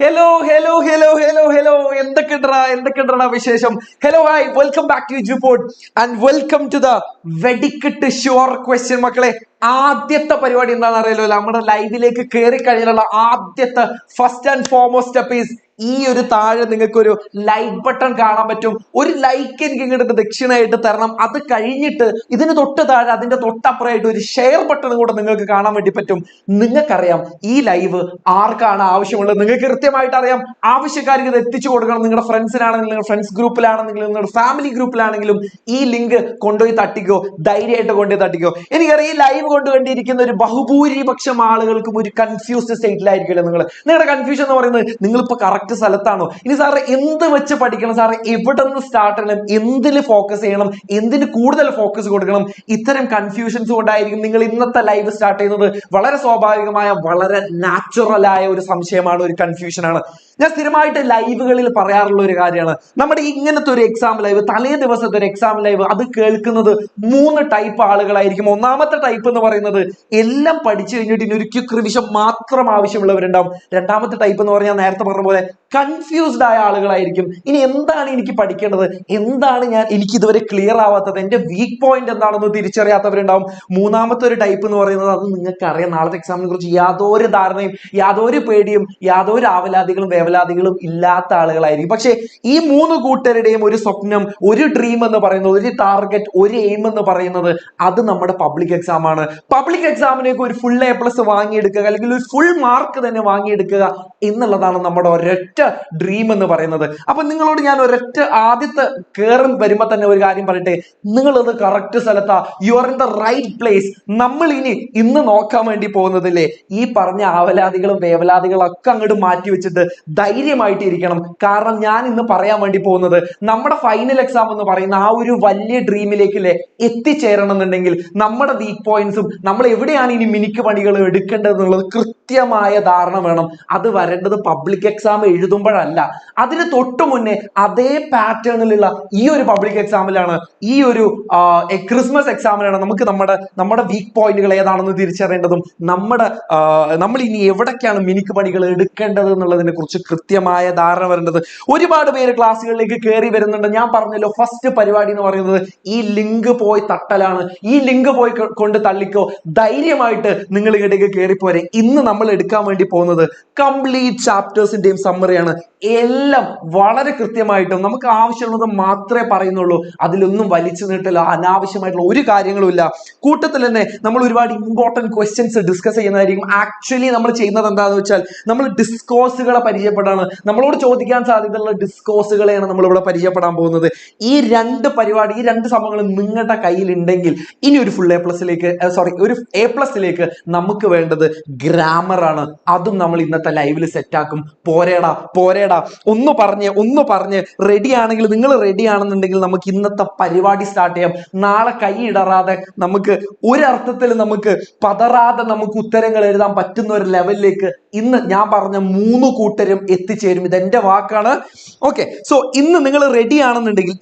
Hello. എന്തൊക്കെയുണ്ടെടാ വിശേഷം? Hello, hi, welcome back to Eduport and welcome to the വെടിക്കെട്ട് sure question മക്കളെ. ആദ്യത്തെ പരിപാടി എന്താണെന്ന് അറിയാലോ, നമ്മുടെ ലൈവിലേക്ക് കയറി കഴിഞ്ഞുള്ള ആദ്യത്തെ first and foremost step is ഈ ഒരു താഴെ നിങ്ങൾക്ക് ഒരു ലൈക്ക് ബട്ടൺ കാണാൻ പറ്റും. ഒരു ലൈക്ക് എനിക്ക് ഇങ്ങോട്ട് ദക്ഷിണയായിട്ട് തരണം. അത് കഴിഞ്ഞിട്ട് ഇതിന് തൊട്ട് താഴെ അതിന്റെ തൊട്ടപ്പുറമായിട്ട് ഒരു ഷെയർ ബട്ടൺ കൂടെ നിങ്ങൾക്ക് കാണാൻ വേണ്ടി പറ്റും. നിങ്ങൾക്കറിയാം ഈ ലൈവ് ആർക്കാണ് ആവശ്യമുള്ളത്, നിങ്ങൾക്ക് കൃത്യമായിട്ട് അറിയാം. ആവശ്യക്കാർക്ക് ഇത് എത്തിച്ചു കൊടുക്കണം. നിങ്ങളുടെ ഫ്രണ്ട്സിനാണെങ്കിലും നിങ്ങളുടെ ഫ്രണ്ട്സ് ഗ്രൂപ്പിലാണെങ്കിലും നിങ്ങളുടെ ഫാമിലി ഗ്രൂപ്പിലാണെങ്കിലും ഈ ലിങ്ക് കൊണ്ടുപോയി തട്ടിക്കോ, ധൈര്യമായിട്ട് കൊണ്ടുപോയി തട്ടിക്കോ. എനിക്കറിയാം ഈ ലൈവ് കൊണ്ടുകണ്ടിരിക്കുന്ന ഒരു ബഹുഭൂരിപക്ഷം ആളുകൾക്കും ഒരു കൺഫ്യൂസ്ഡ് സ്റ്റേറ്റിലായിരിക്കില്ല. നിങ്ങളുടെ കൺഫ്യൂഷൻ എന്ന് പറയുന്നത് നിങ്ങളിപ്പോ കറക്റ്റ് സ്ഥലത്താണോ, ഇനി സാറ് എന്ത് വെച്ച് പഠിക്കണം, സാറ് എവിടെ നിന്ന് സ്റ്റാർട്ട് ചെയ്യണം, എന്തിന് ഫോക്കസ് ചെയ്യണം, എന്തിന് കൂടുതൽ ഫോക്കസ് കൊടുക്കണം, ഇത്തരം കൺഫ്യൂഷൻസ് കൊണ്ടായിരിക്കും നിങ്ങൾ ഇന്നത്തെ ലൈവ് സ്റ്റാർട്ട് ചെയ്യുന്നത്. വളരെ സ്വാഭാവികമായ വളരെ നാച്ചുറൽ ആയ ഒരു സംശയമാണ്, ഒരു കൺഫ്യൂഷനാണ്. ഞാൻ സ്ഥിരമായിട്ട് ലൈവുകളിൽ പറയാറുള്ള ഒരു കാര്യമാണ്, നമ്മുടെ ഇങ്ങനത്തെ ഒരു എക്സാം ലൈവ്, തലേ ദിവസത്തെ ഒരു എക്സാം ലൈവ്, അത് കേൾക്കുന്നത് 3 ടൈപ്പ് ആളുകളായിരിക്കും. ഒന്നാമത്തെ ടൈപ്പ് എന്ന് പറയുന്നത് എല്ലാം പഠിച്ചു കഴിഞ്ഞിട്ട് ഇനി ഒരു ക്വിക്ക് റിവിഷൻ മാത്രം ആവശ്യമുള്ളവരുണ്ടാവും. രണ്ടാമത്തെ ടൈപ്പ് എന്ന് പറഞ്ഞാൽ നേരത്തെ പറഞ്ഞ പോലെ കൺഫ്യൂസ്ഡ് ആയ ആളുകളായിരിക്കും. ഇനി എന്താണ് എനിക്ക് പഠിക്കേണ്ടത്, എന്താണ് എനിക്ക് ഇതുവരെ ക്ലിയർ ആവാത്തത്, എന്റെ വീക്ക് പോയിന്റ് എന്താണെന്ന് തിരിച്ചറിയാത്തവരുണ്ടാവും. മൂന്നാമത്തെ ഒരു ടൈപ്പ് എന്ന് പറയുന്നത്, അത് നിങ്ങൾക്ക് അറിയാം, നാളത്തെ എക്സാമിനെ കുറിച്ച് യാതൊരു ധാരണയും യാതൊരു പേടിയും യാതൊരു ആവലാതികളും വേവലാതികളും ഇല്ലാത്ത ആളുകളായിരിക്കും. പക്ഷെ ഈ 3 കൂട്ടരുടെയും ഒരു സ്വപ്നം, ഒരു ഡ്രീം എന്ന് പറയുന്നത്, ഒരു ടാർഗറ്റ്, ഒരു എയിം എന്ന് പറയുന്നത് അത് നമ്മുടെ പബ്ലിക് എക്സാം ആണ്. പബ്ലിക് എക്സാമിനേക്ക് ഒരു ഫുൾ A+ വാങ്ങിയെടുക്കുക, അല്ലെങ്കിൽ ഒരു ഫുൾ മാർക്ക് തന്നെ വാങ്ങിയെടുക്കുക എന്നുള്ളതാണ് നമ്മുടെ ഒരൊറ്റ ഡ്രീം എന്ന് പറയുന്നത്. അപ്പൊ നിങ്ങളോട് ഞാൻ ഒരൊറ്റ ആദ്യത്തെ കേറും വരുമ്പോ തന്നെ ഒരു കാര്യം പറയട്ടെ, നിങ്ങളത് കറക്റ്റ് സ്ഥലത്താ, you are in the right place. നമ്മൾ ഇന്ന് നോക്കാൻ വേണ്ടി പോകുന്നതില്ലേ, ഈ പറഞ്ഞ ആവലാതികളും വേവലാതികളും ഒക്കെ അങ്ങോട്ട് മാറ്റി വെച്ചിട്ട് ധൈര്യമായിട്ട് ഇരിക്കണം. കാരണം ഞാൻ ഇന്ന് പറയാൻ വേണ്ടി പോകുന്നത് നമ്മുടെ ഫൈനൽ എക്സാം എന്ന് പറയുന്ന ആ ഒരു വലിയ ഡ്രീമിലേക്കില്ലേ എത്തിച്ചേരണം എന്നുണ്ടെങ്കിൽ നമ്മുടെ വീക്ക് പോയിന്റ്സും നമ്മൾ എവിടെയാണ് ഇനി മിനിക്ക് പണികൾ എടുക്കേണ്ടത് എന്നുള്ളത് കൃത്യമായ ധാരണ വേണം. അത് വരേണ്ടത് പബ്ലിക് എക്സാം എഴുതുമ്പോഴല്ല, അതിന് തൊട്ടു മുന്നേ അതേ പാറ്റേണിലുള്ള ഈ ഒരു പബ്ലിക് എക്സാമിലാണ്, ഈ ഒരു ക്രിസ്മസ് എക്സാമിലാണ് നമുക്ക് നമ്മുടെ വീക്ക് പോയിന്റുകൾ ഏതാണെന്ന് തിരിച്ചറിയേണ്ടതും നമ്മൾ ഇനി എവിടേക്കാണ് മിനിക്ക് പണികൾ എടുക്കേണ്ടത് എന്നുള്ളതിനെ കുറിച്ച് കൃത്യമായ ധാരണ വരേണ്ടത്. ഒരുപാട് പേര് ക്ലാസ്സുകളിലേക്ക് കയറി വരുന്നുണ്ട്. ഞാൻ പറഞ്ഞല്ലോ, ഫസ്റ്റ് പരിപാടി എന്ന് പറയുന്നത് ഈ ലിങ്ക് പോയി തട്ടലാണ്. ഈ ലിങ്ക് പോയി കൊണ്ട് തള്ളിക്കോ, ധൈര്യമായിട്ട് നിങ്ങൾ ഇങ്ങോട്ടേക്ക് കയറിപ്പോരെ. ഇന്ന് നമ്മൾ എടുക്കാൻ വേണ്ടി പോകുന്നത് കംപ്ലീറ്റ് ചാപ്റ്റേഴ്സിന്റെയും സമ്മറിയാണ്. എല്ലാം വളരെ കൃത്യമായിട്ടും നമുക്ക് ആവശ്യമുള്ളത് മാത്രമേ പറയുന്നുള്ളൂ. അതിലൊന്നും വലിച്ചു നീട്ടില്ല, അനാവശ്യമായിട്ടുള്ള ഒരു കാര്യങ്ങളും ഇല്ല. കൂട്ടത്തിൽ തന്നെ നമ്മൾ ഒരുപാട് ഇമ്പോർട്ടന്റ് ക്വസ്റ്റ്യൻസ് ഡിസ്കസ് ചെയ്യുന്നതായിരിക്കും. ആക്ച്വലി നമ്മൾ ചെയ്യുന്നത് എന്താണെന്ന് വെച്ചാൽ, നമ്മൾ ഡിസ്കോഴ്സുകളെ പരിചയപ്പെടാണ്. നമ്മളോട് ചോദിക്കാൻ സാധ്യതയുള്ള ഡിസ്കോഴ്സുകളെയാണ് നമ്മളിവിടെ പരിചയപ്പെടാൻ പോകുന്നത്. ഈ 2 പരിപാടി, ഈ 2 സംഭവങ്ങൾ നിങ്ങളുടെ കയ്യിൽ ഉണ്ടെങ്കിൽ ഇനി ഒരു ഫുൾ ഒരു A+ലേക്ക് നമുക്ക് വേണ്ടത് ഗ്രാമർ ആണ്. അതും നമ്മൾ ഇന്നത്തെ ലൈവിൽ സെറ്റാക്കും. പോരേടാ ഒന്ന് പറഞ്ഞ് റെഡി ആണെങ്കിൽ, നിങ്ങൾ റെഡി ആണെന്നുണ്ടെങ്കിൽ നമുക്ക് ഇന്നത്തെ പരിപാടി സ്റ്റാർട്ട് ചെയ്യാം. നാളെ കൈ ഇടറാതെ, നമുക്ക് ഒരർത്ഥത്തിൽ നമുക്ക് പതറാതെ നമുക്ക് ഉത്തരങ്ങൾ എഴുതാൻ പറ്റുന്ന ഒരു ലെവലിലേക്ക് ഇന്ന് ഞാൻ പറഞ്ഞ 3 കൂട്ടരും എത്തിച്ചേരും. ഇതെന്റെ വാക്കാണ്. ഓക്കെ, സോ ഇന്ന് നിങ്ങൾ റെഡി ആണെന്നുണ്ടെങ്കിൽ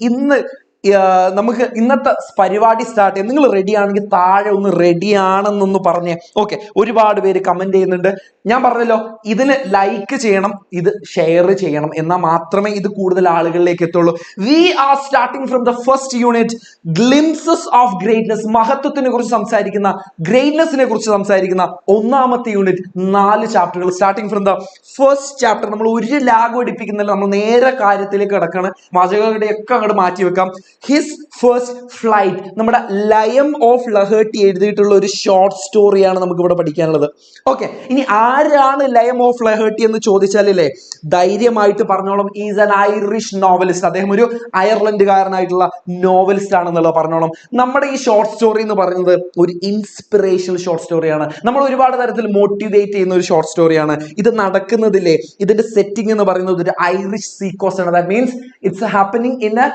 നമുക്ക് ഇന്നത്തെ പരിപാടി സ്റ്റാർട്ട് ചെയ്യാം. നിങ്ങൾ റെഡി ആണെങ്കിൽ താഴെ ഒന്ന് റെഡി ആണെന്നൊന്ന് പറഞ്ഞേ. ഓക്കെ, ഒരുപാട് പേര് കമന്റ് ചെയ്യുന്നുണ്ട്. ഞാൻ പറഞ്ഞല്ലോ, ഇതിന് ലൈക്ക് ചെയ്യണം, ഇത് ഷെയർ ചെയ്യണം, എന്നാൽ മാത്രമേ ഇത് കൂടുതൽ ആളുകളിലേക്ക് എത്തുള്ളൂ. We are starting from the first unit, glimpses of greatness. മഹത്വത്തിനെ കുറിച്ച് സംസാരിക്കുന്ന, ഗ്രേറ്റ്നസിനെ കുറിച്ച് സംസാരിക്കുന്ന ഒന്നാമത്തെ യൂണിറ്റ്, 4 ചാപ്റ്ററുകൾ. Starting from the first chapter. നമ്മൾ ഒരു ലാഗ് പഠിപ്പിക്കുന്നില്ല, നമ്മൾ നേരെ കാര്യത്തിലേക്ക് കിടക്കാണ്. വാചകങ്ങളുടെയൊക്കെ അങ്ങോട്ട് മാറ്റി വെക്കാം. ഹിസ് ഫസ്റ്റ് ഫ്ലൈറ്റ്, നമ്മുടെ ലയം ഓഫ് ലഹേർട്ടി എഴുതിയിട്ടുള്ള ഒരു ഷോർട്ട് സ്റ്റോറിയാണ് നമുക്ക് ഇവിടെ പഠിക്കാനുള്ളത്. ഓക്കെ, ഇനി ആരാണ് ലയം ഓഫ് ലഹേർട്ടി എന്ന് ചോദിച്ചാലേ ധൈര്യമായിട്ട് പറഞ്ഞോളം, ഈസ് ആൻ ഐറിഷ് നോവലിസ്റ്റ്. അദ്ദേഹം ഒരു അയർലൻഡുകാരനായിട്ടുള്ള നോവലിസ്റ്റ് ആണെന്നുള്ളത് പറഞ്ഞോളം. നമ്മുടെ ഈ ഷോർട്ട് സ്റ്റോറി എന്ന് പറയുന്നത് ഒരു ഇൻസ്പിറേഷണൽ ഷോർട്ട് സ്റ്റോറിയാണ്. നമ്മൾ ഒരുപാട് തരത്തിൽ മോട്ടിവേറ്റ് ചെയ്യുന്ന ഒരു ഷോർട്ട് സ്റ്റോറിയാണ്. ഇത് നടക്കുന്നതിലെ ഇതിന്റെ സെറ്റിംഗ് എന്ന് പറയുന്നത് ഒരു ഐറിഷ് സീക്കോസ്റ്റ് ആണ്. That means it's happening in a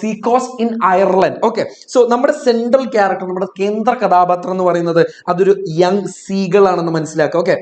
seacoast in Ireland. Okay, so നമ്മുടെ സെൻട്രൽ ക്യാരക്ടർ, നമ്മുടെ കേന്ദ്ര കഥാപാത്രം എന്ന് പറയുന്നത് അതൊരു യങ് സീഗൾ ആണെന്ന് മനസ്സിലാക്കുക. ഓക്കെ,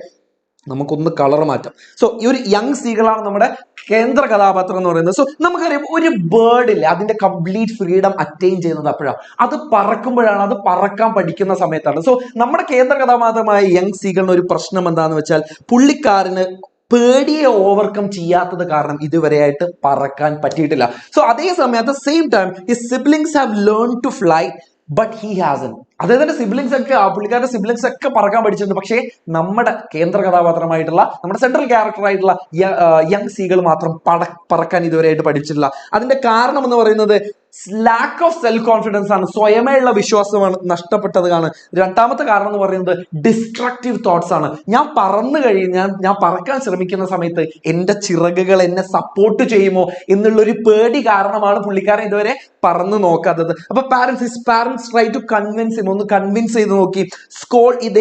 നമുക്കൊന്ന് കളർ മാറ്റാം. സോ ഈ ഒരു യങ് സീഗളാണ് നമ്മുടെ കേന്ദ്ര കഥാപാത്രം എന്ന് പറയുന്നത്. സോ നമുക്കറിയാം, ഒരു ബേർഡില്ലേ അതിന്റെ കംപ്ലീറ്റ് ഫ്രീഡം അറ്റൈൻ ചെയ്യുന്നത് അപ്പോഴാണ്, അത് പറക്കുമ്പോഴാണ്, അത് പറക്കാൻ പഠിക്കുന്ന സമയത്താണ്. സോ നമ്മുടെ കേന്ദ്ര കഥാപാത്രമായ യങ് സീഗളിന് ഒരു പ്രശ്നം എന്താണെന്ന് വെച്ചാൽ, പുള്ളിക്കാരന് പേടിയെ ഓവർകം ചെയ്യാത്തത് കാരണം ഇതുവരെയായിട്ട് പറക്കാൻ പറ്റിയിട്ടില്ല. സോ അതേ സമയം at the same time his siblings have learn to fly but he hasn't. അദ്ദേഹത്തിന്റെ സിബ്ലിങ്സ് ഒക്കെ പുള്ളിക്കാരുടെ സിബ്ലിങ്സ് ഒക്കെ പറക്കാൻ പഠിച്ചിട്ടുണ്ട്. പക്ഷേ നമ്മുടെ കേന്ദ്ര കഥാപാത്രമായിട്ടുള്ള നമ്മുടെ സെൻട്രൽ ക്യാരക്ടർ ആയിട്ടുള്ള യങ് സീകൾ മാത്രം പറക്കാൻ ഇതുവരെയായിട്ട് പഠിച്ചിട്ടില്ല. അതിന്റെ കാരണം എന്ന് പറയുന്നത് ലാക്ക് ഓഫ് സെൽഫ് കോൺഫിഡൻസ് ആണ്, സ്വയമേയുള്ള വിശ്വാസമാണ് നഷ്ടപ്പെട്ടതാണ്. രണ്ടാമത്തെ കാരണം എന്ന് പറയുന്നത് ഡിസ്ട്രക്റ്റീവ് തോട്ട്സ് ആണ്. ഞാൻ പറന്നു കഴിഞ്ഞാൽ, ഞാൻ പറക്കാൻ ശ്രമിക്കുന്ന സമയത്ത് എന്റെ ചിറകുകൾ എന്നെ സപ്പോർട്ട് ചെയ്യുമോ എന്നുള്ളൊരു പേടി കാരണമാണ് പുള്ളിക്കാരൻ ഇതുവരെ പറന്ന് നോക്കാത്തത്. അപ്പൊ his parents try to convince him, ഒന്ന് കൺവിൻസ് ചെയ്ത് നോക്കി.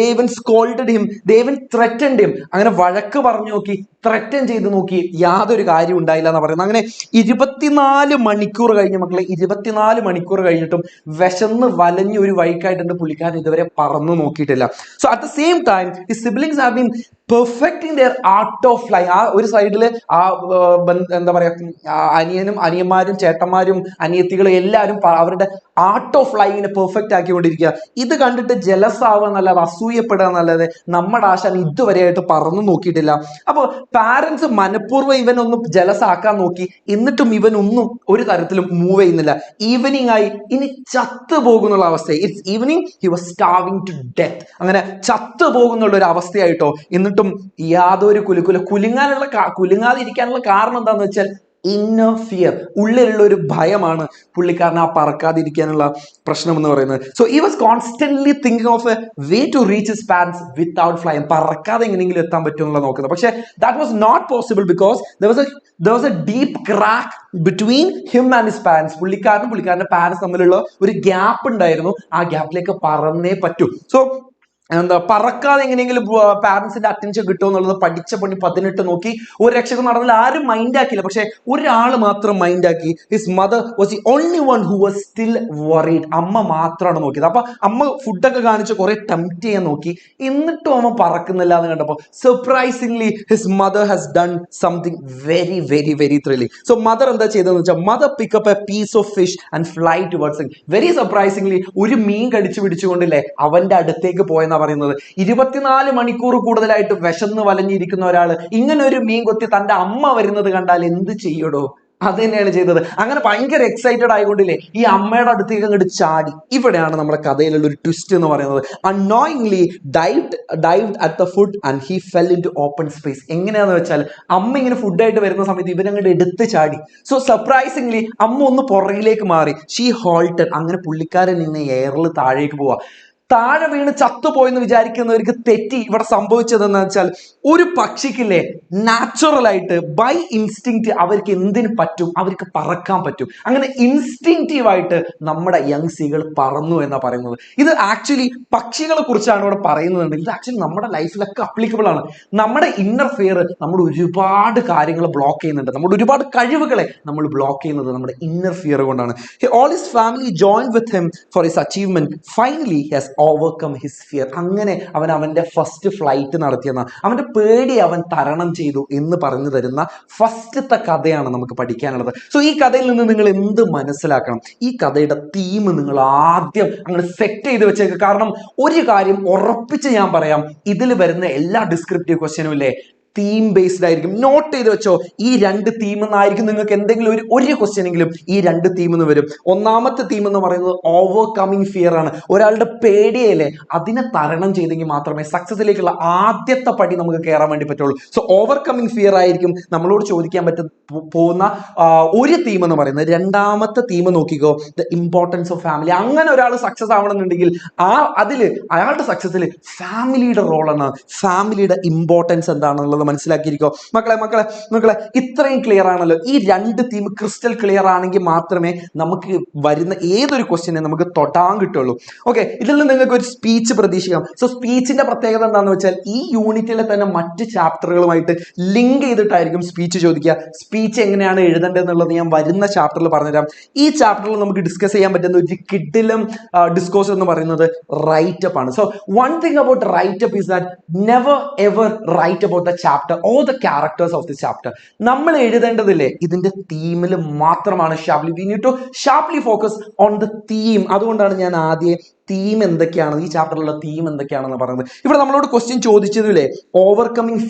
They even scolded him, they even threatened him, അങ്ങനെ വഴക്ക് പറഞ്ഞു നോക്കി, ത്രെറ്റൻ ചെയ്ത് നോക്കി, യാതൊരു കാര്യം ഉണ്ടായില്ല എന്ന് പറയുന്നത്. അങ്ങനെ 24 മണിക്കൂർ കഴിഞ്ഞ മക്കളെ, 24 മണിക്കൂർ കഴിഞ്ഞിട്ടും വിശന്ന് വലഞ്ഞ ഒരു വഴിക്കായിട്ടുണ്ട് പുള്ളിക്കാരൻ ഇതുവരെ പറന്നു നോക്കിയിട്ടില്ല. So at the same time his siblings have been perfecting their art of fly. ആ ഒരു സൈഡില് എന്താ പറയാ, അനിയന്മാരും ചേട്ടന്മാരും അനിയത്തികളും എല്ലാവരും അവരുടെ ആർട്ട് ഓഫ് ഫ്ലൈങ്ങിനെ പെർഫെക്റ്റ് ആക്കിക്കൊണ്ടിരിക്കുക. ഇത് കണ്ടിട്ട് ജലസ് ആവുക എന്നല്ലാതെ, അസൂയപ്പെടുക എന്നല്ലാതെ നമ്മുടെ ആശാൻ ഇതുവരെയായിട്ട് പറന്നു നോക്കിയിട്ടില്ല. അപ്പൊ പാരന്റ്സ് മനഃപൂർവ്വം ഇവനൊന്നും ജലസ് ആക്കാൻ നോക്കി, എന്നിട്ടും ഇവനൊന്നും ഒരു തരത്തിലും മൂവ് ചെയ്യുന്നില്ല. ഈവനിങ് ആയി, ഇനി ചത്തു പോകുന്നുള്ള അവസ്ഥ. It's evening, he was starving to death. അങ്ങനെ ചത്തു പോകുന്നുള്ള ഒരു അവസ്ഥയായിട്ടോ. എന്നിട്ടും യാതൊരു കുലുങ്ങാതിരിക്കാനുള്ള കാരണം എന്താന്ന് വെച്ചാൽ ഇന്നർ ഫിയർ, ഉള്ളിലുള്ള ഒരു ഭയമാണ് പുള്ളിക്കാരൻ ആ പറക്കാതിരിക്കാനുള്ള പ്രശ്നം എന്ന് പറയുന്നത്. So he was constantly thinking of a way to reach his parents without flying. പറക്കാതെ എങ്ങനെയെങ്കിലും എത്താൻ പറ്റുമെന്നുള്ള നോക്കുന്നത്. പക്ഷേ that was not possible because there was a deep crack between him and his parents. പുള്ളിക്കാരന്റെ പാരന്റ്സ് തമ്മിലുള്ള ഒരു ഗ്യാപ്പ് ഉണ്ടായിരുന്നു. ആ ഗ്യാപ്പിലേക്ക് പറന്നേ പറ്റൂ. സോ എന്താ, പറക്കാതെ എങ്ങനെയെങ്കിലും പാരന്റ്സിന്റെ അറ്റൻഷൻ കിട്ടുമോ എന്നുള്ളത് പഠിച്ച പണി 18 നോക്കി, ഒരു രക്ഷക്കും നടന്നില്ല. ആരും മൈൻഡ് ആക്കിയില്ല. പക്ഷെ ഒരാൾ മാത്രം മൈൻഡ് ആക്കി. His mother was the only one who was still worried. അമ്മ മാത്രമാണ് നോക്കിയത്. അപ്പൊ അമ്മ ഫുഡൊക്കെ കാണിച്ച് കുറെ ടെംപ്റ്റ് ചെയ്യാൻ നോക്കി, എന്നിട്ടും അമ്മ പറക്കുന്നില്ല എന്ന് കണ്ടപ്പോൾ surprisingly his mother has done something very very very thrilling. So mother എന്താ ചെയ്തതെന്ന് വെച്ചാൽ, mother pick up a piece of fish and fly towards him. Very surprisingly ഒരു മീൻ കടിച്ചു പിടിച്ചുകൊണ്ടില്ലേ അവന്റെ അടുത്തേക്ക് പോയെന്ന് പറയുന്നത്. 24 മണിക്കൂർ കൂടുതലായിട്ട് വിശന്ന് വലഞ്ഞിരിക്കുന്ന ഒരാള് ഇങ്ങനെ ഒരു മീൻ കൊത്തി തന്റെ അമ്മ വരുന്നത് കണ്ടാൽ എന്ത് ചെയ്യടോ? അത് തന്നെയാണ് ചെയ്തത്. അങ്ങനെ ഭയങ്കര എക്സൈറ്റഡ് ആയിക്കൊണ്ടില്ലേ ഈ അമ്മയുടെ അടുത്തേക്ക് അങ്ങോട്ട് ചാടി. ഇവിടെയാണ് നമ്മുടെ കഥയിലുള്ള ഒരു ട്വിസ്റ്റ് എന്ന് പറയുന്നത്. unknowingly dived at the food and he fell into open space. എങ്ങനെയാന്ന് വെച്ചാൽ, അമ്മ ഇങ്ങനെ ഫുഡായിട്ട് വരുന്ന സമയത്ത് ഇവനങ്ങോട്ട് എടുത്ത് ചാടി. സോ സർപ്രൈസിംഗ്ലി അമ്മ ഒന്ന് പുറകിലേക്ക് മാറി. She halted. അങ്ങനെ പുള്ളിക്കാരൻ ഇങ്ങനെ എയറിൽ താഴേക്ക് പോവാ. താഴെ വീണ് ചത്തുപോയെന്ന് വിചാരിക്കുന്നവർക്ക് തെറ്റി. ഇവിടെ സംഭവിച്ചതെന്ന് വെച്ചാൽ, ഒരു പക്ഷിക്കില്ലേ നാച്ചുറൽ ആയിട്ട് ബൈ ഇൻസ്റ്റിങ്ക്റ്റ് അവർക്ക് എന്തിനു പറ്റും, അവർക്ക് പറക്കാൻ പറ്റും. അങ്ങനെ ഇൻസ്റ്റിങ്റ്റീവ് ആയിട്ട് നമ്മുടെ യങ് സീകൾ പറന്നു എന്നാ പറയുന്നത്. ഇത് ആക്ച്വലി പക്ഷികളെ കുറിച്ചാണ് ഇവിടെ പറയുന്നത്. ഇത് ആക്ച്വലി നമ്മുടെ ലൈഫിലൊക്കെ അപ്ലിക്കബിൾ ആണ്. നമ്മുടെ ഇന്നർ ഫിയർ നമ്മുടെ ഒരുപാട് കാര്യങ്ങൾ ബ്ലോക്ക് ചെയ്യുന്നുണ്ട്. നമ്മുടെ ഒരുപാട് കഴിവുകളെ നമ്മൾ ബ്ലോക്ക് ചെയ്യുന്നത് നമ്മുടെ ഇന്നർ ഫിയർ കൊണ്ടാണ്. All his family join with him for his achievement. Finally he has overcome his fear. അങ്ങനെ അവന്റെ ഫസ്റ്റ് ഫ്ലൈറ്റ് നടത്തിയെന്ന, അവന്റെ പേടി അവൻ തരണം ചെയ്തു എന്ന് പറഞ്ഞു തരുന്ന ഫസ്റ്റത്തെ കഥയാണ് നമുക്ക് പഠിക്കാനുള്ളത്. സോ ഈ കഥയിൽ നിന്ന് നിങ്ങൾ എന്ത് മനസ്സിലാക്കണം? ഈ കഥയുടെ തീം നിങ്ങൾ ആദ്യം അങ്ങനെ സെറ്റ് ചെയ്ത് വെച്ചേക്ക്. കാരണം ഒരു കാര്യം ഉറപ്പിച്ച് ഞാൻ പറയാം, ഇതിൽ വരുന്ന എല്ലാ ഡിസ്ക്രിപ്റ്റീവ് ക്വസ്റ്റ്യനും ഇല്ലേ തീം ബേസ്ഡ് ആയിരിക്കും. നോട്ട് ചെയ്ത് വെച്ചോ, ഈ 2 തീം എന്നായിരിക്കും നിങ്ങൾക്ക് എന്തെങ്കിലും ഒരു ക്വസ്റ്റ്യൻ എങ്കിലും ഈ 2 തീം എന്ന് വരും. ഒന്നാമത്തെ തീം എന്ന് പറയുന്നത് ഓവർകമ്മിങ് ഫിയർ ആണ്. ഒരാളുടെ പേടിയല്ലേ അതിനെ തരണം ചെയ്തെങ്കിൽ മാത്രമേ സക്സസിലേക്കുള്ള ആദ്യത്തെ പടി നമുക്ക് കയറാൻ വേണ്ടി പറ്റുള്ളൂ. സോ ഓവർകമ്മിങ് ഫിയർ ആയിരിക്കും നമ്മളോട് ചോദിക്കാൻ പോകുന്ന ഒരു തീം എന്ന് പറയുന്നത്. രണ്ടാമത്തെ തീം നോക്കിക്കോ, ദ ഇമ്പോർട്ടൻസ് ഓഫ് ഫാമിലി. അങ്ങനെ ഒരാൾ സക്സസ് ആവണമെന്നുണ്ടെങ്കിൽ അയാളുടെ സക്സസിൽ ഫാമിലിയുടെ റോളാണ്, ഫാമിലിയുടെ ഇമ്പോർട്ടൻസ് എന്താണെന്നുള്ളത് മനസ്സിലാക്കിയിരിക്കോ. മക്കളെ ഇത്രയും ക്ലിയർ ആണല്ലോ. ഈ 2 തീം ക്രിസ്റ്റൽ ക്ലിയർ ആണെങ്കിൽ മാത്രമേ നമുക്ക് വരുന്ന ഏതൊരു ക്വസ്റ്റ്യനെ നമുക്ക് തൊടാൻ കിട്ടുള്ളൂ. ഓക്കെ, ഇതിൽ നിന്ന് നിങ്ങൾക്ക് ഒരു സ്പീച്ച് പ്രതീക്ഷിക്കാം. സോ സ്പീച്ചിന്റെ പ്രത്യേകത എന്താണെന്ന് വെച്ചാൽ, ഈ യൂണിറ്റിലെ തന്നെ മറ്റ് ചാപ്റ്ററുകളുമായിട്ട് ലിങ്ക് ചെയ്തിട്ടായിരിക്കും സ്പീച്ച് ചോദിക്കുക. സ്പീച്ച് എങ്ങനെയാണ് എഴുതേണ്ടത് എന്നുള്ളത് ഞാൻ വരുന്ന ചാപ്റ്ററിൽ പറഞ്ഞുതരാം. ഈ ചാപ്റ്ററിൽ നമുക്ക് ഡിസ്കസ് ചെയ്യാൻ പറ്റുന്ന ഒരു കിഡിലും ഡിസ്കോഴ്സ് എന്ന് പറയുന്നത് റൈറ്റപ്പ് ആണ്. So one thing about write up is that never ever write about the chapter or the characters of the chapter. നമ്മൾ എഴുതേണ്ടതില്ലേ ഇതിന്റെ തീമിൽ മാത്രമാണ്. We need to sharply focus on the theme. അതുകൊണ്ടാണ് ഞാൻ ആദ്യം തീം എന്തൊക്കെയാണ്, ഈ ചാപ്റ്ററിലുള്ള തീം എന്തൊക്കെയാണെന്ന് പറയുന്നത്. ഇവിടെ നമ്മളോട് ക്വസ്റ്റ്യൻ ചോദിച്ചതില്ലേ, ഓവർകമ്മിങ്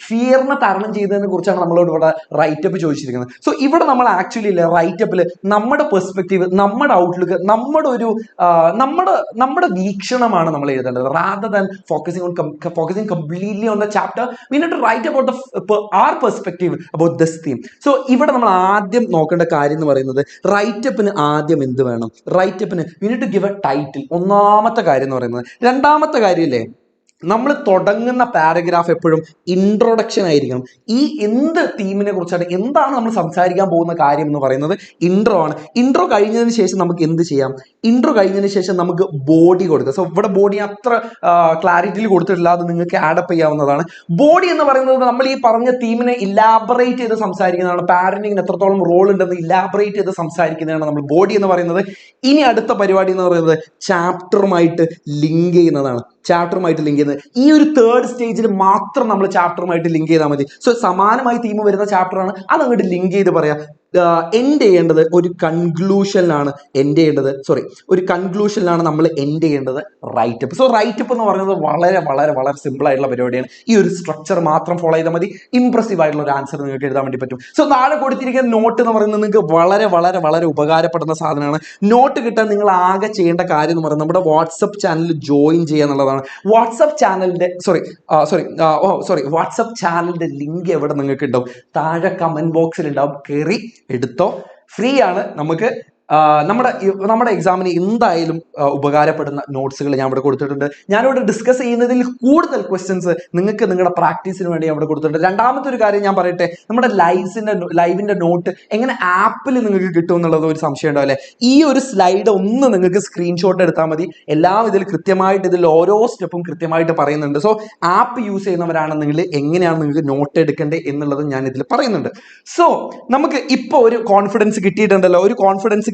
ഫിയറിനെ തരണം ചെയ്തതിനെ കുറിച്ചാണ് നമ്മളോട് ഇവിടെ റൈറ്റപ്പ് ചോദിച്ചിരിക്കുന്നത്. സോ ഇവിടെ നമ്മൾ ആക്ച്വലി ഇല്ലേ റൈറ്റപ്പിൽ നമ്മുടെ പെർസ്പെക്റ്റീവ്, നമ്മുടെ ഔട്ട്ലുക്ക്, നമ്മുടെ ഒരു നമ്മുടെ വീക്ഷണമാണ് നമ്മൾ എഴുതേണ്ടത്. Rather than focusing completely on the chapter, we need to write about our perspective about this theme. So ഇവിടെ നമ്മൾ ആദ്യം നോക്കേണ്ട കാര്യം എന്ന് പറയുന്നത്, റൈറ്റപ്പിന് ആദ്യം എന്ത് വേണം? റൈറ്റപ്പിന് we need to give a title, ഒന്നാമത്തെ കാര്യം എന്ന് പറയുന്നത്. രണ്ടാമത്തെ കാര്യമില്ലേ, നമ്മൾ തുടങ്ങുന്ന പാരഗ്രാഫ് എപ്പോഴും ഇൻട്രൊഡക്ഷൻ ആയിരിക്കണം. ഈ എന്ത് തീമിനെ കുറിച്ചാണ്, എന്താണ് നമ്മൾ സംസാരിക്കാൻ പോകുന്ന കാര്യം എന്ന് പറയുന്നത് ഇൻട്രോ ആണ്. ഇൻട്രോ കഴിഞ്ഞതിന് ശേഷം നമുക്ക് എന്ത് ചെയ്യാം? ഇൻട്രോ കഴിഞ്ഞതിന് ശേഷം നമുക്ക് ബോഡി കൊടുക്കാം. സോ ഇവിടെ ബോഡി അത്ര ക്ലാരിറ്റിയിൽ കൊടുത്തിട്ടില്ല, അത് നിങ്ങൾക്ക് ആഡപ്പ് ചെയ്യാവുന്നതാണ്. ബോഡി എന്ന് പറയുന്നത് നമ്മൾ ഈ പറഞ്ഞ തീമിനെ ഇലാബറേറ്റ് ചെയ്ത് സംസാരിക്കുന്നതാണ്. പാരന്റിങ്ങിന് എത്രത്തോളം റോൾ ഉണ്ടെന്ന് ഇലാബറേറ്റ് ചെയ്ത് സംസാരിക്കുന്നതാണ് നമ്മൾ ബോഡി എന്ന് പറയുന്നത്. ഇനി അടുത്ത പരിപാടി എന്ന് പറയുന്നത് ചാപ്റ്ററുമായിട്ട് ലിങ്ക് ചെയ്യുന്നതാണ്. ചാപ്റ്ററുമായിട്ട് ലിങ്ക് ചെയ്യുന്നത് ഈ ഒരു തേർഡ് സ്റ്റേജിൽ മാത്രം നമ്മൾ ചാപ്റ്ററുമായിട്ട് ലിങ്ക് ചെയ്താൽ മതി. സോ സമാനമായി തീം വരുന്ന ചാപ്റ്ററാണ്, അത് അങ്ങോട്ട് ലിങ്ക് ചെയ്ത് പറയാം. എൻഡ് ചെയ്യേണ്ടത് ഒരു കൺക്ലൂഷനിലാണ് ഒരു കൺക്ലൂഷനിലാണ് നമ്മൾ എൻഡ് ചെയ്യേണ്ടത് റൈറ്റപ്പ്. സോ റൈറ്റപ്പ് എന്ന് പറയുന്നത് വളരെ വളരെ വളരെ സിമ്പിൾ ആയിട്ടുള്ള പരിപാടിയാണ്. ഈ ഒരു സ്ട്രക്ചർ മാത്രം ഫോളോ ചെയ്താൽ മതി, ഇംപ്രസീവ് ആയിട്ടുള്ള ഒരു ആൻസർ നിങ്ങൾക്ക് എഴുതാൻ വേണ്ടി പറ്റും. സോ താഴെ കൊടുത്തിരിക്കുന്ന നോട്ട് എന്ന് പറയുന്നത് നിങ്ങൾക്ക് വളരെ വളരെ വളരെ ഉപകാരപ്പെടുന്ന സാധനമാണ്. നോട്ട് കിട്ടാൻ നിങ്ങൾ ആകെ ചെയ്യേണ്ട കാര്യം എന്ന് പറയുന്നത് നമ്മുടെ വാട്സപ്പ് ചാനൽ ജോയിൻ ചെയ്യുക എന്നുള്ളതാണ്. വാട്സപ്പ് ചാനലിന്റെ ലിങ്ക് എവിടെ നിങ്ങൾക്ക് ഉണ്ടാവും? താഴെ കമന്റ് ബോക്സിൽ ഉണ്ടാവും, കയറി എടുത്തോ. ഫ്രീ ആണ്. നമുക്ക് നമ്മുടെ എക്സാമിന് എന്തായാലും ഉപകാരപ്പെടുന്ന നോട്ട്സുകൾ ഞാൻ ഇവിടെ കൊടുത്തിട്ടുണ്ട്. ഞാനിവിടെ ഡിസ്കസ് ചെയ്യുന്നതിൽ കൂടുതൽ ക്വസ്റ്റ്യൻസ് നിങ്ങൾക്ക് നിങ്ങളുടെ പ്രാക്ടീസിന് വേണ്ടി ഞാൻ ഇവിടെ കൊടുത്തിട്ടുണ്ട്. രണ്ടാമത്തെ ഒരു കാര്യം ഞാൻ പറയട്ടെ, നമ്മുടെ ലൈവിന്റെ നോട്ട് എങ്ങനെ ആപ്പിൽ നിങ്ങൾക്ക് കിട്ടും എന്നുള്ളത് ഒരു സംശയം ഉണ്ടാവില്ലേ? ഈ ഒരു സ്ലൈഡ് ഒന്ന് നിങ്ങൾക്ക് സ്ക്രീൻഷോട്ട് എടുത്താൽ മതി. എല്ലാം ഇതിൽ കൃത്യമായിട്ട്, ഇതിൽ ഓരോ സ്റ്റെപ്പും കൃത്യമായിട്ട് പറയുന്നുണ്ട്. സോ ആപ്പ് യൂസ് ചെയ്യുന്നവരാണെന്നെങ്കിൽ എങ്ങനെയാണ് നിങ്ങൾക്ക് നോട്ട് എടുക്കേണ്ടത് എന്നുള്ളത് ഞാൻ ഇതിൽ പറയുന്നുണ്ട്. സോ നമുക്ക് ഇപ്പോൾ ഒരു കോൺഫിഡൻസ് കിട്ടിയിട്ടുണ്ടല്ലോ, കോൺഫിഡൻസ്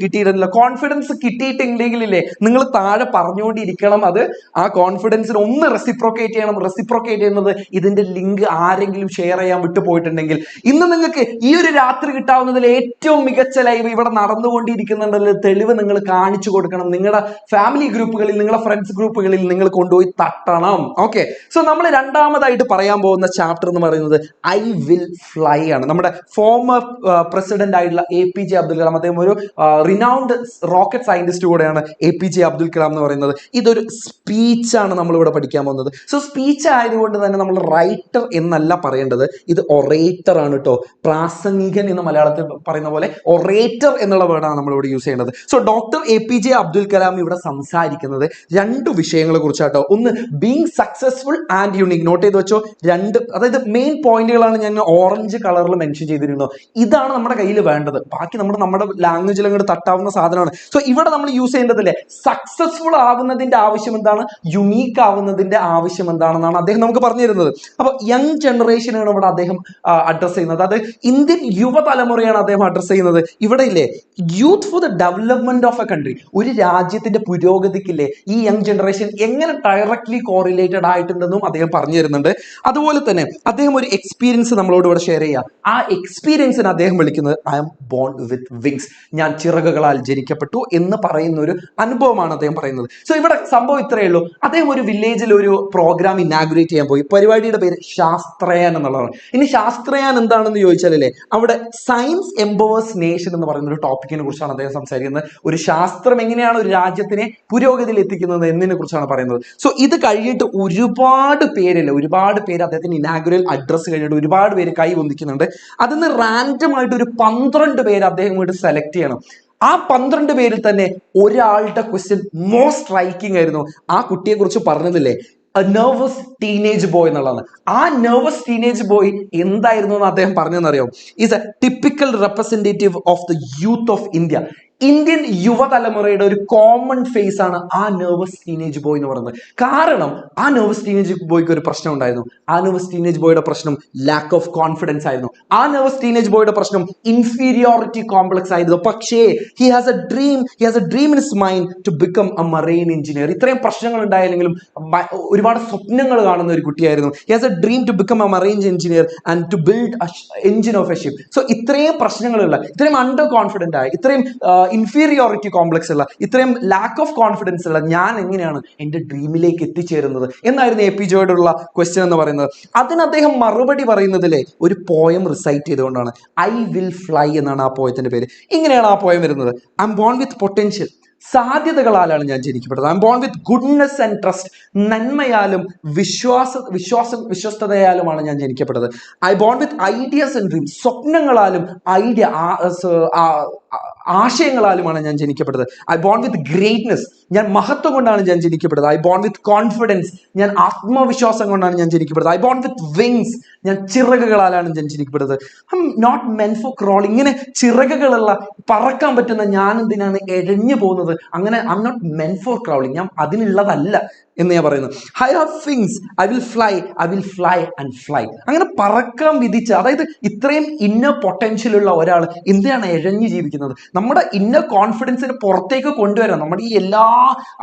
കിട്ടിയിട്ടില്ലെങ്കിലേ നിങ്ങൾ താഴെ പറഞ്ഞുകൊണ്ടിരിക്കണം. അത് ആ കോൺഫിഡൻസിന് ഒന്ന് റെസിപ്രോക്കേറ്റ് ചെയ്യണം. റെസിപ്രോക്കേറ്റ് ചെയ്യുന്നത് ഇതിന്റെ ലിങ്ക് ആരെങ്കിലും ഷെയർ ചെയ്യാൻ വിട്ടുപോയിട്ടുണ്ടെങ്കിൽ, ഇന്ന് നിങ്ങൾക്ക് ഈ ഒരു രാത്രി കിട്ടാവുന്നതിൽ ഏറ്റവും മികച്ച ലൈവ് ഇവിടെ നടന്നുകൊണ്ടിരിക്കുന്നുണ്ടല്ലോ, തെളിവ് നിങ്ങൾ കാണിച്ചു കൊടുക്കണം. നിങ്ങളുടെ ഫാമിലി ഗ്രൂപ്പുകളിൽ, നിങ്ങളുടെ ഫ്രണ്ട്സ് ഗ്രൂപ്പുകളിൽ നിങ്ങൾ കൊണ്ടുപോയി തട്ടണം. ഓക്കെ, സോ നമ്മൾ രണ്ടാമതായിട്ട് പറയാൻ പോകുന്ന ചാപ്റ്റർ എന്ന് പറയുന്നത് ഐ വിൽ ഫ്ലൈ ആണ്. നമ്മുടെ ഫോമർ പ്രസിഡന്റ് ആയിട്ടുള്ള APJ അബ്ദുൽ കലാം, അദ്ദേഹം ഒരു റിനൗണ്ട് റോക്കറ്റ് സയന്റിസ്റ്റ് കൂടെയാണ് APJ അബ്ദുൽ കലാം എന്ന് പറയുന്നത്. ഇതൊരു സ്പീച്ചാണ് നമ്മളിവിടെ പഠിക്കാൻ പോകുന്നത്. സോ സ്പീച്ച് ആയതുകൊണ്ട് തന്നെ നമ്മൾ റൈറ്റർ എന്നല്ല പറയേണ്ടത്, ഇത് ഒറേറ്റർ ആണ് കേട്ടോ. പ്രാസംഗികൻ എന്ന് മലയാളത്തിൽ പറയുന്ന പോലെ ഒറേറ്റർ എന്നുള്ള വേർഡാണ് നമ്മളിവിടെ യൂസ് ചെയ്യേണ്ടത്. So doctor APJ Abdul Kalam ഇവിടെ സംസാരിക്കുന്നത് രണ്ട് വിഷയങ്ങളെ കുറിച്ചാട്ടോ. ഒന്ന് being successful and unique. Note ചെയ്ത് വെച്ചോ. അതായത് മെയിൻ പോയിന്റുകളാണ് ഞാൻ ഓറഞ്ച് കളറിൽ മെൻഷൻ ചെയ്തിരുന്നു. ഇതാണ് നമ്മുടെ കയ്യിൽ വേണ്ടത്. ബാക്കി നമ്മുടെ ലാംഗ്വേജിൽ അങ്ങോട്ട് തട്ടാവുന്ന സാധനമാണ്. സോ ഇവിടെ നമ്മൾ യൂസ് ചെയ്യേണ്ടതല്ലേ, സക്സസ്ഫുൾ ആവുന്നതിന്റെ ആവശ്യം എന്താണ്, യുണീക്ക് ആവുന്നതിന്റെ ആവശ്യം എന്താണെന്നാണ് അദ്ദേഹം നമുക്ക് പറഞ്ഞു തരുന്നത്. അപ്പൊ യങ് ജനറേഷനാണ് ഇവിടെ അദ്ദേഹം അഡ്രസ് ചെയ്യുന്നത്. അത് ഇന്ത്യൻ യുവതലമുറയാണ് അദ്ദേഹം അഡ്രസ് ചെയ്യുന്നത്. ഇവിടെ ഇല്ലേ, youth for the development of A country, ഒരു രാജ്യത്തിന്റെ പുരോഗതിക്കില്ലേ ഈ യങ് ജനറേഷൻ എങ്ങനെ ഡയറക്ട്ലി കോറിലേറ്റഡ് ആയിട്ടുണ്ടെന്നും അദ്ദേഹം പറഞ്ഞു തരുന്നുണ്ട്. അതുപോലെ തന്നെ അദ്ദേഹം ഒരു എക്സ്പീരിയൻസ് നമ്മളോട് ഇവിടെ ഷെയർ ചെയ്യുക. ആ എക്സ്പീരിയൻസിന് അദ്ദേഹം വിളിക്കുന്നത് I am born with wings, ഞാൻ ചിറകുകളാൽ ജനിക്കപ്പെട്ടു എന്ന് പറയുന്ന ഒരു അനുഭവമാണ് അദ്ദേഹം പറയുന്നത്. സോ ഇവിടെ സംഭവം ഇത്രയേ ഉള്ളൂ. അദ്ദേഹം ഒരു വില്ലേജിൽ ഒരു പ്രോഗ്രാം ഇനാഗുറേറ്റ് ചെയ്യാൻ പോയി. പരിപാടിയുടെ പേര് ശാസ്ത്രയാൻ എന്നുള്ളതാണ്. ഇനി ശാസ്ത്രയാൻ എന്താണെന്ന് ചോദിച്ചാലല്ലേ, അവിടെ സയൻസ് എംപവേഴ്സ് നേഷൻ എന്ന് പറയുന്ന ഒരു ടോപ്പിക്കിനെ കുറിച്ചാണ് അദ്ദേഹം സംസാരിക്കുന്നത്. ഒരു ശാസ്ത്രം എങ്ങനെയാണ് ഒരു രാജ്യത്തിനെ പുരോഗതിയിൽ എത്തിക്കുന്നത് എന്നതിനെ കുറിച്ചാണ് പറയുന്നത്. സോ ഇത് കഴിഞ്ഞിട്ട് ഒരുപാട് പേര് അദ്ദേഹത്തിന് ഇനാഗുറൽ അഡ്രസ് കഴിഞ്ഞിട്ട് ഒരുപാട് പേര് കൈ പൊന്തിക്കുന്നുണ്ട്. അതിന് റാൻഡം ആയിട്ട് ഒരു 12 പേര് അദ്ദേഹം വേണ്ടി സെലക്ട് ചെയ്യണം. ആ 12 പേരിൽ തന്നെ ഒരാളുടെ ക്വസ്റ്റ്യൻ മോസ്റ്റ് സ്ട്രൈക്കിംഗ് ആയിരുന്നു. ആ കുട്ടിയെ കുറിച്ച് പറഞ്ഞതില്ലേ, നെർവസ് ടീനേജ് ബോയ് എന്നുള്ളതാണ്. ആ നെർവസ് ടീനേജ് ബോയ് എന്തായിരുന്നു എന്ന് അദ്ദേഹം പറഞ്ഞതെന്നറിയാം. Is a typical representative of the youth of India. Indian യുവതലമുറയുടെ ഒരു കോമൺ ഫേസ് ആണ് ആ നെർവസ് ടീനേജ് ബോയ് എന്ന് പറയുന്നത്. കാരണം ആ നെർവസ് ടീനേജ് ബോയ്ക്ക് ഒരു പ്രശ്നം ഉണ്ടായിരുന്നു. ആ നെർവസ് ടീനേജ് ബോയുടെ പ്രശ്നം ലാക്ക് ഓഫ് കോൺഫിഡൻസ് ആയിരുന്നു. ആ നെർവസ് ടീനേജ് ബോയുടെ പ്രശ്നം ഇൻഫീരിയോറിറ്റി കോംപ്ലക്സ് ആയിരുന്നു. പക്ഷേ he has a dream in his mind to become a marine engineer. ഇത്രയും പ്രശ്നങ്ങൾ ഉണ്ടായില്ലെങ്കിലും ഒരുപാട് സ്വപ്നങ്ങൾ കാണുന്ന ഒരു കുട്ടിയായിരുന്നു. He has a dream to become a marine engineer and to build engine of a ship. So ഇത്രയും പ്രശ്നങ്ങളുള്ള, ഇത്രയും അണ്ടർ കോൺഫിഡന്റ് ആയ, ഇത്രയും ഇൻഫീരിയോറിറ്റി കോംപ്ലക്സ് ഉള്ള, ഇത്രയും ലാക്ക് ഓഫ് കോൺഫിഡൻസ് ഉള്ള ഞാൻ എങ്ങനെയാണ് എൻ്റെ ഡ്രീമിലേക്ക് എത്തിച്ചേരുന്നത് എന്നായിരുന്നു APJയോടുള്ള ക്വസ്റ്റ്യൻ എന്ന് പറയുന്നത്. അതിന് അദ്ദേഹം മറുപടി പറയുന്നതിലെ ഒരു പോയം റിസൈറ്റ് ചെയ്തുകൊണ്ടാണ്. ഐ വിൽ ഫ്ലൈ എന്നാണ് ആ പോയത്തിന്റെ പേര്. ഇങ്ങനെയാണ് ആ പോയം വരുന്നത്. I'm born with potential, സാധ്യതകളാലാണ് ഞാൻ ജനിക്കപ്പെട്ടത്. I'm born with goodness and trust, നന്മയാലും വിശ്വസ്തതയാലുമാണ് ഞാൻ ജനിക്കപ്പെട്ടത്. I born with ideas and dreams, സ്വപ്നങ്ങളാലും ആശയങ്ങളാലുമാണ് ഞാൻ ജനിക്കപ്പെട്ടത്. ഐ ബോൺ വിത്ത് ഗ്രേറ്റ്നെസ്, ഞാൻ മഹത്വം കൊണ്ടാണ് ഞാൻ ജനിക്കപ്പെട്ടത്. ഐ ബോൺ വിത്ത് കോൺഫിഡൻസ്, ഞാൻ ആത്മവിശ്വാസം കൊണ്ടാണ് ഞാൻ ജനിക്കപ്പെട്ടത്. ഐ ബോൺ വിത്ത് വിങ്സ്, ഞാൻ ചിറകുകളാലാണ് ഞാൻ ജനിക്കപ്പെട്ടത്. I'm not meant for crawling, ഇങ്ങനെ ചിറകുകളുള്ള പറക്കാൻ പറ്റുന്ന ഞാൻ എന്തിനാണ് എഴഞ്ഞു പോകുന്നത്? അങ്ങനെ I'm not meant for crawling, ഞാൻ അതിനുള്ളതല്ല എന്ന് ഞാൻ പറയുന്നത്. I have wings, I will fly and fly. അങ്ങനെ പറക്കാൻ വിധിച്ച, അതായത് ഇത്രയും ഇന്നർ പൊട്ടൻഷ്യൽ ഉള്ള ഒരാൾ എന്തിനാണ് എഴഞ്ഞു ജീവിക്കുന്നത്? നമ്മുടെ ഇന്നർ കോൺഫിഡൻസിന് പുറത്തേക്ക് കൊണ്ടുവരാം. നമ്മുടെ ഈ എല്ലാ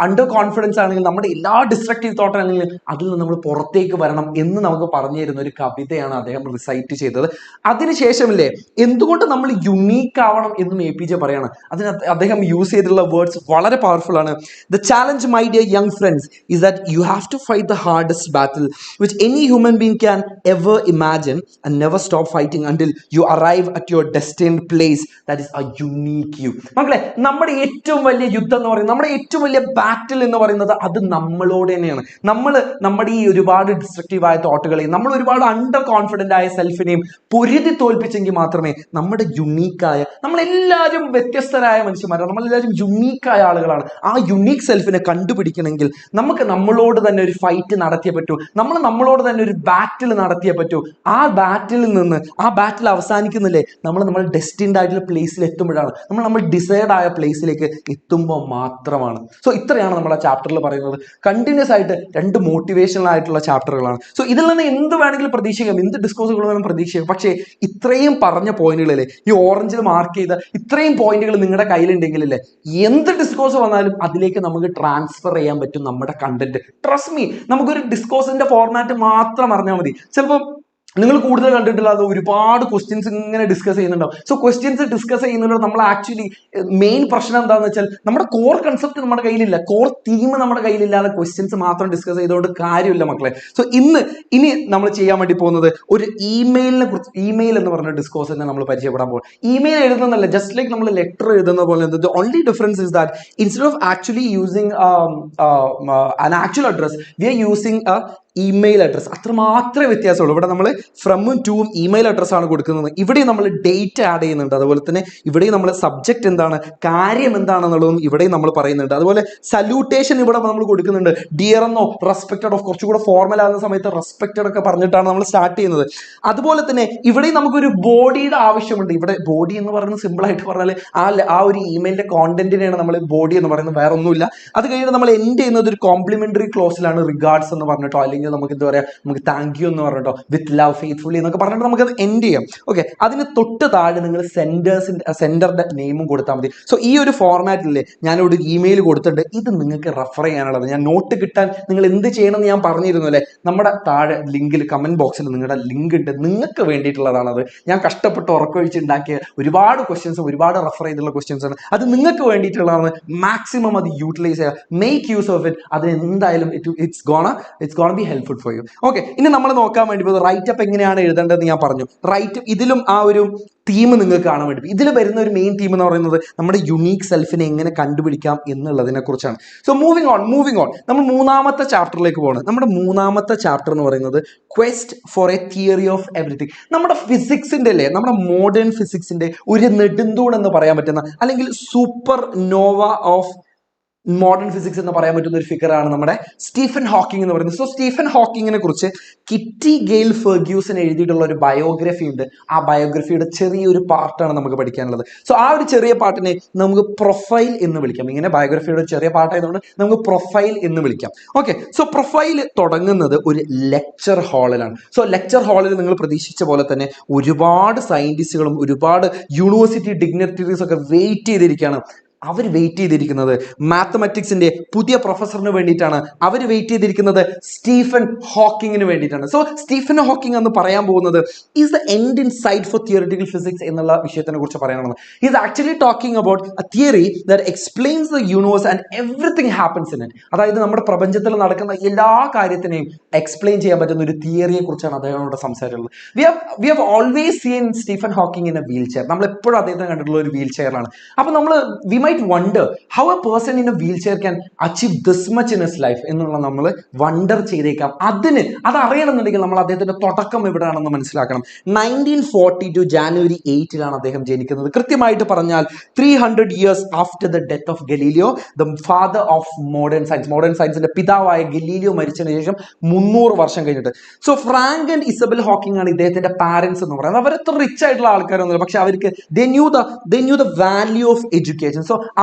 അണ്ടർ കോൺഫിഡൻസ് ആണെങ്കിലും നമ്മുടെ എല്ലാ ഡിസ്ട്രക്റ്റീവ് തോട്ട് ആണെങ്കിലും അതിൽ നിന്ന് നമ്മൾ പുറത്തേക്ക് വരണം എന്ന് നമുക്ക് പറഞ്ഞു തരുന്ന ഒരു കവിതയാണ് അദ്ദേഹം റിസൈറ്റ് ചെയ്തത്. അതിനുശേഷമില്ലേ എന്തുകൊണ്ട് നമ്മൾ യുണീക്ക് ആവണം എന്നും APJ പറയാണ്. അതിന് അദ്ദേഹം യൂസ് ചെയ്തിട്ടുള്ള വേർഡ്സ് വളരെ പവർഫുൾ ആണ്. The challenge my dear young friends is that you have to fight the hardest battle which any human being can ever imagine and never stop fighting until you arrive at your destined place, that is a unique you. മക്കളെ, നമ്മുടെ ഏറ്റവും വലിയ യുദ്ധം എന്ന് പറയുന്നത്, നമ്മുടെ ഏറ്റവും വലിയ ബാറ്റിൽ എന്ന് പറയുന്നത് അത് നമ്മളോട് തന്നെയാണ്. നമ്മുടെ ഈ ഒരുപാട് ഡിസ്ട്രക്റ്റീവ് ആയ തോട്ടുകളെയും നമ്മൾ ഒരുപാട് അണ്ടർ കോൺഫിഡന്റ് ആയ സെൽഫിനെയും പൊരുതി തോൽപ്പിച്ചെങ്കിൽ മാത്രമേ നമ്മുടെ യുണീക്കായ, നമ്മളെല്ലാവരും വ്യത്യസ്തരായ മനുഷ്യന്മാരാണ്, നമ്മളെല്ലാവരും യുണീക്കായ ആളുകളാണ്. ആ യുണീക്ക് സെൽഫിനെ കണ്ടുപിടിക്കണമെങ്കിൽ നമുക്ക് നമ്മളോട് തന്നെ ഒരു ഫൈറ്റ് നടത്തിയേ പറ്റൂ. നമ്മളോട് തന്നെ ഒരു ബാറ്റിൽ നടത്തിയേ പറ്റൂ. ആ ബാറ്റിൽ അവസാനിക്കുന്നില്ലേ നമ്മൾ ഡെസ്റ്റിൻഡ് ആയിട്ടുള്ള പ്ലേസിൽ എത്തുമ്പോഴാണ്, നമ്മൾ ഡിസൈഡ് ആയ പ്ലേസിലേക്ക് എത്തുമ്പോൾ മാത്രമാണ്. സോ ഇത്രയാണ് നമ്മൾ ആ ചാപ്റ്ററിൽ പറയുന്നത്. കണ്ടിന്യൂസ് ആയിട്ട് 2 മോട്ടിവേഷണൽ ആയിട്ടുള്ള ചാപ്റ്ററുകളാണ്. സോ ഇതിൽ നിന്ന് എന്ത് വേണമെങ്കിലും പ്രതീക്ഷിക്കാം, എന്ത് ഡിസ്കോസുകൾ വേണം പ്രതീക്ഷിക്കാം. പക്ഷേ ഇത്രയും പറഞ്ഞ പോയിന്റുകളല്ലേ, ഈ ഓറഞ്ചിൽ മാർക്ക് ചെയ്ത ഇത്രയും പോയിന്റുകൾ നിങ്ങളുടെ കയ്യിലുണ്ടെങ്കിലല്ലേ എന്ത് ഡിസ്കോസ് വന്നാലും അതിലേക്ക് നമുക്ക് ട്രാൻസ്ഫർ ചെയ്യാൻ പറ്റും നമ്മുടെ കണ്ടന്റ്. ട്രസ്റ്റ് മീ, നമുക്കൊരു ഡിസ്കോസിന്റെ ഫോർമാറ്റ് മാത്രം അറിഞ്ഞാൽ മതി. ചിലപ്പോൾ നിങ്ങൾ കൂടുതൽ കണ്ടിട്ടില്ലാതെ ഒരുപാട് ക്വസ്റ്റ്യൻസ് ഇങ്ങനെ ഡിസ്കസ് ചെയ്യുന്നുണ്ടാവും. സോ ക്വസ്റ്റ്യൻസ് ഡിസ്കസ് ചെയ്യുന്നതിലൂടെ നമ്മൾ ആക്ച്വലി മെയിൻ പ്രശ്നം എന്താണെന്ന് വെച്ചാൽ നമ്മുടെ കോർ കൺസെപ്റ്റ് നമ്മുടെ കയ്യിലില്ല, കോർ തീം നമ്മുടെ കയ്യിലില്ലാതെ ക്വസ്റ്റ്യൻസ് മാത്രം ഡിസ്കസ് ചെയ്തുകൊണ്ട് കാര്യമില്ല മക്കളെ. സോ ഇനി നമ്മൾ ചെയ്യാൻ വേണ്ടി പോകുന്നത് ഒരു ഇമെയിലിനെ കുറിച്ച്, ഇമെയിൽ എന്ന് പറഞ്ഞ ഡിസ്കോസ് തന്നെ നമ്മൾ പരിചയപ്പെടാൻ പോകും. ഇമെയിൽ എഴുതുന്നതല്ല, ജസ്റ്റ് ലൈക്ക് നമ്മൾ ലെറ്റർ എഴുതുന്ന പോലെ. The only difference is that instead of actually using an actual address, we are using a email address. അത്ര മാത്രമേ വ്യത്യാസമുള്ളൂ. ഇവിടെ നമ്മൾ ഫ്രമും ടൂവും ഇമെയിൽ അഡ്രസ് ആണ് കൊടുക്കുന്നത്. ഇവിടെ നമ്മൾ ഡേറ്റ് ആഡ് ചെയ്യുന്നുണ്ട്. അതുപോലെ തന്നെ ഇവിടെ നമ്മൾ സബ്ജക്റ്റ് എന്താണ്, കാര്യം എന്താണെന്നുള്ളതും ഇവിടെ നമ്മൾ പറയുന്നുണ്ട്. അതുപോലെ സല്യൂട്ടേഷൻ ഇവിടെ നമ്മൾ കൊടുക്കുന്നുണ്ട്. ഡിയർ എന്നോ റെസ്പെക്റ്റഡ് ഓഫ്, കുറച്ചുകൂടെ ഫോർമൽ ആകുന്ന സമയത്ത് റെസ്പെക്റ്റഡ് ഒക്കെ പറഞ്ഞിട്ടാണ് നമ്മൾ സ്റ്റാർട്ട് ചെയ്യുന്നത്. അതുപോലെ തന്നെ ഇവിടെ നമുക്കൊരു ബോഡിയുടെ ആവശ്യമുണ്ട്. ഇവിടെ ബോഡി എന്ന് പറയുന്നത് സിമ്പിൾ ആയിട്ട് പറഞ്ഞാൽ ആ ഒരു ഇമെയിലിന്റെ കോണ്ടന്റിനെയാണ് നമ്മൾ ബോഡി എന്ന് പറയുന്നത്, വേറെ ഒന്നുമില്ല. അത് കഴിഞ്ഞിട്ട് നമ്മൾ എൻഡ് ചെയ്യുന്നത് ഒരു കോംപ്ലിമെന്ററി ക്ലോസിലാണ്, റിഗാർഡ്സ് എന്ന് പറഞ്ഞിട്ടോ അല്ലെങ്കിൽ നമുക്ക് എന്താ പറയാ, നമുക്ക് താങ്ക് യു എന്ന് പറഞ്ഞിട്ടോ, വിത്ത് ലവ് ഫെയ്ത്ത്ഫുള്ളി എന്നൊക്കെ പറഞ്ഞിട്ട് നമുക്ക് അത് എൻഡ് ചെയ്യാം. ഓക്കെ, അതിന് തൊട്ട് താഴെ നിങ്ങൾ സെൻഡറുടെ നെയിമും കൊടുത്താൽ മതി. സോ ഈ ഒരു ഫോർമാറ്റില്ലേ ഞാനിവിടെ ഇമെയിൽ കൊടുത്തിട്ടുണ്ട്, ഇത് നിങ്ങൾക്ക് റെഫർ ചെയ്യാനുള്ളത്. ഞാൻ നോട്ട് കിട്ടാൻ നിങ്ങൾ എന്ത് ചെയ്യണമെന്ന് ഞാൻ പറഞ്ഞിരുന്നു അല്ലേ, നമ്മുടെ താഴെ ലിങ്കിൽ കമന്റ് ബോക്സിൽ നിങ്ങളുടെ ലിങ്ക് ഉണ്ട്, നിങ്ങൾക്ക് വേണ്ടിയിട്ടുള്ളതാണത്. ഞാൻ കഷ്ടപ്പെട്ട് ഉറക്കൊഴിച്ചുണ്ടാക്കിയ ഒരുപാട് ക്വസ്റ്റ്യൻസ്, ഒരുപാട് റെഫർ ചെയ്തിട്ടുള്ള ക്വസ്റ്റ്യൻസ് ആണ്, അത് നിങ്ങൾക്ക് വേണ്ടിയിട്ടുള്ളതാണ്. മാക്സിമം അത് യൂട്ടിലൈസ് ചെയ്യുക, മേക്ക് യൂസ് ഓഫ് ഇറ്റ്. അത് എന്തായാലും it's gonna B helpful for you. Okay, ഇനി നമ്മൾ നോക്കാൻ വേണ്ടി പോകുന്നത് റൈറ്റ് അപ്പ് എങ്ങനെയാണ് എഴുതേണ്ടതെന്ന് ഞാൻ പറഞ്ഞു. റൈറ്റ് ഇതിലും ആ ഒരു തീം നിങ്ങൾക്ക് കാണാൻ വേണ്ടി, ഇതിൽ വരുന്ന ഒരു മെയിൻ തീം എന്ന് പറയുന്നത് നമ്മുടെ യുണീക്ക് സെൽഫിനെ എങ്ങനെ കണ്ടുപിടിക്കാം എന്നുള്ളതിനെ കുറിച്ചാണ്. സോ മൂവിങ് ഓൺ നമ്മൾ 3ാമത്തെ ചാപ്റ്ററിലേക്ക് പോകണം. നമ്മുടെ 3ാമത്തെ ചാപ്റ്റർ എന്ന് പറയുന്നത് quest for A theory of everything. നമ്മുടെ ഫിസിക്സിന്റെ അല്ലേ, നമ്മുടെ മോഡേൺ ഫിസിക്സിന്റെ ഒരു നെടുന്തൂൺ എന്ന് പറയാൻ പറ്റുന്ന, അല്ലെങ്കിൽ supernova of modern physics എന്ന് പറയാൻ പറ്റുന്ന ഒരു ഫിഗറാണ് നമ്മുടെ സ്റ്റീഫൻ ഹോക്കിംഗ് എന്ന് പറയുന്നത്. സോ സ്റ്റീഫൻ ഹോക്കിങ്ങിനെ കുറിച്ച് കിറ്റി ഗെയിൽ ഫെർഗ്യൂസൺ എഴുതിയിട്ടുള്ള ഒരു ബയോഗ്രഫി ഉണ്ട്. ആ ബയോഗ്രഫിയുടെ ചെറിയൊരു പാർട്ടാണ് നമുക്ക് പഠിക്കാനുള്ളത്. സോ ആ ഒരു ചെറിയ പാർട്ടിനെ നമുക്ക് പ്രൊഫൈൽ എന്ന് വിളിക്കാം. ഇങ്ങനെ ബയോഗ്രഫിയുടെ ചെറിയ പാർട്ടായതുകൊണ്ട് നമുക്ക് പ്രൊഫൈൽ എന്ന് വിളിക്കാം. ഓക്കെ, സോ പ്രൊഫൈൽ തുടങ്ങുന്നത് ഒരു ലെക്ചർ ഹാളിലാണ്. സോ ലെക്ചർ ഹാളിൽ നിങ്ങൾ പ്രതീക്ഷിച്ച പോലെ തന്നെ ഒരുപാട് സയന്റിസ്റ്റുകളും ഒരുപാട് യൂണിവേഴ്സിറ്റി ഡിഗ്നിറ്ററീസ് ഒക്കെ വെയിറ്റ് ചെയ്തിരിക്കുകയാണ്. അവർ വെയിറ്റ് ചെയ്തിരിക്കുന്നത് മാത്തമാറ്റിക്സിന്റെ പുതിയ പ്രൊഫസറിന് വേണ്ടിയിട്ടാണ്. അവർ വെയിറ്റ് ചെയ്തിരിക്കുന്നത് സ്റ്റീഫൻ ഹോക്കിങ്ങിന് വേണ്ടിയിട്ടാണ്. സോ സ്റ്റീഫൻ ഹോക്കിംഗ് എന്ന് പറയാൻ പോകുന്നത് is the end in sight for theoretical physics എന്നുള്ള വിഷയത്തിനെ കുറിച്ച് പറയാനാണ്. Is actually talking about a theory that explains the universe and everything happens in it. അതായത് നമ്മുടെ പ്രപഞ്ചത്തിൽ നടക്കുന്ന എല്ലാ കാര്യത്തിനെയും എക്സ്പ്ലെയിൻ ചെയ്യാൻ പറ്റുന്ന ഒരു തിയറിയെ കുറിച്ചാണ് അദ്ദേഹത്തോട് സംസാരിക്കുന്നത്. We have always seen Stephen Hawking in a wheelchair. നമ്മൾ എപ്പോഴും അദ്ദേഹത്തെ കണ്ടിട്ടുള്ള ഒരു വീൽ ചെയറിലാണ്. അപ്പൊ നമ്മൾ we might wonder how a person in a wheelchair can achieve this much in his life എന്നുള്ള നമ്മൾ വണ്ടർ ചെയ്തേക്കാം. അത് അറിയണമെന്നുണ്ടെങ്കിൽ നമ്മൾ അദ്ദേഹത്തിന്റെ തുടക്കം എവിടെയാണെന്ന് മനസ്സിലാക്കണം. 1942 ജാനുവരി 8 അദ്ദേഹം ജനിക്കുന്നത്. കൃത്യമായിട്ട് പറഞ്ഞാൽ 300 years after the death of Galileo, the father of modern science. Modern സയൻസിന്റെ പിതാവായ ഗലീലിയോ മരിച്ചതിന് ശേഷം 300 വർഷം കഴിഞ്ഞിട്ട്. So Frank and Isabel Hawking ആണ് ഇദ്ദേഹത്തിന്റെ പാരന്റ്സ് എന്ന് പറയുന്നത്. അവരത്ര റിച്ച് ആയിട്ടുള്ള ആൾക്കാരൊന്നുമില്ല, പക്ഷെ അവർക്ക് they knew the value of education. So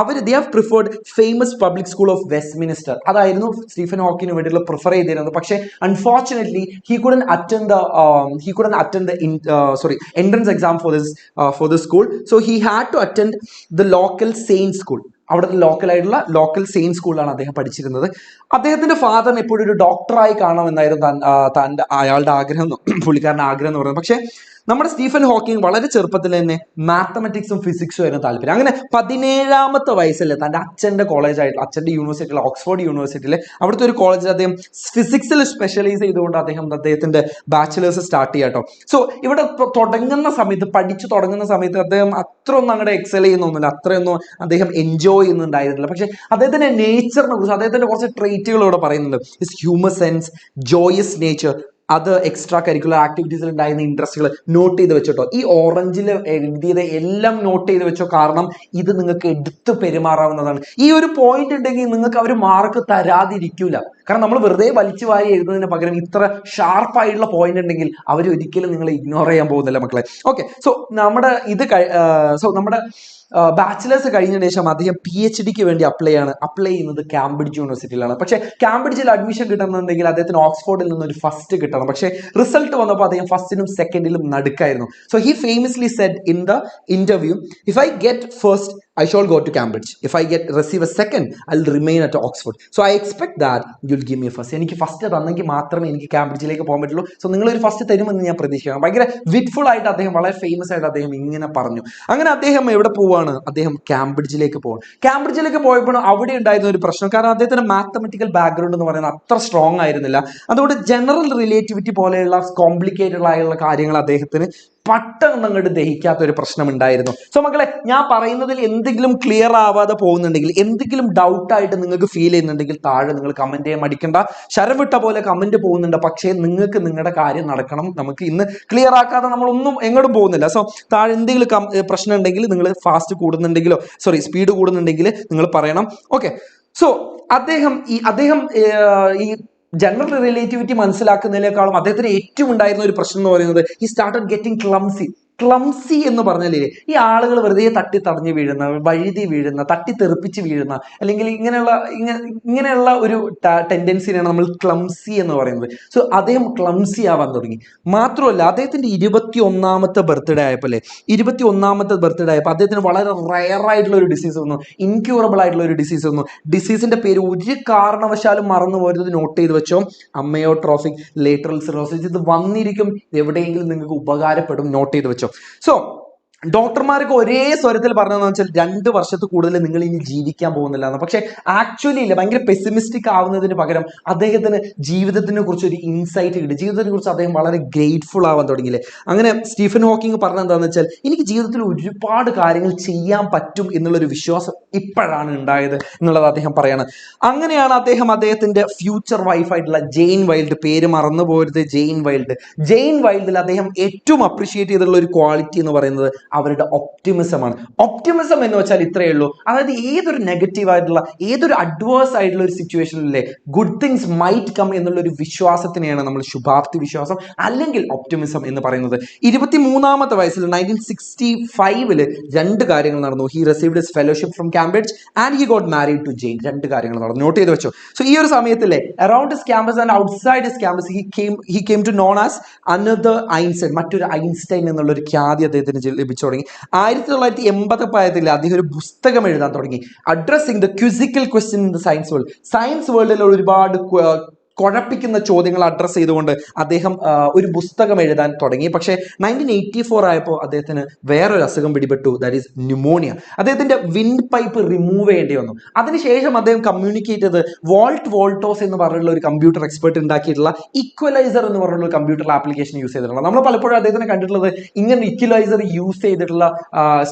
they have preferred famous public school of Westminster. അതായിരുന്നു സ്റ്റീഫൻ ഹോക്കിങ്ങിന് വേണ്ടിയുള്ള പ്രിഫർ ചെയ്തിരുന്നത്. പക്ഷേ unfortunately he couldn't attend the entrance exam for this school. So he had to attend the local Saint school. അവിടുത്തെ local സെയിൻ സ്കൂളിലാണ് അദ്ദേഹം പഠിച്ചിരുന്നത്. അദ്ദേഹത്തിന്റെ ഫാദറിനെ എപ്പോഴും ഒരു ഡോക്ടറായി കാണാമെന്നായിരുന്നു അയാളുടെ ആഗ്രഹം, പുള്ളിക്കാരൻ്റെ ആഗ്രഹം എന്ന് പറയുന്നത്. പക്ഷേ നമ്മുടെ സ്റ്റീഫൻ ഹോക്കിംഗ് വളരെ ചെറുപ്പത്തിൽ തന്നെ മാത്തമാറ്റിക്സും ഫിസിക്സും ആയിരുന്നു താല്പര്യം. അങ്ങനെ 17ാമത്തെ വയസ്സിൽ തൻ്റെ അച്ഛൻ്റെ കോളേജായിട്ടുള്ള അച്ഛൻ്റെ യൂണിവേഴ്സിറ്റിയിലെ ഓക്സ്ഫോർഡ് യൂണിവേഴ്സിറ്റിയിൽ അവിടുത്തെ ഒരു കോളേജിൽ അദ്ദേഹം ഫിസിക്സിൽ സ്പെഷ്യലൈസ് ചെയ്തുകൊണ്ട് അദ്ദേഹത്തിന്റെ ബാച്ചിലേഴ്സ് സ്റ്റാർട്ട് ചെയ്യാം കേട്ടോ. സോ ഇവിടെ പഠിച്ചു തുടങ്ങുന്ന സമയത്ത് അദ്ദേഹം അത്രയൊന്നും അങ്ങോട്ട് എക്സൽ ചെയ്യുന്നൊന്നുമില്ല, അത്രയൊന്നും അദ്ദേഹം എൻജോയ് ചെയ്യുന്നുണ്ടായിരുന്നില്ല. പക്ഷെ അദ്ദേഹത്തിന്റെ നേച്ചറിനെ കുറിച്ച് അദ്ദേഹത്തിന്റെ കുറച്ച് ട്രേറ്റുകൾ ഇവിടെ പറയുന്നുണ്ട്. His humour sense, joyous nature, അത് എക്സ്ട്രാ കരിക്കുലർ ആക്ടിവിറ്റീസിൽ ഉണ്ടായിരുന്ന ഇൻട്രസ്റ്റുകൾ നോട്ട് ചെയ്ത് വെച്ചോട്ടോ. ഈ ഓറഞ്ചിൽ എഴുതിയത് എല്ലാം നോട്ട് ചെയ്ത് വെച്ചോ, കാരണം ഇത് നിങ്ങൾക്ക് എടുത്ത് പെരുമാറാവുന്നതാണ്. ഈ ഒരു പോയിന്റ് ഉണ്ടെങ്കിൽ നിങ്ങൾക്ക് അവർ മാർക്ക് തരാതിരിക്കൂല. കാരണം നമ്മൾ വെറുതെ വലിച്ചു വാരി എഴുതുന്നതിന് പകരം ഇത്ര ഷാർപ്പായിട്ടുള്ള പോയിന്റ് ഉണ്ടെങ്കിൽ അവർ ഒരിക്കലും നിങ്ങൾ ഇഗ്നോർ ചെയ്യാൻ പോകുന്നില്ല മക്കളെ. ഓക്കെ, സോ നമ്മുടെ ബാച്ചിലേഴ്സ് കഴിഞ്ഞ ശേഷം അദ്ദേഹം PhDക്ക് വേണ്ടി അപ്ലൈ ചെയ്യുന്നത് കാംബ്രിഡ്ജ് യൂണിവേഴ്സിറ്റിയിലാണ്. പക്ഷേ കാംബ്രിഡ്ജിൽ അഡ്മിഷൻ കിട്ടണമെന്നുണ്ടെങ്കിൽ അദ്ദേഹത്തിന് ഓക്സ്ഫോർഡിൽ നിന്നൊരു ഫസ്റ്റ് കിട്ടണം. പക്ഷേ റിസൾട്ട് വന്നപ്പോൾ അദ്ദേഹം ഫസ്റ്റിനും സെക്കൻഡിലും നടുക്കായിരുന്നു. So he famously said in the interview, if I get first I shall go to Cambridge. If I receive a second, I'll remain at Oxford. So I expect that you'll give me a first. എനിക്ക് first തന്നെങ്കിൽ മാത്രമേ എനിക്ക് കാംബ്രിഡ്ജിലേക്ക് പോകാൻ പറ്റുള്ളൂ. So നിങ്ങളൊരു first തരുമെന്ന് ഞാൻ പ്രതീക്ഷിക്കണം. ഭയങ്കര വിറ്റ്ഫുൾ ആയിട്ട് അദ്ദേഹം, വളരെ ഫേമസ് ആയിട്ട് അദ്ദേഹം ഇങ്ങനെ പറഞ്ഞു. അങ്ങനെ അദ്ദേഹം എവിടെ പോവാണ്? അദ്ദേഹം കാംബ്രിഡ്ജിലേക്ക് പോകും. കാംബ്രിഡ്ജിലേക്ക് പോയപ്പോൾ അവിടെ ഉണ്ടായിരുന്ന ഒരു പ്രശ്നം, കാരണം അദ്ദേഹത്തിന്റെ മാത്തമാറ്റിക്കൽ ബാക്ക്ഗ്രൗണ്ട് എന്ന് പറയുന്നത് അത്ര സ്ട്രോങ് ആയിരുന്നില്ല. അതുകൊണ്ട് ജനറൽ റിലേറ്റിവിറ്റി പോലെയുള്ള കോംപ്ലിക്കേറ്റഡ് ആയുള്ള കാര്യങ്ങൾ അദ്ദേഹത്തിന് പെട്ടെന്ന് അങ്ങോട്ട് ദഹിക്കാത്ത ഒരു പ്രശ്നം ഉണ്ടായിരുന്നു. സോ മക്കളെ, ഞാൻ പറയുന്നതിൽ എന്തെങ്കിലും ക്ലിയർ ആവാതെ പോകുന്നുണ്ടെങ്കിൽ, എന്തെങ്കിലും ഡൗട്ട് ആയിട്ട് നിങ്ങൾക്ക് ഫീൽ ചെയ്യുന്നുണ്ടെങ്കിൽ താഴെ നിങ്ങൾ കമന്റ് ചെയ്യാൻ മടിക്കണ്ട. ശരവിട്ട പോലെ കമന്റ് പോകുന്നുണ്ട്, പക്ഷേ നിങ്ങൾക്ക് നിങ്ങളുടെ കാര്യം നടക്കണം. നമുക്ക് ഇന്ന് ക്ലിയർ ആക്കാതെ നമ്മളൊന്നും എങ്ങോട്ടും പോകുന്നില്ല. സോ താഴെ എന്തെങ്കിലും പ്രശ്നം ഉണ്ടെങ്കിൽ, നിങ്ങൾ സ്പീഡ് കൂടുന്നുണ്ടെങ്കിൽ നിങ്ങൾ പറയണം. ഓക്കെ, സോ അദ്ദേഹം ഈ ജനറൽ റിലേറ്റിവിറ്റി മനസ്സിലാക്കുന്നതിനേക്കാളും അദ്ദേഹത്തിന് ഏറ്റവും ഉണ്ടായിരുന്ന ഒരു പ്രശ്നം എന്ന് പറയുന്നത്, ഹി സ്റ്റാർട്ടഡ് ഗെറ്റിംഗ് ക്ലംസി എന്ന് പറഞ്ഞാലേ ഈ ആളുകൾ വെറുതെ തട്ടി തടഞ്ഞു വീഴുന്ന, വഴുതി വീഴുന്ന, തട്ടി തെറിപ്പിച്ച് വീഴുന്ന, അല്ലെങ്കിൽ ഇങ്ങനെയുള്ള ഒരു ടെൻഡൻസിനെയാണ് നമ്മൾ ക്ലംസി എന്ന് പറയുന്നത്. സോ അദ്ദേഹം ക്ലംസി ആവാൻ തുടങ്ങി. മാത്രമല്ല, അദ്ദേഹത്തിന്റെ 21ാമത്തെ ബർത്ത്ഡേ ആയപ്പോൾ അദ്ദേഹത്തിന് വളരെ റയർ ആയിട്ടുള്ള ഒരു ഡിസീസ് വന്നു, ഇൻക്യൂറബിൾ ആയിട്ടുള്ള ഒരു ഡിസീസ് വന്നു. ഡിസീസിന്റെ പേര് ഒരു കാരണവശാലും മറന്നു പോരുത്, നോട്ട് ചെയ്ത് വെച്ചോ. അമയോട്രോഫിക് ലേറ്ററൽ സിറോസിസ്. ഇത് വന്നിരിക്കും, എവിടെയെങ്കിലും നിങ്ങൾക്ക് ഉപകാരപ്പെടും, നോട്ട് ചെയ്ത് വെച്ചോ. സോ ഡോക്ടർമാർക്ക് ഒരേ സ്വരത്തിൽ പറഞ്ഞതെന്ന് വെച്ചാൽ 2 വർഷത്തിൽ കൂടുതൽ നിങ്ങൾ ഇനി ജീവിക്കാൻ പോകുന്നില്ല എന്ന്. പക്ഷെ ആക്ച്വലി ഇല്ല, ഭയങ്കര പെസിമിസ്റ്റിക് ആവുന്നതിന് പകരം അദ്ദേഹത്തിന് ജീവിതത്തിനെ കുറിച്ച് ഒരു ഇൻസൈറ്റ് കിട്ടി. ജീവിതത്തിനെ കുറിച്ച് അദ്ദേഹം വളരെ ഗ്രേറ്റ്ഫുൾ ആവാൻ തുടങ്ങിയില്ലേ. അങ്ങനെ സ്റ്റീഫൻ ഹോക്കിംഗ് പറഞ്ഞത് എന്താണെന്ന് വെച്ചാൽ, എനിക്ക് ജീവിതത്തിൽ ഒരുപാട് കാര്യങ്ങൾ ചെയ്യാൻ പറ്റും എന്നുള്ളൊരു വിശ്വാസം ഇപ്പോഴാണ് ഉണ്ടായത് എന്നുള്ളത് അദ്ദേഹം പറയാണ്. അങ്ങനെയാണ് അദ്ദേഹത്തിന്റെ ഫ്യൂച്ചർ വൈഫായിട്ടുള്ള ജെയിൻ വൈൽഡ്, പേര് മറന്നു പോരുത്, ജെയിൻ വൈൽഡിൽ അദ്ദേഹം ഏറ്റവും അപ്രീഷിയേറ്റ് ചെയ്തിട്ടുള്ള ഒരു ക്വാളിറ്റി എന്ന് പറയുന്നത് അവരുടെ ഒപ്റ്റിമിസമാണ്. ഒപ്റ്റിമിസം എന്ന് വെച്ചാൽ ഇത്രയേ ഉള്ളൂ. അതായത് ഏതൊരു നെഗറ്റീവ് ആയിട്ടുള്ള, ഏതൊരു അഡ്വേഴ്സ് ആയിട്ടുള്ള ഒരു സിറ്റുവേഷനിലെ ഗുഡ് തിങ്സ് മൈറ്റ് കം എന്നുള്ള ഒരു വിശ്വാസത്തിനെയാണ് നമ്മൾ ശുഭാപ്തി വിശ്വാസം അല്ലെങ്കിൽ ഒപ്റ്റിമിസം എന്ന് പറയുന്നത്. 23ാമത്തെ വയസ്സിൽ 1965 2 കാര്യങ്ങൾ നടന്നു. He received his fellowship from Cambridge and he got married to Jane. 2 കാര്യങ്ങൾ നടന്നു, നോട്ട് ചെയ്ത് വെച്ചോ. സോ ഈ ഒരു സമയത്തിലെ around his campus and outside his campus he came to known as another Einstein, മറ്റൊരു ഐൻസ്റ്റൈൻ എന്നുള്ള ഒരു ഖ്യാതി അദ്ദേഹത്തിന് ലഭിച്ചു. ശ്രമിച്ചു തുടങ്ങി. 1980 അദ്ദേഹം ഒരു പുസ്തകം എഴുതാൻ തുടങ്ങി, addressing the quizzical question in the science world. Science വേൾഡിൽ ഒരുപാട് കുഴപ്പിക്കുന്ന ചോദ്യങ്ങൾ അഡ്രസ്സ് ചെയ്തുകൊണ്ട് അദ്ദേഹം ഒരു പുസ്തകം എഴുതാൻ തുടങ്ങി. പക്ഷേ 1984 ആയപ്പോൾ അദ്ദേഹത്തിന് വേറൊരു അസുഖം പിടിപെട്ടു, ദാറ്റ് ഈസ് ന്യൂമോണിയ. അദ്ദേഹത്തിന്റെ വിൻഡ് പൈപ്പ് റിമൂവ് ചെയ്യേണ്ടി വന്നു. അതിനുശേഷം അദ്ദേഹം കമ്മ്യൂണിക്കേറ്റ് ചെയ്ത് വോൾട്ടോസ് എന്ന് പറഞ്ഞിട്ടുള്ള ഒരു കമ്പ്യൂട്ടർ എക്സ്പെർട്ട് ഉണ്ടാക്കിയിട്ടുള്ള ഇക്വലൈസർ എന്ന് പറഞ്ഞിട്ടുള്ള കമ്പ്യൂട്ടർ ആപ്ലിക്കേഷൻ യൂസ് ചെയ്തിട്ടുള്ളത്. നമ്മൾ പലപ്പോഴും അദ്ദേഹത്തിനെ കണ്ടിട്ടുള്ളത് ഇങ്ങനെ ഇക്വലൈസർ യൂസ് ചെയ്തിട്ടുള്ള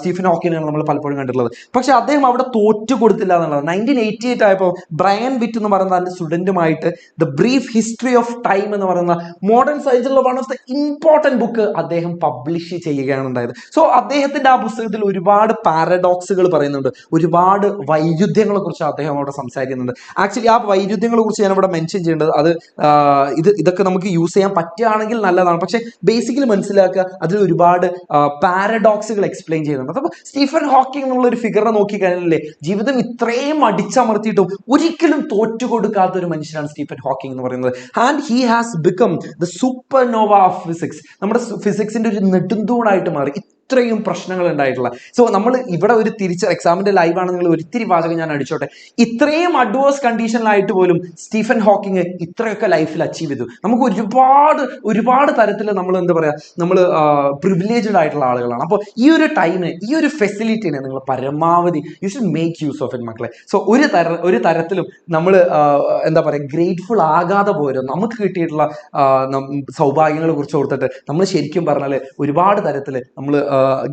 സ്റ്റീഫൻ ഹോക്കിനെയാണ് നമ്മൾ പലപ്പോഴും കണ്ടിട്ടുള്ളത്. പക്ഷെ അദ്ദേഹം അവിടെ തോറ്റു കൊടുത്തില്ല എന്നുള്ളത്. 1988 ആയപ്പോൾ ബ്രയൻ വിറ്റ് എന്ന് പറയുന്ന അതിന്റെ സ്റ്റുഡന്റുമായിട്ട് the brief history of time എന്ന് പറയുന്ന മോഡേൺ സയൻസിലുള്ള one of the important book അദ്ദേഹം പബ്ലിഷ് ചെയ്യുകയാണ് ഉണ്ടായത്. സോ അദ്ദേഹത്തിന്റെ ആ പുസ്തകത്തിൽ ഒരുപാട് പാരഡോക്സുകൾ പറയുന്നുണ്ട്, ഒരുപാട് വൈരുദ്ധ്യങ്ങളെ കുറിച്ച് അദ്ദേഹം അവിടെ സംസാരിക്കുന്നുണ്ട്. ആക്ച്വലി ആ വൈരുദ്ധ്യങ്ങളെ കുറിച്ച് ഞാൻ ഇവിടെ മെൻഷൻ ചെയ്യേണ്ടത് അത് ഇതൊക്കെ നമുക്ക് യൂസ് ചെയ്യാൻ പറ്റുകയാണെങ്കിൽ നല്ലതാണ്. പക്ഷെ ബേസിക്കലി മനസ്സിലാക്കുക, അതിൽ ഒരുപാട് പാരഡോക്സുകൾ എക്സ്പ്ലെയിൻ ചെയ്യുന്നുണ്ട്. അപ്പോൾ സ്റ്റീഫൻ ഹോക്കിംഗ് എന്നുള്ള ഒരു ഫിഗറിനെ നോക്കിക്കഴിഞ്ഞാലേ ജീവിതം ഇത്രയും അടിച്ചമർത്തിയിട്ടും ഒരിക്കലും തോറ്റുകൊടുക്കാത്ത ഒരു മനുഷ്യനാണ് സ്റ്റീഫൻ ഹോക്കിംഗ് എന്ന് പറയുന്നത്. And he has become the supernova of physics. നമ്മുടെ ഫിസിക്സിന്റെ ഒരു നെടുന്തൂണായിട്ട് മാറി. ഇത്രയും പ്രശ്നങ്ങൾ ഉണ്ടായിട്ടുള്ള. സോ നമ്മൾ ഇവിടെ ഒരു എക്സാമിന്റെ ലൈവ് ആണ്, നിങ്ങൾ ഒരിത്തിരി വാചകം ഞാൻ അടിച്ചോട്ടെ. ഇത്രയും അഡ്വേഴ്സ് കണ്ടീഷനിലായിട്ട് പോലും സ്റ്റീഫൻ ഹോക്കിംഗ് ഇത്രയൊക്കെ ലൈഫിൽ അച്ചീവ് ചെയ്തു. നമുക്ക് ഒരുപാട് തരത്തിൽ നമ്മൾ എന്താ പറയാ, നമ്മൾ പ്രിവിലേജ്ഡ് ആയിട്ടുള്ള ആളുകളാണ്. അപ്പോൾ ഈ ഒരു ടൈമിന്, ഈ ഒരു ഫെസിലിറ്റിനെ നിങ്ങൾ പരമാവധി you should make use of it മക്കളെ. സോ ഒരു തരത്തിലും നമ്മൾ എന്താ പറയുക, ഗ്രേറ്റ്ഫുൾ ആകാതെ പോരും. നമുക്ക് കിട്ടിയിട്ടുള്ള സൗഭാഗ്യങ്ങളെ കുറിച്ച് ഓർത്തിട്ട് നമ്മൾ ശരിക്കും പറഞ്ഞാൽ ഒരുപാട് തരത്തിൽ നമ്മൾ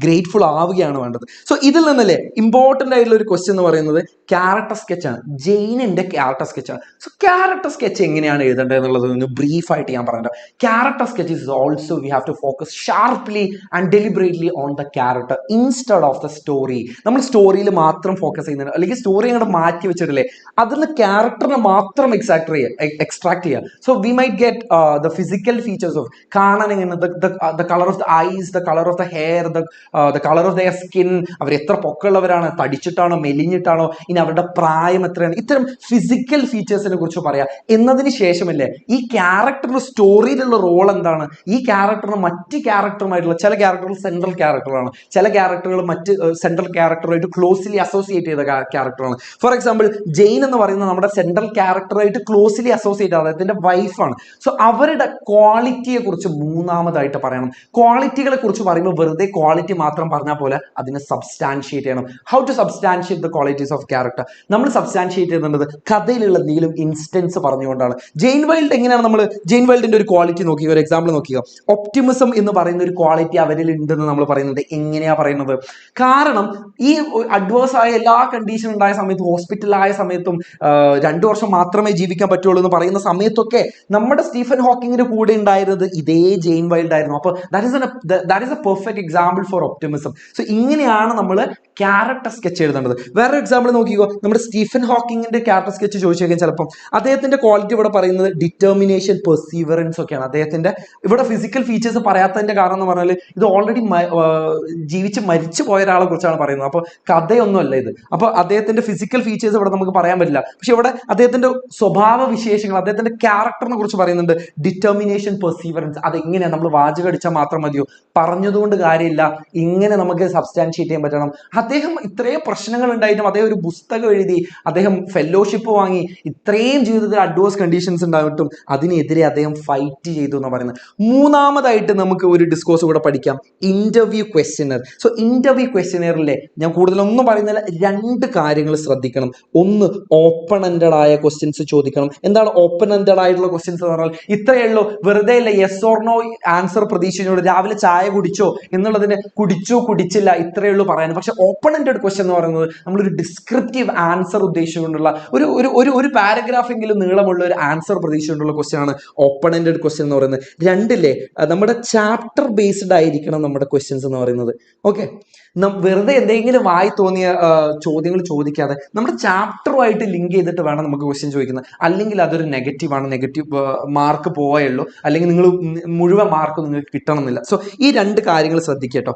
ഗ്രേറ്റ്ഫുൾ ആവുകയാണ് വേണ്ടത്. സോ ഇതിൽ നിന്നല്ലേ ഇമ്പോർട്ടൻ്റ് ആയിട്ടുള്ള ഒരു ക്വസ്റ്റ്യൻ എന്ന് പറയുന്നത് ക്യാരക്ടർ സ്കെച്ചാണ്. ജെയിനിന്റെ ക്യാരക്ടർ സ്കെച്ചാണ്. സോ ക്യാരക്ടർ സ്കെച്ച് എങ്ങനെയാണ് എഴുതേണ്ടത് എന്നുള്ളത് ഒന്ന് ബ്രീഫായിട്ട് ഞാൻ പറഞ്ഞത്. Character sketch is also we have to focus sharply and deliberately on the character instead of the story. നമ്മൾ സ്റ്റോറിയിൽ മാത്രം ഫോക്കസ് ചെയ്യുന്നുണ്ട്, അല്ലെങ്കിൽ സ്റ്റോറി അങ്ങോട്ട് മാറ്റി വെച്ചിട്ടില്ലേ, അതിൽ നിന്ന് ക്യാരക്ടറിനെ മാത്രം എക്സ്ട്രാക്ട് ചെയ്യുക. So we might get the physical features of, കാണാൻ എങ്ങനെ, the colour of the eyes, the colour of the hair, the color of their skin, അവർ എത്ര പൊക്കമുള്ളവരാണ്, തടിച്ചിട്ടാണോ മെലിഞ്ഞിട്ടാണോ, ഇനി അവരുടെ പ്രായം എത്രയാണ്, ഇത്തരം ഫിസിക്കൽ ഫീച്ചേഴ്സിനെ കുറിച്ച് പറയാം. എന്നതിന് ശേഷമല്ലേ ഈ ക്യാരക്ടറിന് സ്റ്റോറിയിലുള്ള റോൾ എന്താണ്, ഈ ക്യാരക്ടറിന് മറ്റ് ക്യാരക്ടറുമായിട്ടുള്ള, ചില ക്യാരക്ടറുകൾ സെൻട്രൽ ക്യാരക്ടറാണ്, ചില ക്യാരക്ടറുകൾ മറ്റ് സെൻട്രൽ ക്യാരക്ടറുമായിട്ട് ക്ലോസ്ലി അസോസിയേറ്റ് ചെയ്ത ക്യാരക്ടറാണ്. ഫോർ എക്സാമ്പിൾ ജെയിൻ എന്ന് പറയുന്നത് നമ്മുടെ സെൻട്രൽ ക്യാരക്ടറായിട്ട് ക്ലോസ്ലി അസോസിയേറ്റ് ആണ്, അദ്ദേഹത്തിന്റെ വൈഫാണ്. സോ അവരുടെ ക്വാളിറ്റിയെ കുറിച്ച് മൂന്നാമതായിട്ട് പറയണം. ക്വാളിറ്റികളെ കുറിച്ച് പറയുമ്പോൾ വെറുതെ ക്വാളിറ്റി മാത്രം പറഞ്ഞാൽ പോലെ അതിനെ സബ്സ്റ്റാൻഷിയേറ്റ് ചെയ്യണം. How to substantiate the qualities of character? നമ്മൾ സബ്സ്റ്റാൻഷിയേറ്റ് ചെയ്യുന്നത് കഥയിലുള്ള എന്തെങ്കിലും ഇൻസ്റ്റൻസ് പറഞ്ഞുകൊണ്ടാണ്. ജെയിൻ വൈൽഡ് എങ്ങനെയാണ്, നമ്മൾ ജെയിൻ വൈൽഡിന്റെ ഒരു ക്വാളിറ്റി നോക്കുക, ഒരു എക്സാമ്പിൾ നോക്കുക. ഒപ്റ്റിമിസം എന്ന് പറയുന്ന ഒരു ക്വാളിറ്റി അവരിൽ ഉണ്ടെന്ന് നമ്മൾ പറയുന്നത് എങ്ങനെയാ പറയുന്നത്? കാരണം ഈ അഡ്വേഴ്സ് ആയ എല്ലാ കണ്ടീഷൻ ഉണ്ടായ സമയത്തും, ഹോസ്പിറ്റലായ സമയത്തും, 2 വർഷം മാത്രമേ ജീവിക്കാൻ പറ്റുള്ളൂ എന്ന് പറയുന്ന സമയത്തൊക്കെ നമ്മുടെ സ്റ്റീഫൻ ഹോക്കിങ്ങിന്റെ കൂടെ ഉണ്ടായിരുന്നത് ഇതേ ജെയിൻ വൈൽഡ് ആയിരുന്നു. അപ്പോൾ that is A perfect example for optimism. So ഇങ്ങനെയാണ് നമ്മൾ ക്യാരക്ടർ സ്കെച്ച് എഴുതേണ്ടത്. വേറൊരു എക്സാമ്പിൾ നോക്കിക്കോ, നമ്മുടെ സ്റ്റീഫൻ ഹോക്കിങ്ങിന്റെ ക്യാരക്ടർ സ്കെച്ച് ചോദിച്ചു കഴിഞ്ഞാൽ ചിലപ്പം അദ്ദേഹത്തിന്റെ ക്വാളിറ്റി ഇവിടെ പറയുന്നത് ഡിറ്റർമിനേഷൻ, പെർസീവറൻസ് ഒക്കെയാണ്. അദ്ദേഹത്തിന്റെ ഇവിടെ ഫിസിക്കൽ ഫീച്ചേഴ്സ് പറയാത്തതിന്റെ കാരണം എന്ന് പറഞ്ഞാൽ ഇത് ഓൾറെഡി ജീവിച്ച് മരിച്ചു പോയ ഒരാളെ കുറിച്ചാണ് പറയുന്നത്. അപ്പോൾ കഥയൊന്നുമല്ല ഇത്. അപ്പോൾ അദ്ദേഹത്തിന്റെ ഫിസിക്കൽ ഫീച്ചേഴ്സ് ഇവിടെ നമുക്ക് പറയാൻ പറ്റില്ല. പക്ഷെ ഇവിടെ അദ്ദേഹത്തിന്റെ സ്വഭാവ വിശേഷങ്ങൾ, അദ്ദേഹത്തിന്റെ ക്യാരക്ടറിനെ കുറിച്ച് പറയുന്നുണ്ട്. ഡിറ്റർമിനേഷൻ, പെർസീവറൻസ്, അതെങ്ങനെയാണ് നമ്മൾ വാചകം അടിച്ചാൽ മാത്രം മതിയോ? പറഞ്ഞതുകൊണ്ട് കാര്യമില്ല, ഇങ്ങനെ നമുക്ക് സബ്സ്റ്റാൻഷിയേറ്റ് ചെയ്യാൻ പറ്റണം. അദ്ദേഹം ഇത്രയും പ്രശ്നങ്ങൾ ഉണ്ടായിട്ടും അദ്ദേഹം ഒരു പുസ്തകം എഴുതി, അദ്ദേഹം ഫെലോഷിപ്പ് വാങ്ങി, ഇത്രയും ജീവിതത്തിൽ അഡ്വേഴ്സ് കണ്ടീഷൻസ് ഉണ്ടായിട്ടും അതിനെതിരെ അദ്ദേഹം ഫൈറ്റ് ചെയ്തു എന്ന് പറയുന്നത്. മൂന്നാമതായിട്ട് നമുക്ക് ഒരു ഡിസ്കോഴ്സ് കൂടെ പഠിക്കാം, ഇന്റർവ്യൂ ക്വസ്റ്റ്യനർ. സോ ഇന്റർവ്യൂ ക്വസ്റ്റ്യനറിലെ ഞാൻ കൂടുതലൊന്നും പറയുന്നില്ല, 2 കാര്യങ്ങൾ ശ്രദ്ധിക്കണം. ഒന്ന്, ഓപ്പൺ എൻഡഡ് ആയ ക്വസ്റ്റ്യൻസ് ചോദിക്കണം. എന്താണ് ഓപ്പൺ എൻഡഡ് ആയിട്ടുള്ള ക്വസ്റ്റ്യൻസ് എന്ന് പറഞ്ഞാൽ? ഇത്രയേ ഉള്ളൂ, വെറുതെ ഇല്ല യെസ് ഓർ നോ ആൻസർ പ്രതീക്ഷിച്ചോളൂ. രാവിലെ ചായ കുടിച്ചോ എന്നുള്ളതിന് കുടിച്ചോ കുടിച്ചില്ല ഇത്രയേ ഉള്ളൂ പറയാൻ. പക്ഷെ ഓപ്പൺ എൻഡഡ് ക്വസ്റ്റ്യൻ എന്ന് പറയുന്നത് നമ്മളൊരു ഡിസ്ക്രിപ്റ്റീവ് ആൻസർ ഉദ്ദേശിച്ചുകൊണ്ടുള്ള ഒരു പാരഗ്രാഫ് എങ്കിലും നീളമുള്ള ഒരു ആൻസർ പ്രതീക്ഷിച്ചുകൊണ്ടുള്ള ക്വസ്റ്റ്യൻ ആണ് ഓപ്പൺ എൻഡഡ് ക്വസ്റ്റ്യൻ എന്ന് പറയുന്നത്. 2, നമ്മുടെ ചാപ്റ്റർ ബേസ്ഡ് ആയിരിക്കണം നമ്മുടെ ക്വസ്റ്റ്യൻസ് എന്ന് പറയുന്നത്. ഓക്കെ, വെറുതെ എന്തെങ്കിലും വായി തോന്നിയ ചോദ്യങ്ങൾ ചോദിക്കാതെ നമ്മുടെ ചാപ്റ്ററുമായിട്ട് ലിങ്ക് ചെയ്തിട്ട് വേണം നമുക്ക് ക്വസ്റ്റ്യൻ ചോദിക്കുന്നത്. അല്ലെങ്കിൽ അതൊരു നെഗറ്റീവാണ്, നെഗറ്റീവ് മാർക്ക് പോവുകയുള്ളൂ, അല്ലെങ്കിൽ നിങ്ങൾ മുഴുവൻ മാർക്ക് നിങ്ങൾക്ക് കിട്ടണമെന്നില്ല. സോ ഈ 2 കാര്യങ്ങൾ ശ്രദ്ധിക്കുക കേട്ടോ.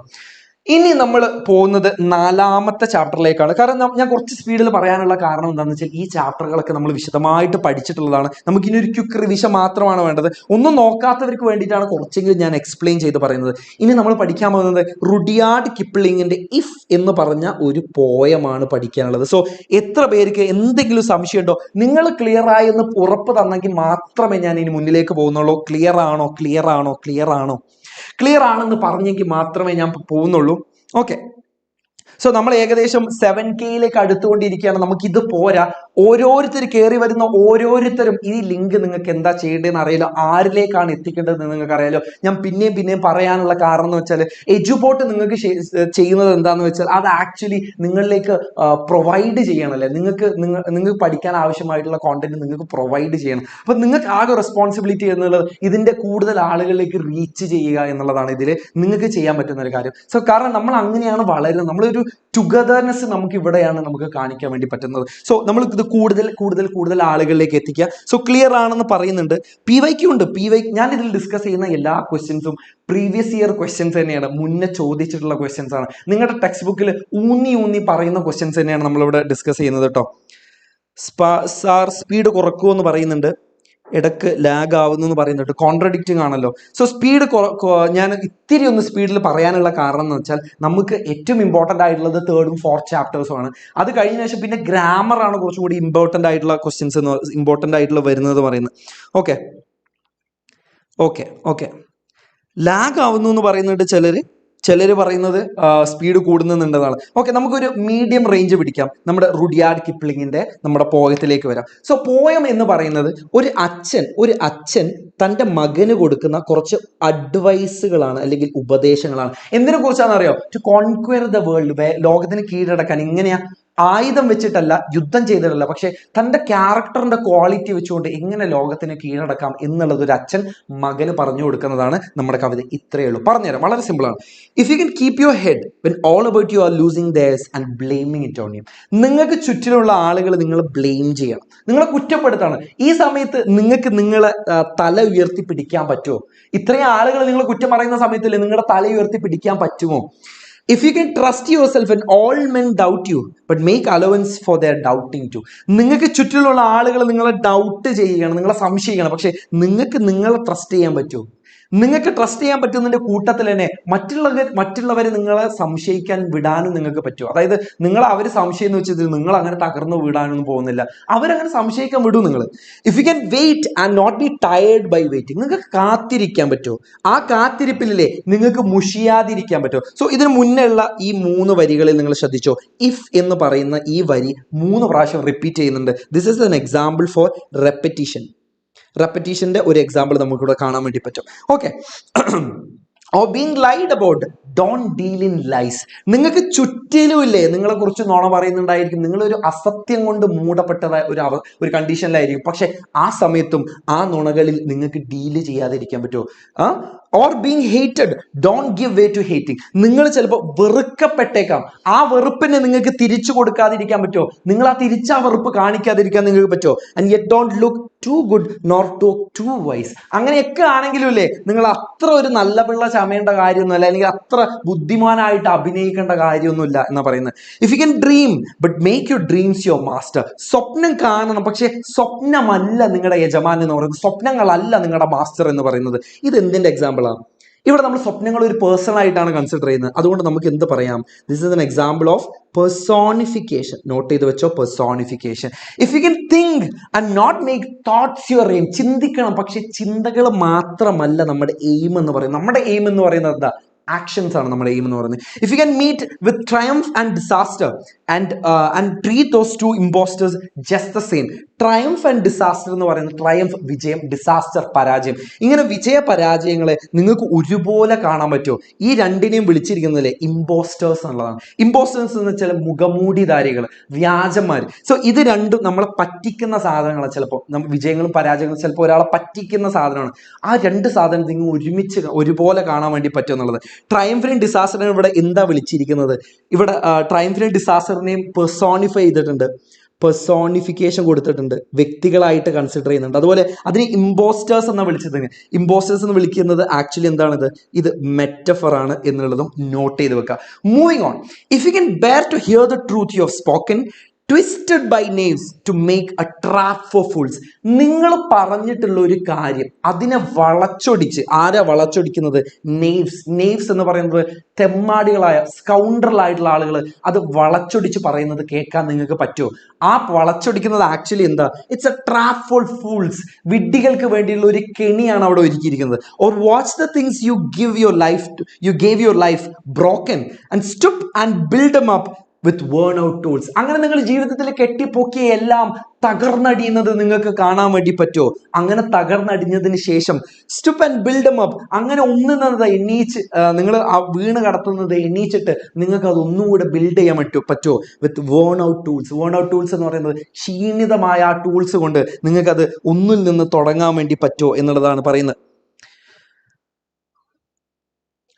ഇനി നമ്മൾ പോകുന്നത് 4ാമത്തെ ചാപ്റ്ററിലേക്കാണ്. കാരണം ഞാൻ കുറച്ച് സ്പീഡിൽ പറയാനുള്ള കാരണം എന്താണെന്ന് വെച്ചാൽ ഈ ചാപ്റ്ററുകളൊക്കെ നമ്മൾ വിശദമായിട്ട് പഠിച്ചിട്ടുള്ളതാണ്. നമുക്കിനി ഒരു ക്വിക്ക് റിവിഷൻ മാത്രമാണ് വേണ്ടത്. ഒന്നും നോക്കാത്തവർക്ക് വേണ്ടിയിട്ടാണ് കുറച്ചെങ്കിലും ഞാൻ എക്സ്പ്ലെയിൻ ചെയ്ത് പറയുന്നത്. ഇനി നമ്മൾ പഠിക്കാൻ പോകുന്നത് റുഡിയാർഡ് കിപ്ലിങ്ങിന്റെ ഇഫ് എന്ന് പറഞ്ഞ ഒരു പോയമാണ് പഠിക്കാനുള്ളത്. സോ എത്ര പേർക്ക് എന്തെങ്കിലും സംശയമുണ്ടോ? നിങ്ങൾ ക്ലിയർ ആയി എന്ന് ഉറപ്പ് തന്നെങ്കിൽ മാത്രമേ ഞാൻ ഇനി മുന്നിലേക്ക് പോകുന്നുള്ളൂ. ക്ലിയർ ആണോ ക്ലിയർ ആണോ ക്ലിയർ ആണോ ക്ലിയർ ആണെന്ന് പറഞ്ഞെങ്കിൽ മാത്രമേ ഞാൻ പോകുന്നുള്ളൂ. ഓക്കെ, സോ നമ്മൾ ഏകദേശം 7Kയിലേക്ക് അടുത്തുകൊണ്ടിരിക്കുകയാണ്. നമുക്കിത് പോരാ. ഓരോരുത്തർ കയറി വരുന്ന ഓരോരുത്തരും ഈ ലിങ്ക് നിങ്ങൾക്ക് എന്താ ചെയ്യേണ്ടതെന്ന് അറിയില്ല, ആരിലേക്കാണ് എത്തിക്കേണ്ടതെന്ന് നിങ്ങൾക്ക് അറിയാലോ. ഞാൻ പിന്നെയും പറയാനുള്ള കാരണം എന്ന് വെച്ചാൽ എഡ്യൂപോർട്ട് നിങ്ങൾക്ക് ചെയ്യുന്നത് എന്താന്ന് വെച്ചാൽ അത് ആക്ച്വലി നിങ്ങളിലേക്ക് പ്രൊവൈഡ് ചെയ്യണമല്ലേ. നിങ്ങൾക്ക് പഠിക്കാൻ ആവശ്യമായിട്ടുള്ള കോണ്ടന്റ് നിങ്ങൾക്ക് പ്രൊവൈഡ് ചെയ്യണം. അപ്പൊ നിങ്ങൾക്ക് ആകെ റെസ്പോൺസിബിലിറ്റി എന്നുള്ളത് ഇതിന്റെ കൂടുതൽ ആളുകളിലേക്ക് റീച്ച് ചെയ്യുക എന്നുള്ളതാണ് ഇതിൽ നിങ്ങൾക്ക് ചെയ്യാൻ പറ്റുന്ന ഒരു കാര്യം. സോ കാരണം നമ്മൾ അങ്ങനെയാണ് വളരുന്നത്. നമ്മളൊരു ടുഗദർനെസ് നമുക്ക് ഇവിടെയാണ് നമുക്ക് കാണിക്കാൻ വേണ്ടി പറ്റുന്നത്. സോ നമ്മൾ ഇത് കൂടുതൽ ആളുകളിലേക്ക് എത്തിക്കുക. സോ ക്ലിയർ ആണെന്ന് പറയുന്നുണ്ട്. PYQ ഉണ്ട്. ഞാൻ ഇതിൽ ഡിസ്കസ് ചെയ്യുന്ന എല്ലാ ക്വസ്റ്റ്യൻസും പ്രീവിയസ് ഇയർ ക്വസ്റ്റ്യൻസ് തന്നെയാണ്, മുന്നേ ചോദിച്ചിട്ടുള്ള ക്വസ്റ്റ്യൻസ് ആണ്. നിങ്ങളുടെ ടെക്സ്റ്റ് ബുക്കിൽ ഊന്നി പറയുന്ന ക്വസ്റ്റ്യൻസ് തന്നെയാണ് നമ്മളിവിടെ ഡിസ്കസ് ചെയ്യുന്നത് കേട്ടോ. സാർ സ്പീഡ് കുറക്കുമെന്ന് പറയുന്നുണ്ട്, ഇടക്ക് ലാഗ് ആവുന്നു എന്ന് പറയുന്നുണ്ട്. കോൺട്രഡിക്റ്റിംഗ് ആണല്ലോ. സോ സ്പീഡ് ഞാൻ ഇത്തിരി ഒന്ന് സ്പീഡിൽ പറയാനുള്ള കാരണം എന്ന് വെച്ചാൽ നമുക്ക് ഏറ്റവും ഇമ്പോർട്ടൻ്റ് ആയിട്ടുള്ളത് 3rd ഉം 4th ചാപ്റ്റേഴ്സും ആണ്. അത് കഴിഞ്ഞ ശേഷം പിന്നെ ഗ്രാമർ ആണ് കുറച്ചും കൂടി ഇമ്പോർട്ടൻ്റ് ആയിട്ടുള്ള ക്വസ്റ്റ്യൻസ് ഇമ്പോർട്ടൻ്റ് ആയിട്ടുള്ള വരുന്നത് പറയുന്നത്. ഓക്കെ ലാഗ് ആവുന്നു എന്ന് പറയുന്നുണ്ട് ചിലർ പറയുന്നത് സ്പീഡ് കൂടുന്നുണ്ടെന്നാണ്. ഓക്കെ, നമുക്കൊരു മീഡിയം റേഞ്ച് പിടിക്കാം. നമ്മുടെ റുഡിയാർഡ് കിപ്ലിങ്ങിന്റെ നമ്മുടെ പോയത്തിലേക്ക് വരാം. സോ പോയം എന്ന് പറയുന്നത് ഒരു അച്ഛൻ തൻ്റെ മകന് കൊടുക്കുന്ന കുറച്ച് അഡ്വൈസുകളാണ് അല്ലെങ്കിൽ ഉപദേശങ്ങളാണ്. എന്തിനെ കുറിച്ചാണെന്ന് അറിയോ? ടു കോൺക്വയർ ദ വേൾഡ്, ലോകത്തിന് കീഴടക്കാൻ. എങ്ങനെയാ? ആയുധം വെച്ചിട്ടല്ല, യുദ്ധം ചെയ്തിട്ടല്ല, പക്ഷെ തൻ്റെ ക്യാരക്ടറിന്റെ ക്വാളിറ്റി വെച്ചുകൊണ്ട് എങ്ങനെ ലോകത്തിന് കീഴടക്കാം എന്നുള്ളത് ഒരു അച്ഛൻ മകന് പറഞ്ഞു കൊടുക്കുന്നതാണ് നമ്മുടെ കവിത. ഇത്രയേ ഉള്ളൂ. പറഞ്ഞുതരാം, വളരെ സിമ്പിൾ ആണ്. If you can keep your head when all about you are losing theirs and blaming it on you. നിങ്ങൾക്ക് ചുറ്റിലുള്ള ആളുകൾ നിങ്ങളെ ബ്ലെയിം ചെയ്യണം, നിങ്ങളെ കുറ്റപ്പെടുത്താണ്. ഈ സമയത്ത് നിങ്ങൾക്ക് നിങ്ങളെ തല ഉയർത്തി പിടിക്കാൻ പറ്റുമോ? ഇത്രയും ആളുകൾ നിങ്ങൾ കുറ്റം പറയുന്ന സമയത്തല്ലേ നിങ്ങളുടെ തല ഉയർത്തി പിടിക്കാൻ പറ്റുമോ? If you can trust yourself and all men doubt you, but make allowance for their doubting too. നിങ്ങൾക്ക് ചുറ്റിലുള്ള ആളുകൾ നിങ്ങളെ ഡൗട്ട് ചെയ്യുകയാണ്, നിങ്ങളെ സംശയിക്കണം, പക്ഷെ നിങ്ങൾക്ക് നിങ്ങളെ ട്രസ്റ്റ് ചെയ്യാൻ പറ്റുമോ? നിങ്ങൾക്ക് ട്രസ്റ്റ് ചെയ്യാൻ പറ്റുന്നതിന്റെ കൂട്ടത്തിൽ തന്നെ മറ്റുള്ളവരെ നിങ്ങളെ സംശയിക്കാൻ വിടാനും നിങ്ങൾക്ക് പറ്റുമോ? അതായത് അവർ സംശയം എന്ന് വെച്ചാൽ നിങ്ങൾ അങ്ങനെ തകർന്നു വിടാനൊന്നും പോകുന്നില്ല, അവരങ്ങനെ സംശയിക്കാൻ വിടും നിങ്ങൾ. If you can wait and not be tired by waiting. നിങ്ങൾക്ക് കാത്തിരിക്കാൻ പറ്റുമോ? ആ കാത്തിരിപ്പിലല്ലേ നിങ്ങൾക്ക് മുഷിയാതിരിക്കാൻ പറ്റുമോ? സോ ഇതിന് മുന്നേ ഉള്ള ഈ 3 വരികളിൽ നിങ്ങൾ ശ്രദ്ധിച്ചോ, ഇഫ് എന്ന് പറയുന്ന ഈ വരി 3 പ്രാവശ്യം റിപ്പീറ്റ് ചെയ്യുന്നുണ്ട്. This is an example for റെപ്പറ്റീഷന്റെ ഒരു എക്സാമ്പിൾ നമുക്കിവിടെ കാണാൻ വേണ്ടി പറ്റും. Okay, or being lied about, don't deal in lies. നിങ്ങൾക്ക് ചുറ്റിലും ഇല്ലേ നിങ്ങളെ കുറിച്ച് നുണ പറയുന്നുണ്ടായിരിക്കും, നിങ്ങളൊരു അസത്യം കൊണ്ട് മൂടപ്പെട്ടതായ ഒരു കണ്ടീഷനിലായിരിക്കും, പക്ഷെ ആ സമയത്തും ആ നുണകളിൽ നിങ്ങൾക്ക് ഡീല് ചെയ്യാതിരിക്കാൻ പറ്റുമോ? Or being hated, don't give way to hating. നിങ്ങൾ ചിലപ്പോൾ വെറുക്കപ്പെട്ടേക്കാം, ആ വെറുപ്പിനെ നിങ്ങൾക്ക് തിരിച്ചു കൊടുക്കാതിരിക്കാൻ പറ്റുമോ? നിങ്ങൾ ആ വെറുപ്പ് കാണിക്കാതിരിക്കാൻ നിങ്ങൾക്ക് പറ്റുമോ? And yet don't look too good nor talk too wise. അങ്ങനെയൊക്കെ ആണെങ്കിലും ഇല്ലേ നിങ്ങൾ അത്ര ഒരു നല്ല പിള്ള ചമയേണ്ട കാര്യമൊന്നുമല്ല, അല്ലെങ്കിൽ അത്ര ബുദ്ധിമാനായിട്ട് അഭിനയിക്കേണ്ട കാര്യമൊന്നുമില്ല എന്നാ പറയുന്നത്. If you can dream but make your dreams your master. സ്വപ്നം കാണണം, പക്ഷെ സ്വപ്നമല്ല നിങ്ങളുടെ യജമാൻ എന്ന് പറയുന്നത്, സ്വപ്നങ്ങളല്ല നിങ്ങളുടെ മാസ്റ്റർ എന്ന് പറയുന്നത്. ഇത് എന്തിന്റെ എക്സാമ്പിളാണ്? ഇവിടെ നമ്മൾ സ്വപ്നങ്ങൾ ഒരു പേഴ്സൺ ആയിട്ടാണ് കൺസിഡർ ചെയ്യുന്നത്. അതുകൊണ്ട് നമുക്ക് എന്ത് പറയാം? This is an example of personification. നോട്ട് ചെയ്ത് വെച്ചോ, personification. If you can think and not make thoughts your aim. ചിന്തിക്കണം, പക്ഷെ ചിന്തകൾ മാത്രമല്ല നമ്മുടെ എയിം എന്ന് പറയുന്നത്. നമ്മുടെ എയിം എന്ന് പറയുന്നത് എന്താ? ആക്ഷൻസ് ആണ് നമ്മുടെ എയിം എന്ന് പറയുന്നത്. If you can meet with triumph and disaster and treat those 2 imposters just the same. Triumph and disaster എന്ന് പറയുന്നത്, ട്രയംഫ് വിജയം, ഡിസാസ്റ്റർ പരാജയം. ഇങ്ങനെ വിജയ പരാജയങ്ങളെ നിങ്ങൾക്ക് ഒരുപോലെ കാണാൻ പറ്റുമോ? ഈ രണ്ടിനെയും വിളിച്ചിരിക്കുന്നതല്ലേ ഇമ്പോസ്റ്റേഴ്സ് എന്നുള്ളതാണ്. ഇമ്പോസ്റ്റേഴ്സ് എന്ന് വെച്ചാൽ മുഖമൂടിധാരികൾ, വ്യാജന്മാർ. സോ ഇത് രണ്ടും നമ്മളെ പറ്റിക്കുന്ന സാധനങ്ങളാണ്. ചിലപ്പോൾ വിജയങ്ങളും പരാജയങ്ങളും ചിലപ്പോൾ ഒരാളെ പറ്റിക്കുന്ന സാധനമാണ്. ആ 2 സാധനം നിങ്ങൾ ഒരുമിച്ച് ഒരുപോലെ കാണാൻ വേണ്ടി പറ്റും എന്നുള്ളത്. ട്രയംഫിനെയും ഡിസാസ്റ്ററിനെയും ഇവിടെ എന്താ വിളിച്ചിരിക്കുന്നത്? ഇവിടെ ട്രയംഫിനെയും ഡിസാസ്റ്ററിനെയും പെർസോണിഫൈ ചെയ്തിട്ടുണ്ട്. പെർസോണിഫിക്കേഷൻ കൊടുത്തിട്ടുണ്ട്, വ്യക്തികളായിട്ട് കൺസിഡർ ചെയ്യുന്നുണ്ട്. അതുപോലെ അതിന് ഇമ്പോസ്റ്റേഴ്സ് എന്നാണ് വിളിച്ചത്. ഇമ്പോസ്റ്റേഴ്സ് എന്ന് വിളിക്കുന്നത് ആക്ച്വലി എന്താണിത്, ഇത് മെറ്റഫർ ആണ് എന്നുള്ളതും നോട്ട് ചെയ്ത് വെക്കുക. Moving on. If you can bear to hear the truth you have spoken twisted by knaves to make a trap for fools. നിങ്ങൾ പറഞ്ഞിട്ടുള്ള ഒരു കാര്യം അതിനെ വളച്ചൊടിച്ച്, ആരാ വളച്ചൊടിക്കുന്നത്? നെയ്വ്സ് എന്ന് പറയുന്നത് തെമ്മാടികളായ സ്കൗണ്ടറലായിട്ടുള്ള ആളുകൾ അത് വളച്ചൊടിച്ച് പറയുന്നത് കേൾക്കാൻ നിങ്ങൾക്ക് പറ്റുമോ? ആ വളച്ചൊടിക്കുന്നത് ആക്ച്വലി എന്താ? It's a trap for fools. വിഡ്ഢികൾക്ക് വേണ്ടിയുള്ള ഒരു കെണിയാണ് അവിടെ ഒരുക്കിയിരിക്കുന്നത്. Or watch the things you gave your life broken and stoop and build them up with worn out tools. അങ്ങനെ നിങ്ങൾ ജീവിതത്തിൽ കെട്ടിപ്പൊക്കിയ എല്ലാം തകർന്നടിയുന്നത് നിങ്ങൾക്ക് കാണാൻ വേണ്ടി പറ്റുമോ? അങ്ങനെ തകർന്നടിഞ്ഞതിന് ശേഷം stoop and build M up, അങ്ങനെ ഒന്നുന്നത് എണ്ണീച്ച് നിങ്ങൾ ആ വീണ് കടത്തുന്നത് എണ്ണീച്ചിട്ട് നിങ്ങൾക്ക് അത് ഒന്നുകൂടെ ബിൽഡ് ചെയ്യാൻ പറ്റുമോ? വിത്ത് worn out tools. വേൺ out tools എന്ന് പറയുന്നത് ക്ഷീണിതമായ ആ ടൂൾസ് കൊണ്ട് നിങ്ങൾക്കത് ഒന്നിൽ നിന്ന് തുടങ്ങാൻ വേണ്ടി പറ്റുമോ എന്നുള്ളതാണ് പറയുന്നത്.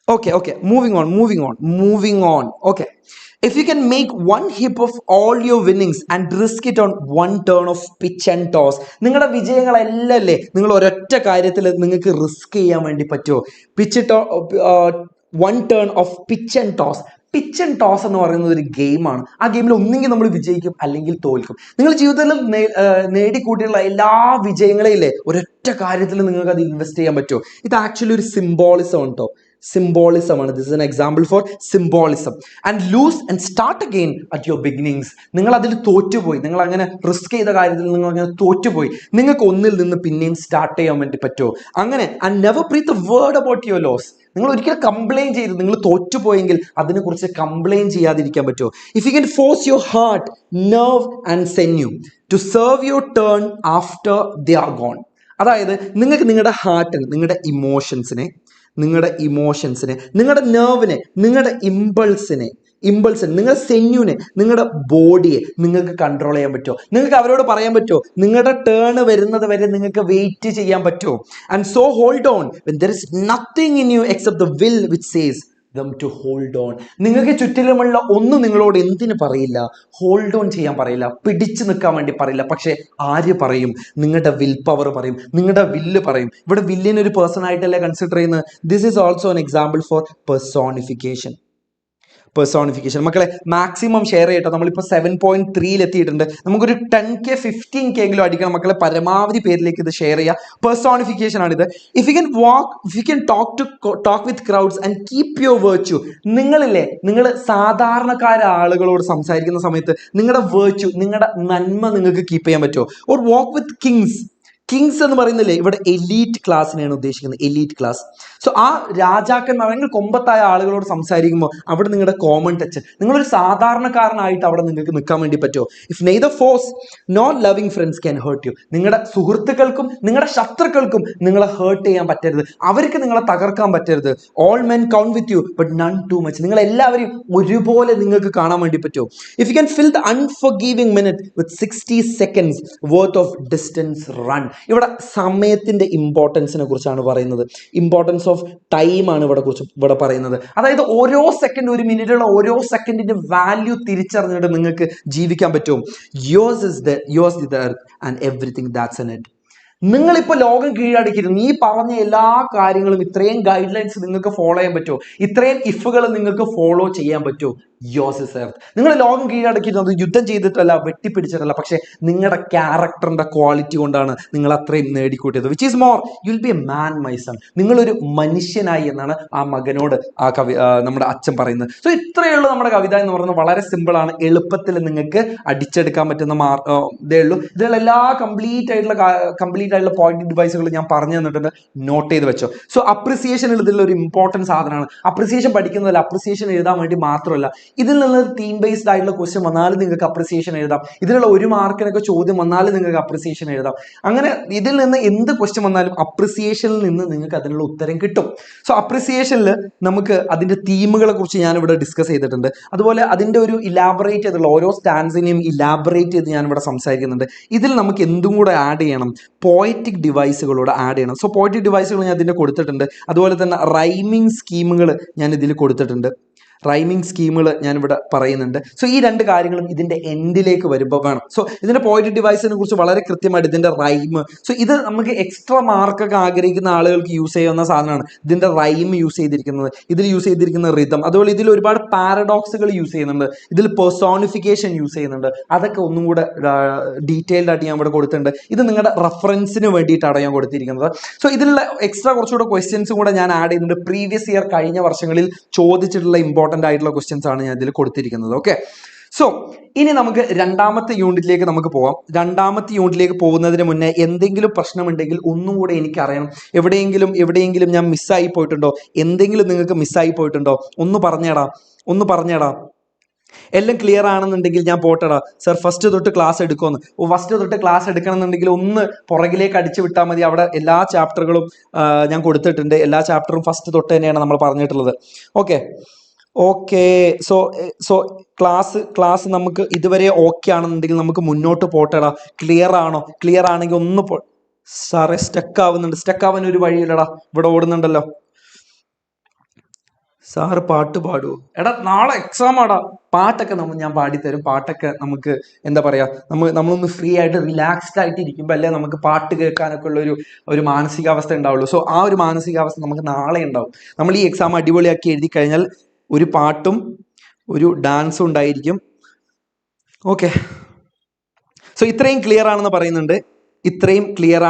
Okay, moving on. Okay. If you can make one heap of all your winnings and risk it on one turn of pitch and toss. നിങ്ങളുടെ വിജയങ്ങളെല്ലാം അല്ലേ നിങ്ങൾ ഒരൊറ്റ കാര്യത്തിൽ നിങ്ങൾക്ക് റിസ്ക് ചെയ്യാൻ വേണ്ടി പറ്റുമോ? One turn of pitch and toss. Pitch and toss എന്ന് പറയുന്നത് ഒരു ഗെയിമാണ്. ആ ഗെയിമിൽ ഒന്നെങ്കിൽ നമ്മൾ വിജയിക്കും അല്ലെങ്കിൽ തോൽക്കും. നിങ്ങൾ ജീവിതത്തിൽ നേടിക്കൂട്ടിയുള്ള എല്ലാ വിജയങ്ങളെയും ഇല്ലേ ഒരൊറ്റ കാര്യത്തിൽ നിങ്ങൾക്ക് അത് ഇൻവെസ്റ്റ് ചെയ്യാൻ പറ്റുമോ? ഇത് ആക്ച്വലി ഒരു സിംബോളിസം ആണ് കേട്ടോ. സിംബോളിസമാണ്. This is an example for symbolism. And lose and start again at your beginnings. നിങ്ങൾ അതിൽ തോറ്റുപോയി, നിങ്ങൾ അങ്ങനെ റിസ്ക് ചെയ്ത കാര്യത്തിൽ നിങ്ങൾ അങ്ങനെ തോറ്റുപോയി, നിങ്ങൾക്ക് ഒന്നിൽ നിന്ന് പിന്നെയും സ്റ്റാർട്ട് ചെയ്യാൻ വേണ്ടി പറ്റുമോ? അങ്ങനെ and never breathe a word about your loss. നിങ്ങൾ ഒരിക്കലും കംപ്ലൈൻറ്റ് ചെയ്ത് നിങ്ങൾ തോറ്റുപോയെങ്കിൽ അതിനെക്കുറിച്ച് കംപ്ലൈൻറ്റ് ചെയ്യാതിരിക്കാൻ പറ്റുമോ? If you can force your heart, nerve and sinew to serve your turn after they are gone. അതായത് നിങ്ങൾക്ക് നിങ്ങളുടെ ഹാർട്ടിന്, നിങ്ങളുടെ ഇമോഷൻസിനെ, നിങ്ങളുടെ നെർവിനെ, നിങ്ങളുടെ ഇമ്പൾസിനെ, നിങ്ങളുടെ സെന്യൂനെ, നിങ്ങളുടെ ബോഡിയെ നിങ്ങൾക്ക് കൺട്രോൾ ചെയ്യാൻ പറ്റുമോ? നിങ്ങൾക്ക് അവരോട് പറയാൻ പറ്റുമോ നിങ്ങളുടെ ടേൺ വരുന്നത് വരെ നിങ്ങൾക്ക് വെയിറ്റ് ചെയ്യാൻ പറ്റുമോ? And so hold on when there is nothing in you except the will which says them to hold on. നിങ്ങൾക്ക് ചുറ്റിലുമുള്ള ഒന്നും നിങ്ങളോട് എന്തിനു പറയില്ല? ഹോൾഡ് ഓൺ ചെയ്യാൻ പറയില്ല, പിടിച്ചു നിൽക്കാൻ വേണ്ടി പറയില്ല. പക്ഷെ ആര് പറയും? നിങ്ങളുടെ വിൽ പവർ പറയും, നിങ്ങളുടെ വില്ല് പറയും. ഇവിടെ വില്ലിനെ ഒരു പേഴ്സൺ ആയിട്ടല്ലേ കൺസിഡർ ചെയ്യുന്നത്. This is also an example four personification. മക്കളെ മാക്സിമം ഷെയർ ചെയ്യട്ടോ. നമ്മളിപ്പോൾ 7.3 എത്തിയിട്ടുണ്ട്. നമുക്കൊരു 10K 15K എങ്കിലും അടിക്കണം മക്കളെ. പരമാവധി പേരിലേക്ക് ഇത് ഷെയർ ചെയ്യുക. പെർസോണിഫിക്കേഷൻ ആണിത്. If you can talk with crowds and keep your virtue. നിങ്ങൾ സാധാരണക്കാരായ ആളുകളോട് സംസാരിക്കുന്ന സമയത്ത് നിങ്ങളുടെ വെർച്യു, നിങ്ങളുടെ നന്മ നിങ്ങൾക്ക് കീപ്പ് ചെയ്യാൻ പറ്റുമോ? ഓർ വാക്ക് വിത്ത് കിങ്സ് എന്ന് പറയുന്നില്ലേ ഇവിടെ എലീറ്റ് ക്ലാസ്സിനെയാണ് ഉദ്ദേശിക്കുന്നത്, എലീറ്റ് ക്ലാസ്. സോ ആ രാജാക്കന്മാർ, നിങ്ങൾ കൊമ്പത്തായ ആളുകളോട് സംസാരിക്കുമ്പോൾ അവിടെ നിങ്ങളുടെ കോമൺ ടച്ച്, നിങ്ങളൊരു സാധാരണക്കാരനായിട്ട് അവിടെ നിങ്ങൾക്ക് നിൽക്കാൻ വേണ്ടി പറ്റുമോ? If neither force nor loving friends can hurt you. നിങ്ങളുടെ സുഹൃത്തുക്കൾക്കും നിങ്ങളുടെ ശത്രുക്കൾക്കും നിങ്ങളെ ഹേർട്ട് ചെയ്യാൻ പറ്റരുത്, അവർക്ക് നിങ്ങളെ തകർക്കാൻ പറ്റരുത്. All men count with you but none too much. നിങ്ങൾ എല്ലാവരെയും ഒരുപോലെ നിങ്ങൾക്ക് കാണാൻ വേണ്ടി പറ്റുമോ? If you can fill the unforgiving minute with 60 seconds worth of distance run. ഇവിടെ സമയത്തിന്റെ ഇമ്പോർട്ടൻസിനെ കുറിച്ചാണ് പറയുന്നത്. ഇമ്പോർട്ടൻസ് ഓഫ് ടൈം ആണ് ഇവിടെ പറയുന്നത്. അതായത് ഓരോ സെക്കൻഡ്, ഒരു മിനിറ്റുള്ള ഓരോ സെക്കൻഡിന്റെ വാല്യൂ തിരിച്ചറിഞ്ഞിട്ട് നിങ്ങൾക്ക് ജീവിക്കാൻ പറ്റും. Yours is the earth and everything that's in it. നിങ്ങളിപ്പോൾ ലോകം കീഴടക്കിയിരുന്നു. ഈ പറഞ്ഞ എല്ലാ കാര്യങ്ങളും, ഇത്രയും ഗൈഡ് ലൈൻസ് നിങ്ങൾക്ക് ഫോളോ ചെയ്യാൻ പറ്റുമോ? ഇത്രയും ഇഫുകൾ നിങ്ങൾക്ക് ഫോളോ ചെയ്യാൻ പറ്റുമോ? Yours is earth. നിങ്ങൾ ലോകം കീഴടക്കിയിരുന്നത് യുദ്ധം ചെയ്തിട്ടല്ല, വെട്ടിപ്പിടിച്ചിട്ടല്ല, പക്ഷെ നിങ്ങളുടെ ക്യാരക്ടറിന്റെ ക്വാളിറ്റി കൊണ്ടാണ് നിങ്ങൾ അത്രയും നേടിക്കൂട്ടിയത്. Which is more you will be a man my son. നിങ്ങളൊരു മനുഷ്യനായി എന്നാണ് ആ മകനോട് നമ്മുടെ അച്ഛൻ പറയുന്നത്. സോ ഇത്രയുള്ള നമ്മുടെ കവിത എന്ന് പറയുന്നത് വളരെ സിമ്പിളാണ്. എളുപ്പത്തിൽ നിങ്ങൾക്ക് അടിച്ചെടുക്കാൻ പറ്റുന്ന ഇതേ ഉള്ളൂ. ഇതിലുള്ള കംപ്ലീറ്റ് ആയിട്ടുള്ള പോയിന്റ് ഡിവൈസുകൾ ഞാൻ പറഞ്ഞു തന്നിട്ടുണ്ട്, നോട്ട് ചെയ്ത് വെച്ചോ. സോ അപ്രിസിയേഷൻ ഇതിലുള്ള ഒരു ഇമ്പോർട്ടൻറ്റ് സാധനമാണ്. അപ്രിസിയേഷൻ പഠിക്കുന്നതല്ല, അപ്രിസിയേഷൻ എഴുതാൻ വേണ്ടി മാത്രമല്ല, ഇതിൽ നിന്ന് തീം ബേസ്ഡ് ആയിട്ടുള്ള ക്വസ്റ്റ്യൻ വന്നാലും നിങ്ങൾക്ക് അപ്രിസിയേഷൻ എഴുതാം. ഇതിലുള്ള 1 മാർക്കിനൊക്കെ ചോദ്യം വന്നാലും നിങ്ങൾക്ക് അപ്രിസിയേഷൻ എഴുതാം. അങ്ങനെ ഇതിൽ നിന്ന് എന്ത് ക്വസ്റ്റ്യൻ വന്നാലും അപ്രിസിയേഷനിൽ നിന്ന് നിങ്ങൾക്ക് അതിനുള്ള ഉത്തരം കിട്ടും. സോ അപ്രിസിയേഷനിൽ നമുക്ക് അതിന്റെ തീമുകളെ കുറിച്ച് ഞാൻ ഇവിടെ ഡിസ്കസ് ചെയ്തിട്ടുണ്ട്. അതുപോലെ അതിന്റെ ഒരു ഇലാബറേറ്റ് ചെയ്തുള്ള ഓരോ സ്റ്റാൻസിനെയും ഇലാബറേറ്റ് ചെയ്ത് ഞാൻ ഇവിടെ സംസാരിക്കുന്നുണ്ട്. ഇതിൽ നമുക്ക് എന്തും കൂടെ ആഡ് ചെയ്യണം, പോയറ്റിക് ഡിവൈസുകളോട് ആഡ് ചെയ്യണം. സോ പോയറ്റിക് ഡിവൈസുകൾ ഞാൻ ഇതിന്റെ കൊടുത്തിട്ടുണ്ട്. അതുപോലെ തന്നെ റൈമിംഗ് സ്കീമുകൾ ഞാൻ ഇതിൽ കൊടുത്തിട്ടുണ്ട്. റൈമിംഗ് സ്കീമുകൾ ഞാനിവിടെ പറയുന്നുണ്ട്. സോ ഈ രണ്ട് കാര്യങ്ങളും ഇതിൻ്റെ എൻഡിലേക്ക് വരുമ്പോൾ വേണം. സോ ഇതിൻ്റെ പോയിന്റ് ഡിവൈസിനെ കുറിച്ച് വളരെ കൃത്യമായിട്ട് ഇതിൻ്റെ റൈം, സോ ഇത് നമുക്ക് എക്സ്ട്രാ മാർക്കൊക്കെ ആഗ്രഹിക്കുന്ന ആളുകൾക്ക് യൂസ് ചെയ്യാവുന്ന സാധനമാണ്. ഇതിൻ്റെ റൈം യൂസ് ചെയ്തിരിക്കുന്നത്, ഇതിൽ യൂസ് ചെയ്തിരിക്കുന്ന റിതം, അതുപോലെ ഇതിൽ ഒരുപാട് പാരഡോക്സുകൾ യൂസ് ചെയ്യുന്നുണ്ട്, ഇതിൽ പെർസോണിഫിക്കേഷൻ യൂസ് ചെയ്യുന്നുണ്ട്. അതൊക്കെ ഒന്നും കൂടെ ഡീറ്റെയിൽഡ് ആയിട്ട് ഞാൻ ഇവിടെ കൊടുത്തിട്ടുണ്ട്. ഇത് നിങ്ങളുടെ റെഫറൻസിന് വേണ്ടിയിട്ടാണ് ഞാൻ കൊടുത്തിരിക്കുന്നത്. സോ ഇതിലുള്ള എക്സ്ട്രാ കുറച്ചുകൂടെ ക്വസ്റ്റ്യൻസും കൂടെ ഞാൻ ആഡ് ചെയ്യുന്നുണ്ട്. പ്രീവിയസ് ഇയർ കഴിഞ്ഞ വർഷങ്ങളിൽ ചോദിച്ചിട്ടുള്ള ഇമ്പോർട്ടൻ്റ് ആയിട്ടുള്ള ക്വസ്റ്റ്യൻസ് ആണ് ഞാൻ ഇതിൽ കൊടുത്തിരിക്കുന്നത്. ഓക്കെ, സോ ഇനി നമുക്ക് രണ്ടാമത്തെ യൂണിറ്റിലേക്ക് നമുക്ക് പോവാം. രണ്ടാമത്തെ യൂണിറ്റിലേക്ക് പോകുന്നതിന് മുന്നേ എന്തെങ്കിലും പ്രശ്നമുണ്ടെങ്കിൽ ഒന്നും കൂടെ എനിക്കറിയണം. എവിടെയെങ്കിലും ഞാൻ മിസ്സായി പോയിട്ടുണ്ടോ, എന്തെങ്കിലും നിങ്ങൾക്ക് മിസ്സായി പോയിട്ടുണ്ടോ, ഒന്ന് പറഞ്ഞേടാ. എല്ലാം ക്ലിയർ ആണെന്നുണ്ടെങ്കിൽ ഞാൻ പോട്ടടാ സർ, ഫസ്റ്റ് തൊട്ട് ക്ലാസ് എടുക്കുമെന്ന്. ഫസ്റ്റ് തൊട്ട് ക്ലാസ് എടുക്കണമെന്നുണ്ടെങ്കിൽ ഒന്ന് പുറകിലേക്ക് അടിച്ചു വിട്ടാൽ മതി. അവിടെ എല്ലാ ചാപ്റ്ററുകളും ഞാൻ കൊടുത്തിട്ടുണ്ട്. എല്ലാ ചാപ്റ്ററും ഫസ്റ്റ് തൊട്ട് തന്നെയാണ് നമ്മൾ പറഞ്ഞിട്ടുള്ളത്. ഓക്കെ, സോ ക്ലാസ് നമുക്ക് ഇതുവരെ ഓക്കെ ആണെന്നുണ്ടെങ്കിൽ നമുക്ക് മുന്നോട്ട് പോട്ടടാ. ക്ലിയർ ആണെങ്കിൽ ഒന്ന് സാറേ സ്റ്റക്ക് ആവാൻ ഒരു വഴിയില്ലടാ, ഇവിടെ ഓടുന്നുണ്ടല്ലോ. സാറ് പാട്ട് പാടുമോ? എടാ നാളെ എക്സാം ആടാ. പാട്ടൊക്കെ ഞാൻ പാടിത്തരും. പാട്ടൊക്കെ നമുക്ക് എന്താ പറയാ, നമ്മളൊന്ന് ഫ്രീ ആയിട്ട് റിലാക്സ്ഡ് ആയിട്ട് ഇരിക്കുമ്പോൾ അല്ലേ നമുക്ക് പാട്ട് കേൾക്കാനൊക്കെ ഉള്ള ഒരു മാനസികാവസ്ഥ ഉണ്ടാവുള്ളൂ. സോ ആ ഒരു മാനസികാവസ്ഥ നമുക്ക് നാളെ ഉണ്ടാവും. നമ്മൾ ഈ എക്സാം അടിപൊളിയാക്കി എഴുതി കഴിഞ്ഞാൽ ഒരു പാട്ടും ഒരു ഡാൻസും ഉണ്ടായിരിക്കും. ഓക്കെ, സോ ഇത്രയും ക്ലിയർ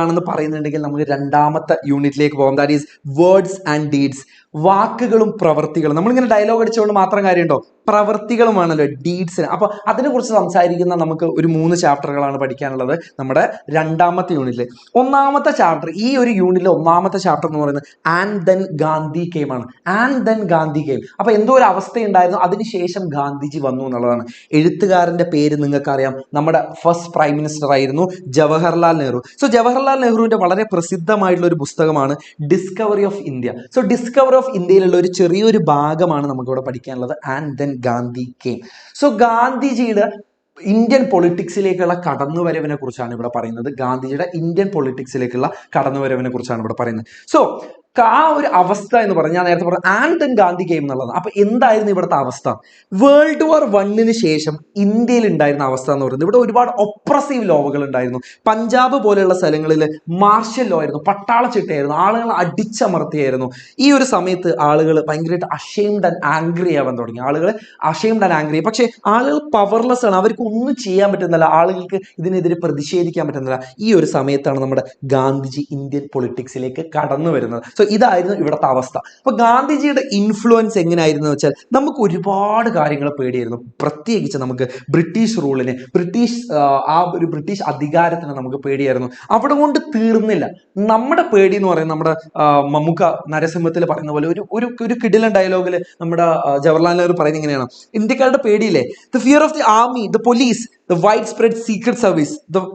ആണെന്ന് പറയുന്നുണ്ടെങ്കിൽ നമുക്ക് രണ്ടാമത്തെ യൂണിറ്റിലേക്ക് പോകാം. That is words and deeds. വാക്കുകളും പ്രവൃത്തികളും. നമ്മളിങ്ങനെ ഡയലോഗ് അടിച്ചുകൊണ്ട് മാത്രം കാര്യമുണ്ടോ? പ്രവൃത്തികളുമാണല്ലോ ഡീഡ്സിന്. അപ്പൊ അതിനെക്കുറിച്ച് സംസാരിക്കുന്ന നമുക്ക് ഒരു 3 ചാപ്റ്ററുകളാണ് പഠിക്കാനുള്ളത് നമ്മുടെ രണ്ടാമത്തെ യൂണിറ്റിൽ. ഒന്നാമത്തെ ചാപ്റ്റർ, ഈ ഒരു യൂണിറ്റിലെ ഒന്നാമത്തെ ചാപ്റ്റർ എന്ന് പറയുന്നത് ആൻഡ് ദെൻ ഗാന്ധി കെയിം ആണ്. അപ്പൊ എന്തോ ഒരു അവസ്ഥയുണ്ടായിരുന്നു, അതിനുശേഷം ഗാന്ധിജി വന്നു എന്നുള്ളതാണ്. എഴുത്തുകാരന്റെ പേര് നിങ്ങൾക്കറിയാം, നമ്മുടെ ഫസ്റ്റ് പ്രൈം മിനിസ്റ്റർ ആയിരുന്നു ജവഹർലാൽ നെഹ്റു. സോ ജവഹർലാൽ നെഹ്റുവിന്റെ വളരെ പ്രസിദ്ധമായിട്ടുള്ള ഒരു പുസ്തകമാണ് discovery of India. So discovery of ഇന്ത്യയിലുള്ള ഒരു ചെറിയൊരു ഭാഗമാണ് നമുക്കിവിടെ പഠിക്കാനുള്ളത്, and then Gandhi came. So ഗാന്ധിജിയുടെ ഇന്ത്യൻ പൊളിറ്റിക്സിലേക്കുള്ള കടന്നുവരവിനെ കുറിച്ചാണ് ഇവിടെ പറയുന്നത്. ഗാന്ധിജിയുടെ ഇന്ത്യൻ പൊളിറ്റിക്സിലേക്കുള്ള കടന്നുവരവിനെ കുറിച്ചാണ് ഇവിടെ പറയുന്നത്. സോ ആ ഒരു അവസ്ഥ എന്ന് പറഞ്ഞാൽ ഞാൻ നേരത്തെ പറഞ്ഞു ആൻഡ് ദെൻ ഗാന്ധി കെയിം എന്നുള്ളത്. അപ്പൊ എന്തായിരുന്നു ഇവിടുത്തെ അവസ്ഥ? വേൾഡ് വാർ 1 ശേഷം ഇന്ത്യയിൽ ഉണ്ടായിരുന്ന അവസ്ഥ എന്ന് പറയുന്നത്, ഇവിടെ ഒരുപാട് ഒപ്രസീവ് ലോകൾ ഉണ്ടായിരുന്നു. പഞ്ചാബ് പോലെയുള്ള സ്ഥലങ്ങളിൽ മാർഷ്യൽ ലോ ആയിരുന്നു, പട്ടാള ചിട്ടയായിരുന്നു, ആളുകൾ അടിച്ചമർത്തിയായിരുന്നു. ഈ ഒരു സമയത്ത് ആളുകൾ ഭയങ്കരമായിട്ട് അഷെയിംഡ് ആൻഡ് ആംഗ്രി ആവാൻ തുടങ്ങി. പക്ഷെ ആളുകൾ പവർലെസ് ആണ്, അവർക്ക് ഒന്നും ചെയ്യാൻ പറ്റുന്നില്ല, ആളുകൾക്ക് ഇതിനെതിരെ പ്രതിഷേധിക്കാൻ പറ്റുന്നില്ല. ഈ ഒരു സമയത്താണ് നമ്മുടെ ഗാന്ധിജി ഇന്ത്യൻ പൊളിറ്റിക്സിലേക്ക് കടന്നു വരുന്നത്. സോ ഇതായിരുന്നു ഇവിടുത്തെ അവസ്ഥ. അപ്പൊ ഗാന്ധിജിയുടെ ഇൻഫ്ലുവൻസ് എങ്ങനെയായിരുന്നു വെച്ചാൽ നമുക്ക് ഒരുപാട് കാര്യങ്ങൾ പേടിയായിരുന്നു. പ്രത്യേകിച്ച് നമുക്ക് ബ്രിട്ടീഷ് റൂളിനെ, ബ്രിട്ടീഷ് അധികാരത്തിന് നമുക്ക് പേടിയായിരുന്നു. അവിടെ കൊണ്ട് തീർന്നില്ല നമ്മുടെ പേടി എന്ന് പറയുന്നത്. നമ്മുടെ മമ്മൂക്ക നരസിംഹത്തിൽ പറയുന്ന പോലെ ഒരു കിടിലൻ ഡയലോഗിൽ നമ്മുടെ ജവഹർലാൽ നെഹ്റു പറയുന്നത് ഇങ്ങനെയാണ്: ഇന്ത്യക്കാരുടെ പേടിയില്ലേ, the fear of the army, the police, the widespread secret service,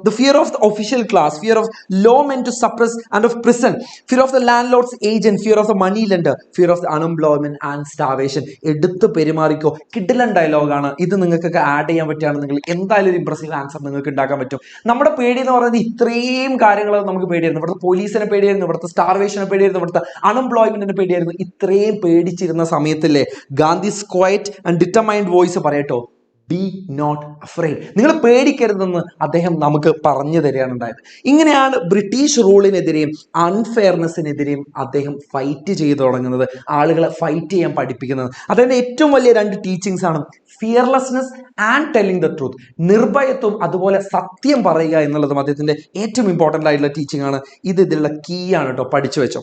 the fear of the official class, fear of lawmen to suppress and of prison, fear of the landlord's agent, fear of the money lender, fear of the unemployment and starvation. എടുത്ത് പെരുമാറിക്കോ. കിഡിലൻ ഡയലോഗാണ് ഇത്. നിങ്ങൾക്കൊക്കെ add ചെയ്യാൻ പറ്റുകയാണെന്നെങ്കിൽ എന്തായാലും ഒരു impressive answer നിങ്ങൾക്ക് ഉണ്ടാക്കാൻ പറ്റും. നമ്മുടെ പേടി എന്ന് പറയുന്നത് ഇത്രയും കാര്യങ്ങൾ നമുക്ക് പേടിയായിരുന്നു. ഇവിടുത്തെ പോലീസിനെ പേടിയായിരുന്നു, ഇവിടുത്തെ സ്റ്റാർവേഷനെ പേടിയായിരുന്നു, ഇവിടുത്തെ അൺഎംപ്ലോയ്മെന്റിനെ പേടിയായിരുന്നു. ഇത്രയും പേടിച്ചിരുന്ന സമയത്തില്ലേ Gandhi's quiet and determined voice പറയട്ടോ, ബി നോട്ട് അഫ്രൈഡ്, നിങ്ങൾ പേടിക്കരുതെന്ന് അദ്ദേഹം നമുക്ക് പറഞ്ഞു തരികയാണ് ഉണ്ടായത്. ഇങ്ങനെയാണ് ബ്രിട്ടീഷ് റൂളിനെതിരെയും അൺഫെയർനെസ്സിനെതിരെയും അദ്ദേഹം ഫൈറ്റ് ചെയ്തു തുടങ്ങുന്നത്, ആളുകളെ ഫൈറ്റ് ചെയ്യാൻ പഠിപ്പിക്കുന്നത്. അദ്ദേഹത്തിന്റെ ഏറ്റവും വലിയ 2 ടീച്ചിങ്സ് ആണ് fearlessness and telling the truth. നിർഭയത്വം, അതുപോലെ സത്യം പറയുക എന്നുള്ളതും അദ്ദേഹത്തിന്റെ ഏറ്റവും ഇമ്പോർട്ടൻ്റ് ആയിട്ടുള്ള ടീച്ചിങ് ആണ്. ഇതിലുള്ള കീ ആണ് കേട്ടോ, പഠിച്ചു വെച്ചോ.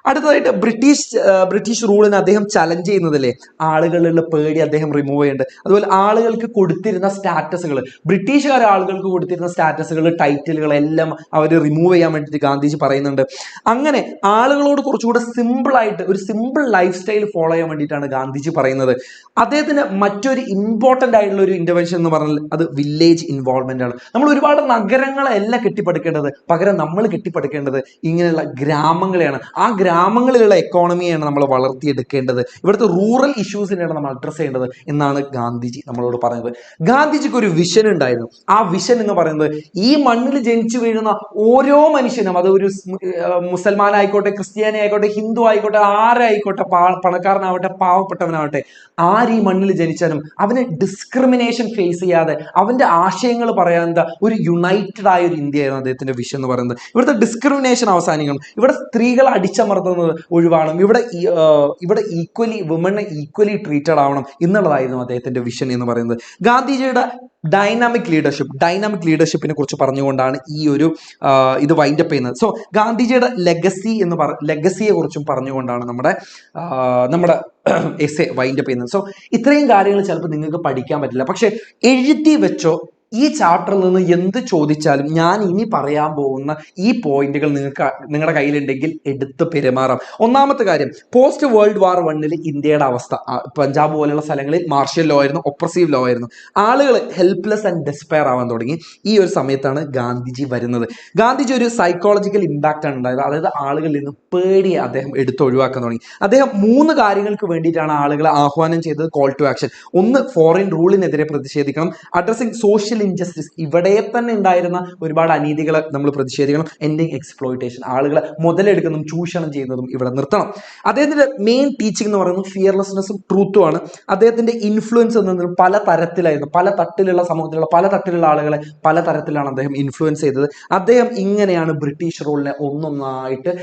അടുത്തതായിട്ട് ബ്രിട്ടീഷ് റൂളിനെ അദ്ദേഹം ചലഞ്ച് ചെയ്യുന്നതല്ലേ, ആളുകളിലുള്ള പേടി അദ്ദേഹം റിമൂവ് ചെയ്യുന്നുണ്ട്. അതുപോലെ ആളുകൾക്ക് കൊടുത്തിരുന്ന സ്റ്റാറ്റസുകൾ, ബ്രിട്ടീഷുകാർ ആളുകൾക്ക് കൊടുത്തിരുന്ന സ്റ്റാറ്റസുകൾ, ടൈറ്റിലുകൾ എല്ലാം അവർ റിമൂവ് ചെയ്യാൻ വേണ്ടിയിട്ട് ഗാന്ധിജി പറയുന്നുണ്ട്. അങ്ങനെ ആളുകളോട് കുറച്ചുകൂടെ സിമ്പിളായിട്ട് ഒരു സിമ്പിൾ ലൈഫ് സ്റ്റൈൽ ഫോളോ ചെയ്യാൻ വേണ്ടിയിട്ടാണ് ഗാന്ധിജി പറയുന്നത്. അദ്ദേഹത്തിന് മറ്റൊരു ഇമ്പോർട്ടൻ്റ് ആയിട്ടുള്ള ഒരു ഇന്റർവെൻഷൻ എന്ന് പറഞ്ഞാൽ അത് വില്ലേജ് ഇൻവോൾവ്മെന്റ് ആണ്. നമ്മൾ ഒരുപാട് നഗരങ്ങളെല്ലാം കെട്ടിപ്പടുക്കേണ്ടത്, പകരം നമ്മൾ കെട്ടിപ്പടുക്കേണ്ടത് ഇങ്ങനെയുള്ള ഗ്രാമങ്ങളെയാണ്. ആ ഗ്രാമങ്ങളിലുള്ള എക്കോണമിയാണ് നമ്മൾ വളർത്തിയെടുക്കേണ്ടത്, ഇവിടുത്തെ റൂറൽ ഇഷ്യൂസിനെയാണ് നമ്മൾ അഡ്രസ്സ് ചെയ്യേണ്ടത് എന്നാണ് ഗാന്ധിജി നമ്മളോട് പറയുന്നത്. ഗാന്ധിജിക്ക് ഒരു വിഷൻ ഉണ്ടായിരുന്നു. ആ വിഷൻ എന്ന് പറയുന്നത് ഈ മണ്ണിൽ ജനിച്ചു വീഴുന്ന ഓരോ മനുഷ്യനും, അത് ഒരു മുസൽമാനായിക്കോട്ടെ, ക്രിസ്ത്യാനി ആയിക്കോട്ടെ, ഹിന്ദു ആയിക്കോട്ടെ, ആരായിക്കോട്ടെ, പണക്കാരനാവട്ടെ, പാവപ്പെട്ടവനാവട്ടെ, ആര് ഈ മണ്ണിൽ ജനിച്ചാലും അവന് ഡിസ്ക്രിമിനേഷൻ ഫേസ് ചെയ്യാതെ അവന്റെ ആശയങ്ങൾ പറയാൻ ഒരു യുണൈറ്റഡ് ആയ ഒരു ഇന്ത്യയായിരുന്നു അദ്ദേഹത്തിന്റെ വിഷൻ എന്ന് പറയുന്നത്. ഇവിടുത്തെ ഡിസ്ക്രിമിനേഷൻ അവസാനിക്കണം, ഇവിടെ സ്ത്രീകളെ അടിച്ചമർത്തുന്നത് ഒഴിവാണം, ഇവിടെ ഈക്വലി വിമനെ ഈക്വലി ട്രീറ്റഡ് ആവണം എന്നുള്ളതായിരുന്നു അദ്ദേഹത്തിന്റെ വിഷൻ എന്ന് പറയുന്നത്. ഗാന്ധിജിയുടെ ഡൈനാമിക് ലീഡർഷിപ്പിനെ കുറിച്ച് പറഞ്ഞുകൊണ്ടാണ് ഈ ഒരു ഇത് വൈൻഡപ്പ് ചെയ്യുന്നത്. സോ ഗാന്ധിജിയുടെ ലെഗസിയെ കുറിച്ചും പറഞ്ഞുകൊണ്ടാണ് നമ്മുടെ എസ്സേ വൈൻഡപ്പ് ചെയ്യുന്നത്. സോ ഇത്രയും കാര്യങ്ങൾ ചിലപ്പോൾ നിങ്ങൾക്ക് പഠിക്കാൻ പറ്റില്ല, പക്ഷെ എഴുതി വെച്ചോ. ഈ ചാപ്റ്ററിൽ നിന്ന് എന്ത് ചോദിച്ചാലും ഞാൻ ഇനി പറയാൻ പോകുന്ന ഈ പോയിന്റുകൾ നിങ്ങളുടെ കയ്യിലുണ്ടെങ്കിൽ എടുത്ത് പെരുമാറാം. ഒന്നാമത്തെ കാര്യം, പോസ്റ്റ് വേൾഡ് വാർ 1 ഇന്ത്യയുടെ അവസ്ഥ, പഞ്ചാബ് പോലെയുള്ള സ്ഥലങ്ങളിൽ മാർഷ്യൽ ലോ ആയിരുന്നു, ഒപ്രസീവ് ലോ ആയിരുന്നു. ആളുകൾ ഹെൽപ്ലെസ് ആൻഡ് ഡെസ്പയർ ആവാൻ തുടങ്ങി. ഈ ഒരു സമയത്താണ് ഗാന്ധിജി വരുന്നത്. ഗാന്ധിജി ഒരു സൈക്കോളജിക്കൽ ഇമ്പാക്റ്റ് ആണ് ഉണ്ടായത്. അതായത് ആളുകളിൽ നിന്ന് പേടിയെ അദ്ദേഹം ഒഴിവാക്കാൻ തുടങ്ങി. അദ്ദേഹം 3 കാര്യങ്ങൾക്ക് വേണ്ടിയിട്ടാണ് ആളുകളെ ആഹ്വാനം ചെയ്തത്, കോൾ ടു ആക്ഷൻ. ഒന്ന്, ഫോറിൻ റൂളിനെതിരെ പ്രതിഷേധിക്കണം. അഡ്രസ്സിംഗ് സോഷ്യൽ ഇൻജസ്റ്റിസ്, ഇവിടെ തന്നെ ഉണ്ടായിരുന്ന ഒരുപാട് അനീതികളെ നമ്മൾ പ്രതിഷേധിക്കണം. എൻഡിങ് എക്സ്പ്ലോയിറ്റേഷൻ, ആളുകളെ മുതലെടുക്കുന്നതും ചൂഷണം ചെയ്യുന്നതും ഇവിടെ നിർത്തണം. അദ്ദേഹത്തിന്റെ മെയിൻ ടീച്ചിങ് എന്ന് പറയുന്നത് ഫിയർലെസ്നെസ്സും ട്രൂത്തും ആണ്. അദ്ദേഹത്തിന്റെ ഇൻഫ്ലുവൻസ് എന്നതിൽ പല തരത്തിലായിരുന്നു, പല തട്ടിലുള്ള സമൂഹത്തിലുള്ള പല തട്ടിലുള്ള ആളുകളെ പല തരത്തിലാണ് അദ്ദേഹം ഇൻഫ്ലുവൻസ് ചെയ്തത്. അദ്ദേഹം ഇങ്ങനെയാണ് ബ്രിട്ടീഷ് റൂളിനെ ഒന്നൊന്നായിട്ട്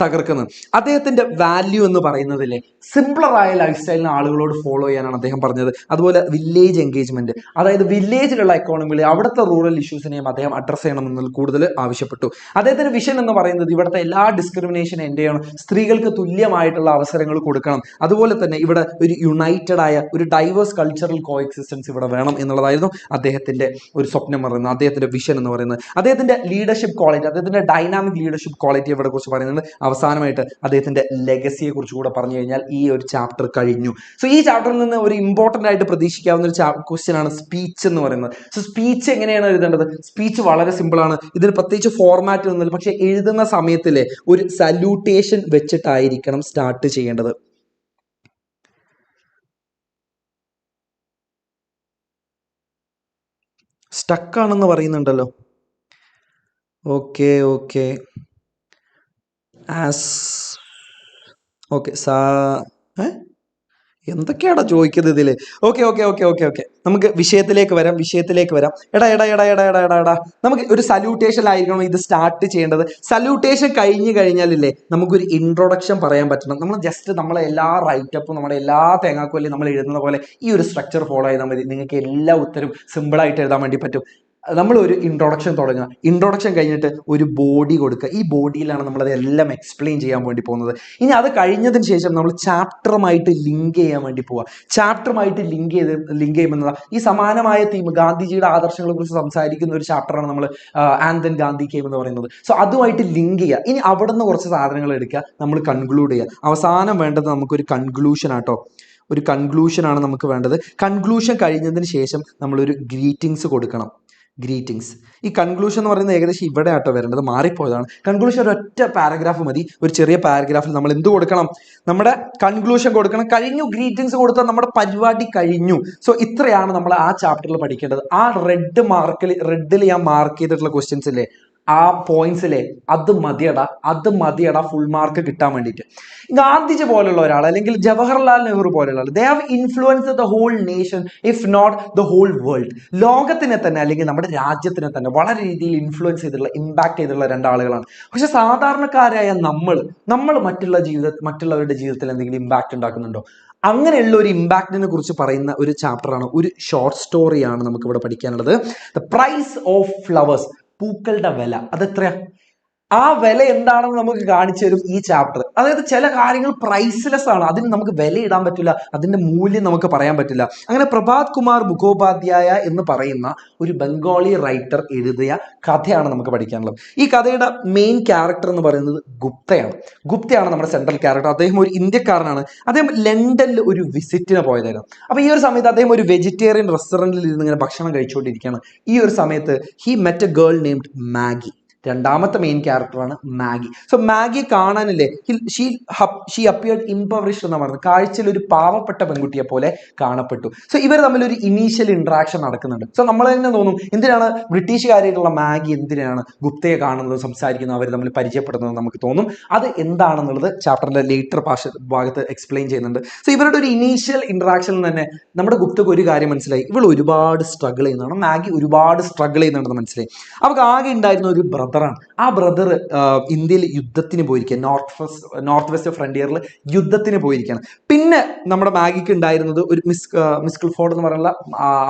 തകർക്കുന്നത്. അദ്ദേഹത്തിന്റെ വാല്യൂ എന്ന് പറയുന്നതിലെ സിംപ്ലറായ ലൈഫ് സ്റ്റൈലിന് ആളുകളോട് ഫോളോ ചെയ്യാനാണ് അദ്ദേഹം പറഞ്ഞത്. അതുപോലെ വില്ലേജ് എൻഗേജ്മെന്റ്, അതായത് വില്ലേജിലുള്ള എക്കോണമിയിൽ അവിടുത്തെ റൂറൽ ഇഷ്യൂസിനെയും അദ്ദേഹം അഡ്രസ് ചെയ്യണമെന്ന് കൂടുതൽ ആവശ്യപ്പെട്ടു. അദ്ദേഹത്തിന്റെ വിഷൻ എന്ന് പറയുന്നത് ഇവിടുത്തെ എല്ലാ ഡിസ്ക്രിമിനേഷൻ എൻഡ് ചെയ്യണം, സ്ത്രീകൾക്ക് തുല്യമായിട്ടുള്ള അവസരങ്ങൾ കൊടുക്കണം, അതുപോലെ തന്നെ ഇവിടെ ഒരു യുണൈറ്റഡ് ആയ ഒരു ഡൈവേഴ്സ് കൾച്ചറൽ കോ എക്സിസ്റ്റൻസ് ഇവിടെ വേണം എന്നുള്ളതായിരുന്നു അദ്ദേഹത്തിന്റെ ഒരു സ്വപ്നം പറയുന്നത്, അദ്ദേഹത്തിന്റെ വിഷൻ എന്ന് പറയുന്നത്. അദ്ദേഹത്തിന്റെ ലീഡർഷിപ്പ് ക്വാളിറ്റി, അദ്ദേഹത്തിന്റെ ഡൈനാമിക് ലീഡർഷിപ്പ് ക്വാളിറ്റി ഇവിടെ കുറിച്ച് പറയുന്നുണ്ട്. അവസാനമായിട്ട് അദ്ദേഹത്തിന്റെ ലെഗസിയെ കുറിച്ച് കൂടെ പറഞ്ഞു കഴിഞ്ഞാൽ ഈ ഒരു ചാപ്റ്റർ കഴിഞ്ഞു. സോ ഈ ചാപ്റ്ററിൽ നിന്ന് ഒരു ഇമ്പോർട്ടന്റ് ആയിട്ട് പ്രതീക്ഷിക്കാവുന്ന ഒരു ക്വസ്റ്റ്യൻ ആണ് സ്പീച്ച് എന്ന് പറയുന്നത്. സോ സ്പീച്ച് എങ്ങനെയാണ് എഴുതേണ്ടത്? സ്പീച്ച് വളരെ സിമ്പിൾ ആണ്, ഇതിന് പ്രത്യേകിച്ച് ഫോർമാറ്റ് ഒന്നുമില്ല. പക്ഷെ എഴുതുന്ന സമയത്തിലെ ഒരു സല്യൂട്ടേഷൻ വെച്ചിട്ടായിരിക്കണം സ്റ്റാർട്ട് ചെയ്യേണ്ടത്. സ്റ്റക്കാണെന്ന് പറയുന്നുണ്ടല്ലോ. ഓക്കെ എന്തൊക്കെയാടാ ചോദിക്കുന്നത് ഇതില്? ഓക്കെ നമുക്ക് വിഷയത്തിലേക്ക് വരാം. എടാ നമുക്ക് ഒരു സല്യൂട്ടേഷനിലായിരിക്കണം ഇത് സ്റ്റാർട്ട് ചെയ്യേണ്ടത്. സല്യൂട്ടേഷൻ കഴിഞ്ഞു കഴിഞ്ഞാലില്ലേ നമുക്കൊരു ഇൻട്രൊഡക്ഷൻ പറയാൻ പറ്റണം. നമ്മൾ ജസ്റ്റ് നമ്മളെ എല്ലാ റൈറ്റപ്പും നമ്മുടെ എല്ലാ തേങ്ങാക്കൊല്ലും നമ്മൾ എഴുതുന്ന പോലെ ഈ ഒരു സ്ട്രക്ചർ ഫോളോ ചെയ്താൽ മതി. നിങ്ങൾക്ക് എല്ലാ ഉത്തരവും സിമ്പിളായിട്ട് എഴുതാൻ വേണ്ടി പറ്റും. നമ്മൾ ഒരു ഇൻട്രൊഡക്ഷൻ തുടങ്ങുക, ഇൻട്രൊഡക്ഷൻ കഴിഞ്ഞിട്ട് ഒരു ബോഡി കൊടുക്കുക. ഈ ബോഡിയിലാണ് നമ്മളത് എല്ലാം എക്സ്പ്ലെയിൻ ചെയ്യാൻ വേണ്ടി പോകുന്നത്. ഇനി അത് കഴിഞ്ഞതിന് ശേഷം നമ്മൾ ചാപ്റ്ററുമായിട്ട് ലിങ്ക് ചെയ്യാൻ വേണ്ടി പോവുക. ചാപ്റ്ററുമായിട്ട് ലിങ്ക് ചെയ്യുമ്പോൾ ഈ സമാനമായ തീം, ഗാന്ധിജിയുടെ ആദർശങ്ങളെ കുറിച്ച് സംസാരിക്കുന്ന ഒരു ചാപ്റ്ററാണ് നമ്മൾ ആൻഡ് ദെൻ ഗാന്ധി കെയിം എന്ന് പറയുന്നത്. സോ അതുമായിട്ട് ലിങ്ക് ചെയ്യുക. ഇനി അവിടെ നിന്ന് കുറച്ച് സാധനങ്ങൾ എടുക്കുക, നമ്മൾ കൺക്ലൂഡ് ചെയ്യുക. അവസാനം വേണ്ടത് നമുക്കൊരു കൺക്ലൂഷൻ ആട്ടോ, ഒരു കൺക്ലൂഷനാണ് നമുക്ക് വേണ്ടത്. കൺക്ലൂഷൻ കഴിഞ്ഞതിന് ശേഷം നമ്മളൊരു ഗ്രീറ്റിംഗ്സ് കൊടുക്കണം. ഗ്രീറ്റിംഗ്സ്. ഈ കൺക്ലൂഷൻ എന്ന് പറയുന്നത് ഏകദേശം ഇവിടെ ആട്ടോ വരേണ്ടത്, മാറിപ്പോയതാണ്. കൺക്ലൂഷൻ ഒരൊറ്റ പാരഗ്രാഫ് മതി. ഒരു ചെറിയ പാരഗ്രാഫിൽ നമ്മൾ എന്ത് കൊടുക്കണം? നമ്മുടെ കൺക്ലൂഷൻ കൊടുക്കണം. കഴിഞ്ഞു, ഗ്രീറ്റിംഗ്സ് കൊടുത്താൽ നമ്മുടെ പരിപാടി കഴിഞ്ഞു. സോ ഇത്രയാണ് നമ്മൾ ആ ചാപ്റ്ററിൽ പഠിക്കേണ്ടത്. ആ റെഡിൽ ഞാൻ മാർക്ക് ചെയ്തിട്ടുള്ള ക്വസ്റ്റ്യൻസ് ഇല്ലേ, ആ പോയിന്റ്സിലെ അത് മതിയടാ ഫുൾ മാർക്ക് കിട്ടാൻ വേണ്ടിയിട്ട്. ഗാന്ധിജി പോലുള്ള ഒരാൾ, അല്ലെങ്കിൽ ജവഹർലാൽ നെഹ്റു പോലുള്ള ആൾ, they have influenced the whole nation if not the whole world. ലോകത്തിനെ തന്നെ അല്ലെങ്കിൽ നമ്മുടെ രാജ്യത്തിനെ തന്നെ വളരെ രീതിയിൽ ഇൻഫ്ലുവൻസ് ചെയ്തിട്ടുള്ള, ഇമ്പാക്ട് ചെയ്തിട്ടുള്ള രണ്ടാളുകളാണ്. പക്ഷെ സാധാരണക്കാരായ നമ്മൾ മറ്റുള്ളവരുടെ ജീവിതത്തിൽ എന്തെങ്കിലും ഇമ്പാക്ട് ഉണ്ടാക്കുന്നുണ്ടോ? അങ്ങനെയുള്ള ഒരു ഇമ്പാക്റ്റിനെ കുറിച്ച് പറയുന്ന ഒരു ചാപ്റ്ററാണ്, ഒരു ഷോർട്ട് സ്റ്റോറിയാണ് നമുക്ക് ഇവിടെ പഠിക്കാനുള്ളത്. ദ പ്രൈസ് ഓഫ് ഫ്ലവേഴ്സ്, പൂക്കളുടെ വില. അതെത്രയാ? ആ വില എന്താണെന്ന് നമുക്ക് കാണിച്ചു തരും ഈ ചാപ്റ്റർ. അതായത് ചില കാര്യങ്ങൾ പ്രൈസ്ലെസ് ആണ്, അതിന് നമുക്ക് വില ഇടാൻ പറ്റില്ല, അതിന്റെ മൂല്യം നമുക്ക് പറയാൻ പറ്റില്ല. അങ്ങനെ പ്രഭാത് കുമാർ മുഖോപാധ്യായ എന്ന് പറയുന്ന ഒരു ബംഗാളി റൈറ്റർ എഴുതിയ കഥയാണ് നമുക്ക് പഠിക്കാനുള്ളത്. ഈ കഥയുടെ മെയിൻ ക്യാരക്ടർ എന്ന് പറയുന്നത് ഗുപ്തയാണ് നമ്മുടെ സെൻട്രൽ ക്യാരക്ടർ. അദ്ദേഹം ഒരു ഇന്ത്യക്കാരനാണ്. അദ്ദേഹം ലണ്ടനിൽ ഒരു വിസിറ്റിന് പോയതായിരുന്നു. അപ്പൊ ഈ ഒരു സമയത്ത് അദ്ദേഹം ഒരു വെജിറ്റേറിയൻ റെസ്റ്റോറന്റിൽ ഇരുന്ന് ഇങ്ങനെ ഭക്ഷണം കഴിച്ചുകൊണ്ടിരിക്കുകയാണ്. ഈ ഒരു സമയത്ത് he met a girl named Maggie. രണ്ടാമത്തെ മെയിൻ ക്യാരക്ടറാണ് മാഗി. സോ മാഗി കാണാനില്ലേ ഷീ അപ്പിയർഡ് ഇംപവറിഷ്ഡ് എന്ന് പറയുന്നത്, കാഴ്ചയിൽ ഒരു പാവപ്പെട്ട പെൺകുട്ടിയെ പോലെ കാണപ്പെട്ടു. സോ ഇവർ തമ്മിൽ ഒരു ഇനീഷ്യൽ ഇന്ററാക്ഷൻ നടക്കുന്നുണ്ട്. സോ നമ്മൾ തന്നെ തോന്നും എന്തിനാണ് ബ്രിട്ടീഷുകാരായിട്ടുള്ള മാഗി എന്തിനാണ് ഗുപ്തയെ കാണുന്നത്, സംസാരിക്കുന്നത്, അവർ തമ്മിൽ പരിചയപ്പെടുന്നത് നമുക്ക് തോന്നും. അത് എന്താണെന്നുള്ളത് ചാപ്റ്ററിന്റെ ലേറ്റർ ഭാഗത്ത് എക്സ്പ്ലെയിൻ ചെയ്യുന്നുണ്ട്. സോ ഇവരുടെ ഒരു ഇനീഷ്യൽ ഇന്ററാക്ഷനിൽ തന്നെ നമ്മുടെ ഗുപ്തക്ക് ഒരു കാര്യം മനസ്സിലായി, ഇവൾ ഒരുപാട് സ്ട്രഗിൾ ചെയ്യുന്നതാണ്, മാഗി ഒരുപാട് സ്ട്രഗിൾ ചെയ്യുന്നുണ്ടെന്ന് മനസ്സിലായി. അവർക്ക് ആകെ ഉണ്ടായിരുന്ന ഒരു ബ്രദറാണ്. ആ ബ്രദർ ഇന്ത്യയിൽ യുദ്ധത്തിന് പോയിരിക്കുക, നോർത്ത് വെസ്റ്റ് ഫ്രണ്ടിയറിൽ യുദ്ധത്തിന് പോയിരിക്കുകയാണ്. പിന്നെ നമ്മുടെ മാഗിക്ക് ഉണ്ടായിരുന്നത് ഒരു മിസ് ക്ലിഫോർഡ് എന്ന് പറയുന്ന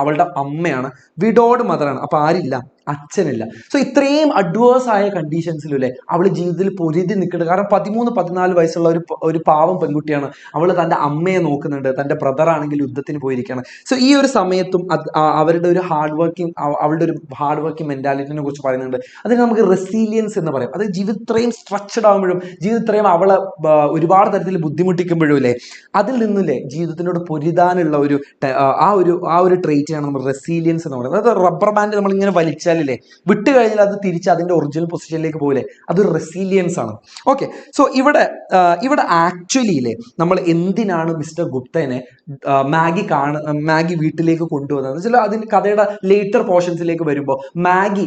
അവളുടെ അമ്മയാണ്, വിഡോഡ് മദറാണ്. അപ്പൊ ആരില്ല, അച്ഛനില്ല. സോ ഇത്രയും അഡ്വേഴ്സ് ആയ കണ്ടീഷൻസിലല്ലേ അവൾ ജീവിതത്തിൽ പൊരുതി നിൽക്കുന്നുണ്ട്. കാരണം 13-14 വയസ്സുള്ള ഒരു പാവം പെൺകുട്ടിയാണ്. അവൾ തൻ്റെ അമ്മയെ നോക്കുന്നുണ്ട്, തൻ്റെ ബ്രദർ ആണെങ്കിൽ യുദ്ധത്തിന് പോയിരിക്കുകയാണ്. സോ ഈ ഒരു സമയത്തും അവരുടെ ഒരു അവളുടെ ഒരു ഹാർഡ് വർക്കിംഗ് മെന്റാലിറ്റിനെ കുറിച്ച് പറയുന്നുണ്ട്. അതിന് നമുക്ക് റെസീലിയൻസ് എന്ന് പറയും. അത് ജീവിതം ഇത്രയും സ്ട്രക്ചർഡ് ആകുമ്പോഴും, ജീവിതം ഇത്രയും അവളെ ഒരുപാട് തരത്തിൽ ബുദ്ധിമുട്ടിക്കുമ്പോഴും അല്ലേ, അതിൽ നിന്നില്ലേ ജീവിതത്തിനോട് പൊരുതാനുള്ള ആ ഒരു ട്രേറ്റിനാണ് നമ്മൾ റെസീലിയൻസ് എന്ന് പറയുന്നത്. അത് റബ്ബർ ബാൻഡ് നമ്മളിങ്ങനെ വലിച്ചാൽ വിട്ട് കഴിഞ്ഞാൽ അത് തിരിച്ച് അതിന്റെ ഒറിജിനൽ പൊസിഷനിലേക്ക് പോലെ, അത് റെസീലിയൻസ് ആണ്. ഓക്കെ, സോ ഇവിടെ ആക്ച്വലിയില്ലേ നമ്മൾ എന്തിനാണ് മിസ്റ്റർ ഗുപ്തനെ മാഗി വീട്ടിലേക്ക് കൊണ്ടുവന്നത് വെച്ചാൽ അതിന് കഥയുടെ ലേറ്റർ പോർഷൻസിലേക്ക് വരുമ്പോൾ മാഗി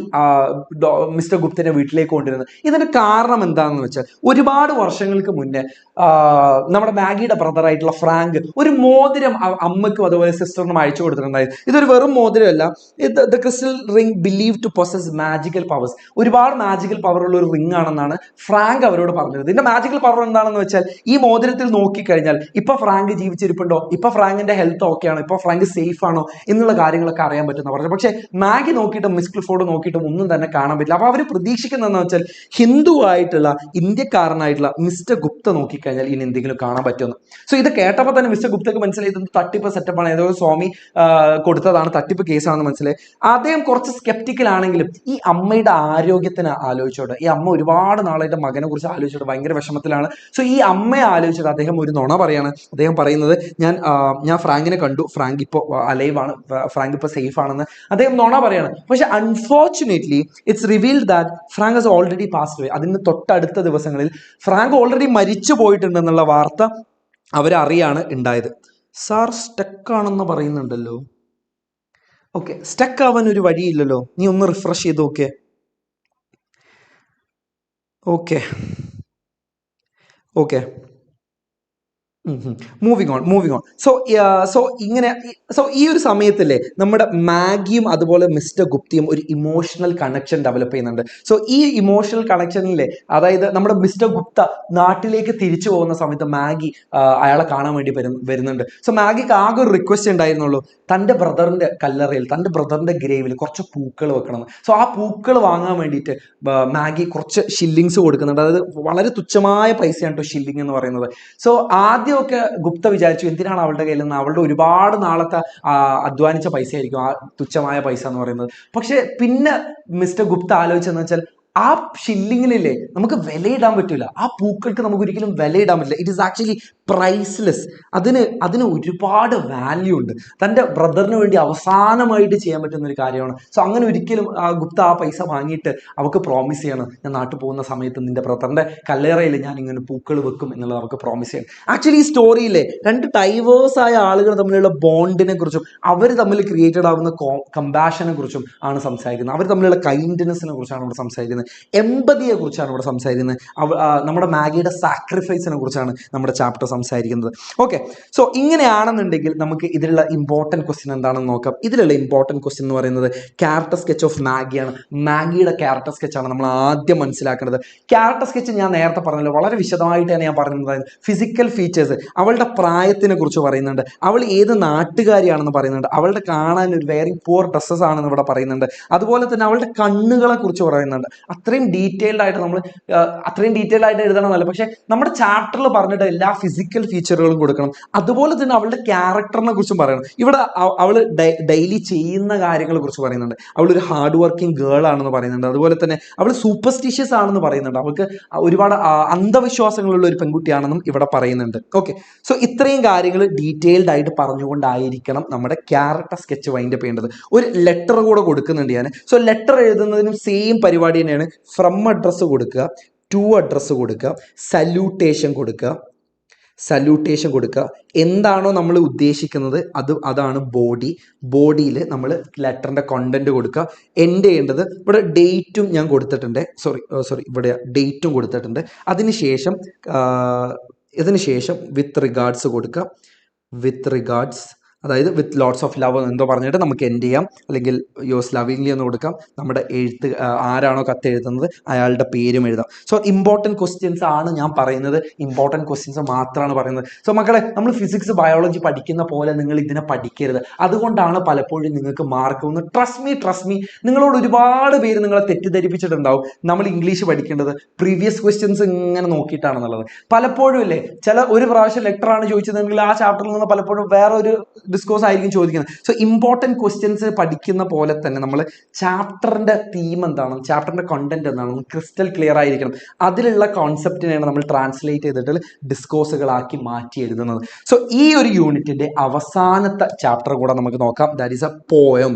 മിസ്റ്റർ ഗുപ്തനെ വീട്ടിലേക്ക് കൊണ്ടുവരുന്നത് ഇതിന്റെ കാരണം എന്താണെന്ന് വെച്ചാൽ, ഒരുപാട് വർഷങ്ങൾക്ക് മുന്നേ നമ്മുടെ മാഗിയുടെ ബ്രദറായിട്ടുള്ള ഫ്രാങ്ക് ഒരു മോതിരം അമ്മയ്ക്കും അതുപോലെ സിസ്റ്ററിനും അയച്ചു കൊടുത്തിട്ടുണ്ടായിരുന്നു. ഇതൊരു വെറും മോതിരമല്ല, the crystal ring believe to possess magical powers, ഒരുപാട് മാജിക്കൽ പവർ ഉള്ള ഒരു റിംഗ് ആണെന്നാണ് ഫ്രാങ്ക് അവരോട് പറഞ്ഞത്. ഇതിന്റെ മാജിക്കൽ പവർ എന്താണെന്ന് വെച്ചാൽ, ഈ മോതിരത്തിൽ നോക്കിക്കഴിഞ്ഞാൽ ഇപ്പൊ ഫ്രാങ്ക് ജീവിച്ചിരിപ്പുണ്ടോ, ഇപ്പൊ ഫ്രാങ്കിന്റെ ഹെൽത്ത് ഓക്കെ ആണോ, ഇപ്പൊ ഫ്രാങ്ക് സേഫ് ആണോ എന്നുള്ള കാര്യങ്ങളൊക്കെ അറിയാൻ പറ്റുന്ന പറഞ്ഞു. പക്ഷെ മാഗി നോക്കിയിട്ടും മിസ് ക്ലിഫോർഡ് നോക്കിയിട്ടും ഒന്നും തന്നെ കാണാൻ പറ്റില്ല. അപ്പൊ അവർ പ്രതീക്ഷിക്കുന്നതെന്ന് വെച്ചാൽ ഹിന്ദു ആയിട്ടുള്ള ഇന്ത്യക്കാരനായിട്ടുള്ള മിസ്റ്റർ ഗുപ്ത നോക്കിക്കഴിഞ്ഞാൽ ഇനി എന്തെങ്കിലും കാണാൻ പറ്റുമെന്ന്. സോ ഇത് കേട്ടപ്പോൾ തന്നെ മിസ്റ്റർ ഗുപ്തക്ക് മനസ്സിലായി ഇതൊന്നും തട്ടിപ്പ് സെറ്റപ്പാണ്, ഏതോ സ്വാമി കൊടുത്തതാണ്, തട്ടിപ്പ് കേസാണെന്ന് മനസ്സിലായി. അദ്ദേഹം കുറച്ച് സ്കെപ്റ്റിക്കൽ ആണെങ്കിലും ഈ അമ്മയുടെ ആരോഗ്യത്തിന് ആലോചിച്ചോട്ടെ, ഈ അമ്മ ഒരുപാട് നാളായിട്ട് മകനെ കുറിച്ച് ആലോചിച്ചോട്ടെ, ഭയങ്കര വിഷമത്തിലാണ്. സോ ഈ അമ്മയെ ആലോചിച്ചിട്ട് അദ്ദേഹം ഒരു നുണ പറയാണ്. അദ്ദേഹം പറയുന്നത് ഞാൻ ഫ്രാങ്കിനെ കണ്ടു, ഫ്രാങ്ക് ഇപ്പോൾ അലൈവ് ആണ്, ഫ്രാങ്ക് ഇപ്പോൾ സേഫ് ആണെന്ന് അദ്ദേഹം നുണ പറയാണ്. പക്ഷെ unfortunately it's revealed that Frank has already passed away. അതിന് തൊട്ടടുത്ത ദിവസങ്ങളിൽ ഫ്രാങ്ക് ഓൾറെഡി മരിച്ചു പോയിട്ടുണ്ടെന്നുള്ള വാർത്ത അവരറിയാണ് ഉണ്ടായത്. സാർ സ്റ്റക്കാണെന്ന് പറയുന്നുണ്ടല്ലോ. ഓക്കെ, സ്റ്റക്ക് ആവാൻ ഒരു വഴിയില്ലല്ലോ, നീ ഒന്ന് റിഫ്രഷ് ചെയ്ത് നോക്കേ. Okay okay moving on. So ഈ ഒരു സമയത്തല്ലേ നമ്മുടെ മാഗിയും അതുപോലെ മിസ്റ്റർ ഗുപ്തയും ഒരു ഇമോഷണൽ കണക്ഷൻ ഡെവലപ്പ് ചെയ്യുന്നുണ്ട്. സോ ഈ ഇമോഷണൽ കണക്ഷനിലെ, അതായത് നമ്മുടെ മിസ്റ്റർ ഗുപ്ത നാട്ടിലേക്ക് തിരിച്ചു പോകുന്ന സമയത്ത് മാഗി അയാളെ കാണാൻ വേണ്ടി വരുന്നുണ്ട്. സോ മാഗിക്ക് ആകെ ഒരു റിക്വസ്റ്റ് ഉണ്ടായിരുന്നുള്ളൂ, തൻ്റെ ബ്രദറിന്റെ കല്ലറയിൽ, തൻ്റെ ബ്രദറിന്റെ ഗ്രേവിൽ കുറച്ച് പൂക്കൾ വെക്കണം. സോ ആ പൂക്കൾ വാങ്ങാൻ വേണ്ടിയിട്ട് മാഗി കുറച്ച് ഷില്ലിങ്സ് കൊടുക്കുന്നുണ്ട്. അതായത് വളരെ തുച്ഛമായ പൈസയാണ് കേട്ടോ ഷില്ലിങ് എന്ന് പറയുന്നത്. സോ ആദ്യമൊക്കെ ഗുപ്ത വിചാരിച്ചു എന്തിനാണ് അവളുടെ കയ്യിൽ നിന്ന്, അവളുടെ ഒരുപാട് നാളത്തെ അധ്വാനിച്ച പൈസ ആയിരിക്കും ആ തുച്ഛമായ പൈസ എന്ന് പറയുന്നത്. പക്ഷെ പിന്നെ മിസ്റ്റർ ഗുപ്ത ആലോചിച്ചെന്ന് വെച്ചാൽ, ആ ഷില്ലിങ്ങിനില്ലേ നമുക്ക് വിലയിടാൻ പറ്റില്ല, ആ പൂക്കൾക്ക് നമുക്ക് ഒരിക്കലും വിലയിടാൻ പറ്റില്ല. It is actually priceless. അതിന് ഒരുപാട് വാല്യൂ ഉണ്ട്. തൻ്റെ ബ്രദറിന് വേണ്ടി അവസാനമായിട്ട് ചെയ്യാൻ പറ്റുന്ന ഒരു കാര്യമാണ്. സോ അങ്ങനെ ഒരിക്കലും ഗുപ്ത ആ പൈസ വാങ്ങിയിട്ട് അവർക്ക് പ്രോമിസ് ചെയ്യണം, ഞാൻ നാട്ടിൽ പോകുന്ന സമയത്ത് നിന്റെ ബ്രദറിന്റെ കല്ലേറയിൽ ഞാൻ ഇങ്ങനെ പൂക്കൾ വെക്കും എന്നുള്ളത് അവർക്ക് പ്രോമിസ് ചെയ്യണം. ആക്ച്വലി ഈ സ്റ്റോറിയിലെ രണ്ട് ഡൈവേഴ്സ് ആയ ആളുകൾ തമ്മിലുള്ള ബോണ്ടിനെ കുറിച്ചും അവർ തമ്മിൽ ക്രിയേറ്റഡ് ആവുന്ന കമ്പാഷനെ കുറിച്ചും ആണ് സംസാരിക്കുന്നത്. അവർ തമ്മിലുള്ള കൈൻഡ്നെസ്സിനെ കുറിച്ചാണ് ഇവിടെ സംസാരിക്കുന്നത്, എമ്പതിയെ കുറിച്ചാണ് ഇവിടെ സംസാരിക്കുന്നത്, നമ്മുടെ മാഗിയുടെ സാക്രിഫൈസിനെ കുറിച്ചാണ് നമ്മുടെ ചാപ്റ്റർ സംസാരിക്കുന്നത്. ഓക്കെ, സോ ഇങ്ങനെയാണെന്നുണ്ടെങ്കിൽ നമുക്ക് ഇതിലുള്ള ഇമ്പോർട്ടൻറ്റ് ക്വസ്റ്റ്യൻ എന്താണെന്ന് നോക്കാം. ഇതിലുള്ള ഇമ്പോർട്ടൻറ്റ് ക്വസ്റ്റ്യൻ എന്ന് പറയുന്നത് ക്യാരക്ടർ സ്കെച്ച് ഓഫ് മാഗിയാണ്. മാഗിയുടെ ക്യാരക്ടർ സ്കെച്ചാണ് നമ്മൾ ആദ്യം മനസ്സിലാക്കേണ്ടത്. ക്യാരക്ടർ സ്കെച്ച് ഞാൻ നേരത്തെ പറഞ്ഞല്ലോ, വളരെ വിശദമായിട്ട് തന്നെ ഞാൻ പറഞ്ഞിട്ടുണ്ടായിരുന്നു. ഫിസിക്കൽ ഫീച്ചേഴ്സ്, അവളുടെ പ്രായത്തിനെ കുറിച്ച് പറയുന്നുണ്ട്, അവൾ ഏത് നാട്ടുകാരിയാണെന്ന് പറയുന്നുണ്ട്, അവളുടെ കാണാൻ ഒരു വെരി പൂർ ഡ്രസ്സസ് ആണെന്ന് ഇവിടെ പറയുന്നുണ്ട്, അതുപോലെ തന്നെ അവളുടെ കണ്ണുകളെ കുറിച്ച് പറയുന്നുണ്ട്. അത്രയും ഡീറ്റെയിൽഡ് ആയിട്ട് എഴുതണമെന്നല്ല, പക്ഷെ നമ്മുടെ ചാപ്റ്ററിൽ പറഞ്ഞിട്ട് എല്ലാ ഫിസിക്കൽ ഫീച്ചറുകളും കൊടുക്കണം. അതുപോലെ തന്നെ അവളുടെ ക്യാരക്ടറിനെ കുറിച്ചും പറയണം. ഇവിടെ അവള് ഡെയിലി ചെയ്യുന്ന കാര്യങ്ങളെ കുറിച്ച് പറയുന്നുണ്ട്. അവളൊരു ഹാർഡ് വർക്കിംഗ് ഗേൾ ആണെന്ന് പറയുന്നുണ്ട്. അതുപോലെ തന്നെ അവൾ സൂപ്പർസ്റ്റിഷ്യസ് ആണെന്ന് പറയുന്നുണ്ട്. അവൾക്ക് ഒരുപാട് അന്ധവിശ്വാസങ്ങളുള്ള ഒരു പെൺകുട്ടിയാണെന്നും ഇവിടെ പറയുന്നുണ്ട്. ഓക്കെ, സോ ഇത്രയും കാര്യങ്ങൾ ഡീറ്റെയിൽഡ് ആയിട്ട് പറഞ്ഞുകൊണ്ടായിരിക്കണം നമ്മുടെ ക്യാരക്ടർ സ്കെച്ച് വൈൻഡപ്പ് ചെയ്യേണ്ടത്. ഒരു ലെറ്റർ കൂടെ കൊടുക്കുന്നുണ്ട് ഞാൻ. സോ ലെറ്റർ എഴുതുന്നതിനും സെയിം പരിപാടി തന്നെയാണ്. എങ്ങനെയാണ് ഫ്രം അഡ്രസ്സ് കൊടുക്കുക, ടു അഡ്രസ്സ് കൊടുക്കുക, സല്യൂട്ടേഷൻ കൊടുക്കുക. എന്താണോ നമ്മൾ ഉദ്ദേശിക്കുന്നത് അതാണ് ബോഡി. ബോഡിയിൽ നമ്മൾ ലെറ്ററിൻ്റെ കണ്ടന്റ് കൊടുക്കുക. എൻഡ് ചെയ്യേണ്ടത് ഇവിടെ ഡേറ്റും ഞാൻ കൊടുത്തിട്ടുണ്ട്, സോറി ഇവിടെ ഡേറ്റും കൊടുത്തിട്ടുണ്ട്. അതിനുശേഷം വിത്ത് റിഗാർഡ്സ് കൊടുക്കുക. വിത്ത് റിഗാർഡ്സ് അതായത് വിത്ത് ലോട്ട്സ് ഓഫ് ലവ് എന്തോ പറഞ്ഞിട്ട് നമുക്ക് എൻഡ് ചെയ്യാം, അല്ലെങ്കിൽ യോസ് ലവിംഗ്ലി എന്ന് കൊടുക്കാം. നമ്മുടെ ആരാണോ കത്ത് എഴുതുന്നത് അയാളുടെ പേരും എഴുതാം. സോ ഇമ്പോർട്ടൻറ്റ് ക്വസ്റ്റ്യൻസ് ആണ് ഞാൻ പറയുന്നത്, ഇമ്പോർട്ടൻറ്റ് ക്വസ്റ്റ്യൻസ് മാത്രമാണ് പറയുന്നത്. സോ മക്കളെ, നമ്മൾ ഫിസിക്സ് ബയോളജി പഠിക്കുന്ന പോലെ നിങ്ങൾ ഇതിനെ പഠിക്കരുത്. അതുകൊണ്ടാണ് പലപ്പോഴും നിങ്ങൾക്ക് മാർക്ക് വന്ന്. ട്രസ്റ്റ് മീ നിങ്ങളോട് ഒരുപാട് പേര് നിങ്ങളെ തെറ്റിദ്ധരിപ്പിച്ചിട്ടുണ്ടാവും നമ്മൾ ഇംഗ്ലീഷ് പഠിക്കേണ്ടത് പ്രീവിയസ് ക്വസ്റ്റ്യൻസ് ഇങ്ങനെ നോക്കിയിട്ടാണെന്നുള്ളത്. പലപ്പോഴും ഇല്ലേ, ഒരു പ്രാവശ്യം ലെറ്റർ ആണ് ചോദിച്ചതെങ്കിൽ ആ ചാപ്റ്ററിൽ നിന്ന് പലപ്പോഴും വേറൊരു ഡിസ്കോഴ്സ് ആയിരിക്കും ചോദിക്കുന്നത്. സോ ഇമ്പോർട്ടൻറ്റ് ക്വസ്റ്റ്യൻസ് പഠിക്കുന്ന പോലെ തന്നെ നമ്മൾ ചാപ്റ്ററിന്റെ തീം എന്താണ്, ചാപ്റ്ററിന്റെ കണ്ടന്റ് എന്താണ് ക്രിസ്റ്റൽ ക്ലിയർ ആയിരിക്കണം. അതിലുള്ള കോൺസെപ്റ്റിനെയാണ് നമ്മൾ ട്രാൻസ്ലേറ്റ് ചെയ്തിട്ട് ഡിസ്കോഴ്സുകളാക്കി മാറ്റി എഴുതുന്നത്. സോ ഈ ഒരു യൂണിറ്റിന്റെ അവസാനത്തെ ചാപ്റ്റർ കൂടെ നമുക്ക് നോക്കാം. That is A poem.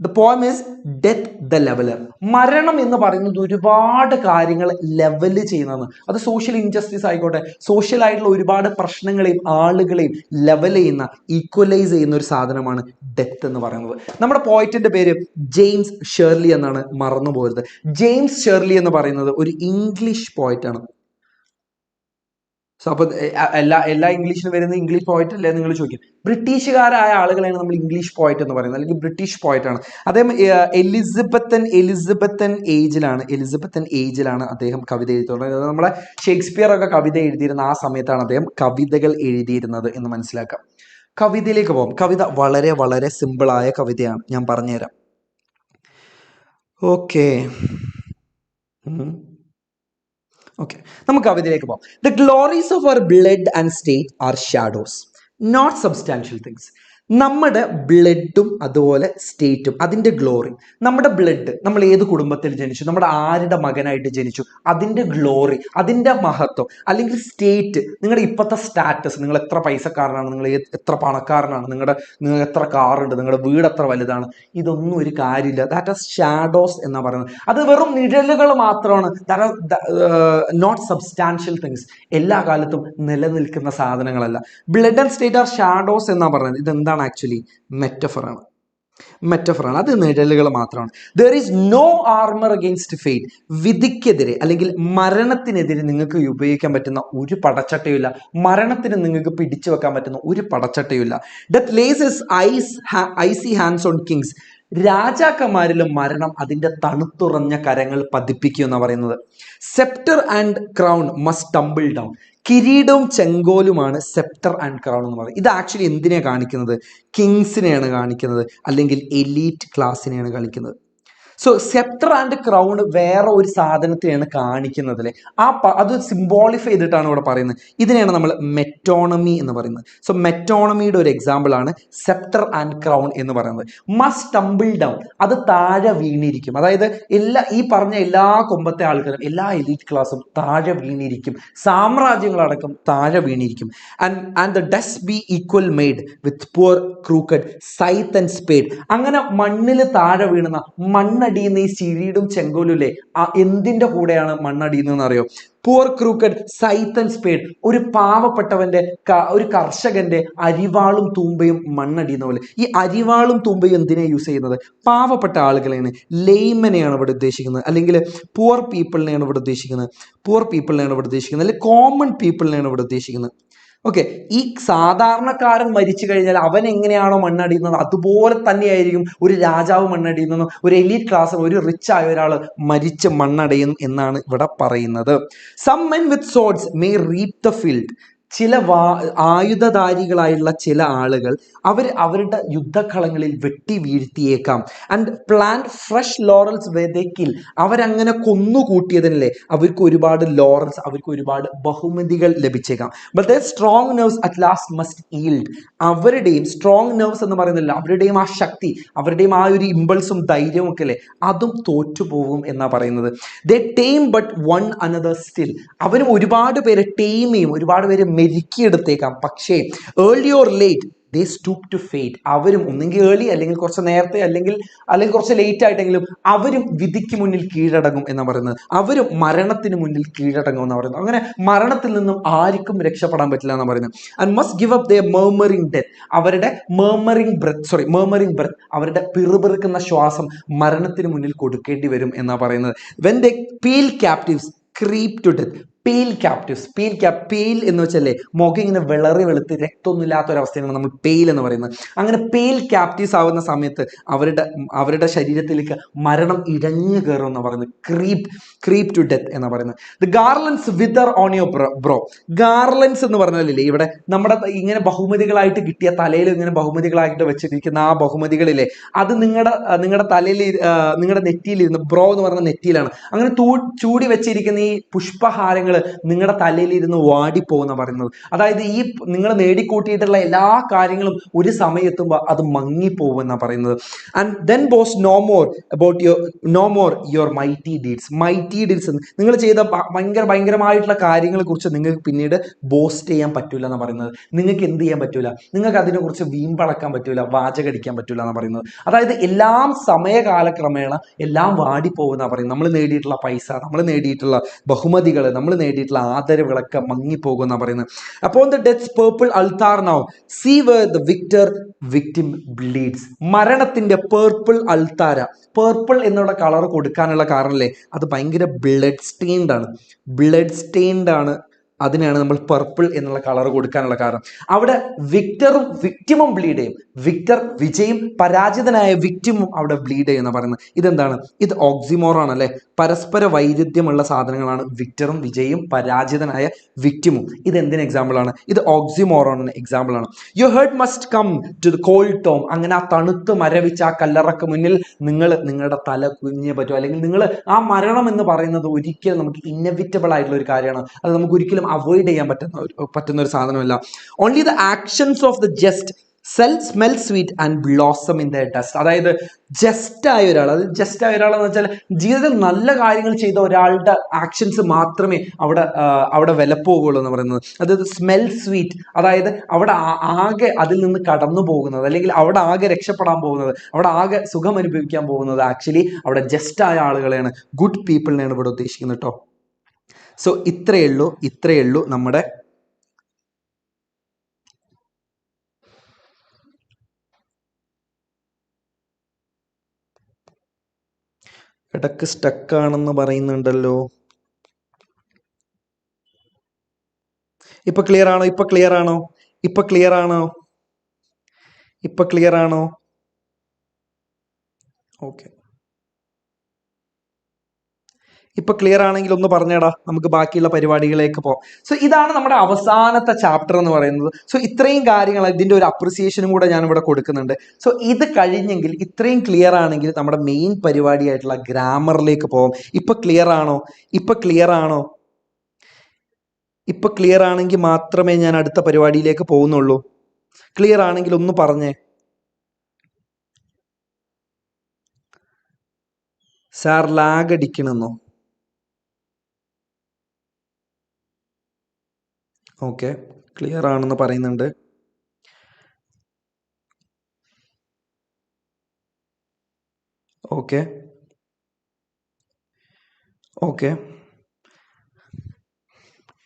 The poem is Death the Leveler. മരണം എന്ന് പറയുന്നത് ഒരുപാട് കാര്യങ്ങൾ ലെവൽ ചെയ്യുന്നതാണ്. അത് സോഷ്യൽ ഇൻജസ്റ്റിസ് ആയിക്കോട്ടെ, സോഷ്യൽ ആയിട്ടുള്ള ഒരുപാട് പ്രശ്നങ്ങളെയും ആളുകളെയും ലെവൽ ചെയ്യുന്ന, ഈക്വലൈസ് ചെയ്യുന്ന ഒരു സാധനമാണ് ഡെത്ത് എന്ന് പറയുന്നത്. നമ്മുടെ പോയിറ്റിന്റെ പേര് ജെയിംസ് ഷേർലി എന്നാണ്, മറന്നുപോയത്. ജെയിംസ് ഷേർലി എന്ന് പറയുന്നത് ഒരു ഇംഗ്ലീഷ് പോയിറ്റാണ്. സോ അപ്പോൾ എല്ലാ ഇംഗ്ലീഷിൽ വരുന്ന ഇംഗ്ലീഷ് പോയിറ്റ് അല്ലേ നിങ്ങൾ ചോദിക്കും. ബ്രിട്ടീഷുകാരായ ആളുകളെയാണ് നമ്മൾ ഇംഗ്ലീഷ് പോയിറ്റ് എന്ന് പറയുന്നത്, അല്ലെങ്കിൽ ബ്രിട്ടീഷ് പോയിറ്റാണ് അദ്ദേഹം. എലിസബത്തൻ ഏജിലാണ് അദ്ദേഹം കവിത എഴുതിയിട്ടുള്ളത്. നമ്മളെ ഷേക്സ്പിയർ ഒക്കെ കവിത എഴുതിയിരുന്ന ആ സമയത്താണ് അദ്ദേഹം കവിതകൾ എഴുതിയിരുന്നത് എന്ന് മനസ്സിലാക്കാം. കവിതയിലേക്ക് പോകും. കവിത വളരെ വളരെ സിമ്പിളായ കവിതയാണ്, ഞാൻ പറഞ്ഞുതരാം. ഓക്കെ, നമുക്ക് കവിതയിലേക്ക് പോകാം. The glories of our blood and state are shadows, not substantial things. നമ്മുടെ ബ്ലഡും അതുപോലെ സ്റ്റേറ്റും അതിൻ്റെ ഗ്ലോറി. നമ്മുടെ ബ്ലഡ്, നമ്മൾ ഏത് കുടുംബത്തിൽ ജനിച്ചു, നമ്മുടെ ആരുടെ മകനായിട്ട് ജനിച്ചു, അതിൻ്റെ ഗ്ലോറി, അതിൻ്റെ മഹത്വം. അല്ലെങ്കിൽ സ്റ്റേറ്റ്, നിങ്ങളുടെ ഇപ്പോഴത്തെ സ്റ്റാറ്റസ്, നിങ്ങൾ എത്ര പൈസക്കാരനാണ്, നിങ്ങൾ എത്ര പണക്കാരനാണ്, നിങ്ങൾ എത്ര കാറുണ്ട്, നിങ്ങളുടെ വീട് എത്ര വലുതാണ്, ഇതൊന്നും ഒരു കാര്യമില്ല. ദാറ്റ് ആസ് ഷാഡോസ് എന്നാണ് പറയുന്നത്. അത് വെറും നിഴലുകൾ മാത്രമാണ്. നോട്ട് സബ്സ്റ്റാൻഷ്യൽ തിങ്സ്, എല്ലാ കാലത്തും നിലനിൽക്കുന്ന സാധനങ്ങളല്ല. Blood and state are shadows എന്നാണ് പറയുന്നത്. ഇതെന്താണ് ആക്ച്വലി? മെറ്റഫറാണ്. അത് നിഴലുകൾ മാത്രമാണ്. There is no armour against fate. വിധിക്കെതിരെ അല്ലെങ്കിൽ മരണത്തിനെതിരെ നിങ്ങൾക്ക് ഉപയോഗിക്കാൻ പറ്റുന്ന ഒരു പടച്ചട്ടയുമില്ല. മരണത്തിന് നിങ്ങൾക്ക് പിടിച്ചു വെക്കാൻ പറ്റുന്ന ഒരു പടച്ചട്ടയുമില്ല. Death lays his icy hands on kings. രാജാക്കന്മാരിലും മരണം അതിൻ്റെ തണുത്തുറഞ്ഞ കരങ്ങൾ പതിപ്പിക്കും എന്നാണ് പറയുന്നത്. Sceptre and crown must tumble down. കിരീടവും ചെങ്കോലുമാണ് സെപ്റ്റർ ആൻഡ് ക്രൗൺ എന്ന് പറയുന്നത്. ഇത് ആക്ച്വലി എന്തിനെയാണ് കാണിക്കുന്നത്? കിങ്സിനെയാണ് കാണിക്കുന്നത്, അല്ലെങ്കിൽ എലീറ്റ് ക്ലാസ്സിനെയാണ് കാണിക്കുന്നത്. സോ സെപ്റ്റർ ആൻഡ് ക്രൗൺ വേറെ ഒരു സാധനത്തെയാണ് കാണിക്കുന്നത് അല്ലേ. അത് സിംബോളിഫൈ ചെയ്തിട്ടാണ് ഇവിടെ പറയുന്നത്. ഇതിനെയാണ് നമ്മൾ മെറ്റോണമി എന്ന് പറയുന്നത്. സോ മെറ്റോണമിയുടെ ഒരു എക്സാമ്പിൾ ആണ് സെപ്റ്റർ ആൻഡ് ക്രൗൺ എന്ന് പറയുന്നത്. മസ്റ്റ് ടംബിൾ ഡൗൺ, അത് താഴെ വീണിരിക്കും. അതായത് ഈ പറഞ്ഞ എല്ലാ കൊമ്പത്തെ ആൾക്കാരും, എല്ലാ എലീറ്റ് ക്ലാസ്സും താഴെ വീണിരിക്കും. സാമ്രാജ്യങ്ങളടക്കം താഴെ വീണിരിക്കും. And the dust be equal made with poor crooked scythe and spade. അങ്ങനെ മണ്ണിൽ താഴെ വീണുന്ന മണ്ണടിയുന്ന ഈ ചിരീടും ചെങ്കോലുല്ലേ, എന്തിന്റെ കൂടെയാണ് മണ്ണടിയുന്നതെന്ന് അറിയോ? Poor crooked scythe and spade. ഒരു പാവപ്പെട്ടവന്റെ, ഒരു കർഷകന്റെ അരിവാളും തൂമ്പയും മണ്ണടിയുന്ന പോലെ. ഈ അരിവാളും തൂമ്പയും എന്തിനാണ് യൂസ് ചെയ്യുന്നത്? പാവപ്പെട്ട ആളുകളെയാണ്, ലെയ്മനെയാണ് ഇവിടെ ഉദ്ദേശിക്കുന്നത്, അല്ലെങ്കിൽ പുവർ പീപ്പിളിനെയാണ് ഇവിടെ ഉദ്ദേശിക്കുന്നത്, അല്ലെങ്കിൽ കോമൺ പീപ്പിളിനെയാണ് ഇവിടെ ഉദ്ദേശിക്കുന്നത്. ഓക്കെ, ഈ സാധാരണക്കാരൻ മരിച്ചു കഴിഞ്ഞാൽ അവൻ എങ്ങനെയാണോ മണ്ണടിയുന്നത് അതുപോലെ തന്നെയായിരിക്കും ഒരു രാജാവ് മണ്ണടിയുന്നത്. ഒരു എലീറ്റ് ക്ലാസ്, ഒരു റിച്ച് ആയ ഒരാൾ മരിച്ച് മണ്ണടയും എന്നാണ് ഇവിടെ പറയുന്നത്. Some men with swords may reap the field. ചില ആയുധധാരികളായുള്ള ചില ആളുകൾ അവരുടെ യുദ്ധക്കളങ്ങളിൽ വെട്ടി വീഴ്ത്തിയേക്കാം. And plant fresh laurels where they kill. അവരങ്ങനെ കൊന്നുകൂട്ടിയതിനല്ലേ അവർക്ക് ഒരുപാട് ലോറൽസ്, അവർക്ക് ഒരുപാട് ബഹുമതികൾ ലഭിച്ചേക്കാം. But the strong nerves at last must yield. അവരുടെയും സ്ട്രോങ് നെർവ്സ് എന്ന് പറയുന്നില്ല, അവരുടെയും ആ ശക്തി, അവരുടെയും ആ ഒരു ഇമ്പൾസും ധൈര്യവും ഒക്കെ അല്ലേ, അതും തോറ്റുപോകും എന്നാണ് പറയുന്നത്. They tame but one another still. അവരും ഒരുപാട് പേരെ ടേം ചെയ്യും, ഒരുപാട് പേരെ മെരുക്കിയെടുത്തേക്കാം. പക്ഷേ early or late they stoop to fate. അവരും ഒന്നെങ്കിൽ ഏർലി അല്ലെങ്കിൽ കുറച്ച് നേരത്തെ അല്ലെങ്കിൽ കുറച്ച് ലേറ്റ് ആയിട്ടെങ്കിലും അവരും വിധിക്ക് മുന്നിൽ കീഴടങ്ങും എന്നാണ് പറയുന്നത്. അവരും മരണത്തിന് മുന്നിൽ കീഴടങ്ങും എന്നാണ് പറയുന്നത്. അങ്ങനെ മരണത്തിൽ നിന്നും ആർക്കും രക്ഷപ്പെടാൻ പറ്റില്ല എന്നാണ് പറയുന്നത്. And must give up their murmuring death. അവരുടെ മർമറിംഗ് ബ്രെത്ത്, അവരുടെ പിറുപിറുക്കുന്ന ശ്വാസം മരണത്തിന് മുന്നിൽ കൊടുക്കേണ്ടി വരും എന്നാണ് പറയുന്നത്. When they pale captives creep to death. Pale എന്ന് വെച്ചല്ലേ മുഖം ഇങ്ങനെ വിളറി വെളുത്ത് രക്തമൊന്നും ഇല്ലാത്തൊരവസ്ഥയാണ് നമ്മൾ പെയിൽ എന്ന് പറയുന്നത്. അങ്ങനെ പെയിൽ ക്യാപ്റ്റീവ്സ് ആവുന്ന സമയത്ത് അവരുടെ ശരീരത്തിലേക്ക് മരണം ഇഴഞ്ഞു കയറും എന്ന് പറയുന്നത്. ക്രീപ് ടു ഡെത്ത് എന്ന് പറയുന്നത്. The garlands wither on your brow. Garlands എന്ന് പറഞ്ഞാലില്ലേ ഇവിടെ നമ്മുടെ ഇങ്ങനെ ബഹുമതികളായിട്ട് കിട്ടിയ തലയിൽ ഇങ്ങനെ ബഹുമതികളായിട്ട് വെച്ചിരിക്കുന്ന ആ ബഹുമതികളില്ലേ, അത് നിങ്ങളുടെ തലയിൽ നിങ്ങളുടെ നെറ്റിയിലിരുന്ന്, ബ്രോ എന്ന് പറഞ്ഞ നെറ്റിയിലാണ്, അങ്ങനെ ചൂടി വെച്ചിരിക്കുന്ന ഈ പുഷ്പഹാരങ്ങൾ നിങ്ങളുടെ തലയിൽ ഇരുന്ന് വാടിപ്പോകുന്ന പറയുന്നത്. അതായത് ഈ നിങ്ങൾ നേടിക്കൂട്ടിയിട്ടുള്ള എല്ലാ കാര്യങ്ങളും ഒരു സമയത്തുമ്പോൾ അത് മങ്ങിപ്പോകുമെന്ന പറയുന്നത്. And then boast no more your mighty deeds. നിങ്ങൾ ചെയ്ത ഭയങ്കരമായിട്ടുള്ള കാര്യങ്ങളെ കുറിച്ച് നിങ്ങൾക്ക് പിന്നീട് ബോസ്റ്റ് ചെയ്യാൻ പറ്റൂല എന്ന് പറയുന്നത്. നിങ്ങൾക്ക് എന്ത് ചെയ്യാൻ പറ്റൂല, നിങ്ങൾക്ക് അതിനെക്കുറിച്ച് വീമ്പളക്കാൻ പറ്റൂല, വാചകടിക്കാൻ പറ്റൂല എന്ന് പറയുന്നത്. അതായത് എല്ലാം സമയകാലക്രമേണ എല്ലാം വാടിപ്പോകുന്ന പറയുന്നത്. നമ്മൾ നേടിയിട്ടുള്ള പൈസ, നമ്മൾ നേടിയിട്ടുള്ള ബഹുമതികൾ, നമ്മൾ നേടിയിട്ടുള്ള ആദരവുകളൊക്കെ മങ്ങിപ്പോകുമെന്നാ പറയുന്നത്. അപ്പോൾ the death's purple altar now see where the victim bleeds. മരണത്തിന്റെ പേർപ്പിൾ അൾത്താര. പേർപ്പിൾ എന്നുള്ള കളർ കൊടുക്കാനുള്ള കാരണമല്ലേ, അത് ഭയങ്കര ബ്ലഡ് സ്റ്റെയിൻഡ് ആണ്. അതിനാണ് നമ്മൾ പർപ്പിൾ എന്നുള്ള കളർ കൊടുക്കാനുള്ള കാരണം. അവിടെ വിക്ടറും വിക്ടിമും ബ്ലീഡ് ചെയ്യും. വിക്ടർ വിജയും പരാജിതനായ വിക്ടിമും അവിടെ ബ്ലീഡ് ചെയ്യുന്ന പറയുന്നത്. ഇതെന്താണ്? ഇത് ഓക്സിമോറാണ് അല്ലെ. പരസ്പര വൈരുദ്ധ്യമുള്ള സാധനങ്ങളാണ് വിക്ടറും വിജയും പരാജിതനായ വിക്ടിമും. ഇത് എന്തിന് എക്സാമ്പിൾ ആണ്? ഇത് ഓക്സിമോറോണിന് എക്സാമ്പിൾ ആണ്. Your heart must come to the cold tomb. അങ്ങനെ ആ തണുത്ത് മരവിച്ച ആ കല്ലറക്ക് മുന്നിൽ നിങ്ങളുടെ തല കുഞ്ഞേ പറ്റും. അല്ലെങ്കിൽ നിങ്ങൾ ആ മരണം എന്ന് പറയുന്നത് ഒരിക്കലും നമുക്ക് ഇന്നവിറ്റബിൾ ആയിട്ടുള്ള ഒരു കാര്യമാണ്. അത് നമുക്ക് ഒരിക്കലും അവോയ്ഡ് ചെയ്യാൻ പറ്റുന്ന ഒരു സാധനമല്ല. Only the actions of the just smell sweet and blossom in the dust. അതായത് ജസ്റ്റായ ഒരാൾ എന്ന് വെച്ചാൽ ജീവിതത്തിൽ നല്ല കാര്യങ്ങൾ ചെയ്ത ഒരാളുടെ ആക്ഷൻസ് മാത്രമേ അവിടെ വിലപ്പോകുള്ളൂ എന്ന് പറയുന്നത്. അതായത് സ്മെൽ സ്വീറ്റ്, അതായത് അവിടെ ആകെ അതിൽ നിന്ന് കടന്നു പോകുന്നത്, അല്ലെങ്കിൽ അവിടെ ആകെ രക്ഷപ്പെടാൻ പോകുന്നത്, അവിടെ ആകെ സുഖം അനുഭവിക്കാൻ പോകുന്നത് ആക്ച്വലി അവിടെ ജസ്റ്റായ ആളുകളെയാണ്, ഗുഡ് പീപ്പിളിനെയാണ് ഇവിടെ ഉദ്ദേശിക്കുന്നത് കേട്ടോ. സോ ഇത്രയേ ഉള്ളൂ നമ്മുടെ ഇടക്ക് സ്റ്റക്കാണെന്ന് പറയുന്നുണ്ടല്ലോ. ഇപ്പൊ ക്ലിയർ ആണോ? ഓക്കെ, ഇപ്പൊ ക്ലിയർ ആണെങ്കിൽ ഒന്ന് പറഞ്ഞേടാ, നമുക്ക് ബാക്കിയുള്ള പരിപാടികളിലേക്ക് പോകാം. സോ ഇതാണ് നമ്മുടെ അവസാനത്തെ ചാപ്റ്റർ എന്ന് പറയുന്നത്. സോ ഇത്രയും കാര്യങ്ങൾ, ഇതിന്റെ ഒരു അപ്രിസിയേഷനും കൂടെ ഞാൻ ഇവിടെ കൊടുക്കുന്നുണ്ട്. സോ ഇത് കഴിഞ്ഞെങ്കിൽ, ഇത്രയും ക്ലിയർ ആണെങ്കിൽ നമ്മുടെ മെയിൻ പരിപാടിയായിട്ടുള്ള ഗ്രാമറിലേക്ക് പോകാം. ഇപ്പൊ ക്ലിയർ ആണെങ്കിൽ മാത്രമേ ഞാൻ അടുത്ത പരിപാടിയിലേക്ക് പോകുന്നുള്ളൂ. ക്ലിയർ ആണെങ്കിൽ ഒന്ന് പറഞ്ഞേ. സാർ ലാഗ് അടിക്കണമെന്നോ? ഓക്കെ, ക്ലിയർ ആണെന്ന് പറയുന്നുണ്ട്.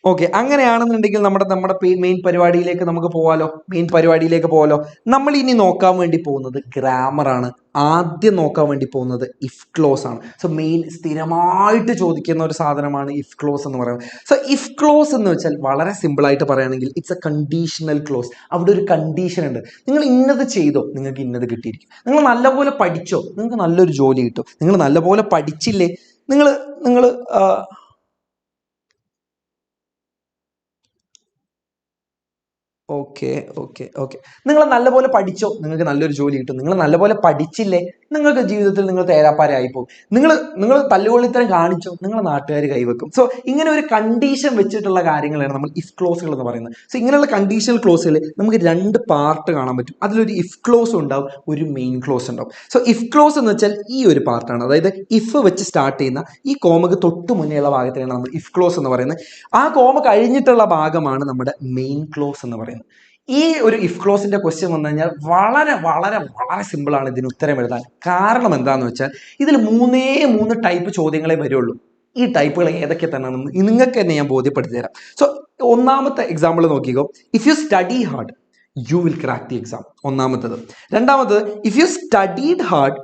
ഓക്കെ, അങ്ങനെയാണെന്നുണ്ടെങ്കിൽ നമ്മുടെ മെയിൻ പരിപാടിയിലേക്ക് നമുക്ക് പോവാലോ. നമ്മൾ ഇനി നോക്കാൻ വേണ്ടി പോകുന്നത് ഗ്രാമറാണ്. ആദ്യം നോക്കാൻ വേണ്ടി പോകുന്നത് ഇഫ് ക്ലോസ് ആണ്. സോ മെയിൻ സ്ഥിരമായിട്ട് ചോദിക്കുന്ന ഒരു സാധനമാണ് ഇഫ് ക്ലോസ് എന്ന് പറയുന്നത്. സോ ഇഫ് ക്ലോസ് എന്ന് വെച്ചാൽ വളരെ സിമ്പിളായിട്ട് പറയുകയാണെങ്കിൽ ഇറ്റ്സ് എ കണ്ടീഷണൽ ക്ലോസ്. അവിടെ ഒരു കണ്ടീഷൻ ഉണ്ട്. നിങ്ങൾ ഇന്നത് ചെയ്തോ, നിങ്ങൾക്ക് ഇന്നത് കിട്ടിയിരിക്കും. നിങ്ങൾ നല്ലപോലെ പഠിച്ചോ, നിങ്ങൾക്ക് നല്ലൊരു ജോലി കിട്ടും. നിങ്ങൾ നല്ലപോലെ പഠിച്ചില്ലേ, നിങ്ങൾ ഓക്കെ നിങ്ങൾ നല്ലപോലെ പഠിച്ചോ, നിങ്ങൾക്ക് നല്ലൊരു ജോലി കിട്ടും. നിങ്ങൾ നല്ലപോലെ പഠിച്ചില്ലേ, നിങ്ങൾക്ക് ജീവിതത്തിൽ നിങ്ങൾ തേരാപ്പാരായി പോകും. നിങ്ങൾ തല്ലുകൊള്ളിത്തരം കാണിച്ചോ, നിങ്ങൾ നാട്ടുകാർ കൈവെക്കും. സോ ഇങ്ങനെ ഒരു കണ്ടീഷൻ വെച്ചിട്ടുള്ള കാര്യങ്ങളാണ് നമ്മൾ ഇഫ് ക്ലോസുകൾ എന്ന് പറയുന്നത്. സോ ഇങ്ങനെയുള്ള കണ്ടീഷണൽ ക്ലോസുകൾ നമുക്ക് രണ്ട് പാർട്ട് കാണാൻ പറ്റും. അതിലൊരു ഇഫ് ക്ലോസ് ഉണ്ടാവും, ഒരു മെയിൻ ക്ലോസ് ഉണ്ടാവും. സോ ഇഫ് ക്ലോസ് എന്ന് വെച്ചാൽ ഈ ഒരു പാർട്ടാണ്. അതായത് ഇഫ് വെച്ച് സ്റ്റാർട്ട് ചെയ്യുന്ന ഈ കോമക്ക് തൊട്ട് മുന്നേയുള്ള ഭാഗത്തെയാണ് നമ്മൾ ഇഫ് ക്ലോസ് എന്ന് പറയുന്നത്. ആ കോമ കഴിഞ്ഞിട്ടുള്ള ഭാഗമാണ് നമ്മുടെ മെയിൻ ക്ലോസ് എന്ന് പറയുന്നത്. ഈ ഒരു ഇഫ് ക്ലോസിന്റെ ക്വസ്റ്റ്യൻ വന്നു കഴിഞ്ഞാൽ വളരെ വളരെ വളരെ സിമ്പിൾ ആണ് ഇതിന് ഉത്തരം എഴുതാൻ. കാരണം എന്താണെന്ന് വെച്ചാൽ ഇതിൽ മൂന്ന് ടൈപ്പ് ചോദ്യങ്ങളെ വരുള്ളൂ. ഈ ടൈപ്പുകൾ ഏതൊക്കെ തന്നെയാണെന്ന് നിങ്ങൾക്ക് തന്നെ ഞാൻ ബോധ്യപ്പെടുത്തി തരാം. സോ ഒന്നാമത്തെ എക്സാമ്പിൾ നോക്കിക്കോ. If you study hard you will crack the exam. ഒന്നാമത്തത്. രണ്ടാമത്തത്, if you studied hard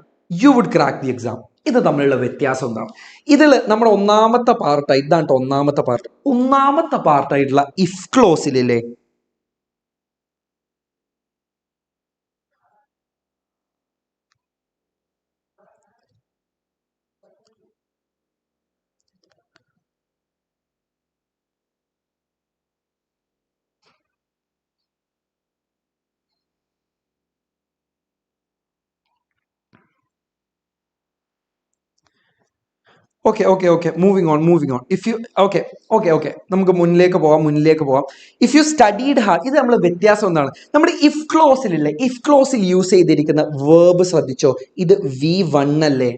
you would crack the exam. ഇത് തമ്മിലുള്ള വ്യത്യാസം എന്താണ്? ഇതിൽ നമ്മുടെ ഒന്നാമത്തെ പാർട്ടായി ഇതാണ് ഒന്നാമത്തെ പാർട്ട്. ഒന്നാമത്തെ പാർട്ടായിട്ടുള്ള ഇഫ് ക്ലോസിലെ okay moving on. If you okay നമുക്ക് മുന്നിലേക്ക് പോവാം. ഇഫ് യു സ്റ്റഡീഡ് ഹാർഡ്, ഇത് നമ്മൾ വ്യത്യാസം എന്താണ്? നമ്മുടെ ഇഫ് ക്ലോസിൽ യൂസ് ചെയ്തിരിക്കുന്ന വേർബ് ശ്രദ്ധിച്ചോ, ഇത് V1 അല്ലേ?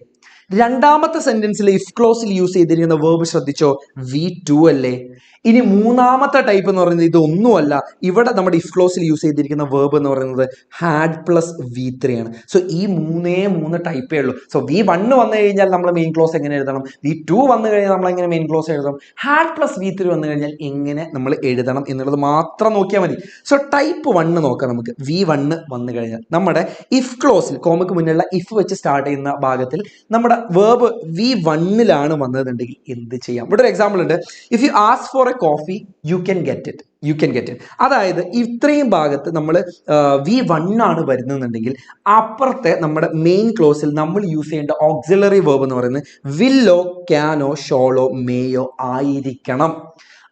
രണ്ടാമത്തെ സെന്റൻസിൽ ഇഫ് ക്ലോസിൽ യൂസ് ചെയ്തിരിക്കുന്ന വേർബ് ശ്രദ്ധിച്ചോ, V2 അല്ലേ? ഇനി മൂന്നാമത്തെ ടൈപ്പ് എന്ന് പറയുന്നത് ഇതൊന്നുമല്ല. ഇവിടെ നമ്മുടെ ഇഫ് ക്ലോസിൽ യൂസ് ചെയ്തിരിക്കുന്ന വേർബ് എന്ന് പറയുന്നത് ഹാഡ് പ്ലസ് V3 ആണ്. സോ ഈ മൂന്ന് ടൈപ്പേ ഉള്ളൂ. സോ V1 വന്നു കഴിഞ്ഞാൽ നമ്മൾ മെയിൻ ക്ലോസ് എങ്ങനെ എഴുതണം? V2 വന്നു കഴിഞ്ഞാൽ നമ്മൾ എങ്ങനെ മെയിൻ ക്ലോസ് എഴുതണം? ഹാഡ് പ്ലസ് V3 വന്നു കഴിഞ്ഞാൽ എങ്ങനെ നമ്മൾ എഴുതണം എന്നുള്ളത് മാത്രം നോക്കിയാൽ മതി. സോ ടൈപ്പ് 1 നോക്കാം നമുക്ക്. V1 വന്നു കഴിഞ്ഞാൽ നമ്മുടെ ഇഫ് ക്ലോസിൽ കോമയ്ക്ക് മുന്നിലുള്ള ഇഫ് വെച്ച് സ്റ്റാർട്ട് ചെയ്യുന്ന ഭാഗത്തിൽ നമ്മുടെ വേർബ് V1 വന്നതുണ്ടെങ്കിൽ എന്ത് ചെയ്യാം? ഇവിടെ ഒരു എക്സാമ്പിൾ ഉണ്ട്. If you ask for a coffee you can get it. അതായത് ഇത്രയും ഭാഗത്ത് നമ്മൾ V1 വരുന്നുണ്ടെങ്കിൽ അപ്പുറത്തെ നമ്മുടെ മെയിൻ ക്ലോസിൽ നമ്മൾ യൂസ് ചെയ്യേണ്ട ഓക്സിലറി വേർബ് എന്ന് പറയുന്നത് വില്ലോ, ക്യാനോ, ഷോളോ, മേയോ ആയിരിക്കണം.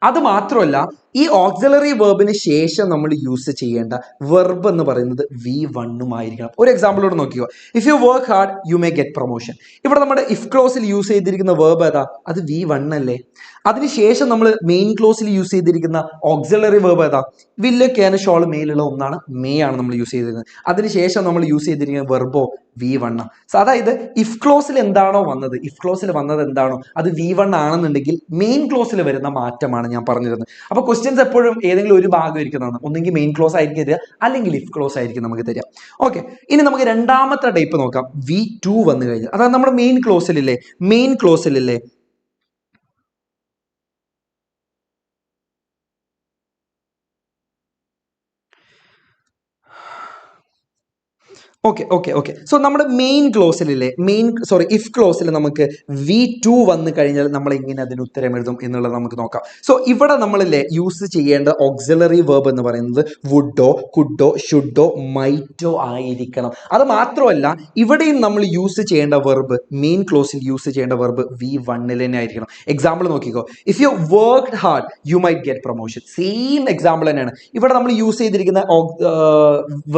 അത് മാത്രമല്ല, ഈ ഓക്സിലറി വേർബിന് ശേഷം നമ്മൾ യൂസ് ചെയ്യേണ്ട വെർബ് എന്ന് പറയുന്നത് V1 ആയിരിക്കണം. ഒരു എക്സാമ്പിളോട് നോക്കിയോ. If you work hard you may get promotion. ഇവിടെ നമ്മുടെ ഇഫ് ക്ലോസിൽ യൂസ് ചെയ്തിരിക്കുന്ന വേർബ് ഏതാ? അത് V1 അല്ലേ? അതിനുശേഷം നമ്മൾ മെയിൻ ക്ലോസിൽ യൂസ് ചെയ്തിരിക്കുന്ന ഓക്സിലറി വേർബ് ഏതാ? വില്ല്, ക്യാൻ, ഷോൾ, മേയിലുള്ള ഒന്നാണ്, മേ ആണ് നമ്മൾ യൂസ് ചെയ്തിരിക്കുന്നത്. അതിനുശേഷം നമ്മൾ യൂസ് ചെയ്തിരിക്കുന്ന വെർബോ V1. അതായത് ഇഫ് ക്ലോസിൽ എന്താണോ വന്നത്, ഇഫ് ക്ലോസിൽ വന്നത് എന്താണോ അത് V1 ആണെന്നുണ്ടെങ്കിൽ മെയിൻ ക്ലോസിൽ വരുന്ന മാറ്റമാണ് ഞാൻ പറഞ്ഞിരുന്നത്. അപ്പൊ ക്വസ്റ്റ്യൻസ് എപ്പോഴും ഏതെങ്കിലും ഒരു ഭാഗം ഇരിക്കുന്നതാണ്. ഒന്നെങ്കിൽ മെയിൻ ക്ലോസ് ആയിരിക്കും തരിക, അല്ലെങ്കിൽ ഇഫ് ക്ലോസ് ആയിരിക്കും നമുക്ക് തരിക. ഓക്കെ, ഇനി നമുക്ക് രണ്ടാമത്തെ ടൈപ്പ് നോക്കാം. V2 വന്നു കഴിഞ്ഞാൽ അതായത് നമ്മുടെ മെയിൻ ക്ലോസിലില്ലേ ഓക്കെ. സോ നമ്മുടെ മെയിൻ ക്ലോസിലെ ഇഫ് ക്ലോസിൽ നമുക്ക് V2 വന്നു കഴിഞ്ഞാൽ നമ്മൾ എങ്ങനെ അതിന് ഉത്തരം എഴുതും എന്നുള്ളത് നമുക്ക് നോക്കാം. സോ ഇവിടെ നമ്മളില്ലേ യൂസ് ചെയ്യേണ്ട ഓക്സിലറി വേർബ് എന്ന് പറയുന്നത് വുഡോ, കുഡോ, ഷുഡോ, മൈറ്റോ ആയിരിക്കണം. അത് മാത്രമല്ല, ഇവിടെയും നമ്മൾ യൂസ് ചെയ്യേണ്ട വെർബ്, മെയിൻ ക്ലോസിൽ യൂസ് ചെയ്യേണ്ട വെർബ് V1 തന്നെ ആയിരിക്കണം. എക്സാമ്പിൾ നോക്കിക്കോ. If U worked hard you might get promotion. Same example തന്നെയാണ്. ഇവിടെ നമ്മൾ യൂസ് ചെയ്തിരിക്കുന്ന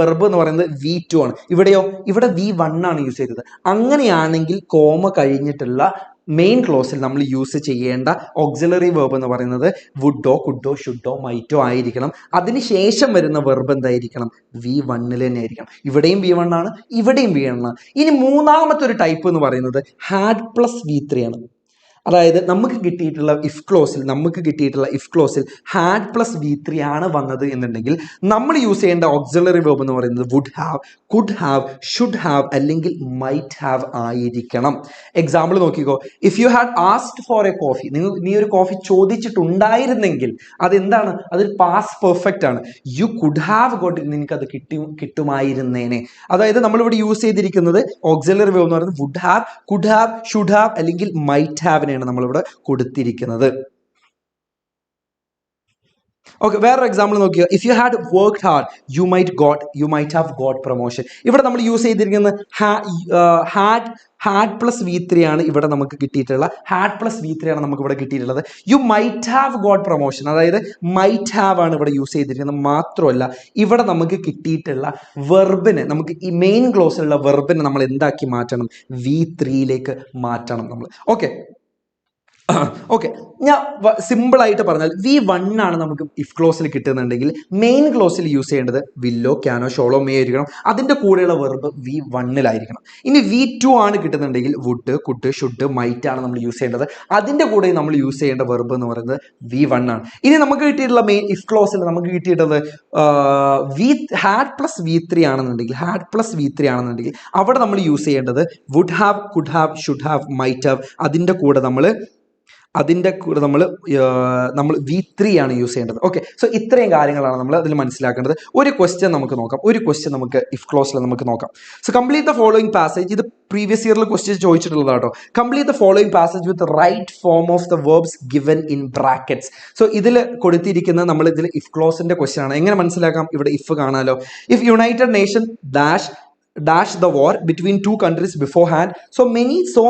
വെർബ് എന്ന് പറയുന്നത് V2 ആണ്. ഇവിടെ V1 ആണ് യൂസ് ചെയ്തത്. അങ്ങനെയാണെങ്കിൽ കോമ കഴിഞ്ഞിട്ടുള്ള മെയിൻ ക്ലോസിൽ നമ്മൾ യൂസ് ചെയ്യേണ്ട ഓക്സിലറി വേർബ് എന്ന് പറയുന്നത് വുഡോ, കുഡോ, ഷുഡോ, മൈറ്റോ ആയിരിക്കണം. അതിനുശേഷം വരുന്ന വെർബ് എന്തായിരിക്കണം? V1 തന്നെ ആയിരിക്കണം. ഇവിടെയും V1 ആണ്, ഇവിടെയും V1 ആണ്. ഇനി മൂന്നാമത്തെ ഒരു ടൈപ്പ് എന്ന് പറയുന്നത് ഹാഡ് പ്ലസ് V3 ആണ്. അതായത് നമുക്ക് കിട്ടിയിട്ടുള്ള ഇഫ് ക്ലോസിൽ ഹാഡ് പ്ലസ് V3 ആണ് വന്നത് എന്നുണ്ടെങ്കിൽ നമ്മൾ യൂസ് ചെയ്യേണ്ട ഓക്സിലറി വേർബ് എന്ന് പറയുന്നത് would have, could have, should have അല്ലെങ്കിൽ മൈറ്റ് ഹാവ് ആയിരിക്കണം. എക്സാമ്പിൾ നോക്കിക്കോ. If you had asked for a coffee, നീ ഒരു കോഫി ചോദിച്ചിട്ടുണ്ടായിരുന്നെങ്കിൽ അതെന്താണ്? അതൊരു പാസ്റ്റ് പെർഫെക്റ്റ് ആണ്. You could have got it, നിനക്ക് അത് കിട്ടുമായിരുന്നേനെ. അതായത് നമ്മളിവിടെ യൂസ് ചെയ്തിരിക്കുന്നത് ഓക്സിലറി വേർബ് എന്ന് പറയുന്നത് would have, could have, should have അല്ലെങ്കിൽ മൈറ്റ് ഹാവ് നമ്മളിവിടെ കൊടുത്തിരിക്കുന്നത്. ഓക്കെ, വേറൊരു എക്സാമ്പിൾ നോക്കിയോ. If you had worked hard you might have got promotion. ഇവിടെ നമ്മൾ യൂസ് ചെയ്തിരിക്കുന്നത് ഹാഡ് പ്ലസ് V3 ആണ്. ഇവിടെ നമുക്ക് കിട്ടിയിട്ടുള്ള U might have got promotion. അതായത് മൈറ്റ് ഹാവ് ആണ് ഇവിടെ യൂസ് ചെയ്തിരിക്കുന്നത്. മാത്രമല്ല, ഇവിടെ നമുക്ക് കിട്ടിയിട്ടുള്ള വെർബിനെ, നമുക്ക് ഈ മെയിൻ ക്ലോസിലുള്ള വെർബിനെ നമ്മൾ എന്താക്കി മാറ്റണം? V3 മാറ്റണം നമ്മൾ. ഓക്കെ, ഓക്കെ, ഞാൻ സിമ്പിൾ ആയിട്ട് പറഞ്ഞാൽ V1 ആണ് നമുക്ക് ഇഫ് ക്ലോസിൽ കിട്ടുന്നുണ്ടെങ്കിൽ മെയിൻ ക്ലോസിൽ യൂസ് ചെയ്യേണ്ടത് വില്ലോ, ക്യാനോ, ഷോളോ, മേ ആയിരിക്കണം. അതിന്റെ കൂടെയുള്ള വെർബ് V1 ഇനി V2 ആണ് കിട്ടുന്നുണ്ടെങ്കിൽ വുഡ്, കുഡ്, ഷുഡ്, മൈറ്റ് ആണ് നമ്മൾ യൂസ് ചെയ്യേണ്ടത്. അതിന്റെ കൂടെ നമ്മൾ യൂസ് ചെയ്യേണ്ട വെർബ് എന്ന് പറയുന്നത് V1 ആണ്. ഇനി നമുക്ക് കിട്ടിയിട്ടുള്ള മെയിൻ ഇഫ് ക്ലോസിൽ നമുക്ക് കിട്ടിയിട്ടുള്ളത് ഹാഡ് പ്ലസ് V3 ആണെന്നുണ്ടെങ്കിൽ അവിടെ നമ്മൾ യൂസ് ചെയ്യേണ്ടത് would have, could have, should have, might have. അതിന്റെ കൂടെ നമ്മൾ V3 ആണ് യൂസ് ചെയ്യേണ്ടത്. ഓക്കെ, സോ ഇത്രയും കാര്യങ്ങളാണ് നമ്മൾ അതിൽ മനസ്സിലാക്കേണ്ടത്. ഒരു ക്വസ്റ്റ്യൻ നമുക്ക് നമുക്ക് ഇഫ് ക്ലോസിൽ നമുക്ക് നോക്കാം. So complete the following passage. ഇത് പ്രീവിയസ് ഇയറിൽ ക്വസ്റ്റ്യൻ ചോദിച്ചിട്ടുള്ളതാണ് കേട്ടോ. Complete the following passage with right form of the verbs given in brackets. So ഇതിൽ കൊടുത്തിരിക്കുന്ന നമ്മൾ ഇതിൽ ഇഫ് ക്ലോസിന്റെ ക്വസ്റ്റ്യൻ ആണ്. എങ്ങനെ മനസ്സിലാക്കാം? ഇവിടെ ഇഫ് കാണാലോ. If United nation dash the war between two countries beforehand, so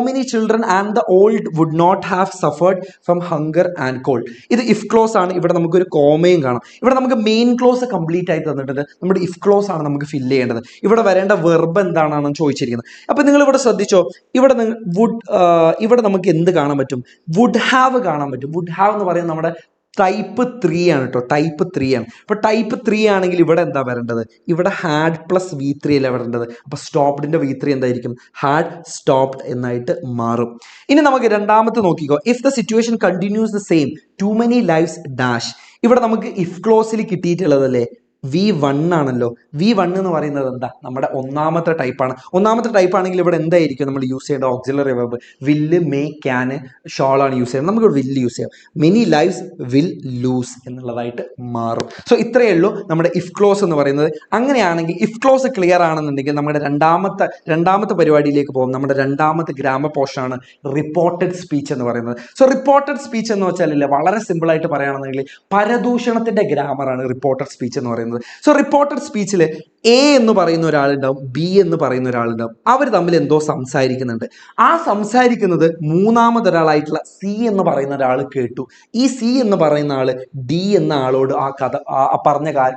many children and the old would not have suffered from hunger and cold. ഇത് ഇഫ് ക്ലോസ് ആണ്. ഇവിടെ നമുക്കൊരു കോമയും കാണാം. ഇവിടെ നമുക്ക് മെയിൻ ക്ലോസ് കംപ്ലീറ്റ് ആയി തന്നിട്ടുണ്ട്. നമ്മുടെ ഇഫ് ക്ലോസ് ആണ് നമുക്ക് ഫില്ല് ചെയ്യേണ്ടത്. ഇവിടെ വരേണ്ട വെർബ് എന്താണെന്ന് ചോദിച്ചിരിക്കുന്നത്. അപ്പൊ നിങ്ങൾ ഇവിടെ ശ്രദ്ധിച്ചോ, ഇവിടെ നമുക്ക് എന്ത് കാണാൻ പറ്റും? വുഡ് ഹാവ് കാണാൻ പറ്റും. വുഡ് ഹാവ് എന്ന് പറയുന്നത് നമ്മുടെ ടൈപ്പ് 3 ആണ് കേട്ടോ. ടൈപ്പ് 3 ആണ്. അപ്പൊ ടൈപ്പ് 3 ആണെങ്കിൽ ഇവിടെ എന്താ വരേണ്ടത്? ഇവിടെ ഹാഡ് പ്ലസ് V3 അല്ല വരേണ്ടത്. അപ്പൊ സ്റ്റോപ്ഡിന്റെ V3 എന്തായിരിക്കും? ഹാഡ് സ്റ്റോപ്ഡ് എന്നായിട്ട് മാറും. ഇനി നമുക്ക് രണ്ടാമത്തെ നോക്കിക്കോ. If the situation continues the same, too many lives dash. ഇവിടെ നമുക്ക് ഇഫ് ക്ലോസിൽ കിട്ടിയിട്ടുള്ളതല്ലേ V1 ആണല്ലോ. V1 എന്ന് പറയുന്നത് എന്താ? നമ്മുടെ ഒന്നാമത്തെ ടൈപ്പാണ്. ഒന്നാമത്തെ ടൈപ്പ് ആണെങ്കിൽ ഇവിടെ എന്തായിരിക്കും നമ്മൾ യൂസ് ചെയ്യേണ്ട ഓക്സിലറി വെർബ്? വില്ല്, മേ, ക്യാന്, ഷോൾ ആണ് യൂസ് ചെയ്യുന്നത്. നമുക്ക് വില്ല് യൂസ് ചെയ്യാം. മെനി ലൈവ്സ് വിൽ ലൂസ് എന്നുള്ളതായിട്ട് മാറും. സോ ഇത്രയേ ഉള്ളൂ നമ്മുടെ ഇഫ് ക്ലോസ് എന്ന് പറയുന്നത്. അങ്ങനെയാണെങ്കിൽ ഇഫ് ക്ലോസ് ക്ലിയർ ആണെന്നുണ്ടെങ്കിൽ നമ്മുടെ രണ്ടാമത്തെ പരിപാടിയിലേക്ക് പോകും. നമ്മുടെ രണ്ടാമത്തെ ഗ്രാമർ പോർഷനാണ് റിപ്പോർട്ടഡ് സ്പീച്ച് എന്ന് പറയുന്നത്. സോ റിപ്പോർട്ടഡ് സ്പീച്ച് എന്ന് വെച്ചാൽ വളരെ സിമ്പിൾ ആയിട്ട് പറയുകയാണെന്നുണ്ടെങ്കിൽ പരദൂഷണത്തിന്റെ ഗ്രാമറാണ് റിപ്പോർട്ടഡ് സ്പീച്ച് എന്ന് പറയുന്നത്. സോ റിപ്പോർട്ടഡ് സ്പീച്ചിൽ എ എന്ന് പറയുന്ന ഒരാളുണ്ടാവും, ബി എന്ന് പറയുന്ന ഒരാളുണ്ടാവും. അവർ തമ്മിൽ എന്തോ സംസാരിക്കുന്നുണ്ട്. ആ സംസാരിക്കുന്നത് മൂന്നാമതൊരാളായിട്ടുള്ള സി എന്ന് പറയുന്ന ഒരാൾ കേട്ടു. ഈ സി എന്ന് പറയുന്ന ആള് ഡി എന്ന ആളോട് ആ കഥ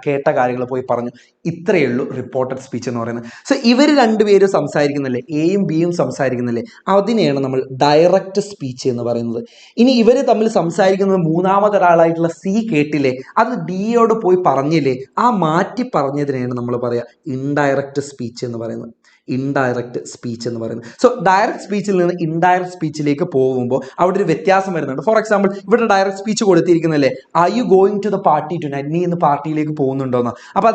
കേട്ട കാര്യങ്ങൾ പോയി പറഞ്ഞു. ഇത്രയേ ഉള്ളൂ റിപ്പോർട്ടഡ് സ്പീച്ച് എന്ന് പറയുന്നത്. സോ ഇവർ രണ്ടുപേരും സംസാരിക്കുന്നില്ലേ, എയും ബിയും സംസാരിക്കുന്നില്ലേ, അതിനെയാണ് നമ്മൾ ഡയറക്റ്റ് സ്പീച്ച് എന്ന് പറയുന്നത്. ഇനി ഇവർ തമ്മിൽ സംസാരിക്കുന്നത് മൂന്നാമതൊരാളായിട്ടുള്ള സി കേട്ടില്ലേ, അത് ഡിയോട് പോയി പറഞ്ഞില്ലേ, ആ മാറ്റി പറഞ്ഞതിനെയാണ് നമ്മൾ പറയുക ഇൻഡയറക്റ്റ് സ്പീച്ച് എന്ന് പറയുന്നത്. ഇൻഡയറക്റ്റ് സ്പീച്ച് എന്ന് പറയുന്നത്. സോ ഡയറക്റ്റ് സ്പീച്ചിൽ നിന്ന് ഇൻഡയറക്റ്റ് സ്പീച്ചിലേക്ക് പോകുമ്പോൾ അവിടെ ഒരു വ്യത്യാസം വരുന്നുണ്ട്. ഫോർ എക്സാമ്പിൾ ഇവിടെ ഡയറക്റ്റ് സ്പീച്ച് കൊടുത്തിരിക്കുന്നല്ലേ, are you going to the party tonight, നീ ഇന്ന് പാർട്ടിയിലേക്ക് പോകുന്നുണ്ടോന്ന്. അപ്പൊ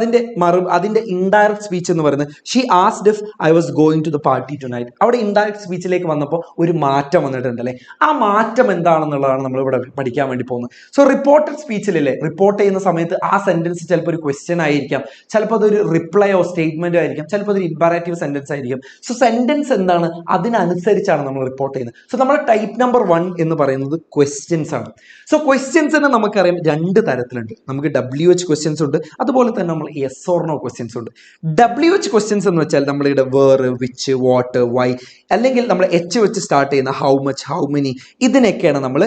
അതിന്റെ ഇൻഡയറക്റ്റ് സ്പീച്ച് എന്ന് പറയുന്നത് she asked if I was going to the party tonight. അവിടെ ഇൻഡയറക്റ്റ് സ്പീച്ചിലേക്ക് വന്നപ്പോൾ ഒരു മാറ്റം വന്നിട്ടുണ്ടല്ലേ. ആ മാറ്റം എന്താണെന്നുള്ളതാണ് നമ്മൾ ഇവിടെ പഠിക്കാൻ വേണ്ടി പോകുന്നത്. സോ റിപ്പോർട്ടഡ് സ്പീച്ചിലല്ലേ, റിപ്പോർട്ട് ചെയ്യുന്ന സമയത്ത് ആ സെന്റൻസ് ചിലപ്പോൾ ഒരു ക്വസ്റ്റ്യൻ ആയിരിക്കാം, ചിലപ്പോൾ അതൊരു റിപ്ലൈയോ സ്റ്റേറ്റ്മെന്റോ ആയിരിക്കാം, ചിലപ്പോൾ അതൊരു ഇമ്പറാറ്റീവ് സെന്റൻസ് ആയിരിക്കും. സോ സെന്റൻസ് എന്താണ്, അതിനനുസരിച്ചാണ് നമ്മൾ റിപ്പോർട്ട് ചെയ്യുന്നത്. സോ നമ്മുടെ ടൈപ്പ് നമ്പർ 1 എന്ന് പറയുന്നത് ക്വസ്റ്റ്യൻസ് ആണ്. സോ ക്വസ്റ്റ്യൻസിന് നമുക്കറിയാം രണ്ട് തരത്തിലുണ്ട്. നമുക്ക് WH ക്വസ്റ്റ്യൻസ് ഉണ്ട്, അതുപോലെ തന്നെ നമ്മൾ യെസ് ഓർ നോ ക്വസ്റ്റ്യൻസ് ഉണ്ട്. WH ക്വസ്റ്റ്യൻസ് എന്ന് വെച്ചാൽ നമ്മളിവിടെ വേർ, വിച്ച്, വാട്ട്, വൈ, അല്ലെങ്കിൽ നമ്മൾ H വെച്ച് സ്റ്റാർട്ട് ചെയ്യുന്ന ഹൗ മച്ച്, ഹൗ മെനി, ഇതിനൊക്കെയാണ് നമ്മൾ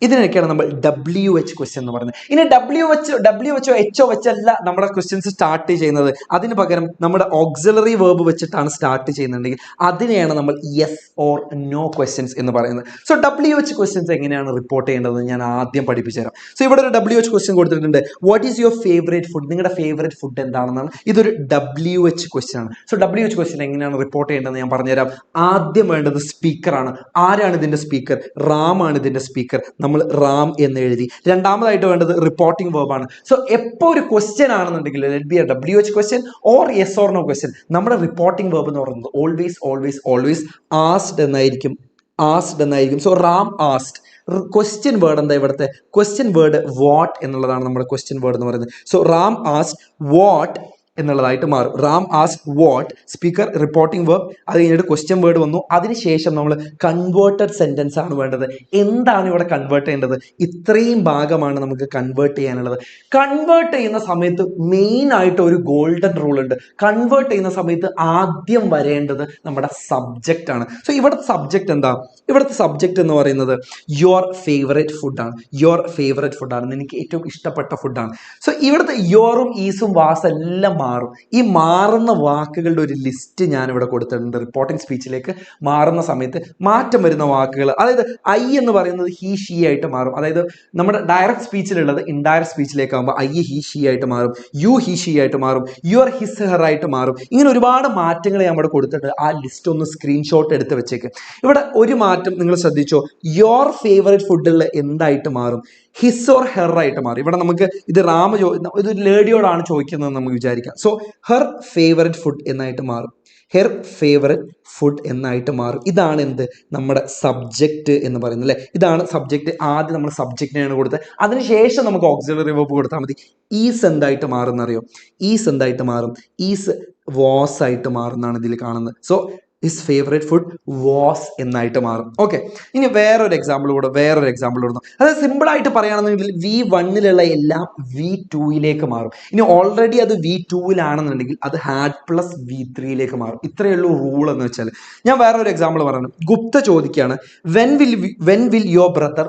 WH ക്വസ്റ്റ്യൻ എന്ന് പറയുന്നത്. ഇനി WHO HO വെച്ചല്ല നമ്മുടെ ക്വസ്റ്റ്യൻസ് സ്റ്റാർട്ട് ചെയ്യുന്നത്. അതിന് പകരം നമ്മുടെ ഓക്സിലറി വേർബ് വെച്ചിട്ടാണ് സ്റ്റാർട്ട് ചെയ്യുന്നുണ്ടെങ്കിൽ അതിനെയാണ് നമ്മൾ യെസ് ഓർ നോ ക്വസ്റ്റ്യൻസ് എന്ന് പറയുന്നത്. സോ WH ക്വസ്റ്റ്യൻസ് എങ്ങനെയാണ് റിപ്പോർട്ട് ചെയ്യേണ്ടത് ഞാൻ ആദ്യം പഠിപ്പിച്ചു തരാം. സോ ഇവിടെ ഒരു WH ക്വസ്റ്റ്യൻ കൊടുത്തിട്ടുണ്ട്, what is your favourite food, നിങ്ങളുടെ ഫേവറേറ്റ് ഫുഡ് എന്താണെന്നാണ്. ഇതൊരു WH ക്വസ്റ്റ്യൻ ആണ്. സോ WH ക്വസ്റ്റ്യൻ എങ്ങനെയാണ് റിപ്പോർട്ട് ചെയ്യേണ്ടതെന്ന് ഞാൻ പറഞ്ഞുതരാം. ആദ്യം വേണ്ടത് സ്പീക്കറാണ്. ആരാണ് ഇതിന്റെ സ്പീക്കർ? റാം ആണ് ഇതിന്റെ സ്പീക്കർ. നമ്മൾ റാം എന്ന് എഴുതി. രണ്ടാമതായിട്ട് വേണ്ടത് റിപ്പോർട്ടിംഗ് വേർബ് ആണ്. സോ എപ്പോൾ ഒരു ക്വസ്റ്റ്യൻ ആണെന്നുണ്ടെങ്കിൽ WH question or yes or no question, നമ്മുടെ റിപ്പോർട്ടിംഗ് വേർബ് എന്ന് പറയുന്നത് ഓൾവേസ് ആസ്ക്ഡ് എന്നായിരിക്കും. So Ram asked. Question word എന്താ? ഇവിടുത്തെ ക്വസ്റ്റ്യൻ വേർഡ് വാട്ട് എന്നുള്ളതാണ് നമ്മുടെ ക്വസ്റ്റ്യൻ വേർഡ് എന്ന് പറയുന്നത്. സോ റാം ആസ്ക്ഡ് വാട്ട് എന്നുള്ളതായിട്ട് മാറും. Ram asked what, speaker, reporting verb, അത് കഴിഞ്ഞിട്ട് ക്വസ്റ്റ്യൻ വേർഡ് വന്നു. അതിനുശേഷം നമ്മൾ കൺവേർട്ടഡ് സെന്റൻസ് ആണ് വേണ്ടത്. എന്താണ് ഇവിടെ കൺവേർട്ട് ചെയ്യേണ്ടത്? ഇത്രയും ഭാഗമാണ് നമുക്ക് കൺവേർട്ട് ചെയ്യാനുള്ളത്. കൺവേർട്ട് ചെയ്യുന്ന സമയത്ത് മെയിൻ ആയിട്ട് ഒരു ഗോൾഡൻ റൂൾ ഉണ്ട്. കൺവേർട്ട് ചെയ്യുന്ന സമയത്ത് ആദ്യം വരേണ്ടത് നമ്മുടെ സബ്ജക്റ്റ് ആണ്. സോ ഇവിടുത്തെ സബ്ജക്റ്റ് എന്താ? ഇവിടുത്തെ സബ്ജക്റ്റ് എന്ന് പറയുന്നത് യുവർ ഫേവറേറ്റ് ഫുഡാണ്. എനിക്ക് ഏറ്റവും ഇഷ്ടപ്പെട്ട ഫുഡാണ്. സോ ഇവിടുത്തെ യോറും ഈസും വാസ് എല്ലാം മാറും. ഈ മാറുന്ന വാക്കുകളുടെ ഒരു ലിസ്റ്റ് ഞാൻ ഇവിടെ കൊടുത്തിട്ടുണ്ട്. റിപ്പോർട്ടിംഗ് സ്പീച്ചിലേക്ക് മാറുന്ന സമയത്ത് മാറ്റം വരുന്ന വാക്കുകൾ, അതായത് ഐ എന്ന് പറയുന്നത് ഹി ഷീ ആയിട്ട് മാറും. അതായത് നമ്മുടെ ഡയറക്റ്റ് സ്പീച്ചിലുള്ളത് ഇൻഡയറക്റ്റ് സ്പീച്ചിലേക്ക് ആകുമ്പോൾ ഐ ഹി ഷീ ആയിട്ട് മാറും, യു ഹി ഷീ ആയിട്ട് മാറും, യുവർ ഹിസ് ഹെർ ആയിട്ട് മാറും. ഇങ്ങനെ ഒരുപാട് മാറ്റങ്ങൾ ഞാൻ ഇവിടെ കൊടുത്തിട്ട് ആ ലിസ്റ്റ് ഒന്ന് സ്ക്രീൻഷോട്ട് എടുത്ത് വെച്ചേക്ക്. ഇവിടെ ഒരു മാറ്റം നിങ്ങൾ ശ്രദ്ധിച്ചോ, യുവർ ഫേവറേറ്റ് ഫുഡിൽ എന്തായിട്ട് മാറും? ഹിസ് ഓർ ഹെർ ആയിട്ട് മാറും. ഇവിടെ നമുക്ക് ഇത് ഇത് ലേഡിയോടാണ് ചോദിക്കുന്നത് നമുക്ക് വിചാരിക്കാം. സോ ഹെർ ഫേവറേറ്റ് ഫുഡ് എന്നായിട്ട് മാറും, ഹെർ ഫേവറേറ്റ് ഫുഡ് എന്നായിട്ട് മാറും. ഇതാണ് എന്ത്, നമ്മുടെ സബ്ജക്റ്റ് എന്ന് പറയുന്നത് അല്ലേ. ഇതാണ് സബ്ജക്റ്റ്. ആദ്യം നമ്മൾ സബ്ജക്റ്റിനെയാണ് കൊടുത്തത്, അതിനുശേഷം നമുക്ക് ഓക്സിലറി വെർബ് കൊടുത്താൽ മതി. ഈസ് എന്തായിട്ട് മാറും എന്നറിയോ? ഈസ് എന്തായിട്ട് മാറും? ഈസ് വാസ് ആയിട്ട് മാറുന്നതാണ് ഇതിൽ കാണുന്നത്. So his favourite food was എന്നായിട്ട് മാറും. ഓക്കെ, ഇനി വേറൊരു എക്സാമ്പിൾ കൊടുത്തു. അതായത് സിമ്പിൾ ആയിട്ട് പറയുകയാണെന്നുണ്ടെങ്കിൽ V1 എല്ലാം V2 മാറും. ഇനി ഓൾറെഡി അത് V2 അത് ഹാഡ് പ്ലസ് V3 മാറും. ഇത്രയേ ഉള്ളൂ റൂൾ എന്ന് വെച്ചാൽ. ഞാൻ വേറൊരു എക്സാമ്പിൾ പറഞ്ഞു. ഗുപ്ത ചോദിക്കുകയാണ്, when will your brother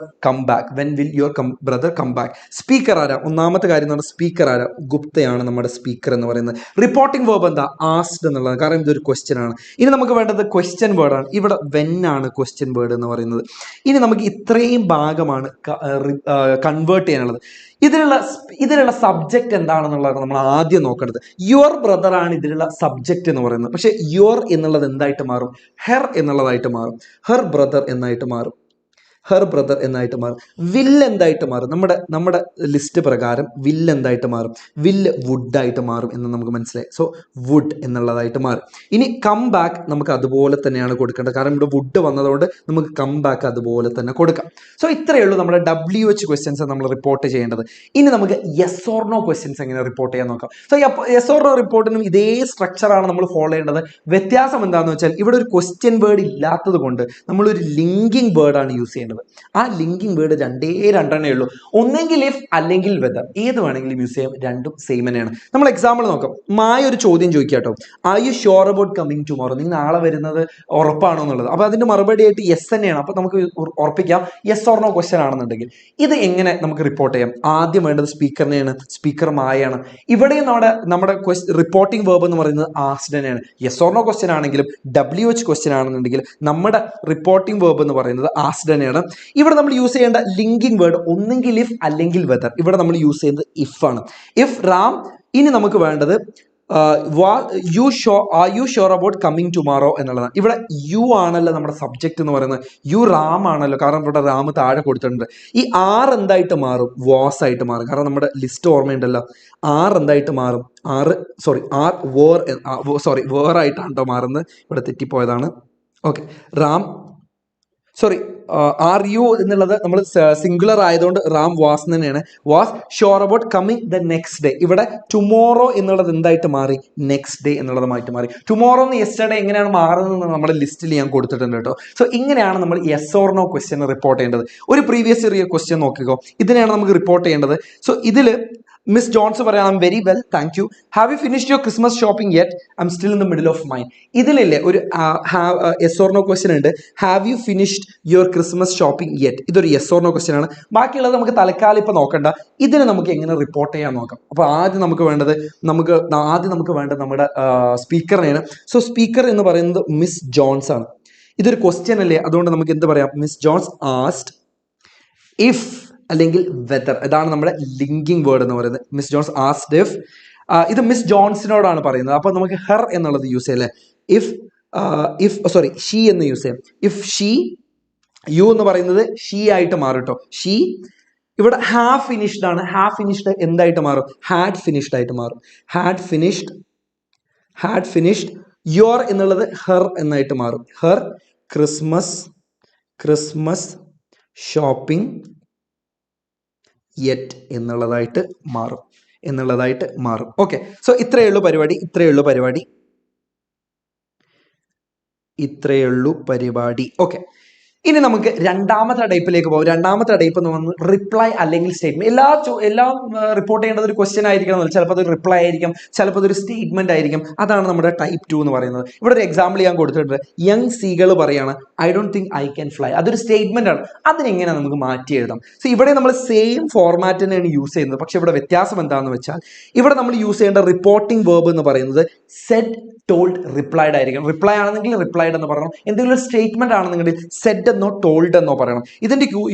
come back? Speaker ആരാ? ഒന്നാമത്തെ കാര്യം എന്ന് പറഞ്ഞാൽ സ്പീക്കർ ആരാ? ഗുപ്തയാണ് നമ്മുടെ സ്പീക്കർ എന്ന് പറയുന്നത്. റിപ്പോർട്ടിംഗ് വേർബ് എന്താ? ആസ്ക്ഡ് എന്നുള്ളത്, കാരണം ഇതൊരു ക്വസ്റ്റ്യൻ ആണ്. ഇനി നമുക്ക് വേണ്ടത് ക്വസ്റ്റ്യൻ വേർഡ് ആണ്. ഇവിടെ വെൻ ആണ് ക്വസ്റ്റ്യൻ വേർഡ് എന്ന് പറയുന്നത്. ഇനി നമുക്ക് ഇത്രയും ഭാഗമാണ് കൺവേർട്ട് ചെയ്യാനുള്ളത്. ഇതിലുള്ള സബ്ജക്റ്റ് എന്താണെന്നുള്ളത് നമ്മൾ ആദ്യം നോക്കേണ്ടത്. യുവർ ബ്രദർ ആണ് ഇതിലുള്ള സബ്ജക്റ്റ് എന്ന് പറയുന്നത്. പക്ഷെ യുവർ എന്നുള്ളത് എന്തായിട്ട് മാറും? ഹെർ എന്നുള്ളതായിട്ട് മാറും. ഹെർ ബ്രദർ എന്നായിട്ട് മാറും. വില്ല് എന്തായിട്ട് മാറും? നമ്മുടെ ലിസ്റ്റ് പ്രകാരം വില്ല് എന്തായിട്ട് മാറും? വില്ല് വുഡ് ആയിട്ട് മാറും എന്ന് നമുക്ക് മനസ്സിലായി. സോ വുഡ് എന്നുള്ളതായിട്ട് മാറും. ഇനി കം ബാക്ക് നമുക്ക് അതുപോലെ തന്നെയാണ് കൊടുക്കേണ്ടത്, കാരണം ഇവിടെ വുഡ് വന്നതുകൊണ്ട് നമുക്ക് കം ബാക്ക് അതുപോലെ തന്നെ കൊടുക്കാം. സോ ഇത്രയേ ഉള്ളൂ നമ്മുടെ WH ക്വസ്റ്റ്യൻസ് നമ്മൾ റിപ്പോർട്ട് ചെയ്യേണ്ടത്. ഇനി നമുക്ക് യെസ് ഓർ നോ ക്വസ്റ്റ്യൻസ് എങ്ങനെ റിപ്പോർട്ട് ചെയ്യാൻ നോക്കാം. സോ യെസ് ഓർ നോ റിപ്പോർട്ടിനും ഇതേ സ്ട്രക്ചറാണ് നമ്മൾ ഫോളോ ചെയ്യേണ്ടത്. വ്യത്യാസം എന്താണെന്ന് വെച്ചാൽ ഇവിടെ ഒരു ക്വസ്റ്റ്യൻ വേർഡ് ഇല്ലാത്തത് കൊണ്ട് നമ്മളൊരു ലിങ്കിങ് വേർഡാണ് യൂസ് ചെയ്യേണ്ടത്. ആ ലിങ്കിങ് വേർഡ് രണ്ടെണ്ണേ ഉള്ളൂ. ഒന്നെങ്കിൽ ഇഫ് അല്ലെങ്കിൽ വെദർ, ഏത് വേണമെങ്കിലും യൂസ് ചെയ്യാം. രണ്ടും സെയിം തന്നെയാണ്. നമ്മൾ എക്സാമ്പിൾ നോക്കാം. മായ ഒരു ചോദ്യം ചോദിക്കാട്ടോ, are you sure about coming tomorrow? നിങ്ങൾ നാളെ വരുന്നത് ഉറപ്പാണോ എന്നുള്ളത്. അപ്പൊ അതിന്റെ മറുപടി ആയിട്ട് യെസ് തന്നെയാണ്. അപ്പൊ നമുക്ക് ഉറപ്പിക്കാം യെസ് ഓർ നോ ക്വസ്റ്റ്യൻ ആണെന്നുണ്ടെങ്കിൽ. ഇത് എങ്ങനെ നമുക്ക് റിപ്പോർട്ട് ചെയ്യാം? ആദ്യം വേണ്ടത് സ്പീക്കറിനെയാണ്. സ്പീക്കർ മായയാണ്. ഇവിടെയും നമ്മുടെ റിപ്പോർട്ടിംഗ് വേർബ് എന്ന് പറയുന്നത് ആസ്ക്ഡ് തന്നെയാണ്. യെസ് ഓർ നോ ക്വസ്റ്റ്യൻ ആണെങ്കിലും WH ക്വസ്റ്റ്യൻ ആണെന്നുണ്ടെങ്കിൽ നമ്മുടെ റിപ്പോർട്ടിംഗ് വേർബ് എന്ന് പറയുന്നത് ആസ്ക്ഡ് തന്നെയാണ്. ഇവിടെ നമ്മൾ യൂസ് ചെയ്യേണ്ട ലിങ്കിങ് വേർഡ് ഒന്നെങ്കിൽ ഇഫ് അല്ലെങ്കിൽ വെദർ. ഇവിടെ നമ്മൾ യൂസ് ചെയ്യുന്നത് ഇഫ് ആണ്. ഇഫ് റാം. ഇനി നമുക്ക് വേണ്ടത് U sure about coming tomorrow എന്നുള്ളതാണ്. ഇവിടെ യു ആണല്ലോ നമ്മുടെ സബ്ജക്റ്റ് എന്ന് പറയുന്നത്. യു റാം ആണല്ലോ, കാരണം ഇവിടെ റാം താഴെ കൊടുത്തിട്ടുണ്ട്. ഈ ആർ എന്തായിട്ട് മാറും? വാസ് ആയിട്ട് മാറും, കാരണം നമ്മുടെ ലിസ്റ്റ് ഓർമ്മയുണ്ടല്ലോ. ആർ എന്തായിട്ട് മാറും? വേർ ആയിട്ടാണ് കേട്ടോ മാറുന്നത്. ഇവിടെ തെറ്റിപ്പോയതാണ്. ഓക്കെ, റാം ആർ യു എന്നുള്ളത് നമ്മൾ സിംഗുലർ ആയതുകൊണ്ട് റാം വാസ് തന്നെയാണ്. Was sure about coming the next day. ഇവിടെ ടുമോറോ എന്നുള്ളത് എന്തായിട്ട് മാറി? നെക്സ്റ്റ് ഡേ എന്നുള്ളത് മാറ്റി മാറി. ടുമോറോ എന്ന് യെസ്റ്റർഡേ എങ്ങനെയാണ് മാറുന്നത് നമ്മുടെ ലിസ്റ്റിൽ ഞാൻ കൊടുത്തിട്ടുണ്ട് കേട്ടോ. സോ ഇങ്ങനെയാണ് നമ്മൾ yes or no question report ചെയ്യേണ്ടത്. ഒരു പ്രീവിയസ് ഇയർ ക്വസ്റ്റ്യൻ നോക്കിക്കോ, ഇതിനെയാണ് നമുക്ക് റിപ്പോർട്ട് ചെയ്യേണ്ടത്. സോ ഇതിൽ മിസ് ജോൺസ് പറയാം, I'm very well, thank you. Have you finished your Christmas shopping yet? I'm still in the middle of mine. ഇതിലില്ലേ ഒരു യെസ് ഓർ നോ ക്വസ്റ്റ്യൻ ഉണ്ട്. Have you finished your Christmas shopping yet? ഇതൊരു yes or no question ആണ്. ബാക്കിയുള്ളത് നമുക്ക് തൽക്കാലം ഇപ്പൊ നോക്കണ്ട. ഇതിനെ നമുക്ക് എങ്ങനെ റിപ്പോർട്ട് ചെയ്യാൻ നോക്കാം. അപ്പൊ ആദ്യം നമുക്ക് വേണ്ടത് നമ്മുടെ സ്പീക്കറിനെയാണ്. സോ സ്പീക്കർ എന്ന് പറയുന്നത് മിസ് ജോൺസ് ആണ്. ഇതൊരു ക്വസ്റ്റ്യൻ അല്ലേ, അതുകൊണ്ട് നമുക്ക് എന്ത് പറയാം? മിസ് ജോൺസ് ആസ്ക്ഡ് ഇഫ് അല്ലെങ്കിൽ വെദർ. ഇതാണ് നമ്മുടെ ലിങ്കിങ് വേർഡ് എന്ന് പറയുന്നത്. Miss Jones asked if. ഇത് മിസ് ജോൺസിനോടാണ് പറയുന്നത്. അപ്പൊ നമുക്ക് ഹെർ എന്നുള്ളത് യൂസ് ചെയ്യാം അല്ലേ. ഷീ എന്ന് യൂസ് ചെയ്യാം. ഇഫ് ഷീ, യു എന്ന് പറയുന്നത് ഷീ ആയിട്ട് മാറും കേട്ടോ. ഷീ. ഇവിടെ ഹാവ് ഫിനിഷ്ഡ് ആണ്. ഹാവ് ഫിനിഷ്ഡ് എന്തായിട്ട് മാറും? ഹാഡ് ഫിനിഷ്ഡ് ആയിട്ട് മാറും. Had finished. യുവർ എന്നുള്ളത് ഹെർ എന്നായിട്ട് മാറും. ഹെർ ക്രിസ്മസ് ഷോപ്പിംഗ് യെറ്റ് എന്നുള്ളതായിട്ട് മാറും. ഓക്കെ, സോ ഇത്രയേ ഉള്ളൂ പരിപാടി. ഓക്കെ, ഇനി നമുക്ക് രണ്ടാമത്തെ ടൈപ്പിലേക്ക് പോകും. രണ്ടാമത്തെ ടൈപ്പ് എന്ന് പറഞ്ഞാൽ റിപ്ലൈ അല്ലെങ്കിൽ സ്റ്റേറ്റ്മെന്റ്. എല്ലാം റിപ്പോർട്ട് ചെയ്യേണ്ടത് ഒരു ക്വസ്റ്റ്യൻ ആയിരിക്കണം, ചിലപ്പോൾ അതൊരു റിപ്ലൈ ആയിരിക്കും, ചിലപ്പോൾ അതൊരു സ്റ്റേറ്റ്മെന്റ് ആയിരിക്കും. അതാണ് നമ്മുടെ ടൈപ്പ് 2 എന്ന് പറയുന്നത്. ഇവിടെ ഒരു എക്സാമ്പിൾ ഞാൻ കൊടുത്തിട്ടുണ്ട്. യങ് സീകൾ പറയാണ് I don't think I can fly. അതൊരു സ്റ്റേറ്റ്മെന്റ് ആണ്. അതിനെങ്ങനെ നമുക്ക് മാറ്റി എഴുതാം? സോ ഇവിടെ നമ്മൾ സെയിം ഫോർമാറ്റ് തന്നെയാണ് യൂസ് ചെയ്യുന്നത്. പക്ഷെ ഇവിടെ വ്യത്യാസം എന്താണെന്ന് വെച്ചാൽ ഇവിടെ നമ്മൾ യൂസ് ചെയ്യേണ്ട റിപ്പോർട്ടിംഗ് വേർബ് എന്ന് പറയുന്നത് സെഡ്, ടോൾഡ്, റിപ്ലൈഡ് ആയിരിക്കും. റിപ്ലൈ ആണെന്നെങ്കിൽ റിപ്ലൈഡ് എന്ന് പറയണം. എന്തെങ്കിലും ഒരു സ്റ്റേറ്റ്മെന്റ് ആണെന്നെങ്കിൽ സെഡ് എന്നോ ടോൾഡ് എന്നോ പറയണം. ഇതിന്റെ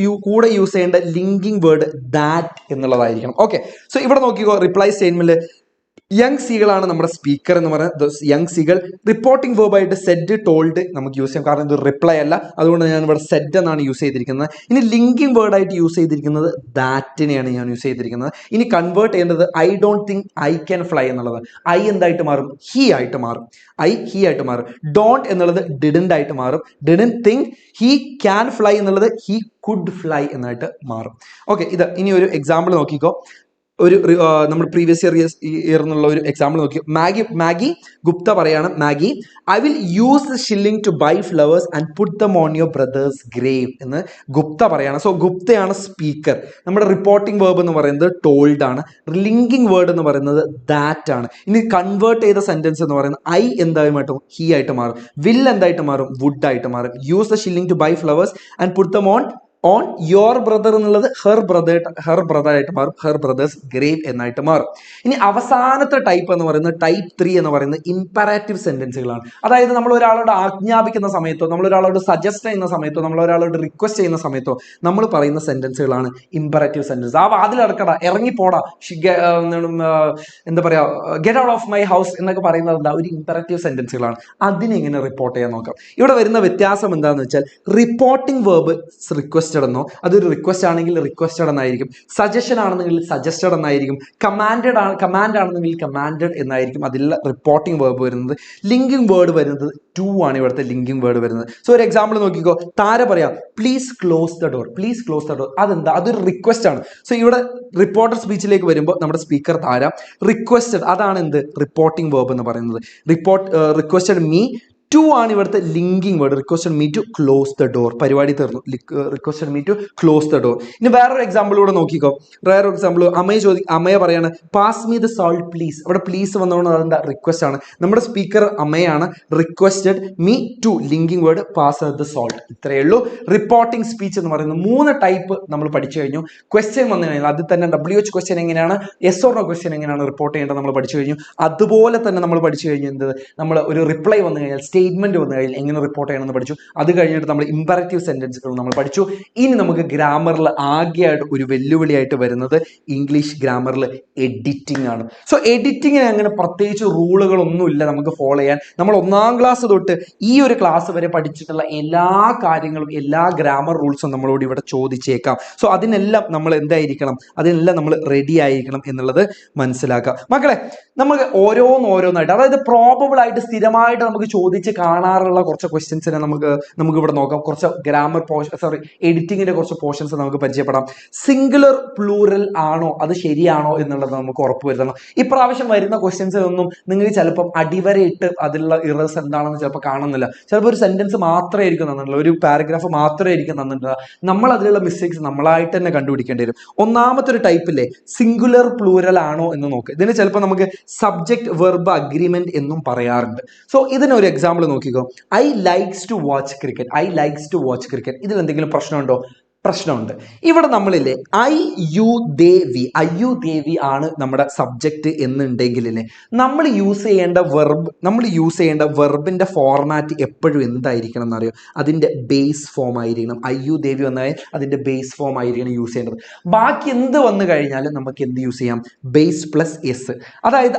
കൂടെ യൂസ് ചെയ്യേണ്ട ലിങ്കിങ് വേർഡ് ദാറ്റ് എന്നുള്ളതായിരിക്കണം. ഓക്കെ, സോ ഇവിടെ നോക്കിക്കോ. റിപ്ലൈ സ്റ്റേറ്റ്മെന്റ് യങ് സീകളാണ് നമ്മുടെ സ്പീക്കർ എന്ന് പറയുന്നത്. യങ് സീകൾ റിപ്പോർട്ടിംഗ് വേർബായിട്ട് സെഡ്, ടോൾഡ് നമുക്ക് യൂസ് ചെയ്യാം. കാരണം ഇത് റിപ്ലൈ അല്ല, അതുകൊണ്ട് ഞാൻ ഇവിടെ സെഡ് എന്നാണ് യൂസ് ചെയ്തിരിക്കുന്നത്. ഇനി ലിങ്കിങ് വേർഡായിട്ട് യൂസ് ചെയ്തിരിക്കുന്നത് ദാറ്റിനെയാണ് ഞാൻ യൂസ് ചെയ്തിരിക്കുന്നത്. ഇനി കൺവേർട്ട് ചെയ്യേണ്ടത് I don't think I can fly എന്നുള്ളത് ഐ എന്തായിട്ട് മാറും? ഹി ആയിട്ട് മാറും. ഹി ആയിട്ട് മാറും. ഡോണ്ട് എന്നുള്ളത് ഡിഡന്റ് ആയിട്ട് മാറും. Didn't think he can fly എന്നുള്ളത് ഹി കുഡ് ഫ്ലൈ എന്നായിട്ട് മാറും. ഓക്കെ, ഇത് ഇനി ഒരു എക്സാമ്പിൾ നോക്കിക്കോ. ഒരു നമ്മൾ പ്രീവിയസ് ഇയർ എന്നുള്ള ഒരു എക്സാമ്പിൾ നോക്കി. മാഗി ഗുപ്ത പറയാണ്, Maggie I will use the shilling to buy flowers and put them on your brother's grave എന്ന് ഗുപ്ത പറയാണ്. സോ ഗുപ്തയാണ് സ്പീക്കർ. നമ്മുടെ റിപ്പോർട്ടിംഗ് വേർബ് എന്ന് പറയുന്നത് ടോൾഡ് ആണ്. ലിങ്കിങ് വേർഡ് എന്ന് പറയുന്നത് ദാറ്റ് ആണ്. ഇനി കൺവേർട്ട് ചെയ്ത സെന്റൻസ് എന്ന് പറയുന്നത് ഐ എന്തായി മാറ്റും? ഹി ആയിട്ട് മാറും. വിൽ എന്തായിട്ട് മാറും? വുഡ് ആയിട്ട് മാറും. Use the shilling to buy flowers and put them on your brother എന്നുള്ളത് ഹെർ ബ്രദർ ആയിട്ട് മാറും. ഹെർ ബ്രദേഴ്സ് ഗ്രേവ് എന്നായിട്ട് മാറും. ഇനി അവസാനത്തെ ടൈപ്പ് എന്ന് പറയുന്നത് ടൈപ്പ് 3 എന്ന് പറയുന്നത് ഇംപെറാറ്റീവ് സെന്റൻസുകളാണ്. അതായത് നമ്മൾ ഒരാളോട് ആജ്ഞാപിക്കുന്ന സമയത്തോ, നമ്മൾ ഒരാളോട് സജസ്റ്റ് ചെയ്യുന്ന സമയത്തോ, നമ്മൾ ഒരാളോട് റിക്വസ്റ്റ് ചെയ്യുന്ന സമയത്തോ നമ്മൾ പറയുന്ന സെന്റൻസുകളാണ് ഇംപെറാറ്റീവ് സെന്റൻസ്. ആ വാതിലടക്കടാ, ഇറങ്ങിപ്പോടാ, എന്താ പറയാ, get out of my house എന്നൊക്കെ പറയുന്നത് എന്താ? ഒരു ഇംപെറാറ്റീവ് സെന്റൻസുകളാണ്. അതിനെങ്ങനെ റിപ്പോർട്ട് ചെയ്യാൻ നോക്കാം. ഇവിടെ വരുന്ന വ്യത്യാസം എന്താണെന്ന് വെച്ചാൽ റിപ്പോർട്ടിംഗ് വേർബ് റിക്വസ്റ്റ് എന്നോ, അതൊരു റിക്വസ്റ്റ് ആണെങ്കിൽ റിക്വസ്റ്റഡ് എന്നായിരിക്കും. സജഷൻ ആണെന്നെങ്കിൽ സജസ്റ്റഡ് എന്നായിരിക്കും. കമാൻഡ് ആണെന്നെങ്കിൽ കമാൻഡഡ് എന്നായിരിക്കും അതിലുള്ള റിപ്പോർട്ടിംഗ് വേർബ് വരുന്നത്. ലിങ്കിങ് വേർഡ് വരുന്നത് ടു ആണ് ഇവിടുത്തെ ലിങ്കിങ് വേർഡ് വരുന്നത്. സോ ഒരു എക്സാമ്പിൾ നോക്കിക്കോ. താര പറയാം please close the door. Please close the door. അതെന്താ? അതൊരു റിക്വസ്റ്റ് ആണ്. സോ ഇവിടെ റിപ്പോർട്ടർ സ്പീച്ചിലേക്ക് വരുമ്പോൾ നമ്മുടെ സ്പീക്കർ താര റിക്വസ്റ്റഡ്, അതാണ് എന്ത്? റിപ്പോർട്ടിംഗ് വേർബ് എന്ന് പറയുന്നത്. റിക്വസ്റ്റഡ് മീ ടു ആണ് ഇവിടുത്തെ linking word. Requested me to close the door. പരിപാടി തീർന്നു. Requested me to close the door. ഇനി വേറൊരു എക്സാമ്പിൾ കൂടെ നോക്കിക്കോ. വേറൊരു എക്സാമ്പിൾ അമ്മയെ പറയാണ് pass me the salt please. അവിടെ പ്ലീസ് വന്നതുകൊണ്ട് അതെന്താ? റിക്വസ്റ്റ് ആണ്. നമ്മുടെ സ്പീക്കർ അമ്മയാണ്. Requested me to linking word pass the salt. ഇത്രയേ ഉള്ളൂ റിപ്പോർട്ടിംഗ് സ്പീച്ച് എന്ന് പറയുന്നത്. 3 ടൈപ്പ് നമ്മൾ പഠിച്ചു കഴിഞ്ഞു. ക്വസ്റ്റ്യൻ വന്നു കഴിഞ്ഞാൽ അതിൽ തന്നെ WH ക്വസ്റ്റ്യൻ എങ്ങനെയാണ്, യെസ് ഓർ നോ ക്വസ്റ്റ്യൻ എങ്ങനെയാണ് റിപ്പോർട്ട് ചെയ്യേണ്ടത് നമ്മൾ പഠിച്ചു കഴിഞ്ഞു. അതുപോലെ തന്നെ നമ്മൾ പഠിച്ചു കഴിഞ്ഞു എന്ത്? നമ്മൾ ഒരു റിപ്ലൈ വന്നു കഴിഞ്ഞാൽ, സ്റ്റേറ്റ്മെന്റ് വന്നു കഴിഞ്ഞാൽ എങ്ങനെ റിപ്പോർട്ട് ചെയ്യണമെന്ന് പഠിച്ചു. അത് കഴിഞ്ഞിട്ട് നമ്മൾ ഇംപെറേറ്റീവ് സെന്റൻസുകൾ നമ്മൾ പഠിച്ചു. ഇനി നമുക്ക് ഗ്രാമറിൽ ആകെയായിട്ട് ഒരു വെല്ലുവിളിയായിട്ട് വരുന്നത് ഇംഗ്ലീഷ് ഗ്രാമറിൽ എഡിറ്റിംഗ് ആണ്. സോ എഡിറ്റിങ്ങിന് അങ്ങനെ പ്രത്യേകിച്ച് റൂളുകളൊന്നുമില്ല നമുക്ക് ഫോളോ ചെയ്യാൻ. നമ്മൾ 1ാം ക്ലാസ് തൊട്ട് ഈ ഒരു ക്ലാസ് വരെ പഠിച്ചിട്ടുള്ള എല്ലാ കാര്യങ്ങളും, എല്ലാ ഗ്രാമർ റൂൾസും നമ്മളോട് ഇവിടെ ചോദിച്ചേക്കാം. സോ അതിനെല്ലാം നമ്മൾ എന്തായിരിക്കണം? അതിനെല്ലാം നമ്മൾ റെഡി ആയിരിക്കണം എന്നുള്ളത് മനസ്സിലാക്കുക. മക്കളെ, നമുക്ക് ഓരോന്നായിട്ട്, അതായത് പ്രോബബിൾ ആയിട്ട് സ്ഥിരമായിട്ട് നമുക്ക് ചോദിച്ച് കാണാറുള്ള കുറച്ച് ക്വസ്റ്റ്യൻസിനെ നമുക്ക് ഇവിടെ നോക്കാം. കുറച്ച് ഗ്രാമർ എഡിറ്റിങ്ങിന്റെ കുറച്ച് പോർഷൻസ് നമുക്ക് പരിചയപ്പെടാം. സിംഗുലർ പ്ലൂറൽ ആണോ, അത് ശരിയാണോ എന്നുള്ളത് നമുക്ക് ഉറപ്പുവരുത്തണം. ഇപ്രാവശ്യം വരുന്ന ക്വസ്റ്റ്യൻസിലൊന്നും നിങ്ങൾക്ക് ചിലപ്പം അടിവരയിട്ട് അതിലുള്ള ഇറേഴ്സ് എന്താണെന്ന് ചിലപ്പോൾ കാണുന്നില്ല. ചിലപ്പോൾ ഒരു സെന്റൻസ് മാത്രമേ ആയിരിക്കും തന്നിട്ടുള്ളൂ, ഒരു പാരഗ്രാഫ് മാത്രമേ ആയിരിക്കും തന്നിട്ടുള്ള. നമ്മൾ അതിലുള്ള മിസ്റ്റേക്സ് നമ്മളായിട്ട് തന്നെ കണ്ടുപിടിക്കേണ്ടി വരും. ഒന്നാമത്തെ ഒരു ടൈപ്പില്ലേ സിംഗുലർ പ്ലൂറൽ ആണോ എന്ന് നോക്ക്. ഇതിന് ചിലപ്പോൾ നമുക്ക് സബ്ജക്ട് വെർബ് അഗ്രിമെന്റ് എന്നും പറയാറുണ്ട്. സോ ഇതിനൊരു എക്സാമ്പിൾ നോക്കിക്കോ. I likes to watch cricket. I likes to watch cricket. ഇതിൽ എന്തെങ്കിലും പ്രശ്നമുണ്ടോ? പ്രശ്നമുണ്ട്. ഇവിടെ നമ്മളില്ലേ ഐ യു ദേ വി ആണ് നമ്മുടെ സബ്ജക്റ്റ് എന്നുണ്ടെങ്കിലല്ലേ നമ്മൾ യൂസ് ചെയ്യേണ്ട വെർബിന്റെ ഫോർമാറ്റ് എപ്പോഴും എന്തായിരിക്കണം എന്നറിയോ? അതിന്റെ ബേസ് ഫോം ആയിരിക്കണം. ഐ യു ദേ വി വന്നാൽ അതിന്റെ ബേസ് ഫോം ആയിരിക്കണം യൂസ് ചെയ്യേണ്ടത്. ബാക്കി എന്ത് വന്നു കഴിഞ്ഞാലും നമുക്ക് എന്ത് യൂസ് ചെയ്യാം? Base plus S. അതായത്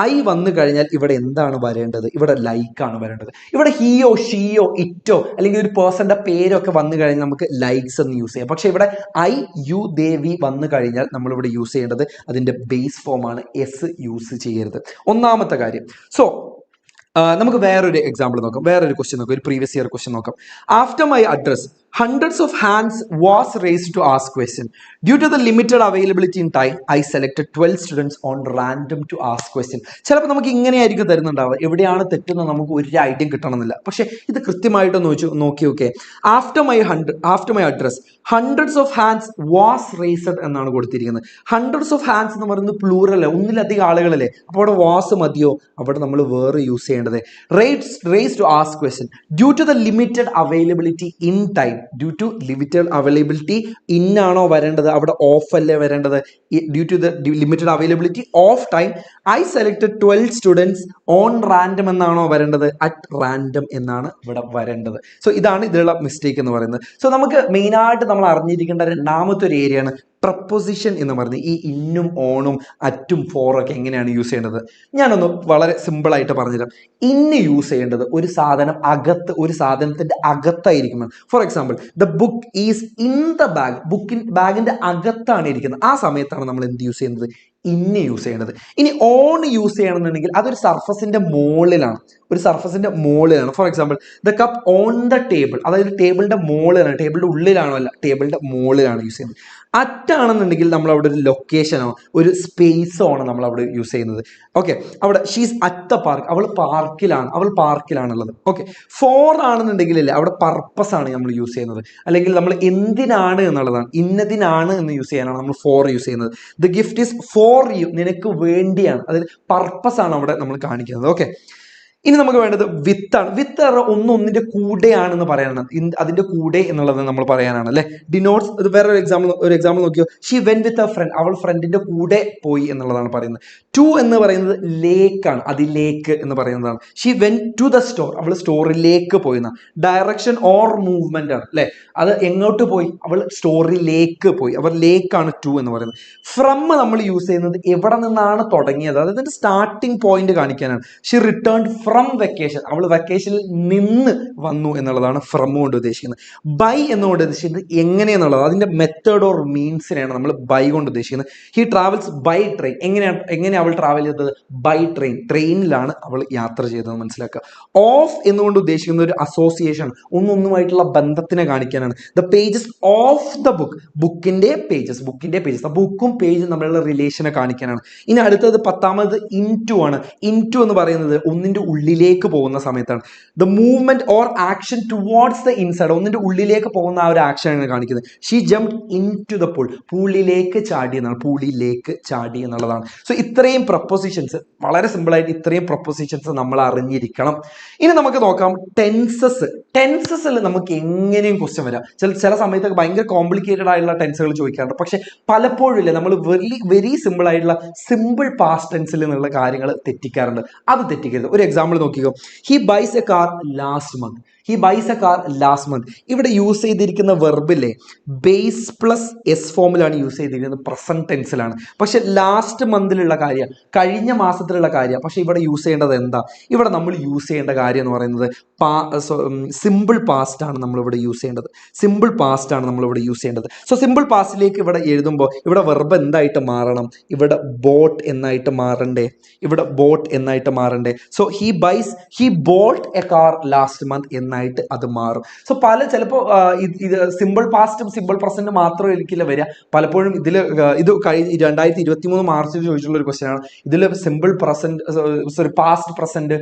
ഐ വന്നു കഴിഞ്ഞാൽ ഇവിടെ എന്താണ് വരേണ്ടത്? ഇവിടെ ലൈക്ക് ആണ് വരേണ്ടത്. ഇവിടെ ഹീയോ ഷീയോ ഇറ്റോ അല്ലെങ്കിൽ ഒരു പേഴ്സന്റെ പേരൊക്കെ വന്നു കഴിഞ്ഞാൽ നമുക്ക് ലൈക്സ് യൂസ് ചെയ്യാം. പക്ഷെ ഇവിടെ ഐ യു ദേ വി വന്നു കഴിഞ്ഞാൽ നമ്മൾ ഇവിടെ യൂസ് ചെയ്യേണ്ടത് അതിന്റെ ബേസ് ഫോം ആണ്. എസ് യൂസ് ചെയ്യരുത്. ഒന്നാമത്തെ കാര്യം. സോ നമുക്ക് വേറൊരു എക്സാമ്പിൾ നോക്കാം. വേറൊരു ക്വസ്റ്റ്യൻ നോക്കാം. ഒരു പ്രീവിയസ് ഇയർ ക്വസ്റ്റ്യൻ നോക്കാം. After my address Hundreds of hands was raised to ask question. Due to the limited availability in time, I selected 12 students on random to ask question. ചിലപ്പോൾ നമുക്ക് ഇങ്ങനെയായിരിക്കും തരുന്നുണ്ടാവുക, എവിടെയാണ് തെറ്റെന്ന് നമുക്ക് ഒരു ഐഡിയ കിട്ടണമെന്നില്ല. പക്ഷേ ഇത് കൃത്യമായിട്ട് നോക്കി നോക്കേ. After my address hundreds of hands was raised എന്നാണ് കൊടുത്തിരിക്കുന്നത്. ഹൺഡ്രഡ്സ് ഓഫ് ഹാൻഡ്സ് എന്ന് പറയുന്നത് പ്ലൂറൽ, ഒന്നിലധികം ആളുകളല്ലേ. അപ്പോൾ അവിടെ വാസ് മതിയോ? അവിടെ നമ്മൾ വേറെ യൂസ് ചെയ്യേണ്ടത് raise to ask question. Due to the limited availability in time. Due to limited availability in ആണോ വരേണ്ടത്? അവിടെ ഓഫ് അല്ലേ വരേണ്ടത്? Due to the limited availability of time I selected 12 students on random എന്നാണോ വരേണ്ടത്? അറ്റ് റാൻഡം എന്നാണ് ഇവിടെ വരേണ്ടത്. സോ ഇതാണ് ഇതിലുള്ള മിസ്റ്റേക്ക് എന്ന് പറയുന്നത്. സോ നമുക്ക് മെയിനായിട്ട് നമ്മൾ അറിഞ്ഞിരിക്കേണ്ട രണ്ടാമത്തെ ഒരു ഏരിയയാണ് പ്രപ്പോസിഷൻ എന്ന് പറയുന്നത്. ഈ ഇന്നും ഓണും അറ്റും ഫോറൊക്കെ എങ്ങനെയാണ് യൂസ് ചെയ്യേണ്ടത്? ഞാനൊന്ന് വളരെ സിമ്പിളായിട്ട് പറഞ്ഞുതരാം. ഇന്ന് യൂസ് ചെയ്യേണ്ടത് ഒരു സാധനം അകത്ത്, ഒരു സാധനത്തിന്റെ അകത്തായിരിക്കും. For example, the book is in the bag. ബാഗിന്റെ അകത്താണ് ഇരിക്കുന്നത്. ആ സമയത്താണ് നമ്മൾ എന്ത് യൂസ് ചെയ്യുന്നത്? ഇന്ന് യൂസ് ചെയ്യേണ്ടത്. ഇനി ഓൺ യൂസ് ചെയ്യണമെന്നുണ്ടെങ്കിൽ അതൊരു സർഫസിന്റെ മുകളിലാണ്, ഒരു സർഫസിന്റെ മുകളിലാണ്. Four example, the cup on the table, അതായത് ടേബിളിന്റെ മുകളിലാണ്, ടേബിളിന്റെ ഉള്ളിലാണോ? അല്ല, ടേബിളിന്റെ മുകളിലാണ് യൂസ് ചെയ്യുന്നത്. അറ്റാണെന്നുണ്ടെങ്കിൽ നമ്മൾ അവിടെ ഒരു ലൊക്കേഷനോ ഒരു സ്പേസോ ആണ് നമ്മൾ അവിടെ യൂസ് ചെയ്യുന്നത്. ഓക്കെ, അവിടെ ഷീസ് അറ്റ് ദ പാർക്ക്, അവൾ പാർക്കിലാണുള്ളത്. ഓക്കെ, ഫോർ ആണെന്നുണ്ടെങ്കിൽ ഇല്ല, അവിടെ പർപ്പസ് ആണ് നമ്മൾ യൂസ് ചെയ്യുന്നത്. അല്ലെങ്കിൽ നമ്മൾ എന്തിനാണ് എന്നുള്ളതാണ്, ഇന്നതിനാണ് എന്ന് യൂസ് ചെയ്യാനാണ് നമ്മൾ ഫോർ യൂസ് ചെയ്യുന്നത്. The gift is for you, നിനക്ക് വേണ്ടിയാണ്, അതായത് പർപ്പസ് ആണ് അവിടെ നമ്മൾ കാണിക്കുന്നത്. ഓക്കെ, ഇനി നമുക്ക് വേണ്ടത് വിത്ത് ആണ്. വിത്ത് ഒന്നിന്റെ കൂടെയാണെന്ന് പറയാനാണ്, അതിന്റെ കൂടെ എന്നുള്ളത് നമ്മൾ പറയാനാണ് അല്ലെ. ഡിനോട്ട്സ്, ഇത് വേറെ ഒരു എക്സാമ്പിൾ നോക്കിയോ. She went with a friend, അവൾ ഫ്രണ്ടിന്റെ കൂടെ പോയി എന്നുള്ളതാണ് പറയുന്നത്. ടു എന്ന് പറയുന്നത് ലേക്ക് ആണ്, അതിലേക്ക് എന്ന് പറയുന്നതാണ്. She went to the store, അവൾ സ്റ്റോറിലേക്ക് പോയി. ഡയറക്ഷൻ ഓർ മൂവ്മെന്റ് ആണ് അല്ലെ. അത് എങ്ങോട്ട് പോയി? അവൾ സ്റ്റോറിലേക്ക് പോയി. അവർ ലേക്കാണ് ടു എന്ന് പറയുന്നത്. ഫ്രം നമ്മൾ യൂസ് ചെയ്യുന്നത് എവിടെ നിന്നാണ് തുടങ്ങിയത്, അതായത് സ്റ്റാർട്ടിംഗ് പോയിന്റ് കാണിക്കാനാണ്. ഷീ റിട്ടേൺഡ് ഫ്രം വെക്കേഷൻ, അവൾ വെക്കേഷനിൽ നിന്ന് വന്നു എന്നുള്ളതാണ് ഫ്രം കൊണ്ട് ഉദ്ദേശിക്കുന്നത്. ബൈ എന്നുകൊണ്ട് ഉദ്ദേശിക്കുന്നത് എങ്ങനെയെന്നുള്ളത്, അതിന്റെ മെത്തേഡ് ഓർ മീൻസിനെയാണ് നമ്മൾ ബൈ കൊണ്ട് ഉദ്ദേശിക്കുന്നത്. ഹി ട്രാവൽസ് ബൈ ട്രെയിൻ, എങ്ങനെ അവൾ ട്രാവൽ ചെയ്തത്? ബൈ ട്രെയിൻ, ട്രെയിനിലാണ് അവൾ യാത്ര ചെയ്തതെന്ന് മനസ്സിലാക്കുക. ഓഫ് എന്നുകൊണ്ട് ഉദ്ദേശിക്കുന്ന ഒരു അസോസിയേഷൻ, ഒന്നൊന്നുമായിട്ടുള്ള ബന്ധത്തിനെ കാണിക്കാനാണ്. The pages of the book, ബുക്കിന്റെ പേജസ്, ബുക്കും പേജും തമ്മിലുള്ള റിലേഷനെ കാണിക്കാനാണ്. ഇനി അടുത്തത് 10ാമത് ഇൻടു ആണ്. ഇൻടു എന്ന് പറയുന്നത് ഒന്നിന്റെ ഉള്ളിലേക്ക് പോകുന്ന സമയത്താണ്. The movement or action towards the inside, ഒന്നിന്റെ ഉള്ളിലേക്ക് പോകുന്ന ആ ഒരു ആക്ഷനാണ് കാണിക്കുന്നത്. She jumped into the pool, പൂളിലേക്ക് ചാടി എന്നുള്ളതാണ്. സോ ഇത്രയും പ്രപ്പോസിഷൻസ്, വളരെ സിമ്പിൾ ആയിട്ട് ഇത്രയും പ്രപ്പോസിഷൻസ് നമ്മൾ അറിഞ്ഞിരിക്കണം. ഇനി നമുക്ക് നോക്കാം ടെൻസസിൽ നമുക്ക് എങ്ങനെയും ക്വസ്റ്റ്യൻ വരാം. ചില സമയത്തൊക്കെ ഭയങ്കര കോംപ്ലിക്കേറ്റഡ് ആയിട്ടുള്ള ടെൻസുകൾ ചോദിക്കാറുണ്ട്. പക്ഷെ പലപ്പോഴും ഇല്ല, നമ്മൾ വെരി സിമ്പിൾ ആയിട്ടുള്ള സിമ്പിൾ പാസ്റ്റ് ടെൻസിൽ നിന്നുള്ള കാര്യങ്ങൾ തെറ്റിക്കാറുണ്ട്. അത് തെറ്റിക്കരുത്. ഒരു എക്സാമ്പിൾ നോക്കിക്കോ. He bias A car last month. ഇവിടെ യൂസ് ചെയ്തിരിക്കുന്ന വെർബില്ലേ, ബേസ് പ്ലസ് എസ് ഫോമിലാണ് യൂസ് ചെയ്തിരിക്കുന്നത്, പ്രസന്റ് ടെൻസിലാണ്. പക്ഷെ ലാസ്റ്റ് മന്തിലുള്ള കാര്യം, കഴിഞ്ഞ മാസത്തിലുള്ള കാര്യം. പക്ഷെ ഇവിടെ യൂസ് ചെയ്യേണ്ടത് എന്താ? ഇവിടെ നമ്മൾ യൂസ് ചെയ്യേണ്ട കാര്യം എന്ന് പറയുന്നത് സിമ്പിൾ പാസ്റ്റ് ആണ് നമ്മളിവിടെ യൂസ് ചെയ്യേണ്ടത്. സോ സിമ്പിൾ പാസ്റ്റിലേക്ക് ഇവിടെ എഴുതുമ്പോൾ ഇവിടെ വെർബ് എന്തായിട്ട് മാറണം? ഇവിടെ ബോട്ട് എന്നായിട്ട് മാറണ്ടേ. So he bought a car last month എന്നായിട്ട് അത് മാറും. സോ ചിലപ്പോൾ ഇത് സിമ്പിൾ പാസ്റ്റും സിമ്പിൾ പ്രസന്റും മാത്രം ഒരിക്കലും വരിക. പലപ്പോഴും ഇത് 2023 മാർച്ചിൽ ചോദിച്ചുള്ള ഒരു ക്വസ്റ്റ്യൻ ആണ്. ഇതിൽ simple present, past present,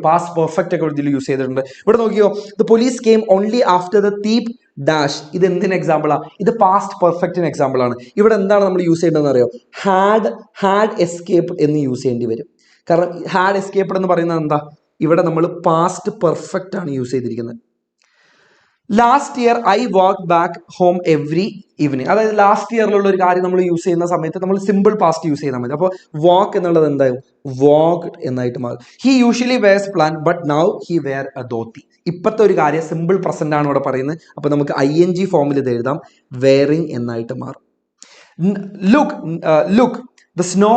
past perfect ഒക്കെ ഇതിൽ യൂസ് ചെയ്തിട്ടുണ്ട്. ഇവിടെ നോക്കിയോ, the police came only after the thief dash. ഇത് എന്തിന് എക്സാമ്പിളാ? ഇത് പാസ്റ്റ് പെർഫെക്റ്റിന് എക്സാമ്പിൾ ആണ്. ഇവിടെ എന്താണ് നമ്മൾ യൂസ് ചെയ്യേണ്ടതെന്ന് അറിയോ? ഹാഡ് എസ്കേപ്ഡ് എന്ന് യൂസ് ചെയ്യേണ്ടി വരും. കാരണം ഹാഡ് എസ്കേപ്ഡ് എന്ന് പറയുന്നത് എന്താ? ഇവിടെ നമ്മൾ പാസ്റ്റ് പെർഫെക്റ്റ് ആണ് യൂസ് ചെയ്തിരിക്കുന്നത്. Last year I walk back home every evening, അതായത് ലാസ്റ്റ് ഇയറിലുള്ള ഒരു കാര്യം നമ്മൾ യൂസ് ചെയ്യുന്ന സമയത്ത് നമ്മൾ സിമ്പിൾ പാസ്റ്റ് യൂസ് ചെയ്താൽ മതി. അപ്പോൾ വാക്ക് എന്നുള്ളത് എന്തായും? വാക്ക്ഡ് എന്നായിട്ട് മാറും. He usually wears plan but now he wear a dhoti. ഇപ്പോഴത്തെ ഒരു കാര്യം സിമ്പിൾ പ്രസന്റ് ആണ് ഇവിടെ പറയുന്നത്. അപ്പോൾ നമുക്ക് ING ഫോമിൽ ഇത് എഴുതാം, വെയറിങ് എന്നായിട്ട് മാറും. Look the snow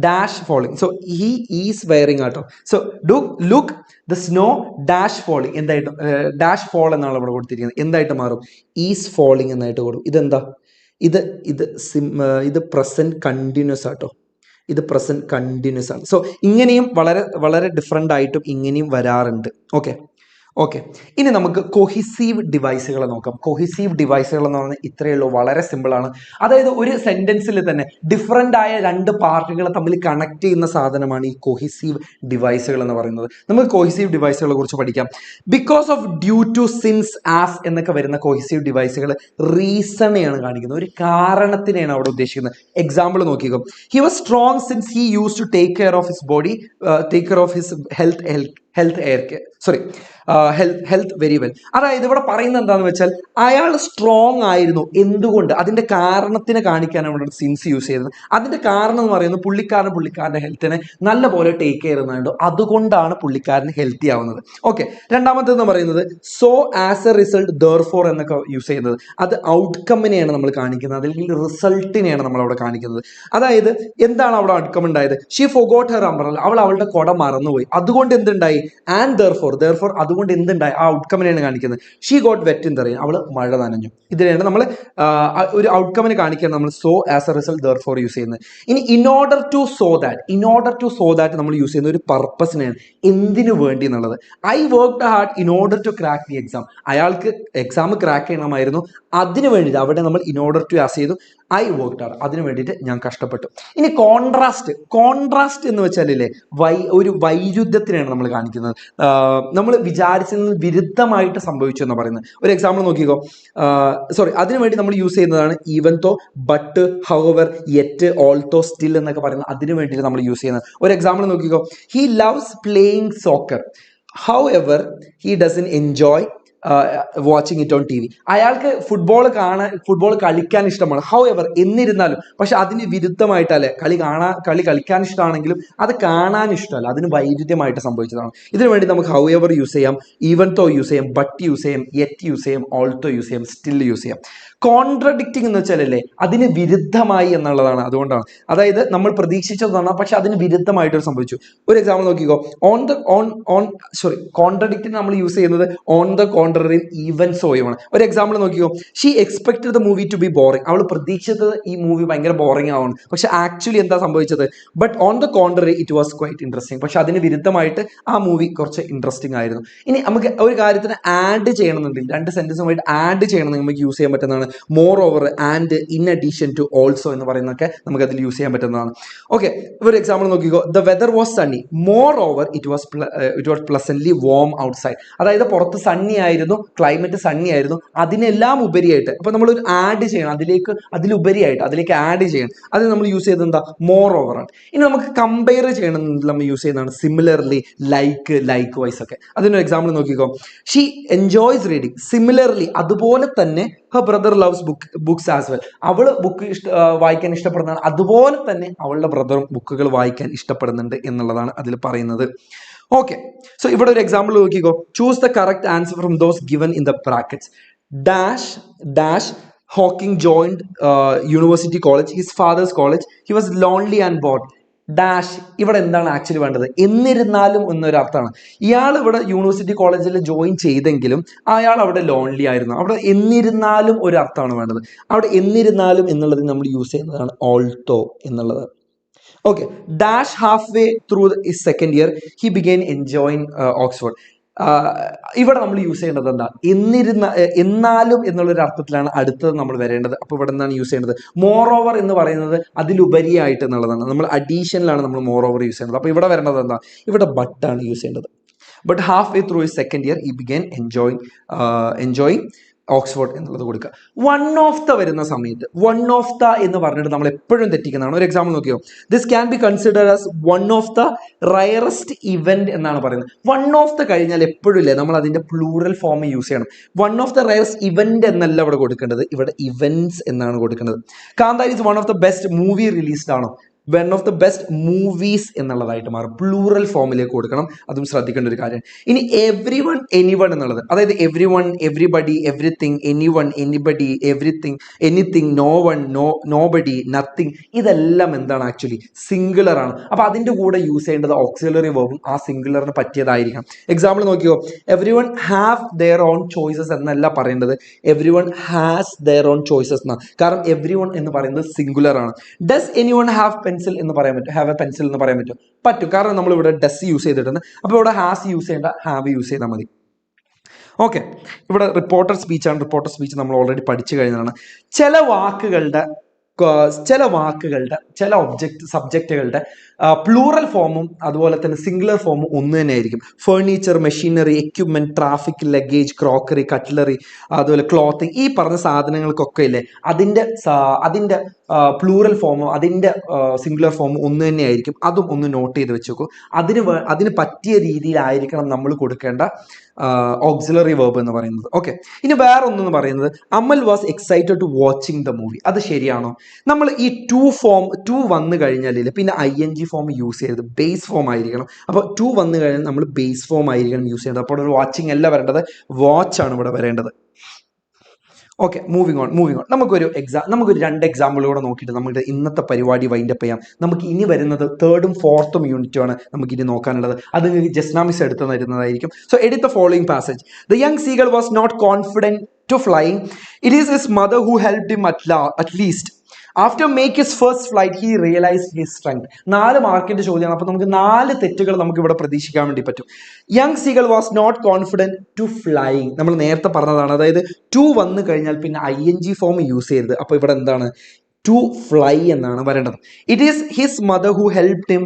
dash falling. So he is wearing auto. So look the snow dash falling എന്തായിട്ട്, ഡാഷ് ഫോൾ എന്നാണ് ഇവിടെ കൊടുത്തിരിക്കുന്നത്. എന്തായിട്ട് മാറും? ഈസ് ഫോളിങ് എന്നായിട്ട് കൊടുക്കും. ഇതെന്താ? ഇത് പ്രസന്റ് കണ്ടിന്യൂസ് ആട്ടോ. ഇത് പ്രസന്റ് കണ്ടിന്യൂസ് ആണ്. സോ ഇങ്ങനെയും വളരെ വളരെ ഡിഫറെൻ്റ് ആയിട്ടും ഇങ്ങനെയും വരാറുണ്ട്. ഓക്കെ, ഓക്കെ, ഇനി നമുക്ക് കൊഹിസീവ് ഡിവൈസുകളെ നോക്കാം. കൊഹിസീവ് ഡിവൈസുകൾ എന്ന് പറഞ്ഞാൽ ഇത്രയേ ഉള്ളൂ, വളരെ സിമ്പിൾ ആണ്. അതായത് ഒരു സെന്റൻസിൽ തന്നെ ഡിഫറൻ്റ് ആയ രണ്ട് പാർട്ടുകളെ തമ്മിൽ കണക്ട് ചെയ്യുന്ന സാധനമാണ് ഈ കൊഹിസീവ് ഡിവൈസുകൾ എന്ന് പറയുന്നത്. നമുക്ക് കൊഹിസീവ് ഡിവൈസുകളെ കുറിച്ച് പഠിക്കാം. Because of, due to, since, as എന്നൊക്കെ വരുന്ന കൊഹിസീവ് ഡിവൈസുകൾ റീസണെയാണ് കാണിക്കുന്നത്, ഒരു കാരണത്തിനെയാണ് അവിടെ ഉദ്ദേശിക്കുന്നത്. എക്സാമ്പിൾ നോക്കിക്കോ. He was strong since he use to take care of his body, take care of his health very well. അതായത് ഇവിടെ പറയുന്നത് എന്താണെന്ന് വെച്ചാൽ അയാൾ സ്ട്രോങ് ആയിരുന്നു. എന്തുകൊണ്ട്? അതിന്റെ കാരണത്തിനെ കാണിക്കാനാണ് ഇവിടെ സിൻസ് യൂസ് ചെയ്തത്. അതിന്റെ കാരണം എന്ന് പറയുന്നത് പുള്ളിക്കാരൻ്റെ ഹെൽത്തിനെ നല്ലപോലെ ടേക്ക് കെയർ ചെയ്യുന്നുണ്ട്, അതുകൊണ്ടാണ് പുള്ളിക്കാരൻ ഹെൽത്തി ആവുന്നത്. ഓക്കെ, രണ്ടാമത്തേന്ന് പറയുന്നത് so as a result therefore എന്നൊക്കെ യൂസ് ചെയ്യുന്നത്, അത് ഔട്ട്കമ്മിനെയാണ് നമ്മൾ കാണിക്കുന്നത്, അല്ലെങ്കിൽ റിസൾട്ടിനെയാണ് നമ്മൾ അവിടെ കാണിക്കുന്നത്. അതായത് എന്താണ് അവിടെ ഔട്ട്കം ഉണ്ടായത്? ഷീ ഫൊഗോട്ട് ഹെർ അംബ്രല്ല, അവൾ അവളുടെ കുട മറന്നുപോയി, അതുകൊണ്ട് എന്തുണ്ടായി? ആൻഡ് ദെർഫോർ അതുകൊണ്ട് എന്തുണ്ടായി? ആ ഔട്ട്കമ്മിനെയാണ് കാണിക്കുന്നത്. She got wet in the rain, അവൾ മഴ നനഞ്ഞു. ഇതിനെയാണ് നമ്മൾ ഒരു ഔട്ട്കമ്മിനെ കാണിക്കാൻ നമ്മൾ so as a result therefore use ചെയ്യുന്നത്. ഇനി in order to so that നമ്മൾ യൂസ് ചെയ്യുന്ന ഒരു പർപ്പസിനെയാണ്, എന്തിനു വേണ്ടി എന്നുള്ളത്. I worked hard in order to crack the exam, അയാൾക്ക് എക്സാം ക്രാക്ക് ചെയ്യണമായിരുന്നു, അതിനു വേണ്ടിയിട്ട് അവിടെ നമ്മൾ ഇൻ ഓർഡർ ടു ആസ് ചെയ്തു. ഐ വർക്ക്ഡ് ഹാർഡ്, അതിനു വേണ്ടിയിട്ട് ഞാൻ കഷ്ടപ്പെട്ടു. ഇനി കോൺട്രാസ്റ്റ് എന്ന് വെച്ചാലേ ഒരു വൈരുദ്ധ്യത്തിനെയാണ് നമ്മൾ കാണിക്കുന്നത്. നമ്മൾ വിചാരിച്ചതിന് വിരുദ്ധമായിട്ട് സംഭവിച്ചു എന്ന് പറയുന്നത്. ഒരു എക്സാമ്പിൾ നോക്കിക്കോ. അതിനുവേണ്ടി നമ്മൾ യൂസ് ചെയ്യുന്നതാണ് even though, but, however, yet, although, still എന്നൊക്കെ പറയുന്നത് അതിനു വേണ്ടിയിട്ട് നമ്മൾ യൂസ് ചെയ്യുന്നത്. ഒരു എക്സാമ്പിൾ നോക്കിക്കോ. He loves playing soccer, however he doesn't enjoy watching it on T V. അയാൾക്ക് ഫുട്ബോൾ കളിക്കാൻ ഇഷ്ടമാണ്, ഹൗ എവർ എന്നിരുന്നാലും, പക്ഷെ അതിന് വിരുദ്ധമായിട്ടല്ലേ, കളി കളിക്കാൻ ഇഷ്ടമാണെങ്കിലും അത് കാണാൻ ഇഷ്ടമല്ല, അതിന് വൈരുദ്ധ്യമായിട്ട് സംഭവിച്ചതാണ്. ഇതിനു വേണ്ടി നമുക്ക് ഹൗ എവർ യൂസ് ചെയ്യാം, ഈവൻ തോ യൂസ് ചെയ്യാം, ബട്ട് യൂസ് ചെയ്യാം, യെറ്റ് യൂസ് ചെയ്യാം, ഓൾട്ടോ യൂസ് ചെയ്യാം, സ്റ്റിൽ യൂസ് ചെയ്യാം. കോൺട്രഡിക്റ്റിംഗ് എന്ന് വെച്ചാലല്ലേ അതിന് വിരുദ്ധമായി എന്നുള്ളതാണ്. അതുകൊണ്ടാണ്, അതായത് നമ്മൾ പ്രതീക്ഷിച്ചതാണ് പക്ഷെ അതിന് വിരുദ്ധമായിട്ട് സംഭവിച്ചു. ഒരു എക്സാമ്പിൾ നോക്കിക്കോ. കോൺട്രഡിക്റ്റിന് നമ്മൾ യൂസ് ചെയ്യുന്നത് ഓൺ ദ കോൺട്രറി, ഈവൻ സോയുമാണ്. ഒരു എക്സാമ്പിൾ നോക്കിക്കോ. She expected the movie to be boring, അവൾ പ്രതീക്ഷിച്ചത് ഈ മൂവി ഭയങ്കര ബോറിംഗ് ആവുന്നു, പക്ഷെ ആക്ച്വലി എന്താ സംഭവിച്ചത്? But on the contrary it was quite interesting, പക്ഷെ അതിന് വിരുദ്ധമായിട്ട് ആ മൂവി കുറച്ച് ഇൻട്രസ്റ്റിംഗ് ആയിരുന്നു. ഇനി നമുക്ക് ഒരു കാര്യത്തിന് ആഡ് ചെയ്യണമെന്നുണ്ടെങ്കിൽ, രണ്ട് സെന്റൻസുമായിട്ട് ആഡ് ചെയ്യണമെങ്കിൽ നമുക്ക് യൂസ് ചെയ്യാൻ പറ്റുന്നതാണ് moreover, and, in addition to, also എന്ന് പറയുന്നതൊക്കെ നമുക്ക് അതിൽ യൂസ് ചെയ്യാൻ പറ്റുന്നതാണ്. ഓക്കെ, ഒരു എക്സാമ്പിൾ നോക്കിക്കോ. The weather was sunny, moreover it was pleasantly warm outside, അതായത് പുറത്ത് സണ്ണി ആയിരുന്നു, ക്ലൈമറ്റ് സണ്ണി ആയിരുന്നു, അതിനെല്ലാം ഉപരിയായിട്ട്. അപ്പൊ നമ്മൾ ഒരു ആഡ് ചെയ്യണം, അതിലേക്ക് ആഡ് ചെയ്യണം, അത് നമ്മൾ യൂസ് ചെയ്തത് എന്താ? മോർ ഓവർ ആണ്. ഇനി നമുക്ക് കമ്പയർ ചെയ്യണം നമ്മൾ യൂസ് ചെയ്യുന്നതാണ് സിമിലർലി, ലൈക്ക് വൈസ് ഒക്കെ. അതിനൊരു എക്സാമ്പിൾ നോക്കിക്കോ. ഷീ എൻജോയ്സ് റീഡിങ്, സിമിലർലി അതുപോലെ തന്നെ her brother loves books as well, അവൾ ബുക്ക് വായിക്കാൻ ഇഷ്ടപ്പെടുന്നതാണ്, അതുപോലെ തന്നെ അവളുടെ ബ്രദറും ബുക്കുകൾ വായിക്കാൻ ഇഷ്ടപ്പെടുന്നുണ്ട് എന്നുള്ളതാണ് അതിൽ പറയുന്നത്. ഓക്കെ, സോ ഇവിടെ ഒരു എക്സാമ്പിൾ നോക്കിക്കോ. Choose the correct answer from those given in the brackets. Dash Hawking joined university college, his fathers college, he was lonely and board. Dash ഇവിടെ എന്താണ് ആക്ച്വലി വേണ്ടത്? എന്നിരുന്നാലും എന്നൊരു അർത്ഥമാണ്. ഇയാൾ ഇവിടെ യൂണിവേഴ്സിറ്റി കോളേജിൽ ജോയിൻ ചെയ്തെങ്കിലും അയാൾ അവിടെ ലോൺലി ആയിരുന്നു. അവിടെ എന്നിരുന്നാലും ഒരു അർത്ഥമാണ് വേണ്ടത്. അവിടെ എന്നിരുന്നാലും എന്നുള്ളത് നമ്മൾ യൂസ് ചെയ്യുന്നതാണ് ഓൾട്ടോ എന്നുള്ളത്. Okay, dash half way through second year he ബിഗെയിൻ enjoying Oxford. ഇവിടെ നമ്മൾ യൂസ് ചെയ്യേണ്ടത് എന്താ? എന്നാലും എന്നുള്ളൊരു അർത്ഥത്തിലാണ് അടുത്തത് നമ്മൾ വരേണ്ടത്. അപ്പോൾ ഇവിടെ എന്താണ് യൂസ് ചെയ്യേണ്ടത്? മോർ ഓവർ എന്ന് പറയുന്നത് അതിലുപരിയായിട്ട് എന്നുള്ളതാണ്. നമ്മൾ അഡീഷനിലാണ് നമ്മൾ മോർ ഓവർ യൂസ് ചെയ്യുന്നത്. അപ്പോൾ ഇവിടെ വരേണ്ടത് എന്താ? ഇവിടെ ബട്ടാണ് യൂസ് ചെയ്യേണ്ടത്. But half way through second year he ബിഗെയിൻ enjoying Oxford എന്നുള്ളത് കൊടുക്കുക. വൺ ഓഫ് ദ വരുന്ന സമയത്ത് വൺ ഓഫ് ദ എന്ന് പറഞ്ഞിട്ട് നമ്മൾ എപ്പോഴും തെറ്റിക്കുന്നതാണ്. ഒരു എക്സാമ്പിൾ നോക്കിയോ. This can be considered as one of the rarest event എന്നാണ് പറയുന്നത്. വൺ ഓഫ് ദ കഴിഞ്ഞാൽ എപ്പോഴും ഇല്ലേ നമ്മൾ അതിന്റെ പ്ലൂറൽ ഫോം യൂസ് ചെയ്യണം. One of the rarest event എന്നല്ല ഇവിടെ കൊടുക്കേണ്ടത്, ഇവിടെ ഇവന്റ്സ് എന്നാണ് കൊടുക്കേണ്ടത്. Kantara is one of the best movie released ആണോ? One of the best movies എന്നുള്ളതായിട്ട് മാറും. പ്ലൂറൽ ഫോമിലേക്ക് കൊടുക്കണം, അതും ശ്രദ്ധിക്കേണ്ട ഒരു കാര്യമാണ്. ഇനി എവ്രി വൺ, എനിവൺ എന്നുള്ളത്, അതായത് everyone, everybody, everything, anyone, anybody, everything, anything, no one, nobody, nothing, ഇതെല്ലാം എന്താണ്? ആക്ച്വലി സിംഗുലർ ആണ്. അപ്പൊ അതിന്റെ കൂടെ യൂസ് ചെയ്യേണ്ടത് ഓക്സിലറി വെർബും ആ സിംഗുലറിന് പറ്റിയതായിരിക്കണം. എക്സാമ്പിൾ നോക്കിയോ. Every one have their own choices എന്നല്ല പറയേണ്ടത്, every one has their own choices എന്നാണ്. കാരണം എവ്രി വൺ എന്ന് പറയുന്നത് സിംഗുലർ ആണ്. Does any one have pencil എന്ന് പറയാൻ പറ്റും? ഹാവ് എ പെൻസിൽ എന്ന് പറയാൻ പറ്റും? പറ്റും, കാരണം നമ്മൾ ഇവിടെ ഡസ് യൂസ് ചെയ്തിട്ടുണ്ട്. അപ്പോൾ ഇവിടെ ഹാസ് യൂസ് ചെയ്യേണ്ട, ഹാവ് യൂസ് ചെയ്താൽ മതി. ഓക്കെ, ഇവിടെ റിപ്പോർട്ടർ സ്പീച്ചാണ്. റിപ്പോർട്ടർ സ്പീച്ച് നമ്മൾ ഓൾറെഡി പഠിച്ചു കഴിഞ്ഞതാണ്. ചില വാക്കുകളുടെ ചില സബ്ജക്റ്റുകളുടെ പ്ലൂറൽ ഫോമും അതുപോലെ തന്നെ സിംഗുലർ ഫോമും ഒന്ന് തന്നെ ആയിരിക്കും. Furniture, machinery, equipment, traffic, luggage, crockery, cutlery, അതുപോലെ ക്ലോത്തിങ്, ഈ പറഞ്ഞ സാധനങ്ങൾക്കൊക്കെ ഇല്ലേ അതിന്റെ പ്ലൂറൽ ഫോമും അതിന്റെ സിംഗുലർ ഫോമും ഒന്ന് തന്നെ ആയിരിക്കും. അതും ഒന്ന് നോട്ട് ചെയ്ത് വെച്ചേക്കും. അതിന് പറ്റിയ രീതിയിലായിരിക്കണം നമ്മൾ കൊടുക്കേണ്ട ഓക്സിലറി വേർബ് എന്ന് പറയുന്നത്. ഓക്കെ, ഇനി വേറെ ഒന്നെന്ന് പറയുന്നത് Amal was excited to watching the movie. അത് ശരിയാണോ? നമ്മൾ ഈ ടു വന്നു കഴിഞ്ഞാൽ പിന്നെ ING ഫോം യൂസ് ചെയ്യരുത്, ബേസ് ഫോം ആയിരിക്കണം. അപ്പോൾ ടു വന്നു കഴിഞ്ഞാൽ നമ്മൾ ബേസ് ഫോം ആയിരിക്കണം യൂസ് ചെയ്യേണ്ടത്. അപ്പോൾ ഒരു വാച്ചിങ് അല്ല വരേണ്ടത്, വാച്ച് ആണ് ഇവിടെ വരേണ്ടത്. Okay, moving on. നമുക്കൊരു 2 എക്സാമ്പിളുകൂടെ നോക്കിയിട്ട് നമുക്ക് ഇന്നത്തെ പരിപാടി വൈൻഡപ്പ് ചെയ്യാം. നമുക്ക് ഇനി വരുന്നത് 3rd ഉം 4th യൂണിറ്റും ആണ് നമുക്ക് ഇനി നോക്കാനുള്ളത്. അത് നിങ്ങൾക്ക് ജസ്ന മിസ് എടുത്ത് തരുന്നതായിരിക്കും. So edit the following passage. The young seagull was not confident to flying. It is his mother who helped him at least. After make his first flight, he realized his strength. 4 മാർക്കിന്റെ ചോദ്യമാണ്. അപ്പോൾ നമുക്ക് 4 തെറ്റുകൾ നമുക്ക് ഇവിടെ പ്രതീക്ഷിക്കാൻ വേണ്ടി പറ്റും. Young seagull was not confident to flying, നമ്മൾ നേരത്തെ പറഞ്ഞതാണ്. അതായത് ടു വന്നു കഴിഞ്ഞാൽ പിന്നെ ING ഫോം യൂസ് ചെയ്യരുത്. അപ്പോൾ ഇവിടെ എന്താണ്? ടു ഫ്ലൈ എന്നാണ് വരേണ്ടത്. It is his mother who helped him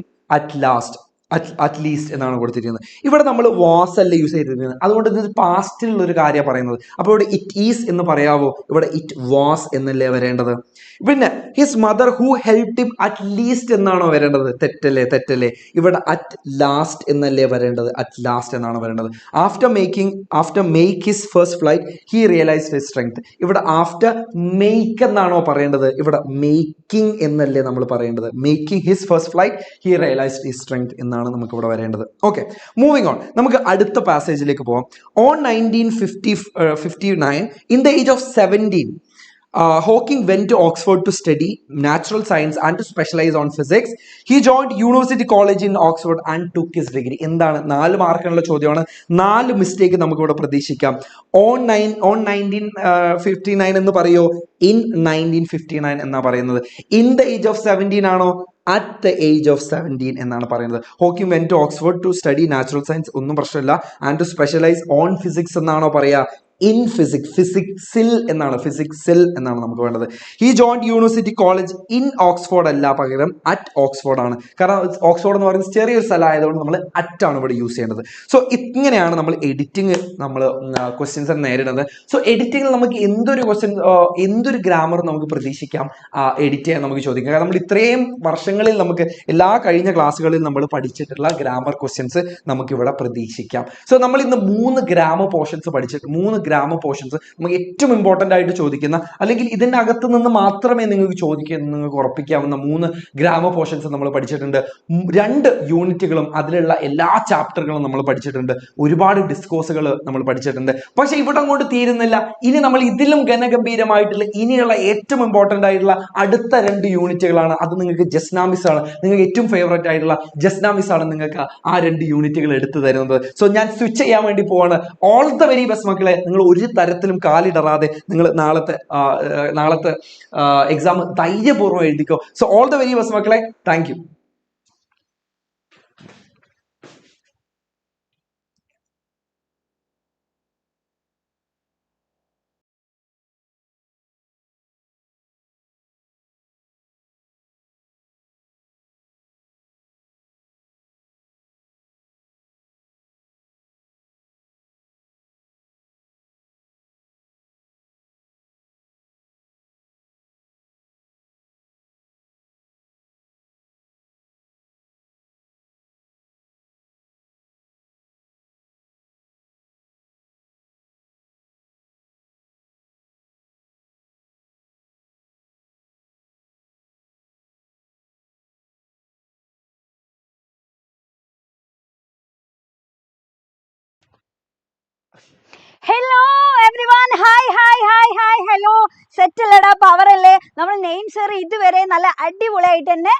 at least എന്നാണ് കൊടുത്തിരിക്കുന്നത്. ഇവിടെ നമ്മൾ വാസ് അല്ല യൂസ് ചെയ്തിരിക്കുന്നത്, അതുകൊണ്ട് ഇത് പാസ്റ്റിലുള്ള ഒരു കാര്യമാണ് പറയുന്നത്. അപ്പോൾ ഇവിടെ ഇറ്റ് ഈസ് എന്ന് പറയാവോ? ഇവിടെ ഇറ്റ് വാസ് എന്നല്ലേ വരേണ്ടത്. പിന്നെ his mother who helped him at least എന്നാണോ വരേണ്ടത്? തെറ്റല്ലേ. ഇവിടെ അറ്റ് ലാസ്റ്റ് എന്നല്ലേ വരേണ്ടത്? അറ്റ് ലാസ്റ്റ് എന്നാണ് വരേണ്ടത്. After make his first flight he realised his strength. ഇവിടെ ആഫ്റ്റർ മേക്ക് എന്നാണോ പറയേണ്ടത്? ഇവിടെ മേക്കിംഗ് എന്നല്ലേ നമ്മൾ പറയേണ്ടത്? Making his first flight he realised his strength എന്നാണ് നമുക്ക് ഇവിടെ വരേണ്ടത്. Okay, moving on. നമുക്ക് അടുത്ത പാസേജിലേക്ക് പോകാം. On 1959, in the age of 17, Hawking went to Oxford to study natural science and to specialize on physics. He joined University College in Oxford and took his degree. എന്താണ്? 4 മാർക്കിനുള്ള ചോദ്യമാണ്. 4 mistake നമുക്ക് ഇവിടെ പ്രതീക്ഷിക്കാം. On 1959 എന്ന് പറയോ? ഇൻ 1959 എന്നാ പറയുന്നത്. In the age of 17 ആണോ? അറ്റ് ദ ഏജ് ഓഫ് 17 എന്നാണ് പറയുന്നത്. Hawking went to Oxford to study natural science, ഒന്നും പ്രശ്നമില്ല. And to specialise on physics എന്നാണോ പറയാ? ഇൻ ഫിസിക്സിൽ എന്നാണ് നമുക്ക് വേണ്ടത്. He joined university college in Oxford അല്ല, പകരം അറ്റ് ഓക്സ്ഫോർഡ് ആണ്. കാരണം ഓക്സ്ഫോർഡ് എന്ന് പറയുന്നത് ചെറിയൊരു സ്ഥലം ആയതുകൊണ്ട് നമ്മൾ അറ്റ് ആണ് ഇവിടെ യൂസ് ചെയ്യേണ്ടത്. സോ ഇങ്ങനെയാണ് നമ്മൾ എഡിറ്റിംഗ് ക്വസ്റ്റ്യൻസ് നേരിടുന്നത്. സോ എഡിറ്റിംഗിൽ നമുക്ക് എന്തൊരു ഗ്രാമർ നമുക്ക് പ്രതീക്ഷിക്കാം എഡിറ്റ് ചെയ്യാൻ നമുക്ക് ചോദിക്കാം. കാരണം നമ്മൾ ഇത്രയും വർഷങ്ങളിൽ നമുക്ക് എല്ലാ കഴിഞ്ഞ ക്ലാസ്സുകളിൽ നമ്മൾ പഠിച്ചിട്ടുള്ള ഗ്രാമർ ക്വസ്റ്റ്യൻസ് നമുക്ക് ഇവിടെ പ്രതീക്ഷിക്കാം. സോ നമ്മൾ ഇന്ന് 3 ഗ്രാമർ പോർഷൻസ് പഠിച്ചിട്ട് 3 ഗ്രാമർ പോർഷൻസ് നമുക്ക് ഏറ്റവും ഇമ്പോർട്ടൻ്റ് ആയിട്ട് ചോദിക്കുന്ന, അല്ലെങ്കിൽ ഇതിൻ്റെ അകത്ത് നിന്ന് മാത്രമേ നിങ്ങൾക്ക് ഉറപ്പിക്കാവുന്ന 3 ഗ്രാമർ പോർഷൻസ് നമ്മൾ പഠിച്ചിട്ടുണ്ട്. 2 യൂണിറ്റുകളും അതിലുള്ള എല്ലാ ചാപ്റ്ററുകളും നമ്മൾ പഠിച്ചിട്ടുണ്ട്. ഒരുപാട് ഡിസ്കോഴ്സുകൾ നമ്മൾ പഠിച്ചിട്ടുണ്ട്. പക്ഷെ ഇവിടെ അങ്ങോട്ട് തീരുന്നില്ല. ഇനി നമ്മൾ ഇതിലും ഘനഗംഭീരമായിട്ടുള്ള ഇനിയുള്ള ഏറ്റവും ഇമ്പോർട്ടൻ്റ് ആയിട്ടുള്ള അടുത്ത 2 യൂണിറ്റുകളാണ്. അത് നിങ്ങൾക്ക് ജസ്ന മിസ് ആണ്, നിങ്ങൾക്ക് ഏറ്റവും ഫേവറേറ്റ് ആയിട്ടുള്ള ജസ്ന മിസ് ആണ് നിങ്ങൾക്ക് ആ 2 യൂണിറ്റുകൾ എടുത്തു തരുന്നത്. സോ ഞാൻ സ്വിച്ച് ചെയ്യാൻ വേണ്ടി പോവാണ്. ഓൾ ദ വെരി ബെസ്റ്റ് മക്കളെ. നിങ്ങൾ ഒരു തരത്തിലും കാലിടറാതെ നിങ്ങൾ നാളത്തെ എക്സാം ധൈര്യപൂർവ്വം എഴുതിക്കോ. So all the very best മക്കളെ. Thank you. Hello everyone. Hi. Hello set അല്ലടാ പവർ അല്ലേ? നമ്മൾ നെയിം സർ ഇതുവരെ നല്ല അടിപൊളിയായിട്ട് തന്നെ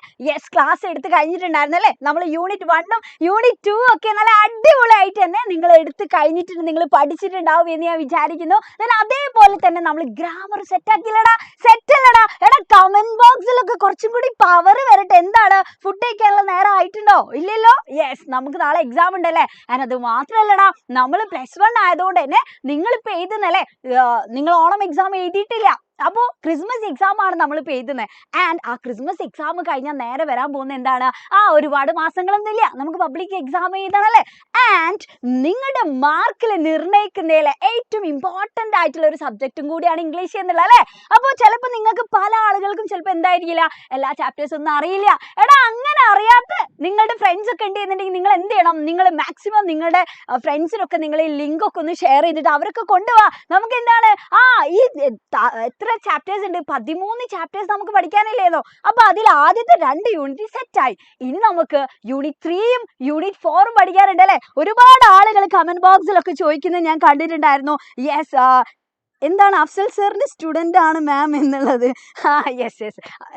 ക്ലാസ് എടുത്ത് കഴിഞ്ഞിട്ടുണ്ടായിരുന്നു അല്ലേ? നമ്മൾ യൂണിറ്റ് 1ഉം യൂണിറ്റ് 2 ഒക്കെ നല്ല അടിപൊളിയായിട്ട് തന്നെ നിങ്ങൾ എടുത്ത് കഴിഞ്ഞിട്ടുണ്ട്, നിങ്ങൾ പഠിച്ചിട്ടുണ്ടാവും എന്ന് ഞാൻ വിചാരിക്കുന്നു. അതേപോലെ തന്നെ നമ്മൾ ഗ്രാമർ സെറ്റ് ആക്കില്ലടാ, സെറ്റ് അല്ലടാ? എടാ കമന്റ് ബോക്സിലൊക്കെ കുറച്ചും കൂടി പവർ വരട്ടെ. എന്താണ് ഫുഡ് കഴിക്കാനുള്ള നേരം ആയിട്ടുണ്ടോ? ഇല്ലല്ലോ. യെസ്, നമുക്ക് നാളെ എക്സാം ഉണ്ടല്ലേ. അത് മാത്രല്ലടാ, നമ്മൾ +1 ആയതുകൊണ്ട് തന്നെ നിങ്ങളിപ്പോൾ എഴുതുന്നല്ലേ, നിങ്ങൾ ഓണം എക്സാം എഴുതിയിട്ടില്ല, അപ്പോൾ ക്രിസ്മസ് എക്സാം ആണ് നമ്മളിപ്പോൾ എഴുതുന്നത്. ആൻഡ് ആ ക്രിസ്മസ് എക്സാം കഴിഞ്ഞാൽ നേരെ വരാൻ പോകുന്ന എന്താണ്, ഒരുപാട് മാസങ്ങളൊന്നും ഇല്ല, നമുക്ക് പബ്ലിക് എക്സാം എഴുതണല്ലേ. ആൻഡ് നിങ്ങളുടെ മാർക്കിൽ നിർണ്ണയിക്കുന്നതിൽ ഏറ്റവും ഇമ്പോർട്ടൻ്റ് ആയിട്ടുള്ള ഒരു സബ്ജക്റ്റും കൂടിയാണ് ഇംഗ്ലീഷ് എന്നുള്ളത് അല്ലേ. അപ്പോൾ ചിലപ്പോൾ നിങ്ങൾക്ക് പല ആളുകൾക്കും ചിലപ്പോൾ എന്തായിരിക്കില്ല, എല്ലാ ചാപ്റ്റേഴ്സും ഒന്നും അറിയില്ല. എടാ അങ്ങനെ അറിയാത്ത നിങ്ങളുടെ ഫ്രണ്ട്സ് ഒക്കെ ഉണ്ട് എന്നുണ്ടെങ്കിൽ നിങ്ങൾ എന്ത് ചെയ്യണം, നിങ്ങൾ മാക്സിമം നിങ്ങളുടെ ഫ്രണ്ട്സിനൊക്കെ നിങ്ങൾ ഈ ലിങ്ക് ഒക്കെ ഒന്ന് ഷെയർ ചെയ്തിട്ട് അവരൊക്കെ കൊണ്ടുപോവാ. നമുക്ക് എന്താണ് ഈ എത്ര ചാപ്റ്റേഴ്സ് ഉണ്ട്, 13 ചാപ്റ്റേഴ്സ് നമുക്ക് പഠിക്കാനില്ലേന്നോ. അപ്പൊ അതിൽ ആദ്യത്തെ 2 യൂണിറ്റ് സെറ്റായി. ഇനി നമുക്ക് യൂണിറ്റ് 3ഉം യൂണിറ്റ് 4ഉം പഠിക്കാറുണ്ട് അല്ലെ. ഒരുപാട് ആളുകൾ കമന്റ് ബോക്സിലൊക്കെ ചോദിക്കുന്നത് ഞാൻ കണ്ടിട്ടുണ്ടായിരുന്നു. യെസ്, എന്താണ് അഫ്സൽ സാറിന്റെ സ്റ്റുഡന്റ് ആണ് മാം എന്നുള്ളത്. യെസ്,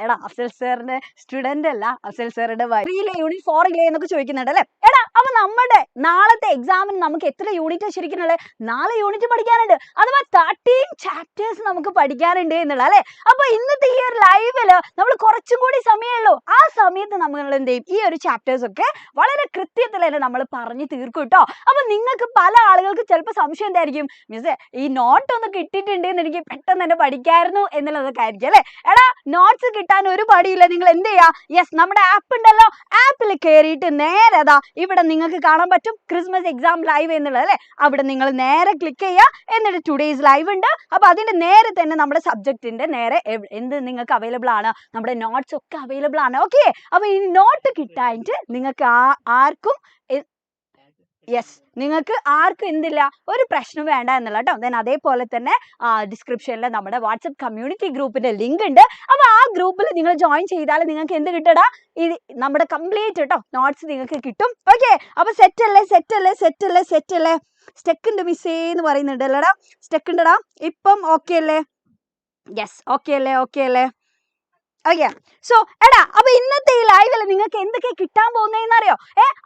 എടാ അഫ്സൽ സാറിന്റെ സ്റ്റുഡന്റ് അല്ല, അഫ്സൽ സാറിന്റെ യൂണിറ്റ് 4 ഇല്ലേ എന്നൊക്കെ ചോദിക്കുന്നുണ്ട് അല്ലെ. എടാ അപ്പൊ നമ്മുടെ നാളത്തെ എക്സാമിന് നമുക്ക് എത്ര യൂണിറ്റ് ശരിക്കുന്നുള്ളത്? 4 യൂണിറ്റ് പഠിക്കാനുണ്ട്, അഥവാ 13 ചാപ്റ്റേഴ്സ് നമുക്ക് പഠിക്കാനുണ്ട് എന്നുള്ള അല്ലെ. അപ്പൊ ഇന്നത്തെ ഈ ഒരു ലൈവില് നമ്മൾ കുറച്ചും കൂടി സമയമുള്ളൂ. ആ സമയത്ത് നമ്മൾ എന്ത് ചെയ്യും, ഈ ഒരു ചാപ്റ്റേഴ്സ് ഒക്കെ വളരെ കൃത്യത്തിൽ തന്നെ നമ്മൾ പറഞ്ഞു തീർക്കും കേട്ടോ. അപ്പൊ നിങ്ങൾക്ക് പല ആളുകൾക്ക് ചിലപ്പോൾ സംശയം എന്തായിരിക്കും, മിസ്സേ ഈ നോട്ട് ഒന്ന് കിട്ടിയിട്ടുണ്ട് എന്ന് എനിക്ക് പെട്ടെന്ന് തന്നെ പഠിക്കായിരുന്നു എന്നുള്ളതൊക്കെ ആയിരിക്കും അല്ലെ. എടാ നോട്ട്സ് കിട്ടാൻ ഒരു പടിയില്ല, നിങ്ങൾ എന്ത് ചെയ്യാ, യെസ് നമ്മുടെ ആപ്പ് ഉണ്ടല്ലോ, ആപ്പിൽ കയറിയിട്ട് നേരെ ഇവിടെ നിങ്ങൾക്ക് കാണാൻ പറ്റും ക്രിസ്മസ് എക്സാം ലൈവ് എന്നുള്ളത് അല്ലെ. അവിടെ നിങ്ങൾ നേരെ ക്ലിക്ക് ചെയ്യുക, എന്നിട്ട് ടുഡേയ്സ് ലൈവ് ഉണ്ട്. അപ്പൊ അതിന്റെ നേരെ തന്നെ നമ്മുടെ സബ്ജക്റ്റിന്റെ നേരെ എന്ത് നിങ്ങൾക്ക് അവൈലബിൾ ആണ്, നമ്മുടെ നോട്ട്സ് ഒക്കെ അവൈലബിൾ ആണ്. ഓക്കെ, അപ്പൊ ഈ നോട്ട് കിട്ടാനായിട്ട് നിങ്ങൾക്ക് ആർക്കും നിങ്ങൾക്ക് ആർക്കും എന്തില്ല, ഒരു പ്രശ്നം വേണ്ട എന്നുള്ള കേട്ടോ. ദെൻ അതേപോലെ തന്നെ ഡിസ്ക്രിപ്ഷനിൽ നമ്മുടെ വാട്സപ്പ് കമ്മ്യൂണിറ്റി ഗ്രൂപ്പിന്റെ ലിങ്ക് ഉണ്ട്. അപ്പൊ ആ ഗ്രൂപ്പിൽ നിങ്ങൾ ജോയിൻ ചെയ്താൽ നിങ്ങൾക്ക് എന്ത് കിട്ടടാ, ഇത് നമ്മുടെ കംപ്ലീറ്റ് കേട്ടോ നോട്ട്സ് നിങ്ങൾക്ക് കിട്ടും. ഓക്കെ, അപ്പൊ സെറ്റ് അല്ലേ, സെറ്റ് അല്ലേ, സെറ്റ് അല്ലേ, സെറ്റ് അല്ലേ? സ്റ്റെക്ക് ഉണ്ട് മിസ്സേ എന്ന് പറയുന്നുണ്ട് അല്ലടാ, സ്റ്റെക്ക് ഉണ്ടടാ ഇപ്പം. ഓക്കെ അല്ലേ? യെസ്, ഓക്കെ അല്ലേ, ഓക്കെ അല്ലേ? ഓക്കെ, സോ എടാ അപ്പൊ ഇന്നത്തെ ഈ ലൈവിൽ നിങ്ങൾക്ക് എന്തൊക്കെ കിട്ടാൻ പോകുന്നതെന്നറിയോ?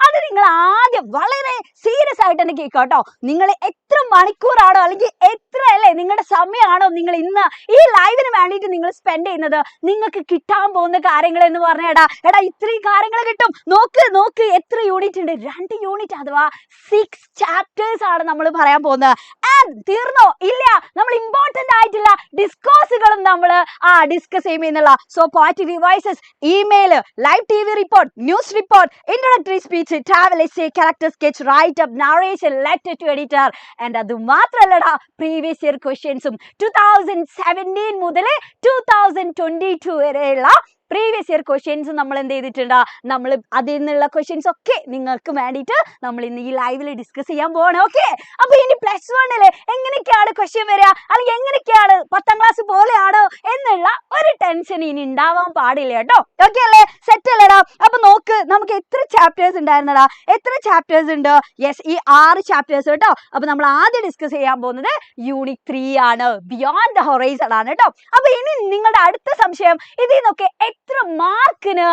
അത് നിങ്ങൾ ആദ്യം വളരെ സീരിയസ് ആയിട്ട് തന്നെ കേൾക്കാം. നിങ്ങൾ എത്ര മണിക്കൂറാണോ അല്ലെങ്കിൽ എത്ര അല്ലേ നിങ്ങളുടെ സമയമാണോ നിങ്ങൾ ഇന്ന് ഈ ലൈവിന് വേണ്ടിയിട്ട് നിങ്ങൾ സ്പെൻഡ് ചെയ്യുന്നത്, നിങ്ങൾക്ക് കിട്ടാൻ പോകുന്ന കാര്യങ്ങൾ എന്ന് പറഞ്ഞാൽ എടാ ഇത്രയും കാര്യങ്ങൾ കിട്ടും. നോക്ക് എത്ര യൂണിറ്റ് ഉണ്ട്, 2 യൂണിറ്റ് അഥവാ 6 ചാപ്റ്റേഴ്സ് ആണ് നമ്മൾ പറയാൻ പോകുന്നത്. തീർന്നോ? ഇല്ല, നമ്മൾ ഇമ്പോർട്ടന്റ് ആയിട്ടുള്ള ഡിസ്കോസുകളും നമ്മൾ ഡിസ്കസ് ചെയ്യുമെന്നുള്ള. So point revises, email, live TV report, news report, introductory speech, travel essay, character sketch, write up, narration, letter to editor. And അത് മാത്രല്ലടാ, പ്രീവിയസ് ഇയർ ക്വസ്റ്റ്യൻസും 2017 മുതൽ 2022 വരെയുള്ള പ്രീവിയസ് ഇയർ ക്വസ്റ്റ്യൻസ് നമ്മൾ എന്ത് ചെയ്തിട്ടുണ്ട്, നമ്മൾ അതിൽ നിന്നുള്ള ക്വസ്റ്റ്യൻസ് ഒക്കെ നിങ്ങൾക്ക് വേണ്ടിയിട്ട് നമ്മൾ ഇന്ന് ഈ ലൈവിൽ ഡിസ്കസ് ചെയ്യാൻ പോവാണ്. ഓക്കെ, അപ്പൊ ഇനി +1 എങ്ങനെയൊക്കെയാണ് ക്വസ്റ്റ്യൻ വരിക, അല്ലെങ്കിൽ എങ്ങനെയൊക്കെയാണ് 10ാം ക്ലാസ് പോലെയാണോ എന്നുള്ള ഒരു ടെൻഷൻ ഇനി ഉണ്ടാവാൻ പാടില്ല കേട്ടോ. ഓക്കെ അല്ലേ, സെറ്റ് അല്ലേടാ? അപ്പൊ നോക്ക്, നമുക്ക് എത്ര ചാപ്റ്റേഴ്സ് ഉണ്ടായിരുന്നടാ, എത്ര ചാപ്റ്റേഴ്സ് ഉണ്ട്? യെസ്, ഈ 6 ചാപ്റ്റേഴ്സ് കേട്ടോ. അപ്പൊ നമ്മൾ ആദ്യം ഡിസ്കസ് ചെയ്യാൻ പോകുന്നത് യൂണിറ്റ് 3 ആണ്, ബിയോണ്ട് ദ ഹൊറൈസൺ ആണ് കേട്ടോ. അപ്പൊ ഇനി നിങ്ങളുടെ അടുത്ത സംശയം, ഇതിൽ നിന്നൊക്കെ എത്ര മാർക്കിന്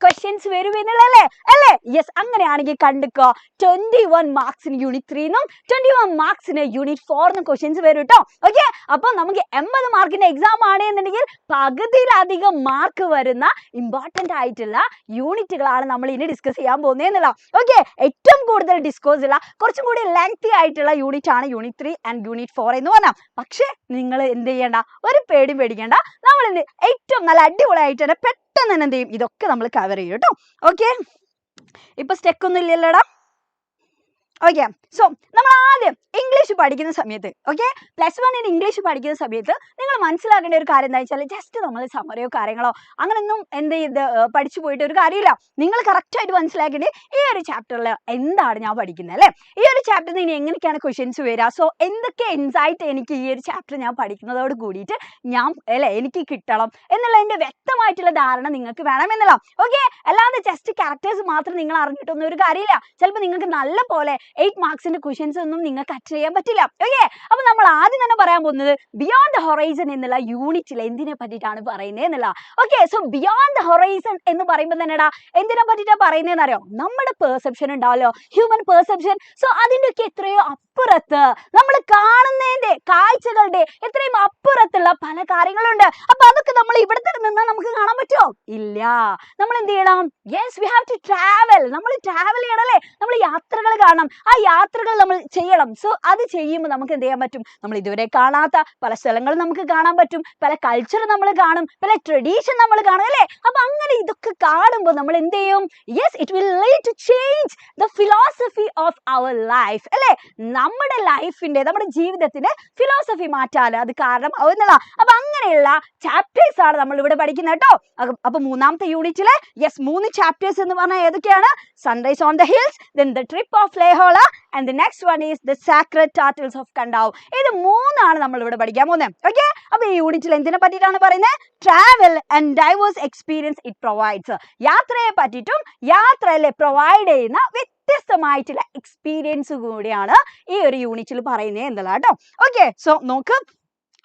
ക്വസ്റ്റ്യൻസ് വരും എന്നുള്ളല്ലേ അല്ലേ? യെസ്, അങ്ങനെയാണെങ്കിൽ കണ്ടുക്കോ, 21 മാർക്സിന് യൂണിറ്റ് 3നും 21 മാർക്സിന് യൂണിറ്റ് 4നും ക്വസ്റ്റ്യൻസ് വരും കേട്ടോ. ഓക്കെ, അപ്പൊ നമുക്ക് 80 മാർക്കിന്റെ എക്സാം ആണ് എന്നുണ്ടെങ്കിൽ പകുതിയിലധികം മാർക്ക് വരുന്ന ഇമ്പോർട്ടന്റ് ആയിട്ടുള്ള യൂണിറ്റുകളാണ് നമ്മൾ ഇനി ഡിസ്കസ് ചെയ്യാൻ പോകുന്നത് എന്നുള്ള. ഓക്കെ, ഏറ്റവും കൂടുതൽ ഡിസ്കോസ് ഉള്ള കുറച്ചും കൂടി ലെങ്തി ആയിട്ടുള്ള യൂണിറ്റ് ആണ് യൂണിറ്റ് 3 ആൻഡ് യൂണിറ്റ് 4 എന്ന് പറഞ്ഞാൽ. പക്ഷെ നിങ്ങൾ എന്ത് ചെയ്യണ്ട, ഒരു പേടിക്കേണ്ട, നമ്മൾ ഏറ്റവും നല്ല അടിപൊളിയായിട്ട് തന്നെ പെട്ടെന്ന് തന്നെ എന്ത് ചെയ്യും, ഇതൊക്കെ നമ്മൾ കവർ ചെയ്യും കേട്ടോ. ഓക്കെ, ഇപ്പൊ സ്റ്റെക്ക് ഒന്നും ഇല്ലല്ലോടാ. ഓക്കെ, സോ നമ്മൾ ആദ്യം ഇംഗ്ലീഷ് പഠിക്കുന്ന സമയത്ത് +1 ഇംഗ്ലീഷ് പഠിക്കുന്ന സമയത്ത് നിങ്ങൾ മനസ്സിലാക്കേണ്ട ഒരു കാര്യം എന്താ വെച്ചാൽ, ജസ്റ്റ് നമ്മൾ സമറിയോ കാര്യങ്ങളോ അങ്ങനെയൊന്നും എന്ത് ചെയ്ത് പഠിച്ചു പോയിട്ട് ഒരു കാര്യമില്ല. നിങ്ങൾ കറക്റ്റായിട്ട് മനസ്സിലാക്കേണ്ടത് ഈ ഒരു ചാപ്റ്ററിൽ എന്താണ് ഞാൻ പഠിക്കുന്നത് അല്ലേ, ഈ ഒരു ചാപ്റ്ററിൽ ഇനി എങ്ങനെയൊക്കെയാണ് ക്വസ്റ്റ്യൻസ് വരിക, സോ എന്തൊക്കെ ഇൻസൈറ്റ് എനിക്ക് ഈ ഒരു ചാപ്റ്റർ ഞാൻ പഠിക്കുന്നതോട് കൂടിയിട്ട് എനിക്ക് കിട്ടണം എന്നുള്ളതിന്റെ വ്യക്തമായിട്ടുള്ള ധാരണ നിങ്ങൾക്ക് വേണമെന്നുള്ള. ഓക്കെ, അല്ലാതെ ജസ്റ്റ് ക്യാരക്ടേഴ്സ് മാത്രം നിങ്ങൾ അറിഞ്ഞിട്ടൊന്നും ഒരു കാര്യമില്ല. ചിലപ്പോൾ നിങ്ങൾക്ക് നല്ല പോലെ 8 മാർക്സിന്റെ ക്വസ്റ്റ്യൻസ് ഒന്നും നിങ്ങൾക്ക് അറ്റൻഡ് ചെയ്യാൻ പറ്റില്ല. പറ്റില്ല. ഓക്കെ, അപ്പൊ നമ്മൾ ആദ്യം തന്നെ പറയാൻ പോകുന്നത് ബിയോണ്ട് ദ ഹൊറൈസൺ എന്നുള്ള യൂണിറ്റിൽ എന്തിനെ പറ്റിയിട്ടാണ് പറയുന്നത് എന്നുള്ള. Okay, so beyond the horizon എന്ന് പറയുമ്പോൾ തന്നെടാ എന്തിനെ പറ്റിയിട്ടാണ് പറയുന്നതെന്ന് അറിയോ? നമ്മുടെ പെർസെപ്ഷൻ ഉണ്ടാവല്ലോ, ഹ്യൂമൻ പെർസെപ്ഷൻ. സോ അതിന്റെ ഒക്കെ എത്രയോ അപ്പുറത്ത്, നമ്മൾ കാണുന്നതിന്റെ കാഴ്ചകളുടെ എത്രയും അപ്പുറത്തുള്ള പല കാര്യങ്ങളുണ്ട്. അപ്പൊ അതൊക്കെ നമ്മൾ ഇവിടെ തന്നെ നിന്നാൽ നമുക്ക് കാണാൻ പറ്റുമോ? ഇല്ല. നമ്മൾ എന്ത് ചെയ്യണം? Yes, we have to travel. നമ്മൾ ട്രാവൽ ചെയ്യണം അല്ലേ? നമ്മൾ യാത്രകൾ കാണണം, ആ യാത്രകൾ നമ്മൾ ചെയ്യണം. സോ അത് ചെയ്യുമ്പോൾ നമുക്ക് എന്ത് ചെയ്യാൻ പറ്റും? നമ്മൾ ഇതുവരെ കാണാത്ത പല സ്ഥലങ്ങളും നമുക്ക് കാണാൻ പറ്റും, പല കൾച്ചർ നമ്മൾ കാണും, പല ട്രഡീഷൻ നമ്മൾ കാണും അല്ലേ? അപ്പൊ അങ്ങനെ ഇതൊക്കെ കാണുമ്പോൾ നമ്മൾ എന്ത് ചെയ്യും? Yes, it will lead to change the philosophy of our life അല്ലേ? നമ്മുടെ ലൈഫിന്റെ, നമ്മുടെ ജീവിതത്തിന്റെ ഫിലോസഫി മാറ്റാൻ അത് കാരണം ആവുന്നതാ. അപ്പൊ അങ്ങനെയുള്ള ചാപ്റ്റേഴ്സ് ആണ് നമ്മൾ ഇവിടെ പഠിക്കുന്നത് കേട്ടോ. അപ്പൊ മൂന്നാമത്തെ യൂണിറ്റിലെ യെസ് 3 ചാപ്റ്റേഴ്സ് എന്ന് പറഞ്ഞാൽ ഏതൊക്കെയാണ്? Sunrise on the hills, then the trip of Lehola, and the next one is the sacred turtles of Kadavu. ഇത് 3 നമ്മൾ ഇവിടെ പഠിക്കാൻ പോകുന്നത്. ഓക്കെ, അപ്പൊ ഈ യൂണിറ്റിൽ എന്തിനെ പറ്റിയിട്ടാണ് പറയുന്നത്? Travel and diverse experience it provides. യാത്രയെ പറ്റിയിട്ടും യാത്രയിലെ പ്രൊവൈഡ് ചെയ്യുന്ന വ്യത്യസ്തമായിട്ടുള്ള എക്സ്പീരിയൻസ് കൂടിയാണ് ഈ ഒരു യൂണിറ്റിൽ പറയുന്നത് എന്നുള്ളത് കേട്ടോ. ഓക്കെ, സോ നോക്ക്,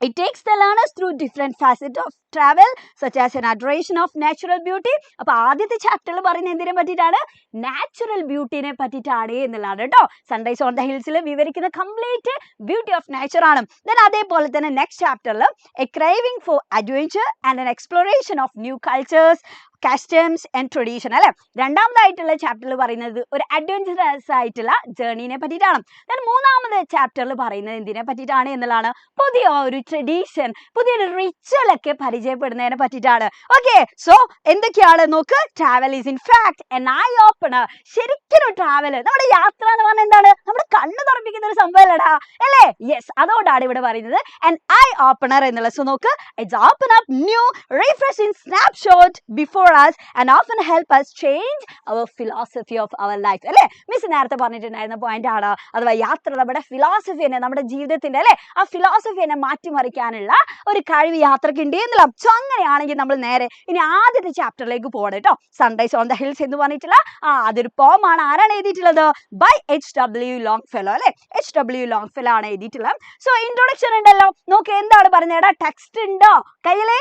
it takes the learners through different facets of travel such as an adoration of natural beauty. അപ്പോൾ ആദ്യത്തെ ചാപ്റ്ററിൽ പറയുന്നത് എന്തിനെ പറ്റിയിട്ടാണ്? നാച്ചുറൽ ബ്യൂട്ടിനെ പറ്റിയിട്ടാണ് എന്നുള്ളതാണ് കേട്ടോ. സൺറൈസ് ഓൺ ദ ഹിൽസിൽ വിവരിക്കുന്ന കംപ്ലീറ്റ് ബ്യൂട്ടി ഓഫ് നേച്ചർ ആണ്. ദെൻ അതേപോലെ തന്നെ നെക്സ്റ്റ് ചാപ്റ്ററിൽ A craving four adventure and an exploration of new cultures, customs and tradition അല്ലെ. രണ്ടാമതായിട്ടുള്ള ചാപ്റ്ററിൽ പറയുന്നത് ഒരു അഡ്വഞ്ചറസ് ആയിട്ടുള്ള ജേർണിനെ പറ്റിയിട്ടാണ്. ദെൻ മൂന്നാമത്തെ ചാപ്റ്ററിൽ പറയുന്നത് എന്തിനെ പറ്റിയിട്ടാണ് എന്നുള്ളതാണ്? പുതിയ ഒരു ട്രഡീഷൻ, പുതിയൊരു റിച്വൽ ഒക്കെ പരിചയപ്പെടുന്നതിനെ പറ്റിയിട്ടാണ്. ഓക്കെ, സോ എന്തൊക്കെയാണ് നോക്ക്. Travel is in fact N I opener. ശരിക്കും ട്രാവൽ, നമ്മുടെ യാത്ര എന്ന് പറഞ്ഞാൽ എന്താണ്? നമ്മുടെ കണ്ണ് തുറപ്പിക്കുന്ന ഒരു സംഭവമല്ലടാ അല്ലേ? യെസ്, അതുകൊണ്ടാണ് ഇവിടെ പറയുന്നത് എൻ ഐ ഓപ്പണർ എന്നുള്ള. സോ നോക്ക്, it's open up new refreshing snapshot before us and often help us change our philosophy of our life അല്ലേ? മിസ് നേരത്തെ പറഞ്ഞിട്ടുണ്ടായിരുന്ന പോയിന്റ് ആണ്. അഥവാ യാത്ര നമ്മുടെ ഫിലോസഫി തന്നെ, നമ്മുടെ ജീവിതത്തിന്റെ അല്ലെ ആ ഫിലോസഫി തന്നെ മാറ്റിമറിക്കാനുള്ള ഒരു കഴിവ് യാത്രക്ക് ഉണ്ട് എന്നുള്ള. സോ അങ്ങനെയാണെങ്കിൽ നമ്മൾ നേരെ ഇനി ആദ്യത്തെ ചാപ്റ്ററിലേക്ക് പോകണം കേട്ടോ. സൺറൈസ് ഓൺ ദ ഹിൽസ് എന്ന് പറഞ്ഞിട്ടുള്ള അതൊരു പോമാണ്. ആരാണ് എഴുതിയിട്ടുള്ളത്? ബൈ HW ലോങ്ഫെല്ലോ അല്ലെ. HW ലോങ്ഫെല്ലോ ആണ് എഴുതിയിട്ടുള്ളത്. സോ ഇൻട്രൊഡക്ഷൻ ഉണ്ടല്ലോ, നോക്ക് എന്താണ് പറഞ്ഞേടാ? ടെക്സ്റ്റ് ഉണ്ടോ കയ്യില്?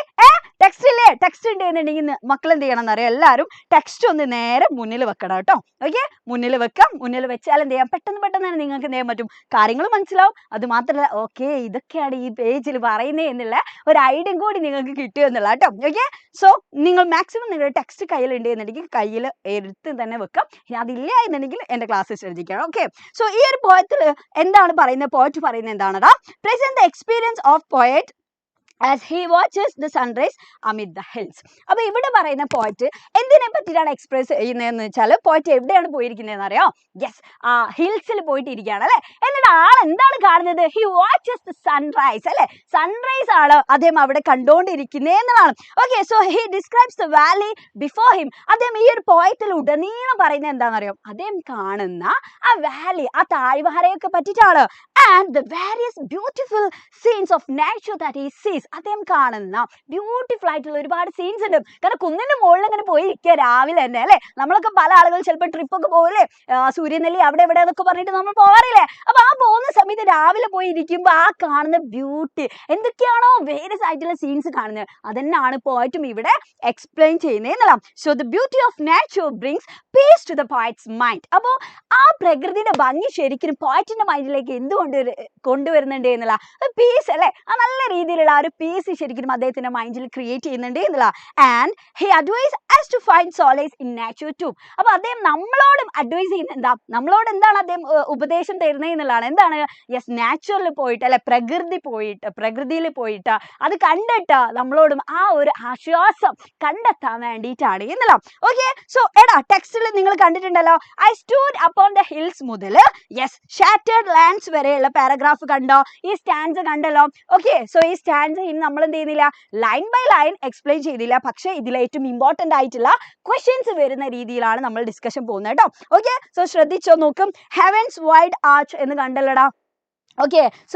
ടെക്സ്റ്റ് ഇല്ലേ? ടെക്സ്റ്റ് ഉണ്ട് എന്നുണ്ടെങ്കിൽ മക്കൾ എന്ത് ചെയ്യണം എന്നറിയാം? എല്ലാവരും ടെക്സ്റ്റ് ഒന്ന് നേരെ മുന്നിൽ വെക്കണം കേട്ടോ. ഓക്കെ, മുന്നിൽ വെക്കാം. മുന്നിൽ വെച്ചാൽ എന്ത് ചെയ്യാം? പെട്ടെന്ന് തന്നെ നിങ്ങൾക്ക് എന്ത് ചെയ്യാൻ പറ്റും? കാര്യങ്ങൾ മനസ്സിലാവും. അത് മാത്രമല്ല ഓക്കെ ഇതൊക്കെയാണ് ഈ പേജിൽ പറയുന്നത് എന്നുള്ള ഒരു ഐഡിയ കൂടി നിങ്ങൾക്ക് കിട്ടും എന്നുള്ള കേട്ടോ. ഓക്കെ, സോ നിങ്ങൾ മാക്സിമം നിങ്ങളുടെ ടെക്സ്റ്റ് കയ്യിലുണ്ട് എന്നുണ്ടെങ്കിൽ കയ്യിൽ എഴുത്ത് തന്നെ വെക്കാം. ഇനി അതില്ല എന്നുണ്ടെങ്കിൽ എൻ്റെ ക്ലാസ്സിൽ ശ്രദ്ധിക്കണം. ഓക്കെ, സോ ഈ ഒരു പോയത്തിൽ എന്താണ് പറയുന്നത്? പോയറ്റ് പറയുന്നത് എന്താണെടാ? Present the experience of poet as he watches the sunrise amid the hills. അപ്പോൾ ഇവിടെ പറയുന്ന പോയിന്റ് എന്തിനെ പറ്റിയാണ് എക്സ്പ്രസ് ചെയ്യുന്നതെന്ന് വെച്ചാൽ പോയിന്റ് എവിടെയാണ് പോയിരിക്കുന്നതെന്ന് അറിയോ? യെസ്, ഹിൽസിൽ പോയിട്ടിരിക്കുകയാണ് അല്ലെ. എന്നിട്ട് ആൾ എന്താണ് കാണുന്നത്? ഹി വാച്ചസ് ദ സൺറൈസ് അല്ലെ. സൺറൈസ് ആണ് അദ്ദേഹം അവിടെ കണ്ടുകൊണ്ടിരിക്കുന്നത് എന്നതാണ്. Okay, so he describes the Valley before him. അദ്ദേഹം ഈ ഒരു പോയത്തിൽ ഉടനീളം പറയുന്നത് എന്താണെന്നറിയോ? അദ്ദേഹം കാണുന്ന ആ വാലി, ആ താഴ്വരയൊക്കെ പറ്റിയിട്ടാണ്. And the various beautiful scenes of nature that he സീസ്. അദ്ദേഹം കാണുന്ന ബ്യൂട്ടിഫുൾ ആയിട്ടുള്ള ഒരുപാട് സീൻസ് ഉണ്ട്. കാരണം കുന്നിന്റെ മുകളിൽ ഇങ്ങനെ പോയി ഇരിക്കുക രാവിലെ തന്നെ അല്ലെ. നമ്മളൊക്കെ പല ആളുകൾ ചിലപ്പോൾ ട്രിപ്പൊക്കെ പോകില്ലേ, സൂര്യനെല്ലി അവിടെ ഇവിടെ എന്നൊക്കെ പറഞ്ഞിട്ട് നമ്മൾ പോകാറില്ലേ. അപ്പൊ ആ പോകുന്ന സമയത്ത് രാവിലെ പോയി ഇരിക്കുമ്പോൾ ആ കാണുന്ന ബ്യൂട്ടി എന്തൊക്കെയാണോ വേരിയസ് ആയിട്ടുള്ള സീൻസ് കാണുന്നത് അതന്നെയാണ് പോയറ്റും ഇവിടെ എക്സ്പ്ലെയിൻ ചെയ്യുന്നത് എന്നല്ല. So the beauty of nature brings peace to the poet's mind. അപ്പോൾ ആ പ്രകൃതിയുടെ ഭംഗി ശരിക്കും പോയറ്റിന്റെ മൈൻഡിലേക്ക് എന്തുകൊണ്ട് കൊണ്ടുവരുന്നുണ്ട് എന്നുള്ള പീസ് അല്ലെ. ആ നല്ല രീതിയിലുള്ള ആ ഒരു പീസ് ശരിക്കും അദ്ദേഹത്തിന്റെ മൈൻഡിൽ ക്രിയേറ്റ് ചെയ്യുന്നുണ്ട് എന്നുള്ള. And he advise us to find solace in nature too. അപ്പോൾ അദ്ദേഹം നമ്മളോടും അഡ്വൈസ് ചെയ്യുന്നത് എന്താ? നമ്മളോട് എന്താണ് അദ്ദേഹം ഉപദേശം തരുന്നത് എന്നുള്ളതാണ്. എന്താണ്? യെസ്, നാച്ചുറൽ പോയിട്ട് അല്ലെ, പ്രകൃതിയിൽ പോയിട്ട് അത് കണ്ടിട്ട് നമ്മളോടും ആ ഒരു ആശ്വാസം കണ്ടെത്താൻ വേണ്ടിയിട്ടാണ് എന്നുള്ള. ഓക്കെ, സോ എടാ ടെക്സ്റ്റിൽ നിങ്ങൾ കണ്ടിട്ടുണ്ടല്ലോ, I stood upon the hills മുതൽ യെസ് ഷാറ്റേർഡ് ലാൻഡ്സ് വരെയുള്ള പാരഗ്രാഫ് കണ്ടോ? ഈ സ്റ്റാൻസ് കണ്ടല്ലോ. ഓക്കെ, സോ ഈ സ്റ്റാൻസ് ഇനി നമ്മൾ എന്ത് ചെയ്യുന്നില്ല, ലൈൻ ബൈ ലൈൻ എക്സ്പ്ലെയിൻ ചെയ്തില്ല. പക്ഷേ ഇതിൽ ഏറ്റവും ഇമ്പോർട്ടന്റ് ആയിട്ടുള്ള ക്വസ്റ്റ്യൻസ് വരുന്ന രീതിയിലാണ് നമ്മൾ ഡിസ്കഷൻ പോകുന്നത് കേട്ടോ. ഓക്കെ, സോ ശ്രദ്ധിച്ചോ. നോക്കും, ഹെവൻസ് വൈഡ് ആർച്ച് എന്ന് കണ്ടല്ലടാ. ഓക്കെ, സോ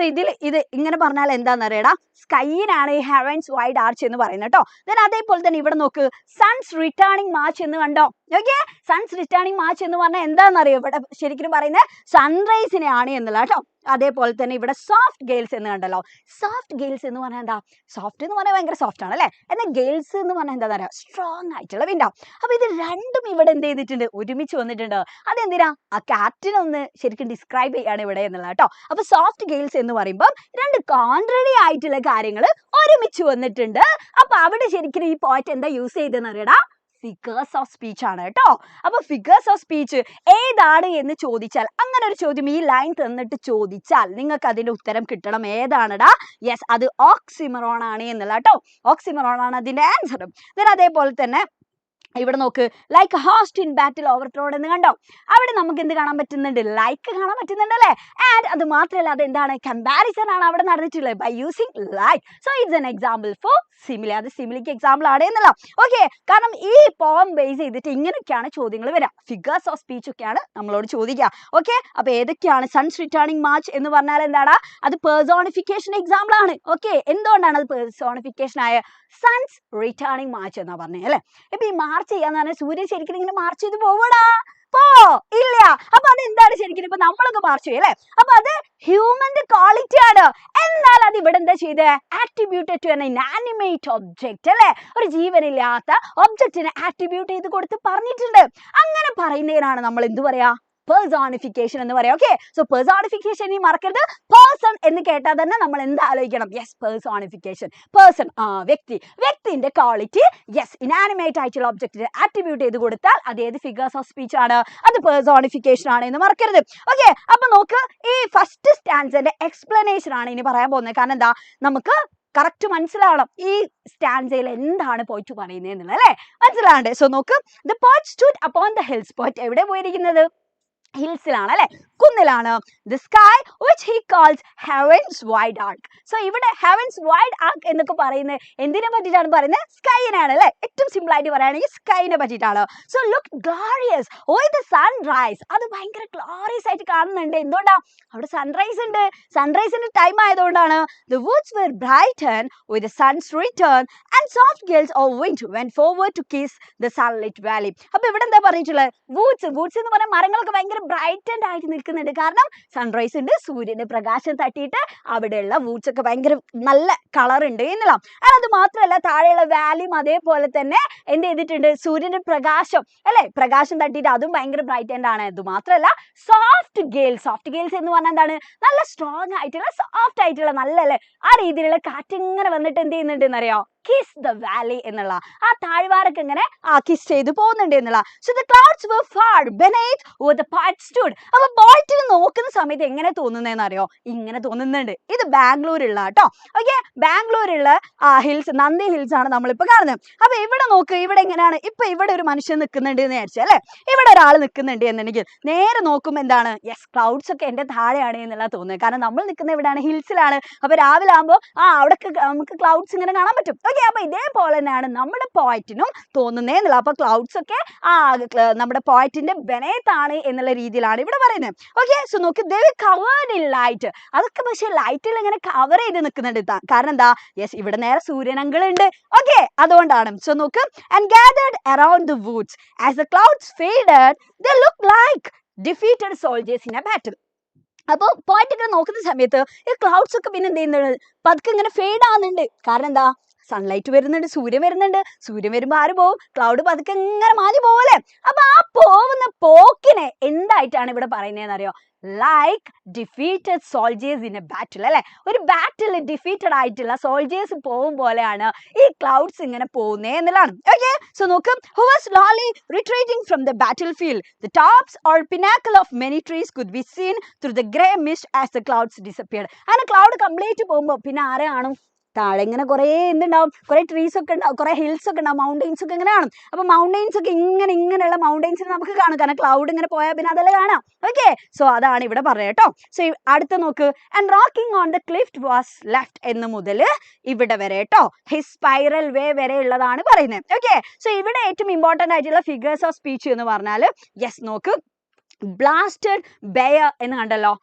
ഇത് ഇങ്ങനെ പറഞ്ഞാൽ എന്താണെന്നറിയടാ? സ്കൈനാണ് ഈ ഹെവൻസ് വൈഡ് ആർച്ച് എന്ന് പറയുന്നത് കേട്ടോ. ദെൻ അതേപോലെ തന്നെ ഇവിടെ നോക്ക്, സൺസ് റിട്ടേണിംഗ് മാർച്ച് എന്ന് കണ്ടോ? ഓക്കെ, സൺസ് റിട്ടേണിംഗ് മാർച്ച് എന്ന് പറഞ്ഞാൽ എന്താണെന്നറിയോ? ഇവിടെ ശരിക്കും പറയുന്നത് സൺറൈസിനെയാണ് എന്നുള്ള കേട്ടോ. അതേപോലെ തന്നെ ഇവിടെ സോഫ്റ്റ് ഗേൾസ് എന്ന് കണ്ടല്ലോ. സോഫ്റ്റ് ഗേൾസ് എന്ന് പറഞ്ഞാൽ എന്താ? സോഫ്റ്റ് എന്ന് പറഞ്ഞാൽ ഭയങ്കര സോഫ്റ്റ് ആണ് അല്ലേ? എന്നാൽ ഗേൾസ് എന്ന് പറഞ്ഞാൽ എന്താ പറയുക? സ്ട്രോങ് ആയിട്ടുള്ള വിൻഡാ. അപ്പൊ ഇത് രണ്ടും ഇവിടെ എന്ത് ചെയ്തിട്ടുണ്ട്? ഒരുമിച്ച് വന്നിട്ടുണ്ട്. അതെന്തിനാ? ആ ക്യാപ്റ്റനൊന്ന് ശരിക്കും ഡിസ്ക്രൈബ് ചെയ്യാണ് ഇവിടെ എന്നുള്ള കേട്ടോ. അപ്പൊ സോഫ്റ്റ് ഗേൾസ് എന്ന് പറയുമ്പോൾ രണ്ട് കോൺട്രറി ആയിട്ടുള്ള കാര്യങ്ങൾ ഒരുമിച്ച് വന്നിട്ടുണ്ട്. അപ്പൊ അവിടെ ശരിക്കും ഈ പോയിന്റ് എന്താ യൂസ് ചെയ്തെന്ന് അറിയടാ? ഫിഗേഴ്സ് ഓഫ് സ്പീച്ച് ആണ് കേട്ടോ. അപ്പൊ ഫിഗേഴ്സ് ഓഫ് സ്പീച്ച് ഏതാണ് എന്ന് ചോദിച്ചാൽ, അങ്ങനെ ഒരു ചോദ്യം ഈ ലൈൻ തന്നിട്ട് ചോദിച്ചാൽ നിങ്ങൾക്ക് അതിന്റെ ഉത്തരം കിട്ടണം. ഏതാണെടാ? യെസ്, അത് ഓക്സിമറോൺ ആണ് എന്നുള്ള കേട്ടോ. ഓക്സിമറോൺ ആണ് അതിന്റെ ആൻസറും. അതേപോലെ തന്നെ ഇവിടെ നോക്ക്, ലൈക്ക് ഹോസ്റ്റ് ഇൻ ബാറ്റിൽ ഓവർത്രോഡ് എന്ന് കണ്ടോ. അവിടെ നമുക്ക് എന്ത് കാണാൻ പറ്റുന്നുണ്ട്? ലൈക്ക് കാണാൻ പറ്റുന്നുണ്ട് അല്ലേ? ആൻഡ് അത് മാത്രമല്ല, അത് എന്താണ്? കമ്പാരിസൺ ആണ് അവിടെ നടന്നിട്ടുള്ളത് by using like. So it's an example for simile. അത് സിമിലിക്ക് എക്സാമ്പിൾ ആണ് എന്നല്ല. ഓക്കെ, കാരണം ഈ പോം ബേസ് ചെയ്തിട്ട് ഇങ്ങനെയൊക്കെയാണ് ചോദ്യങ്ങൾ വരിക. ഫിഗേഴ്സ് ഓഫ് സ്പീച്ച് ഒക്കെയാണ് നമ്മളോട് ചോദിക്കുക. ഓക്കെ, അപ്പൊ ഏതൊക്കെയാണ്? സൺസ് റിട്ടേണിംഗ് മാർച്ച് എന്ന് പറഞ്ഞാൽ എന്താടാ? അത് പേഴ്സോണിഫിക്കേഷൻ എക്സാമ്പിൾ ആണ്. ഓക്കെ, എന്തുകൊണ്ടാണ് അത് പേഴ്സോണിഫിക്കേഷൻ ആയ? സൺസ് റിട്ടേണിംഗ് മാർച്ച് എന്നാ പറഞ്ഞത് അല്ലെ. ഇപ്പൊ ഈ മാർച്ച് ചെയ്യാന്ന് പറഞ്ഞാൽ സൂര്യൻ ശരിക്കും ഇങ്ങനെ മാർച്ച് ചെയ്ത് പോവടാ? ഇല്ല. അപ്പൊ അത് എന്താണ് ശരിക്കും? ഇപ്പൊ നമ്മളൊക്കെ മാർച്ച് ചെയ്യും അല്ലെ. അപ്പൊ അത് ഹ്യൂമന്റെ ക്വാളിറ്റി ആണ്. എന്നാൽ അത് ഇവിടെ എന്താ ചെയ്ത്? Attributed to an inanimate object അല്ലെ. ഒരു ജീവനില്ലാത്ത ഒബ്ജക്റ്റിനെ ആട്രിബ്യൂട്ട് ചെയ്ത് കൊടുത്ത് പറഞ്ഞിട്ടുണ്ട്. അങ്ങനെ പറയുന്നതിനാണ് നമ്മൾ എന്ത് പറയാ? പേഴ്സോണിഫിക്കേഷൻ എന്ന് പറയാം. ഓക്കെ, സോ പേഴ്സോണിഫിക്കേഷൻ ഈ മറക്കരുത്. പേഴ്സൺ എന്ന് കേട്ടാൽ തന്നെ നമ്മൾ എന്ത് ആലോചിക്കണം? Yes, personification. പേഴ്സൺ വ്യക്തിന്റെ ക്വാളിറ്റി യെസ് ഇനാനിമേറ്റ് ആയിട്ടുള്ള ഒബ്ജക്റ്റിന് ആട്രിബ്യൂട്ട് ചെയ്ത് കൊടുത്താൽ അത് ഏത് ഫിഗേഴ്സ് ഓഫ് സ്പീച്ച് ആണ്? അത് പേഴ്സോണിഫിക്കേഷൻ ആണ് എന്ന് മറക്കരുത്. ഓക്കെ, അപ്പൊ നോക്ക്, ഈ ഫസ്റ്റ് സ്റ്റാൻസിന്റെ എക്സ്പ്ലനേഷൻ ആണ് ഇനി പറയാൻ പോകുന്നത്. കാരണം എന്താ? നമുക്ക് കറക്റ്റ് മനസ്സിലാവണം ഈ സ്റ്റാൻസയിൽ എന്താണ് പോയിട്ട് പറയുന്നത് എന്നുള്ളത് അല്ലെ. മനസ്സിലാവണ്ടേ? സോ നോക്ക്, the poet stood upon the hills. Poet എവിടെ പോയിരിക്കുന്നത്? ഹിൽസിലാണ് അല്ലെ, കുന്നിലാണ്. The sky which he calls heavens wide arc. So ഇവിടെ ഹെവൻസ് വൈഡ് ആർക്ക് എന്നൊക്കെ പറയുന്നത് എന്തിനെ പറ്റിയിട്ടാണ് പറയുന്നത്? സ്കൈനാണ് അല്ലെ. ഏറ്റവും സിമ്പിൾ ആയിട്ട് പറയുകയാണെങ്കിൽ സ്കൈനെ പറ്റിയിട്ടാണ്. So look glorious oi the sunrise. അത് ഭയങ്കര ഗ്ലോറിയസ് ആയിട്ട് കാണുന്നുണ്ട്. എന്തുകൊണ്ടാ? അവിടെ സൺറൈസ് ഉണ്ട്. സൺറൈസിന്റെ ടൈം ആയതുകൊണ്ടാണ്. The woods were brighten with the sun's return and soft gales of wind went forward to kiss the sunlight valley. അപ്പൊ ഇവിടെ എന്താ പറഞ്ഞിട്ടുള്ളത്? വുഡ്സ് എന്ന് പറഞ്ഞാൽ മരങ്ങളൊക്കെ ഭയങ്കര ബ്രൈറ്റൻഡ് ആയിട്ട് നിൽക്കുന്നുണ്ട്. കാരണം സൺറൈസ് ഉണ്ട്, സൂര്യന്റെ പ്രകാശം തട്ടിയിട്ട് അവിടെയുള്ള വൂഡ്സ് ഒക്കെ ഭയങ്കര നല്ല കളർ ഉണ്ട് എന്നുള്ള. അത് മാത്രമല്ല, താഴെയുള്ള വാലിയും അതേപോലെ തന്നെ എന്ത് ചെയ്തിട്ടുണ്ട്? സൂര്യന്റെ പ്രകാശം അല്ലെ, പ്രകാശം തട്ടിയിട്ട് അതും ഭയങ്കര ബ്രൈറ്റൻഡ് ആണ്. അത് മാത്രമല്ല, സോഫ്റ്റ് ഗേൾസ് എന്ന് പറഞ്ഞാൽ എന്താണ്? നല്ല സ്ട്രോങ് ആയിട്ടുള്ള സോഫ്റ്റ് ആയിട്ടുള്ള നല്ല അല്ലെ ആ രീതിയിലുള്ള കാറ്റ് ഇങ്ങനെ വന്നിട്ട് എന്ത് ചെയ്യുന്നുണ്ട് എന്നറിയോ? കിസ് ദ വാലി എന്നുള്ള ആ താഴ്വാരൊക്കെ ഇങ്ങനെ കിസ് ചെയ്ത് പോകുന്നുണ്ട് എന്നുള്ള. So the clouds were far beneath where the poet stood. അപ്പൊ പോയിന്റിന് നോക്കുന്ന സമയത്ത് എങ്ങനെ തോന്നുന്നതെന്ന് അറിയോ? ഇങ്ങനെ തോന്നുന്നുണ്ട്. ഇത് ബാംഗ്ലൂരുള്ള കേട്ടോ. ഓക്കെ, ബാംഗ്ലൂരുള്ള ഹിൽസ്, നന്ദി ഹിൽസ് ആണ് നമ്മളിപ്പോ കാണുന്നത്. അപ്പൊ ഇവിടെ നോക്ക്, ഇവിടെ എങ്ങനെയാണ്? ഇപ്പൊ ഇവിടെ ഒരു മനുഷ്യൻ നിൽക്കുന്നുണ്ട് എന്ന് വിചാരിച്ചു അല്ലെ. ഇവിടെ ഒരാൾ നിൽക്കുന്നുണ്ട് എന്നുണ്ടെങ്കിൽ നേരെ നോക്കുമ്പോൾ എന്താണ്? യെസ്, ക്ലൗഡ്സ് ഒക്കെ എന്റെ താഴെയാണ് എന്നുള്ള തോന്നുന്നത്. കാരണം നമ്മൾ നിൽക്കുന്ന എവിടെയാണ്? ഹിൽസിലാണ്. അപ്പൊ രാവിലെ ആകുമ്പോൾ അവിടെ നമുക്ക് ക്ലൗഡ്സ് ഇങ്ങനെ കാണാൻ പറ്റും. ഓക്കെ, അപ്പൊ ഇതേപോലെ തന്നെയാണ് നമ്മുടെ പോയിന്റിനും തോന്നുന്നേ എന്നുള്ള. അപ്പൊ ക്ലൗഡ്സ് ഒക്കെ നമ്മുടെ പോയിന്റിന്റെ ബെനേത്താണ് എന്നുള്ള രീതിയിലാണ് ഇവിടെ പറയുന്നത്. ഓക്കെ, സോ നോക്ക്, ദേ വർ കവേർഡ് ഇൻ ലൈറ്റ്. അതൊക്കെ പക്ഷെ ലൈറ്റിൽ ഇങ്ങനെ കവർ ചെയ്ത് നിൽക്കുന്നുണ്ട്. കാരണം എന്താ? യെസ്, ഇവിടെ നേരെ സൂര്യനങ്കിൾ ഉണ്ട്. ഓക്കെ, അതുകൊണ്ടാണ്. സോ നോക്ക്, and gathered around the woods as the clouds faded they look like defeated soldiers in a battle. അപ്പോൾ പോയിന്റ് ഇങ്ങനെ നോക്കുന്ന സമയത്ത് ഈ ക്ലൗഡ്സ് ഒക്കെ പിന്നെ എന്ത് ചെയ്യുന്നത്? പതുക്കെ ഇങ്ങനെ ഫേഡ് ആവുന്നുണ്ട്. കാരണം എന്താ? സൺലൈറ്റ് വരുന്നുണ്ട്, സൂര്യൻ വരുന്നുണ്ട്. സൂര്യൻ വരുമ്പോൾ ആര് പോവും? ക്ലൗഡ് പതുക്കെ ഇങ്ങനെ മാഞ്ഞു പോവല്ലേ. അപ്പൊ ആ പോകുന്ന പോക്കിനെ എന്തായിട്ടാണ് ഇവിടെ പറയുന്നതെന്ന് അറിയോ? Like defeated soldiers in a ബാറ്റിൽ അല്ലെ. ഒരു ബാറ്റിൽ ഡിഫീറ്റഡ് ആയിട്ടുള്ള സോൾജേഴ്സ് പോകും പോലെയാണ് ഈ ക്ലൗഡ്സ് ഇങ്ങനെ പോകുന്നേ എന്നുള്ളതാണ്. ഓക്കെ, സോ നോക്കും, who was slowly retreating from the battlefield. The tops or pinnacle of many trees could be seen through the grey mist as the clouds disappeared. അങ്ങനെ ക്ലൗഡ് കംപ്ലീറ്റ് പോകുമ്പോൾ പിന്നെ ആരെ കാണും? താഴെ ഇങ്ങനെ കുറെ എന്തുണ്ടാവും? കുറെ ട്രീസ് ഒക്കെ ഉണ്ടാവും, കുറെ ഹിൽസ് ഒക്കെ ഉണ്ടാവും, മൗണ്ടെയിൻസ് ഒക്കെ ഇങ്ങനെ കാണും. അപ്പൊ മൗണ്ടെയിൻസ് ഒക്കെ ഇങ്ങനെയുള്ള മൗണ്ടെയിൻസിന് നമുക്ക് കാണും. കാരണം ക്ലൗഡ് ഇങ്ങനെ പോയാൽ പിന്നെ അതെല്ലാം കാണാം. ഓക്കെ, സോ അതാണ് ഇവിടെ പറയുക കേട്ടോ. സോ അടുത്ത നോക്ക്, and rocking on the cliff was left എന്ന് മുതൽ ഇവിടെ വരെ കേട്ടോ, ഹിസ് സ്പൈറൽ വേ വരെ ഉള്ളതാണ് പറയുന്നത്. ഓക്കെ, സോ ഇവിടെ ഏറ്റവും ഇമ്പോർട്ടന്റ് ആയിട്ടുള്ള ഫിഗേഴ്സ് ഓഫ് സ്പീച്ച് എന്ന് പറഞ്ഞാൽ യെസ് നോക്ക്, ബ്ലാസ്റ്റഡ് ബെയർ എന്ന് കണ്ടല്ലോ.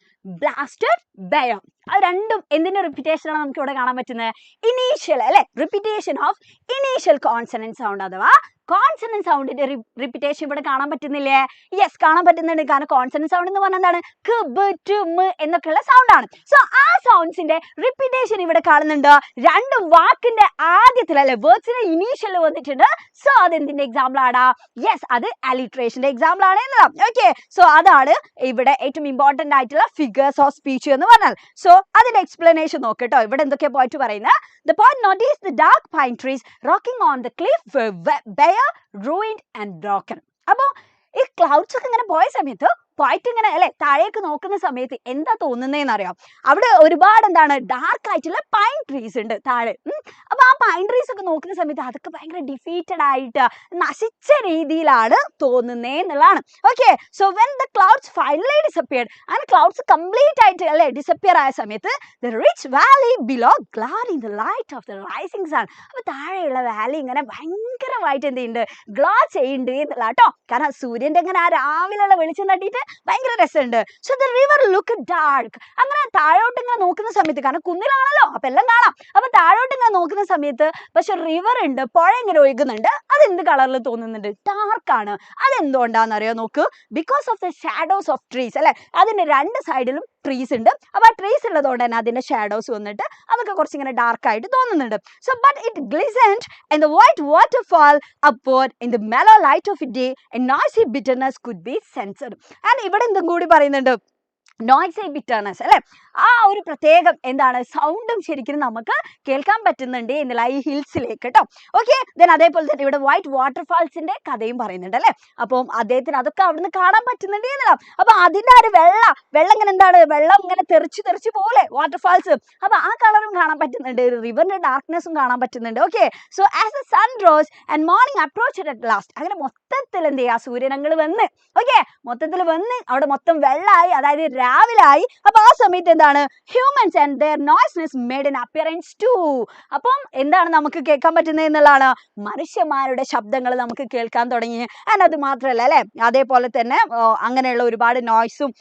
Blasted, bare. അത് രണ്ടും എന്തിന്റെ റിപ്പീറ്റേഷൻ ആണ് നമുക്ക് ഇവിടെ കാണാൻ പറ്റുന്നത്? ഇനീഷ്യൽ അല്ലെ, repetition of initial consonant sound അഥവാ കോൺസണന്റ് സൗണ്ടിന്റെ റിപ്പീറ്റേഷൻ ഇവിടെ കാണാൻ പറ്റുന്നില്ലേ? യെസ്, കാണാൻ പറ്റുന്നുണ്ട്. കാരണം കോൺസണന്റ് സൗണ്ട് എന്ന് പറഞ്ഞാൽ എന്താണ്? ക്, ബ്, ടു, മ് എന്നൊക്കെയുള്ള സൗണ്ട് ആണ്. സോ ആ സൗണ്ട്സിന്റെ റിപ്പീറ്റേഷൻ ഇവിടെ കാണുന്നുണ്ട്. രണ്ട് വാക്കിന്റെ ആദ്യത്തിൽ അല്ലെ, വേർഡ്സിന്റെ ഇനീഷ്യൽ വന്നിട്ടുണ്ട്. സോ അത് എന്തിന്റെ എക്സാമ്പിൾ ആണ്? യെസ്, അത് അലിട്രേഷന്റെ എക്സാമ്പിൾ ആണ് എന്നതാണ്. ഓക്കെ, സോ അതാണ് ഇവിടെ ഏറ്റവും ഇമ്പോർട്ടന്റ് ആയിട്ടുള്ള ഫിഗേഴ്സ് ഓഫ് സ്പീച്ച് എന്ന് പറഞ്ഞാൽ. സോ അതിന്റെ എക്സ്പ്ലനേഷൻ നോക്കട്ടോ. ഇവിടെ എന്തൊക്കെയാ പോയിട്ട് പറയുന്നത്? The poet noticed the dark pine trees rocking on the cliff were bare, ruined and broken. അപ്പോൾ ഈ ക്ലൗഡ്സ് ഒക്കെ ഇങ്ങനെ പോയ സമയത്ത് പോയിട്ട് ഇങ്ങനെ അല്ലെ താഴേക്ക് നോക്കുന്ന സമയത്ത് എന്താ തോന്നുന്നതെന്ന് അറിയാം? അവിടെ ഒരുപാട് എന്താണ് ഡാർക്ക് ആയിട്ടുള്ള പൈൻ ട്രീസ് ഉണ്ട് താഴെ. അപ്പൊ ആ പൈൻ ട്രീസ് ഒക്കെ നോക്കുന്ന സമയത്ത് അതൊക്കെ ഭയങ്കര ഡിഫീറ്റഡ് ആയിട്ട് നശിച്ച രീതിയിലാണ് തോന്നുന്നേ എന്നുള്ളതാണ്. Okay, so when the clouds finally disappeared, അങ്ങനെ ക്ലൗഡ്സ് കംപ്ലീറ്റ് ആയിട്ട് അല്ലെ ഡിസപ്പിയർ ആയ സമയത്ത് the rich valley below glare in the light of the rising sun. അപ്പൊ താഴെയുള്ള വാലി ഇങ്ങനെ ഭയങ്കരമായിട്ട് എന്ത് ചെയ്യുന്നുണ്ട്? ഗ്ലോ ചെയ്യുന്നുണ്ട് എന്നുള്ള കേട്ടോ. കാരണം സൂര്യന്റെ ഇങ്ങനെ ആ രാവിലെയുള്ള വെളിച്ചം തട്ടിയിട്ട് ഭയങ്കര രസമുണ്ട്. So the river look dark. അങ്ങനെ താഴോട്ട് ഇങ്ങനെ നോക്കുന്ന സമയത്ത്, കാരണം കുന്നിലാണല്ലോ അപ്പൊ എല്ലാം കാണാം, അപ്പൊ താഴോട്ട് ഇങ്ങനെ നോക്കുന്ന സമയത്ത് പക്ഷെ റിവർ ഉണ്ട്, പുഴ ഇങ്ങനെ ഒഴുകുന്നുണ്ട്. അത് എന്ത് കളറിൽ തോന്നുന്നുണ്ട്? ഡാർക്കാണ്. അതെന്തുകൊണ്ടാന്ന് അറിയോ? നോക്ക്, because of the shadows of trees അല്ലെ, അതിന്റെ രണ്ട് സൈഡിലും ട്രീസ് ഉണ്ട്. അപ്പൊ ആ ട്രീസ് ഉള്ളതുകൊണ്ട് തന്നെ അതിന്റെ ഷാഡോസ് വന്നിട്ട് അതൊക്കെ കുറച്ചിങ്ങനെ ഡാർക്ക് ആയിട്ട് തോന്നുന്നുണ്ട്. So but it glistened in the white waterfall upward in the mellow light of day, a noisy bitterness could be sensed. And ഇവിടെ എന്തും കൂടി പറയുന്നുണ്ട്, നോയ്സി ബിറ്റർനെസ് അല്ലെ, ആ ഒരു പ്രത്യേകം എന്താണ് സൗണ്ടും ശരിക്കും നമുക്ക് കേൾക്കാൻ പറ്റുന്നുണ്ട് എന്നുള്ള ഈ ഹിൽസിലേക്ക് കേട്ടോ. ഓക്കെ, ദെൻ അതേപോലെ തന്നെ ഇവിടെ വൈറ്റ് വാട്ടർഫാൾസിന്റെ കഥയും പറയുന്നുണ്ട് അല്ലെ. അപ്പം അദ്ദേഹത്തിന് അതൊക്കെ അവിടുന്ന് കാണാൻ പറ്റുന്നുണ്ട് എന്നുള്ള. അപ്പൊ അതിന്റെ ഒരു വെള്ളം ഇങ്ങനെ എന്താണ്, വെള്ളം ഇങ്ങനെ തെറിച്ച് പോലെ വാട്ടർഫാൾസ്, അപ്പൊ ആ കളറും കാണാൻ പറ്റുന്നുണ്ട്, റിവറിന്റെ ഡാർക്ക്നെസ്സും കാണാൻ പറ്റുന്നുണ്ട്. Okay, so as the sun rose and morning approached at last, അങ്ങനെ മൊത്തത്തിൽ എന്ത് ചെയ്യുക, സൂര്യനങ്ങൾ വന്ന് ഓക്കെ മൊത്തത്തിൽ വന്ന് അവിടെ മൊത്തം വെള്ളമായി, അതായത് രാവിലായി. അപ്പൊ ആ സമയത്ത് എന്താണ്, humans and their noises made an appearance too. അപ്പം എന്താണ് നമുക്ക് കേൾക്കാൻ പറ്റുന്നത് എന്നുള്ളതാണ്, മനുഷ്യന്മാരുടെ ശബ്ദങ്ങൾ നമുക്ക് കേൾക്കാൻ തുടങ്ങി. ആൻഡ് അത് മാത്രമല്ല അല്ലെ, അതേപോലെ തന്നെ അങ്ങനെയുള്ള ഒരുപാട് നോയ്സും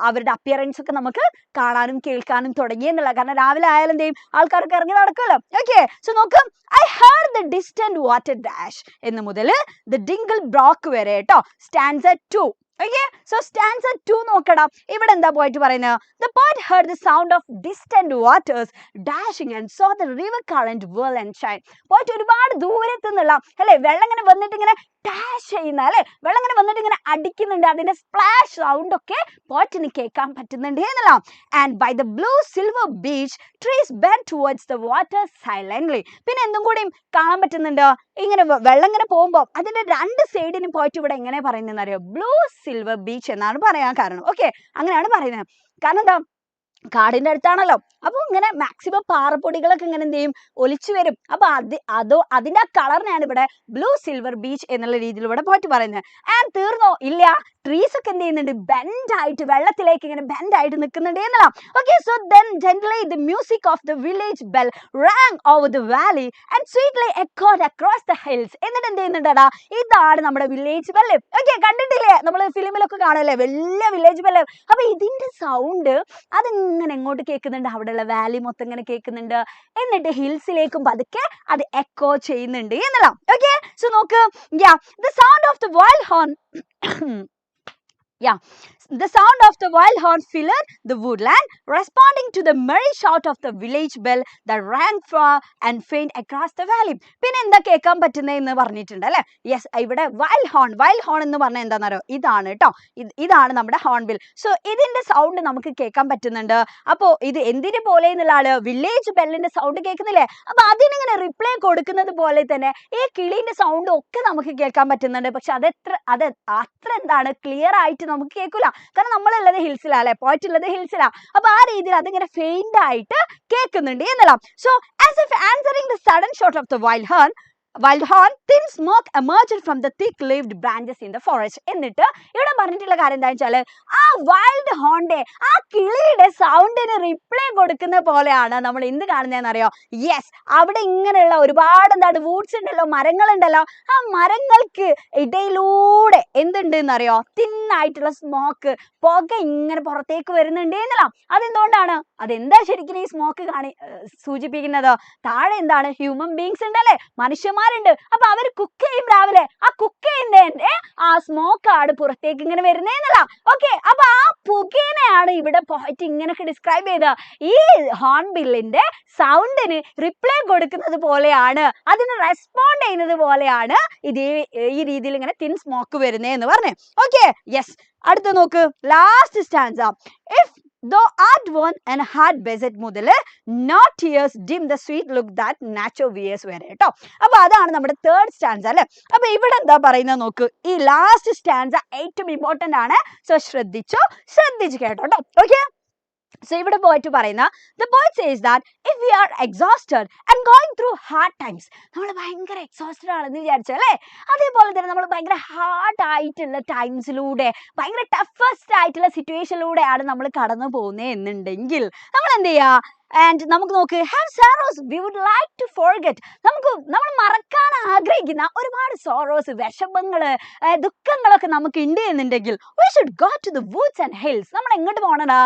അവരുടെ അപ്പിയറൻസ് ഒക്കെ നമുക്ക് കാണാനും കേൾക്കാനും തുടങ്ങി എന്നുള്ള. കാരണം രാവിലെ ആയാലും എന്ത് ചെയ്യും, ആൾക്കാർക്ക് ഇറങ്ങി നടക്കുമല്ലോ. ഓക്കെ, സോ നോക്ക്, I heard the distant water dash എന്ന് മുതൽ the dingle brook വരെ കേട്ടോ, stanza 2. Okay, so stanza 2 നോക്കടാ. ഇവിടെ എന്താ പോയിട്ട് പറയുന്നത്? The poet heard the sound of distant waters dashing and saw the river current whirl and shine. പോയിട്ട് ഒരുപാട് ദൂരത്ത് നിന്നുള്ള അല്ലെ വെള്ളം ഇങ്ങനെ വന്നിട്ട് ഇങ്ങനെ ഡാഷ് ചെയ്യുന്ന അല്ലെ, വെള്ളം ഇങ്ങനെ വന്നിട്ട് ഇങ്ങനെ അടിക്കുന്നുണ്ട്, അതിന്റെ സ്പ്ലാഷ് സൗണ്ട് ഒക്കെ പോയിട്ടിന് കേൾക്കാൻ പറ്റുന്നുണ്ട് എന്നുള്ള. And by the blue silver beech trees bent towards the water silently. പിന്നെ എന്തും കൂടിയും കാണാൻ പറ്റുന്നുണ്ട്, ഇങ്ങനെ വെള്ളം ഇങ്ങനെ പോകുമ്പോൾ അതിന്റെ രണ്ട് സൈഡിനും പോയിട്ട് ഇവിടെ എങ്ങനെ പറയുന്നതെന്ന് അറിയോ? ബ്ലൂ സിൽവർ ബീച്ച് എന്നാണ് പറയാൻ കാരണം. ഓക്കെ, അങ്ങനെയാണ് പറയുന്നത്. കാരണം എന്താ, കാടിന്റെ അടുത്താണല്ലോ. അപ്പൊ ഇങ്ങനെ മാക്സിമം പാറപ്പൊടികളൊക്കെ ഇങ്ങനെ എന്ത് ചെയ്യും, ഒലിച്ചു വരും. അപ്പൊ അതിന്റെ ആ കളറിനാണ് ഇവിടെ ബ്ലൂ സിൽവർ ബീച്ച് എന്നുള്ള രീതിയിൽ ഇവിടെ പോയിട്ട് പറയുന്നത്. ആൻഡ് തീർന്നോ? ഇല്ല, ട്രീസ് ഒക്കെ എന്ത് ചെയ്യുന്നുണ്ട്, ബെൻഡ് ആയിട്ട് വെള്ളത്തിലേക്ക് ഇങ്ങനെ ബെൻഡ് ആയിട്ട് നിൽക്കുന്നുണ്ട് എന്നല്ല. Okay, so then gently the music of the village bell rang over the valley and sweetly echoed across the hills. എന്നിട്ട് എന്ത് ചെയ്യുന്നുണ്ടാ, ഇതാണ് നമ്മുടെ വില്ലേജ് ബെല്ല്. ഓക്കെ, കണ്ടിട്ടില്ലേ, നമ്മൾ ഫിലിമിലൊക്കെ കാണുമല്ലേ, വലിയ വില്ലേജ് ബെല്ല്. അപ്പൊ ഇതിന്റെ സൗണ്ട് അതിങ്ങനെ എങ്ങോട്ട് കേൾക്കുന്നുണ്ട്, അവിടെയുള്ള വാലി മൊത്തം ഇങ്ങനെ കേൾക്കുന്നുണ്ട്, എന്നിട്ട് ഹിൽസിലേക്കും പതുക്കെ അത് എക്കോ ചെയ്യുന്നുണ്ട് എന്നല്ല. ഓക്കെ, സോ നോക്ക്, the sound of the wild horn the sound of the wild horn filled the woodland, responding to the merry shout of the village bell that rang far and faint across the valley. പിന്നെ എന്താ കേൾക്കാൻ പറ്റുന്നതെന്ന് പറഞ്ഞിട്ടുണ്ട് അല്ലെ. Yes, ഇവിടെ wild horn എന്ന് പറഞ്ഞാൽ എന്താണെന്നറിയോ? ഇതാണ് കേട്ടോ, ഇതാണ് നമ്മുടെ ഹോൺബിൽ. സോ ഇതിന്റെ സൗണ്ട് നമുക്ക് കേൾക്കാൻ പറ്റുന്നുണ്ട്. അപ്പോ ഇത് എന്തിനു പോലെ എന്നുള്ള ആള് വില്ലേജ് ബെല്ലിന്റെ സൗണ്ട് കേൾക്കുന്നില്ലേ? അപ്പൊ അതിനിങ്ങനെ റിപ്ലൈ കൊടുക്കുന്നത് പോലെ തന്നെ ഈ കിളീന്റെ സൗണ്ട് ഒക്കെ നമുക്ക് കേൾക്കാൻ പറ്റുന്നുണ്ട്. പക്ഷെ അത് അത്ര എന്താണ് ക്ലിയർ ആയിട്ട് നമുക്ക് കേൾക്കൂല, കാരണം നമ്മളുള്ളത് ഹിൽസിലാ അല്ലെ, പോയിട്ട് ഉള്ളത് ഹിൽസിലാ. അപ്പൊ ആ രീതിയിൽ അതിങ്ങനെ ഫെയിൻഡ് ആയിട്ട് കേൾക്കുന്നുണ്ട് എന്നല്ല. So as if answering the sudden shot of the wild horn wild horn, thin smoke emerged from the thick-leaved branches in the forest. എന്നിട്ട് ഇവിടെ പറഞ്ഞിട്ടുള്ള കാര്യം എന്താ വെച്ചാൽ ആ വൈൽഡ് ഹോണിന്റെ ആ കിളിയുടെ സൗണ്ടിന് റിപ്ലൈ കൊടുക്കുന്ന പോലെയാണ് നമ്മൾ എന്ത് കാണുന്നതെന്ന് അറിയോ? യെസ്, അവിടെ ഇങ്ങനെയുള്ള ഒരുപാട് എന്താണ് വൂഡ്സ് ഉണ്ടല്ലോ, മരങ്ങളുണ്ടല്ലോ, ആ മരങ്ങൾക്ക് ഇടയിലൂടെ എന്തുണ്ട് എന്നറിയോ? തിന്നായിട്ടുള്ള സ്മോക്ക്, പുക ഇങ്ങനെ പുറത്തേക്ക് വരുന്നുണ്ട് എന്നല്ല. അതെന്തുകൊണ്ടാണ്? അതെന്താ ശരിക്കും ഈ സ്മോക്ക് സൂചിപ്പിക്കുന്നത്? താഴെ എന്താണ്? ഹ്യൂമൻ ബീങ്സ് ഉണ്ടല്ലേ, മനുഷ്യന്മാരുണ്ട്. അപ്പൊ അവർ കുക്ക് ചെയ്യും രാവിലെ, ആ കുക്ക് ചെയ്യുന്നതിന്റെ ആ സ്മോക്ക് ആണ് പുറത്തേക്ക് ഇങ്ങനെ വരുന്നേന്നല്ല. ഓക്കെ, അപ്പൊ ആ പുകേനെയാണ് ഇവിടെ പോയിട്ട് ഇങ്ങനെയൊക്കെ ഡിസ്ക്രൈബ് ചെയ്തത്. ഈ ഹോൺബില്ലിന്റെ സൗണ്ടിന് റിപ്ലൈ കൊടുക്കുന്നത് പോലെയാണ്, അതിന് റെസ്പോണ്ട് ചെയ്യുന്നത് പോലെയാണ് ഈ രീതിയിൽ ഇങ്ങനെ തിൻ സ്മോക്ക് വരുന്നേന്ന് പറഞ്ഞേ. Okay, yes. അടുത്ത നോക്ക്, last stanza. If though art one and hard beset മുതൽ not tears dim the sweet look that nature wears വരെ കേട്ടോ. അപ്പൊ അതാണ് നമ്മുടെ തേർഡ് സ്റ്റാൻസ അല്ലെ. അപ്പൊ ഇവിടെ എന്താ പറയുന്നത് നോക്ക്, ഈ ലാസ്റ്റ് സ്റ്റാൻസ ഏറ്റവും ഇമ്പോർട്ടന്റ് ആണ്. സോ ശ്രദ്ധിച്ചു കേട്ടോ. ഓക്കെ, സോ ഇവിടെ പോയിട്ട് പറയുന്ന the poet says that if we are exhausted and going through hard times, നമ്മൾ ഭയങ്കര എക്സോസ്റ്റഡ് ആണെന്ന് വിചാരിച്ചല്ലേ, അതേപോലെ തന്നെ നമ്മൾ ഭയങ്കര ഹാർഡ് ആയിട്ടുള്ള ടൈംസിലൂടെ, ഭയങ്കര ടഫസ്റ്റ് ആയിട്ടുള്ള സിറ്റുവേഷനിലൂടെയാണ് നമ്മൾ കടന്നു പോകുന്നത് എന്നുണ്ടെങ്കിൽ നമ്മൾ എന്ത് ചെയ്യുക? ആൻഡ് നമുക്ക് നോക്ക്, have sorrows we would like to forget. നമ്മൾ മറക്കാൻ ആഗ്രഹിക്കുന്ന ഒരുപാട് സോറോസ്, വിഷമങ്ങള്, ദുഃഖങ്ങളൊക്കെ നമുക്ക് ഉണ്ട് എന്നുണ്ടെങ്കിൽ we should go to the woods and hills. നമ്മൾ എങ്ങോട്ട് പോകണടാ?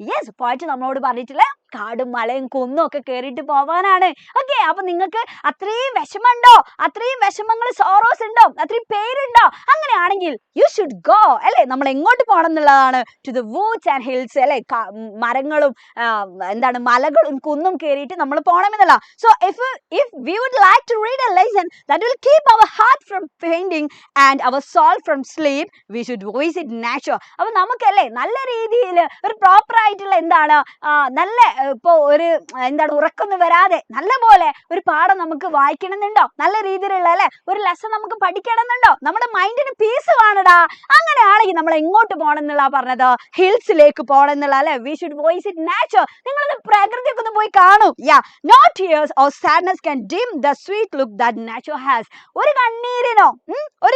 യെസ്, പോയിട്ട് നമ്മളോട് പറഞ്ഞിട്ടില്ലേ, കാടും മലയും കുന്നും ഒക്കെ കയറിയിട്ട് പോവാനാണ്. ഓക്കെ, അപ്പൊ നിങ്ങൾക്ക് അത്രയും വിഷമമുണ്ടോ, അത്രയും വിഷമങ്ങൾ സോറോസ് ഉണ്ടോ, അത്രയും പേരുണ്ടോ? അങ്ങനെയാണെങ്കിൽ യു ഷുഡ് ഗോ അല്ലെ, നമ്മൾ എങ്ങോട്ട് പോകണം എന്നുള്ളതാണ്. To the woods and hills അല്ലെ, മരങ്ങളും എന്താണ് മലകളും കുന്നും കയറിയിട്ട് നമ്മൾ പോകണമെന്നല്ല. So if we would like to read a lesson that will keep our heart from fainting and our soul from sleep, we should visit nature. അപ്പൊ നമുക്കല്ലേ നല്ല രീതിയിൽ ഒരു പ്രോപ്പർ ആയിട്ടുള്ള എന്താണ് നല്ല ഇപ്പൊ ഒരു എന്താണ് ഉറക്കൊന്നും വരാതെ നല്ല പോലെ ഒരു പാഠം നമുക്ക് വായിക്കണമെന്നുണ്ടോ? നല്ല രീതിയിലുള്ള അല്ലെ ഒരു ലെസൺ നമുക്ക് പഠിക്കണമെന്നുണ്ടോ? നമ്മുടെ മൈൻഡിന് പീസ് വേണടാ. അങ്ങനെയാണെങ്കിൽ നമ്മൾ എങ്ങോട്ട് പോകണം എന്നുള്ള പറഞ്ഞത്? ഹിൽസിലേക്ക് പോകണം എന്നുള്ള അല്ലെ. We should visit nature. നിങ്ങളൊന്ന് പ്രകൃതിയൊക്കെ ഒന്ന് പോയി കാണൂ. No tears or sadness can dim the sweet look that nature has. ഒരു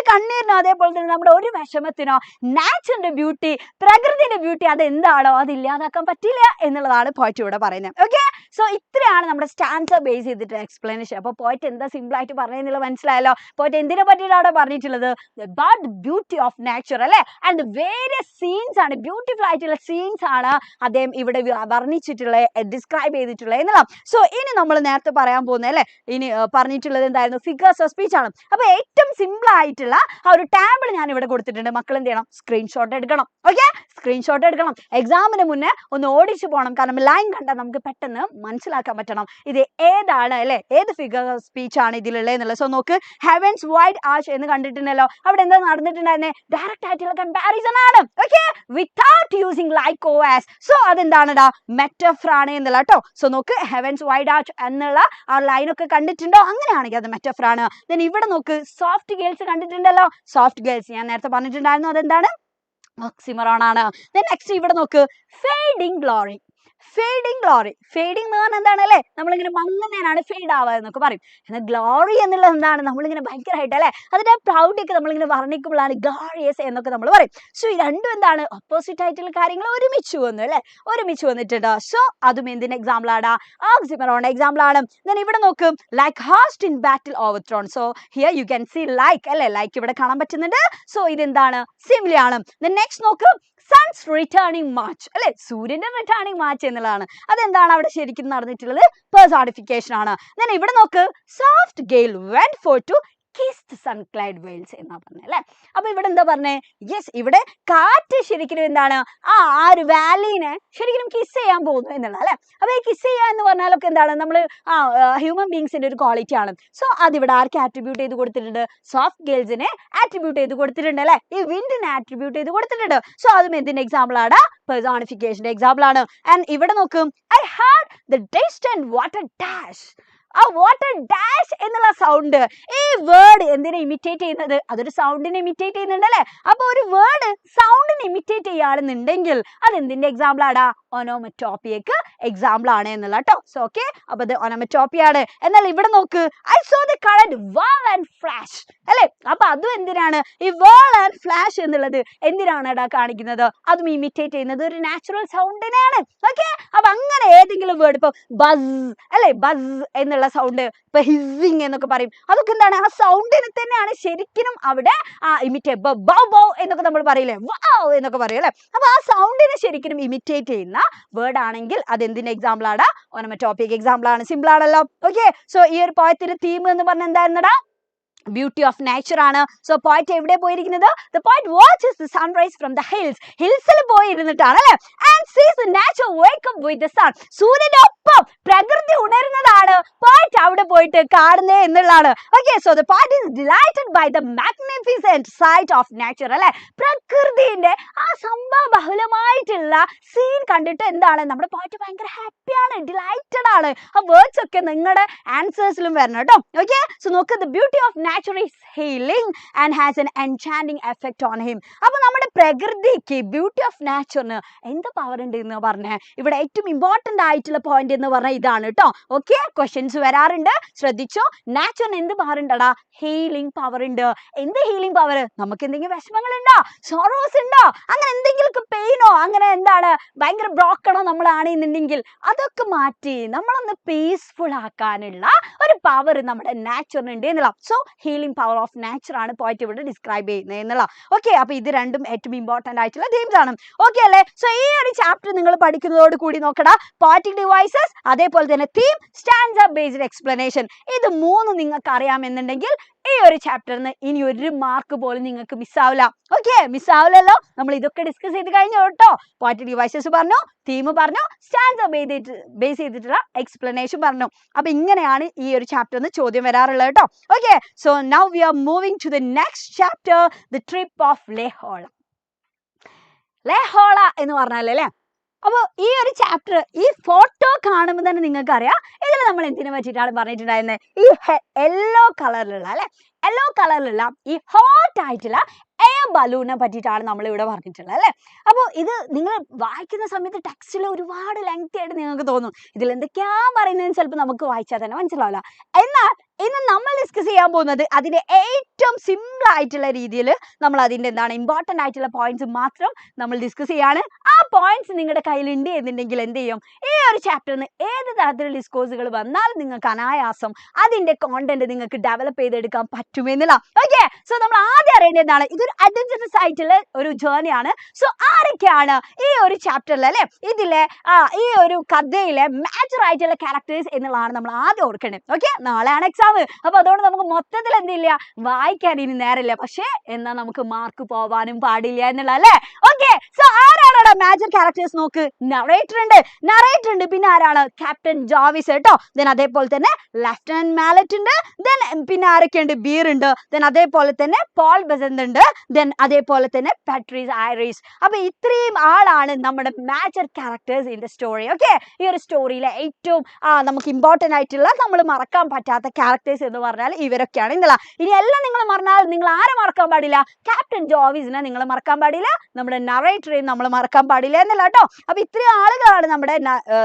കണ്ണീരിനോ അതേപോലെ തന്നെ നമ്മുടെ ഒരു വിഷമത്തിനോ നാച്ചറിന്റെ ബ്യൂട്ടി, പ്രകൃതിയുടെ ബ്യൂട്ടി അതെന്താണോ അത് ഇല്ലാതാക്കാൻ പറ്റില്ല എന്നുള്ളതാണ് പോയിറ്റ് ഇവിടെ പറയുന്നത്. ഓക്കെ, സോ ഇത്രയാണ് നമ്മുടെ സ്റ്റാൻസ ബേസ് ചെയ്തിട്ട് എക്സ്പ്ലനേഷൻ. അപ്പൊ പോയിറ്റ് എന്താ സിമ്പിൾ ആയിട്ട് പറഞ്ഞെന്നുള്ളത് മനസ്സിലായല്ലോ. പോയിറ്റ് എന്തിനെ പറ്റിയിട്ടാണ് പറഞ്ഞിട്ടുള്ളത്? about the beauty of nature അല്ലെ. ആൻഡ് വേരിയസ് സീൻസ് ആണ്, ബ്യൂട്ടിഫുൾ ആയിട്ടുള്ള സീൻസ് ആണ് അദ്ദേഹം ഇവിടെ വർണ്ണിച്ചിട്ടുള്ളത്, ഡിസ്ക്രൈബ് ചെയ്തിട്ടുള്ളത് എന്നുള്ള. സോ ഇനി നമ്മൾ നേരത്തെ പറയാൻ പോകുന്നത് അല്ലെ, ഇനി പറഞ്ഞിട്ടുള്ളത് എന്തായിരുന്നു? ഫിഗേഴ്സ് ഓഫ് സ്പീച്ച് ആണ്. അപ്പൊ ഏറ്റവും സിമ്പിൾ ആയിട്ടുള്ള ആ ഒരു ടാബിൾ ഞാൻ ഇവിടെ കൊടുത്തിട്ടുണ്ട്. മക്കൾ എന്ത് ചെയ്യണം? സ്ക്രീൻഷോട്ട് എടുക്കണം. ഓക്കെ, സ്ക്രീൻഷോട്ട് എടുക്കണം. എക്സാമിന് മുന്നേ ഒന്ന് ഓടിച്ചു പോകണം. കാരണം ലൈൻ കണ്ടാൽ നമുക്ക് പെട്ടെന്ന് മനസ്സിലാക്കാൻ പറ്റണം ഇത് ഏതാണ് അല്ലെ, ഏത് ഫിഗർ ഓഫ് സ്പീച്ച് ആണ് ഇതിലുള്ളത് എന്നുള്ളത്. സോ നോക്ക്, ഹെവൻസ് വൈഡ് ആർച്ച് എന്ന് കണ്ടിട്ടുണ്ടല്ലോ. അവിടെ എന്താ നടന്നിട്ടുണ്ടായിരുന്നേ? ഡയറക്റ്റ് ആയിട്ടുള്ള കമ്പാരിസൺ ആണ്. Okay, without using like or as. So അതെന്താണെടാ? മെറ്റഫർ ആണ് എന്നുള്ള കേട്ടോ. സോ നോക്ക്, ഹെവൻസ് വൈഡ് ആർച്ച് എന്നുള്ള ആ ലൈനൊക്കെ കണ്ടിട്ടുണ്ടോ? അങ്ങനെയാണെങ്കിൽ അത് മെറ്റഫർ ആണ്. ദെൻ ഇവിടെ നോക്ക്, സോഫ്റ്റ് ഗേൾസ് കണ്ടിട്ടുണ്ടല്ലോ. സോഫ്റ്റ് ഗേൾസ് ഞാൻ നേരത്തെ പറഞ്ഞിട്ടുണ്ടായിരുന്നു, അതെന്താണ്? ഓക്സിമറോൺ ആണ്. ദെൻ നെക്സ്റ്റ് ഇവിടെ നോക്ക്, ഫേഡിങ് ഗ്ലോറി. ഫേഡിങ് എന്ന് പറഞ്ഞാൽ എന്താണ് അല്ലെ, നമ്മളിങ്ങനെ മങ്ങുന്നതിനാണ് ഫെയ്ഡ് ആവുക എന്നൊക്കെ പറയും. എന്നാൽ ഗ്ലോറി എന്നുള്ളത് എന്താണ്? നമ്മളിങ്ങനെ ഭയങ്കരമായിട്ട് അല്ലെ അതിന്റെ പ്രൗഡൊക്കെ നമ്മളിങ്ങനെ വർണ്ണിക്കുമ്പോഴാണ് ഗ്ലോറിയസ് എന്നൊക്കെ നമ്മൾ പറയും. സോ ഈ രണ്ടും എന്താണ്? ഓപ്പോസിറ്റ് ആയിട്ടുള്ള കാര്യങ്ങൾ ഒരുമിച്ച് വന്നു അല്ലെ, ഒരുമിച്ച് വന്നിട്ടുണ്ട്. സോ അതും എന്തിന്റെ എക്സാമ്പിൾ ആണ്? ഓക്സിമറോൺ എക്സാമ്പിൾ ആണ്. ദെൻ ഇവിടെ നോക്കും, like host in battle overthrown. So here you can see like അല്ലെ, ലൈക്ക് ഇവിടെ കാണാൻ പറ്റുന്നുണ്ട്. സോ ഇതെന്താണ്? സിമിലി ആണ്. ദെൻ നെക്സ്റ്റ് നോക്ക്, സൺസ് റിട്ടേണിംഗ് മാർച്ച് അല്ലെ, സൂര്യന്റെ റിട്ടേണിംഗ് മാർച്ച് എന്നുള്ളതാണ്. അതെന്താണ് അവിടെ ശരിക്കും നടന്നിട്ടുള്ളത്? പേഴ്സോണിഫിക്കേഷൻ ആണ്. ദെൻ ഇവിടെ നോക്ക്, soft gale went forth to kiss the sun-clad vales എന്നാ പറഞ്ഞത് അല്ലെ. അപ്പൊ ഇവിടെ എന്താ പറഞ്ഞേ? യെസ്, ഇവിടെ കാറ്റ് ശരിക്കും എന്താണ്? ആ ഒരു വാലിനെ ശരിക്കും കിസ് ചെയ്യാൻ പോകുന്നു എന്നുള്ള അല്ലെ. അപ്പൊ ഈ കിസ് ചെയ്യുക എന്ന് പറഞ്ഞാലൊക്കെ എന്താണ്? നമ്മൾ ഹ്യൂമൻ ബീങ്സിന്റെ ഒരു ക്വാളിറ്റി ആണ്. സോ അതിവിടെ ആർക്ക് ആട്രിബ്യൂട്ട് ചെയ്ത് കൊടുത്തിട്ടുണ്ട്? സോഫ്റ്റ് ഗേൾസിനെ ആട്രിബ്യൂട്ട് ചെയ്ത് കൊടുത്തിട്ടുണ്ട് അല്ലെ. ഈ വിൻഡിനെ ആട്രിബ്യൂട്ട് ചെയ്ത് കൊടുത്തിട്ടുണ്ട്. സോ അതും എന്തിന്റെ എക്സാമ്പിൾ ആണ്? പേഴ്സോണിഫിക്കേഷന്റെ എക്സാമ്പിൾ ആണ്. ആൻഡ് ഇവിടെ നോക്കും, I had the distant water dash. Water dash എന്നുള്ള സൗണ്ട്, ഈ വേർഡ് എന്തിനെ ഇമിറ്റേറ്റ് ചെയ്യുന്നത്? അതൊരു സൗണ്ടിനെ ഇമിറ്റേറ്റ് ചെയ്യുന്നുണ്ട് അല്ലെ? അപ്പൊ ഒരു വേർഡ് സൗണ്ടിനെ ഇമിറ്റേറ്റ് ചെയ്യുകയാണെന്നുണ്ടെങ്കിൽ അത് എന്തിന്റെ എക്സാമ്പിൾ ആടാ? ഒനോമറ്റോപ്പിയക്ക് എക്സാമ്പിൾ ആണ് എന്നുള്ള കേട്ടോ. സോ ഓക്കെ, അപ്പൊ ഇത് ഒനോമറ്റോപ്പിയാണ്. എന്നാൽ ഇവിടെ നോക്ക്, I so the current whirl and flash അല്ലെ? അപ്പൊ അതും എന്തിനാണ്? ഈ whirl and flash എന്നുള്ളത് എന്തിനാണ് ഇടാ കാണിക്കുന്നത്? അതും ഇമിറ്റേറ്റ് ചെയ്യുന്നത് ഒരു നാച്ചുറൽ സൗണ്ടിനെയാണ്. ഓക്കെ, അപ്പൊ അങ്ങനെ ഏതെങ്കിലും വേർഡ്, ഇപ്പൊ ബസ് അല്ലെ, ബസ് എന്നുള്ള സൗണ്ട്, ഇപ്പൊ ഹിസിങ് എന്നൊക്കെ പറയും, അതൊക്കെ എന്താണ്? ആ സൗണ്ടിനെ തന്നെയാണ് ശരിക്കും അവിടെ ഇമിറ്റേറ്റ്. ബൗ ബൗ എന്നൊക്കെ നമ്മൾ പറയില്ലേ, വൗ എന്നൊക്കെ പറയും അല്ലെ? അപ്പൊ ആ സൗണ്ടിനെ ശരിക്കും ഇമിറ്റേറ്റ് ചെയ്യുന്ന വേർഡ് ആണെങ്കിൽ അത് എന്തിന്റെ എക്സാമ്പിൾ ആണ്? ഒനോമറ്റോപ്പിക് എക്സാമ്പിൾ ആണ്. സിമ്പിൾ ആണല്ലോ. ഓക്കെ, സോ ഈ ഒരു പോയത്തിന്റെ തീം എന്ന് പറഞ്ഞാൽ എന്തായിരുന്നടാ? ബ്യൂട്ടി ഓഫ് നേച്ചർ ആണ്. സോ പോയിറ്റ് എവിടെ പോയിരിക്കുന്നത്? The poet watches the sunrise from the hills. ഹിൽസിൽ പോയി ഇരുന്നിട്ടാണ് അല്ലെ? And sees the nature wake up with the sun. സൂര്യന്റെ ഒപ്പം പ്രകൃതി ഉണരുന്നതാണ് പോയിറ്റ് അവിടെ പോയിട്ട് കാണുന്നേ എന്നുള്ളതാണ്. Okay, so the poet is delighted by the magnificent sight of nature അല്ലെ? പ്രകൃതിന്റെ ആ സംഭവബഹുലമായിട്ടുള്ള സീൻ കണ്ടിട്ട് എന്താണ് നമ്മുടെ പോയിറ്റ് ഭയങ്കര ഹാപ്പിയാണ്, ഡിലൈറ്റഡ് ആണ്. ആ വേർഡ്സ് ഒക്കെ നിങ്ങളുടെ ആൻസേഴ്സിലും വരണം കേട്ടോ. ഓക്കെ, സോ നോക്ക്, the beauty of nature is healing and has an enchanting effect on him. അപ്പോൾ നമ്മുടെ പ്രകൃതിക്ക് ബ്യൂട്ടി ഓഫ് നാച്ചറിന് എന്ത് പവർ ഉണ്ട് എന്ന് പറഞ്ഞേ. ഇവിടെ ഏറ്റവും ഇമ്പോർട്ടന്റ് ആയിട്ടുള്ള പോയിന്റ് എന്ന് പറഞ്ഞാൽ ഇതാണ് കേട്ടോ. ഓക്കെ, ക്വസ്റ്റ്യൻസ് വരാറുണ്ട്, ശ്രദ്ധിച്ചോ. നാച്ചറിന് എന്ത് പവർ ഉണ്ടടാ? ഹീലിംഗ് പവർ ഉണ്ട്. എന്ത് ഹീലിംഗ് പവർ? നമുക്ക് എന്തെങ്കിലും വിഷമങ്ങൾ ഉണ്ടോ, സോറോസ് ഉണ്ടോ, അങ്ങനെ എന്തെങ്കിലും പെയിനോ, അങ്ങനെ എന്താണ് ഭയങ്കര ബ്രോക്കണോ നമ്മളാണെന്നുണ്ടെങ്കിൽ അതൊക്കെ മാറ്റി നമ്മളൊന്ന് പീസ്ഫുൾ ആക്കാനുള്ള ഒരു പവർ നമ്മുടെ നാച്ചറിനുണ്ട് എന്നുള്ള. So healing power of nature ആണ് പോയിട്ട് ഇവിടെ ഡിസ്ക്രൈബ് ചെയ്യുന്നത് എന്നുള്ള. ഓക്കെ, അപ്പൊ ഇത് രണ്ടും ഏറ്റവും ഇമ്പോർട്ടന്റ് ആയിട്ടുള്ള തീംസ് ആണ്. ഓക്കെ അല്ലേ? സോ ഈ ഒരു ചാപ്റ്റർ നിങ്ങൾ പഠിക്കുന്നതോട് കൂടി നോക്കടാ, പോയറ്റിക് ഡിവൈസസ്, അതേപോലെ തന്നെ തീം, സ്റ്റാൻസ ബേസ്ഡ് എക്സ്പ്ലനേഷൻ, ഇത് മൂന്ന് നിങ്ങൾക്ക് അറിയാമെന്നുണ്ടെങ്കിൽ ഈ ഒരു ചാപ്റ്ററിന് ഇനി ഒരു മാർക്ക് പോലും നിങ്ങൾക്ക് മിസ്സാവില്ല. ഓക്കെ, മിസ്സാവില്ലല്ലോ. നമ്മൾ ഇതൊക്കെ ഡിസ്കസ് ചെയ്ത് കഴിഞ്ഞു കേട്ടോ. പോയറ്റിക് ഡിവൈസസ് പറഞ്ഞു, തീം പറഞ്ഞു, സ്റ്റാൻസ ബേസ് ചെയ്തിട്ടുള്ള എക്സ്പ്ലനേഷൻ പറഞ്ഞു. അപ്പൊ ഇങ്ങനെയാണ് ഈ ഒരു ചാപ്റ്ററിന് ചോദ്യം വരാറുള്ളത് കേട്ടോ. Okay, so now we are moving to the next chapter, the trip of Le Horla. Le Horla എന്ന് പറഞ്ഞാൽ അല്ലേ, അപ്പോൾ ഈ ഒരു ചാപ്റ്റർ ഈ ഫോട്ടോ കാണുമ്പോൾ തന്നെ നിങ്ങൾക്ക് അറിയാം ഇതിൽ നമ്മൾ എന്തിനെ പറ്റിയിട്ടാണ് പറഞ്ഞിട്ടുണ്ടായിരുന്നത്. ഈ യെല്ലോ കളറിലുള്ള അല്ലെ, യെല്ലോ കളറിലുള്ള ഈ ഹോട്ട് ആയിട്ടുള്ള എയർ ബലൂണിനെ പറ്റിയിട്ടാണ് നമ്മൾ ഇവിടെ പറഞ്ഞിട്ടുള്ളത് അല്ലെ. അപ്പോൾ ഇത് നിങ്ങൾ വായിക്കുന്ന സമയത്ത് ടെക്സ്റ്റിൽ ഒരുപാട് ലെങ്തി ആയിട്ട് നിങ്ങൾക്ക് തോന്നും, ഇതിൽ എന്തൊക്കെയാ പറയുന്നതെന്ന് ചിലപ്പോൾ നമുക്ക് വായിച്ചാൽ തന്നെ മനസ്സിലാവില്ല. എന്നാൽ ഇന്ന് നമ്മൾ ഡിസ്കസ് ചെയ്യാൻ പോകുന്നത് അതിന്റെ ഏറ്റവും സിമ്പിൾ ആയിട്ടുള്ള രീതിയിൽ നമ്മൾ അതിന്റെ എന്താണ് ഇമ്പോർട്ടന്റ് ആയിട്ടുള്ള പോയിന്റ്സ് മാത്രം നമ്മൾ ഡിസ്കസ് ചെയ്യാണ്. ആ പോയിന്റ്സ് നിങ്ങളുടെ കയ്യിലുണ്ട് എന്നുണ്ടെങ്കിൽ എന്ത് ചെയ്യും, ഈ ഒരു ചാപ്റ്ററിന് ഏത് തരത്തിലുള്ള ഡിസ്കോഴ്സുകൾ വന്നാലും നിങ്ങൾക്ക് അനായാസം അതിന്റെ കോണ്ടന്റ് നിങ്ങൾക്ക് ഡെവലപ്പ് ചെയ്തെടുക്കാൻ പറ്റുമെന്നില്ല. ഓക്കെ, സോ നമ്മൾ ആദ്യം അറിയേണ്ടതാണ് ഇതൊരു അഡ്വഞ്ചറസ് ആയിട്ടുള്ള ഒരു ജേർണിയാണ്. സോ ആരൊക്കെയാണ് ഈ ഒരു ചാപ്റ്ററിൽ അല്ലെ, ഇതിലെ ഈ ഒരു കഥയിലെ മേജർ ആയിട്ടുള്ള ക്യാരക്ടേഴ്സ് എന്നുള്ളതാണ് നമ്മൾ ആദ്യം ഓർക്കേണ്ടത്. ഓക്കെ, നാളെയാണ് എക്സാം. അപ്പൊ അതുകൊണ്ട് നമുക്ക് മൊത്തത്തിൽ എന്തില്ല, വായിക്കാൻ ഇനി നേരമില്ല, പക്ഷേ എന്നാ നമുക്ക് മാർക്ക് പോവാനും പാടില്ല എന്നുള്ള അല്ലേ. ഓക്കെ, സോ ആരാണ് മേജർ ക്യാരക്ടേഴ്സ്? നോക്ക്, നറേറ്റർ ഉണ്ട്, പിന്നെ ആരാണ്? ക്യാപ്റ്റൻ ജോവിസ് കേട്ടോ. ദെൻ അതേപോലെ തന്നെ ലെഫ്റ്റനന്റ് മാലറ്റ് ഉണ്ട്, ദെൻ പിന്നെ ആരൊക്കെയുണ്ട്? ബീർ ഉണ്ട്, ദെൻ അതേപോലെ തന്നെ പോൾ ബെസന്റ് ഉണ്ട്, ദെൻ അതേപോലെ തന്നെ പാട്രീസ് ഐറിസ്. അപ്പൊ ഇത്രയും ആളാണ് നമ്മുടെ major characters in the story. Okay, ഈ ഒരു സ്റ്റോറിയിലെ ഏറ്റവും നമുക്ക് ഇമ്പോർട്ടന്റ് ആയിട്ടുള്ള നമ്മൾ മറക്കാൻ പറ്റാത്ത ക്യാരക്ടേഴ്സ് എന്ന് പറഞ്ഞാൽ ഇവരൊക്കെയാണ് എന്നുള്ള. ഇനി എല്ലാം നിങ്ങൾ മറന്നാൽ നിങ്ങൾ ആരെ മറക്കാൻ പാടില്ല? ക്യാപ്റ്റൻ ജോവിസിനെ നിങ്ങൾ മറക്കാൻ പാടില്ല, നമ്മുടെ നറേറ്ററെയും നമ്മൾ മറക്കാൻ പാടില്ല എന്നല്ല കേട്ടോ. അപ്പൊ ഇത്രയും ആളുകളാണ് നമ്മുടെ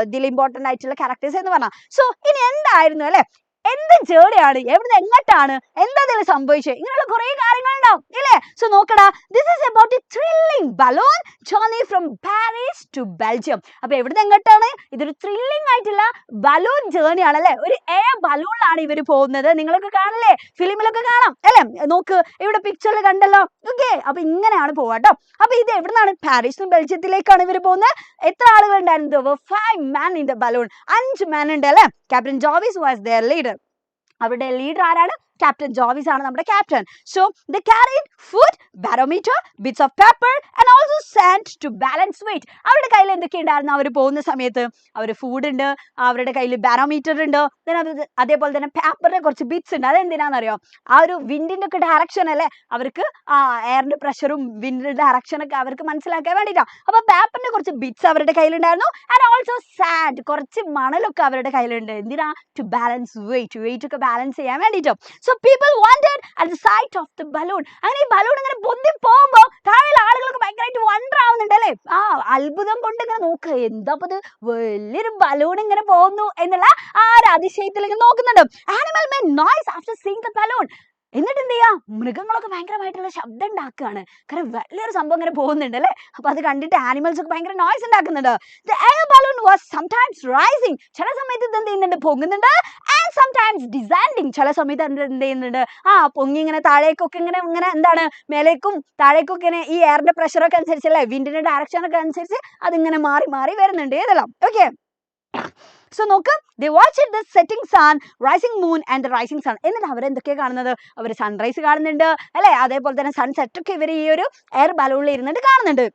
ഇതിൽ ഇമ്പോർട്ടന്റ് ആയിട്ടുള്ള ക്യാരക്ടേഴ്സ് എന്ന് പറഞ്ഞാൽ. സോ ഇനി എന്തായിരുന്നു അല്ലെ, എന്ത് ജേർണിയാണ്, എവിടുന്ന് എങ്ങോട്ടാണ്, എന്താ ഇതിൽ സംഭവിച്ചത്, ഇങ്ങനെയുള്ള കുറെ കാര്യങ്ങളുണ്ടാവും ഇല്ലേ. സോ നോക്കടാ, this is about a thrilling balloon journey from Paris to Belgium. അപ്പൊ എവിടുന്ന് എങ്ങോട്ടാണ്? ഇതൊരു ത്രില്ലിംഗ് ആയിട്ടുള്ള ബലൂൺ ജേർണി ആണ് അല്ലെ. ഒരു എയർ ബലൂണിലാണ് ഇവർ പോകുന്നത്. നിങ്ങളൊക്കെ കാണില്ലേ, ഫിലിമിലൊക്കെ കാണാം അല്ലെ. നോക്ക്, ഇവിടെ പിക്ചറിൽ കണ്ടല്ലോ. ഓക്കെ, അപ്പൊ ഇങ്ങനെയാണ് പോവാട്ടോ. അപ്പൊ ഇത് എവിടുന്നാണ്? പാരീസിലും ബെൽജിയത്തിലേക്കാണ് ഇവർ പോകുന്നത്. എത്ര ആളുകൾ ഉണ്ടായിരുന്നു? 5 men in the balloon. 5 men ഉണ്ട് അല്ലെ. Captain Jovis was their leader. അവരുടെ ലീഡർ ആരാണ്? ക്യാപ്റ്റൻ ജോവിസ് ആണ് നമ്മുടെ captain. So they carried food, barometer, bits of paper and also sand to balance weight. അവരുടെ കയ്യിൽ എന്തൊക്കെ ഉണ്ടായിരുന്നു അവർ പോകുന്ന സമയത്ത്? അവർ ഫുഡ് ഉണ്ട്, അവരുടെ കയ്യിൽ ബാരോമീറ്റർ ഉണ്ട്, അതേപോലെ തന്നെ പേപ്പറിന്റെ കുറച്ച് ബിറ്റ്സ് ഉണ്ട്. അതെന്തിനാണെന്നറിയോ? ആ ഒരു വിൻഡിന്റെ ഒക്കെ ഡയറക്ഷൻ അല്ലേ അവർക്ക്, എയറിന്റെ പ്രഷറും വിൻഡിന്റെ ഡയറക്ഷൻ ഒക്കെ അവർക്ക് മനസ്സിലാക്കാൻ വേണ്ടിയിട്ടാണ്. അപ്പൊ പേപ്പറിന്റെ കുറച്ച് ബിറ്റ്സ് അവരുടെ കയ്യിലുണ്ടായിരുന്നു. ആൻഡ് ഓൾസോ സാൻഡ്, കുറച്ച് മണലൊക്കെ അവരുടെ കയ്യിലുണ്ട്. എന്തിനാ? ടു ബാലൻസ് വെയിറ്റ് ഒക്കെ ബാലൻസ് ചെയ്യാൻ വേണ്ടിയിട്ട്. So people wondered at the sight of the balloon. അങ്ങനെ ഈ ബലൂൺ ഇങ്ങനെ പൊന്തി പോകുമ്പോൾ താഴെയുള്ള ആളുകൾക്ക് ഭയങ്കരമായിട്ട് വണ്ടർ ആവുന്നുണ്ട് അല്ലേ? അത്ഭുതം കൊണ്ട് ഇങ്ങനെ നോക്കുക, എന്താ ഇത് വലിയൊരു ബലൂൺ ഇങ്ങനെ പോകുന്നു എന്നുള്ള ആ ഒരു അതിശയത്തിൽ ഇങ്ങനെ നോക്കുന്നുണ്ട്. Animal made noise after seeing the balloon. എന്നിട്ട് എന്ത് ചെയ്യാ? മൃഗങ്ങളൊക്കെ ഭയങ്കരമായിട്ടുള്ള ശബ്ദം ഉണ്ടാക്കുകയാണ്. കാരണം വലിയൊരു സംഭവം ഇങ്ങനെ പോകുന്നുണ്ട് അല്ലേ? അപ്പൊ അത് കണ്ടിട്ട് ആനിമൽസ് ഒക്കെ ഭയങ്കര നോയ്സ് ഉണ്ടാക്കുന്നുണ്ട്. The air balloon was sometimes rising. ചില സമയത്ത് ഇത് എന്ത് ചെയ്യുന്നുണ്ട്? പൊങ്ങുന്നുണ്ട്. And sometimes descending. ചില സമയത്ത് എന്ത് ചെയ്യുന്നുണ്ട്? പൊങ്ങി ഇങ്ങനെ താഴേക്കൊക്കെ ഇങ്ങനെ എന്താണ് മേലേക്കും താഴേക്കൊക്കെ ഇങ്ങനെ ഈ എയറിന്റെ പ്രഷറൊക്കെ അനുസരിച്ചല്ലേ, വിൻഡിന്റെ ഡയറക്ഷൻ ഒക്കെ അനുസരിച്ച് അതിങ്ങനെ മാറി മാറി വരുന്നുണ്ട് ഏതെല്ലാം. ഓക്കെ, സോ നോക്ക്, they watched the setting sun, rising moon and the rising sun. എന്നിട്ട് അവരെന്തൊക്കെയാ കാണുന്നത്? അവർ സൺറൈസ് കാണുന്നുണ്ട് അല്ലെ, അതേപോലെ തന്നെ സൺസെറ്റ് ഒക്കെ ഇവർ ഈ ഒരു എയർ ബലൂണിൽ ഇരുന്നിട്ട് കാണുന്നുണ്ട്.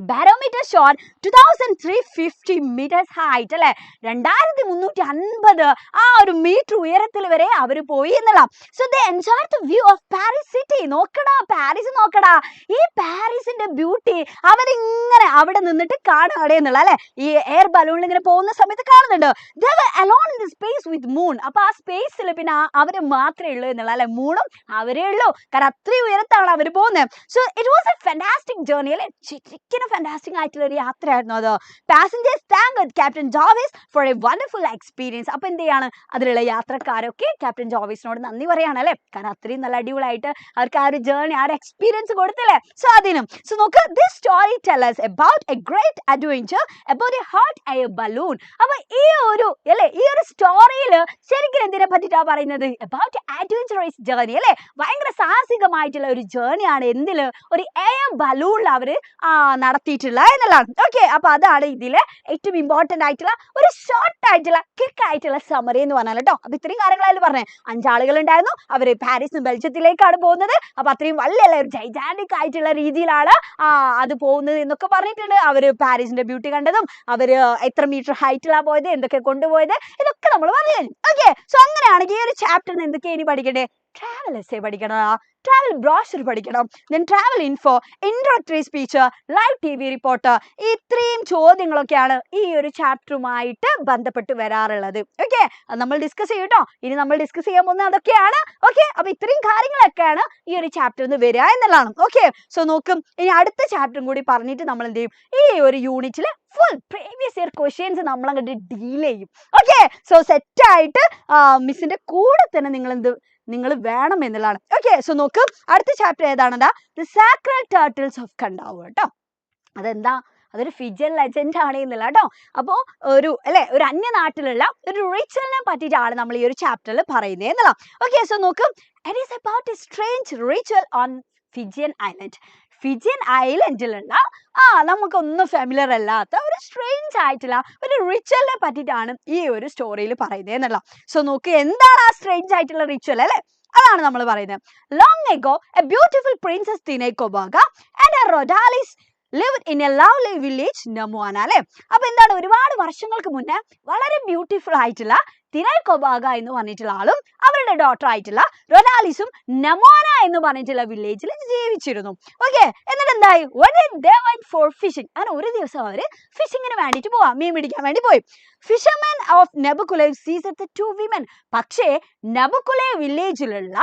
ബാരോമീറ്റർ ഷോട്ട് 2350 meters ഹൈറ്റ് അല്ലെ, 2350 ആ ഒരു മീറ്റർ ഉയരത്തിൽ വരെ അവർ പോയി എന്നുള്ള. So they enjoy the view of Paris city. നോക്കടാ, പാരീസ് നോക്കടാ, ഈ പാരീസിന്റെ ബ്യൂട്ടി അവരിങ്ങനെ അവിടെ നിന്നിട്ട് കാണുകയാണ് എന്നുള്ള അല്ലെ, ഈ എയർ ബലൂണിൽ ഇങ്ങനെ പോകുന്ന സമയത്ത് കാണുന്നുണ്ട്. They were alone in the space with moon. അപ്പൊ ആ സ്പേസിൽ പിന്നെ അവര് മാത്രമേ ഉള്ളൂ എന്നുള്ള അല്ലെ, മൂണും അവരേ ഉള്ളൂ, കാരണം അത്രയും ഉയരത്താണ് അവർ പോകുന്നത്. So it was a fantastic journey അല്ലെ, ശരിക്കും ഫാന്റാസ്റ്റിക് ആയിട്ടുള്ള ഒരു യാത്രയായിരുന്നു അത്. Passengers thanked captain Jovis for a wonderful experience. അപ്പൊ എന്ത് ചെയ്യാണ്? അതിലുള്ള യാത്രക്കാരൊക്കെ ക്യാപ്റ്റൻ ജോവിസിനോട് നന്ദി പറയാണ് അല്ലെ, കാരണം അത്രയും നല്ല അടിപൊളിയായിട്ട് അവർക്ക് ആ ഒരു ജേർണി, ആ ഒരു എക്സ്പീരിയൻസ് കൊടുത്തില്ലേ. സോ അതിനും സോ നോക്ക്, this story tell us about a great adventure about a hot air balloon. അപ്പൊ ഈ ഒരു അല്ലെ, ഈ ഒരു സ്റ്റോറിയിൽ ശരിക്കും എന്തിനെ പറ്റിട്ടാ പറയുന്നത്? about adventurous journey അല്ലെ, ഭയങ്കര സാഹസികമായിട്ടുള്ള ഒരു ജേർണിയാണ് എന്തില്, ഒരു എയർ ബലൂണിൽ അവര് നടത്തിയിട്ടുള്ള എന്നുള്ളതാണ്. ഓക്കെ, അപ്പൊ അതാണ് ഇതിലെ ഏറ്റവും ഇമ്പോർട്ടന്റ് ആയിട്ടുള്ള ഒരു ഷോർട്ട് ആയിട്ടുള്ള ക്വിക്ക് ആയിട്ടുള്ള സമറി എന്ന് പറഞ്ഞാൽ കേട്ടോ. അപ്പൊ ഇത്രയും കാര്യങ്ങളായാലും പറഞ്ഞേ, 5 ആളുകൾ ഉണ്ടായിരുന്നു, അവര് പാരീസിന് ബെൽജിയത്തിലേക്കാണ് പോകുന്നത്. അപ്പൊ അത്രയും വലിയ ജൈജാനിക് ആയിട്ടുള്ള രീതിയിലാണ് അത് പോകുന്നത് എന്നൊക്കെ പറഞ്ഞിട്ടുണ്ട്. അവര് പാരീസിന്റെ ബ്യൂട്ടി കണ്ടതും, അവര് എത്ര മീറ്റർ ഹൈറ്റിലാണ് പോയത്, എന്തൊക്കെ കൊണ്ടുപോയത്, ഇതൊക്കെ നമ്മൾ പറഞ്ഞു. ഓക്കെ, സോ അങ്ങനെയാണെങ്കിൽ ഈ ഒരു ചാപ്റ്ററിന് എന്തൊക്കെയാണ് ഇനി പഠിക്കണ്ടേ? ട്രാവൽ എസ്സേ പഠിക്കണം, ട്രാവൽ ബ്രോഷർ പഠിക്കണം, then travel info, introductory speech, live TV report. ഇത്രയും ചോദ്യങ്ങളൊക്കെയാണ് ഈ ഒരു ചാപ്റ്ററുമായിട്ട് ബന്ധപ്പെട്ട് വരാറുള്ളത്. ഓക്കെ, അത് നമ്മൾ ഡിസ്കസ് ചെയ്യും കേട്ടോ. ഇനി നമ്മൾ ഡിസ്കസ് ചെയ്യാൻ പോകുന്നത് അതൊക്കെയാണ്. ഓക്കെ, അപ്പൊ ഇത്രയും കാര്യങ്ങളൊക്കെയാണ് ഈ ഒരു ചാപ്റ്ററിൽ നിന്ന് വരിക എന്നുള്ളതാണ്. ഓക്കെ, സോ നോക്കും, ഇനി അടുത്ത ചാപ്റ്ററും കൂടി പറഞ്ഞിട്ട് നമ്മൾ എന്ത് ചെയ്യും? ഈ ഒരു യൂണിറ്റിൽ ഫുൾ പ്രീവിയസ് ഇയർ ക്വസ്റ്റ്യൻസ് നമ്മൾ അങ്ങോട്ട് ഡീൽ ചെയ്യും. ഓക്കെ, സോ സെറ്റായിട്ട് മിസ്സിന്റെ കൂടെ തന്നെ നിങ്ങൾ വേണം എന്നുള്ളതാണ്. ഓക്കെ, സോ നോക്ക്, അടുത്ത ചാപ്റ്റർ ഏതാണെന്താ? The sacred turtles of Kadavu കേട്ടോ. അതെന്താ? അതൊരു ഫിജിയൻ ലെജൻഡ് ആണ് എന്നുള്ള കേട്ടോ. അപ്പോൾ ഒരു അന്യനാട്ടിലുള്ള ഒരു റിച്വലിനെ പറ്റിയിട്ടാണ് നമ്മൾ ഈ ഒരു ചാപ്റ്ററിൽ പറയുന്നത് എന്നുള്ള. ഓക്കെ, സോ നോക്ക്, it is about a strange ritual on Fijian island. Fijian ഐലൻഡിലുള്ള നമുക്കൊന്നും ഫെമിലിയർ അല്ലാത്ത ഒരു സ്ട്രേഞ്ച് ആയിട്ടുള്ള ഒരു റിച്വലിനെ പറ്റിയിട്ടാണ് ഈ ഒരു സ്റ്റോറിയിൽ പറയുന്നത് എന്നുള്ള. സോ നോക്ക്, എന്താണ് ആ സ്ട്രേഞ്ച് ആയിട്ടുള്ള റിച്വൽ അല്ലെ, അതാണ് നമ്മൾ പറയുന്നത്. Long ago a beautiful princess Tinaicoboga and a Raudalice lived in a lovely village Namuana അല്ലെ. അപ്പൊ എന്താണ്, ഒരുപാട് വർഷങ്ങൾക്ക് മുന്നേ വളരെ ബ്യൂട്ടിഫുൾ ആയിട്ടുള്ള തിനൈക്കോബാഗ എന്ന് പറഞ്ഞിട്ടുള്ള ആളും അവരുടെ ഡോട്ടർ ആയിട്ടുള്ള റൊഡാലിസും നമോന എന്ന് പറഞ്ഞിട്ടുള്ള വില്ലേജിൽ ജീവിച്ചിരുന്നു. ഓക്കെ, എന്നിട്ട് എന്തായി? they went for fishing. അങ്ങനെ ഒരു ദിവസം അവര് ഫിഷിങ്ങിന് വേണ്ടിയിട്ട് പോവാ, മീൻ പിടിക്കാൻ വേണ്ടി പോയി. ഫിഷർമാൻ ഓഫ് നെബുക്കുലെ സീസ് the two women. പക്ഷേ നെബുക്കുലെ വില്ലേജിലുള്ള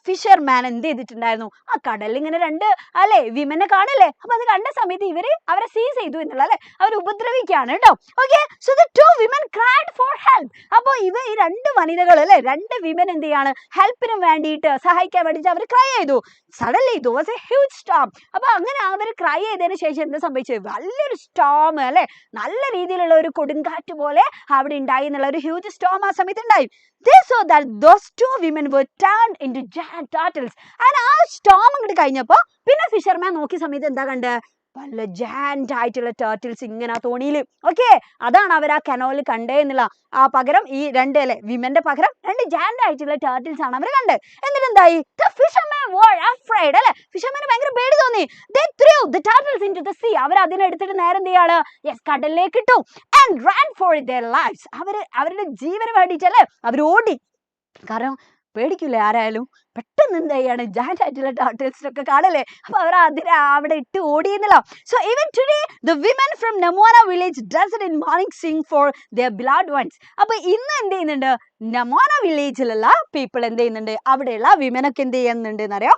ഫിഷർമാൻ എന്ത് ചെയ്തിട്ടുണ്ടായിരുന്നു? കടലിൽ ഇങ്ങനെ 2 വിമനെ കാണല്ലേ. അപ്പൊ അത് കണ്ട സമയത്ത് അവരെ സീസ് ചെയ്തു എന്നുള്ള അവർ ഉപദ്രവിക്കുകയാണ് കേട്ടോ. Okay, so the two women cried for help. അപ്പൊ ഈ 2 വനിതകൾ 2 വിമൻ എന്ത് ചെയ്യാണ്? ഹെൽപ്പിന് വേണ്ടിയിട്ട്, സഹായിക്കാൻ വേണ്ടിയിട്ട് അവർ ക്രൈ ചെയ്തു. Suddenly it was a huge storm. അപ്പൊ അങ്ങനെ അവർ ക്രൈ ചെയ്തതിന് ശേഷം എന്താ സംഭവിച്ചത്? വലിയൊരു സ്റ്റോം നല്ല രീതിയിലുള്ള ഒരു കൊടുങ്കാറ്റ് പോലെ അവിടെ ഉണ്ടായി എന്നുള്ള ഒരു ഹ്യൂജ് സ്റ്റോം ആ സമയത്ത് ഉണ്ടായി. They saw that those two women were turned into giant turtles. And ആ സ്റ്റോം അങ്ങോട്ട് കഴിഞ്ഞപ്പോ പിന്നെ ഫിഷർമാൻ നോക്കിയ സമയത്ത് എന്താ കണ്ടത്? പല ജാൻഡ് ആയിട്ടുള്ള ടേർട്ടിൽസ് ഇങ്ങനെ ആ തോണിയിൽ. ഓക്കെ, അതാണ് അവർ ആ കനോയിൽ കണ്ടേ എന്നുള്ള. ആ പകരം ഈ രണ്ട് അല്ലെ വിമന്റെ പകരം 2 ജാൻഡ് ആയിട്ടുള്ള ടേർട്ടിൽസ് ആണ് അവർ കണ്ടത്. എന്നിട്ട് എന്തായി? The fishermen were afraid, അല്ലെ, ഫിഷർമാന് ഭയങ്കര പേടി തോന്നി. They threw the turtles into the sea. അവർ അതിനെടുത്തിട്ട് നേരെ എന്ത് ചെയ്യാണ്? യെസ്, കടലിലേക്ക് ഇട്ടു. And ran for their lives. അവരുടെ ജീവന് വേണ്ടിയിട്ടല്ലേ അവർ ഓടി. കാരണം പേടിക്കില്ലേ ആരായാലും? പെട്ടെന്ന് എന്ത് ചെയ്യാണ്? ജാൻഡ് ആയിട്ടുള്ള ടേർട്ടിൽസിനൊക്കെ കാണല്ലേ, അപ്പൊ അവർ അവിടെ ഇട്ട് ഓടിയെന്നല്ലോ. So even today the women from Namuana village does it in morning sing for their beloved ones. അപ്പൊ ഇന്ന് എന്ത് ചെയ്യുന്നുണ്ട്? നമോന വില്ലേജിലുള്ള പീപ്പിൾ എന്ത് ചെയ്യുന്നുണ്ട്? അവിടെയുള്ള വിമനൊക്കെ എന്ത് ചെയ്യുന്നുണ്ട് എന്നറിയോ?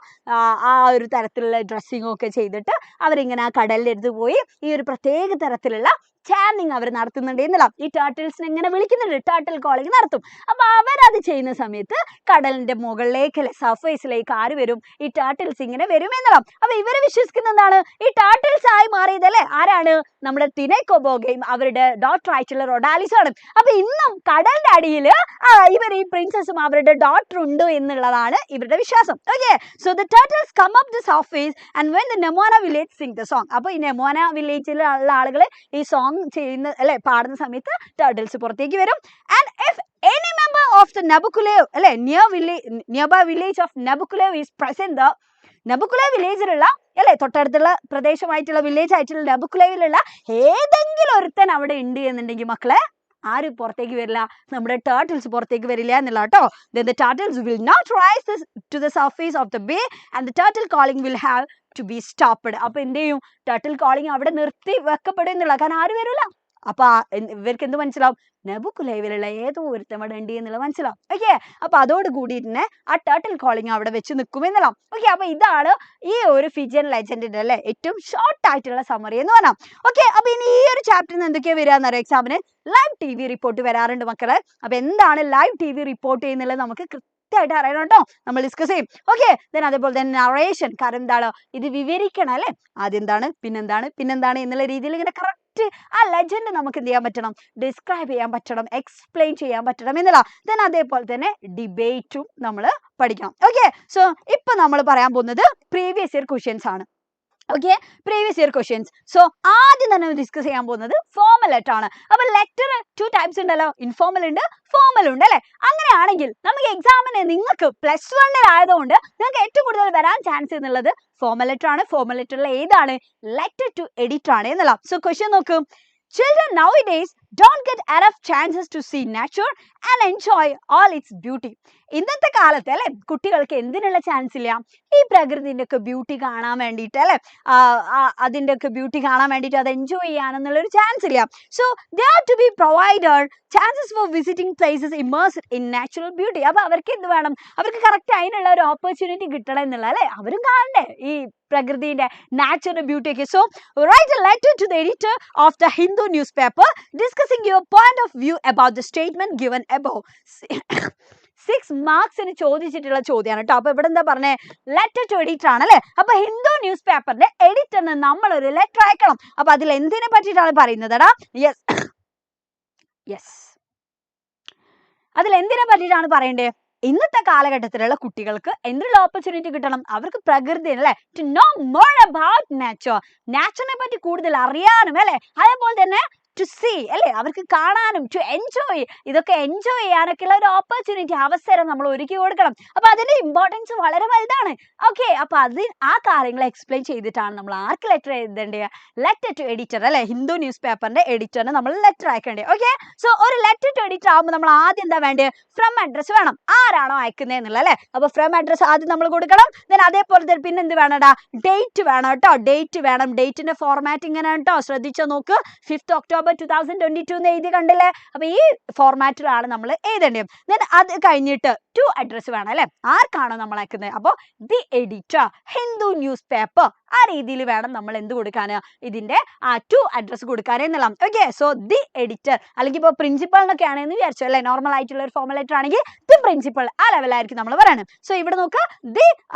ആ ഒരു തരത്തിലുള്ള ഡ്രസ്സിങ്ങും ഒക്കെ ചെയ്തിട്ട് അവരിങ്ങനെ ആ കടലിലെടുത്ത് പോയി ഈ ഒരു പ്രത്യേക തരത്തിലുള്ള ചാനിങ് അവർ നടത്തുന്നുണ്ട് എന്നല്ല. ഈ ടേർട്ടിൽസിനെ ഇങ്ങനെ വിളിക്കുന്നുണ്ട്, ടേർട്ടിൽ കോളിംഗ് നടത്തും. അപ്പൊ അവരത് ചെയ്യുന്ന സമയത്ത് കടലിന്റെ മുകളിലേക്ക് അല്ലെ സർഫേസിലേക്ക് ആര് വരും? ഈ ടേർട്ടിൽസ് ഇങ്ങനെ വരും എന്നല്ല. അപ്പൊ ഇവര് വിശ്വസിക്കുന്ന എന്താണ്? ഈ ടേർട്ടിൽസ് ആയി മാറിയതല്ലേ ആരാണ്? നമ്മുടെ തിനൈക്കോബോഗയും അവരുടെ ഡോട്ടർ ആയിട്ടുള്ള റൊഡാലിസും ആണ്. അപ്പൊ ഇന്നും കടലിന്റെ അടിയിൽ ഇവർ ഈ പ്രിൻസസും അവരുടെ ഡോട്ടർ ഉണ്ട് എന്നുള്ളതാണ് ഇവരുടെ വിശ്വാസം. Okay, so the turtles come up the surface and when the Namuana village sing the song. അപ്പൊ ഈ നമോന വില്ലേജിലുള്ള ആളുകൾ ഈ സോങ് ചെയ്യുന്ന അല്ലെ പാടുന്ന സമയത്ത് ടേർട്ടിൽസ് പുറത്തേക്ക് വരും. And if any member of the Nabukulev അല്ലെ nearby village of Nabukulev is present, നബുക്കുലേവ് വില്ലേജിലുള്ള അല്ലെ തൊട്ടടുത്തുള്ള പ്രദേശമായിട്ടുള്ള വില്ലേജ് ആയിട്ടുള്ള നബുക്കുലേവിലുള്ള ഏതെങ്കിലും ഒരുത്തൻ അവിടെ ഉണ്ട് എന്നുണ്ടെങ്കിൽ മക്കളെ ആര് പുറത്തേക്ക് വരില്ല? നമ്മുടെ ടേർട്ടിൽസ് പുറത്തേക്ക് വരില്ല എന്നുള്ള കേട്ടോ. Then the turtles will not rise to the surface of the bay and the turtle calling will have to be stopped. അപ്പൊ എന്ത് ചെയ്യും? ടർട്ടിൽ കോളിംഗ് അവിടെ നിർത്തി വെക്കപ്പെടും എന്നുള്ള. കാരണം ആര് വരില്ല. അപ്പൊ ഇവർക്ക് എന്ത് മനസ്സിലാവും? നബുക്കുലേവിലുള്ള ഏതോ ഒരുത്തം അവിടെ ഉണ്ട് എന്നുള്ള മനസ്സിലാവും. ഓക്കെ, അപ്പൊ അതോട് കൂടിയിട്ട് തന്നെ ആ ടർട്ടിൽ കോളിംഗ് അവിടെ വെച്ച് നിൽക്കുമെന്നുള്ള. ഓക്കെ, അപ്പൊ ഇതാണ് ഈ ഒരു ഫിജിയൻ ലെജൻഡിന്റെ അല്ലെ ഏറ്റവും ഷോർട്ട് ആയിട്ടുള്ള സമറി എന്ന് പറഞ്ഞാൽ. ഓക്കെ, അപ്പൊ ഇനി ഈ ഒരു ചാപ്റ്ററിൽ നിന്ന് എന്തൊക്കെയാ വരികയെന്നറിയാം? എക്സാമിന് ലൈവ് TV റിപ്പോർട്ട് വരാറുണ്ട് മക്കളെ. അപ്പൊ എന്താണ് ലൈവ് TV റിപ്പോർട്ട് ചെയ്യുന്നുള്ളത് നമുക്ക് കൃത്യമായിട്ട് അറിയണം കേട്ടോ, നമ്മൾ ഡിസ്കസ് ചെയ്യും. ഓക്കെ, ദെൻ അതേപോലെ തന്നെ നറേഷൻ. കാരണം എന്താണ്? ഇത് വിവരിക്കണം അല്ലെ, ആദ്യം എന്താണ്, പിന്നെന്താണ് എന്നുള്ള രീതിയിൽ ഇങ്ങനെ കറക്റ്റ് ആ ലെജൻഡ് നമുക്ക് എന്ത് ചെയ്യാൻ പറ്റണം? ഡിസ്ക്രൈബ് ചെയ്യാൻ പറ്റണം, എക്സ്പ്ലെയിൻ ചെയ്യാൻ പറ്റണം എന്നുള്ള. ദെൻ അതേപോലെ തന്നെ ഡിബേറ്റും നമ്മൾ പഠിക്കണം. ഓക്കെ, സോ ഇപ്പൊ നമ്മൾ പറയാൻ പോകുന്നത് പ്രീവിയസ് ഇയർ ക്വസ്റ്റ്യൻസ് ആണ്. Okay, previous year questions. So ആദ്യം തന്നെ ഡിസ്കസ് ചെയ്യാൻ പോകുന്നത് ഫോർമൽ ലെറ്റർ ആണ്. അപ്പൊ ലെറ്റർ 2 ടൈപ്സ് ഉണ്ടല്ലോ, ഇൻഫോർമൽ ഉണ്ട്, ഫോർമൽ ഉണ്ട് അല്ലെ. അങ്ങനെയാണെങ്കിൽ നമുക്ക് എക്സാമിന് നിങ്ങൾക്ക് +1 ആയതുകൊണ്ട് നിങ്ങൾക്ക് ഏറ്റവും കൂടുതൽ വരാൻ ചാൻസ് എന്നുള്ളത് ഫോർമൽ ലെറ്റർ ആണ്. ഫോർമൽ ലെറ്ററിലെ ഏതാണ്? ലെറ്റർ ടു എഡിറ്റ് ആണ് എന്നുള്ള. സോ ക്വസ്റ്റ്യൻ നോക്കൂ. Children nowadays don't get enough chances to see nature and enjoy all its beauty. ഇന്നത്തെ കാലത്ത് അല്ലെ കുട്ടികൾക്ക് എന്തിനുള്ള ചാൻസ് ഇല്ല? ഈ പ്രകൃതിന്റെ ഒക്കെ ബ്യൂട്ടി കാണാൻ വേണ്ടിയിട്ട് അല്ലെ, അതിന്റെ ഒക്കെ ബ്യൂട്ടി കാണാൻ വേണ്ടിയിട്ട് അത് എൻജോയ് ചെയ്യാനെന്നുള്ള ഒരു ചാൻസ് ഇല്ല. So they are to be provided chances for visiting places immersed in natural beauty. അപ്പൊ അവർക്ക് എന്ത് വേണം? അവർക്ക് കറക്റ്റ് അതിനുള്ള ഒരു ഓപ്പർച്യൂണിറ്റി കിട്ടണം എന്നുള്ള അല്ലെ, അവരും കാണണ്ടേ ഈ പ്രകൃതിന്റെ നാച്ചുറൽ ബ്യൂട്ടി ഒക്കെ. So write a letter to the editor of the Hindu newspaper discussing your point of view about the statement given above. 6 മാർക്സിന് ചോദിച്ചിട്ടുള്ള ചോദ്യമാണ് കേട്ടോ. അപ്പൊ ഇവിടെ എന്താ പറഞ്ഞേ? ലെറ്റർ ടു എഡിറ്റർ ആണ് അല്ലെ. അപ്പൊ ഹിന്ദു ന്യൂസ് പേപ്പറിന്റെ എഡിറ്ററിന് നമ്മൾ ഒരു ലെറ്റർ അയക്കണം. അപ്പൊ അതിൽ എന്തിനെ പറ്റിയിട്ടാണ് പറയുന്നതടാ? യെസ്, അതിൽ എന്തിനെ പറ്റിയിട്ടാണ് പറയണ്ടേ? ഇന്നത്തെ കാലഘട്ടത്തിലുള്ള കുട്ടികൾക്ക് എന്നുള്ള ഓപ്പർച്യൂണിറ്റി കിട്ടണം? അവർക്ക് പ്രകൃതി അല്ലെ, to know more about nature, നാച്ചറിനെ പറ്റി കൂടുതൽ അറിയാനും അല്ലെ, അതേപോലെ തന്നെ ടു സീ അല്ലെ, അവർക്ക് കാണാനും, ടു എൻജോയ്, ഇതൊക്കെ എൻജോയ് ചെയ്യാനൊക്കെ ഉള്ള ഒരു ഓപ്പർച്യൂണിറ്റി, അവസരം നമ്മൾ ഒരുക്കി കൊടുക്കണം. അപ്പൊ അതിന്റെ ഇമ്പോർട്ടൻസ് വളരെ വലുതാണ്. ഓക്കെ, അപ്പൊ ആ കാര്യങ്ങൾ എക്സ്പ്ലെയിൻ ചെയ്തിട്ടാണ് നമ്മൾ ആർക്ക് ലെറ്റർ എഴുതേണ്ടത്? ലെറ്റർ ടു എഡിറ്റർ അല്ലെ, ഹിന്ദു ന്യൂസ് പേപ്പറിന്റെ എഡിറ്ററിന് നമ്മൾ ലെറ്റർ അയക്കേണ്ടത്. ഓക്കെ, സോ ഒരു ലെറ്റർ ടു എഡിറ്റർ ആകുമ്പോൾ നമ്മൾ ആദ്യം എന്താ വേണ്ടത്? ഫ്രം അഡ്രസ് വേണം, ആരാണോ അയക്കുന്നത് എന്നുള്ള അല്ലെ. അപ്പൊ ഫ്രം അഡ്രസ് ആദ്യം നമ്മൾ കൊടുക്കണം. ദെൻ അതേപോലെ തന്നെ പിന്നെ എന്ത് വേണടാ? ഡേറ്റ് വേണം കേട്ടോ, ഡേറ്റ് വേണം. ഡേറ്റിന്റെ ഫോർമാറ്റ് ഇങ്ങനെ കേട്ടോ, ശ്രദ്ധിച്ചോ നോക്ക്. 5th October 2022 എഴുതി കണ്ടില്ലേ? അപ്പൊ ഈ ഫോർമാറ്റിലാണ് നമ്മൾ എഴുതേണ്ടത്. ദെൻ അത് കഴിഞ്ഞിട്ട് ടു അഡ്രസ് വേണം അല്ലെ, ആർക്കാണോ നമ്മൾ അയക്കുന്നത്. അപ്പോൾ the editor, Hindu news paper, ആ രീതിയിൽ വേണം നമ്മൾ എന്ത് കൊടുക്കാൻ? ഇതിന്റെ ടു അഡ്രസ് കൊടുക്കാൻ എന്നുള്ള. ഓക്കെ, സോ ദി എഡിറ്റർ, അല്ലെങ്കിൽ ഇപ്പോൾ പ്രിൻസിപ്പളിനൊക്കെ ആണെന്ന് വിചാരിച്ചു അല്ലെ, നോർമൽ ആയിട്ടുള്ള ഒരു ഫോർമൽ ലെറ്റർ ആണെങ്കിൽ ദി പ്രിൻസിപ്പൾ, ആ ലെവലായിരിക്കും നമ്മൾ പറയണം. സോ ഇവിടെ നോക്കുക, the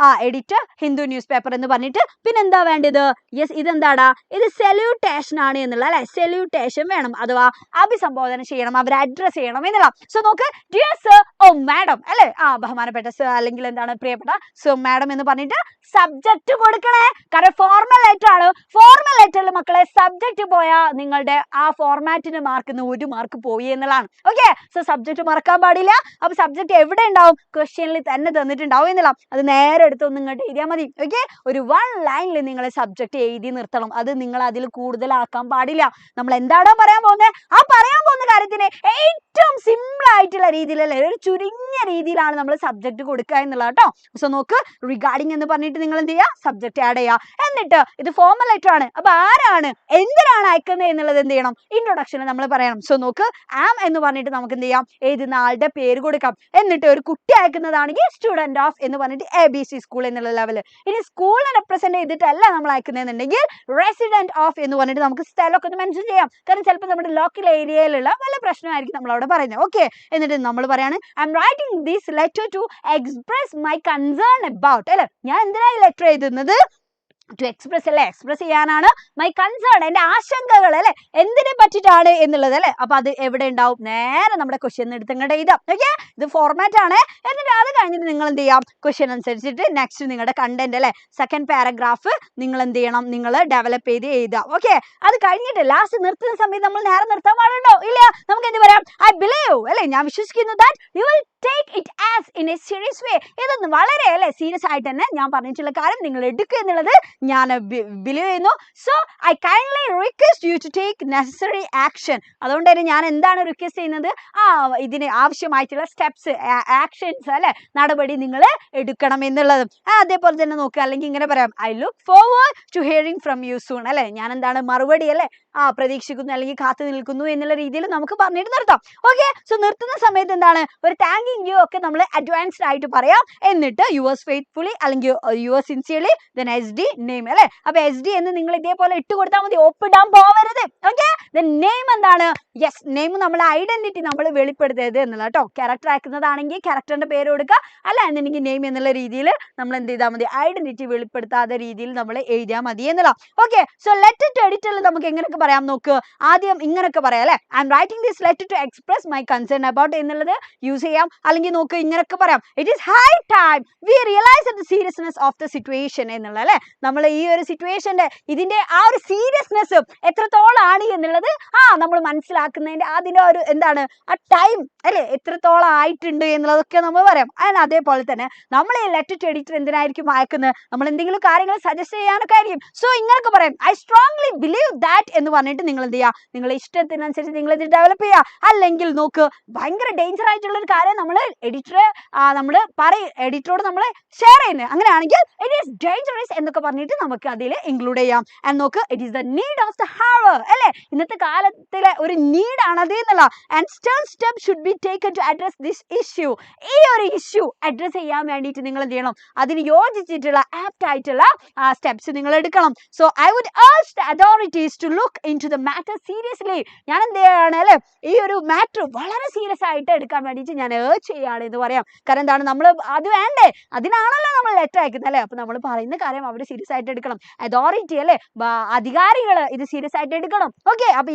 editor Hindu news paper എന്ന് പറഞ്ഞിട്ട് പിന്നെ എന്താ വേണ്ടത്? യെസ്, ഇതെന്താടാ? ഇത് സെല്യൂട്ടേഷൻ ആണ് എന്നുള്ള അല്ലെ. സെല്യൂട്ടേഷൻ വേണം, അഥവാ അഭിസംബോധന ചെയ്യണം, അവരെ അഡ്രസ് ചെയ്യണം എന്നുള്ള. സോ നോക്ക്, ഡിയർ സർ, ഓ മാഡം അല്ലെ, ബഹുമാനപ്പെട്ട സർ അല്ലെങ്കിൽ എന്താണ് പ്രിയപ്പെട്ട സർ, മാഡം എന്ന് പറഞ്ഞിട്ട് സബ്ജക്റ്റ് കൊടുക്കണേ. കാരണം ഫോർമൽ ലെറ്റർ ആണ്. ഫോർമൽ ലെറ്ററിൽ മക്കളെ സബ്ജക്റ്റ് പോയാൽ നിങ്ങളുടെ ആ ഫോർമാറ്റിന് മാർക്കിന് 1 മാർക്ക് പോയി എന്നുള്ളതാണ്. ഓക്കെ, സോ സബ്ജക്റ്റ് മറക്കാൻ പാടില്ല. അപ്പൊ സബ്ജക്റ്റ് എവിടെ ഉണ്ടാവും? ക്വസ്റ്റ്യനിൽ തന്നെ തന്നിട്ടുണ്ടാവും എന്നുള്ള അത് നേരെ എടുത്ത് ഒന്ന് ഇങ്ങോട്ട് എഴുതിയാൽ മതി. ഓക്കെ, ഒരു 1 ലൈനിൽ നിങ്ങൾ സബ്ജക്റ്റ് എഴുതി നിർത്തണം. അത് നിങ്ങൾ അതിൽ കൂടുതലാക്കാൻ പാടില്ല. നമ്മൾ എന്താണോ പറയാൻ പോകുന്നത് ആ പറയാൻ പോകുന്ന കാര്യത്തിന് ഏറ്റവും സിമ്പിൾ ആയിട്ടുള്ള രീതിയിലല്ലേ, ഒരു ചുരുങ്ങിയ രീതിയിലാണ് നമ്മൾ സബ്ജക്റ്റ് കൊടുക്കുക എന്നുള്ളത് കേട്ടോ. സോ നോക്ക്, റിഗാർഡിംഗ് എന്ന് പറഞ്ഞിട്ട് നിങ്ങൾ എന്ത് ചെയ്യുക? സബ്ജക്റ്റ് ആഡ് ചെയ്യുക. എന്നിട്ട് ഇത് ഫോർമൽ ലെറ്റർ ആണ്. അപ്പൊ ആരാണ് എന്തിനാണ് അയക്കുന്നത് എന്നുള്ളത് എന്ത് ചെയ്യണം? ഇൻട്രൊഡക്ഷനിൽ നമ്മൾ പറയണം. സോ നോക്ക്, ആം എന്ന് പറഞ്ഞിട്ട് നമുക്ക് എന്ത് ചെയ്യാം? എഴുതുന്ന ആളുടെ പേര് കൊടുക്കാം. എന്നിട്ട് ഒരു കുട്ടി അയക്കുന്നതാണെങ്കിൽ സ്റ്റുഡന്റ് ഓഫ് എന്ന് പറഞ്ഞിട്ട് ABC സ്കൂൾ എന്നുള്ള ലെവല്. ഇനി സ്കൂളിനെ റെപ്രസെന്റ് ചെയ്തിട്ടല്ല നമ്മൾ അയക്കുന്നതെന്നുണ്ടെങ്കിൽ റെസിഡന്റ് ഓഫ് എന്ന് പറഞ്ഞിട്ട് നമുക്ക് സ്ഥലമൊക്കെ ഒന്ന് മെൻഷൻ ചെയ്യാം. കാരണം ചിലപ്പോൾ നമ്മുടെ ലോക്കൽ ഏരിയയിലുള്ള വല്ല പ്രശ്നമായിരിക്കും നമ്മൾ അവിടെ പറയുന്നത്. ഓക്കെ, എന്നിട്ട് നമ്മൾ പറയാണ് I M writing this letter to express my concern about, അല്ലെ ഞാൻ എന്തിനായി ലെറ്റർ എഴുതുന്നത്? ടു എക്സ്പ്രസ് അല്ലെ, എക്സ്പ്രസ് ചെയ്യാനാണ്. മൈ കൺസേൺ, എന്റെ ആശങ്കകൾ അല്ലെ, എന്തിനെ പറ്റിയിട്ടാണ് എന്നുള്ളത് അല്ലെ. അപ്പൊ അത് എവിടെ ഉണ്ടാവും? നേരെ നമ്മുടെ ക്വസ്റ്റ്യൻ എടുത്ത് ഇങ്ങോട്ട് എഴുതാം. ഓക്കെ, ഇത് ഫോർമാറ്റ് ആണ്. എന്നിട്ട് അത് കഴിഞ്ഞിട്ട് നിങ്ങൾ എന്ത് ചെയ്യാം? ക്വസ്റ്റ്യൻ അനുസരിച്ചിട്ട് നെക്സ്റ്റ് നിങ്ങളുടെ കണ്ടന്റ് അല്ലെ, സെക്കൻഡ് പാരഗ്രാഫ് നിങ്ങൾ എന്ത് ചെയ്യണം? നിങ്ങൾ ഡെവലപ്പ് ചെയ്ത് എഴുതാം. ഓക്കെ, അത് കഴിഞ്ഞിട്ട് ലാസ്റ്റ് നിർത്തുന്ന സമയത്ത് നമ്മൾ നേരെ നിർത്താൻ പാടുണ്ടോ? ഇല്ല. നമുക്ക് എന്ത് പറയാം? ഐ ബിലീവ് അല്ലെ, ഞാൻ വിശ്വസിക്കുന്നു that you will take it as in a serious way. ഇതൊന്ന് വളരെ അല്ലെ സീരിയസ് ആയിട്ട് തന്നെ ഞാൻ പറഞ്ഞിട്ടുള്ള കാര്യം നിങ്ങൾ എടുക്കുക എന്നുള്ളത് ഞാൻ ബിലീവ് ചെയ്യുന്നു. So I kindly request you to take necessary action. അതുകൊണ്ട് തന്നെ ഞാൻ എന്താണ് റിക്വസ്റ്റ് ചെയ്യുന്നത്? ഇതിന് ആവശ്യമായിട്ടുള്ള സ്റ്റെപ്സ്, ആക്ഷൻസ് അല്ലെ, നടപടി നിങ്ങൾ എടുക്കണം എന്നുള്ളത്. അതേപോലെ തന്നെ നോക്കുക, അല്ലെങ്കിൽ ഇങ്ങനെ പറയാം, I look forward to hearing from you soon അല്ലെ, ഞാൻ എന്താണ് മറുപടി അല്ലെ പ്രതീക്ഷിക്കുന്നു അല്ലെങ്കിൽ കാത്തു നിൽക്കുന്നു എന്നുള്ള രീതിയിൽ നമുക്ക് പറഞ്ഞിട്ട് നിർത്താം. ഓക്കെ, സോ നിർത്തുന്ന സമയത്ത് എന്താണ്? ഒരു താങ്കിങ് യു ഒക്കെ നമ്മൾ അഡ്വാൻസ്ഡ് ആയിട്ട് പറയാം. എന്നിട്ട് യുവേഴ്സ് ഫെയ്ത്ത്ഫുള്ളി അല്ലെങ്കിൽ yours sincerely then SD name അല്ലെ. അപ്പൊ SD എന്ന് നിങ്ങൾ ഇതേപോലെ ഇട്ട് കൊടുത്താൽ മതി, ഒപ്പിടാൻ പോവരുത്. ഓക്കെ, ദെൻ നെയിം എന്താണ്? യെസ്, നെയിം നമ്മളെ ഐഡന്റിറ്റി നമ്മൾ വെളിപ്പെടുത്തരുത് എന്നുള്ള കേട്ടോ. ക്യാരക്ടർ ആക്കുന്നതാണെങ്കിൽ ക്യാരക്ടറിന്റെ പേര് കൊടുക്കുക, അല്ല എന്നുണ്ടെങ്കിൽ നെയിം എന്നുള്ള രീതിയിൽ നമ്മൾ എന്ത് ചെയ്താൽ മതി? ഐഡന്റിറ്റി വെളിപ്പെടുത്താത്ത രീതിയിൽ നമ്മൾ എഴുതിയാൽ മതി എന്നുള്ള. ഓക്കെ, സോ ലെറ്റർ ടു എഡിറ്ററിൽ നമുക്ക് എങ്ങനെയൊക്കെ പറയാം നോക്ക്. ആദ്യം ഇങ്ങനെയൊക്കെ പറയാം അല്ലെ, I M writing this letter to express my concern about എന്നുള്ളത് യൂസ് ചെയ്യാം. അല്ലെങ്കിൽ നോക്ക് ഇങ്ങനെയൊക്കെ പറയാം, it is high time we realise the seriousness of the situation എന്നുള്ള അല്ലെ. നമ്മൾ ഈ ഒരു സിറ്റുവേഷന്റെ ഇതിന്റെ ആ ഒരു സീരിയസ്നെസ് എത്രത്തോളം ആണ് എന്നുള്ളത് നമ്മൾ മനസ്സിലാക്കുന്നതിന്റെ അതിന്റെ ഒരു എന്താണ് ആ ടൈം അല്ലെ, എത്രത്തോളം ആയിട്ടുണ്ട് എന്നുള്ളതൊക്കെ നമ്മൾ പറയാം. അതേപോലെ തന്നെ നമ്മൾ ഈ ലെറ്റർ ടു എഡിറ്റർ എന്തിനായിരിക്കും അയക്കുന്നത്? നമ്മൾ എന്തെങ്കിലും കാര്യങ്ങൾ സജസ്റ്റ് ചെയ്യാനൊക്കെ ആയിരിക്കും. സോ ഇങ്ങനെയൊക്കെ പറയാം, ഐ സ്ട്രോങ്ലി ബിലീവ് ദാറ്റ് എന്ന് പറഞ്ഞിട്ട് നിങ്ങൾ എന്ത് ചെയ്യുക? നിങ്ങളുടെ ഇഷ്ടത്തിനനുസരിച്ച് നിങ്ങൾ ഇത് ഡെവലപ്പ് ചെയ്യുക. അല്ലെങ്കിൽ നോക്ക്, ഭയങ്കര ഡേഞ്ചർ ആയിട്ടുള്ള ഒരു കാര്യം നമ്മൾ എഡിറ്ററോട് നമ്മൾ ഷെയർ ചെയ്യുന്നത്. അങ്ങനെയാണെങ്കിൽ ഇറ്റ് ഈസ് ഡേഞ്ചറസ് എന്നൊക്കെ പറഞ്ഞിട്ട് നമുക്ക് അതിൽ ഇൻക്ലൂഡ് ചെയ്യാം. ആൻഡ് നോക്ക്, it is the need of the hour അല്ലെ, ഇന്നത്തെ കാലത്തിലെ ഒരു നീഡ് ആണ് അത് എന്നുള്ള. And stern step should be taken to address this issue. ഈ ഒരു ഇഷ്യൂ അഡ്രസ് ചെയ്യാൻ വേണ്ടിയിട്ട് നിങ്ങൾ എന്ത് ചെയ്യണം? അതിന് യോജിച്ചിട്ടുള്ള ആപ്റ്റ് ആയിട്ടുള്ള സ്റ്റെപ്സ് നിങ്ങൾ എടുക്കണം. So I would urge the authorities to look into the matter seriously. ഞാൻ എന്ത് ചെയ്യാണ് അല്ലെ, ഈ ഒരു മാറ്റർ വളരെ സീരിയസ് ആയിട്ട് എടുക്കാൻ വേണ്ടിയിട്ട് ഞാൻ ഏർജ് ചെയ്യാണ് എന്ന് പറയാം. കാരണം എന്താണ്, നമ്മൾ അത് വേണ്ടേ, അതിനാണല്ലോ നമ്മൾ ലെറ്റർ അയക്കുന്നത് അല്ലെ. അപ്പൊ നമ്മൾ പറയുന്ന കാര്യം അവർ സീരിയസ് ആയിട്ട് എടുക്കണം. അതോറിറ്റി അല്ലെ, അധികാരികൾ ഇത് സീരിയസ് ആയിട്ട് എടുക്കണം. ഓക്കെ, അപ്പൊ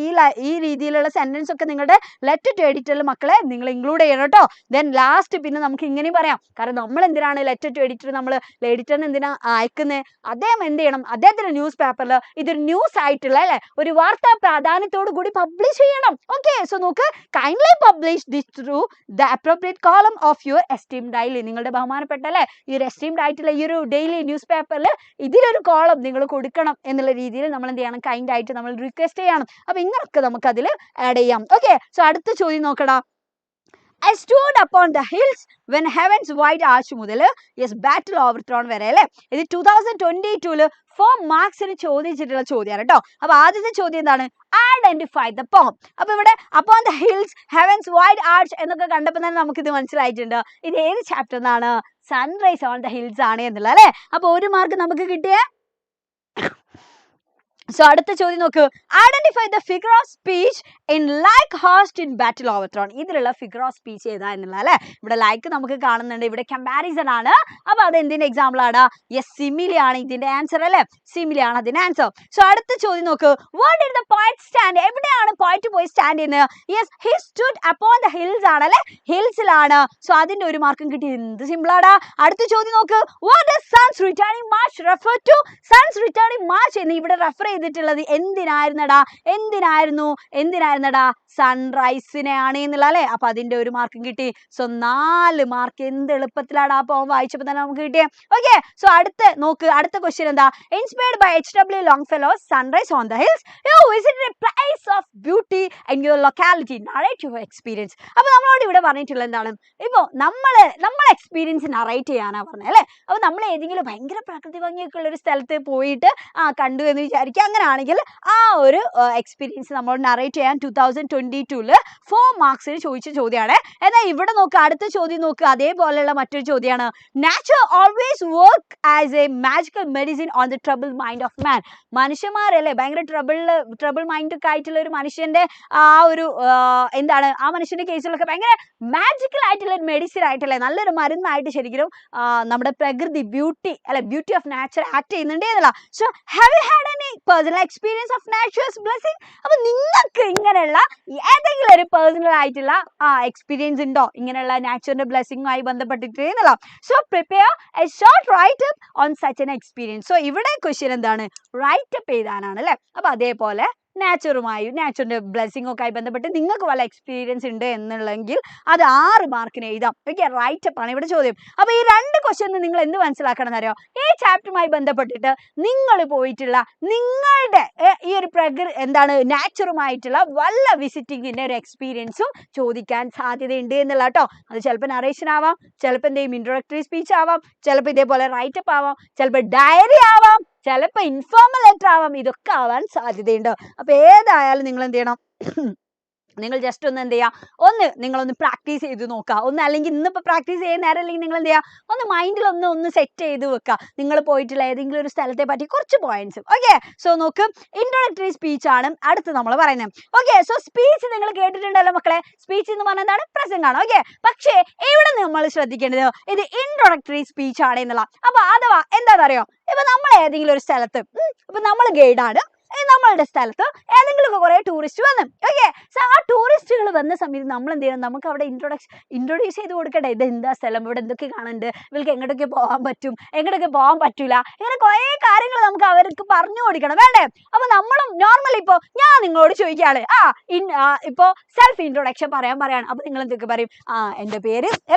ഈ രീതിയിലുള്ള സെന്റൻസ് ഒക്കെ നിങ്ങളുടെ ലെറ്റർ ടു എഡിറ്ററിൽ മക്കളെ നിങ്ങൾ ഇൻക്ലൂഡ് ചെയ്യണം കേട്ടോ. ദെൻ ലാസ്റ്റ് പിന്നെ നമുക്ക് ഇങ്ങനെയും പറയാം, കാരണം നമ്മൾ എന്തിനാണ് ലെറ്റർ ടു എഡിറ്റർ നമ്മൾ എഡിറ്ററിന് എന്തിനാ അയക്കുന്നത്? അദ്ദേഹം എന്ത് ചെയ്യണം? അദ്ദേഹത്തിന്റെ ന്യൂസ് പേപ്പറിൽ ഇതൊരു ന്യൂസ് ആയിട്ടുള്ള അല്ലെ ഒരു വാർത്താ പ്രാധാന്യത്തോടു കൂടി പബ്ലിഷ് ചെയ്യണം. ഓക്കെ, സോ നോക്ക്, kindly publish this through the appropriate column of your esteemed daily. നിങ്ങളുടെ ബഹുമാനപ്പെട്ട അല്ലെ ഈ ഒരു എസ്റ്റീംഡ് ആയിട്ടുള്ള ഈ ഒരു ഡെയിലി ന്യൂസ് പേപ്പറിൽ ഇതിലൊരു കോളം നിങ്ങൾ കൊടുക്കണം എന്നുള്ള രീതിയിൽ നമ്മൾ എന്ത് ചെയ്യണം? കൈൻഡ് ആയിട്ട് നമ്മൾ റിക്വസ്റ്റ് ചെയ്യണം. അപ്പൊ ഇങ്ങനൊക്കെ നമുക്ക് അതിൽ ആഡ് ചെയ്യാം. ഓക്കെ, സോ അടുത്ത ചോദ്യം നോക്കടാ. I stood upon the hills when heaven's wide arch മുതൽ battle overthrown വരെ അല്ലെ. ഇത് 2022 4 മാർക്സിന് ചോദിച്ചിട്ടുള്ള ചോദ്യമാണ് കേട്ടോ. അപ്പൊ ആദ്യത്തെ ചോദ്യം എന്താണ്? Identify the poem. അപ്പൊ ഇവിടെ upon the hills heaven's wide arch എന്നൊക്കെ കണ്ടപ്പോൾ തന്നെ നമുക്ക് ഇത് മനസ്സിലായിട്ടുണ്ട്. ഇത് ഏത് ചാപ്റ്റർ എന്നാണ്? സൺറൈസ് ഓൺ ദ ഹിൽസ് ആണ് എന്നുള്ള അല്ലെ. അപ്പൊ 1 മാർക്ക് നമുക്ക് കിട്ടിയേ സോ അടുത്ത ചോദ്യം നോക്കൂ. Identify the figure of speech in like host in battle ഓവർത്രോൺ. ഇതിലുള്ള ഫിഗർ ഓഫ് സ്പീച്ച് ഏതാ എന്നുള്ള അല്ലെ. ഇവിടെ ലൈക്ക് നമുക്ക് കാണുന്നുണ്ട്, ഇവിടെ കമ്പാരിസൺ ആണ്. അപ്പൊ അത് എന്തിന്റെ എക്സാമ്പിൾ ആണ്? യെസ്, സിമിലി ആണ് ഇതിന്റെ ആൻസർ അല്ലെ. സിമിലി ആണ് അതിന്റെ ആൻസർ. സോ അടുത്ത ചോദ്യം നോക്കൂ. Where did the poet stand? എവിടെയാണ് പോയറ്റ് പോയി സ്റ്റാൻഡ് ചെയ്യുന്നത്? Yes, he stood upon the hills ആണ് അല്ലെ. ഹിൽസിലാണ്. സോ അതിന്റെ ഒരു മാർക്കും കിട്ടി. എന്ത് സിമ്പിൾ ആടാ. അടുത്ത ചോദ്യം നോക്ക്. What does sun's returning march refer to? Sun's returning march എന്ന് ഇവിടെ റെഫർ ചെയ്തിട്ടുള്ളത് എന്തിനായിരുന്നടാ? എന്തിനായിരുന്നടാ? സൺറൈസിനെ ആണ് എന്നുള്ള അല്ലെ. അപ്പൊ അതിന്റെ ഒരു മാർക്കും കിട്ടി. സോ 4 മാർക്ക് എന്ത് എളുപ്പത്തിലാണ് ആ പോം വായിച്ചപ്പോ തന്നെ നമുക്ക് കിട്ടിയേ. ഓക്കെ, സോ അടുത്ത നോക്ക്. അടുത്ത ക്വസ്റ്റ്യൻ എന്താ? Inspired by H.W. Longfellow's sunrise on the hills, you visited a place of beauty in your locality, narrate your experience. അപ്പൊ നമ്മളോട് ഇവിടെ പറഞ്ഞിട്ടുള്ളത് എന്താണ്? ഇപ്പൊ നമ്മളെ എക്സ്പീരിയൻസ് നറേറ്റ് ചെയ്യാനാ പറഞ്ഞത് അല്ലെ. അപ്പൊ നമ്മൾ ഏതെങ്കിലും ഭയങ്കര പ്രകൃതി ഭംഗിയൊക്കെ ഉള്ള ഒരു സ്ഥലത്ത് പോയിട്ട് കണ്ടു എന്ന് വിചാരിക്കുക. അങ്ങനെയാണെങ്കിൽ ആ ഒരു എക്സ്പീരിയൻസ് നമ്മൾ നറേറ്റ് ചെയ്യാൻ 2022 4 മാർക്സിന് ചോദിച്ച ചോദ്യമാണ്. എന്നാൽ ഇവിടെ നോക്കുക, അടുത്ത ചോദ്യം നോക്കുക. അതേപോലെയുള്ള മറ്റൊരു ചോദ്യമാണ്. Nature always work as a magical medicine on the trouble mind of man. മനുഷ്യന്മാരല്ലേ ഭയങ്കര ട്രബിൾ മൈൻഡ് ഒക്കെ ആയിട്ടുള്ള ഒരു മനുഷ്യന്റെ ആ ഒരു എന്താണ് ആ മനുഷ്യന്റെ കേസിലൊക്കെ ഭയങ്കര മാജിക്കൽ ആയിട്ടുള്ള ഒരു മെഡിസിൻ ആയിട്ടല്ലേ, നല്ലൊരു മരുന്നായിട്ട് ശരിക്കും നമ്മുടെ പ്രകൃതി ബ്യൂട്ടി ഓഫ് നാച്ചർ ആക്ട് ചെയ്യുന്നുണ്ട് എന്നുള്ള. So have you had any personal experience of naturals blessing? അപ്പൊ നിങ്ങൾക്ക് ഇങ്ങനെയുള്ള ഏതെങ്കിലും ഒരു പേഴ്സണൽ ആയിട്ടുള്ള എക്സ്പീരിയൻസ് ഉണ്ടോ ഇങ്ങനെയുള്ള നാച്ചുറിന്റെ ബ്ലെസ്സിങ്ങുമായി ബന്ധപ്പെട്ടിട്ട് എന്നുള്ള? So prepare a short write up on such an experience. So ഇവിടെ ക്വസ്റ്റ്യൻ എന്താണ്? റൈറ്റ് അപ്പ് എഴുതാനാണ് അല്ലെ. അപ്പൊ അതേപോലെ നാച്ചുറിന്റെ ബ്ലെസ്സിംഗ് ഒക്കെ ആയി ബന്ധപ്പെട്ട് നിങ്ങൾക്ക് വല്ല എക്സ്പീരിയൻസ് ഉണ്ട് എന്നുള്ളെങ്കിൽ അത് 6 മാർക്കിന് എഴുതാം. ഓക്കെ, റൈറ്റ് അപ്പ് ആണ് ഇവിടെ ചോദ്യം. അപ്പൊ ഈ 2 ക്വസ്റ്റ്യൻ നിങ്ങൾ എന്ത് മനസ്സിലാക്കണം എന്നറിയോ? ഈ ചാപ്റ്ററുമായി ബന്ധപ്പെട്ടിട്ട് നിങ്ങൾ പോയിട്ടുള്ള നിങ്ങളുടെ ഈ ഒരു നാച്ചുറുമായിട്ടുള്ള വല്ല വിസിറ്റിങ്ങിന്റെ ഒരു എക്സ്പീരിയൻസും ചോദിക്കാൻ സാധ്യതയുണ്ട് എന്നുള്ള കേട്ടോ. അത് ചിലപ്പോൾ നറേഷൻ ആവാം, ചിലപ്പോൾ എന്തെങ്കിലും ഇൻട്രോഡക്ടറി സ്പീച്ച് ആവാം, ചിലപ്പോൾ ഇതേപോലെ റൈറ്റ് അപ്പ് ആവാം, ചിലപ്പോൾ ഡയറി ആവാം, ചിലപ്പോൾ ഇൻഫോർമൽ ലെറ്റർ ആവാം. ഇതൊക്കെ ആവാൻ സാധ്യതയുണ്ട്. അപ്പൊ ഏതായാലും നിങ്ങൾ എന്ത് ചെയ്യണം? നിങ്ങൾ ജസ്റ്റ് ഒന്ന് എന്ത് ചെയ്യുക, നിങ്ങളൊന്ന് പ്രാക്ടീസ് ചെയ്ത് നോക്കുക. അല്ലെങ്കിൽ ഇന്നിപ്പോൾ പ്രാക്ടീസ് ചെയ്യുന്ന നേരം അല്ലെങ്കിൽ നിങ്ങൾ എന്ത് ചെയ്യുക, ഒന്ന് മൈൻഡിൽ ഒന്ന് സെറ്റ് ചെയ്ത് വെക്കുക. നിങ്ങൾ പോയിട്ടുള്ള ഏതെങ്കിലും ഒരു സ്ഥലത്തെ പറ്റി കുറച്ച് പോയിന്റ്സ്. ഓക്കെ, സോ നോക്ക്, ഇൻട്രോഡക്ടറി സ്പീച്ച് ആണ് അടുത്ത് നമ്മൾ പറയുന്നത്. ഓക്കെ, സോ സ്പീച്ച് നിങ്ങൾ കേട്ടിട്ടുണ്ടല്ലോ മക്കളെ. സ്പീച്ച് എന്ന് പറഞ്ഞാൽ എന്താണ്? പ്രസംഗമാണ്. ഓക്കെ, പക്ഷേ ഇവിടെ നമ്മൾ ശ്രദ്ധിക്കേണ്ടത് ഇത് ഇൻട്രോഡക്ടറി സ്പീച്ച് ആണ് എന്നുള്ള. അപ്പൊ അഥവാ എന്താണെന്നറിയോ, ഇപ്പൊ നമ്മൾ ഏതെങ്കിലും ഒരു സ്ഥലത്ത് ഇപ്പൊ നമ്മൾ ഗൈഡാണ്, നമ്മളുടെ സ്ഥലത്ത് ഏതെങ്കിലും കുറെ ടൂറിസ്റ്റ് വന്നു. ഓക്കെ, സോ ആ ടൂറിസ്റ്റുകൾ വന്ന സമയത്ത് നമ്മൾ എന്ത് ചെയ്യണം? നമുക്ക് അവിടെ ഇൻട്രൊഡ്യൂസ് ചെയ്ത് കൊടുക്കട്ടെ. ഇത് എന്താ സ്ഥലം, ഇവിടെ എന്തൊക്കെ കാണുന്നുണ്ട്, ഇവർക്ക് എങ്ങോട്ടൊക്കെ പോകാൻ പറ്റും, എങ്ങോട്ടൊക്കെ പോകാൻ പറ്റൂല, ഇങ്ങനെ കുറെ കാര്യങ്ങൾ നമുക്ക് അവർക്ക് പറഞ്ഞു കൊടുക്കണം, വേണ്ടേ? അപ്പൊ നമ്മളും നോർമലി ഇപ്പോ ഞാൻ നിങ്ങളോട് ചോദിക്കുകയാണ്, ഇപ്പോ സെൽഫ് ഇൻട്രൊഡക്ഷൻ പറയാണ്. അപ്പൊ നിങ്ങൾ എന്തൊക്കെ പറയും? എൻ്റെ പേര്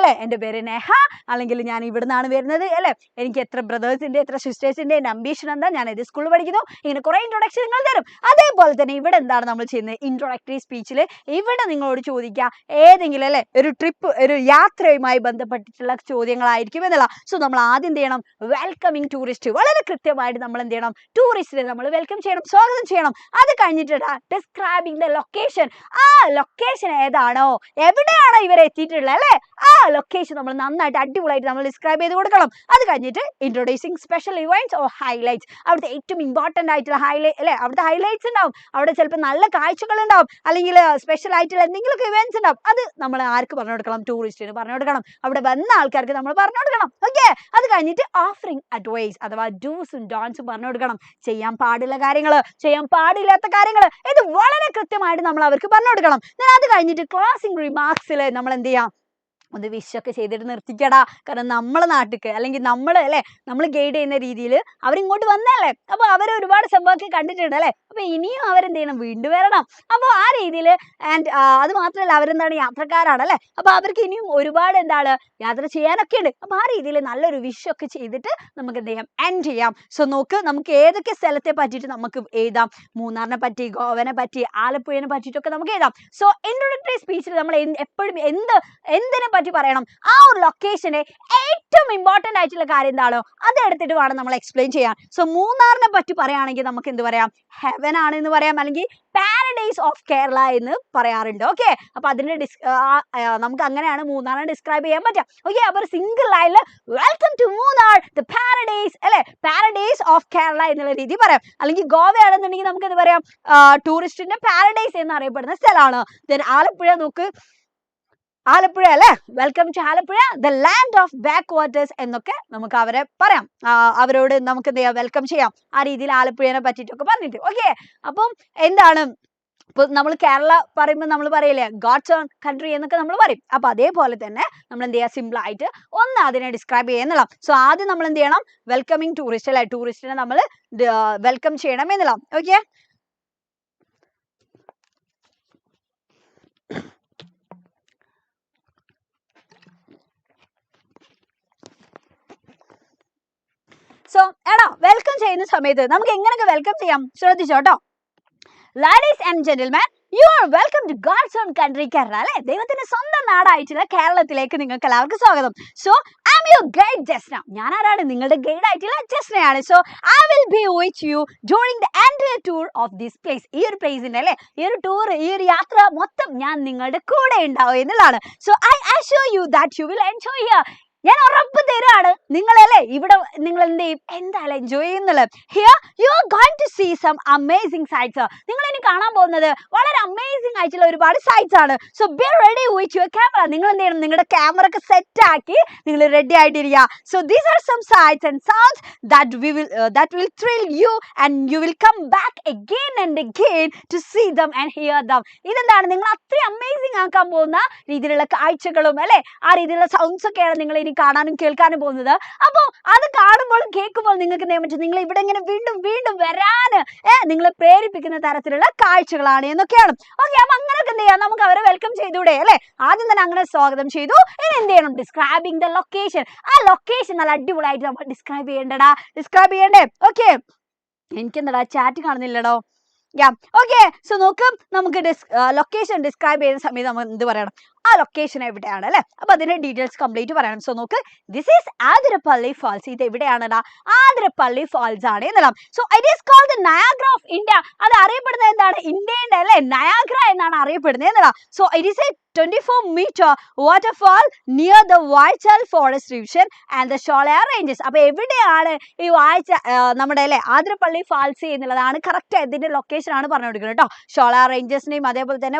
എൻ്റെ പേര് നേഹ, അല്ലെങ്കിൽ ഞാൻ ഇവിടെ നിന്നാണ് വരുന്നത് അല്ലെ, എനിക്ക് എത്ര ബ്രദേഴ്സിന്റെ എത്ര സിസ്റ്റേഴ്സിന്റെ, എൻ്റെ അംബീഷൻ എന്താ, ഞാൻ ഏത് സ്കൂളിൽ പഠിക്കുന്നു, ഇങ്ങനെ കുറെ ഇൻട്രൊഡക്ഷൻ നിങ്ങൾ തരും. അതേപോലെ തന്നെ ഇവിടെ എന്താണ് നമ്മൾ ചെയ്യുന്നത്? ഇൻട്രോഡക്ടറി സ്പീച്ചിൽ ഇവിടെ നിങ്ങളോട് ചോദിക്കുക ഏതെങ്കിലും ഒരു ട്രിപ്പ്, ഒരു യാത്രയുമായി ബന്ധപ്പെട്ടിട്ടുള്ള ചോദ്യങ്ങളായിരിക്കും എന്നുള്ള. സോ നമ്മൾ ആദ്യം എന്ത് ചെയ്യണം? Welcoming tourist. വളരെ കൃത്യമായിട്ട് നമ്മൾ എന്ത് ചെയ്യണം? ടൂറിസ്റ്റിനെ നമ്മൾ വെൽക്കം ചെയ്യണം, സ്വാഗതം ചെയ്യണം. അത് കഴിഞ്ഞിട്ട് ഡിസ്ക്രൈബിംഗ് ദ ലൊക്കേഷൻ. ആ ലൊക്കേഷൻ ഏതാണോ, എവിടെയാണോ ഇവർ എത്തിയിട്ടുള്ളത് അല്ലെ, ആ ലൊക്കേഷൻ നമ്മൾ നന്നായിട്ട് അടിപൊളിയായിട്ട് നമ്മൾ ഡിസ്ക്രൈബ് ചെയ്ത് കൊടുക്കണം. അത് കഴിഞ്ഞിട്ട് introducing special events or highlights. അവിടുത്തെ ഏറ്റവും ഇമ്പോർട്ടന്റ് ആയിട്ടുള്ള അവിടുത്തെ ഹൈലൈറ്റ്സ് ഉണ്ടാവും, അവിടെ ചിലപ്പോൾ നല്ല കാഴ്ചകൾ ഉണ്ടാവും, അല്ലെങ്കിൽ സ്പെഷ്യൽ ആയിട്ടുള്ള എന്തെങ്കിലുമൊക്കെ ഇവന്റ്സ് ഉണ്ടാവും. അത് നമ്മൾ ആർക്ക് പറഞ്ഞു കൊടുക്കണം? ടൂറിസ്റ്റിന് പറഞ്ഞു കൊടുക്കണം, അവിടെ വന്ന ആൾക്കാർക്ക് നമ്മൾ പറഞ്ഞു കൊടുക്കണം. ഓക്കെ, അത് കഴിഞ്ഞിട്ട് ഓഫറിംഗ് അഡ്വൈസ് അഥവാ ഡൂസും ഡോൺസും പറഞ്ഞു കൊടുക്കണം. ചെയ്യാൻ പാടുള്ള കാര്യങ്ങൾ, ചെയ്യാൻ പാടില്ലാത്ത കാര്യങ്ങൾ, ഇത് വളരെ കൃത്യമായിട്ട് നമ്മൾ അവർക്ക് പറഞ്ഞു കൊടുക്കണം. അത് കഴിഞ്ഞിട്ട് ക്ലോസിംഗ് റിമാർക്സിൽ നമ്മൾ എന്ത് ചെയ്യാം? ഒന്ന് വിഷൊക്കെ ചെയ്തിട്ട് നിർത്തിക്കടാ. കാരണം നമ്മളെ നാട്ടിക്ക് അല്ലെങ്കിൽ നമ്മൾ ഗൈഡ് ചെയ്യുന്ന രീതിയിൽ അവരിങ്ങോട്ട് വന്നല്ലേ, അപ്പൊ അവർ ഒരുപാട് സംഭവമൊക്കെ കണ്ടിട്ടുണ്ട് അല്ലെ. അപ്പൊ ഇനിയും അവരെന്ത് ചെയ്യണം? വീണ്ടും വരണം. അപ്പോൾ ആ രീതിയിൽ അത് മാത്രമല്ല അവരെന്താണ് യാത്രക്കാരാണ് അല്ലെ, അപ്പൊ അവർക്ക് ഇനിയും ഒരുപാട് യാത്ര ചെയ്യാനൊക്കെ ഉണ്ട്. അപ്പൊ ആ രീതിയിൽ നല്ലൊരു വിഷൊക്കെ ചെയ്തിട്ട് നമുക്ക് എന്ത് ചെയ്യാം? എൻഡ് ചെയ്യാം. സോ നോക്ക്, നമുക്ക് ഏതൊക്കെ സ്ഥലത്തെ പറ്റിയിട്ട് നമുക്ക് എഴുതാം? മൂന്നാറിനെ പറ്റി, ഗോവനെ പറ്റി, ആലപ്പുഴനെ പറ്റിയിട്ടൊക്കെ നമുക്ക് എഴുതാം. സോ ഇൻട്രോഡക്ടറി സ്പീച്ചിൽ നമ്മൾ എപ്പോഴും എന്തിനെ പറ്റി പറയണം? ആ ഒരു ലൊക്കേഷനെ ഏറ്റവും ഇമ്പോർട്ടന്റ് ആയിട്ടുള്ള കാര്യം എന്താണോ അത് എടുത്തിട്ട് വേണം നമ്മൾ എക്സ്പ്ലെയിൻ ചെയ്യാൻ. സോ മൂന്നാറിനെ പറ്റി പറയുകയാണെങ്കിൽ നമുക്ക് എന്ത് പറയാം? ഹെവൻ ഹെവൻ ആണ് എന്ന് പറയാം, അല്ലെങ്കിൽ പാരഡൈസ് ഓഫ് കേരള എന്ന് പറയാറുണ്ട്. ഓക്കെ, അപ്പൊ അതിന്റെ നമുക്ക് അങ്ങനെയാണ് മൂന്നാറിനെ ഡിസ്ക്രൈബ് ചെയ്യാൻ പറ്റുക. ഓക്കെ, അപ്പൊ സിംഗിൾ ലൈനിൽ welcome to Munnar the paradise അല്ലെ, പാരഡൈസ് ഓഫ് കേരള എന്നുള്ള രീതി പറയാം. അല്ലെങ്കിൽ ഗോവയാണെന്നുണ്ടെങ്കിൽ നമുക്ക് എന്ത് പറയാം, ടൂറിസ്റ്റിന്റെ പാരഡൈസ് എന്നറിയപ്പെടുന്ന സ്ഥലമാണ്. ദെൻ ആലപ്പുഴ നോക്ക്, ആലപ്പുഴ അല്ലെ, welcome to Alappuzha the land of backwaters എന്നൊക്കെ നമുക്ക് അവരെ പറയാം. അവരോട് നമുക്ക് എന്ത് ചെയ്യാം, വെൽക്കം ചെയ്യാം. ആ രീതിയിൽ ആലപ്പുഴയെ പറ്റിയിട്ടൊക്കെ പറഞ്ഞിട്ട്. ഓക്കെ, അപ്പം എന്താണ്, ഇപ്പൊ നമ്മൾ കേരള പറയുമ്പോൾ നമ്മൾ പറയില്ലേ ഗോഡ്സ് ഓൺ കൺട്രി എന്നൊക്കെ നമ്മൾ പറയും. അപ്പൊ അതേപോലെ തന്നെ നമ്മൾ എന്ത് ചെയ്യുക, സിമ്പിൾ ആയിട്ട് ഒന്ന് അതിനെ ഡിസ്ക്രൈബ് ചെയ്യുന്നുള്ള. സോ ആദ്യം നമ്മൾ എന്ത് ചെയ്യണം, വെൽക്കമിങ് ടൂറിസ്റ്റ് അല്ലെ, ടൂറിസ്റ്റിനെ നമ്മൾ വെൽക്കം ചെയ്യണം എന്നുള്ള. ഓക്കെ, സോ എടാ വെൽക്കം ചെയ്യുന്ന സമയത്ത് നമുക്ക് എങ്ങനെയൊക്കെ വെൽക്കം ചെയ്യാം ശ്രദ്ധിച്ചോട്ടോ. Ladies and gentleman, you are welcome to God's own country Kerala അല്ലെ, ദൈവത്തിന്റെ സ്വന്തം നാടായിട്ടുള്ള കേരളത്തിലേക്ക് നിങ്ങൾക്ക് എല്ലാവർക്കും സ്വാഗതം. So I am your guide Jasna. ഞാൻ ആരാണ്, നിങ്ങളുടെ ഗൈഡ് ആയിട്ടുള്ള ജസ്നയാണ്. So I will be with you during the entire tour of this place. ഈ ഒരു പ്ലേസിന്റെ അല്ലെ, ഈ ഒരു ടൂർ, ഈ ഒരു യാത്ര മൊത്തം ഞാൻ നിങ്ങളുടെ കൂടെ ഉണ്ടാവും എന്നുള്ളതാണ്. So I assure you that you will enjoy here. ഞാൻ ഉറപ്പ് തരാണ് നിങ്ങളല്ലേ ഇവിടെ നിങ്ങൾ എന്ത് ചെയ്യും, എന്തായാലും എൻജോയ് ചെയ്യുന്നുള്ളത്. Here you are going to see some amazing sights. നിങ്ങൾ ഇനി കാണാൻ പോകുന്നത് വളരെ അമേസിംഗ് ആയിട്ടുള്ള ഒരുപാട് സൈറ്റ്സ് ആണ്. So be ready with your camera. നിങ്ങൾ എന്ത് ചെയ്യണം, നിങ്ങളുടെ ക്യാമറ ഒക്കെ സെറ്റ് ആക്കി നിങ്ങൾ റെഡി ആയിട്ടിരിക്കുക. So these are some sights and sounds that will thrill you and you will come back again and again to see them and hear them. ഇതെന്താണ്, നിങ്ങൾ അത്രയും അമേസിംഗ് ആക്കാൻ പോകുന്ന രീതിയിലുള്ള കാഴ്ചകളും അല്ലെ, ആ രീതിയിലുള്ള സൗണ്ട്സ് ഒക്കെയാണ് നിങ്ങൾ ഇനി കാണാനും കേൾക്കാനും പോകുന്നത്. അപ്പോൾ അത് കാണുമ്പോൾ കേൾക്കുമ്പോൾ നിങ്ങൾക്ക് എന്ത് ചെയ്യാൻ പറ്റും, നിങ്ങൾ ഇവിടെ ഇങ്ങനെ വീണ്ടും വീണ്ടും വരാന് നിങ്ങളെ പ്രേരിപ്പിക്കുന്ന തരത്തിലുള്ള കാഴ്ചകളാണ് എന്നൊക്കെയാണ്. ഓക്കെ, അപ്പൊ അങ്ങനെയൊക്കെ എന്ത് ചെയ്യാം, നമുക്ക് അവരെ വെൽക്കം ചെയ്തൂടെ അല്ലെ. ആദ്യം തന്നെ അങ്ങനെ സ്വാഗതം ചെയ്തു. ഇനി എന്ത് ചെയ്യണം, ഡിസ്ക്രൈബിംഗ് ദ ലൊക്കേഷൻ. ആ ലൊക്കേഷൻ നല്ല അടിപൊളിയായിട്ട് നമ്മൾ ഡിസ്ക്രൈബ് ചെയ്യണ്ടേ. ഓക്കെ, എനിക്കെന്താടാ ചാറ്റ് കാണുന്നില്ലടോ. ഓക്കെ, സോ നോക്ക്, നമുക്ക് ലൊക്കേഷൻ ഡിസ്ക്രൈബ് ചെയ്യുന്ന സമയത്ത് നമ്മൾ എന്ത് പറയണം, ആ ലൊക്കേഷൻ എവിടെയാണ് അല്ലെ, അപ്പൊ അതിന്റെ ഡീറ്റെയിൽസ് കംപ്ലീറ്റ് പറയണം. സോ നോക്ക്, ദിസ് ഈസ് ആതിരപ്പള്ളി ഫാൾസ്. ഇത് എവിടെയാണടാ, ആതിരപ്പള്ളി ഫാൾസ് ആണ് എന്നുള്ളത്. So it is called the Niagara of India. അത് അറിയപ്പെടുന്നത് എന്താണ്, ഇന്ത്യയുടെ അല്ലെ നയാഗ്ര എന്നാണ് അറിയപ്പെടുന്നത് എന്നുള്ളത്. So it is a 24-meter waterfall near the Whitehall Forest Division and the Sholar Ranges. അപ്പൊ എവിടെയാണ് ഈ നമ്മുടെ അല്ലെ ആതിരപ്പള്ളി ഫാൾസ് എന്നുള്ളതാണ് കറക്റ്റ് ഇതിന്റെ ലൊക്കേഷൻ ആണ് പറഞ്ഞു കൊടുക്കുന്നത് കേട്ടോ. ഷോളാർ റേഞ്ചസിനെയും അതേപോലെ തന്നെ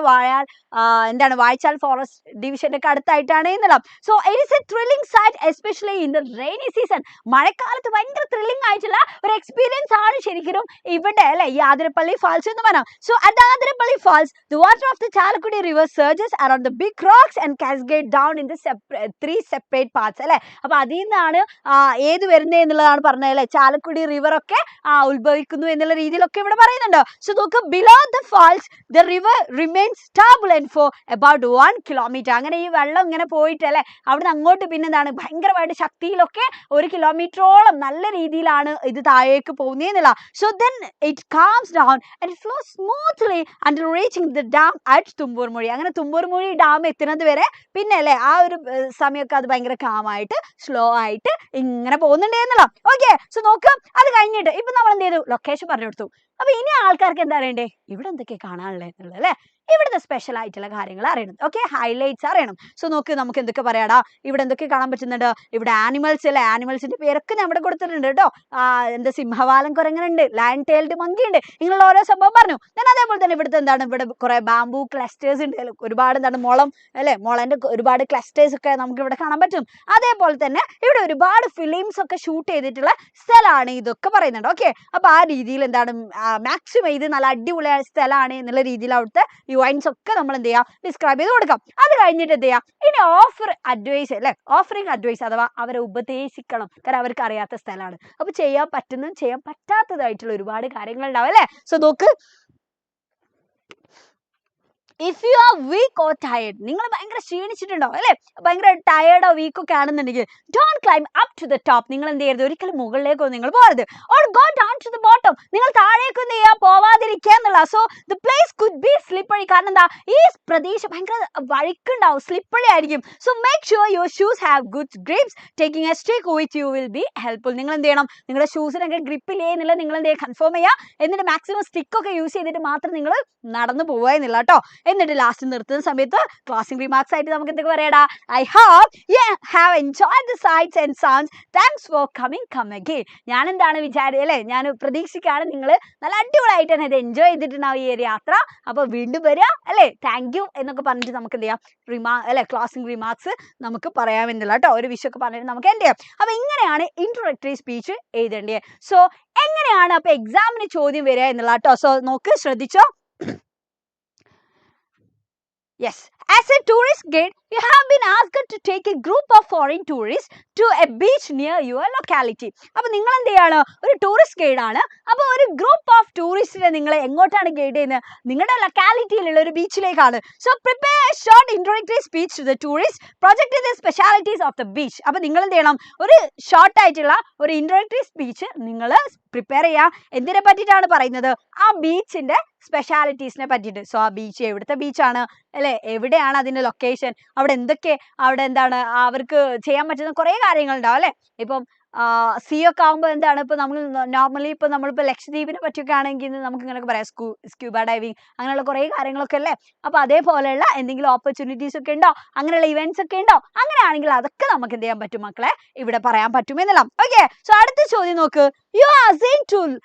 വായ്ച്ചാൽ ഫോറസ്റ്റ് ഡിവിഷന്റെ ഒക്കെ അടുത്തായിട്ടാണ് എന്നുള്ളത്. So it is a thrilling sight especially in the rainy season. മഴക്കാലത്ത് ഭയങ്കര ത്രില്ലിംഗ് ആയിട്ടുള്ള ഒരു എക്സ്പീരിയൻസ് ആണ് ശരിക്കും ഇവിടെ അല്ലെ ഈ ആതിരപ്പള്ളി ഫാൾസ് എന്ന് പറയാം. So at Athirappilly falls the water of the Chalakudi river surges around the big rocks and cascade down in the three separate parts അല്ലെ. അപ്പൊ അതിൽ നിന്നാണ് ഏത് വരുന്നത് എന്നുള്ളതാണ് പറഞ്ഞത് അല്ലെ, ചാലക്കുടി റിവർ ഒക്കെ ഉത്ഭവിക്കുന്നു എന്നുള്ള രീതിയിലൊക്കെ ഇവിടെ പറയുന്നുണ്ട്. സോ നോക്ക്, below the falls the river remains turbulent for about 1 kilometer. അങ്ങനെ ഈ വെള്ളം ഇങ്ങനെ പോയിട്ട് അല്ലെ അവിടുന്ന് അങ്ങോട്ട് പിന്നെ എന്താണ് ഭയങ്കരമായിട്ട് ശക്തിയിലൊക്കെ 1 കിലോമീറ്ററോളം നല്ല രീതിയിലാണ് ഇത് താഴേക്ക് പോകുന്നത് എന്നുള്ള. So then it calms down and it flows smoothly until reaching the dam at Thumboormuzhi. അങ്ങനെ തുമ്പൂർമൊഴി ഡാം എത്തുന്നത് വരെ പിന്നെ അല്ലെ ആ ഒരു സമയമൊക്കെ അത് ഭയങ്കര കാമായിട്ട് സ്ലോ ആയിട്ട് ഇങ്ങനെ പോകുന്നുണ്ട് എന്നുള്ള. ഓക്കെ, സോ നോക്കാം, അത് കഴിഞ്ഞിട്ട് ഇപ്പൊ നമ്മൾ എന്ത് ചെയ്തു, ലൊക്കേഷൻ പറഞ്ഞു കൊടുത്തു. അപ്പൊ ഇനി ആൾക്കാർക്ക് എന്താ അറിയണ്ടേ, ഇവിടെ എന്തൊക്കെ കാണാനുള്ളത് എന്നുള്ളത് അല്ലെ, ഇവിടുത്തെ സ്പെഷ്യൽ ആയിട്ടുള്ള കാര്യങ്ങൾ അറിയണം. ഓക്കെ, ഹൈലൈറ്റ്സ് അറിയണം. സോ നോക്ക്, നമുക്ക് എന്തൊക്കെ പറയാടാ, ഇവിടെ എന്തൊക്കെ കാണാൻ പറ്റുന്നുണ്ട്, ഇവിടെ ആനിമൽസ് അല്ലെ, ആനിമൽസിന്റെ പേരൊക്കെ ഞാൻ ഇവിടെ കൊടുത്തിട്ടുണ്ട് കേട്ടോ. എന്താ സിംഹവാലൻ കുരങ്ങനുണ്ട്, ലയൺ ടൈൽഡ് മങ്കി ഉണ്ട്, ഇങ്ങനെയുള്ള ഓരോ സംഭവം പറഞ്ഞു. ഞാൻ അതേപോലെ തന്നെ ഇവിടുത്തെ എന്താണ്, ഇവിടെ കുറെ ബാംബു ക്ലസ്റ്റേഴ്സ് ഉണ്ട്, ഒരുപാട് എന്താണ് മുളം അല്ലെ, മുളന്റെ ഒരുപാട് ക്ലസ്റ്റേഴ്സ് ഒക്കെ നമുക്ക് ഇവിടെ കാണാൻ പറ്റും. അതേപോലെ തന്നെ ഇവിടെ ഒരുപാട് ഫിലിംസ് ഒക്കെ ഷൂട്ട് ചെയ്തിട്ടുള്ള സ്ഥലമാണ് ഇതൊക്കെ പറയുന്നുണ്ട്. ഓക്കെ, അപ്പൊ ആ രീതിയിൽ എന്താണ് മാക്സിമം ഇത് നല്ല അടിപൊളിയായ സ്ഥലമാണ് എന്നുള്ള രീതിയിൽ അവിടുത്തെ വൈൻസ് ഒക്കെ നമ്മൾ എന്ത് ചെയ്യാം, ഡിസ്ക്രൈബ് ചെയ്ത് കൊടുക്കാം. അത് കഴിഞ്ഞിട്ട് എന്ത് ചെയ്യാം, ഇനി അഡ്വൈസ് അല്ലെ, ഓഫറിംഗ് അഡ്വൈസ് അഥവാ അവരെ ഉപദേശിക്കണം. കാരണം അവർക്ക് അറിയാത്ത സ്ഥലമാണ്. അപ്പൊ ചെയ്യാൻ പറ്റുന്നതും ചെയ്യാൻ പറ്റാത്തതായിട്ടുള്ള ഒരുപാട് കാര്യങ്ങൾ ഉണ്ടാവും അല്ലെ. സോ നോക്ക്, if you are weak or tired, നിങ്ങൾ ഭയങ്കര ക്ഷീണിച്ചിട്ടുണ്ടോ അല്ലേ, ഭയങ്കര ടയേർഡോ വീക്കൊക്കെ ആണെന്നുണ്ടെങ്കിൽ don't climb up to the top, നിങ്ങൾ എന്ത് ചെയ്യരുത്, ഒരിക്കലും മുകളിലേക്കോ നിങ്ങൾ പോകരുത്. Or go down to the bottom, നിങ്ങൾ താഴേക്ക് എന്ത് ചെയ്യുക, പോവാതിരിക്കുക എന്നുള്ള. So the place could be slippery, കാരണം എന്താ, ഈ പ്രദേശം ഭയങ്കര വഴിക്കുണ്ടാവും, സ്ലിപ്പറി ആയിരിക്കും. So make sure your shoes have good grips, taking a stick with U will B helpful. നിങ്ങൾ എന്ത് ചെയ്യണം, നിങ്ങളുടെ ഷൂസിനൊക്കെ ഗ്രിപ്പില്ലേ എന്നുള്ള നിങ്ങൾ എന്ത് ചെയ്യുക, കൺഫേം ചെയ്യുക. എന്നിട്ട് മാക്സിമം സ്റ്റിക്കൊക്കെ യൂസ് ചെയ്തിട്ട് മാത്രം നിങ്ങൾ നടന്നു പോവുക എന്നുള്ള കേട്ടോ. എന്നിട്ട് ലാസ്റ്റ് നിർത്തുന്ന സമയത്ത് ക്ലോസിംഗ് റിമാർക്സ് ആയിട്ട് നമുക്ക് എന്തൊക്കെ പറയാടാ, I hope you have enjoyed the sights and sounds, thanks for coming, come again. ഞാൻ എന്താണ് അല്ലേ, ഞാൻ പ്രതീക്ഷിക്കുകയാണ് നിങ്ങൾ നല്ല അടിപൊളിയായിട്ട് തന്നെ ഇത് എൻജോയ് ചെയ്തിട്ടുണ്ടാവും ഈ ഒരു യാത്ര. അപ്പോൾ വീണ്ടും വരിക അല്ലേ, താങ്ക് യു എന്നൊക്കെ പറഞ്ഞിട്ട് നമുക്ക് എന്ത് ചെയ്യാം, ക്ലോസിംഗ് റിമാർക്സ് നമുക്ക് പറയാമെന്നുള്ള കേട്ടോ. ഒരു വിഷയമൊക്കെ പറഞ്ഞിട്ട് നമുക്ക് എന്ത് ചെയ്യാം. അപ്പോൾ ഇങ്ങനെയാണ് ഇൻട്രോഡക്ടറി സ്പീച്ച് എഴുതേണ്ടത്. സോ എങ്ങനെയാണ് അപ്പോൾ എക്സാമിന് ചോദ്യം വരിക എന്നുള്ള കേട്ടോ. സോ നോക്ക്, ശ്രദ്ധിച്ചോ. Yes, as a tourist guide, you have been asked to take a group of foreign tourists to a beach near your locality. അപ്പോൾ നിങ്ങൾ എന്ത് ചെയ്യാണ്, ഒരു ടൂറിസ്റ്റ് ഗൈഡ് ആണ്. അപ്പോൾ ഒരു ഗ്രൂപ്പ് ഓഫ് ടൂറിസ്റ്റിനെ നിങ്ങൾ എങ്ങോട്ടാണ് ഗൈഡ് ചെയ്യുന്നത്, നിങ്ങളുടെ ലൊക്കാലിറ്റിയിലുള്ള ഒരു ബീച്ചിലേക്കാണ്. So prepare a short introductory speech to the tourist, project the specialities of the beach. അപ്പോൾ നിങ്ങൾ എന്ത് ചെയ്യണം, ഒരു ഷോർട്ട് ആയിട്ടുള്ള ഒരു ഇൻട്രോഡക്ടറി സ്പീച്ച് നിങ്ങൾ പ്രിപ്പയർ ചെയ്യുക. എന്തിനെ പറ്റിയിട്ടാണ് പറയുന്നത്, ആ ബീച്ചിന്റെ സ്പെഷ്യാലിറ്റീസിനെ പറ്റിയിട്ട്. സോ ആ ബീച്ച് എവിടുത്തെ ബീച്ചാണ് അല്ലേ, എവിടെയാണ് അതിന്റെ ലൊക്കേഷൻ, അവിടെ എന്തൊക്കെ, അവിടെ എന്താണ് അവർക്ക് ചെയ്യാൻ പറ്റുന്ന കുറേ കാര്യങ്ങളുണ്ടാവും അല്ലേ. ഇപ്പം സീ ഒക്കെ ആകുമ്പോൾ എന്താണ്, ഇപ്പോൾ നമ്മൾ നോർമലി ഇപ്പോൾ നമ്മളിപ്പോൾ ലക്ഷദ്വീപിനെ പറ്റിയൊക്കെ ആണെങ്കിൽ നമുക്ക് ഇങ്ങനെയൊക്കെ പറയാം, സ്ക്യൂബ ഡൈവിങ് അങ്ങനെയുള്ള കുറേ കാര്യങ്ങളൊക്കെ അല്ലേ. അപ്പോൾ അതേപോലെയുള്ള എന്തെങ്കിലും ഓപ്പർച്യൂണിറ്റീസ് ഒക്കെ ഉണ്ടോ, അങ്ങനെയുള്ള ഇവന്റ്സ് ഒക്കെ ഉണ്ടോ, അങ്ങനെയാണെങ്കിൽ അതൊക്കെ നമുക്ക് എന്ത് ചെയ്യാൻ പറ്റും മക്കളെ, ഇവിടെ പറയാൻ പറ്റുമെന്നല്ല. ഓക്കെ, സോ അടുത്ത ചോദ്യം നോക്ക്. You are assigned to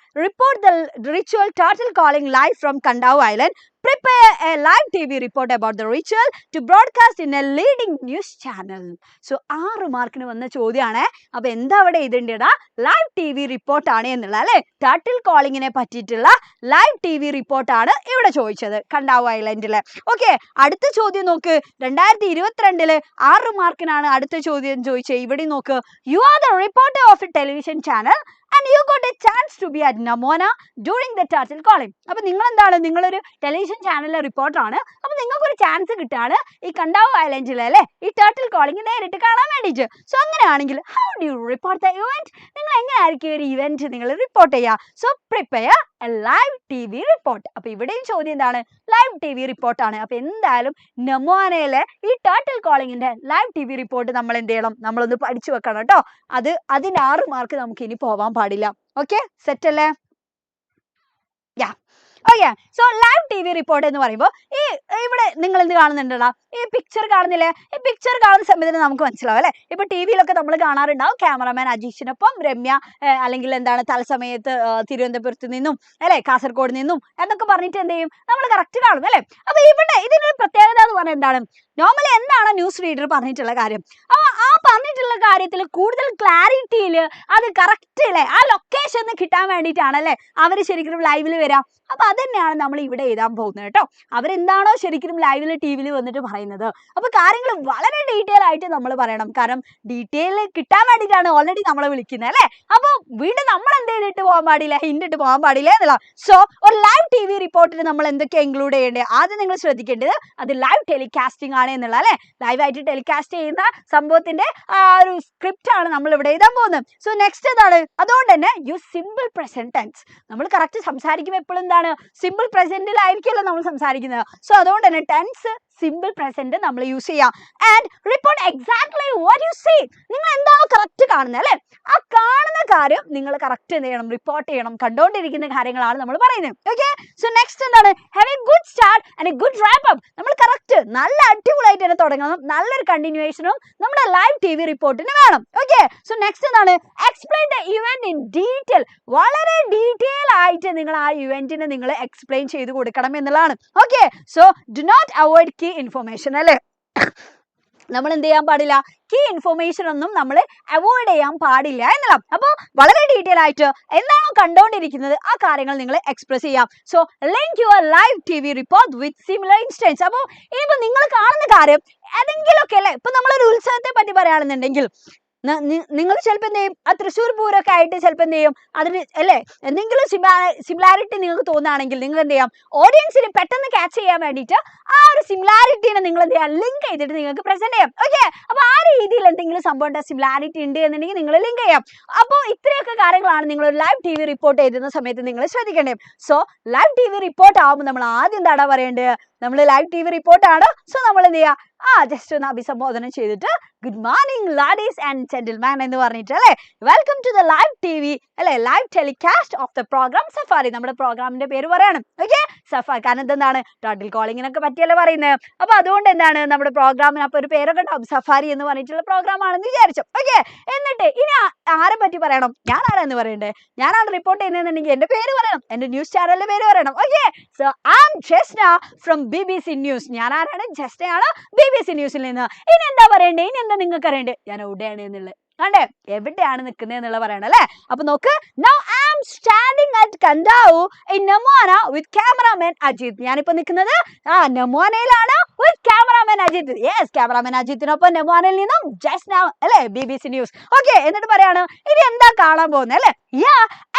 report the ritual turtle calling live from Kadavu Island. Prepare a live TV report about the ritual to broadcast in a leading news channel. So 6 മാർക്കിന് വന്ന ചോദ്യമാണ്. അപ്പോൾ എന്താ അവിടെ എഴുതേണ്ടതാ, live T V report ആണ് എന്നുള്ള അല്ലേ, turtle കോളിങ്ങിനെ പറ്റിയിട്ടുള്ള ലൈവ് ടി വി റിപ്പോർട്ടാണ് ഇവിടെ ചോദിച്ചത് കടാവു ഐലൻഡില്. ഓക്കെ, അടുത്ത ചോദ്യം നോക്ക്. 2022 6 മാർക്കിനാണ് അടുത്ത ചോദ്യം ചോദിച്ചത്. ഇവിടെ നോക്ക്. You are the reporter of a television channel and you got a chance to be at Namona during the turtle calling. അപ്പോൾ നിങ്ങൾ എന്താണ്, നിങ്ങളൊരു ടെലിവിഷൻ ചാനലിലെ റിപ്പോർട്ടറാണ്. അപ്പോൾ നിങ്ങൾക്കൊരു ചാൻസ് കിട്ടാണ് ഈ കടാവു ഐലൻഡിലെ അല്ലേ ഈ ടർട്ടിൽ കോളിംഗ് നേരിട്ട് കാണാൻ വേണ്ടിയിട്ട്. സോ അങ്ങനെയാണെങ്കിൽ how do you report the event, നിങ്ങൾ എങ്ങനെയായിരിക്കും ഒരു ഇവന്റ് നിങ്ങൾ റിപ്പോർട്ട് ചെയ്യുക. So prepare a live T V report. അപ്പോൾ ഇവിടെയും ചോദ്യം എന്താണ്, ലൈവ് ടി വി റിപ്പോർട്ടാണ്. അപ്പോൾ എന്തായാലും നമോനയിലെ ഈ ടർട്ടിൽ കോളിങ്ങിന്റെ ലൈവ് ടി വി റിപ്പോർട്ട് നമ്മൾ എന്ത് ചെയ്യണം, നമ്മളൊന്ന് പഠിച്ചു വെക്കണം കേട്ടോ. അതിന് 6 മാർക്ക് നമുക്ക് ഇനി പോവാൻ പാടില്ല. ഓക്കെ, സെറ്റ് അല്ലേ? Yeah, okay. So live T V report എന്ന് പറയുമ്പോൾ ഈ ഇവിടെ നിങ്ങൾ എന്ത് കാണുന്നുണ്ടല്ലോ, ഈ പിക്ചർ കാണുന്നില്ലേ, ഈ പിക്ചർ കാണുന്ന സമയത്ത് നമുക്ക് മനസ്സിലാവും അല്ലേ. ഇപ്പൊ ടി വിയിലൊക്കെ നമ്മൾ കാണാറുണ്ടാവും ക്യാമറമാൻ അജീഷിനൊപ്പം രമ്യ, അല്ലെങ്കിൽ എന്താണ് തത്സമയത്ത് തിരുവനന്തപുരത്ത് നിന്നും അല്ലെ കാസർഗോഡ് നിന്നും എന്നൊക്കെ പറഞ്ഞിട്ട് എന്ത് ചെയ്യും, നമ്മൾ കറക്റ്റ് കാണും അല്ലെ. അപ്പൊ ഇവിടെ ഇതിനൊരു പ്രത്യേകത എന്ന് പറഞ്ഞാൽ എന്താണ്, നോർമലി എന്താണ് ന്യൂസ് റീഡർ പറഞ്ഞിട്ടുള്ള കാര്യം, അപ്പോൾ ആ പറഞ്ഞിട്ടുള്ള കാര്യത്തിൽ കൂടുതൽ ക്ലാരിറ്റിയിൽ അത് കറക്റ്റ് അല്ലേ ആ ലൊക്കേഷൻ കിട്ടാൻ വേണ്ടിയിട്ടാണല്ലേ അവർ ശരിക്കും ലൈവിൽ വരാം. അപ്പൊ അതന്നെയാണ് നമ്മൾ ഇവിടെ എഴുതാൻ പോകുന്നത് കേട്ടോ. അവരെന്താണോ ശരിക്കും ലൈവിൽ ടി വിയിൽ വന്നിട്ട് പറയുന്നത്, അപ്പൊ കാര്യങ്ങൾ വളരെ ഡീറ്റെയിൽ ആയിട്ട് നമ്മൾ പറയണം. കാരണം ഡീറ്റെയിൽ കിട്ടാൻ വേണ്ടിയിട്ടാണ് ഓൾറെഡി നമ്മളെ വിളിക്കുന്നത് അല്ലേ. അപ്പോൾ വീണ്ടും നമ്മൾ എന്ത് ചെയ്തിട്ട് പോകാൻ പാടില്ല, ഹിൻഡിട്ട് പോകാൻ പാടില്ല എന്നുള്ള. സോ ഒരു ലൈവ് ടി വി റിപ്പോർട്ടിൽ നമ്മൾ എന്തൊക്കെ ഇൻക്ലൂഡ് ചെയ്യേണ്ടത്, ആദ്യം നിങ്ങൾ ശ്രദ്ധിക്കേണ്ടത് അത് ലൈവ് ടെലികാസ്റ്റിംഗ് ആണ് എന്നുള്ള അല്ലെ. ലൈവായിട്ട് ടെലികാസ്റ്റ് ചെയ്യുന്ന സംഭവത്തിന്റെ ആ ഒരു സ്ക്രിപ്റ്റ് ആണ് നമ്മൾ ഇവിടെ എഴുതാൻ പോകുന്നത്. സോ നെക്സ്റ്റ് എന്താണ്, അതുകൊണ്ട് തന്നെ യൂസ് സിമ്പിൾ പ്രസന്റ് ടെൻസ്. നമ്മൾ കറക്റ്റ് സംസാരിക്കുമ്പോൾ എപ്പോഴും എന്താണ് സിമ്പിൾ പ്രസന്റിലായിരിക്കുമല്ലോ നമ്മൾ സംസാരിക്കുന്നത്. സോ അതുകൊണ്ട് തന്നെ ടെൻസ് സിമ്പിൾ പ്രസന്റ് നമ്മൾ യൂസ് ചെയ്യാം. And report exactly what you see, നിങ്ങൾ എന്താണോ കറക്റ്റ് കാണുന്നത് അല്ലെ ആ കാണുന്ന കാര്യം നിങ്ങൾ കറക്റ്റ് എന്ത് ചെയ്യണം, റിപ്പോർട്ട് ചെയ്യണം. കണ്ടുകൊണ്ടിരിക്കുന്ന കാര്യങ്ങളാണ് നമ്മൾ പറയുന്നത്. ഓക്കെ, സോ നെക്സ്റ്റ് എന്താണ്, have A good start and A good wrap up. നമ്മൾ കറക്റ്റ് നല്ല അടിപൊളിയായിട്ട് തന്നെ തുടങ്ങണം, നല്ലൊരു കണ്ടിന്യൂവേഷനും നമ്മുടെ ലൈവ് ടി വി റിപ്പോർട്ടിന് വേണം. ഓക്കെ, സോ നെക്സ്റ്റ് എന്താണ്, explain the event in detail. വളരെ ഡീറ്റെയിൽ ആയിട്ട് നിങ്ങൾ ആ ഇവന്റിനെ നിങ്ങൾ എക്സ്പ്ലെയിൻ ചെയ്ത് കൊടുക്കണം എന്നുള്ളതാണ്. Okay, so do not avoid key information അല്ലേ. നമ്മൾ എന്ത് ചെയ്യാൻ പാടില്ല, കീ ഇൻഫർമേഷൻ ഒന്നും നമ്മൾ അവോയ്ഡ് ചെയ്യാൻ പാടില്ല എന്നുള്ള. അപ്പോൾ വളരെ ഡീറ്റെയിൽ ആയിട്ട് എന്താണോ കണ്ടുകൊണ്ടിരിക്കുന്നത് ആ കാര്യങ്ങൾ നിങ്ങൾ എക്സ്പ്രസ് ചെയ്യാം. So link your live T V report with similar instance. അപ്പോൾ ഇനിയിപ്പോൾ നിങ്ങൾ കാണുന്ന കാര്യം ഏതെങ്കിലുമൊക്കെ അല്ലേ, ഇപ്പൊ നമ്മളൊരു ഉത്സവത്തെ പറ്റി പറയുകയാണെന്നുണ്ടെങ്കിൽ നിങ്ങൾ ചിലപ്പോൾ എന്ത് ചെയ്യും, ആ തൃശ്ശൂർ പൂരമൊക്കെ ആയിട്ട് ചിലപ്പോൾ എന്ത് ചെയ്യും, അതിന് അല്ലേ എന്തെങ്കിലും സിമിലാരിറ്റി നിങ്ങൾക്ക് തോന്നുകയാണെങ്കിൽ നിങ്ങൾ എന്ത് ചെയ്യാം, ഓഡിയൻസിന് പെട്ടെന്ന് ക്യാച്ച് ചെയ്യാൻ വേണ്ടിയിട്ട് ആ ഒരു സിമിലാരിറ്റീനെ നിങ്ങൾ എന്ത് ചെയ്യാം, ലിങ്ക് ചെയ്തിട്ട് നിങ്ങൾക്ക് പ്രസന്റ് ചെയ്യാം. ഓക്കെ, അപ്പൊ ആ രീതിയിൽ എന്തെങ്കിലും സംഭവം സിമിലാരിറ്റി ഉണ്ട് എന്നുണ്ടെങ്കിൽ നിങ്ങൾ ലിങ്ക് ചെയ്യാം. അപ്പോൾ ഇത്രയൊക്കെ കാര്യങ്ങളാണ് നിങ്ങൾ ഒരു ലൈവ് TV റിപ്പോർട്ട് എഴുതുന്ന സമയത്ത് നിങ്ങൾ ശ്രദ്ധിക്കേണ്ടത്. സോ ലൈവ് TV റിപ്പോർട്ട് ആകുമ്പോൾ നമ്മൾ ആദ്യം എന്താടാ പറയേണ്ടത്, നമ്മൾ ലൈവ് TV റിപ്പോർട്ടാണ്. സോ നമ്മൾ എന്ത് ചെയ്യുക, ജസ്റ്റ് ഒന്ന് അഭിസംബോധന ചെയ്തിട്ട് good morning ladies and gentleman എന്ന് പറഞ്ഞിട്ട് അല്ലേ, welcome to the live TV അല്ലെ, live telecast of the programme Safari. നമ്മുടെ പ്രോഗ്രാമിന്റെ പേര് പറയണം. ഓക്കെ, സഫാരി, കാരണം എന്താണ് ടോട്ടൽ കോളിങ്ങിനൊക്കെ പറ്റിയല്ലേ പറയുന്നത്. അപ്പൊ അതുകൊണ്ട് എന്താണ് നമ്മുടെ പ്രോഗ്രാമിന് അപ്പൊ ഒരു പേരൊക്കെ ഉണ്ടാവും, സഫാരി എന്ന് പറഞ്ഞിട്ടുള്ള പ്രോഗ്രാം ആണെന്ന് വിചാരിച്ചു. ഓക്കെ, എന്നിട്ട് ഇനി ആരെ പറ്റി പറയണം, ഞാൻ ആരാന്ന് പറയണ്ടേ, ഞാനാണ് റിപ്പോർട്ട് ചെയ്യുന്നതെന്നുണ്ടെങ്കിൽ എന്റെ പേര് പറയണം, എന്റെ ന്യൂസ് ചാനലിന്റെ പേര് പറയണം. Okay, so I am Jasna from BBC news. ഞാൻ ആരാണ്, ജസ്നയാണ്, BBC ന്യൂസിൽ നിന്ന്. ഇനി എന്താ പറയണ്ടേ, ഇനി എന്താ നിങ്ങൾക്ക് അറിയണ്ടേ, ഞാൻ എവിടെയാണ് എന്നുള്ളത്, കണ്ടേ എവിടെയാണ് നിൽക്കുന്നത് എന്നുള്ള പറയണം അല്ലേ. അപ്പൊ നോക്ക്, now I am standing at Kadavu in Namuana with cameraman Ajith. ഞാനിപ്പോ നിൽക്കുന്നത് നെമോനയിലാണ് with cameraman Ajith. Yes, cameraman അജിത്തിനൊപ്പം നെമോനയിൽ നിന്നും ജസ്റ്റ് നൗ അല്ലേ BBC ന്യൂസ്. ഓക്കെ, എന്നിട്ട് പറയാണ് ഇനി എന്താ കാണാൻ പോകുന്നത് അല്ലേ.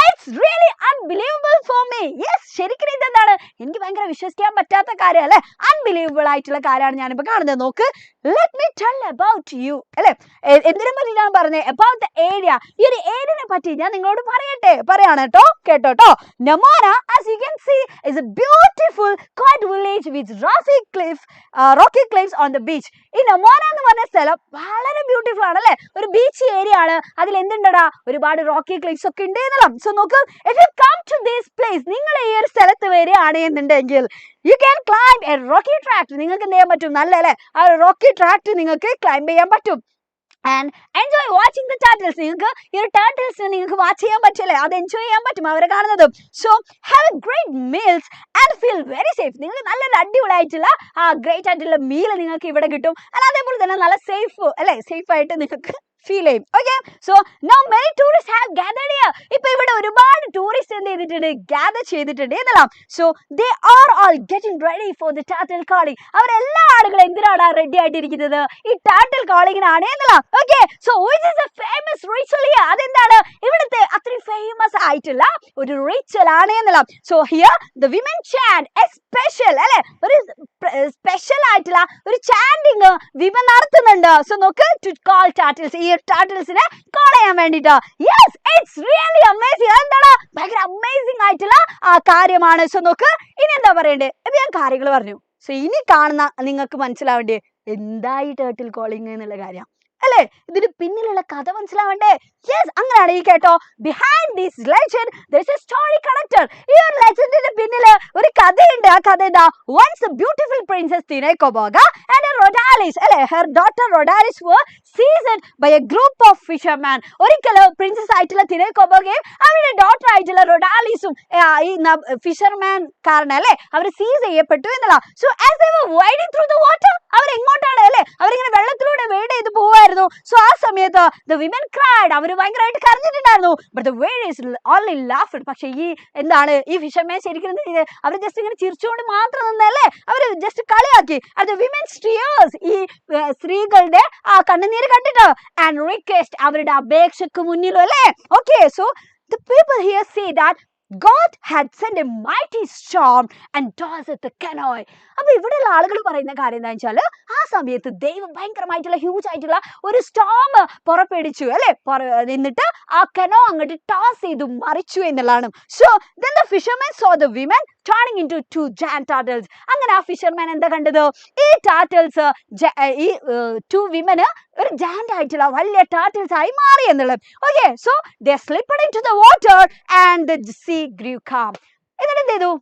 It's really unbelievable for me. Yes, ശരിക്കും ഇതെന്താണ്, എനിക്ക് ഭയങ്കര വിശ്വസിക്കാൻ പറ്റാത്ത കാര്യം അല്ലെ, അൺബിലീവബിൾ ആയിട്ടുള്ള കാര്യമാണ് ഞാനിപ്പോ കാണുന്നത്. നോക്ക്, let me tell about you അല്ലെ, എന്തിനെ പറ്റിയാണ് പറഞ്ഞത്, അബൌട്ട് ദ ഏരിയ. ഈ ഒരു ഏരിയനെ പറ്റി ഞാൻ നിങ്ങളോട് പറയാണ് കേട്ടോ, കേട്ടോ. നെമോന as you can see is a beautiful quiet village with rocky cliffs on the beach. ഈ നെമോന എന്ന് പറഞ്ഞ സ്ഥലം വളരെ ബ്യൂട്ടിഫുൾ ആണ് അല്ലെ, ഒരു ബീച്ച് ഏരിയ ആണ്. അതിൽ എന്തുണ്ടടാ, ഒരുപാട് റോക്കി ക്ലിഫ്സ് ഒക്കെ ഉണ്ട് എന്നല്ല. സോ നോക്ക്, if you come to this place, നിങ്ങൾ ഈ ഒരു സ്ഥലത്ത് വരികയാണ് എന്നുണ്ടെങ്കിൽ you can climb a rocky tract. നിങ്ങൾക്ക് എന്ത് ചെയ്യാൻ പറ്റും, നല്ല അല്ലെ, ആ റോക്കി ട്രാക്ട് നിങ്ങൾക്ക് ക്ലൈംബ് ചെയ്യാൻ പറ്റും. And enjoy watching the turtles. നിങ്ങൾക്ക് ഈ ഒരു ടർട്ടിൽസിനെ നിങ്ങൾക്ക് വാച്ച് ചെയ്യാൻ പറ്റില്ലേ, അത് എൻജോയ് ചെയ്യാൻ പറ്റും അവരെ കാണുന്നത്. So have A great meals and feel very safe. നിങ്ങൾ നല്ലൊരു അടിപൊളിയായിട്ടുള്ള ഗ്രേറ്റ് ആയിട്ടുള്ള മീൽ നിങ്ങൾക്ക് ഇവിടെ കിട്ടും. അതേപോലെ തന്നെ നല്ല സേഫ് അല്ലെ, സേഫ് ആയിട്ട് നിങ്ങൾക്ക് ഫീൽ ചെയ്യും. Okay, so now many tourist have gathered here. ഇപ്പൊ ഇവിടെ ഒരുപാട് ടൂറിസ്റ്റ് എന്ത് ചെയ്തിട്ടുണ്ട്, ഗ്യാദർ ചെയ്തിട്ടുണ്ട് എന്നല്ല. So they are all getting ready for the turtle calling. അവരെല്ലാ ആളുകളും എന്തിനാണ് റെഡി ആയിട്ടിരിക്കുന്നത്, ഈ ടർട്ടിൽ കോളിങ്ങിനാണ് എന്നല്ല. Okay, so which is a famous ritual here. അതെന്താണ്, ഇവിടുത്തെ അത്രയും ഫേമസ് ആയിട്ടുള്ള ഒരു റിച്വൽ ആണ് എന്നല്ല. So here the women chant a special അല്ലെ, ഒരു സ്പെഷ്യൽ ആയിട്ടുള്ള ഒരു ചാൻഡിങ് വിമൻ നടത്തുന്നുണ്ട്. സോ നോക്ക്, ടു കോൾ ടർട്ടിൽസ്, ഈ ടർട്ടിൽസിനെ കോൾ ചെയ്യാൻ വേണ്ടിട്ട്. Yes, it's really amazing. എന്താണ്, ഭയങ്കര അമേസിംഗ് ആയിട്ടുള്ള കാര്യമാണ്. സോ നോക്ക്, ഇനി എന്താ പറയണ്ടേ, ഞാൻ കാര്യങ്ങൾ പറഞ്ഞു. സോ ഇനി കാണുന്ന നിങ്ങൾക്ക് മനസ്സിലാവേണ്ടേ എന്തായി ടർട്ടിൽ കോളിംഗ് എന്നുള്ള കാര്യം അല്ലേ, ഇതിന് പിന്നിലുള്ള കഥ മനസ്സിലാവണ്ടേ. യെസ്, അങ്ങനെയാണെങ്കിൽ കേട്ടോ, behind this legend there is a story connected. ഈ ഒരു ലെജൻഡിന്റെ പിന്നില് ഒരു കഥയുണ്ട്. ആ കഥ എന്താ, once a beautiful princess Tinekoboga and her Rodalis അല്ലെ, her daughter Rodalis were seized by a group of fishermen. ഒരിക്കലും പ്രിൻസസ് ആയിട്ടുള്ള തിനേക്കോബോഗയും അവരുടെ ഡോട്ടർ ആയിട്ടുള്ള റൊഡാലിസും ഈ ഫിഷർമാൻ കാരണം അല്ലെ അവർ സീസ് ചെയ്യപ്പെട്ടു എന്നുള്ള. So as they were wading through the water, അവർ എങ്ങോട്ടാണ് അല്ലെ, അവരിങ്ങനെ വെള്ളത്തിലൂടെ വേഡ് ചെയ്ത് പോവായിരുന്നു. സോ ആ സമയത്ത് the women cried, അവർ ഭയങ്കരമായിട്ട് കരഞ്ഞിട്ടുണ്ടായിരുന്നു. but the waves only laughed. പക്ഷെ ഈ എന്താണ്, ഈ ഫിഷർമാൻ ശരിക്കും അവർ ജസ്റ്റ് ഇങ്ങനെ ചിരിച്ചുകൊണ്ട് മാത്രം നിന്നല്ലേ, അവർ ജസ്റ്റ് കളിയാക്കി. അത് വിമൻസ് tears, ഈ സ്ത്രീകളുടെ ആ കണ്ണുനീര് കണ്ടിട്ട്, ആൻഡ് റിക്വസ്റ്റ്, അവരുടെ അപേക്ഷക്ക് മുന്നിലും അല്ലേ. Okay, so the people here say that God had sent a mighty storm and tossed the canoe. അപ്പൊ ഇവിടെയുള്ള ആളുകൾ പറയുന്ന കാര്യം എന്താ വെച്ചാൽ, ആ സമയത്ത് ദൈവം ഭയങ്കരമായിട്ടുള്ള ഹ്യൂജ് ആയിട്ടുള്ള ഒരു സ്റ്റോം പുറപ്പെടുവിച്ചു അല്ലെ, എന്നിട്ട് ആ കനോ അങ്ങോട്ട് ടോസ് ചെയ്തു മറിച്ചു എന്നുള്ളതാണ്. So then the fishermen saw the women turning into two giant turtles. അങ്ങനെ ആ ഫിഷർമാൻ എന്താ കണ്ടത്, ഈ ടർട്ടിൽസ് ഈ ടു വിമന് ഒരു ജാന്റ് ആയിട്ടുള്ള വലിയ ടർട്ടിൽസ് ആയി മാറി എന്നുള്ളത്. Okay, so they slipped into the water and the sea grew calm. എന്നിട്ട് എന്ത് ചെയ്തു,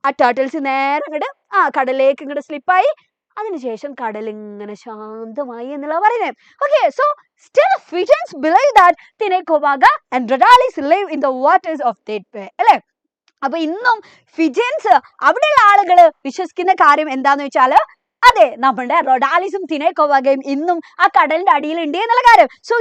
ആ ടർട്ടിൽസ് നേരെ അങ്ങോട്ട് കടലിലേക്ക് ഇങ്ങോട്ട് സ്ലിപ്പായി. അതിനുശേഷം കടൽ ഇങ്ങനെ ശാന്തമായി എന്നുള്ള പറയുന്നത്. Okay, so still Fijians believe that Tinekoboga and Rodalis live in the waters of that bay അല്ലെ. അപ്പൊ ഇന്നും ഫിജിയൻസ് അവിടെയുള്ള ആളുകൾ വിശ്വസിക്കുന്ന കാര്യം എന്താന്ന് വെച്ചാല്, അതെ, നമ്മുടെ റൊഡാലിസും തിനേക്കോബോഗയും ഇന്നും ആ കടലിന്റെ അടിയിലുണ്ട് എന്നുള്ള കാര്യം. So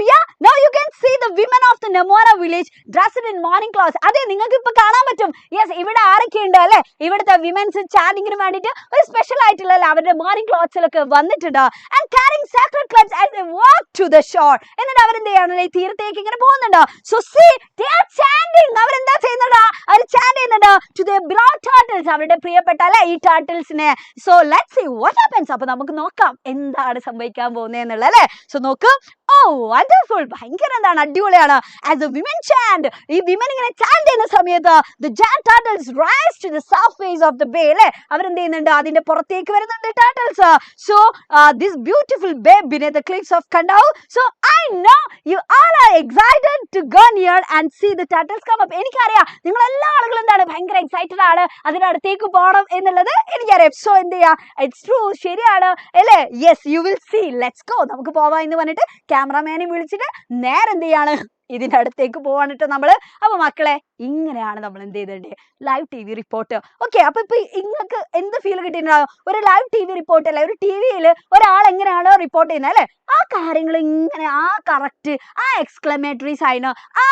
now you can see the women of the Nemora village dressed in morning clothes. അതെ, നിങ്ങൾക്ക് ഇപ്പൊ കാണാൻ പറ്റും. യെസ്, ഇവിടെ ആരൊക്കെ ഉണ്ട് അല്ലെ, ഇവിടുത്തെ വിമൻസ് ചാൻഡിങ്ങിന് വേണ്ടിയിട്ട് ഒരു സ്പെഷ്യൽ ആയിട്ടുള്ള അവരുടെ മോർണിംഗ് ക്ലോത്ത്സിലൊക്കെ വന്നിട്ടുണ്ട്. And carrying sacred clubs as they walk to the shore. എന്നിട്ട് അവരെന്ത് ചെയ്യാണ് ഈ തീരത്തേക്ക് ഇങ്ങനെ പോകുന്നുണ്ട്. So see, they are chanting. അവരെന്താ ചെയ്യുന്നുണ്ട്? അവർ chant ചെയ്യുന്നുണ്ട് to their beloved turtles. അവരുടെ പ്രിയപ്പെട്ട അല്ലെ ഈ ടർട്ടിൽസിനെ. So let's see what happens. അപ്പൊ നമുക്ക് നോക്കാം എന്താണ് സംഭവിക്കാൻ പോകുന്നതെന്നുള്ളത് അല്ലെ. So നോക്ക്. Oh, wonderful. ഭയങ്കര എന്താണ് അടിപൊളിയാണ്. As the women chant, ഈ women ഇങ്ങനെ chant ചെയ്യുന്ന സമയത്ത് the giant turtles rise to the surface of the bay അല്ലെ. അവരെന്ത് ചെയ്യുന്നുണ്ട്? അതിന്റെ പുറത്തേക്ക് വരുന്നുണ്ട് turtles. So this beautiful bay beneath the cliffs of Kadavu. So I know you all are excited to go near and see the turtles come up. എനിക്കറിയാം നിങ്ങൾ എല്ലാ ആളുകളും എന്താണ് ഭയങ്കര എക്സൈറ്റഡ് ആണ് അതിനടുത്തേക്ക് പോകണം എന്നുള്ളത് എനിക്കറിയാം. സോ എന്ത് ചെയ്യാ, ഇറ്റ്സ് ട്രൂ, ശരിയാണ് അല്ലേ. Yes, you will see, let's go, നമുക്ക് പോവാം എന്ന് പറഞ്ഞിട്ട് ക്യാമറമാനെ വിളിച്ചിട്ട് നേരെ എന്ത് ചെയ്യാണ് ഇതിന്റെ അടുത്തേക്ക് പോവാനിട്ട് നമ്മള്. അപ്പൊ മക്കളെ ഇങ്ങനെയാണ് നമ്മൾ എന്ത് ചെയ്തത്, live T V report. Okay, അപ്പൊ ഇപ്പൊ നിങ്ങൾക്ക് എന്ത് ഫീൽ കിട്ടിയിട്ടുണ്ടാവും? ഒരു ലൈവ് ടി വി റിപ്പോർട്ട് അല്ലെ, ഒരു ടി വിയിൽ ഒരാൾ എങ്ങനെയാണോ റിപ്പോർട്ട് ചെയ്യുന്നത് അല്ലെ, ആ കാര്യങ്ങൾ ഇങ്ങനെ ആ കറക്റ്റ് ആ എക്സ്ക്ലമേറ്ററി സൈന്, ആ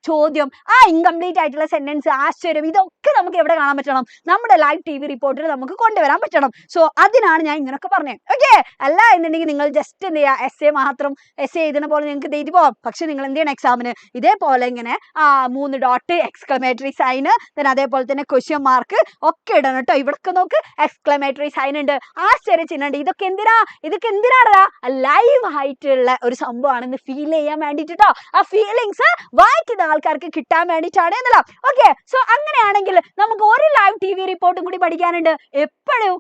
ചോദ്യം, ആ ഇൻകംപ്ലീറ്റ് ആയിട്ടുള്ള സെന്റൻസ്, ആശ്ചര്യം, ഇതൊക്കെ നമുക്ക് എവിടെ കാണാൻ പറ്റണം? നമ്മുടെ ലൈവ് ടി വി റിപ്പോർട്ടിൽ നമുക്ക് കൊണ്ടുവരാൻ പറ്റണം. സോ അതിനാണ് ഞാൻ ഇങ്ങനൊക്കെ പറഞ്ഞത്. ഓക്കെ, അല്ല എന്നുണ്ടെങ്കിൽ നിങ്ങൾ ജസ്റ്റ് എന്ത് ചെയ്യുക, എസ് എ മാത്രം എസ് എ എഴുതുന്ന പോലെ നിങ്ങൾക്ക് എഴുതി പോവാം. പക്ഷെ നിങ്ങൾ എന്ത് ചെയ്യണം, എക്സാമിന് ഇതേപോലെ ഇങ്ങനെ 3 ഡോട്ട്, എക്സ്ക്ലമേറ്ററി സൈന്, അതേപോലെ തന്നെ ക്വസ്റ്റ്യൻ മാർക്ക് ഒക്കെ ഇടണം കേട്ടോ. ഇവിടൊക്കെ നോക്ക് എക്സ്ക്ലമേറ്ററി സൈൻ ഉണ്ട്, ആശ്ചര്യ ചിഹ്നം ഉണ്ട്. ഇതൊക്കെ എന്തിനാടാ ലൈവ് ആയിട്ടുള്ള ഒരു സംഭവമാണെന്ന് ഫീൽ ചെയ്യാൻ വേണ്ടിട്ടോ, ആ ഫീലിങ്സ് വായിക്കുന്ന ആൾക്കാർക്ക് കിട്ടാൻ വേണ്ടിയിട്ടാണ് എന്നല്ല. ഓക്കെ, സോ അങ്ങനെയാണെങ്കിൽ നമുക്ക് ഒരു ലൈവ് ടി വി റിപ്പോർട്ടും കൂടി പഠിക്കാനുണ്ട്. എപ്പോഴും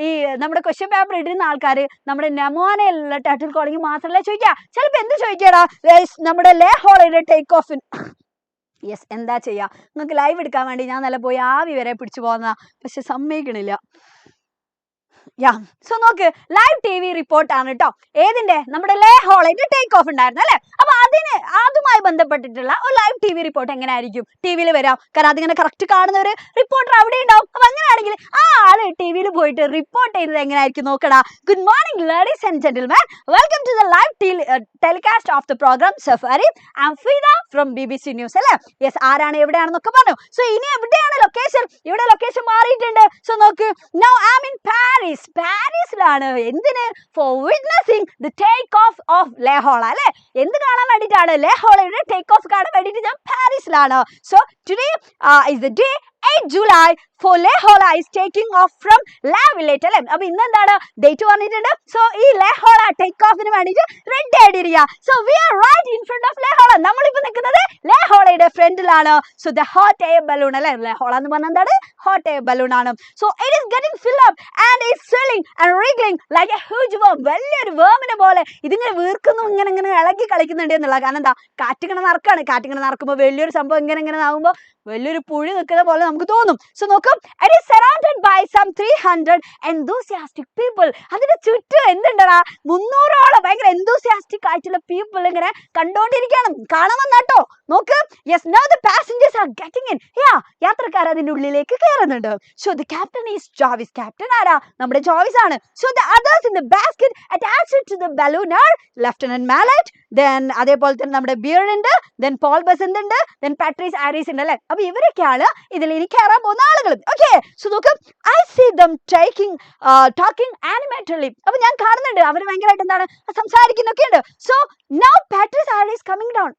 ഈ നമ്മുടെ ക്വസ്റ്റ്യൻ പേപ്പർ ഇടുന്ന ആൾക്കാർ നമ്മുടെ നെമോനയിലുള്ള ടൈറ്റിൽ കോളിംഗ് മാത്രമല്ല ചോദിക്കുക. ചിലപ്പോൾ എന്ത് ചോദിക്കടാ, നമ്മുടെ ലേ ഹോളിഡേ ടേക്ക് ഓഫിൻ. യെസ്, എന്താ ചെയ്യാ, നിങ്ങൾക്ക് ലൈവ് എടുക്കാൻ വേണ്ടി ഞാൻ നല്ല പോയി ആവി വരെ പിടിച്ചു പോകുന്ന, പക്ഷെ സമ്മതിക്കണില്ല. സോ നോക്ക്, ലൈവ് ടി വി റിപ്പോർട്ടാണ് കേട്ടോ. ഏതിന്റെ? നമ്മുടെ ലേ ഹോളിന്റെ ടേക്ക് ഓഫ് ഉണ്ടായിരുന്നു അല്ലെ. അപ്പൊ അതുമായി ബന്ധപ്പെട്ടിട്ടുള്ള ഒരു ലൈവ് ടി വി റിപ്പോർട്ട് എങ്ങനെയായിരിക്കും ടി വിയിൽ വരാം? കാരണം അതിങ്ങനെ കറക്റ്റ് കാണുന്ന ഒരു റിപ്പോർട്ടർ അവിടെ ഉണ്ടാവും. അപ്പൊ അങ്ങനെയാണെങ്കിൽ ആ ആള് ടി വിയിൽ പോയിട്ട് റിപ്പോർട്ട് ചെയ്യുന്നത് എങ്ങനെയായിരിക്കും നോക്കടാ. Good morning ladies and gentleman, welcome to the live telecast of the programme Safari. I am Fida from BBC news അല്ലെ. യെസ്, ആരാണ് എവിടെയാണെന്നൊക്കെ പറഞ്ഞു. സോ ഇനി എവിടെയാണ് ലൊക്കേഷൻ? ഇവിടെ ലൊക്കേഷൻ മാറിയിട്ടുണ്ട്. സോ നോക്ക്, now I am in Paris. പാരീസിലാണ്. എന്തിന്? For witnessing the take off of Le Horla അല്ലെ. എന്ത് കാണാൻ വേണ്ടിയിട്ടാണ്? ലേ ഹോളയുടെ ടേക്ക് ഓഫ് കാണാൻ വേണ്ടിയിട്ട് ഞാൻ പാരീസിലാണ്. So today is the day 8 July for Le Horla is taking off from La Villette അല്ലെ. അപ്പൊ ഇന്ന് എന്താണ് ഡേറ്റ് പറഞ്ഞിട്ടുണ്ട്. സോ ഈ ലേ ഹോള ടേക്ക് ഓഫിന് വേണ്ടിയിട്ട് റെഡി ആയിട്ടിരിക്കുക. So we are right in front of Le Horla. നമ്മളിപ്പോ നിൽക്കുന്നത് ലേ ഹോളയുടെ ഫ്രണ്ടിലാണ്. So the hot air balloon അല്ലെ. ലേ ഹോള എന്ന് പറഞ്ഞാൽ എന്താണ്? ഹോട്ട് എയർ ബലൂൺ ആണ്. So it is getting fill up and it's swelling and wriggling like a huge worm. വലിയൊരു വേമിനെ പോലെ ഇതിങ്ങനെ വീർക്കുന്നു, ഇങ്ങനെ ഇളകി കളിക്കുന്നുണ്ട് എന്നുള്ള. കാരണം എന്താ? കാറ്റിങ്ങനെ നടക്കാണ്. കാറ്റിങ്ങനെ നടക്കുമ്പോൾ വലിയൊരു സംഭവം ഇങ്ങനെ ആകുമ്പോൾ വലിയൊരു പുഴി നിൽക്കുന്ന പോലെ നമുക്ക് തോന്നും. സോ നോക്കും, it is surrounded by some 300 enthusiastic people. അതിന്റെ ചുറ്റും എന്തുണ്ടടാ, 300ഓളം ഭയങ്കര enthusiastic ആയിട്ടുള്ള പീപ്പിൾ ഇങ്ങനെ കണ്ടോണ്ടിരിക്കണം. കാണാൻ വന്നാട്ടോ. നോക്ക്, yes, now the passengers are getting in. യാത്രക്കാർ അതിന്റെ ഉള്ളിലേക്ക് കയറുന്നുണ്ട്. So the captain is Jovis. Captain ആരാ? നമ്മുടെ ജോവിസ് ആണ്. So the others in the basket attached to the balloon are lieutenant Mallet, then അതേപോലെ തന്നെ നമ്മുടെ ബിയർ ഉണ്ട്, ദെൻ പോൾ ബസന്ത് ഉണ്ട്, ദെൻ പാട്രീസ് ആരീസ് ഉണ്ട് അല്ലെ. അപ്പൊ ഇവരൊക്കെയാണ് ഇതിൽ ഇനി കയറാൻ പോകുന്ന ആളുകൾ. ഓക്കെ, സോ നോക്ക്, I see them talking animatedly. അപ്പൊ ഞാൻ കാണുന്നുണ്ട് അവർ ഭയങ്കരമായിട്ട് എന്താണ് സംസാരിക്കുന്നൊക്കെ ഉണ്ട്. So now Patrice Eyries coming down.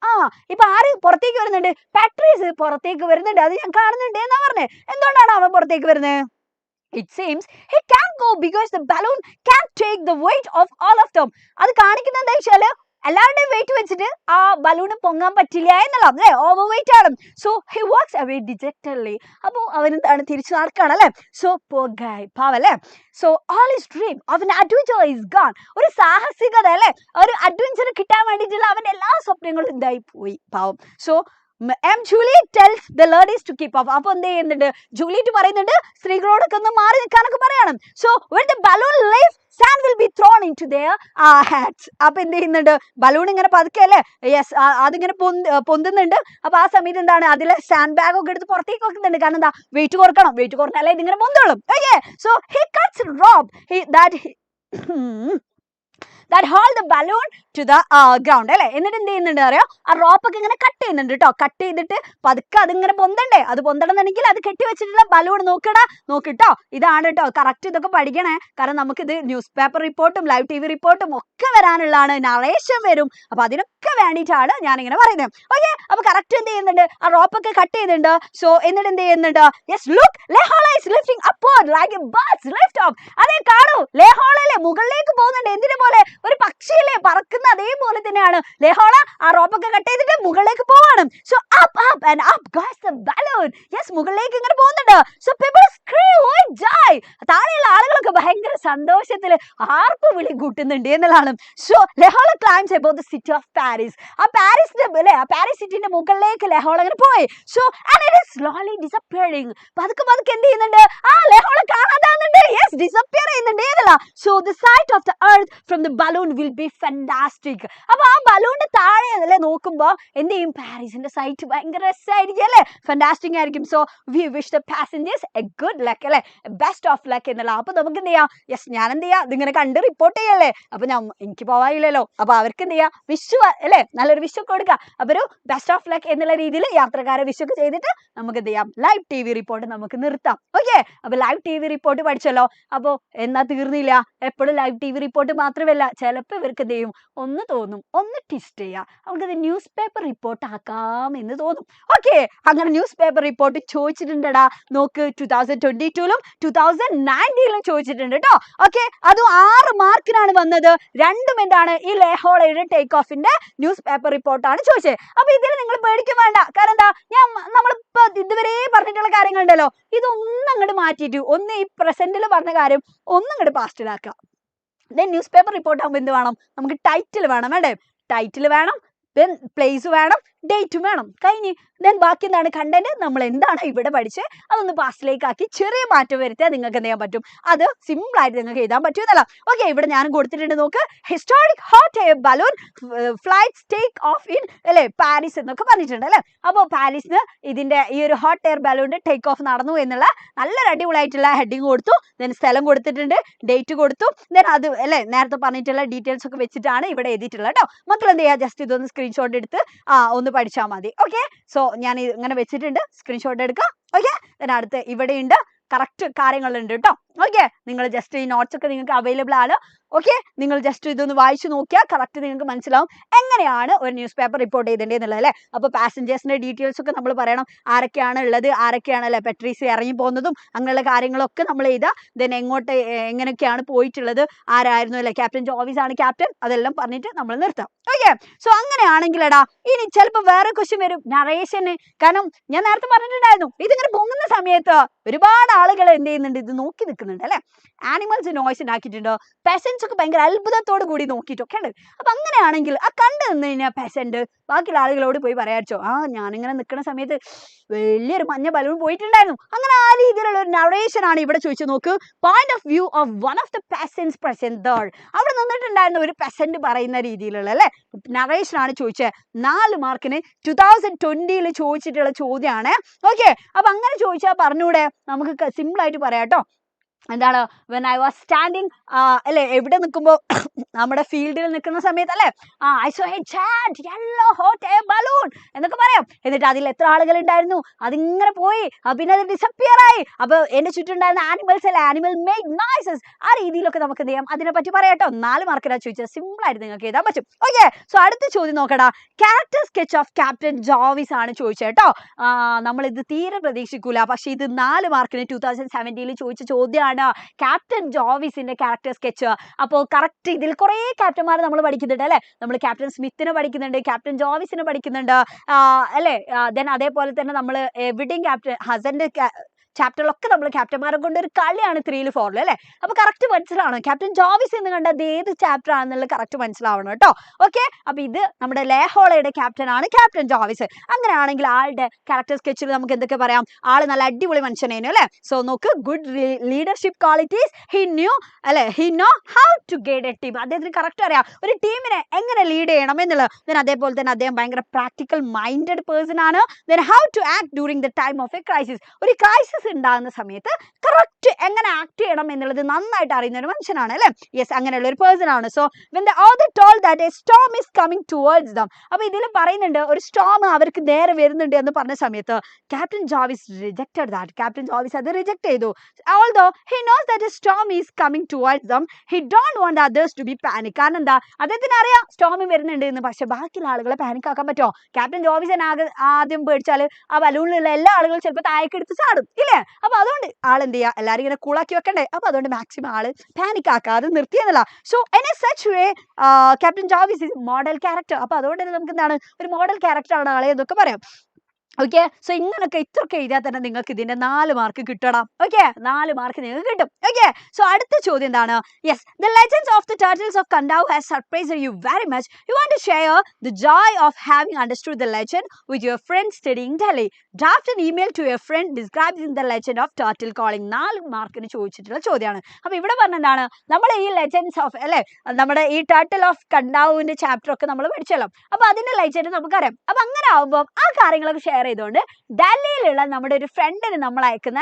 ഇപ്പൊ ആര് പുറത്തേക്ക് വരുന്നുണ്ട്? പാട്രീസ് പുറത്തേക്ക് വരുന്നുണ്ട്. അത് ഞാൻ കാണുന്നുണ്ട് എന്നാ പറഞ്ഞേ. എന്തുകൊണ്ടാണ് അവൻ പുറത്തേക്ക് വരുന്നത്? It seems he can't go because the balloon can't take the weight of all of them. അത് കാണിക്കുന്നത് എന്താ വെച്ചാല് എല്ലാവരുടെയും വെയിറ്റ് വെച്ചിട്ട് ആ ബലൂണ് പൊങ്ങാൻ പറ്റില്ല എന്നുള്ള അല്ലേ, ഓവർ വെയിറ്റ് ആണ്. So he walks away dejectedly. അപ്പോൾ അവനെന്താണ് തിരിച്ചു നടക്കുകയാണ് അല്ലേ. സോ poor guy, പാവല്ലേ. So all his dream of an adventure is gone. ഒരു സാഹസികത അല്ലേ, ഒരു അഡ്വഞ്ചർ കിട്ടാൻ വേണ്ടിയിട്ടുള്ള അവന്റെ എല്ലാ സ്വപ്നങ്ങളും എന്തായി പോയി, പാവം. So Juliet tells the ladies to keep off. അപ്പൊ എന്ത് ചെയ്യുന്നുണ്ട്? ജൂലിയറ്റ് പറയുന്നുണ്ട് സ്ത്രീകളോടൊക്കെ ഒന്ന് മാറി നിൽക്കാനൊക്കെ പറയണം. So when the balloon leaves, sand will be thrown into their hats. അപ്പൊ എന്ത് ചെയ്യുന്നുണ്ട്? ബലൂൺ ഇങ്ങനെ പതുക്കെ അല്ലേ, യെസ്, അതിങ്ങനെ പൊന്തുന്നുണ്ട്. അപ്പൊ ആ സമയത്ത് എന്താണ്, അതിലെ സാൻഡ് ബാഗ് ഒക്കെ എടുത്ത് പുറത്തേക്ക് വെക്കുന്നുണ്ട്. കാരണം എന്താ? വെയിറ്റ് കുറക്കണം. വെയിറ്റ് കുറഞ്ഞാലേ ഇതിങ്ങനെ പൊന്തോളും. Okay, so he cuts rope that that hold the balloon to the ground അല്ലേ. എന്നിട്ട് എന്ത് ചെയ്യുന്നുണ്ട് അറിയോ, ആ റോപ്പൊക്കെ ഇങ്ങനെ കട്ട് ചെയ്യുന്നുണ്ട് കേട്ടോ. കട്ട് ചെയ്തിട്ട് പതുക്കെ അതിങ്ങനെ പൊന്തണ്ടേ, അത് പൊന്തണമെന്നുണ്ടെങ്കിൽ അത് കെട്ടി വെച്ചിട്ടുള്ള ബലൂൺ നോക്കിട്ടോ. ഇതാണ് കേട്ടോ കറക്റ്റ്. ഇതൊക്കെ പഠിക്കണേ, കാരണം നമുക്കിത് ന്യൂസ് പേപ്പർ റിപ്പോർട്ടും ലൈവ് TV റിപ്പോർട്ടും ഒക്കെ വരാനുള്ളതാണ്, നറേഷൻ വരും. അപ്പൊ അതിനൊക്കെ വേണ്ടിയിട്ടാണ് ഞാനിങ്ങനെ പറയുന്നത്. ഓക്കെ, അപ്പൊ കറക്റ്റ് എന്ത് ചെയ്യുന്നുണ്ട്, ആ റോപ്പൊക്കെ കട്ട് ചെയ്യുന്നുണ്ട്. സോ എന്നിട്ട് എന്ത് ചെയ്യുന്നുണ്ട്, yes look Le Horla is lifting upward like a bird's lift off. അതേ കാണൂ, ലെഹോളല്ലേ മുകളിലേക്ക് പോകുന്നുണ്ട്. എന്തിനെ പോലെ, ഒരു പക്ഷിയല്ലേ പറക്കുന്ന അതേപോലെ തന്നെയാണ് ലെഹോള. ആ റോപ്പൊക്കെ കട്ട് ചെയ്തിട്ട് മുകളിലേക്ക് പോവാണ്. So up and up goes the balloon. Yes, മുകളിലേക്ക് ഇങ്ങനെ പോകുന്നുണ്ട്. So people scream of joy. താഴെയുള്ള ആളുകളൊക്കെ ഭയങ്കര സന്തോഷത്തിൽ ആർപ്പ് വിളി കൂട്ടുന്നുണ്ട് എന്നുള്ളതാണ്. So Le Horla climbs about the city of Paris. ആ പാരീസിന്റെ അല്ലേ, ആ പാരീസ് സിറ്റിന്റെ മുകളിലേക്ക് ലെഹോള ഇങ്ങനെ പോയി. So and it is slowly disappearing. പതുക്കെ എന്ത് ചെയ്യുന്നുണ്ട്, ആ ലെഹോള കാണാതാവുന്നുണ്ട്. യെസ്, ഡിസപ്പിയർ ചെയ്യുന്നുണ്ട് എന്നല്ല. So the sight of the earth from the balloon will be fantastic. അപ്പൊ ആ ബലൂണിന്റെ താഴെ അല്ലേ നോക്കുമ്പോ എന്ത് ചെയ്യും, പാരീസിന്റെ സൈറ്റ് ഭയങ്കര രസമായിരിക്കും അല്ലേ, ഫാന്റാസ്റ്റിക് ആയിരിക്കും. So we wish the passengers A good luck അല്ലേ, ബെസ്റ്റ് ഓഫ് ലക്ക് എന്നുള്ള. അപ്പൊ നമുക്ക് എന്ത് ചെയ്യാം, യെസ് ഞാൻ എന്ത് ചെയ്യാം, ഇതിങ്ങനെ കണ്ട് റിപ്പോർട്ട് ചെയ്യല്ലേ. അപ്പൊ എനിക്ക് പോവാനില്ലല്ലോ, അപ്പൊ അവർക്ക് എന്ത് ചെയ്യാം, വിഷു അല്ലേ, നല്ലൊരു വിഷു കൊടുക്കാം. അപ്പൊ ഒരു ബെസ്റ്റ് ഓഫ് ലക്ക് എന്നുള്ള രീതിയിൽ യാത്രക്കാരെ വിഷു ചെയ്തിട്ട് നമുക്ക് എന്ത് ചെയ്യാം, ലൈവ് TV റിപ്പോർട്ട് നമുക്ക് നിർത്താം. ഓക്കെ, അപ്പൊ ലൈവ് TV റിപ്പോർട്ട് പഠിച്ചല്ലോ. അപ്പൊ എന്നാ തീർന്നില്ല, എപ്പോഴും ലൈവ് TV റിപ്പോർട്ട് മാത്രമല്ല, ചിലപ്പോൾ ഇവർക്ക് എന്ത് ചെയ്യും, ഒന്ന് തോന്നും, ഒന്ന് ട്വിസ്റ്റ് ചെയ്യാം, നമുക്കത് ന്യൂസ് പേപ്പർ റിപ്പോർട്ട് ആക്കാം എന്ന് തോന്നും. ഓക്കെ, അങ്ങനെ ന്യൂസ് പേപ്പർ റിപ്പോർട്ട് ചോദിച്ചിട്ടുണ്ടടാ. നോക്ക്, 2022-ലും 2019-ലും ചോദിച്ചിട്ടുണ്ട് കേട്ടോ. ഓക്കെ, അതും 6 മാർക്കിനാണ് വന്നത്. രണ്ടും എന്താണ്, ഈ ലെഹോളയുടെ ടേക്ക് ഓഫിന്റെ ന്യൂസ് പേപ്പർ റിപ്പോർട്ടാണ് ചോദിച്ചത്. അപ്പൊ ഇതിൽ നിങ്ങൾ പേടിക്കാൻ വേണ്ട. കാരണം എന്താ, നമ്മളിപ്പോ ഇതുവരെ പറഞ്ഞിട്ടുള്ള കാര്യങ്ങളുണ്ടല്ലോ, ഇതൊന്നും അങ്ങോട്ട് മാറ്റിയിട്ട് ഒന്ന് ഈ പ്രസന്റിൽ പറഞ്ഞ കാര്യം ഒന്നും അങ്ങോട്ട് പാസ്റ്റിലാക്കാം. ദെൻ ന്യൂസ് പേപ്പർ റിപ്പോർട്ട് ആകുമ്പോൾ എന്ത് വേണം, നമുക്ക് ടൈറ്റിൽ വേണം. വേണ്ടേ, ടൈറ്റിൽ വേണം, ദെൻ പ്ലേസ് വേണം, ഡേറ്റും വേണം. കഴിഞ്ഞ് ദെൻ ബാക്കി എന്താണ്, കണ്ടന്റ് നമ്മൾ എന്താണ് ഇവിടെ പഠിച്ച് അതൊന്ന് പാസ്റ്റിലേക്ക് ആക്കി ചെറിയ മാറ്റം വരുത്തിയാൽ നിങ്ങൾക്ക് എന്ത് ചെയ്യാൻ പറ്റും, അത് സിമ്പിൾ ആയിട്ട് നിങ്ങൾക്ക് എഴുതാൻ പറ്റുമെന്നല്ല. ഓക്കെ, ഇവിടെ ഞാൻ കൊടുത്തിട്ടുണ്ട് നോക്ക്, historic hot air balloon flights take off in അല്ലേ പാരീസ് എന്നൊക്കെ പറഞ്ഞിട്ടുണ്ട് അല്ലേ. അപ്പോൾ പാരീസിന് ഇതിന്റെ ഈ ഒരു ഹോട്ട് എയർ ബലൂണിന്റെ ടേക്ക് ഓഫ് നടന്നു എന്നുള്ള നല്ലൊരു അടിപൊളിയായിട്ടുള്ള ഹെഡിങ് കൊടുത്തു. ദെൻ സ്ഥലം കൊടുത്തിട്ടുണ്ട്, ഡേറ്റ് കൊടുത്തു. ദെൻ അത് അല്ലേ നേരത്തെ പറഞ്ഞിട്ടുള്ള ഡീറ്റെയിൽസ് ഒക്കെ വെച്ചിട്ടാണ് ഇവിടെ എഴുതിയിട്ടുള്ളത് കേട്ടോ. മക്കൾ എന്ത് ചെയ്യുക, ജസ്റ്റ് ഇതൊന്ന് സ്ക്രീൻഷോട്ട് എടുത്ത് ഒന്ന് പഠിച്ചാൽ മതി. ഓക്കെ, സോ ഞാൻ ഇങ്ങനെ വെച്ചിട്ടുണ്ട്, സ്ക്രീൻഷോട്ട് എടുക്കുക. ഓക്കെ, then അടുത്ത് ഇവിടെയുണ്ട്, കറക്റ്റ് കാര്യങ്ങളുണ്ട് കേട്ടോ. ഓക്കെ, നിങ്ങൾ ജസ്റ്റ് ഈ നോട്ട്സ് ഒക്കെ നിങ്ങൾക്ക് അവൈലബിൾ ആണ്. ഓക്കെ, നിങ്ങൾ ജസ്റ്റ് ഇതൊന്ന് വായിച്ചു നോക്കിയാൽ കറക്റ്റ് നിങ്ങൾക്ക് മനസ്സിലാവും എങ്ങനെയാണ് ഒരു ന്യൂസ് പേപ്പർ റിപ്പോർട്ട് ചെയ്തേണ്ടതെന്നുള്ളത് അല്ലേ. അപ്പോൾ പാസഞ്ചേഴ്സിന്റെ ഡീറ്റെയിൽസ് ഒക്കെ നമ്മൾ പറയണം, ആരൊക്കെയാണ് ഉള്ളത്, ആരൊക്കെയാണ് അല്ലെ പെട്രീസ് ഇറങ്ങി പോകുന്നതും അങ്ങനെയുള്ള കാര്യങ്ങളൊക്കെ നമ്മൾ എഴുതാം. ദെൻ എങ്ങനെയൊക്കെയാണ് പോയിട്ടുള്ളത്, ആരായിരുന്നു അല്ലെ, ക്യാപ്റ്റൻ ജോവിസ് ആണ് ക്യാപ്റ്റൻ, അതെല്ലാം പറഞ്ഞിട്ട് നമ്മൾ നിർത്താം. ഓക്കെ, സോ അങ്ങനെയാണെങ്കിലടാ ഇനി ചിലപ്പോൾ വേറെ ക്വസ്റ്റ്യൻ വരും, നറേഷന്. കാരണം ഞാൻ നേരത്തെ പറഞ്ഞിട്ടുണ്ടായിരുന്നു, ഇതിങ്ങനെ പൊങ്ങുന്ന സമയത്ത് ഒരുപാട് ആളുകൾ എന്ത് ചെയ്യുന്നുണ്ട്, ഇത് നോക്കി നിൽക്കുന്നുണ്ട് അല്ലെ. ആനിമൽസ് നോയ്സ് ഉണ്ടാക്കിയിട്ടുണ്ടോ, പെസൻസ് ഒക്കെ ഭയങ്കര അത്ഭുതത്തോട് കൂടി നോക്കിയിട്ടൊക്കെ ഉണ്ട്. അപ്പൊ അങ്ങനെയാണെങ്കിൽ ആ കണ്ടു നിന്ന് കഴിഞ്ഞാൽ പെസന്റ് ബാക്കിയുള്ള ആളുകളോട് പോയി പറയാച്ചോ, ഞാനിങ്ങനെ നിൽക്കുന്ന സമയത്ത് വലിയൊരു മഞ്ഞ ബലൂൺ പോയിട്ടുണ്ടായിരുന്നു. അങ്ങനെ ആ രീതിയിലുള്ള ഒരു നറേഷൻ ആണ് ഇവിടെ ചോദിച്ചു. നോക്ക്, point of view of one of the പെസൻസ് present there. അവിടെ നിന്നിട്ടുണ്ടായിരുന്ന ഒരു പെസന്റ് പറയുന്ന രീതിയിലുള്ള അല്ലെ നറേഷൻ ആണ് ചോദിച്ചത്. 4 മാർക്കിന് 2020-ൽ ചോദിച്ചിട്ടുള്ള ചോദ്യമാണ്. ഓക്കെ, അപ്പൊ അങ്ങനെ ചോദിച്ചാൽ പറഞ്ഞൂടെ, നമുക്ക് സിമ്പിൾ ആയിട്ട് പറയാം കേട്ടോ. എന്താണ്, വെൻ ഐ വാസ് സ്റ്റാൻഡിങ് അല്ലെ, എവിടെ നിൽക്കുമ്പോൾ നമ്മുടെ ഫീൽഡിൽ നിൽക്കുന്ന സമയത്ത് അല്ലെ, I so A giant yellow hot air balloon എന്നൊക്കെ പറയാം. എന്നിട്ട് അതിൽ എത്ര ആളുകൾ ഉണ്ടായിരുന്നു, അതിങ്ങനെ പോയി, പിന്നെ അത് ഡിസപ്പിയർ ആയി. അപ്പൊ എന്റെ ചുറ്റുണ്ടായിരുന്ന ആനിമൽസ് അല്ലെ, ആനിമൽ മേഡ് നോയ്സസ്. ആ രീതിയിലൊക്കെ നമുക്ക് എന്ത് ചെയ്യാം, അതിനെ പറ്റി പറയാട്ടോ. 4 മാർക്കിനാ ചോദിച്ചത്, സിമ്പിൾ ആയിട്ട് നിങ്ങൾക്ക് എഴുതാൻ പറ്റും. ഓക്കെ, സോ അടുത്ത ചോദ്യം നോക്കടാ, character sketch of captain Jovis ആണ് ചോദിച്ചത് കേട്ടോ. നമ്മൾ ഇത് തീരെ പ്രതീക്ഷിക്കൂല, പക്ഷെ ഇത് 4 മാർക്കിന് 2017-ൽ ചോദിച്ച ചോദ്യമാണ്, ക്യാപ്റ്റൻ ജോവിസിന്റെ ക്യാരക്ടർ സ്കെച്ച്. അപ്പോൾ കറക്റ്റ് ഇതിൽ കുറെ ക്യാപ്റ്റന്മാരെ നമ്മൾ പഠിക്കുന്നുണ്ട് അല്ലെ. നമ്മൾ ക്യാപ്റ്റൻ സ്മിത്തിനെ പഠിക്കുന്നുണ്ട്, ക്യാപ്റ്റൻ ജോവിസിനെ പഠിക്കുന്നുണ്ട് അല്ലെ. ദെൻ അതേപോലെ തന്നെ നമ്മൾ എവിടെയും ക്യാപ്റ്റൻ ഹസന്റെ ചാപ്റ്ററിലൊക്കെ നമ്മൾ ക്യാപ്റ്റന്മാരെ കൊണ്ട് ഒരു കളിയാണ് 3-ൽ 4-ൽ അല്ലെ. അപ്പൊ കറക്റ്റ് മനസ്സിലാവണം ക്യാപ്റ്റൻ ജോവിസ് എന്ന് കണ്ടത് ഏത് ചാപ്റ്റർ ആണെന്നുള്ളത് കറക്റ്റ് മനസ്സിലാവണം കേട്ടോ. ഓക്കെ, അപ്പൊ ഇത് നമ്മുടെ ലെഹോളയുടെ ക്യാപ്റ്റൻ ആണ് ക്യാപ്റ്റൻ ജോവിസ്. അങ്ങനെയാണെങ്കിൽ ആളുടെ ക്യാരക്ടർ സ്കെച്ചിൽ നമുക്ക് എന്തൊക്കെ പറയാം, ആള് നല്ല അടിപൊളി മനുഷ്യനേനു അല്ലെ. സോ നോക്ക്, good leadership qualities, he knew അല്ലെ, he know how to guide a team. അദ്ദേഹത്തിന് കറക്റ്റ് അറിയാം ഒരു ടീമിനെ എങ്ങനെ ലീഡ് ചെയ്യണം എന്നുള്ളത്. ദെൻ അതേപോലെ തന്നെ അദ്ദേഹം ഭയങ്കര പ്രാക്ടിക്കൽ മൈൻഡഡ് പേഴ്സൺ ആണ്. Then how to act during the time of a crisis. ഒരു ക്രൈസിസ് ക്രൈസിസ് ഉണ്ടാകുന്ന സമയത്ത് കറക്റ്റ് എങ്ങനെ ആക്ട് ചെയ്യണം എന്നുള്ളത് നന്നായിട്ട് അറിയുന്ന ഒരു മനുഷ്യനാണ് അല്ലേ. യെസ്, അങ്ങനെയുള്ള ഒരു പേഴ്സൺ ആണ്. So when the author told that a storm is coming towards them, അപ്പൊ ഇതിൽ പറയുന്നുണ്ട് ഒരു സ്റ്റോം അവർക്ക് നേരെ വരുന്നുണ്ട് എന്ന് പറഞ്ഞ സമയത്ത് captain Jovees rejected that. Captain Jovees അത് റിജക്ട് ചെയ്തു. although he knows that a storm is coming towards them, he don't want others to be panic. കാരണം എന്താ, അദ്ദേഹത്തിന് അറിയാം സ്റ്റോം വരുന്നുണ്ട് എന്ന്. പക്ഷെ ബാക്കിയുള്ള ആളുകളെ പാനിക് ആക്കാൻ പറ്റുമോ? ക്യാപ്റ്റൻ ജോവിസൻ ആദ്യം പേടിച്ചാൽ ആ ബലൂണിലുള്ള എല്ലാ ആളുകളും ചിലപ്പോൾ താഴേക്ക് എടുത്ത് ചാടും ഇല്ലേ. അപ്പൊ അതുകൊണ്ട് ആളെന്ത് ചെയ്യുക, എല്ലാവരും ഇങ്ങനെ കൂളാക്കി വെക്കണ്ടേ. അപ്പൊ അതുകൊണ്ട് മാക്സിമം ആള് പാനിക് ആക്കാതെ നിർത്തിയെന്നല്ല. So in a such way captain Jovis is model character. അപ്പൊ അതുകൊണ്ട് തന്നെ നമുക്ക് എന്താണ്, ഒരു മോഡൽ ക്യാരക്ടർ ആണ് ആളെ എന്നൊക്കെ പറയാം. ഓക്കെ, സോ ഇങ്ങനൊക്കെ ഇത്രയൊക്കെ എഴുതിയാൽ തന്നെ നിങ്ങൾക്ക് ഇതിന്റെ 4 മാർക്ക് കിട്ടണം. ഓക്കെ, 4 മാർക്ക് നിങ്ങൾക്ക് കിട്ടും. ഓക്കെ, സോ അടുത്ത ചോദ്യം എന്താണ്? Yes, the legends of the turtles of Kadavu has surprised you very much. You want to share the joy of having understood the legend with your friends studying Delhi. Draft an email to your friend describing the legend of turtle calling. 4 മാർക്കിന് ചോദിച്ചിട്ടുള്ള ചോദ്യമാണ്. അപ്പൊ ഇവിടെ പറഞ്ഞ എന്താണ്, നമ്മൾ ഈ legends of അല്ലെ, നമ്മുടെ ഈ ടർട്ടിൽ ഓഫ് കണ്ടാവുവിന്റെ ചാപ്റ്റർ ഒക്കെ നമ്മൾ പഠിച്ചല്ലോ. അപ്പൊ അതിന്റെ ലെജൻഡ് നമുക്കറിയാം. അപ്പൊ അങ്ങനെ ആവുമ്പോൾ ആ കാര്യങ്ങളൊക്കെ ഷെയർ ചെയ്തുകൊണ്ട് ഡൽഹിയിലുള്ള നമ്മുടെ ഒരു ഫ്രണ്ടിന് നമ്മൾ അയക്കുന്ന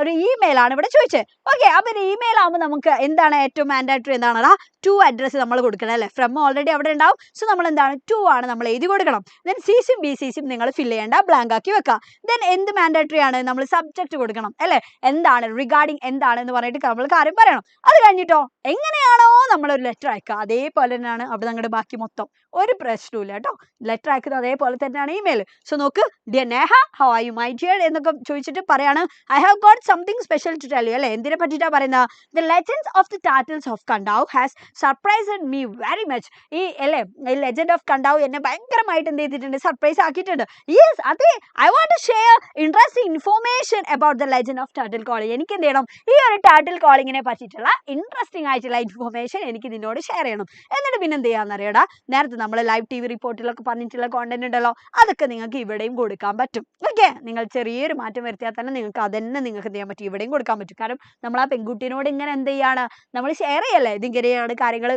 ഒരു ഇമെയിൽ ആണ് ഇവിടെ ചോദിച്ചത്. ഓക്കെ, അപ്പൊ ഒരു ഇമെയിൽ ആകുമ്പോൾ നമുക്ക് എന്താണ് ഏറ്റവും മാൻഡേറ്ററി, എന്താണ് 2 അഡ്രസ് നമ്മൾ കൊടുക്കണം അല്ലെ. ഫ്രം ഓൾറെഡി അവിടെ ഉണ്ടാവും. സോ നമ്മൾ എന്താണ് 2 ആണ് നമ്മൾ എഴുതി കൊടുക്കണം. ദെൻ സിസിയും ബിസിയും നിങ്ങൾ ഫില്ല് ചെയ്യേണ്ട, ബ്ലാങ്ക് ആക്കി വെക്കാം. ദെൻ എന്ത് മാൻഡേറ്ററി ആണ്, നമ്മൾ സബ്ജക്ട് കൊടുക്കണം അല്ലെ. എന്താണ് റിഗാർഡിങ് എന്താണ് എന്ന് പറഞ്ഞിട്ട് നമ്മൾ കാര്യം പറയണം. അത് കഴിഞ്ഞിട്ടോ എങ്ങനെയാണോ നമ്മളൊരു ലെറ്റർ അയക്കുക അതേപോലെ തന്നെയാണ് അവിടെ ഞങ്ങളുടെ ബാക്കി മൊത്തം. ഒരു പ്രശ്നമില്ല കേട്ടോ, ലെറ്റർ അയക്കുന്നത് അതേപോലെ തന്നെയാണ് ഇമെയിൽ. സോ നോക്ക്, dear Neha, how are you my dear എന്നൊക്കെ ചോദിച്ചിട്ട് പറയാണ് I have got something special to tell you അല്ലെ. എന്തിനെ പറ്റിയിട്ടാണ് പറയുന്നത്? The legends of the turtles of Kadavu has surprised me very much. ഈ അല്ലേ ഈ ലെജൻഡ് ഓഫ് കണ്ടാവ് എന്നെ ഭയങ്കരമായിട്ട് എന്ത് ചെയ്തിട്ടുണ്ട്, സർപ്രൈസ് ആക്കിയിട്ടുണ്ട്. യെസ്, അതെ, I want to share interesting information about the legend of turtle calling. എനിക്ക് എന്ത് ചെയ്യണം, ഈ ഒരു ടർട്ടിൽ കോളിങ്ങിനെ പറ്റിയിട്ടുള്ള ഇൻട്രസ്റ്റിംഗ് ആയിട്ടുള്ള ഇൻഫോർമേഷൻ എനിക്ക് നിന്നോട് ഷെയർ ചെയ്യണം. എന്നിട്ട് പിന്നെ എന്ത് ചെയ്യാന്ന് അറിയടാ, നേരത്തെ നമ്മൾ ലൈവ് TV റിപ്പോർട്ടിലൊക്കെ പറഞ്ഞിട്ടുള്ള കോണ്ടന്റ് ഉണ്ടല്ലോ, അതൊക്കെ നിങ്ങൾക്ക് ഇവിടെയും കൊടുക്കാൻ പറ്റും. ഓക്കെ, നിങ്ങൾ ചെറിയൊരു മാറ്റം വരുത്തിയാൽ തന്നെ നിങ്ങൾക്ക് അതന്നെ നിങ്ങൾക്ക് എന്ത് ചെയ്യാൻ പറ്റും, ഇവിടെയും കൊടുക്കാൻ പറ്റും. കാരണം നമ്മൾ ആ പെൺകുട്ടിനോട് ഇങ്ങനെ എന്ത് ചെയ്യാണ്, നമ്മൾ ഷെയർ ചെയ്യല്ലേ, ഇതിങ്ങനെയാണ് കാര്യങ്ങൾ,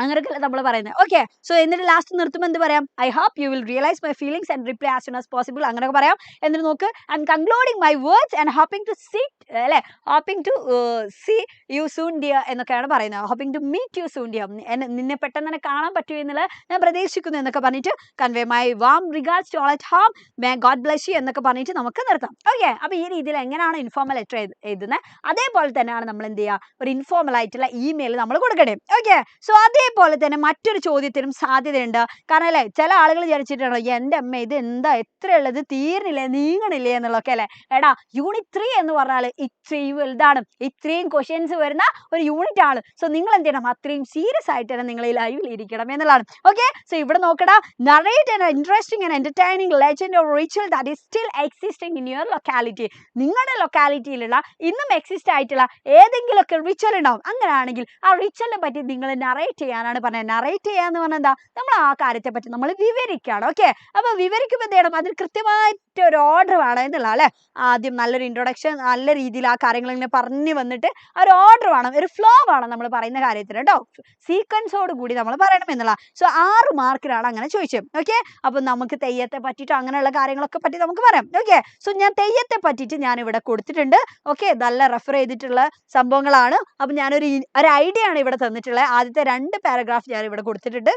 അങ്ങനെയൊക്കെ നമ്മൾ പറയുന്നത്. ഓക്കെ, സോ എന്നിട്ട് ലാസ്റ്റ് നിർത്തുമ്പോൾ എന്ത് പറയാം, I hope you will realise my feelings and reply as soon as possible, അങ്ങനെയൊക്കെ പറയാം. എന്നിട്ട് നോക്ക്, I am concluding my words and hoping to see അല്ലെ, hoping to see you soon dear എന്നൊക്കെയാണ് പറയുന്നത്. Hoping to meet you soon dear, നിന്നെ പെട്ടെന്ന് തന്നെ കാണാൻ പറ്റുമോ എന്നുള്ള ഞാൻ പ്രതീക്ഷിക്കുന്നു എന്നൊക്കെ പറഞ്ഞിട്ട് convey my warm regards to all at home, may God bless you എന്നൊക്കെ പറഞ്ഞിട്ട് നമുക്ക് നിർത്താം. ഓക്കെ, അപ്പൊ ഈ രീതിയിൽ എങ്ങനെയാണ് ഇൻഫോർമൽ ലെറ്റർ എഴുതുന്നത് അതേപോലെ തന്നെയാണ് നമ്മൾ എന്ത് ചെയ്യുക, ഒരു ഇൻഫോർമൽ ആയിട്ടുള്ള ഇമെയിൽ നമ്മൾ കൊടുക്കണേ. ഓക്കെ, സോ അതേപോലെ തന്നെ മറ്റൊരു ചോദ്യത്തിനും സാധ്യതയുണ്ട്. കാരണം അല്ലേ, ചില ആളുകൾ വിചാരിച്ചിട്ടാണോ എൻ്റെ അമ്മ ഇത് എന്താ എത്രയുള്ളത്, തീർന്നില്ലേ നീങ്ങണില്ലേ എന്നുള്ളതൊക്കെ അല്ലേ. എടാ, യൂണിറ്റ് 3 എന്ന് പറഞ്ഞാൽ ഇത്രയും വലുതാണ്, ഇത്രയും ക്വസ്റ്റ്യൻസ് വരുന്ന ഒരു യൂണിറ്റ് ആണ്. സോ നിങ്ങൾ എന്ത് ചെയ്യണം, അത്രയും സീരിയസ് ആയിട്ട് തന്നെ നിങ്ങൾ ഈ ലൈവിൽ ഇരിക്കണം എന്നുള്ളതാണ്. ഓക്കെ, സോ ഇവിടെ നോക്കടാ, narrate an interesting and entertaining legend or ritual that is still existing in your locality. നിങ്ങളുടെ ലൊക്കാലിറ്റിയിലുള്ള ഇന്നും എക്സിസ്റ്റ് ആയിട്ടുള്ള ഏതെങ്കിലുമൊക്കെ റിച്വൽ ഉണ്ടാവും. അങ്ങനെയാണെങ്കിൽ ആ റിച്വലിനെ പറ്റി നിങ്ങൾ നറേറ്റ് ചെയ്യാനാണ് പറഞ്ഞത്. നറേറ്റ് ചെയ്യാന്ന് പറഞ്ഞാൽ എന്താ, നമ്മൾ ആ കാര്യത്തെ പറ്റി നമ്മൾ വിവരിക്കുകയാണ്. ഓക്കെ, അപ്പൊ വിവരിക്കുമ്പോൾ എന്ത് ചെയ്യണം, അതിന് കൃത്യമായിട്ട് ഒരു ഓർഡർ വേണം എന്നുള്ള അല്ലെ. ആദ്യം നല്ലൊരു ഇൻട്രൊഡക്ഷൻ, നല്ല രീതിയിൽ ആ കാര്യങ്ങൾ ഇങ്ങനെ പറഞ്ഞു വന്നിട്ട് ഒരു ഓർഡർ വേണം, ഒരു ഫ്ലോ വേണം നമ്മൾ പറയുന്ന കാര്യത്തിന് കേട്ടോ, സീക്വൻസോട് കൂടി നമ്മൾ പറയണം എന്നുള്ള. സോ 6 മാർക്കിനാണ് അങ്ങനെ ചോദിച്ചത്. ഓക്കെ, അപ്പൊ നമുക്ക് തെയ്യത്തെ പറ്റിയിട്ട് അങ്ങനെയുള്ള കാര്യങ്ങളൊക്കെ പറ്റി നമുക്ക് പറയാം. ഓക്കെ, സോ ഞാൻ തെയ്യത്തെ പറ്റിയിട്ട് ഞാൻ ഇവിടെ കൊടുത്തിട്ടുണ്ട്. ഓക്കെ, നല്ല റെഫർ ചെയ്തിട്ടുള്ള സംഭവങ്ങളാണ്. അപ്പൊ ഞാനൊരു ഐഡിയ ആണ് ഇവിടെ തന്നിട്ടുള്ളത്. ആദ്യത്തെ 2 പാരഗ്രാഫ് ഞാൻ ഇവിടെ കൊടുത്തിട്ടുണ്ട്.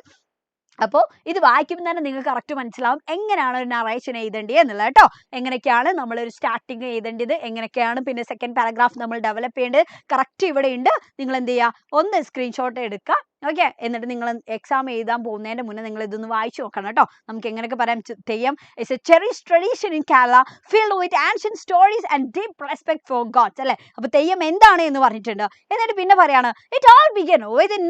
അപ്പോൾ ഇത് വായിക്കുമ്പോൾ തന്നെ നിങ്ങൾക്ക് കറക്റ്റ് മനസ്സിലാവും എങ്ങനെയാണ് ഒരു നറേഷൻ എഴുതേണ്ടത് എന്നുള്ളത് കേട്ടോ. എങ്ങനെയൊക്കെയാണ് നമ്മളൊരു സ്റ്റാർട്ടിങ് എഴുതേണ്ടത്, എങ്ങനെയൊക്കെയാണ് പിന്നെ സെക്കൻഡ് പാരഗ്രാഫ് നമ്മൾ ഡെവലപ്പ് ചെയ്യേണ്ടത്, കറക്റ്റ് ഇവിടെ ഉണ്ട്. നിങ്ങൾ എന്ത് ചെയ്യുക, ഒന്ന് സ്ക്രീൻഷോട്ട് എടുക്കുക. ഓക്കെ, എന്നിട്ട് നിങ്ങൾ എക്സാം എഴുതാൻ പോകുന്നതിന്റെ മുന്നേ നിങ്ങൾ ഇതൊന്ന് വായിച്ചു നോക്കണം കേട്ടോ. നമുക്ക് എങ്ങനെയൊക്കെ പറയാം, Theyyam it's a cherished tradition in Kerala filled with ancient stories and deep respect for gods അല്ലെ. അപ്പൊ തെയ്യം എന്താണ് എന്ന് പറഞ്ഞിട്ടുണ്ട്. എന്നിട്ട് പിന്നെ പറയാണ്, it all began with a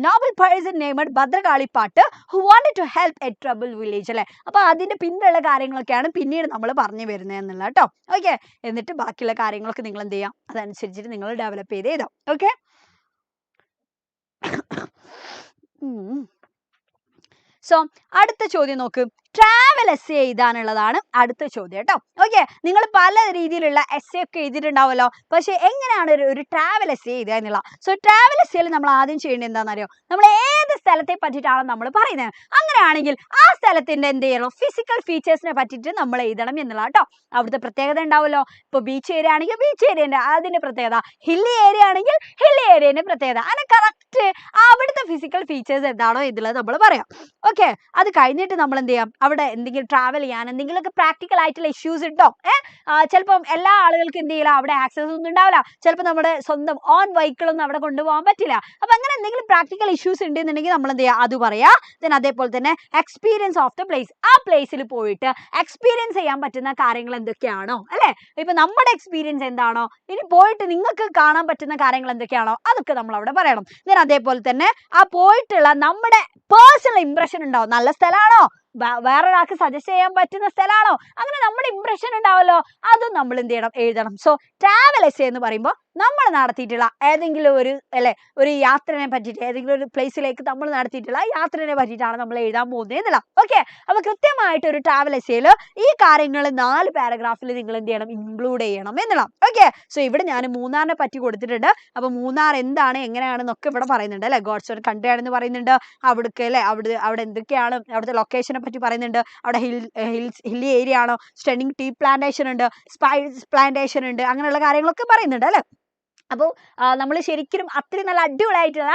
noble person named Bhadrakalippattu who wanted to help a trouble village അല്ലെ. അപ്പൊ അതിന്റെ പിന്നിലുള്ള കാര്യങ്ങളൊക്കെയാണ് പിന്നീട് നമ്മൾ പറഞ്ഞു വരുന്നത് എന്നുള്ള കേട്ടോ. ഓക്കെ, എന്നിട്ട് ബാക്കിയുള്ള കാര്യങ്ങളൊക്കെ നിങ്ങൾ എന്ത് ചെയ്യാം, അതനുസരിച്ചിട്ട് നിങ്ങൾ ഡെവലപ്പ് ചെയ്ത് എഴുതാം. ഓക്കെ, സോ അടുത്ത ചോദ്യം നോക്ക്, ട്രാവൽ എസ്സേ എഴുതാനുള്ളതാണ് അടുത്ത ചോദ്യം കേട്ടോ. ഓക്കെ, നിങ്ങൾ പല രീതിയിലുള്ള എസ്സേ ഒക്കെ എഴുതിയിട്ടുണ്ടാവുമല്ലോ, പക്ഷെ എങ്ങനെയാണ് ഒരു ട്രാവൽ എസ്സേ എഴുതുക എന്നുള്ള. സോ ട്രാവൽ എസ്സേയിൽ നമ്മൾ ആദ്യം ചെയ്യേണ്ടത് എന്താണെന്നറിയോ, നമ്മൾ ഏത് സ്ഥലത്തെ പറ്റിയിട്ടാണ് നമ്മൾ പറയുന്നത്, അങ്ങനെയാണെങ്കിൽ ആ സ്ഥലത്തിന്റെ എന്ത് ചെയ്യണം, ഫിസിക്കൽ ഫീച്ചേഴ്സിനെ പറ്റിയിട്ട് നമ്മൾ എഴുതണം എന്നുള്ള കേട്ടോ. അവിടുത്തെ പ്രത്യേകത ഉണ്ടാവുമല്ലോ. ഇപ്പൊ ബീച്ച് ഏരിയ ആണെങ്കിൽ ബീച്ച് ഏരിയന്റെ അതിന്റെ പ്രത്യേകത, ഹില്ലി ഏരിയ ആണെങ്കിൽ ഹില്ലി ഏരിയന്റെ പ്രത്യേകത, അങ്ങനെ കറക്റ്റ് അവിടുത്തെ ഫിസിക്കൽ ഫീച്ചേഴ്സ് എന്താണോ ഇതിലുള്ളത് നമ്മൾ പറയാം. ഓക്കെ, അത് കഴിഞ്ഞിട്ട് നമ്മൾ എന്ത് ചെയ്യാം, അവിടെ എന്തെങ്കിലും ട്രാവൽ ചെയ്യാൻ എന്തെങ്കിലുമൊക്കെ പ്രാക്ടിക്കൽ ആയിട്ടുള്ള ഇഷ്യൂസ് ഉണ്ടോ, ചിലപ്പം എല്ലാ ആളുകൾക്കും എന്ത് ചെയ്യില്ല, അവിടെ ആക്സസ് ഒന്നും ഉണ്ടാവില്ല, ചിലപ്പോൾ നമ്മുടെ സ്വന്തം ഓൺ വെഹിക്കിൾ ഒന്നും അവിടെ കൊണ്ടുപോകാൻ പറ്റില്ല. അപ്പൊ അങ്ങനെ എന്തെങ്കിലും പ്രാക്ടിക്കൽ ഇഷ്യൂസ് ഉണ്ടെന്നുണ്ടെങ്കിൽ നമ്മൾ എന്ത് ചെയ്യുക, അത് പറയാ. അതേപോലെ തന്നെ എക്സ്പീരിയൻസ് ഓഫ് ദ പ്ലേസ്, ആ പ്ലേസിൽ പോയിട്ട് എക്സ്പീരിയൻസ് ചെയ്യാൻ പറ്റുന്ന കാര്യങ്ങൾ എന്തൊക്കെയാണോ, അല്ലെ, ഇപ്പൊ നമ്മുടെ എക്സ്പീരിയൻസ് എന്താണോ, ഇനി പോയിട്ട് നിങ്ങൾക്ക് കാണാൻ പറ്റുന്ന കാര്യങ്ങൾ എന്തൊക്കെയാണോ അതൊക്കെ നമ്മൾ അവിടെ പറയണം. അതേപോലെ തന്നെ ആ പോയിട്ടുള്ള നമ്മുടെ പേഴ്സണൽ ഇംപ്രഷൻ ഉണ്ടാവും, നല്ല സ്ഥലമാണോ, വേറൊരാൾക്ക് സജസ്റ്റ് ചെയ്യാൻ പറ്റുന്ന സ്ഥലമാണോ, അങ്ങനെ നമ്മുടെ ഇംപ്രഷൻ ഉണ്ടാവല്ലോ, അതും നമ്മൾ എന്ത് ചെയ്യണം, എഴുതണം. സോ ട്രാവൽ എസ്സേ എന്ന് പറയുമ്പോൾ നമ്മൾ നടത്തിയിട്ടുള്ള ഏതെങ്കിലും ഒരു യാത്രനെ പറ്റിയിട്ട്, ഏതെങ്കിലും ഒരു പ്ലേസിലേക്ക് നമ്മൾ നടത്തിയിട്ടുള്ള യാത്രനെ പറ്റിയിട്ടാണ് നമ്മൾ എഴുതാൻ പോകുന്നത് എന്നുള്ള. ഓക്കെ, അപ്പൊ കൃത്യമായിട്ട് ഒരു ട്രാവൽ എസ്സേയിൽ ഈ കാര്യങ്ങൾ 4 പാരഗ്രാഫിൽ നിങ്ങൾ എന്ത് ചെയ്യണം, ഇൻക്ലൂഡ് ചെയ്യണം എന്നുള്ള. ഓക്കെ, സോ ഇവിടെ ഞാൻ മൂന്നാറിനെ പറ്റി കൊടുത്തിട്ടുണ്ട്. അപ്പൊ മൂന്നാർ എന്താണ്, എങ്ങനെയാണെന്നൊക്കെ ഇവിടെ പറയുന്നുണ്ട് അല്ലെ. ഗോഡ്സ് ഓൺ കൺട്രി ആണെന്ന് പറയുന്നുണ്ട്, അവിടേക്ക് അല്ലെ, അവിടെ എന്തൊക്കെയാണ്, അവിടുത്തെ ലൊക്കേഷനെ പറ്റി പറയുന്നുണ്ട്, അവിടെ ഹില്ലി ഏരിയ ആണോ, സ്റ്റണിങ് ടീ പ്ലാന്റേഷൻ ഉണ്ട്, സ്പൈസ് പ്ലാന്റേഷൻ ഉണ്ട്, അങ്ങനെയുള്ള കാര്യങ്ങളൊക്കെ പറയുന്നുണ്ട് അല്ലെ. അപ്പോൾ നമ്മൾ ശരിക്കും അത്രയും നല്ല അടിപൊളിയായിട്ടുള്ള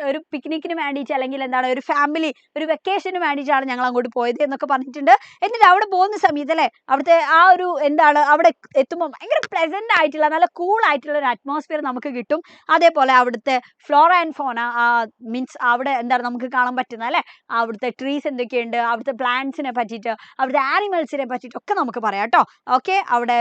ഒരു പിക്നിക്കിന് വേണ്ടിയിട്ട്, അല്ലെങ്കിൽ എന്താണ്, ഒരു ഫാമിലി ഒരു വെക്കേഷന് വേണ്ടിയിട്ടാണ് ഞങ്ങൾ അങ്ങോട്ട് പോയത് എന്നൊക്കെ പറഞ്ഞിട്ടുണ്ട്. എന്നിട്ട് അവിടെ പോകുന്ന സമയത്ത് അല്ലേ, അവിടുത്തെ ഒരു എന്താണ്, അവിടെ എത്തുമ്പോൾ ഭയങ്കര പ്ലസന്റ് ആയിട്ടുള്ള നല്ല കൂൾ ആയിട്ടുള്ള ഒരു അറ്റ്മോസ്ഫിയർ നമുക്ക് കിട്ടും. അതേപോലെ അവിടുത്തെ ഫ്ലോറ ആൻഡ് ഫോണ മീൻസ് അവിടെ എന്താണ് നമുക്ക് കാണാൻ പറ്റുന്ന അല്ലെ, അവിടുത്തെ ട്രീസ് എന്തൊക്കെയുണ്ട്, അവിടുത്തെ പ്ലാന്റ്സിനെ പറ്റിയിട്ട്, അവിടുത്തെ ആനിമൽസിനെ പറ്റിയിട്ടൊക്കെ നമുക്ക് പറയാം കേട്ടോ. ഓക്കെ, അവിടെ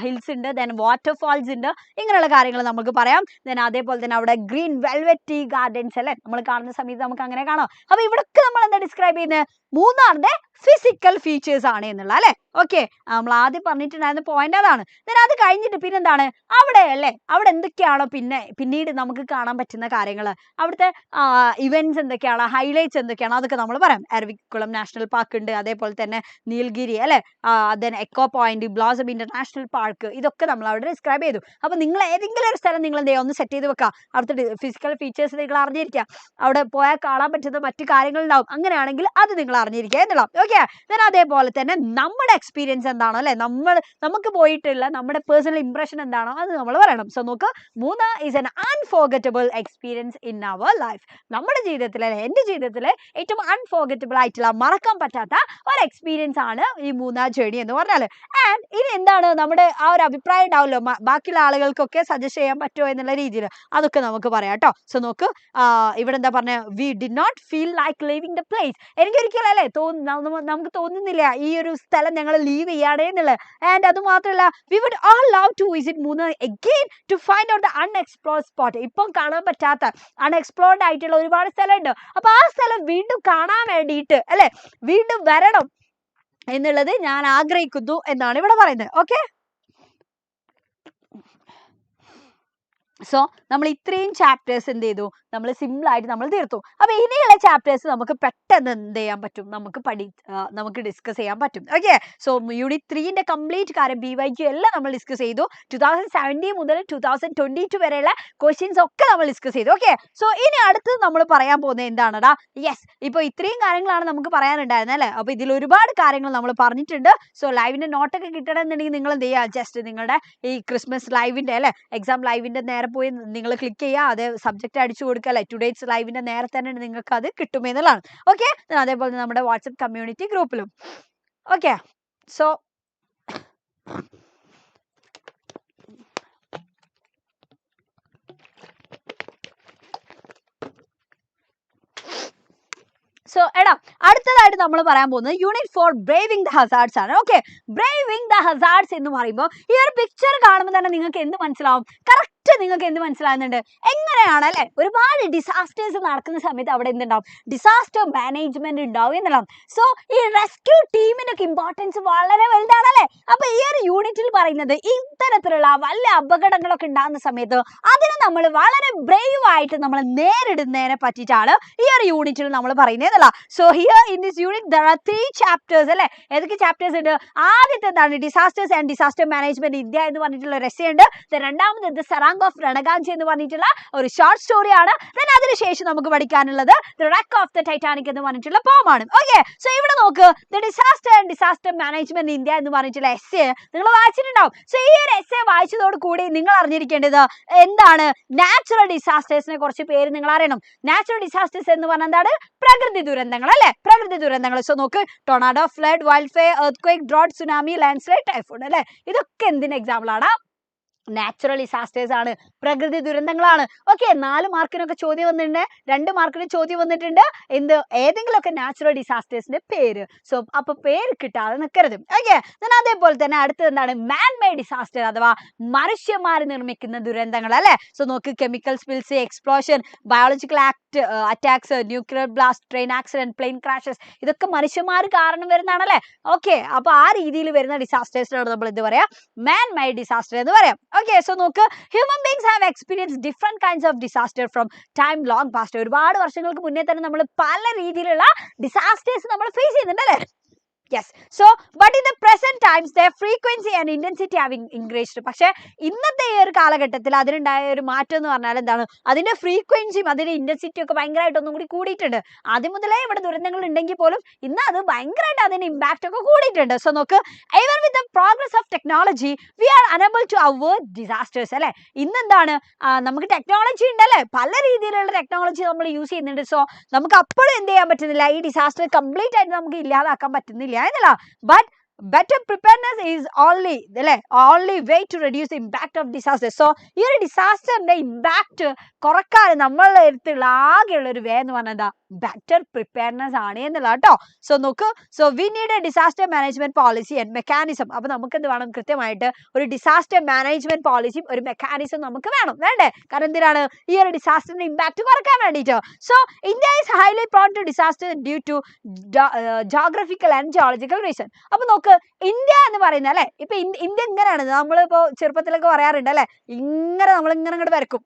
ഹിൽസ് ഉണ്ട്, ദെൻ വാട്ടർഫാൾസ് ഉണ്ട്, ഇങ്ങനെയുള്ള കാര്യങ്ങൾ നമുക്ക് പറയാം. അതേപോലെ തന്നെ അവിടെ ഗ്രീൻ വെൽവെറ്റി ഗാർഡൻസ് അല്ലെ നമ്മൾ കാണുന്ന സമയത്ത് നമുക്ക് അങ്ങനെ കാണാം. അപ്പൊ ഇവിടൊക്കെ നമ്മൾ എന്താ ഡിസ്ക്രൈബ് ചെയ്യുന്നത്, മൂന്നാറിന്റെ ഫിസിക്കൽ ഫീച്ചേഴ്സ് ആണ് എന്നുള്ള അല്ലെ. ഓക്കെ, നമ്മൾ ആദ്യം പറഞ്ഞിട്ടുണ്ടായിരുന്ന പോയിന്റ് അതാണ്. അത് കഴിഞ്ഞിട്ട് പിന്നെന്താണ്, അവിടെ അല്ലെ, അവിടെ എന്തൊക്കെയാണോ പിന്നീട് നമുക്ക് കാണാൻ പറ്റുന്ന കാര്യങ്ങൾ, അവിടുത്തെ ഇവന്റ്സ് എന്തൊക്കെയാണ്, ഹൈലൈറ്റ്സ് എന്തൊക്കെയാണ്, അതൊക്കെ നമ്മൾ പറയാം. അരുവിക്കുളം നാഷണൽ പാർക്ക് ഉണ്ട്, അതേപോലെ തന്നെ നീൽഗിരി അല്ലെ, then Echo Point, Blossom International Park, ഇതൊക്കെ നമ്മൾ അവിടെ ഡിസ്ക്രൈബ് ചെയ്തു. അപ്പൊ നിങ്ങൾ ഏതെങ്കിലും ഒരു സ്ഥലം നിങ്ങൾ എന്ത് ചെയ്യുക, ഒന്ന് സെറ്റ് ചെയ്ത് വെക്കുക, അവിടുത്തെ ഫിസിക്കൽ ഫീച്ചേഴ്സ് നിങ്ങൾ അറിഞ്ഞിരിക്കുക, അവിടെ പോയാൽ കാണാൻ പറ്റുന്ന മറ്റു കാര്യങ്ങൾ ഉണ്ടാവും, അങ്ങനെയാണെങ്കിൽ അത് നിങ്ങൾ അറിഞ്ഞിരിക്കുക എന്നുള്ള. ഓക്കെ, അതേപോലെ തന്നെ നമ്മുടെ എക്സ്പീരിയൻസ് എന്താണോ അല്ലെ, നമുക്ക് പോയിട്ടുള്ള നമ്മുടെ പേഴ്സണൽ ഇംപ്രഷൻ എന്താണോ അത് നമ്മൾ പറയണം. സോ നോക്ക്, Munnar is an unforgettable experience in our life. നമ്മുടെ ജീവിതത്തിലെ എൻ്റെ ജീവിതത്തിലെ ഏറ്റവും അൺഫോർഗറ്റബിൾ ആയിട്ടുള്ള, മറക്കാൻ പറ്റാത്ത ഒരു എക്സ്പീരിയൻസ് ആണ് ഈ മൂന്നാർ ജേർണി എന്ന് പറഞ്ഞാൽ. ആൻഡ് ഇനി എന്താണ് നമ്മുടെ ഒരു അഭിപ്രായം ഉണ്ടാവല്ലോ, ബാക്കിയുള്ള ആളുകൾക്കൊക്കെ സജസ്റ്റ് ചെയ്യാൻ പറ്റുമോ എന്നുള്ള രീതിയിൽ, അതൊക്കെ നമുക്ക് പറയാം കേട്ടോ. സോ നോക്ക്, ഇവിടെ എന്താ പറഞ്ഞ, we did not feel like leaving the place. എനിക്കൊരിക്കലും അല്ലേ നമുക്ക് തോന്നുന്നില്ല ഈ ഒരു സ്ഥലം ഞങ്ങൾ ലീവ് ചെയ്യാണേ എന്നുള്ളത്. ആൻഡ് അത് മാത്രമല്ല, we would all love to visit Munnar again to find out the unexplored spot. ഇപ്പം കാണാൻ പറ്റാത്ത അൺഎക്സ്പ്ലോർഡ് ആയിട്ടുള്ള ഒരുപാട് സ്ഥലമുണ്ട്. അപ്പൊ ആ സ്ഥലം വീണ്ടും കാണാൻ വേണ്ടിയിട്ട് അല്ലെ, വീണ്ടും വരണം എന്നുള്ളത് ഞാൻ ആഗ്രഹിക്കുന്നു എന്നാണ് ഇവിടെ പറയുന്നത്. ഓക്കെ, സോ നമ്മൾ ഇത്രയും ചാപ്റ്റേഴ്സ് എന്ത് ചെയ്തു, നമ്മൾ സിമ്പിൾ ആയിട്ട് നമ്മൾ തീർത്തു. അപ്പൊ ഇനിയുള്ള ചാപ്റ്റേഴ്സ് നമുക്ക് പെട്ടെന്ന് എന്ത് ചെയ്യാൻ പറ്റും, നമുക്ക് ഡിസ്കസ് ചെയ്യാൻ പറ്റും. ഓക്കെ, സോ യൂണിറ്റ് 3ന്റെ കംപ്ലീറ്റ് കാര്യം BYQ എല്ലാം നമ്മൾ ഡിസ്കസ് ചെയ്തു. 2017 മുതൽ 2022 വരെയുള്ള ക്വസ്റ്റ്യൻസ് ഒക്കെ നമ്മൾ ഡിസ്കസ് ചെയ്തു. ഓക്കെ, സോ ഇനി അടുത്ത് നമ്മൾ പറയാൻ പോകുന്നത് എന്താണെടാ, യെസ്, ഇപ്പൊ ഇത്രയും കാര്യങ്ങളാണ് നമുക്ക് പറയാനുണ്ടായിരുന്നത് അല്ലെ. അപ്പൊ ഇതിൽ ഒരുപാട് കാര്യങ്ങൾ നമ്മൾ പറഞ്ഞിട്ടുണ്ട്. സോ ലൈവിന്റെ നോട്ടൊക്കെ കിട്ടണമെന്നുണ്ടെങ്കിൽ നിങ്ങൾ എന്ത് ചെയ്യുക, ജസ്റ്റ് നിങ്ങളുടെ ഈ ക്രിസ്മസ് ലൈവിന്റെ അല്ലെ, എക്സാം ലൈവിന്റെ നേരെ പോയി നിങ്ങൾ ക്ലിക്ക് ചെയ്യുക, അതേ സബ്ജക്റ്റ് അടിച്ചു കൊടുക്കുക അല്ലെ, ടുഡേസ് ലൈവിന്റെ നേരെ തന്നെ നിങ്ങൾക്ക് അത് കിട്ടുമെന്നുള്ളതാണ്. ഓക്കെ, അതേപോലെ നമ്മുടെ വാട്സപ്പ് കമ്മ്യൂണിറ്റി ഗ്രൂപ്പിലും. ഓക്കെ, സോ എടാ അടുത്തതായിട്ട് നമ്മൾ പറയാൻ പോകുന്നത് യൂണിറ്റ് 4 ബ്രേവിംഗ് ദ ഹസാർഡ്സ് ആണ്. ഓക്കെ, ബ്രേവിംഗ് ദ ഹസാർഡ്സ് എന്ന് പറയുമ്പോൾ ഈ ഒരു പിക്ചർ കാണുമ്പോൾ തന്നെ നിങ്ങൾക്ക് എന്ത് മനസ്സിലാവും, കറക്റ്റ് കറക്റ്റ് നിങ്ങൾക്ക് എന്ത് മനസ്സിലാകുന്നുണ്ട്, എങ്ങനെയാണ് അല്ലെ ഒരുപാട് ഡിസാസ്റ്റേഴ്സ് നടക്കുന്ന സമയത്ത് അവിടെ എന്തുണ്ടാവും, ഡിസാസ്റ്റർ മാനേജ്മെന്റ് ഉണ്ടാവും എന്നുള്ളതാണ്. സോ ഈ റെസ്ക്യൂ ടീമിന്റെ ഒക്കെ ഇമ്പോർട്ടൻസ് വളരെ വലുതാണ് അല്ലെ. അപ്പൊ ഈ ഒരു യൂണിറ്റിൽ പറയുന്നത് ഇത്തരത്തിലുള്ള വല്ല അപകടങ്ങളൊക്കെ ഉണ്ടാകുന്ന സമയത്ത് അതിനെ നമ്മൾ വളരെ ബ്രേവ് ആയിട്ട് നമ്മൾ നേരിടുന്നതിനെ പറ്റിയിട്ടാണ് ഈ ഒരു യൂണിറ്റിൽ നമ്മൾ പറയുന്നതല്ല. So here in this unit there are 3 chapters അല്ലെ. ഏതൊക്കെ ചാപ്റ്റേഴ്സ് ഉണ്ട്? ആദ്യത്തെ എന്താണ്, disasters and disaster management India എന്ന് പറഞ്ഞിട്ടുള്ള ഒരു essay ഉണ്ട്. രണ്ടാമത് സറാങ് ഓഫ് രണഗാഞ്ചി എന്ന് പറഞ്ഞിട്ടുള്ള ഒരു ഷോർട്ട് സ്റ്റോറി ആണ്. അതിനുശേഷം നമുക്ക് പഠിക്കാനുള്ളത് the wreck of the Titanic എന്ന് പറഞ്ഞിട്ടുള്ള പോമാണ്. ഓക്കെ, സോ ഇവിടെ നോക്ക്, the disaster and disaster management India എന്ന് പറഞ്ഞിട്ടുള്ള essay നിങ്ങൾ വായിച്ചിട്ടുണ്ടാവും. സോ ഈ ഒരു essay വായിച്ചതോട് കൂടി നിങ്ങൾ അറിഞ്ഞിരിക്കേണ്ടത് എന്താണ്, നാച്ചുറൽ ഡിസാസ്റ്റേഴ്സിനെ കുറച്ച് പേര് നിങ്ങൾ അറിയണം. നാച്ചുറൽ ഡിസാസ്റ്റേഴ്സ് എന്ന് പറഞ്ഞാൽ എന്താണ്, പ്രകൃതി ദുരന്തങ്ങൾ അല്ലെ, പ്രകൃതി ദുരന്തങ്ങൾ. സോ നോക്ക്, tornado, flood, wild fire, earth drought, tsunami, landslide, Typhoon അല്ലെ, ഇതൊക്കെ എന്തിന് എക്സാമ്പിൾ ആണ്, നാച്ചുറൽ ഡിസാസ്റ്റേഴ്സ് ആണ്, പ്രകൃതി ദുരന്തങ്ങളാണ്. ഓക്കെ, 4 മാർക്കിനൊക്കെ ചോദ്യം വന്നിട്ടുണ്ട്, 2 മാർക്കിന് ചോദ്യം വന്നിട്ടുണ്ട്. എന്ത്, ഏതെങ്കിലുമൊക്കെ നാച്ചുറൽ ഡിസാസ്റ്റേഴ്സിന്റെ പേര്. സോ അപ്പൊ പേര് കിട്ടാതെ നിൽക്കരുത്. ഓക്കെ, അതേപോലെ തന്നെ അടുത്തത് എന്താണ്, മാൻ മെയ്ഡ് ഡിസാസ്റ്റർ അഥവാ മനുഷ്യന്മാർ നിർമ്മിക്കുന്ന ദുരന്തങ്ങൾ അല്ലെ. സോ നോക്ക്, chemical spills, explosion, biological attacks, nuclear blast, train accident, plane crashes, ഇതൊക്കെ മനുഷ്യന്മാർ കാരണം വരുന്നതാണല്ലേ. ഓക്കെ, അപ്പൊ ആ രീതിയിൽ വരുന്ന ഡിസാസ്റ്റേഴ്സിനാണ് നമ്മൾ എന്ത് പറയാ, മാൻ മെയ്ഡ് ഡിസാസ്റ്റർ എന്ന് പറയാം. Okay, so നോക്ക്, human beings have experienced different kinds of disaster from time long past. ഒരുപാട് വർഷങ്ങൾക്ക് മുന്നേ തന്നെ നമ്മൾ പല രീതിയിലുള്ള ഡിസാസ്റ്റേഴ്സ് നമ്മൾ ഫേസ് ചെയ്യുന്നുണ്ട് അല്ലേ. Yes, so but in the present times their frequency and intensity have increased. പക്ഷെ ഇന്നത്തെ ഈ ഒരു കാലഘട്ടത്തിൽ അതിനുണ്ടായ ഒരു മാറ്റം എന്ന് പറഞ്ഞാൽ എന്താണ്, അതിന്റെ ഫ്രീക്വൻസിയും അതിന്റെ ഇന്റൻസിറ്റിയും ഒക്കെ ഭയങ്കരമായിട്ട് ഒന്നും കൂടി കൂടിയിട്ടുണ്ട്. ആദ്യം മുതലേ ഇവിടെ ദുരന്തങ്ങൾ ഉണ്ടെങ്കിൽ പോലും ഇന്ന് അത് ഭയങ്കരമായിട്ട് അതിന്റെ ഇമ്പാക്ട് ഒക്കെ കൂടിയിട്ടുണ്ട്. സോ നോക്ക്, even with the progress of technology we are unable to avoid disasters അല്ലെ. ഇന്ന് എന്താണ്, നമുക്ക് ടെക്നോളജി ഉണ്ടല്ലേ, പല രീതിയിലുള്ള ടെക്നോളജി നമ്മൾ യൂസ് ചെയ്യുന്നുണ്ട്. സോ നമുക്ക് അപ്പോഴും എന്ത് ചെയ്യാൻ പറ്റുന്നില്ല, ഈ ഡിസാസ്റ്റർ കംപ്ലീറ്റ് ആയിട്ട് നമുക്ക് ഇല്ലാതാക്കാൻ പറ്റുന്നില്ല എന്നല്ല. But better preparedness is only way to reduce the impact of disaster. So ഈ ഒരു ഡിസാസ്റ്ററിന്റെ ഇമ്പാക്ട് കുറക്കാൻ നമ്മളുടെ അടുത്തുള്ള ആകെയുള്ള ഒരു വേ എന്ന് പറഞ്ഞാൽ ബെറ്റർ പ്രിപ്പയർനെസ് ആണ് എന്നുള്ള കേട്ടോ. സോ നോക്ക്, so we need A disaster management policy and mechanism. അപ്പൊ നമുക്ക് എന്ത് വേണം, കൃത്യമായിട്ട് ഒരു ഡിസാസ്റ്റർ മാനേജ്മെന്റ് പോളിസിയും ഒരു മെക്കാനിസം നമുക്ക് വേണ്ടേ. കാരണം എന്തിനാണ്, ഈ ഒരു ഡിസാസ്റ്ററിന്റെ ഇമ്പാക്ട് കുറക്കാൻ വേണ്ടിയിട്ട്. So India is highly prone to disaster due to geographical and geological reason. അപ്പൊ നോക്ക്, ഇന്ത്യ എന്ന് പറയുന്നത് അല്ലെ, ഇപ്പൊ ഇന്ത്യ ഇങ്ങനെയാണ്, നമ്മളിപ്പോ ചെറുപ്പത്തിലൊക്കെ പറയാറുണ്ട് അല്ലെ, നമ്മൾ ഇങ്ങനെ അങ്ങോട്ട് വരക്കും.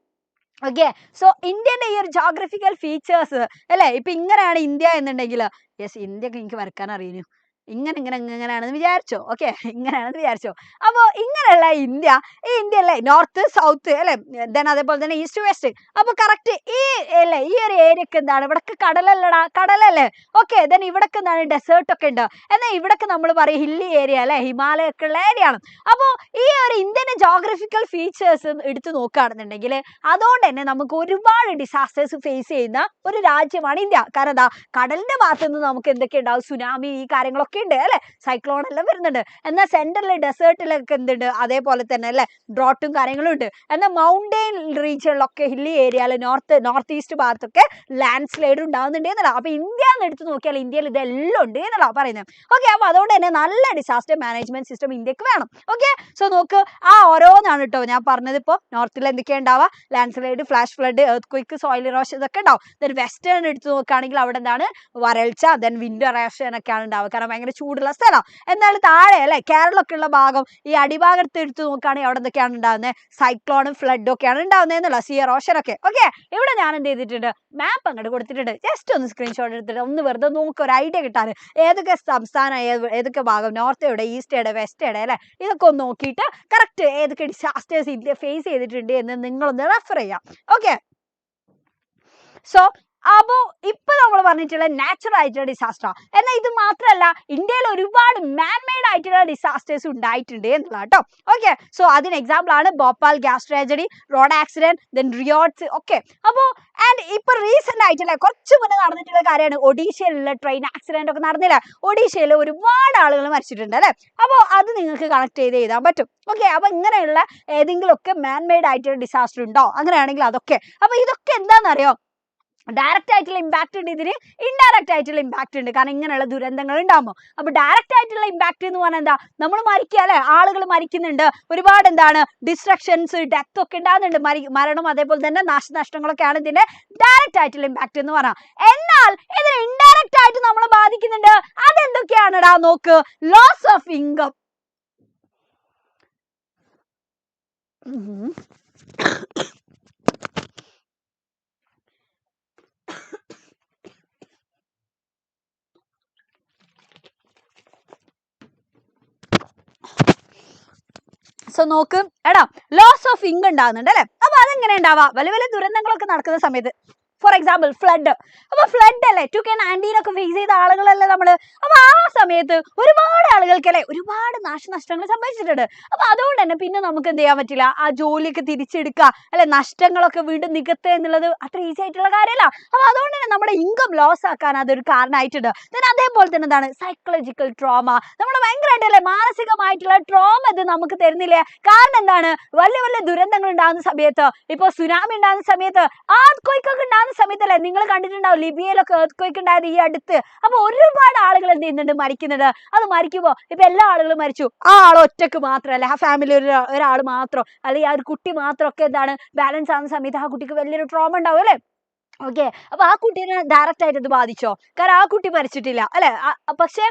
ഓക്കെ, സോ ഇന്ത്യന്റെ ഈ ഒരു ജോഗ്രഫിക്കൽ ഫീച്ചേഴ്സ് അല്ലെ, ഇപ്പൊ ഇങ്ങനെയാണ് ഇന്ത്യ എന്നുണ്ടെങ്കിൽ, യെസ്, ഇന്ത്യക്ക് എനിക്ക് വരക്കാൻ അറിയുന്നു, ഇങ്ങനെയാണെന്ന് വിചാരിച്ചോ. ഓക്കെ, ഇങ്ങനെയാണെന്ന് വിചാരിച്ചോ. അപ്പൊ ഇങ്ങനെയുള്ള ഇന്ത്യ, ഈ ഇന്ത്യ അല്ലേ, നോർത്ത് സൗത്ത് അല്ലെ, ദെൻ അതേപോലെ തന്നെ ഈസ്റ്റ് വെസ്റ്റ്. അപ്പൊ കറക്റ്റ് ഈ അല്ലേ, ഈ ഒരു ഏരിയക്ക് എന്താണ്, ഇവിടൊക്കെ കടലല്ലേ. ഓക്കെ, ദെൻ ഇവിടൊക്കെ എന്താണ്, ഡെസേർട്ട് ഒക്കെ ഉണ്ട്. എന്നാൽ ഇവിടൊക്കെ നമ്മൾ പറയും ഹില്ലി ഏരിയ അല്ലെ, ഹിമാലയൊക്കെ ഉള്ള ഏരിയ ആണ്. അപ്പോൾ ഈ ഒരു ഇന്ത്യന്റെ ജോഗ്രഫിക്കൽ ഫീച്ചേഴ്സ് എടുത്ത് നോക്കുകയാണെന്നുണ്ടെങ്കിൽ അതുകൊണ്ട് തന്നെ നമുക്ക് ഒരുപാട് ഡിസാസ്റ്റേഴ്സ് ഫേസ് ചെയ്യുന്ന ഒരു രാജ്യമാണ് ഇന്ത്യ. കാരണം എന്താ, കടലിന്റെ ഭാഗത്ത് നിന്ന് നമുക്ക് എന്തൊക്കെ ഉണ്ടാവും, സുനാമി, ഈ കാര്യങ്ങളൊക്കെ ഉണ്ട് അല്ലെ, സൈക്ലോൺ എല്ലാം വരുന്നുണ്ട്. എന്നാൽ സെൻട്രലിലെ ഡെസേർട്ടിലൊക്കെ എന്തുണ്ട്, അതേപോലെ തന്നെ അല്ലെ, ഡ്രോട്ടും കാര്യങ്ങളും ഉണ്ട്. എന്നാൽ മൗണ്ടെയിൻ റീജിയനിലൊക്കെ, ഹില്ലി ഏരിയയിൽ, നോർത്ത് ഈസ്റ്റ് ഭാഗത്തൊക്കെ ലാൻഡ് സ്ലൈഡ് ഉണ്ടാവുന്നുണ്ട് എന്നല്ല. അപ്പൊ ഇന്ത്യ എന്ന് എടുത്ത് നോക്കിയാൽ ഇന്ത്യയിൽ ഇതെല്ലാം ഉണ്ട് എന്നല്ല പറയുന്നത്. ഓക്കെ, അപ്പൊ അതുകൊണ്ട് തന്നെ നല്ല ഡിസാസ്റ്റർ മാനേജ്മെന്റ് സിസ്റ്റം ഇന്ത്യക്ക് വേണം. ഓക്കെ, സോ നോക്ക്, ഓരോന്നാണ് കേട്ടോ ഞാൻ പറഞ്ഞത്. ഇപ്പോൾ നോർത്തിൽ എന്തൊക്കെയാ ഉണ്ടാവുക, land slide, flash flood, earth quick, soil erosion ഇതൊക്കെ ഉണ്ടാവും. ദെൻ വെസ്റ്റേൺ എടുത്ത് നോക്കുകയാണെങ്കിൽ അവിടെ എന്താണ്, വരൾച്ച, ദെൻ വിൻഡർ ഇറോഷൻ ഒക്കെയാണ് ഉണ്ടാവുക. കാരണം ഭയങ്കര ചൂടുള്ള സ്ഥലം. എന്നാൽ താഴെ അല്ലെ, കേരളമൊക്കെ ഉള്ള ഭാഗം, ഈ അടിഭാഗത്ത് എടുത്ത് നോക്കുകയാണെങ്കിൽ അവിടെ എന്തൊക്കെയാണ് ഉണ്ടാകുന്നത്, സൈക്ലോണും ഫ്ലഡും ഒക്കെയാണ് ഉണ്ടാകുന്നത് എന്നുള്ള, സീ ഇറോഷൻ ഒക്കെ. ഓക്കെ, ഇവിടെ ഞാൻ എന്ത് ചെയ്തിട്ടുണ്ട്, മാപ്പ് അങ്ങോട്ട് കൊടുത്തിട്ടുണ്ട്. ജസ്റ്റ് ഒന്ന് സ്ക്രീൻഷോട്ട് എടുത്തിട്ട് ഒന്ന് വെറുതെ നോക്കുക, ഒരു ഐഡിയ കിട്ടാൻ, ഏതൊക്കെ സംസ്ഥാനം, ഏതൊക്കെ ഭാഗം, നോർത്ത് എവിടെ, ഈസ്റ്റ് എവിടെ, വെസ്റ്റ് എവിടെ അല്ലെ, ഇതൊക്കെ ഒന്ന് നോക്കിയിട്ട് കറക്റ്റ് ഏതൊക്കെ ഡിസാസ്റ്റേഴ്സ് ഇന്ത്യ ഫേസ് ചെയ്തിട്ടുണ്ട് എന്ന് നിങ്ങളൊന്ന് റെഫർ ചെയ്യാം. ഓക്കെ, സോ അപ്പോൾ ഇപ്പൊ നമ്മൾ പറഞ്ഞിട്ടുള്ള നാച്ചുറൽ ആയിട്ടുള്ള ഡിസാസ്റ്റർ. എന്നാൽ ഇത് മാത്രമല്ല, ഇന്ത്യയിൽ ഒരുപാട് മാൻമെയ്ഡ് ആയിട്ടുള്ള ഡിസാസ്റ്റേഴ്സ് ഉണ്ടായിട്ടുണ്ട് എന്നുള്ള കേട്ടോ. ഓക്കെ, സോ അതിന് എക്സാമ്പിൾ ആണ് Bhopal gas tragedy, road accident, then riots. Okay, അപ്പോൾ ആൻഡ് ഇപ്പൊ റീസെന്റ് ആയിട്ടുള്ള കുറച്ച് മുന്നേ നടന്നിട്ടുള്ള കാര്യമാണ് ഒഡീഷയിലുള്ള ട്രെയിൻ ആക്സിഡന്റ് ഒക്കെ നടന്നില്ല. ഒഡീഷയിൽ ഒരുപാട് ആളുകൾ മരിച്ചിട്ടുണ്ട് അല്ലെ. അപ്പോൾ അത് നിങ്ങൾക്ക് കണക്ട് ചെയ്ത് എഴുതാൻ പറ്റും. ഓക്കെ, അപ്പൊ ഇങ്ങനെയുള്ള ഏതെങ്കിലും ഒക്കെ മാൻമെയ്ഡ് ആയിട്ടുള്ള ഡിസാസ്റ്റർ ഉണ്ടോ, അങ്ങനെയാണെങ്കിൽ അതൊക്കെ. അപ്പൊ ഇതൊക്കെ എന്താണെന്നറിയോ, ഡയറക്റ്റ് ആയിട്ടുള്ള ഇമ്പാക്ട് ഉണ്ട്, ഇതിന് ഇൻഡയറക്റ്റ് ആയിട്ടുള്ള ഇമ്പാക്ട് ഉണ്ട്. കാരണം ഇങ്ങനെയുള്ള ദുരന്തങ്ങൾ ഉണ്ടാകുമ്പോൾ. അപ്പൊ ഡയറക്റ്റ് ആയിട്ടുള്ള ഇമ്പാക്ട് എന്ന് പറഞ്ഞാൽ എന്താ, നമ്മൾ മരിക്കുക അല്ലെ, ആളുകൾ മരിക്കുന്നുണ്ട്, ഒരുപാട് എന്താണ് ഡിസ്ട്രക്ഷൻസ്, ഡെത്ത് ഒക്കെ ഉണ്ടാകുന്നുണ്ട്, മരണം അതേപോലെ തന്നെ നാശനഷ്ടങ്ങളൊക്കെയാണ് ഇതിന്റെ ഡയറക്റ്റ് ആയിട്ടുള്ള ഇമ്പാക്ട് എന്ന് പറഞ്ഞാൽ. എന്നാൽ ഇതിന് ഇൻഡയറക്റ്റ് ആയിട്ട് നമ്മളെ ബാധിക്കുന്നുണ്ട്. അതെന്തൊക്കെയാണെടാ നോക്ക്. Loss of income. സോ നോക്ക് എടാ, ലോസ് ഓഫ് ഇൻകം ഉണ്ടാകുന്നുണ്ട് അല്ലെ. അപ്പൊ അതെങ്ങനെ ഉണ്ടാവാ, വലിയ വലിയ ദുരന്തങ്ങളൊക്കെ നടക്കുന്ന സമയത്ത്. For example flood. അപ്പൊ ഫ്ലഡ് അല്ലേ 2019 ഒക്കെ ഫേസ് ചെയ്ത ആളുകളല്ലേ നമ്മള്. അപ്പൊ ആ സമയത്ത് ഒരുപാട് ആളുകൾക്ക് അല്ലെ ഒരുപാട് നാശനഷ്ടങ്ങൾ സംഭവിച്ചിട്ടുണ്ട്. അപ്പൊ അതുകൊണ്ട് തന്നെ പിന്നെ നമുക്ക് എന്ത് ചെയ്യാൻ പറ്റില്ല, ആ ജോലിയൊക്കെ തിരിച്ചെടുക്കുക അല്ലെ, നഷ്ടങ്ങളൊക്കെ വീണ്ടും നികത്തുക എന്നുള്ളത് അത്ര ഈസി ആയിട്ടുള്ള കാര്യമല്ല. അപ്പൊ അതുകൊണ്ട് തന്നെ നമ്മുടെ ഇൻകം ലോസ് ആക്കാൻ അതൊരു കാരണമായിട്ടുണ്ട്. അതേപോലെ തന്നെ എന്താണ് സൈക്കോളജിക്കൽ ട്രോമ. നമ്മൾ ഭയങ്കരമായിട്ടല്ലേ മാനസികമായിട്ടുള്ള ട്രോമ ഇത് നമുക്ക് തരുന്നില്ലേ. കാരണം എന്താണ്, വലിയ വലിയ ദുരന്തങ്ങൾ ഉണ്ടാകുന്ന സമയത്ത്, ഇപ്പൊ സുനാമി ഉണ്ടാകുന്ന സമയത്ത്, earthquake ഒക്കെ ഉണ്ടാകുന്ന സമയത്തല്ലേ നിങ്ങൾ കണ്ടിട്ടുണ്ടാവും ലിബിയയിലൊക്കെ earthquake ഉണ്ടായത് ഈ അടുത്ത്. അപ്പൊ ഒരുപാട് ആളുകൾ എന്ത് ചെയ്യുന്നുണ്ട്, മരിക്കുന്നുണ്ട്. അത് മരിക്കുമ്പോ ഇപ്പൊ എല്ലാ ആളുകളും മരിച്ചു, ആ ആൾ ഒറ്റക്ക് മാത്രമല്ല, ആ ഫാമിലി ഒരാൾ മാത്രം അല്ലെങ്കിൽ ആ ഒരു കുട്ടി മാത്രം ഒക്കെ എന്താണ് ബാലൻസ് ആവുന്ന സമയത്ത് ആ കുട്ടിക്ക് വലിയൊരു ട്രോമ ഉണ്ടാവും അല്ലെ. ഓക്കെ, അപ്പൊ ആ കുട്ടീനെ ഡയറക്റ്റ് ആയിട്ട് ഇത് ബാധിച്ചോ, കാരണം ആ കുട്ടി മരിച്ചിട്ടില്ല അല്ലെ. പക്ഷെ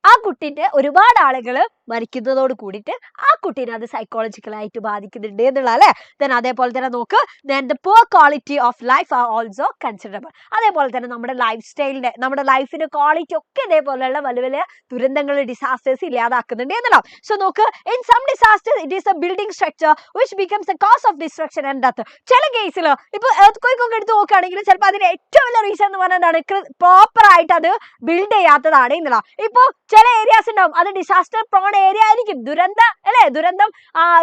ആ കുട്ടിന്റെ ഒരുപാട് ആളുകൾ മരിക്കുന്നതോട് കൂടിയിട്ട് ആ കുട്ടീനെ അത് സൈക്കോളജിക്കലായിട്ട് ബാധിക്കുന്നുണ്ട് എന്നുള്ള അല്ലെ. ദെൻ അതേപോലെ തന്നെ നോക്ക്, then the poor quality of life are also considerable. അതേപോലെ തന്നെ നമ്മുടെ ലൈഫ് സ്റ്റൈലിന്റെ, നമ്മുടെ ലൈഫിന്റെ ക്വാളിറ്റി ഒക്കെ ഇതേപോലെയുള്ള വലിയ വലിയ ദുരന്തങ്ങൾ, ഡിസാസ്റ്റേഴ്സ് ഇല്ലാതാക്കുന്നുണ്ട് എന്നുള്ള. സോ നോക്ക്, in some disasters it is a building structure which becomes a cause of destruction and death. ചില കേസിൽ ഇപ്പൊ earthquake ഒക്കെ എടുത്ത് നോക്കുകയാണെങ്കിൽ ചിലപ്പോൾ അതിന് ഏറ്റവും വലിയ റീസൺ എന്ന് പറഞ്ഞാൽ എന്താണ്, പ്രോപ്പർ ആയിട്ട് അത് ബിൽഡ് ചെയ്യാത്തതാണ് എന്നുള്ള. ഇപ്പൊ ചില ഏരിയാസ് ഉണ്ടാവും അത് ഡിസാസ്റ്റർ പ്രോൺ ഏരിയ ആയിരിക്കും, ദുരന്തം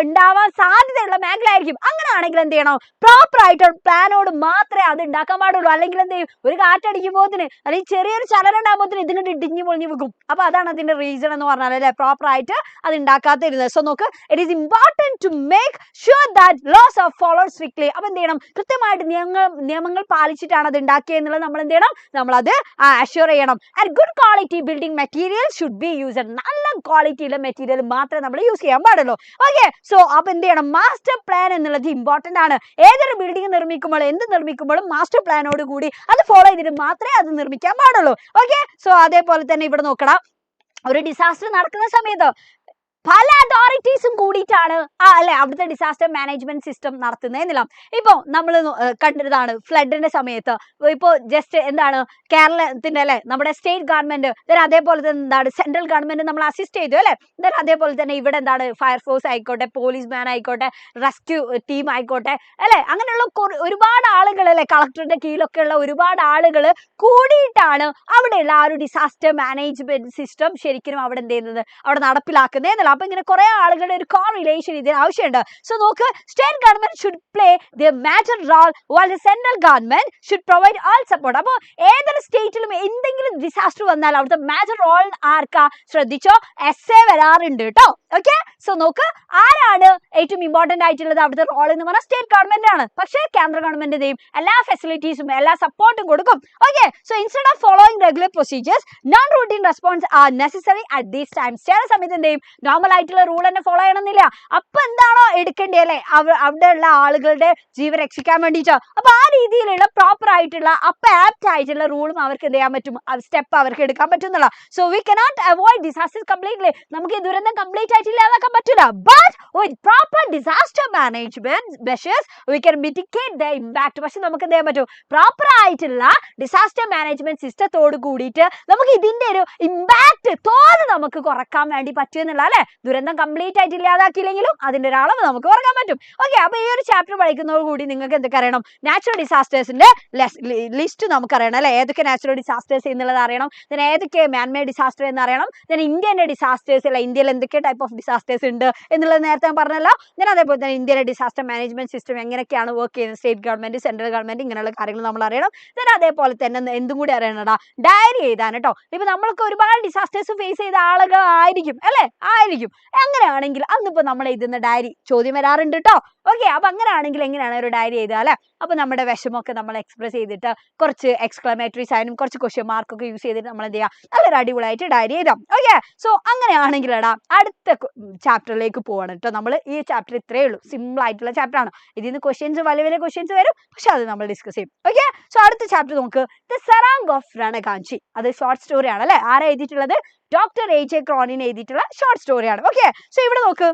ഉണ്ടാവാൻ സാധ്യതയുള്ള മേഖല ആയിരിക്കും. അങ്ങനെയാണെങ്കിൽ എന്ത് ചെയ്യണം, പ്രോപ്പർ ആയിട്ട് പ്ലാനോട് മാത്രമേ അത് ഉണ്ടാക്കാൻ പാടുള്ളൂ. അല്ലെങ്കിൽ എന്ത് ചെയ്യും, ഒരു കാറ്റടിക്കുമ്പോത്തിന് അല്ലെങ്കിൽ ചെറിയൊരു ചലനം ഉണ്ടാകുമ്പോത്തിന് ഇതിങ്ങോട്ട് ഇടിഞ്ഞു പൊളിഞ്ഞു വെക്കും. അപ്പൊ അതാണ് അതിന്റെ റീസൺ എന്ന് പറഞ്ഞാൽ അല്ലെ, പ്രോപ്പർ ആയിട്ട് അത് ഉണ്ടാക്കാത്തിരുന്നത്. സോ നോക്ക്, it is important to make sure that laws of follow strictly. അപ്പൊ എന്ത് ചെയ്യണം, കൃത്യമായിട്ട് നിയമങ്ങൾ പാലിച്ചിട്ടാണ് അത് ഉണ്ടാക്കിയത് എന്നുള്ളത് നമ്മൾ എന്ത് ചെയ്യണം, നമ്മളത് അഷ്യൂർ ചെയ്യണം. And good quality building material should be used. നല്ല ക്വാളിറ്റിയുള്ള മെറ്റീരിയൽ മാത്രമേ നമ്മൾ യൂസ് ചെയ്യാൻ പാടുള്ളൂ. ഓക്കെ, സോ അപ്പൊ എന്ത് ചെയ്യണം, മാസ്റ്റർ പ്ലാൻ എന്നുള്ളത് ഇമ്പോർട്ടന്റ് ആണ്. ഏതൊരു ബിൽഡിംഗ് നിർമ്മിക്കുമ്പോഴും എന്ത് നിർമ്മിക്കുമ്പോഴും മാസ്റ്റർ പ്ലാനോട് കൂടി അത് ഫോളോ ചെയ്തിട്ട് മാത്രമേ അത് നിർമ്മിക്കാൻ പാടുള്ളൂ. ഓക്കെ, സോ അതേപോലെ തന്നെ ഇവിടെ നോക്കണം, ഒരു ഡിസാസ്റ്റർ നടക്കുന്ന സമയത്ത് പല അതോറിറ്റീസും കൂടിയിട്ടാണ് അല്ലെ അവിടുത്തെ ഡിസാസ്റ്റർ മാനേജ്മെന്റ് സിസ്റ്റം നടത്തുന്നത് എന്നില്ല. ഇപ്പൊ നമ്മൾ കണ്ടതാണ് ഫ്ലഡിന്റെ സമയത്ത്, ഇപ്പൊ ജസ്റ്റ് എന്താണ് കേരളത്തിന്റെ അല്ലെ നമ്മുടെ സ്റ്റേറ്റ് ഗവൺമെന്റ്, അതേപോലെ തന്നെ എന്താണ് സെൻട്രൽ ഗവൺമെന്റ് നമ്മൾ അസിസ്റ്റ് ചെയ്തു അല്ലെ. അതേപോലെ തന്നെ ഇവിടെ എന്താണ് ഫയർഫോഴ്സ് ആയിക്കോട്ടെ, പോലീസ് മാൻ ആയിക്കോട്ടെ, റെസ്ക്യൂ ടീം ആയിക്കോട്ടെ അല്ലെ, അങ്ങനെയുള്ള ഒരുപാട് ആളുകൾ അല്ലെ, കളക്ടറുടെ കീഴിലൊക്കെ ഉള്ള ഒരുപാട് ആളുകൾ കൂടിയിട്ടാണ് അവിടെയുള്ള ആ ഒരു ഡിസാസ്റ്റർ മാനേജ്മെന്റ് സിസ്റ്റം ശരിക്കും അവിടെ എന്ത് ചെയ്യുന്നത്, അവിടെ നടപ്പിലാക്കുന്നത് എന്നല്ല. അപ്പൊ ഇങ്ങനെ കുറെ ആളുകളുടെ ഒരു കോറിലേഷൻ ഇതിന് ആവശ്യമുണ്ട്. സോ നോക്ക്, state government should play the major role while the central government should provide all support. അപ്പൊ ഏതൊരു സ്റ്റേറ്റിലും എന്തെങ്കിലും ഡിസാസ്റ്റർ വന്നാൽ അവിടുത്തെ മേജർ റോൾ ആർക്കാ, ശ്രദ്ധിച്ചോ, SA വരാറുണ്ട് കേട്ടോ. ഓക്കെ, സോ നോക്ക്, ആരാണ് ഏറ്റവും ഇമ്പോർട്ടന്റ് ആയിട്ടുള്ളത് അവിടുത്തെ റോൾ എന്ന് പറഞ്ഞാൽ സ്റ്റേറ്റ് ഗവൺമെന്റ് ആണ്. പക്ഷേ കേന്ദ്ര ഗവൺമെന്റിന്റെയും എല്ലാ ഫെസിലിറ്റീസും എല്ലാ സപ്പോർട്ടും കൊടുക്കും. Okay, so instead of following regular procedures non routine response R necessary at these times. ചില സമയത്ത് എന്തെയും നോർമൽ ആയിട്ടുള്ള റൂൾ തന്നെ ഫോളോ ചെയ്യണമെന്നില്ല. അപ്പൊ എന്താണോ എടുക്കേണ്ടത് അല്ലെ, അവിടെ ഉള്ള ആളുകളുടെ ജീവൻ രക്ഷിക്കാൻ വേണ്ടിയിട്ട്, അപ്പൊ ആ രീതിയിലുള്ള പ്രോപ്പർ ആയിട്ടുള്ള ആപ്റ്റ് ആയിട്ടുള്ള റൂളും അവർക്ക് എന്ത് ചെയ്യാൻ പറ്റും, സ്റ്റെപ്പ് അവർക്ക് എടുക്കാൻ പറ്റുന്നില്ല. So we cannot avoid disasters completely. നമുക്ക് ഈ ദുരന്തം കംപ്ലീറ്റ് ആയിട്ട് ഇല്ലാതാക്കാൻ പറ്റില്ല. But with proper disaster management measures we can mitigate the impact. പക്ഷെ നമുക്ക് എന്ത് ചെയ്യാൻ പറ്റും, പ്രോപ്പർ ആയിട്ടുള്ള ഡിസാസ്റ്റർ മാനേജ്മെന്റ് സിസ്റ്റത്തോട് കൂടിയിട്ട് നമുക്ക് ഇതിന്റെ ഒരു ഇമ്പാക്ട് തോത് നമുക്ക് കുറക്കാൻ വേണ്ടി പറ്റും എന്നുള്ള അല്ലെ. ദുരന്തം കംപ്ലീറ്റ് ആയിട്ട് ഇല്ലാതാക്കിയില്ലെങ്കിലും അതിന്റെ ഒരു അളവ് നമുക്ക് കുറക്കാൻ പറ്റും. ഓക്കെ, അപ്പൊ ഈ ഒരു ചാപ്റ്റർ പഠിക്കുന്നതോടുകൂടി നിങ്ങൾക്ക് എന്തൊക്കെ അറിയണം, നാച്ചുറൽ ഡിസാസ്റ്റേഴ്സിന്റെ ലിസ്റ്റ് നമുക്കറിയണം അല്ലെ, ഏതൊക്കെ നാച്ചുറൽ ഡിസാസ്റ്റേഴ്സ് എന്നുള്ളത് അറിയണം, then ഏതൊക്കെ മാൻമേഡ് ഡിസാസ്റ്റർ എന്ന് അറിയണം, then ഇന്ത്യന്റെ ഡിസാസ്റ്റേഴ്സ് അല്ലെ, ഇന്ത്യയിൽ എന്തൊക്കെ ടൈപ്പ് ഓഫ് ഡിസാസ്റ്റേഴ്സ് ഉണ്ട് എന്നുള്ളത് നേരത്തെ ഞാൻ പറഞ്ഞല്ലോ. ഞാൻ അതേപോലെ തന്നെ ഇന്ത്യയിലെ ഡിസാസ്റ്റർ മാനേജ്മെന്റ് സിസ്റ്റം എങ്ങനെയൊക്കെയാണ് വർക്ക് ചെയ്യുന്നത്, സ്റ്റേറ്റ് ഗവൺമെന്റ്, സെൻട്രൽ ഗവൺമെന്റ്, ഇങ്ങനെയുള്ള കാര്യങ്ങൾ നമ്മൾ അറിയണം. then അതേപോലെ തന്നെ എന്തും കൂടി അറിയണടാ, ഡയറി എഴുതാൻ കേട്ടോ. ഇപ്പൊ നമ്മൾക്ക് ഒരുപാട് ഡിസാസ്റ്റേഴ്സ് ഫേസ് ചെയ്ത ആളുകളായിരിക്കും അല്ലെ, ആയിരിക്കും. അങ്ങനെയാണെങ്കിൽ അന്നിപ്പോ നമ്മൾ എഴുതുന്ന ഡയറി ചോദ്യം വരാറുണ്ട് കേട്ടോ. ഓക്കെ, അപ്പൊ അങ്ങനെയാണെങ്കിൽ എങ്ങനെയാണ് ഒരു ഡയറി എഴുതുക അല്ലെ? അപ്പൊ നമ്മുടെ വിഷമമൊക്കെ നമ്മൾ എക്സ്പ്രസ് ചെയ്തിട്ട് കുറച്ച് എക്സ്ക്ലമേറ്ററി സൈനും കുറച്ച് ക്വസ്റ്റ്യൻ മാർക്കൊക്കെ യൂസ് ചെയ്തിട്ട് നമ്മൾ എന്ത് ചെയ്യുക, നല്ലൊരു അടിപൊളിയായിട്ട് ഡയറി എഴുതാം. ഓക്കെ, സോ അങ്ങനെയാണെങ്കിൽ എടാ അടുത്ത ചാപ്റ്ററിലേക്ക് പോവാണ് കേട്ടോ. നമ്മൾ ഈ ചാപ്റ്റർ ഇത്രയേ ഉള്ളൂ, സിമ്പിൾ ആയിട്ടുള്ള ചാപ്റ്റർ ആണ്. ഇതിൽ നിന്ന് ക്വസ്റ്റ്യൻസ് വലിയ വലിയ ക്വസ്റ്റ്യൻസ് വരും, പക്ഷെ അത് നമ്മൾ ഡിസ്കസ് ചെയ്യും. ഓക്കെ, സോ അടുത്ത ചാപ്റ്റർ നോക്ക്, ദ സെറാങ് ഓഫ് രണകാഞ്ചി. അത് ഷോർട്ട് സ്റ്റോറി ആണ് അല്ലെ. ആരാ എഴുതിയിട്ടുള്ളത്? ഡോക്ടർ എ.ജെ. ക്രോണിൻ എഴുതിയിട്ടുള്ള ഷോർട്ട് സ്റ്റോറിയാണ്. ഓക്കെ, സോ ഇവിടെ നോക്ക്,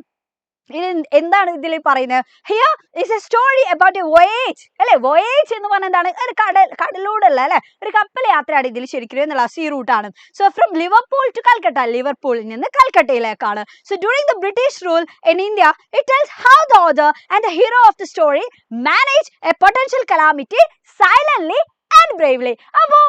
എന്താണ് ഇതിൽ പറയുന്നത്? Here is A story about A voyage അല്ലെ. വോയേജ് എന്ന് പറഞ്ഞാൽ എന്താണ്? ഒരു കടലൂടല്ല അല്ലെ, ഒരു കപ്പൽ യാത്രയാണ് ഇതിൽ ശരിക്കും എന്നുള്ള സീ റൂട്ടാണ്. So from Liverpool to Calcutta, ലിവർപൂളിൽ നിന്ന് കൽക്കട്ടയിലേക്കാണ്. So during the British rule in India it tells how the author and the hero of the story manage a potential calamity silently and bravely. അപ്പോ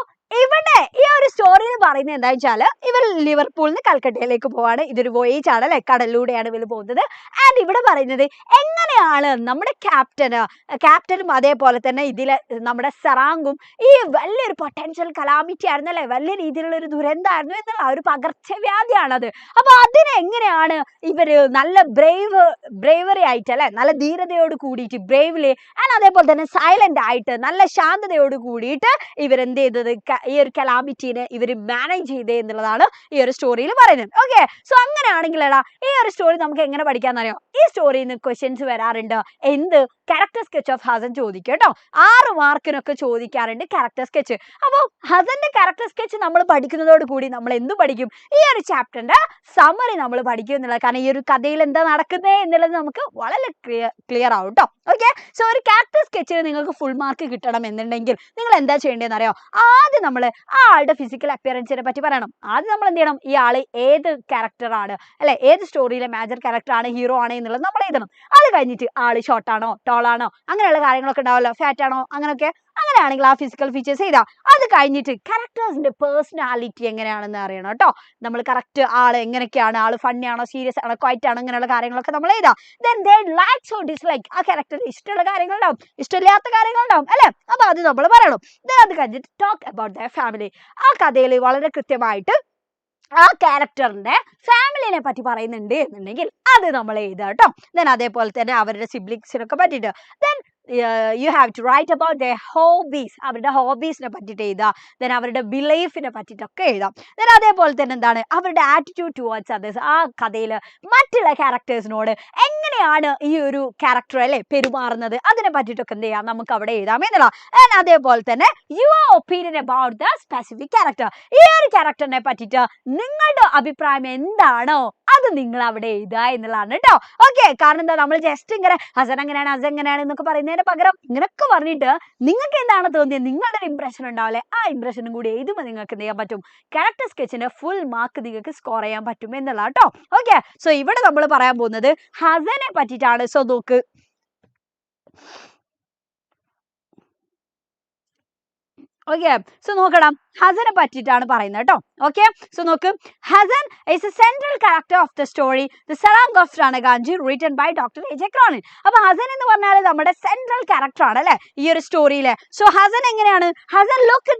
ഇവിടെ ഈ ഒരു സ്റ്റോറി എന്ന് പറയുന്നത് എന്താ വെച്ചാല്, ഇവർ ലിവർപൂളിൽ നിന്ന് കൽക്കട്ടയിലേക്ക് പോവാണ്. ഇതൊരു വോയേജ് ആണ് അല്ലെ, കടലിലൂടെയാണ് ഇവർ പോകുന്നത്. ആൻഡ് ഇവിടെ പറയുന്നത് എങ്ങനെയാണ് നമ്മുടെ ക്യാപ്റ്റനും അതേപോലെ തന്നെ ഇതിലെ നമ്മുടെ സെറാങ്ങും ഈ വലിയൊരു പൊട്ടൻഷ്യൽ കലാമിറ്റി ആയിരുന്നു അല്ലെ, വലിയ രീതിയിലുള്ള ഒരു ദുരന്തമായിരുന്നു എന്നുള്ള ഒരു പകർച്ചവ്യാധിയാണത്. അപ്പൊ അതിനെ എങ്ങനെയാണ് ഇവര് നല്ല ബ്രേവറി ആയിട്ട് അല്ലെ, നല്ല ധീരതയോട് കൂടിയിട്ട് ബ്രേവ്ലി ആൻഡ് അതേപോലെ തന്നെ സൈലന്റ് ആയിട്ട് നല്ല ശാന്തതയോട് കൂടിയിട്ട് ഇവരെന്ത് ചെയ്തത്, ഈ ഒരു കലാമിറ്റീനെ ഇവർ മാനേജ് ചെയ്തേ എന്നുള്ളതാണ് ഈ ഒരു സ്റ്റോറിയിൽ പറയുന്നത്. ഓക്കെ, സോ അങ്ങനെയാണെങ്കിൽ എടാ ഈ ഒരു സ്റ്റോറി നമുക്ക് എങ്ങനെ പഠിക്കാന്നറിയോ? ഈ സ്റ്റോറിയിൽ നിന്ന് ക്വസ്റ്റ്യൻസ് വരാറുണ്ട്. എന്ത്? ക്യാരക്ടർ സ്കെച്ച് ഓഫ് ഹസൻ ചോദിക്കും കേട്ടോ. 6 മാർക്കിനൊക്കെ ചോദിക്കാറുണ്ട് ക്യാരക്ടർ സ്കെച്ച്. അപ്പോൾ ഹസന്റെ ക്യാരക്ടർ സ്കെച്ച് നമ്മൾ പഠിക്കുന്നതോട് കൂടി നമ്മൾ എന്ത് പഠിക്കും? ഈ ഒരു ചാപ്റ്ററിന്റെ സമറി നമ്മൾ പഠിക്കും എന്നുള്ളത്. കാരണം ഈ ഒരു കഥയിൽ എന്താ നടക്കുന്നത് എന്നുള്ളത് നമുക്ക് വളരെ ക്ലിയർ ആവും കേട്ടോ. ഓക്കെ, സോ ഒരു ക്യാരക്ടർ സ്കെച്ചിന് നിങ്ങൾക്ക് ഫുൾ മാർക്ക് കിട്ടണം എന്നുണ്ടെങ്കിൽ നിങ്ങൾ എന്താ ചെയ്യേണ്ടതെന്ന് അറിയോ? ആദ്യം നമ്മൾ ആ ആളുടെ ഫിസിക്കൽ അപ്പിയറൻസിനെ പറ്റി പറയണം. ആദ്യം നമ്മൾ എന്ത് ചെയ്യണം? ഈ ആള് ഏത് ക്യാരക്ടറാണ് അല്ലെ, ഏത് സ്റ്റോറിയിലെ മേജർ ക്യാരക്ടർ ആണ്, ഹീറോ ആണ് എന്നുള്ളത് നമ്മൾ എഴുതണം. അത് കഴിഞ്ഞിട്ട് ആള് ഷോർട്ടാണോ ടോളാണോ അങ്ങനെയുള്ള കാര്യങ്ങളൊക്കെ ഉണ്ടാവല്ലോ, ഫാറ്റ് ആണോ അങ്ങനെയൊക്കെ, അങ്ങനെയാണെങ്കിൽ ആ ഫിസിക്കൽ ഫീച്ചേഴ്സ് ചെയ്താ. അത് കഴിഞ്ഞിട്ട് ക്യാരക്ടേഴ്സിന്റെ പേഴ്സണാലിറ്റി എങ്ങനെയാണെന്ന് അറിയണം കേട്ടോ. നമ്മൾ കറക്റ്റ് ആള് എങ്ങനെയൊക്കെയാണ്, ആള് ഫണ്ണി ആണോ സീരിയസ് ആണോ ക്വൈറ്റ് ആണോ അങ്ങനെയുള്ള കാര്യങ്ങളൊക്കെ നമ്മൾ എഴുതാം. Then they likes or dislike, ആ ക്യാരക്ടറിന് ഇഷ്ടമുള്ള കാര്യങ്ങളുണ്ടാവും, ഇഷ്ടമില്ലാത്ത കാര്യങ്ങളുണ്ടാവും അല്ലെ. അപ്പൊ അത് നമ്മൾ പറയണം. ദെൻ അത് കഴിഞ്ഞിട്ട് ടോക്ക് അബൌട്ട് ദ ഫാമിലി. ആ കഥയിൽ വളരെ കൃത്യമായിട്ട് ആ ക്യാരക്ടറിന്റെ ഫാമിലിനെ പറ്റി പറയുന്നുണ്ട് എന്നുണ്ടെങ്കിൽ അത് നമ്മൾ എഴുതുക കേട്ടോ. ദെൻ അതേപോലെ തന്നെ അവരുടെ സിബ്ലിങ്സിനൊക്കെ പറ്റിയിട്ട് then you have to write about their hobbies, അവരുടെ ഹോബീസിനെ പറ്റിയിട്ട് എഴുതുക. ദെൻ അവരുടെ ബിലീഫിനെ പറ്റിയിട്ടൊക്കെ എഴുതാം. ദെൻ അതേപോലെ തന്നെ എന്താണ് അവരുടെ ആറ്റിറ്റ്യൂഡ് ടുവേർഡ്സ് അതേഴ്സ്. ആ കഥയിൽ മറ്റുള്ള ക്യാരക്ടേഴ്സിനോട് എങ്ങനെയാണ് ഈ ഒരു ക്യാരക്ടർ അല്ലെ പെരുമാറുന്നത് അതിനെ പറ്റിയിട്ടൊക്കെ എന്ത് ചെയ്യാം, നമുക്ക് അവിടെ എഴുതാം എന്നുള്ള. ആൻഡ് അതേപോലെ തന്നെ your opinion about the specific character, ഈ ഒരു ക്യാരക്ടറിനെ പറ്റിയിട്ട് നിങ്ങളുടെ അഭിപ്രായം എന്താണോ അത് നിങ്ങൾ അവിടെ എഴുതുക എന്നുള്ളതാണ് കേട്ടോ. ഓക്കെ, കാരണം എന്താ, നമ്മൾ ജസ്റ്റ് ഇങ്ങനെ ഹസൻ എങ്ങനെയാണ് ഹസൻ എങ്ങനെയാണ് എന്നൊക്കെ പറയുന്നതിന് പകരം ഇങ്ങനൊക്കെ പറഞ്ഞിട്ട് നിങ്ങൾക്ക് എന്താണ് തോന്നിയത്, നിങ്ങളുടെ ഒരു ഇംപ്രഷൻ ഉണ്ടാവില്ലേ, ആ ഇംപ്രഷനും കൂടി എഴുതുമ്പോൾ നിങ്ങൾക്ക് എന്ത് ചെയ്യാൻ പറ്റും, ക്യാരക്ടർ സ്കെച്ചിന്റെ ഫുൾ മാർക്ക് നിങ്ങൾക്ക് സ്കോർ ചെയ്യാൻ പറ്റും എന്നുള്ള കേട്ടോ. ഓക്കെ, സോ ഇവിടെ നമ്മൾ പറയാൻ പോകുന്നത് ഹസനെ പറ്റിയിട്ടാണ്. സോ നോക്ക്, ഓക്കെ, സോ നോക്കണം ഹസനെ പറ്റിയിട്ടാണ് പറയുന്നത് കേട്ടോ. ഓക്കെ, സോ നോക്ക്, Hasan is a central character of the story The Sarang of Ranaganji written by Dr. A.J. Cronin. അപ്പൊ ഹസൻ എന്ന് പറഞ്ഞാൽ നമ്മുടെ സെൻട്രൽ ക്യാരക്ടർ ആണ് അല്ലെ ഈ ഒരു സ്റ്റോറിയിലെ. സോ ഹസൻ എങ്ങനെയാണ്, Hasan look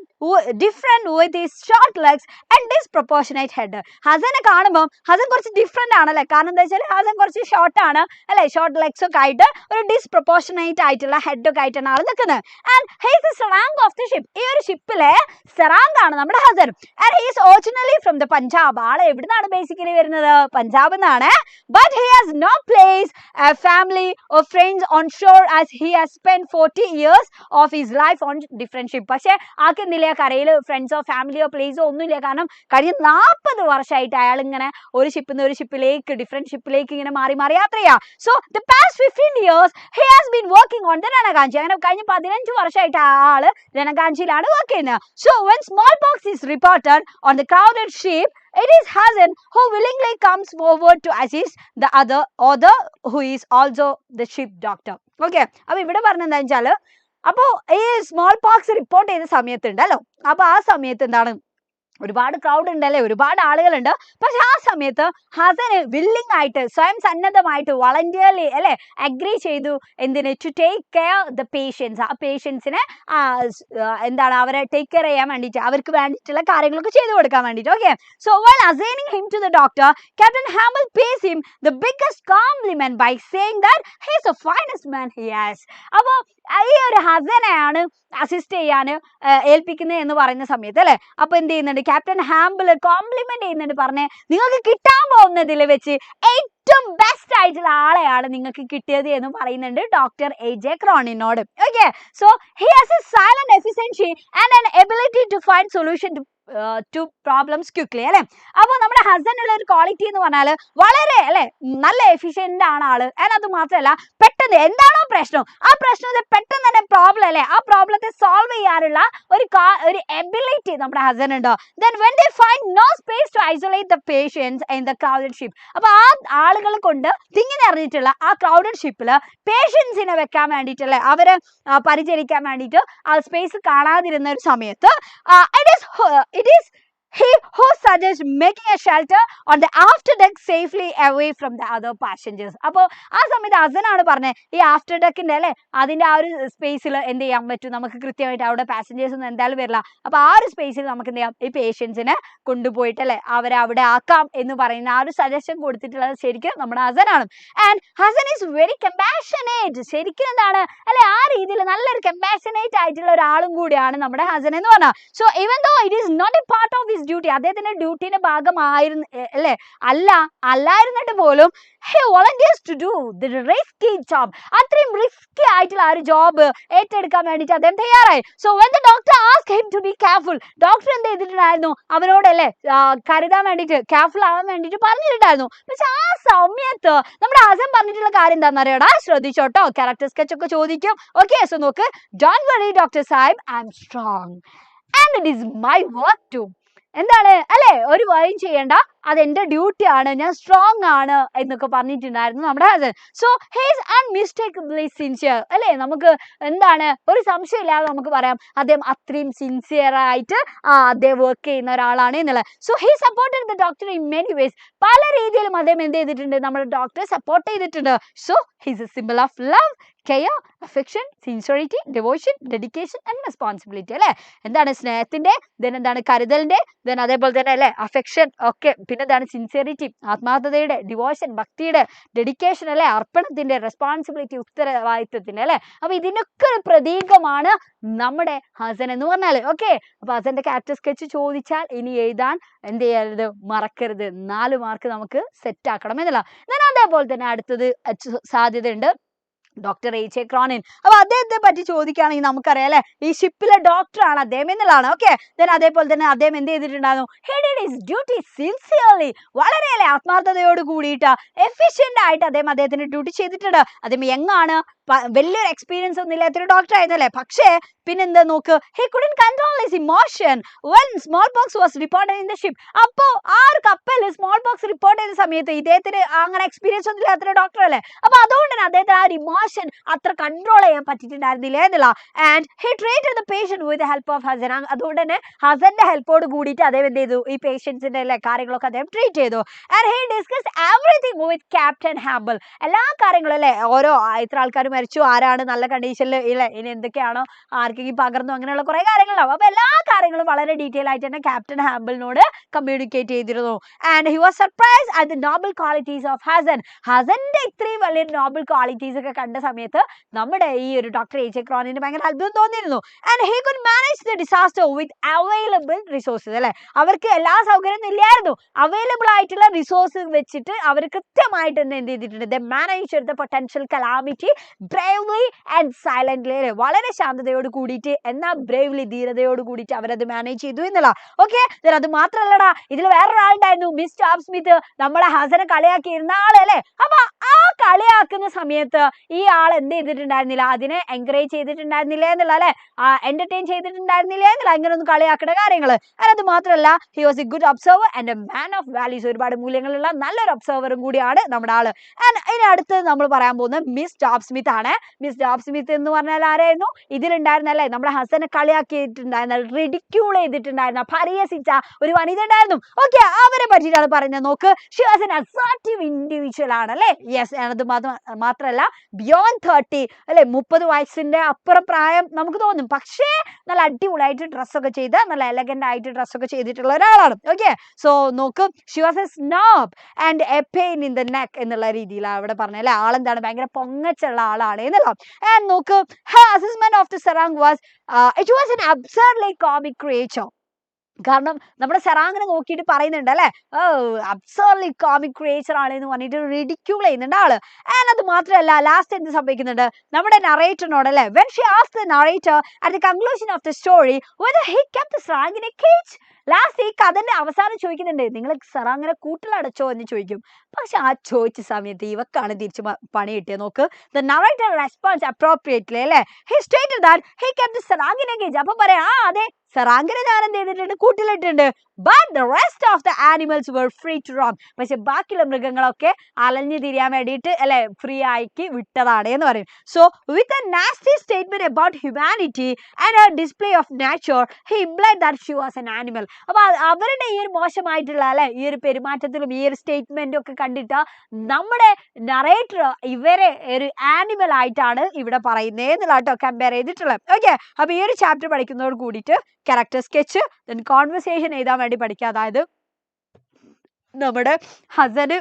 different with his short legs and disproportionate head. ഹസനെ കാണുമ്പോൾ ഹസൻ കുറച്ച് ഡിഫറെന്റ് ആണല്ലേ, കാരണം എന്താ വെച്ചാൽ ഹസൻ കുറച്ച് ഷോർട്ട് ആണ് അല്ലെ, ഷോർട്ട് ലെഗ്സ് ഒക്കെ ആയിട്ട് ഒരു ഡിസ്പ്രപ്പോർഷനേറ്റ് ആയിട്ടുള്ള ഹെഡ് ഒക്കെ ആയിട്ടാണ് ആൾ നിൽക്കുന്നത്. And he is the Sarang of the ship, ഈ ഒരു ഷിപ്പിലെ സെറാങ് ആണ് നമ്മുടെ Hasan. And he is originally from the Punjab, ആള് എവിടുന്നാണ് ബേസിക്കലി വരുന്നത്, പഞ്ചാബ് എന്നാണ്. But he has no place, a family or friends on shore as he has spent 40 years of his life on different ships. പക്ഷെ ആക്കെന്തില്ല, കരയിൽ ഫ്രണ്ട്സോ ഫാമിലിയോ പ്ലേസോ ഒന്നുമില്ല, കാരണം കഴിഞ്ഞ 40 വർഷമായിട്ട് അയാൾ ഇങ്ങനെ ഒരു ഷിപ്പിൽ നിന്ന് ഒരു ഷിപ്പിലേക്ക് ഡിഫറെന്റ് ഷിപ്പിലേക്ക് ഇങ്ങനെ മാറി മാറി യാത്ര ചെയ്യാം. So the past 15 years he has been working on the Ranaganji. അങ്ങനെ കഴിഞ്ഞ 15 വർഷമായിട്ട് ആള് രനഗാഞ്ചിയിലാണ് വർക്ക് ചെയ്യുന്നത്. So when smallpox is reported on the crowded ship, it is Hasan who willingly comes forward to assist the other who is also the ship doctor. Okay, അപ്പൊ ഇവിടെ പറഞ്ഞെന്താ വെച്ചാല്, അപ്പോ ഈ സ്മോൾ പോക്സ് റിപ്പോർട്ട് ചെയ്ത സമയത്തുണ്ടല്ലോ, അപ്പൊ ആ സമയത്ത് എന്താണ് ഒരുപാട് ക്രൗഡ് ഉണ്ട് അല്ലെ, ഒരുപാട് ആളുകളുണ്ട്. പക്ഷെ ആ സമയത്ത് ഹസന് വില്ലിംഗ് ആയിട്ട്, സ്വയം സന്നദ്ധമായിട്ട്, വളണ്ടിയർലി അല്ലെ അഗ്രി ചെയ്തു എന്തിന്, to take care the patients. ആ പേഷ്യൻസിനെ എന്താണ് അവരെ ടേക്ക് കെയർ ചെയ്യാൻ വേണ്ടിയിട്ട്, അവർക്ക് വേണ്ടിയിട്ടുള്ള കാര്യങ്ങളൊക്കെ ചെയ്തു കൊടുക്കാൻ വേണ്ടിയിട്ട്. Okay, so while assigning him to the doctor, Captain Hamble pays him the biggest compliment by saying that he is the finest man he has. അപ്പോൾ ഈ ഒരു ഹസനെയാണ് അസിസ്റ്റ് ചെയ്യാൻ ഏൽപ്പിക്കുന്നത് എന്ന് പറയുന്ന സമയത്ത് അല്ലെ, അപ്പൊ എന്ത് ചെയ്യുന്നുണ്ട്, ക്യാപ്റ്റൻ ഹാമ്പിൾ കോംപ്ലിമെന്റ് ചെയ്യുന്നുണ്ട്, പറഞ്ഞേ നിങ്ങൾക്ക് കിട്ടാൻ പോകുന്നതിൽ വെച്ച് ഏറ്റവും ബെസ്റ്റ് ആയിട്ടുള്ള ആളെയാണ് നിങ്ങൾക്ക് കിട്ടിയത് എന്ന് പറയുന്നുണ്ട് ഡോക്ടർ AJ ക്രോണിനോട്. Okay, so he has a silent efficiency and an ability to find solution to problems quickly അല്ലെ. അപ്പോൾ നമ്മുടെ ഹസനുള്ള ഒരു ക്വാളിറ്റി എന്ന് പറഞ്ഞാൽ വളരെ അല്ലെ നല്ല എഫിഷ്യന്റ് ആണ് ആള്. ആൻഡ് അത് മാത്രമല്ല, പെട്ടെന്ന് എന്താണോ പ്രശ്നം, ആ പ്രശ്നത്തെ പെട്ടെന്ന് തന്നെ പ്രോബ്ലം അല്ലെ, ആ പ്രോബ്ലത്തെ സോൾവ് ചെയ്യാനുള്ള ഒരു എബിലിറ്റി നമ്മുടെ ഹസൻ ഉണ്ട്. Then when they find no space to isolate the patients in the crowded ship, അപ്പൊ ആ ആളുകൾ കൊണ്ട് തിങ്ങി നിറഞ്ഞിട്ടുള്ള ആ ക്രൗഡഡ് ഷിപ്പിൽ പേഷ്യൻസിനെ വെക്കാൻ വേണ്ടിയിട്ടല്ലേ, അവരെ പരിചരിക്കാൻ വേണ്ടിയിട്ട് ആ സ്പേസ് കാണാതിരുന്ന ഒരു സമയത്ത് it is he who suggests making a shelter on the after deck safely away from the other passengers. അപ്പോൾ ആ സമയത്ത് ഹസനാണ് പറഞ്ഞത്, ഈ ആഫ്റ്റർ ഡെക്കിന്റെ അല്ലെ അതിന്റെ ആ ഒരു സ്പേസിൽ എന്ത് ചെയ്യാൻ പറ്റും, നമുക്ക് കൃത്യമായിട്ട് അവിടെ പാസഞ്ചേഴ്സ് ഒന്നും എന്തായാലും വരില്ല, അപ്പൊ ആ ഒരു സ്പേസിൽ നമുക്ക് എന്ത് ചെയ്യാം, ഈ പേഷ്യൻസിനെ കൊണ്ടുപോയിട്ട് അല്ലെ അവരെ അവിടെ ആക്കാം എന്ന് പറയുന്ന ആ ഒരു സജഷൻ കൊടുത്തിട്ടുള്ളത് ശരിക്കും നമ്മുടെ ഹസനാണ്. And Hasan is very compassionate. ശരിക്കും എന്താണ് അല്ലെ, ആ രീതിയിൽ നല്ലൊരു കമ്പാഷനേറ്റ് ആയിട്ടുള്ള ഒരാളും കൂടിയാണ് നമ്മുടെ ഹസൻ എന്ന് പറഞ്ഞാൽ. So even though it is not a part of his duty, അദ്ദേഹത്തിന്റെ ഡ്യൂട്ടിയുടെ ഭാഗമായിരുന്നു അല്ലെ അല്ലായിരുന്നിട്ട് പോലും he volunteers to do the risky job. അത്രയും റിസ്കി ആയിട്ടുള്ള ആ ഒരു ജോബ് ഏറ്റെടുക്കാൻ വേണ്ടിയിട്ട് അദ്ദേഹം തയ്യാറായി. So when the doctor asked him to be careful, doctor എന്ത് ചെയ്തിട്ടുണ്ടായിരുന്നു, അവനോടല്ലേ കരുതാൻ വേണ്ടിയിട്ട്, കെയർഫുൾ ആവാൻ വേണ്ടിയിട്ട് പറഞ്ഞിട്ടുണ്ടായിരുന്നു. പക്ഷെ ആ സമയത്ത് നമ്മുടെ ഹസൻ പറഞ്ഞിട്ടുള്ള കാര്യം എന്താണെന്ന് അറിയടാ, ശ്രദ്ധിച്ചോട്ടോ, ക്യാരക്ടർ സ്കെച്ച് ഒക്കെ ചോദിക്കും. ഓക്കെ, സോ നോക്ക്, don't worry Dr. Saib, I'm strong and it is my work too. എന്താണ് അല്ലെ, ഒരു വരും ചെയ്യണ്ട, അതെന്റെ ഡ്യൂട്ടി ആണ്, ഞാൻ സ്ട്രോങ് ആണ് എന്നൊക്കെ പറഞ്ഞിട്ടുണ്ടായിരുന്നു നമ്മുടെ Hasan. So he is unmistakably sincere അല്ലെ, നമുക്ക് എന്താണ് ഒരു സംശയമില്ലാതെ നമുക്ക് പറയാം അദ്ദേഹം അത്രയും സിൻസിയർ ആയിട്ട് അദ്ദേഹം വർക്ക് ചെയ്യുന്ന ഒരാളാണ് എന്നുള്ളത്. So he supported the doctor in many ways. പല രീതിയിലും അദ്ദേഹം എന്ത് ചെയ്തിട്ടുണ്ട്, നമ്മുടെ ഡോക്ടറെ സപ്പോർട്ട് ചെയ്തിട്ടുണ്ട്. So he's a symbol of love, care, affection, sincerity, devotion, dedication and responsibility അല്ലെ. എന്താണ് സ്നേഹത്തിന്റെ, ദെൻ എന്താണ് കരുതലിന്റെ, ദെൻ അതേപോലെ തന്നെ അല്ലെ അഫെക്ഷൻ ഒക്കെ, പിന്നെന്താണ് സിൻസിയറിറ്റി ആത്മാർത്ഥതയുടെ, ഡിവോഷൻ ഭക്തിയുടെ, ഡെഡിക്കേഷൻ അല്ലെ അർപ്പണത്തിന്റെ, റെസ്പോൺസിബിലിറ്റി ഉത്തരവാദിത്വത്തിന്റെ അല്ലെ. അപ്പൊ ഇതിനൊക്കെ ഒരു പ്രതീകമാണ് നമ്മുടെ ഹസൻ എന്ന് പറഞ്ഞാല്. ഓക്കെ, അപ്പൊ ഹസന്റെ ക്യാരക്ടർ സ്കെച്ച് ചോദിച്ചാൽ ഇനി എഴുതാൻ എന്ത് ചെയ്യരുത്, മറക്കരുത്, 4 മാർക്ക് നമുക്ക് സെറ്റ് ആക്കണം എന്നുള്ള. അതേപോലെ തന്നെ അടുത്തത് സാധ്യതയുണ്ട് ഡോക്ടർ AJ ക്രോണിൻ. അപ്പൊ അദ്ദേഹത്തെ പറ്റി ചോദിക്കുകയാണെങ്കിൽ നമുക്കറിയാം അല്ലെ, ഈ ഷിപ്പിലെ ഡോക്ടറാണ് അദ്ദേഹം എന്നുള്ളതാണ്. ഓക്കെ, അതേപോലെ തന്നെ അദ്ദേഹം എന്ത് ചെയ്തിട്ടുണ്ടായിരുന്നു, he did his duty sincerely, വളരെ അല്ലെ ആത്മാർത്ഥതയോട് കൂടിയിട്ട് എഫിഷ്യന്റ് ആയിട്ട് അദ്ദേഹത്തിന്റെ ഡ്യൂട്ടി ചെയ്തിട്ടുണ്ട്. അദ്ദേഹം യങ് ആണ്, വലിയൊരു എക്സ്പീരിയൻസ് ഒന്നും ഇല്ലാത്തൊരു ഡോക്ടർ ആയിരുന്നല്ലേ. പക്ഷേ പിന്നെന്താ നോക്ക്, he couldn't control his emotion when smallpox was reported in the ship. അപ്പോ ആ ഒരു കപ്പലിൽ സ്മോൾ പോക്സ് റിപ്പോർട്ട് ചെയ്ത സമയത്ത് ഇദ്ദേഹത്തിന് അങ്ങനെ എക്സ്പീരിയൻസ് ഒന്നും ഇല്ലാത്തൊരു ഡോക്ടർ അല്ലേ. അപ്പൊ അതുകൊണ്ട് തന്നെ അദ്ദേഹത്തിന് ആ ഒരു ഇമോഷൻ അത്ര കൺട്രോൾ ചെയ്യാൻ പറ്റിയിട്ടുണ്ടായിരുന്നില്ല എന്നുള്ള. And he treated the patient with the help of Hasan. അതുകൊണ്ട് തന്നെ ഹസന്റെ ഹെൽപ്പോട് കൂടിയിട്ട് അദ്ദേഹം എന്ത് ചെയ്തു, ഈ പേഷ്യൻസിന്റെ അല്ലെ കാര്യങ്ങളൊക്കെ അദ്ദേഹം ട്രീറ്റ് ചെയ്തു. And he discussed everything with Captain Hamble. എല്ലാ കാര്യങ്ങളും അല്ലെ, ഓരോ ഇത്ര ആൾക്കാർ മരിച്ചു, ആരാണ് നല്ല കണ്ടീഷനിൽ ഇല്ല, ഇനി എന്തൊക്കെയാണോ ആർക്കെങ്കിലും പകർന്നു, അങ്ങനെയുള്ള കുറെ കാര്യങ്ങളുണ്ടാവും. അപ്പൊ എല്ലാ കാര്യങ്ങളും വളരെ ഡീറ്റെയിൽ ആയിട്ട് തന്നെ ക്യാപ്റ്റൻ ഹാമ്പിളിനോട് കമ്മ്യൂണിക്കേറ്റ് ചെയ്തിരുന്നു. And he was surprised at the noble qualities of Hasan. ഹസന്റെ ഇത്രയും വലിയ നോബൽ ക്വാളിറ്റീസ് ഒക്കെ കണ്ട സമയത്ത് നമ്മുടെ ഈ ഒരു ഡോക്ടർ AJ ക്രോണിന് ഭയങ്കര അത്ഭുതം തോന്നിയിരുന്നു. And he could manage the disaster with available resources അല്ലെ, അവർക്ക് എല്ലാ സൗകര്യവും ഇല്ലായിരുന്നു, അവൈലബിൾ ആയിട്ടുള്ള റിസോഴ്സ് വെച്ചിട്ട് അവർ കൃത്യമായിട്ട് എന്ത് ചെയ്തിട്ടുണ്ട്, ദേ manage the potential calamity bravely and silently അല്ലെ, വളരെ ശാന്തതയോട് കൂടിയിട്ട് എന്നാൽ ബ്രേവ്ലി ധീരതയോട് കൂടിയിട്ട് അവരത് മാനേജ് ചെയ്തു എന്നുള്ള. ഓക്കെ, അത് മാത്രല്ലടാ, ഇതിൽ വേറൊരാളുണ്ടായിരുന്നു മിസ് ജോബ് സ്മിത്ത്, നമ്മളെ ഹസനെ കളിയാക്കിയിരുന്ന ആള് അല്ലെ. അപ്പൊ ആ കളിയാക്കുന്ന സമയത്ത് ഈ ആൾ എന്ത് ചെയ്തിട്ടുണ്ടായിരുന്നില്ല, അതിനെ എൻകറേജ് ചെയ്തിട്ടുണ്ടായിരുന്നില്ല എന്നുള്ള അല്ലെ, എന്റർടൈൻ ചെയ്തിട്ടുണ്ടായിരുന്നില്ല എന്നുള്ള, ഇങ്ങനെ ഒന്നും കളിയാക്കുന്ന കാര്യങ്ങള്. അത് മാത്രമല്ല, he was A good observer and a man of values, ഒരുപാട് മൂല്യങ്ങളുള്ള നല്ലൊരു ഒബ്സർവറും കൂടിയാണ് നമ്മുടെ ആള്. ആൻഡ് ഇനി അടുത്ത് നമ്മൾ പറയാൻ പോകുന്നത് മിസ് ജോബ് സ്മിത്ത്. ആണ്. മിസ് ജോബ് സ്മിത്ത് എന്ന് പറഞ്ഞാൽ ആരായിരുന്നു? ഇതിലുണ്ടായിരുന്നല്ലേ നമ്മുടെ ഹസനെ കളിയാക്കിയിട്ടുണ്ടായിരുന്ന, റിഡിക്യൂൾ ചെയ്തിട്ടുണ്ടായിരുന്ന, പരിഹസിച്ച ഒരു വനിത ഉണ്ടായിരുന്നു. ഓക്കെ, അവരെ പറ്റിയിട്ടാണ് പറയുന്നത്. നോക്ക്, she was an assertive individual ആണ് അല്ലേ. യെസ്, അത് മാത്രമല്ല ബിയോണ്ട് 30 അല്ലെ, 30 വയസ്സിന്റെ അപ്പുറം പ്രായം നമുക്ക് തോന്നും. പക്ഷേ നല്ല അടിപൊളിയായിട്ട് ഡ്രസ്സൊക്കെ ചെയ്ത് നല്ല എലഗന്റ് ആയിട്ട് ഡ്രസ്സൊക്കെ ചെയ്തിട്ടുള്ള ഒരാളാണ്. ഓക്കെ, സോ നോക്ക്, she was A snob and A pain in the neck എന്നുള്ള രീതിയിലാണ് അവിടെ പറഞ്ഞത് അല്ലെ. ആളെന്താണ്? ഭയങ്കര പൊങ്ങച്ചുള്ള ആളാണ് എന്നുള്ള. ആൻഡ് നോക്ക്, her assessment of the sarang was it was an absurdly comic creature. കാരണം നമ്മുടെ സെറാങ്ങിനെ നോക്കിയിട്ട് പറയുന്നുണ്ട് അല്ലെ, അബ്സർഡ്ലി കോമിക് ക്രിയേച്ചർ ആണ് എന്ന് പറഞ്ഞിട്ട് റിഡിക്യൂൾ ചെയ്യുന്നുണ്ട് ആള്. ആൻഡ് അത് മാത്രമല്ല, ലാസ്റ്റ് എന്ത് സംഭവിക്കുന്നുണ്ട് നമ്മുടെ നറേറ്ററിനോട് അല്ലെ, when she asked the narrator at the conclusion of the story whether he kept the sarang in a cage. Last ഈ കഥന്റെ അവസാനം ചോദിക്കുന്നുണ്ട്, നിങ്ങൾ സെറാങ്ങിനെ കൂട്ടിലടച്ചോ എന്ന് ചോദിക്കും. പക്ഷെ ആ ചോദിച്ച സമയത്ത് ഇവക്കാണ് തിരിച്ചു പണി കിട്ടിയത്. നോക്ക്, the narrator responds appropriately അല്ലെ, he stated that he kept the sarang in a cage. അപ്പൊ പറയാം, അതെ, സെറാങ്കിനെ ഞാൻ എന്ത് ചെയ്തിട്ടുണ്ട്? കൂട്ടിലിട്ടുണ്ട്. But the rest of the animals were free to roam. പക്ഷെ ബാക്കിയുള്ള മൃഗങ്ങളൊക്കെ അലഞ്ഞു തിരിയാൻ വേണ്ടിയിട്ട് അല്ലെ ഫ്രീ ആക്കി വിട്ടതാണ് എന്ന് പറയും. So with a nasty statement about humanity and a display of nature, he implied that she was an animal. അപ്പൊ അവരുടെ ഈ ഒരു മോശമായിട്ടുള്ള അല്ലെ ഈ ഒരു പെരുമാറ്റത്തിലും ഈ ഒരു സ്റ്റേറ്റ്മെന്റും ഒക്കെ കണ്ടിട്ട് നമ്മുടെ നറേറ്റർ ഇവരെ ഒരു ആനിമൽ ആയിട്ടാണ് ഇവിടെ പറയുന്നത് എന്നുള്ള കേട്ടോ കമ്പയർ ചെയ്തിട്ടുള്ളത്. ഓക്കെ, അപ്പൊ ഈ ഒരു ചാപ്റ്റർ പഠിക്കുന്നതോട് കൂടിയിട്ട് ക്യാരക്ടർ സ്കെച്ച്, ദെൻ കോൺവെർസേഷൻ എഴുതാൻ വേണ്ടി പഠിക്കുക. അതായത് നമ്മുടെ ഹസന്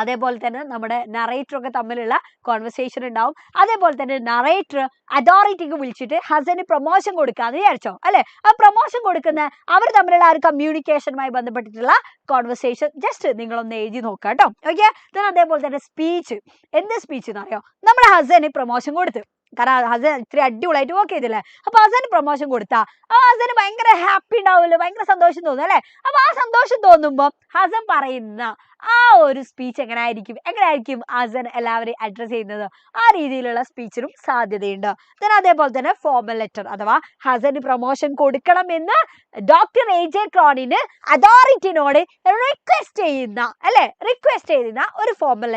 അതേപോലെ തന്നെ നമ്മുടെ നറേറ്റർ ഒക്കെ തമ്മിലുള്ള കോൺവെർസേഷൻ ഉണ്ടാവും. അതേപോലെ തന്നെ നറേറ്റർ അതോറിറ്റിക്ക് വിളിച്ചിട്ട് ഹസന് പ്രൊമോഷൻ കൊടുക്കാന്ന് വിചാരിച്ചോ അല്ലെ. ആ പ്രൊമോഷൻ കൊടുക്കുന്ന അവർ തമ്മിലുള്ള ആ ഒരു കമ്മ്യൂണിക്കേഷനുമായി ബന്ധപ്പെട്ടിട്ടുള്ള കോൺവെർസേഷൻ ജസ്റ്റ് നിങ്ങളൊന്ന് എഴുതി നോക്കുക കേട്ടോ. ഓക്കെ, അതേപോലെ തന്നെ സ്പീച്ച്. എന്ത് സ്പീച്ച് എന്നറിയോ? നമ്മുടെ ഹസന് പ്രൊമോഷൻ കൊടുത്ത്, കാരണം ഹസൻ ഇത്രയും അടിപൊളിയായിട്ട് വർക്ക് ചെയ്തില്ലേ. അപ്പൊ ഹസന് പ്രൊമോഷൻ കൊടുത്താ ഹസന് ഭയങ്കര ഹാപ്പി ഉണ്ടാവുമല്ലോ, ഭയങ്കര സന്തോഷം തോന്നും അല്ലെ. അപ്പൊ ആ സന്തോഷം തോന്നുമ്പോ ഹസൻ പറയുന്ന ആ ഒരു സ്പീച്ച് എങ്ങനെയായിരിക്കും ഹസൻ എല്ലാവരെയും അഡ്രസ് ചെയ്യുന്നത്? ആ രീതിയിലുള്ള സ്പീച്ചിനും സാധ്യതയുണ്ട്. അതേപോലെ തന്നെ ഫോർമൽ ലെറ്റർ, അഥവാ ഹസന് പ്രൊമോഷൻ കൊടുക്കണമെന്ന് ഡോക്ടർ AJ ക്രോണിന് അതോറിറ്റിനോട് റിക്വസ്റ്റ് ചെയ്യുന്ന ഒരു ഫോർമൽ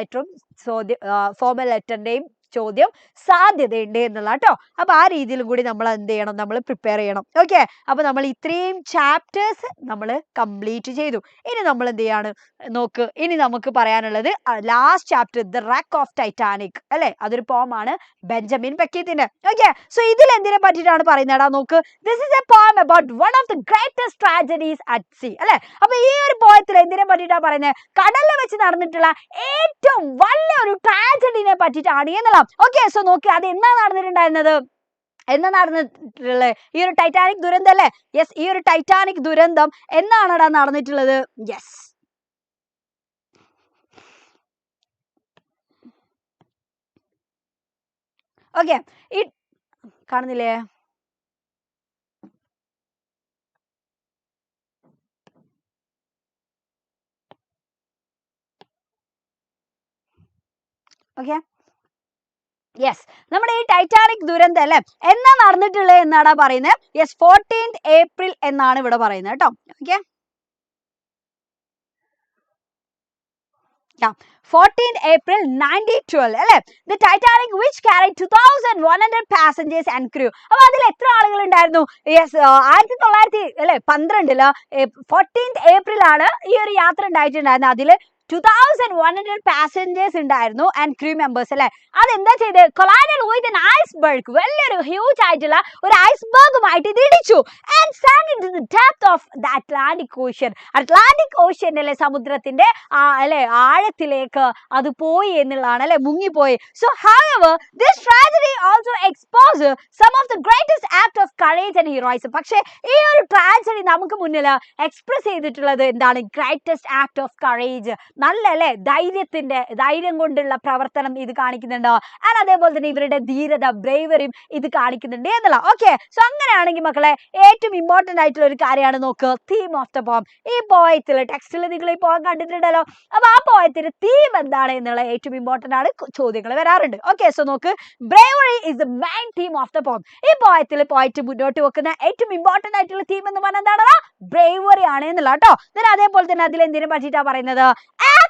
ലെറ്ററിന്റെയും ചോദ്യം സാധ്യതയുണ്ട് എന്നുള്ള കേട്ടോ. അപ്പൊ ആ രീതിയിലും കൂടി നമ്മൾ എന്ത് ചെയ്യണം? നമ്മൾ പ്രിപ്പയർ ചെയ്യണം. ഓക്കെ, അപ്പൊ നമ്മൾ ഇത്രയും ചാപ്റ്റേഴ്സ് നമ്മൾ കംപ്ലീറ്റ് ചെയ്തു. ഇനി നമ്മൾ എന്ത് ചെയ്യാണ് നോക്ക്, ഇനി നമുക്ക് പറയാനുള്ളത് last chapter, the wreck of Titanic അല്ലെ. അതൊരു പോമാണ് ബെഞ്ചമിൻ ബെക്കറ്റിന്റെ. ഓക്കെ, സോ ഇതിൽ എന്തിനെ പറ്റിയിട്ടാണ് പറയുന്നതാ നോക്ക്. ദിസ് ഇസ് എ പോം about one of the greatest tragedies at see അല്ലെ. അപ്പൊ ഈ ഒരു പോയത്തിൽ എന്തിനെ പറ്റിയിട്ടാണ് പറയുന്നത്? കടലിൽ വെച്ച് നടന്നിട്ടുള്ള ഏറ്റവും വലിയൊരു ട്രാജഡിനെ പറ്റിയിട്ടാണ് എന്നുള്ള. ഓക്കെ, സോ നോക്കി, അത് എന്നാ നടന്നിട്ടുണ്ടായിരുന്നത്? ഈ ഒരു ടൈറ്റാനിക് ദുരന്തം അല്ലേ. യെസ്, ഈ ഒരു ടൈറ്റാനിക് ദുരന്തം എന്നാണ് നടന്നിട്ടുള്ളത്? യെസ്, ഓക്കെ, ഈ കാണുന്നില്ലേ? ഓക്കെ, യെസ്, നമ്മുടെ ഈ ടൈറ്റാനിക് ദുരന്തം അല്ലെ എന്നാ നടന്നിട്ടുള്ളത് എന്നാണ് പറയുന്നത്? യെസ്, 14th April എന്നാണ് ഇവിടെ പറയുന്നത് കേട്ടോ. ഓക്കെ, 14th April 1912 അല്ലെ. The Titanic which carried 2100 passengers and crew. അപ്പൊ അതിൽ എത്ര ആളുകൾ ഉണ്ടായിരുന്നു? യെസ്, 1912 14th April ആണ് ഈ ഒരു യാത്ര ഉണ്ടായിട്ടുണ്ടായിരുന്നത്. അതില് 2100 passengers ഉണ്ടായിരുന്നു ആൻഡ് ക്രൂ മെമ്പേഴ്സ് അല്ലെ. അതെന്താ ചെയ്ത്? കൊളൈഡഡ് വിത്ത് an iceberg, വലിയൊരു ഹ്യൂജ് ആയിട്ടുള്ള ഒരു ഐസ്ബർഗുമായിട്ട് ഇത് ഇടിച്ചു. And sank into the depth of the Atlantic Ocean. Atlantic ocean അല്ലെ, സമുദ്രത്തിന്റെ അല്ലെ ആഴത്തിലേക്ക് അത് പോയി എന്നുള്ളതാണ് അല്ലെ, മുങ്ങിപ്പോയി. So however this tragedy also exposed some of the greatest act of courage and heroism. പക്ഷേ ഈ ഒരു ട്രാജഡി നമുക്ക് മുന്നിൽ എക്സ്പ്രസ് ചെയ്തിട്ടുള്ളത് എന്താണ്? ഗ്രേറ്റസ്റ്റ് ആക്ട് ഓഫ് കറേജ്, നല്ല അല്ലെ ധൈര്യം കൊണ്ടുള്ള പ്രവർത്തനം ഇത് കാണിക്കുന്നുണ്ട്. ആൻഡ് അതേപോലെ തന്നെ ഇവരുടെ ധീരത, ബ്രേവറിയും ഇത് കാണിക്കുന്നുണ്ട് എന്നുള്ള. ഓക്കെ, സോ അങ്ങനെയാണെങ്കിൽ മക്കളെ ഏറ്റവും ഇമ്പോർട്ടന്റ് ആയിട്ടുള്ള ഒരു കാര്യമാണ് നോക്ക്, തീം ഓഫ് ദ പോം. ഈ പോയത്തിൽ ടെക്സ്റ്റിൽ നിങ്ങൾ ഈ പോയം കണ്ടിട്ടുണ്ടല്ലോ. അപ്പൊ ആ പോയത്തിന്റെ തീം എന്താണ് എന്നുള്ള ഏറ്റവും ഇമ്പോർട്ടന്റ് ആണ്, ചോദ്യങ്ങൾ വരാറുണ്ട്. ഓക്കെ, സോ നോക്ക്, bravery is the main theme of the poem. ഈ പോയത്തിൽ പോയിട്ട് മുന്നോട്ട് വെക്കുന്ന ഏറ്റവും ഇമ്പോർട്ടന്റ് ആയിട്ടുള്ള തീം എന്ന് പറഞ്ഞാൽ എന്താണ്? ബ്രേവറി ആണ് എന്നുള്ള കേട്ടോ. അതേപോലെ തന്നെ അതിൽ എന്തിനെ പറ്റിയിട്ടാണ് പറയുന്നത്?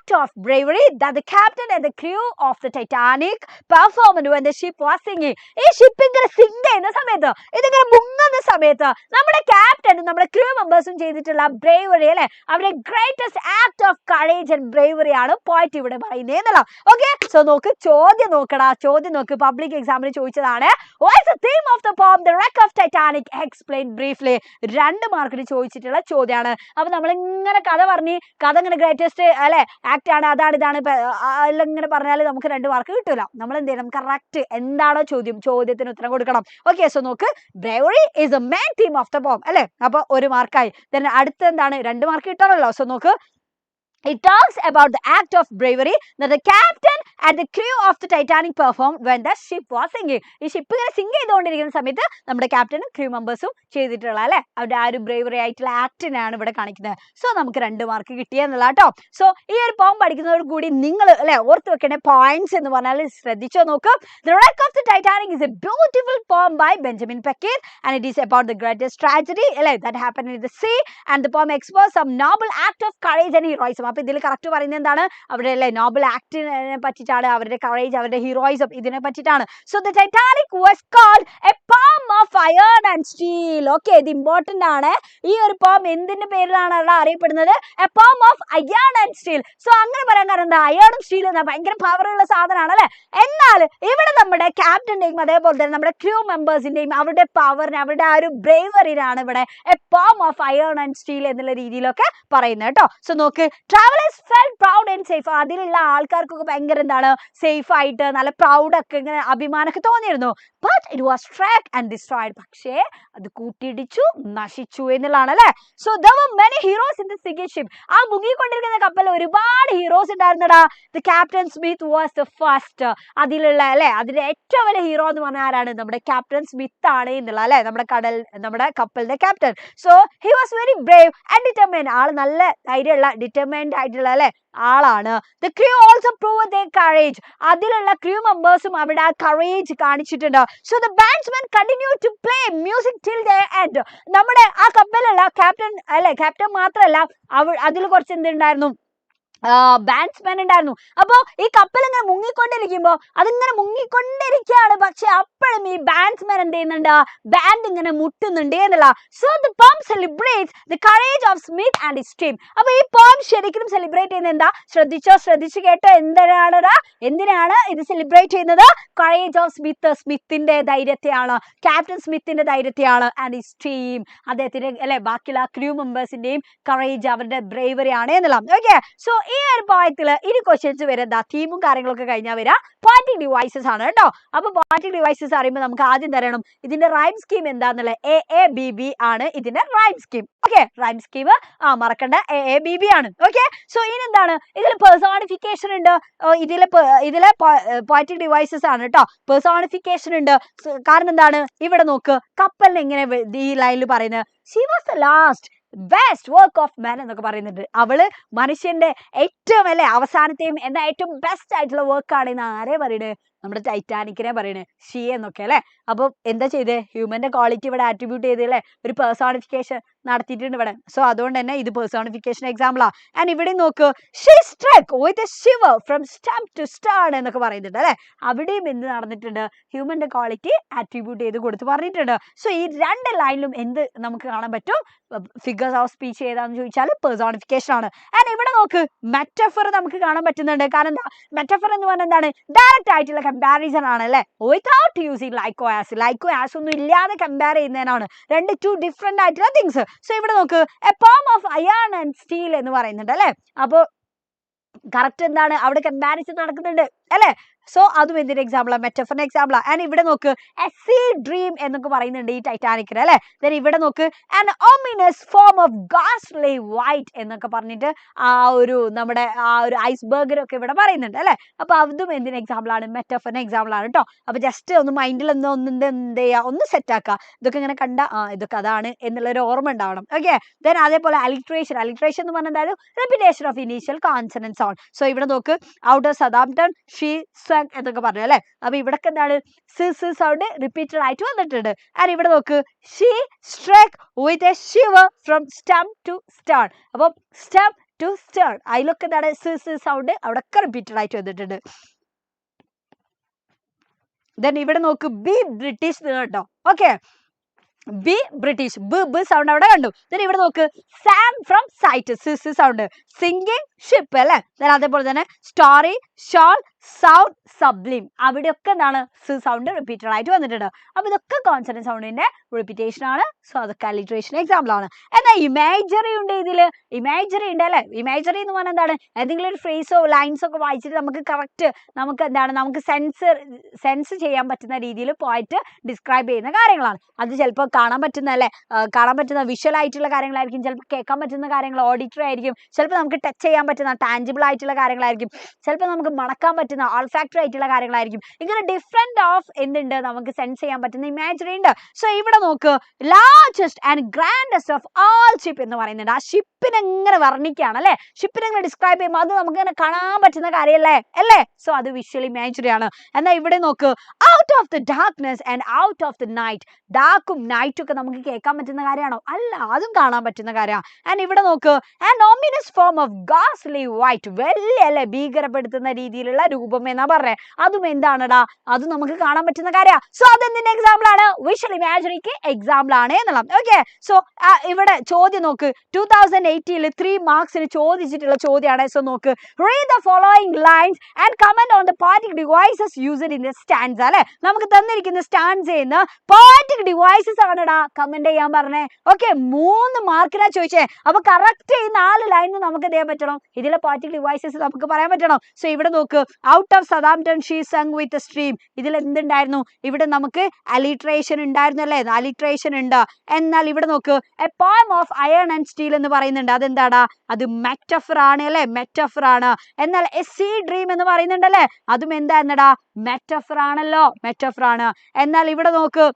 act of bravery that the captain and the crew of the Titanic performed when the ship was sinking. ഈ ഷിപ്പ് ഇങ്ങനെ സിങ്ക് ചെയ്യുന്ന സമയത്ത്, ഇതിങ്ങനെ മുങ്ങുന്ന സമയത്ത് നമ്മുടെ ക്യാപ്റ്റനും നമ്മുടെ ക്രൂ മെമ്പേഴ്സും ചെയ്തിട്ടുള്ള ബ്രേവറി അല്ലെ, അവരുടെ greatest act of courage and bravery ആണ് പോയിന്റ് ഇവിടെ പറയുന്നത് എന്നല്ല. ഓക്കെ, സോ നോക്ക്, ചോദ്യം നോക്കടാ, ചോദ്യം നോക്ക്, പബ്ലിക് എക്സാമിന് ചോദിച്ചതാണ്. What is the theme of the poem The Wreck of Titanic? Explain briefly. 2 മാർക്കിന് ചോദിച്ചിട്ടുള്ള ചോദ്യമാണ്. അപ്പൊ നമ്മൾ ഇങ്ങനെ കഥ പറഞ്ഞ്, കഥ ഇങ്ങനെ ഗ്രേറ്റസ്റ്റ് അല്ലെ ആക്ട് ആണ്, അതാണ് ഇതാണ് എല്ലാം ഇങ്ങനെ പറഞ്ഞാൽ നമുക്ക് 2 മാർക്ക് കിട്ടൂല. നമ്മൾ എന്ത് ചെയ്യണം, കറക്റ്റ് എന്താണോ ചോദ്യം, ചോദ്യത്തിന് ഉത്തരം കൊടുക്കണം. ഓക്കെ, സോ നോക്ക്, bravery is the main theme of the poem അല്ലെ, അപ്പൊ 1 മാർക്കായി. then അടുത്ത എന്താണ്, 2 മാർക്ക് കിട്ടണമല്ലോ. സോ നോക്ക്, it talks about the act of bravery that the captain and the crew of the Titanic performed when the ship was sinking. ഈ ship ഇങ്ങനെ zinc ചെയ്തുകൊണ്ടിരിക്കുന്ന സമയത്ത് നമ്മുടെ ക്യാപ്റ്റനും ക്രൂ മെമ്പേഴ്സും ചെയ്തിട്ടുള്ള അല്ലെ അവരുടെ ആ ഒരു ബ്രേവറി ആയിട്ടുള്ള ആക്ടിനാണ് ഇവിടെ കാണിക്കുന്നത്. സോ നമുക്ക് 2 മാർക്ക് കിട്ടിയെന്നുള്ള കേട്ടോ. സോ ഈ ഒരു പോം പഠിക്കുന്നതോട് കൂടി നിങ്ങൾ അല്ലെ ഓർത്ത് വെക്കേണ്ട പോയിന്റ്സ് എന്ന് പറഞ്ഞാൽ ശ്രദ്ധിച്ചോ നോക്ക്. The Wreck of the Titanic is a beautiful poem by Benjamin Beckett and it is about the greatest tragedy അല്ലെ that happened in the sea and the poem explores some noble act of courage and heroism. അപ്പൊ ഇതിൽ correct പറയുന്നത് എന്താണ്, അവിടെ അല്ലെ Nobel ആക്ടിനെ പറ്റിയിട്ടാണ്, അവരുടെ courage, അവരുടെ ഹീറോയിസം ഇതിനെ പറ്റിയിട്ടാണ്. So the Titanic was called a poem of iron and steel. ഓക്കെ, ഇത് ഇമ്പോർട്ടന്റ് ആണ്. ഈ ഒരു പോം എന്തിന്റെ പേരിലാണ് അവിടെ അറിയപ്പെടുന്നത്, a poem of iron and steel. സോ അങ്ങനെ പറയാൻ കാരണം എന്താ, അയണും സ്റ്റീലും എന്നാ ഭയങ്കര പവറുള്ള സാധനമാണ് അല്ലെ. എന്നാൽ ഇവിടെ നമ്മുടെ ക്യാപ്റ്റന്റെയും അതേപോലെ തന്നെ നമ്മുടെ ക്രൂ മെമ്പേഴ്സിന്റെയും അവരുടെ പവറിന്, അവരുടെ ആ ഒരു ബ്രേവറിനാണ് ഇവിടെ A poem of iron and steel എന്നുള്ള രീതിയിലൊക്കെ പറയുന്നത് കേട്ടോ. സോ നോക്ക്, travelers felt proud and safe. അതിലുള്ള ആൾക്കാർക്കൊക്കെ ഭയങ്കര എന്താണ്, സേഫ് ആയിട്ട് നല്ല പ്രൗഡ് ഒക്കെ ഇങ്ങനെ അഭിമാനമൊക്കെ തോന്നിയിരുന്നു. but it was struck and destroyed. പക്ഷേ അത് കൂട്ടിയിടിച്ചു, നശിച്ചു എന്നുള്ളതാണ് അല്ലെ. so there were many heroes in the sinking ship. ആ മുങ്ങിക്കൊണ്ടിരിക്കുന്ന കപ്പലിൽ ഒരുപാട് ഹീറോസ് ഉണ്ടായിരുന്നടാ. the captain Smith was the first. അതിലുള്ള അല്ലെ, അതിന്റെ ഏറ്റവും വലിയ ഹീറോ എന്ന് പറഞ്ഞാൽ ആരാണ്, നമ്മുടെ ക്യാപ്റ്റൻ സ്മിത്ത് ആണ് എന്നുള്ള അല്ലെ, നമ്മുടെ കപ്പലിന്റെ captain. so he was very brave and determined. ആള് നല്ല ധൈര്യമുള്ള ഡിറ്റർമൈൻഡ് ആയിട്ടുള്ള അല്ലെ ആളാണ്. the crew also proved their courage. അതിലുള്ള ക്രൂ മെമ്പേഴ്സും അവിടെ ആ കറേജ് കാണിച്ചിട്ടുണ്ട്. so the bandsmen continued to play music till their end. നമ്മുടെ ആ കപ്പലുള്ള ക്യാപ്റ്റൻ മാത്രമല്ല, അതിൽ കുറച്ച് എന്തുണ്ടായിരുന്നു, ബാൻഡ്സ്മാൻ ഉണ്ടായിരുന്നു. അപ്പോ ഈ കപ്പൽ ഇങ്ങനെ മുങ്ങിക്കൊണ്ടിരിക്കുമ്പോ അതിങ്ങനെ മുങ്ങിക്കൊണ്ടിരിക്കുകയാണ്, പക്ഷെ അപ്പോഴും ഈ ബാൻഡ്സ്മാൻ എന്ത് ചെയ്യുന്നുണ്ട്, ബാൻഡ് ഇങ്ങനെ മുട്ടുന്നുണ്ട് എന്നുള്ള. സോ ദി പോം celebrates the courage of Smith and his team. അപ്പൊ ഈ പോം ശരിക്കും സെലിബ്രേറ്റ് ചെയ്യുന്നത് എന്താ, ശ്രദ്ധിച്ചു കേട്ടോ, എന്തിനാണ് ഇത് സെലിബ്രേറ്റ് ചെയ്യുന്നത്, കറേജ് ഓഫ് സ്മിത്തിന്റെ ധൈര്യത്തെയാണ്, ക്യാപ്റ്റൻ സ്മിത്തിന്റെ ധൈര്യത്തെയാണ്, ആൻഡ് ഹിസ് ടീം അദ്ദേഹത്തിന്റെ അല്ലെ ബാക്കിയുള്ള ക്രൂ മെമ്പേഴ്സിന്റെയും കറേജ്, അവരുടെ ബ്രേവറി ആണ് എന്നുള്ള. ഓക്കെ, സോ ഈ ഒരു പോയത്തില് ഇനി ക്വസ്റ്റ്യൻസ് വരുന്ന തീമും കാര്യങ്ങളൊക്കെ കഴിഞ്ഞാൽ വരിക പോയിന്റിംഗ് ഡിവൈസസ് ആണ് കേട്ടോ. അപ്പൊ പോയിന്റിംഗ് ഡിവൈസസ് അറിയുമ്പോൾ നമുക്ക് ആദ്യം തരണം ഇതിന്റെ റൈം സ്കീം എന്താന്നുള്ളത്. AABB ആണ് ഇതിന്റെ rhyme scheme. Okay, rhyme scheme മറക്കണ്ട, AABB ആണ്. ഓക്കെ, സോ ഇനി എന്താണ്, ഇതിൽ പേഴ്സോണിഫിക്കേഷൻ ഉണ്ട്, ഇതിലെ പോയിന്റിംഗ് ഡിവൈസസ് ആണ് കേട്ടോ, പേഴ്സോണിഫിക്കേഷൻ ഉണ്ട്. കാരണം എന്താണ്, ഇവിടെ നോക്ക്, കപ്പലിന് എങ്ങനെ ഈ ലൈനിൽ പറയുന്നത്, she was the last best work of man എന്നൊക്കെ പറയുന്നുണ്ട്. അവള് മനുഷ്യന്റെ ഏറ്റവും അല്ലെ അവസാനത്തെയും എന്നാ ഏറ്റവും ബെസ്റ്റ് ആയിട്ടുള്ള വർക്കാണ് എന്ന് ആരെ പറയണേ, നമ്മുടെ ടൈറ്റാനിക്കിനെ പറയണേ, ഷീ എന്നൊക്കെ അല്ലെ. അപ്പൊ എന്താ ചെയ്തേ, ഹ്യൂമന്റെ ക്വാളിറ്റി ഇവിടെ ആട്രിബ്യൂട്ട് ചെയ്ത് അല്ലെ ഒരു പേഴ്സോണിഫിക്കേഷൻ നടത്തിയിട്ടുണ്ട് ഇവിടെ. സോ അതുകൊണ്ട് തന്നെ ഇത് പേഴ്സോണിഫിക്കേഷൻ എക്സാമ്പിളാ. ആൻഡ് ഇവിടെ നോക്ക്, she struck with a shiver from stump to stern എന്നൊക്കെ പറയുന്നുണ്ട് അല്ലെ. അവിടെയും എന്ത് നടന്നിട്ടുണ്ട്, ഹ്യൂമന്റെ ക്വാളിറ്റി ആട്രിബ്യൂട്ട് ചെയ്ത് കൊടുത്ത് പറഞ്ഞിട്ടുണ്ട്. സോ ഈ 2 ലൈനിലും എന്ത് നമുക്ക് കാണാൻ പറ്റും, ഫിഗേഴ്സ് ഓഫ് സ്പീച്ച് ഏതാന്ന് ചോദിച്ചാൽ പേഴ്സോണിഫിക്കേഷൻ ആണ്. ആൻഡ് ഇവിടെ നോക്ക്, മെറ്റഫർ നമുക്ക് കാണാൻ പറ്റുന്നുണ്ട്. കാരണം എന്താ, മെറ്റഫർ എന്ന് പറഞ്ഞാൽ എന്താണ്, ഡയറക്റ്റ് ആയിട്ടുള്ള കമ്പാരിസൺ ആണ് അല്ലെ, വിത്തൗട്ട് യൂസിങ് ലൈക്കോ ആസ് ഒന്നും ഇല്ലാതെ കമ്പയർ ചെയ്യുന്നതിനാണ്. 2 ഡിഫറെന്റ് ആയിട്ടുള്ള തിങ്സ്. സോ ഇവിടെ നോക്ക്, എ പോം ഓഫ് അയൺ ആൻഡ് സ്റ്റീൽ എന്ന് പറയുന്നുണ്ട് അല്ലെ. അപ്പൊ കറക്റ്റ് എന്താണ്, അവിടെ കമ്പാരിസൺ നടക്കുന്നുണ്ട് അല്ലെ. സോ അതും എന്തിന്റെ എക്സാമ്പിളാ, മെറ്റഫറിന്റെ എക്സാമ്പിളാ. ആൻഡ് ഇവിടെ നോക്ക്, എ സീ ഡ്രീം എന്നൊക്കെ പറയുന്നുണ്ട് ഈ ടൈറ്റാനിക്കിന് അല്ലെ. ദെൻ ഇവിടെ നോക്ക്, ആൻ ഓമിനസ് ഫോം ഓഫ് ഗാസ്ലി വൈറ്റ് എന്നൊക്കെ പറഞ്ഞിട്ട് ആ ഒരു നമ്മുടെ ആ ഒരു ഐസ്ബർഗിനൊക്കെ ഇവിടെ പറയുന്നുണ്ട് അല്ലെ. അപ്പൊ അതും എന്തിന്റെ എക്സാമ്പിൾ ആണ്, മെറ്റഫറിന്റെ എക്സാമ്പിൾ ആണ് കേട്ടോ. അപ്പൊ ജസ്റ്റ് ഒന്ന് മൈൻഡിൽ എന്ത് ചെയ്യാ, ഒന്ന് സെറ്റ് ആക്കുക, ഇതൊക്കെ ഇങ്ങനെ കണ്ട ഇതൊക്കെ അതാണ് എന്നുള്ളൊരു ഓർമ്മ ഉണ്ടാവണം. ഓക്കെ, ദെൻ അതേപോലെ അലിട്രേഷൻ എന്ന് പറഞ്ഞാൽ എന്തായാലും repetition of initial consonant sound. So ഇവിടെ നോക്ക്, ഔട്ട് ഓഫ് സദാംപ്ടൺ ഷീ എന്നൊക്കെ പറഞ്ഞു അല്ലെ. അപ്പൊ ഇവിടെ എന്താണ്, സൗണ്ട് റിപ്പീറ്റഡ് ആയിട്ട് വന്നിട്ടുണ്ട്. ആൻഡ് ഇവിടെ നോക്ക്, she struck with a shiver from stump to stern. അപ്പൊ സ്റ്റംപ് to stern. അതിലൊക്കെ എന്താണ് സൗണ്ട് അവിടെ ഒക്കെ റിപ്പീറ്റഡ് ആയിട്ട് വന്നിട്ടുണ്ട്. ദെൻ ഇവിടെ നോക്ക് ബി ബ്രിട്ടീഷ് കേട്ടോ. ഓക്കെ, ബി ബ്രിട്ടീഷ് ബ് സൗണ്ട് അവിടെ കണ്ടു. ദെൻ ഇവിടെ നോക്ക് sank from sight sound, singing ship അല്ലെ. ദെൻ അതേപോലെ തന്നെ സ്റ്റോറി ഷോൾ സൗണ്ട് സബ്ലിം അവിടെയൊക്കെ എന്താണ് സൗണ്ട് റിപ്പീറ്റഡ് ആയിട്ട് വന്നിട്ടുണ്ട്. അപ്പൊ ഇതൊക്കെ കോൺസണന്റ് സൗണ്ടിന്റെ റിപ്പീറ്റേഷൻ ആണ്. സോ അതൊക്കെ അലിട്രേഷൻ എക്സാമ്പിൾ ആണ്. എന്നാൽ ഇമേജറി ഉണ്ട് ഇതില്, ഇമേജറി ഉണ്ട് അല്ലെ. ഇമേജറി എന്ന് പറഞ്ഞാൽ എന്താണ്, ഏതെങ്കിലും ഒരു ഫ്രേസോ ലൈൻസോ ഒക്കെ വായിച്ചിട്ട് നമുക്ക് കറക്റ്റ് നമുക്ക് എന്താണ് നമുക്ക് സെൻസ് ചെയ്യാൻ പറ്റുന്ന രീതിയിൽ പോയിട്ട് ഡിസ്ക്രൈബ് ചെയ്യുന്ന കാര്യങ്ങളാണ്. അത് ചിലപ്പോൾ കാണാൻ പറ്റുന്ന അല്ലെ, കാണാൻ പറ്റുന്ന വിഷ്വൽ ആയിട്ടുള്ള കാര്യങ്ങളായിരിക്കും, ചിലപ്പോൾ കേൾക്കാൻ പറ്റുന്ന കാര്യങ്ങൾ ഓഡിറ്ററി ആയിരിക്കും, ചിലപ്പോൾ നമുക്ക് ടച്ച് ചെയ്യാൻ പറ്റുന്ന ടാഞ്ചിബിൾ ആയിട്ടുള്ള കാര്യങ്ങളായിരിക്കും, ചിലപ്പോൾ നമുക്ക് മണക്കാൻ പറ്റുന്ന ആൾഫാക്ടറി ആയിട്ടുള്ള കാര്യങ്ങളായിരിക്കും. ഇങ്ങനെ ഡിഫറെന്റ് ഓഫ് എന്തുണ്ട് നമുക്ക് സെൻസ് ചെയ്യാൻ പറ്റുന്ന ഇമാജിനറി ഉണ്ട്. സോ ഇവിടെ നോക്ക് largest and grandest of all ship എന്ന് പറയുന്നുണ്ട്. ആ ഷിപ്പിനെ എങ്ങനെ വർണ്ണിക്കുകയാണ് അല്ലെ, ഷിപ്പിനെ എങ്ങനെ ഡിസ്ക്രൈബ് ചെയ്യുമ്പോൾ അത് നമുക്ക് ഇങ്ങനെ കാണാൻ പറ്റുന്ന കാര്യമല്ലേ അല്ലേ. സോ അത് വിഷ്വൽ ഇമാജിനറി ആണ്. എന്നാൽ ഇവിടെ നോക്ക് out of the darkness and out of the night. ഡാർക്കും നൈറ്റും ഒക്കെ നമുക്ക് കേൾക്കാൻ പറ്റുന്ന കാര്യമാണോ? അല്ല, അതും കാണാൻ പറ്റുന്ന കാര്യമാണ്. ആൻഡ് ഇവിടെ നോക്ക് ആൻഡ് ഓമിനസ് ഫോം ഓഫ് ഗാസ്ലി വൈറ്റ്, വലിയ അല്ലെ ഭീകരപ്പെടുത്തുന്ന രീതിയിലുള്ള രൂപം എന്നാ പറഞ്ഞേ. അതും എന്താണടാ, അതും നമുക്ക് കാണാൻ പറ്റുന്ന കാര്യമാണ്. സോ അതെന്തിന്റെ എക്സാമ്പിൾ ആണ്? വിഷ്വൽ ഇമാജിനറിക്ക് എക്സാമ്പിൾ ആണ് എന്നുള്ളത്. ഓക്കെ, സോ ഇവിടെ ചോദ്യം നോക്ക് 2018 3 മാർക്സിന് ചോദിച്ചിട്ടുള്ള ചോദ്യമാണ്. സോ നോക്ക് read the following lines and comment on the poetic devices used in the stanza അല്ലെ. നമുക്ക് തന്നിരിക്കുന്ന സ്റ്റാൻസ് ചെയ്യുന്ന പോയറ്റിക് ഡിവൈസസ് ആണെടാ കമന്റ് ചെയ്യാൻ പറഞ്ഞേ. ഓക്കെ, 3 മാർക്കിനാ ചോദിച്ചേ. അപ്പൊ കറക്റ്റ് ഈ 4 ലൈനിന് നമുക്ക് ചെയ്യാൻ പറ്റണം, ഇതിലെ പോയറ്റിക് ഡിവൈസസ് നമുക്ക് പറയാൻ പറ്റണം. സോ ഇവിടെ നോക്ക് out of സദാംപ്ടൺ she sung with stream. ഇതിൽ എന്തുണ്ടായിരുന്നു? ഇവിടെ നമുക്ക് അലിട്രേഷൻ ഉണ്ടായിരുന്നു അല്ലേ, അലിട്രേഷൻ ഉണ്ട്. എന്നാൽ ഇവിടെ നോക്ക് A poem of iron and steel എന്ന് പറയുന്നുണ്ട്. അതെന്താടാ? അത് മെറ്റഫർ ആണ് അല്ലെ, മെറ്റഫർ ആണ്. എന്നാൽ എ സീ ഡ്രീം എന്ന് പറയുന്നുണ്ടല്ലേ, അതും എന്തായിരുന്നടാ? മെറ്റഫർ ആണല്ലോ, മെറ്റഫർ ആണ്. എന്നാൽ ഇവിടെ നോക്ക്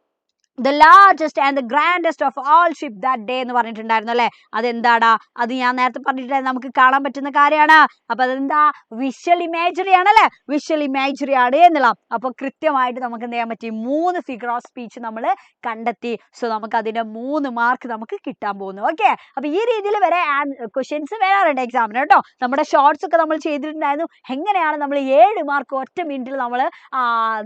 the largest and the grandest of all ship that day എന്ന് പറഞ്ഞിട്ടുണ്ടായിരുന്നു അല്ലെ. അതെന്താടാ? അത് ഞാൻ നേരത്തെ പറഞ്ഞിട്ടുണ്ടായിരുന്നു, നമുക്ക് കാണാൻ പറ്റുന്ന കാര്യമാണ്. അപ്പൊ അതെന്താ? വിഷ്വൽ ഇമേജറി ആണല്ലേ, വിഷ്വൽ ഇമേജറി ആണ് എന്നുള്ള. അപ്പൊ കൃത്യമായിട്ട് നമുക്ക് എന്ത് ചെയ്യാൻ പറ്റി? 3 ഫിഗർ ഓഫ് സ്പീച്ച് നമ്മൾ കണ്ടെത്തി. സോ നമുക്ക് അതിന്റെ 3 മാർക്ക് നമുക്ക് കിട്ടാൻ പോകുന്നു. ഓക്കെ, അപ്പൊ ഈ രീതിയിൽ വരെ ക്വസ്റ്റ്യൻസ് വരാറുണ്ട് എക്സാമിന് കേട്ടോ. നമ്മുടെ ഷോർട്സ് ഒക്കെ നമ്മൾ ചെയ്തിട്ടുണ്ടായിരുന്നു, എങ്ങനെയാണ് നമ്മൾ 7 മാർക്ക് ഒറ്റ മിനിറ്റിൽ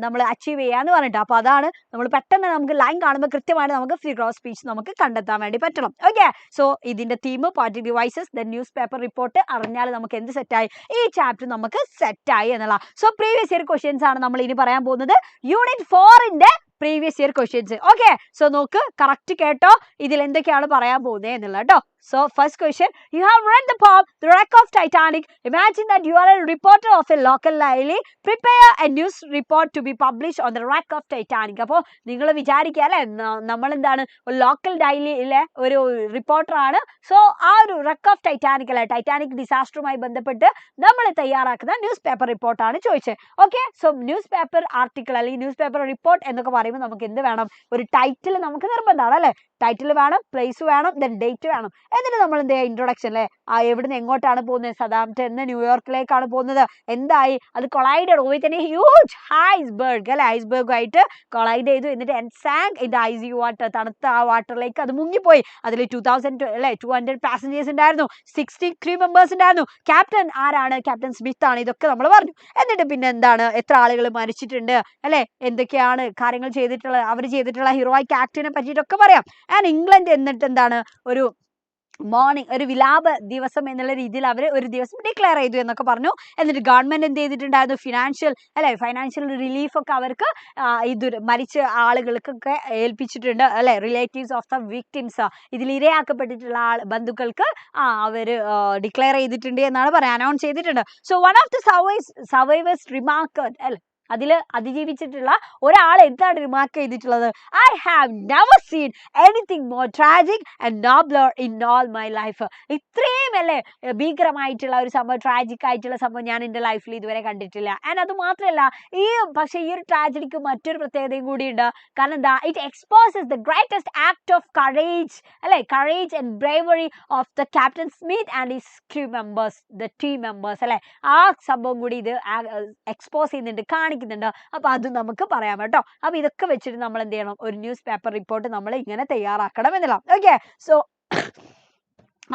നമ്മൾ അച്ചീവ് ചെയ്യാന്ന് പറഞ്ഞിട്ട്. അപ്പൊ അതാണ് നമ്മൾ പെട്ടെന്ന് നമുക്ക് ലൈൻ കാണുമ്പോൾ കൃത്യമായിട്ട് നമുക്ക് ഫിഗർ ഓഫ് സ്പീച്ച് നമുക്ക് കണ്ടെത്താൻ വേണ്ടി പറ്റണം. ഓക്കെ, സോ ഇതിന്റെ theme poetic devices, the news paper report അറിഞ്ഞാൽ നമുക്ക് എന്ത് സെറ്റായി? ഈ ചാപ്റ്റർ നമുക്ക് സെറ്റായി എന്നുള്ള. സോ പ്രീവിയസ് ഇയർ ക്വസ്റ്റ്യൻസ് ആണ് നമ്മൾ ഇനി പറയാൻ പോകുന്നത്, യൂണിറ്റ് 4ന്റെ previous year questions. Okay, so നോക്ക് കറക്റ്റ് കേട്ടോ ഇതിൽ എന്തൊക്കെയാണ് പറയാൻ പോകുന്നത് എന്നുള്ള കേട്ടോ. So first question, you have read the poem The Wreck of Titanic. Imagine that you are a reporter of a local daily. Prepare a news report to be published on the wreck of Titanic. അപ്പോൾ നിങ്ങൾ വിചാരിക്കുക അല്ലെ, നമ്മൾ എന്താണ് local ഡയലിയിലെ ഒരു reporter ആണ്. So ആ ഒരു റെക്ക് ഓഫ് ടൈറ്റാനിക് അല്ലെ, ടൈറ്റാനിക് ഡിസാസ്റ്ററുമായി ബന്ധപ്പെട്ട് നമ്മൾ തയ്യാറാക്കുന്ന ന്യൂസ് പേപ്പർ റിപ്പോർട്ടാണ് ചോദിച്ചത്. Okay, so news paper article അല്ലെങ്കിൽ ന്യൂസ് പേപ്പർ റിപ്പോർട്ട് എന്നൊക്കെ പറയുമ്പോൾ നമുക്ക് എന്ത് വേണം? ഒരു ടൈറ്റിൽ നമുക്ക് നിർബന്ധമാണ് അല്ലെ. ടൈറ്റിൽ വേണം, പ്ലേസ് വേണം, ദെൻ ഡേറ്റ് വേണം. എന്നിട്ട് നമ്മൾ എന്ത് ചെയ്യുക? ഇൻട്രൊഡക്ഷൻ അല്ലേ, എവിടുന്ന് എങ്ങോട്ടാണ് പോകുന്നത്? സദാംപ്ടൺ എന്ന് ന്യൂയോർക്കിലേക്കാണ് പോകുന്നത്. എന്തായി? അത് collided with a huge iceberg അല്ലെ, ഐസ്ബർഗുമായിട്ട് കൊളൈഡ് ചെയ്തു. എന്നിട്ട് sank in the icy water, തണുത്ത ആ വാട്ടറിലേക്ക് അത് മുങ്ങിപ്പോയി. അതിൽ 200 പാസഞ്ചേഴ്സ് ഉണ്ടായിരുന്നു, 60 ക്രൂ മെമ്പേഴ്സ് ഉണ്ടായിരുന്നു. ക്യാപ്റ്റൻ ആരാണ്? ക്യാപ്റ്റൻ സ്മിത്ത് ആണ്. ഇതൊക്കെ നമ്മൾ പറഞ്ഞു. എന്നിട്ട് പിന്നെ എന്താണ്, എത്ര ആളുകൾ മരിച്ചിട്ടുണ്ട് അല്ലെ, എന്തൊക്കെയാണ് കാര്യങ്ങൾ ചെയ്തിട്ടുള്ളത്, അവർ ചെയ്തിട്ടുള്ള ഹീറോയിക് ആക്ടിനെ പറ്റിയിട്ടൊക്കെ പറയാം. ആൻഡ് ഇംഗ്ലണ്ട് എന്നിട്ട് എന്താണ് ഒരു മോർണിംഗ്, ഒരു വിലാപ ദിവസം എന്നുള്ള രീതിയിൽ അവർ ഒരു ദിവസം ഡിക്ലെയർ ചെയ്തു എന്നൊക്കെ പറഞ്ഞു. എന്നിട്ട് ഗവൺമെന്റ് എന്ത് ചെയ്തിട്ടുണ്ടായിരുന്നു? ഫൈനാൻഷ്യൽ റിലീഫ് ഒക്കെ അവർക്ക് ഇത് മരിച്ച ആളുകൾക്കൊക്കെ ഏൽപ്പിച്ചിട്ടുണ്ട് അല്ലെ. റിലേറ്റീവ്സ് ഓഫ് ദ വിക്ടിംസ്, ഇതിൽ ഇരയാക്കപ്പെട്ടിട്ടുള്ള ബന്ധുക്കൾക്ക് അവര് ഡിക്ലെയർ ചെയ്തിട്ടുണ്ട് എന്നാണ് പറയാൻ, അനൗൺസ് ചെയ്തിട്ടുണ്ട്. So one of the survivors remarked അല്ലെ, അതിൽ അതിജീവിച്ചിട്ടുള്ള ഒരാൾ എന്താണ് റിമാർക്ക് ചെയ്തിട്ടുള്ളത്? I have never seen anything more tragic and nobler in all my life. ഇത്രയും അല്ലേ ഭീകരമായിട്ടുള്ള ഒരു സംഭവം, ട്രാജിക് ആയിട്ടുള്ള സംഭവം ഞാൻ എൻ്റെ ലൈഫിൽ ഇതുവരെ കണ്ടിട്ടില്ല. ആൻഡ് അത് മാത്രമല്ല, പക്ഷേ ഈ ഒരു ട്രാജഡിക്ക് മറ്റൊരു പ്രത്യേകതയും കൂടിയുണ്ട്. കാരണം എന്താ? It exposes the greatest act of courage അല്ലെ, courage and bravery of the captain Smith and his crew members, the team members അല്ലെ. ആ സംഭവം കൂടി ഇത് എക്സ്പോസ് ചെയ്യുന്നുണ്ട്, കാണിക്കുന്നുണ്ട്. അപ്പൊ അത് നമുക്ക് പറയാം കേട്ടോ. അപ്പൊ ഇതൊക്കെ വെച്ചിട്ട് നമ്മൾ എന്ത് ചെയ്യണം? ഒരു ന്യൂസ് പേപ്പർ റിപ്പോർട്ട് നമ്മൾ ഇങ്ങനെ തയ്യാറാക്കണം എന്നുള്ള. ഓക്കെ, സോ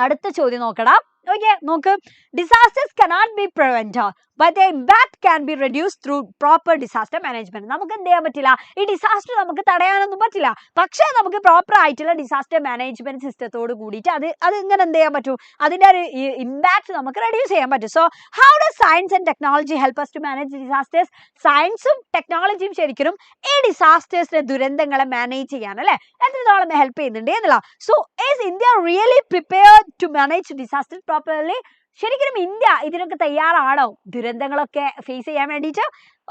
അടുത്ത ചോദ്യം നോക്കണം. ഓക്കെ, നോക്ക്, disasters cannot be prevented but the impact can be reduced through proper disaster management. നമുക്ക് എന്ത് ചെയ്യാൻ പറ്റില്ല, ഈ ഡിസാസ്റ്റർ നമുക്ക് തടയാനൊന്നും പറ്റില്ല, പക്ഷേ നമുക്ക് പ്രോപ്പർ ആയിട്ടുള്ള ഡിസാസ്റ്റർ മാനേജ്മെന്റ് സിസ്റ്റത്തോട് കൂടിയിട്ട് അത് ഇങ്ങനെ എന്ത് ചെയ്യാൻ പറ്റും, അതിന്റെ ഒരു ഇമ്പാക്ട് നമുക്ക് റെഡ്യൂസ് ചെയ്യാൻ പറ്റും. So how does science and technology help us to manage disasters? സയൻസും ടെക്നോളജിയും ശരിക്കും ഈ ഡിസാസ്റ്റേഴ്സിന്റെ ദുരന്തങ്ങളെ മാനേജ് ചെയ്യാൻ അല്ലെ എത്രത്തോളം ഹെൽപ്പ് ചെയ്യുന്നുണ്ട് എന്നുള്ള. So is India really prepared to manage disaster properly? ശരിക്കും ഇന്ത്യ ഇതിനൊക്കെ തയ്യാറാണോ ദുരന്തങ്ങളൊക്കെ ഫേസ് ചെയ്യാൻ വേണ്ടിയിട്ട്?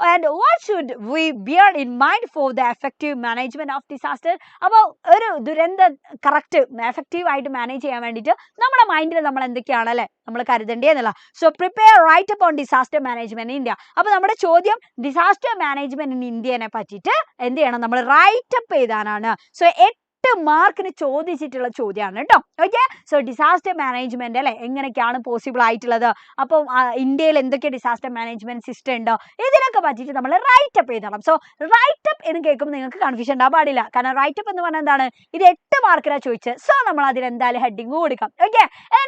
And what should we bear in mind for the effective management of disaster? അപ്പോൾ ഒരു ദുരന്തം കറക്റ്റ് എഫക്റ്റീവ് ആയിട്ട് മാനേജ് ചെയ്യാൻ വേണ്ടിയിട്ട് നമ്മുടെ മൈൻഡിൽ നമ്മൾ എന്തൊക്കെയാണ് അല്ലെ നമ്മൾ കരുതേണ്ടതെന്നുള്ള. So prepare write up on disaster management in India. അപ്പോൾ നമ്മുടെ ചോദ്യം ഡിസാസ്റ്റർ മാനേജ്മെന്റ് ഇൻ ഇന്ത്യനെ പറ്റിയിട്ട് എന്ത് ചെയ്യണം, നമ്മൾ റൈറ്റ് അപ്പ് ചെയ്താനാണ്. സോ 8 മാർക്കിന് ചോദിച്ചിട്ടുള്ള ചോദ്യമാണ് കേട്ടോ. ഓക്കെ, സോ ഡിസാസ്റ്റർ മാനേജ്മെന്റ് അല്ലെ എങ്ങനെയൊക്കെയാണ് പോസിബിൾ ആയിട്ടുള്ളത്, അപ്പം ഇന്ത്യയിൽ എന്തൊക്കെ ഡിസാസ്റ്റർ മാനേജ്മെന്റ് സിസ്റ്റം ഉണ്ടോ, ഇതിനൊക്കെ പറ്റിയിട്ട് നമ്മൾ റൈറ്റ് അപ്പ് ചെയ്തണം. സോ റൈറ്റ് അപ്പ് എന്ന് കേൾക്കുമ്പോൾ നിങ്ങൾക്ക് കൺഫ്യൂഷൻ ഉണ്ടാകാൻ പാടില്ല, കാരണം റൈറ്റ് അപ്പ് എന്ന് പറഞ്ഞാൽ എന്താണ്, ഇത് 8 മാർക്കിനാണ് ചോദിച്ചത്. സോ നമ്മൾ അതിന് എന്തായാലും ഹെഡിങ് കൊടുക്കാം. ഓക്കെ,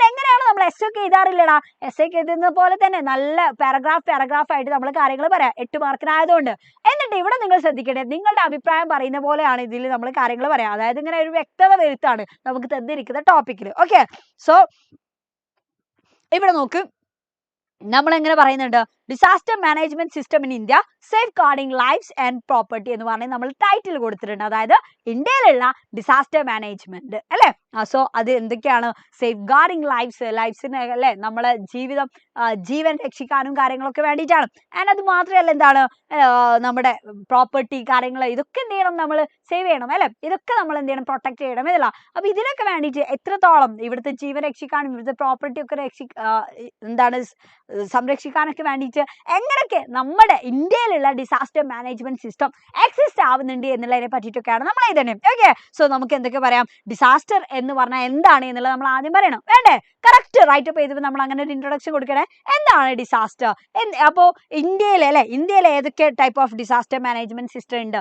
എങ്ങനെയാണ് നമ്മൾ എസ് ഒക്കെ എഴുതാറില്ലടാ, എസ് ഒക്കെ എഴുതുന്ന പോലെ തന്നെ നല്ല പാരഗ്രാഫ് ആയിട്ട് നമ്മൾ കാര്യങ്ങൾ പറയാം 8 മാർക്കിനായതുകൊണ്ട്. എന്നിട്ട് ഇവിടെ നിങ്ങൾ ശ്രദ്ധിക്കേണ്ടത് നിങ്ങളുടെ അഭിപ്രായം പറയുന്ന പോലെയാണ് ഇതിൽ നമ്മൾ കാര്യങ്ങൾ പറയാം, അതായത് ഇങ്ങനെ ഒരു വ്യക്തത വരുത്താണ് നമുക്ക് തന്നിരിക്കുന്ന ടോപ്പിക്കിൽ. ഓക്കെ, സോ ഇവിടെ നോക്ക്, നമ്മൾ എങ്ങനെ പറയുന്നുണ്ട്, disaster management system in India safeguarding lifes and property എന്ന് പറഞ്ഞ് നമ്മൾ ടൈറ്റിൽ കൊടുത്തിട്ടുണ്ട്. അതായത് ഇന്ത്യയിലുള്ള ഡിസാസ്റ്റർ മാനേജ്മെന്റ് അല്ലെ. സോ അത് എന്തൊക്കെയാണ്, സേഫ് ഗാർഡിംഗ് ലൈഫ്സിന് അല്ലെ നമ്മളെ ജീവൻ രക്ഷിക്കാനും കാര്യങ്ങളൊക്കെ വേണ്ടിയിട്ടാണ്. ആൻഡ് അത് മാത്രമല്ല എന്താണ്, നമ്മുടെ പ്രോപ്പർട്ടി കാര്യങ്ങൾ ഇതൊക്കെ എന്ത് ചെയ്യണം, നമ്മൾ സേവ് ചെയ്യണം അല്ലെ, ഇതൊക്കെ നമ്മൾ എന്ത് ചെയ്യണം, പ്രൊട്ടക്ട് ചെയ്യണം എന്നല്ല. അപ്പൊ ഇതിനൊക്കെ വേണ്ടിയിട്ട് എത്രത്തോളം ഇവിടുത്തെ ജീവൻ രക്ഷിക്കാനും ഇവിടുത്തെ പ്രോപ്പർട്ടി ഒക്കെ എന്താണ് സംരക്ഷിക്കാനൊക്കെ വേണ്ടിയിട്ട് എങ്ങനെയൊക്കെ നമ്മുടെ ഇന്ത്യയിലുള്ള ഡിസാസ്റ്റർ മാനേജ്മെന്റ് സിസ്റ്റം എക്സിസ്റ്റ് ആവുന്നുണ്ട് എന്നുള്ളതിനെ പറ്റിയിട്ടൊക്കെയാണ് നമ്മൾ എഴുതണേ. ഓക്കെ, സോ നമുക്ക് എന്തൊക്കെ പറയാം, ഡിസാസ്റ്റർ എന്ന് പറഞ്ഞാൽ എന്താണ് എന്നുള്ളത് നമ്മൾ ആദ്യം പറയണം വേണ്ടേ. കറക്റ്റ് റൈറ്റ് അപ്പ് ചെയ്തപ്പോൾ നമ്മൾ അങ്ങനെ ഒരു ഇൻട്രൊഡക്ഷൻ കൊടുക്കണേ, എന്താണ് ഡിസാസ്റ്റർ. അപ്പോൾ ഇന്ത്യയിലെ ഏതൊക്കെ type of disaster management system ഉണ്ട്,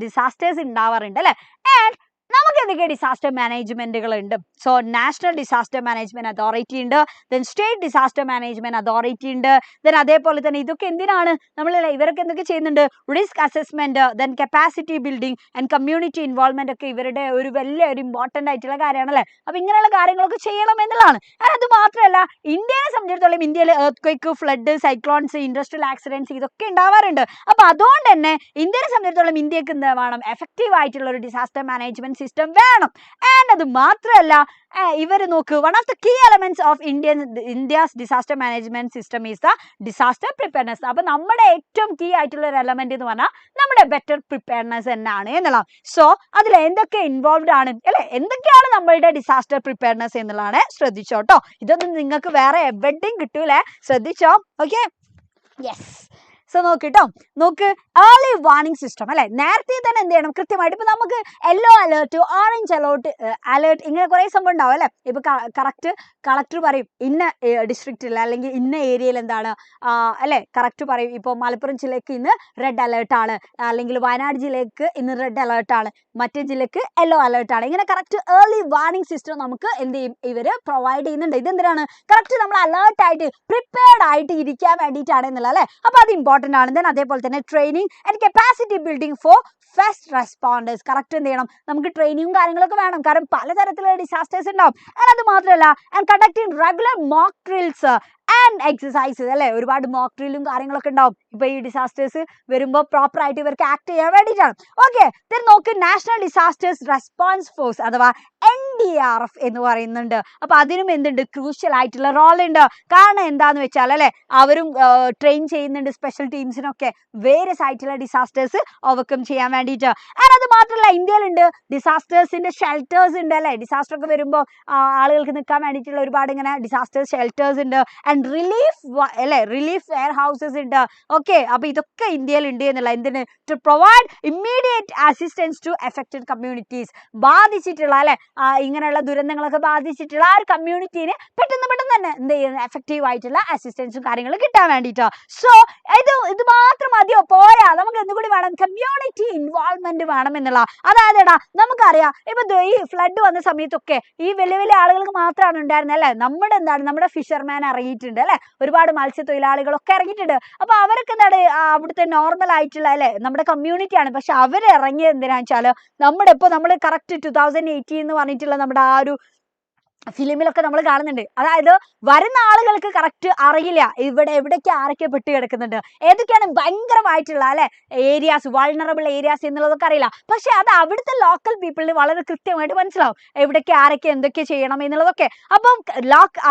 ഡിസാസ്റ്റേഴ്സ് ഉണ്ടാവാറുണ്ട് അല്ലെ. ആൻഡ് നമുക്ക് എന്തൊക്കെ ഡിസാസ്റ്റർ മാനേജ്മെന്റുകൾ ഉണ്ട്. So national disaster management authority ഉണ്ട്, then state disaster management authority ഉണ്ട്, ദെൻ അതേപോലെ തന്നെ ഇതൊക്കെ എന്തിനാണ് ഇവരൊക്കെ എന്തൊക്കെ ചെയ്യുന്നുണ്ട്, risk assessment, then capacity building and community involvement ഒക്കെ ഇവരുടെ ഒരു വലിയൊരു ഇമ്പോർട്ടന്റ് ആയിട്ടുള്ള കാര്യമാണ് അല്ലെ. അപ്പൊ ഇങ്ങനെയുള്ള കാര്യങ്ങളൊക്കെ ചെയ്യണം എന്നുള്ളതാണ്. അത് മാത്രമല്ല ഇന്ത്യയെ സംബന്ധിച്ചിടത്തോളം ഇന്ത്യയിൽ earth flood, cyclones, industrial accidents ഇതൊക്കെ ഉണ്ടാവാറുണ്ട്. അപ്പൊ അതുകൊണ്ട് തന്നെ ഇന്ത്യയെ സംബന്ധിച്ചിടത്തോളം ഇന്ത്യക്ക് എന്താ വേണം, എഫക്റ്റീവ് ആയിട്ടുള്ള ഒരു ഡിസാസ്റ്റർ മാനേജ്മെന്റ് സിസ്റ്റം വേണം. ആൻഡ് അത് മാത്രമല്ല ഇവർ നോക്ക്, one of the key elements of India's disaster management system is the disaster preparedness. അപ്പൊ നമ്മുടെ ഏറ്റവും കീ ആയിട്ടുള്ള ഒരു എലമെന്റ് എന്ന് പറഞ്ഞാൽ നമ്മുടെ ബെറ്റർ പ്രിപ്പയർനെസ് എന്നാണ് എന്നുള്ളതാണ്. സോ അതിൽ എന്തൊക്കെ ഇൻവോൾവ്ഡ് ആണ് അല്ലെ, എന്തൊക്കെയാണ് നമ്മളുടെ ഡിസാസ്റ്റർ പ്രിപ്പയർനെസ് എന്നുള്ളതാണ്. ശ്രദ്ധിച്ചോട്ടോ, ഇതൊന്നും നിങ്ങൾക്ക് വേറെ എവിടെയും കിട്ടൂലേ, ശ്രദ്ധിച്ചോ. Okay, yes. സോ നോക്ക് ഏർലി വാർണിംഗ് സിസ്റ്റം അല്ലെ. നേരത്തെ തന്നെ എന്ത് ചെയ്യണം, കൃത്യമായിട്ട് ഇപ്പൊ നമുക്ക് യെല്ലോ അലേർട്ട്, ഓറഞ്ച് അലേർട്ട് ഇങ്ങനെ കുറെ സംഭവം ഉണ്ടാവും അല്ലെ. ഇപ്പൊ കളക്ടർ പറയും ഇന്ന ഡിസ്ട്രിക്റ്റിൽ അല്ലെങ്കിൽ ഇന്ന ഏരിയയിൽ എന്താണ് അല്ലെ, കറക്റ്റ് പറയും. ഇപ്പോൾ മലപ്പുറം ജില്ലക്ക് ഇന്ന് റെഡ് അലേർട്ട് ആണ്, അല്ലെങ്കിൽ വയനാട് ജില്ലക്ക് ഇന്ന് റെഡ് അലേർട്ട് ആണ്, മറ്റേ ജില്ലക്ക് യെല്ലോ അലേർട്ട് ആണ്. ഇങ്ങനെ കറക്റ്റ് ഏർലി വാർണിംഗ് സിസ്റ്റം നമുക്ക് എന്ത് ചെയ്യും, ഇവര് പ്രൊവൈഡ് ചെയ്യുന്നുണ്ട്. ഇതെന്തിനാണ്, കറക്റ്റ് നമ്മൾ അലേർട്ട് ആയിട്ട് പ്രിപ്പയർഡ് ആയിട്ട് ഇരിക്കാൻ വേണ്ടിയിട്ടാണ് എന്നുള്ള അല്ലെ. അപ്പൊ അത് ഇമ്പോർട്ടന്റ് ആണ്. ദെൻ അതേപോലെ തന്നെ training and capacity building for first responders. Correct എന്ത് ചെയ്യണം, നമുക്ക് ട്രെയിനിങ്ങും കാര്യങ്ങളൊക്കെ വേണം, കാരണം പലതരത്തിലുള്ള ഡിസാസ്റ്റേഴ്സ് ഉണ്ടാവും. അത് മാത്രമല്ല and conducting regular mock drills and exercises അല്ലെ. ഒരുപാട് മോക്ക് ഡ്രില്ലും കാര്യങ്ങളൊക്കെ ഉണ്ടാവും ഇപ്പൊ ഈ ഡിസാസ്റ്റേഴ്സ് വരുമ്പോൾ പ്രോപ്പർ ആയിട്ട് ഇവർക്ക് ആക്ട് ചെയ്യാൻ വേണ്ടിയിട്ടാണ്. ഓക്കെ, നോക്ക് നാഷണൽ ഡിസാസ്റ്റേഴ്സ് റെസ്പോൺസ് ഫോഴ്സ് അഥവാ NDRF എന്ന് പറയുന്നുണ്ട്. അപ്പൊ അതിനും എന്തുണ്ട്, ക്രൂഷ്യൽ ആയിട്ടുള്ള റോൾ ഉണ്ട്. കാരണം എന്താന്ന് വെച്ചാൽ അല്ലെ, അവരും ട്രെയിൻ ചെയ്യുന്നുണ്ട് സ്പെഷ്യൽ ടീംസിനൊക്കെ വേരിയസ് ആയിട്ടുള്ള ഡിസാസ്റ്റേഴ്സ് ഓവർകം ചെയ്യാൻ വേണ്ടിയിട്ട്. അത് മാത്രമല്ല ഇന്ത്യയിലുണ്ട് ഡിസാസ്റ്റേഴ്സിന്റെ ഷെൽട്ടേഴ്സ് ഉണ്ട് അല്ലെ. ഡിസാസ്റ്റർ ഒക്കെ വരുമ്പോൾ ആളുകൾക്ക് നിൽക്കാൻ വേണ്ടിയിട്ടുള്ള ഒരുപാട് ഇങ്ങനെ ഡിസാസ്റ്റർ ഷെൽട്ടേഴ്സ് ഉണ്ട്. ആൻഡ് റിലീഫ് വെയർ ഹൗസസ് ഉണ്ട്. ഓക്കെ, അപ്പൊ ഇതൊക്കെ ഇന്ത്യയിൽ ഉണ്ട് എന്നുള്ള എന്തിന്, to provide immediate assistance to affected communities. ബാധിച്ചിട്ടുള്ള അല്ലെ ഇങ്ങനെയുള്ള ദുരന്തങ്ങളൊക്കെ ബാധിച്ചിട്ടുള്ള ആ ഒരു കമ്മ്യൂണിറ്റീന് പെട്ടെന്ന് തന്നെ എന്ത് ചെയ്യുന്ന എഫക്റ്റീവ് ആയിട്ടുള്ള അസിസ്റ്റൻസും കാര്യങ്ങളും കിട്ടാൻ വേണ്ടിയിട്ടോ. സോ ഇത് മാത്രം മതിയോ? പോരാ, നമുക്ക് എന്തുകൂടി വേണം? കമ്മ്യൂണിറ്റി ഇൻവോൾവ്മെന്റ് വേണം എന്നുള്ള. അതായത് നമുക്കറിയാം ഇപ്പൊ ഈ ഫ്ലഡ് വന്ന സമയത്തൊക്കെ ഈ വലിയ വലിയ ആളുകൾക്ക് മാത്രമാണ് ഉണ്ടായിരുന്നത് അല്ലെ. നമ്മുടെ ഫിഷർമാൻ ഇറങ്ങിയിട്ടുണ്ട് അല്ലെ, ഒരുപാട് മത്സ്യത്തൊഴിലാളികളൊക്കെ ഇറങ്ങിയിട്ടുണ്ട്. അപ്പൊ അവരൊക്കെ അവിടുത്തെ നോർമൽ ആയിട്ടുള്ള അല്ലെ നമ്മുടെ കമ്മ്യൂണിറ്റിയാണ്. പക്ഷെ അവർ ഇറങ്ങിയത് എന്തിനാന്ന് വെച്ചാല് നമ്മൾ കറക്റ്റ് 2018 എന്ന് പറഞ്ഞിട്ടുള്ള നമ്മുടെ ആ ഒരു ഫിലിമിലൊക്കെ നമ്മൾ കാണുന്നുണ്ട്. അതായത് വരുന്ന ആളുകൾക്ക് കറക്റ്റ് അറിയില്ല എവിടേക്ക് ആരൊക്കെ പെട്ട് കിടക്കുന്നുണ്ട്, ഏതൊക്കെയാണ് ഭയങ്കരമായിട്ടുള്ള അല്ലെ ഏരിയാസ്, വൾണറബിൾ ഏരിയാസ് എന്നുള്ളതൊക്കെ അറിയില്ല. പക്ഷെ അത് അവിടുത്തെ ലോക്കൽ പീപ്പിളിന് വളരെ കൃത്യമായിട്ട് മനസ്സിലാവും എവിടേക്ക് ആരൊക്കെ എന്തൊക്കെ ചെയ്യണം എന്നുള്ളതൊക്കെ. അപ്പം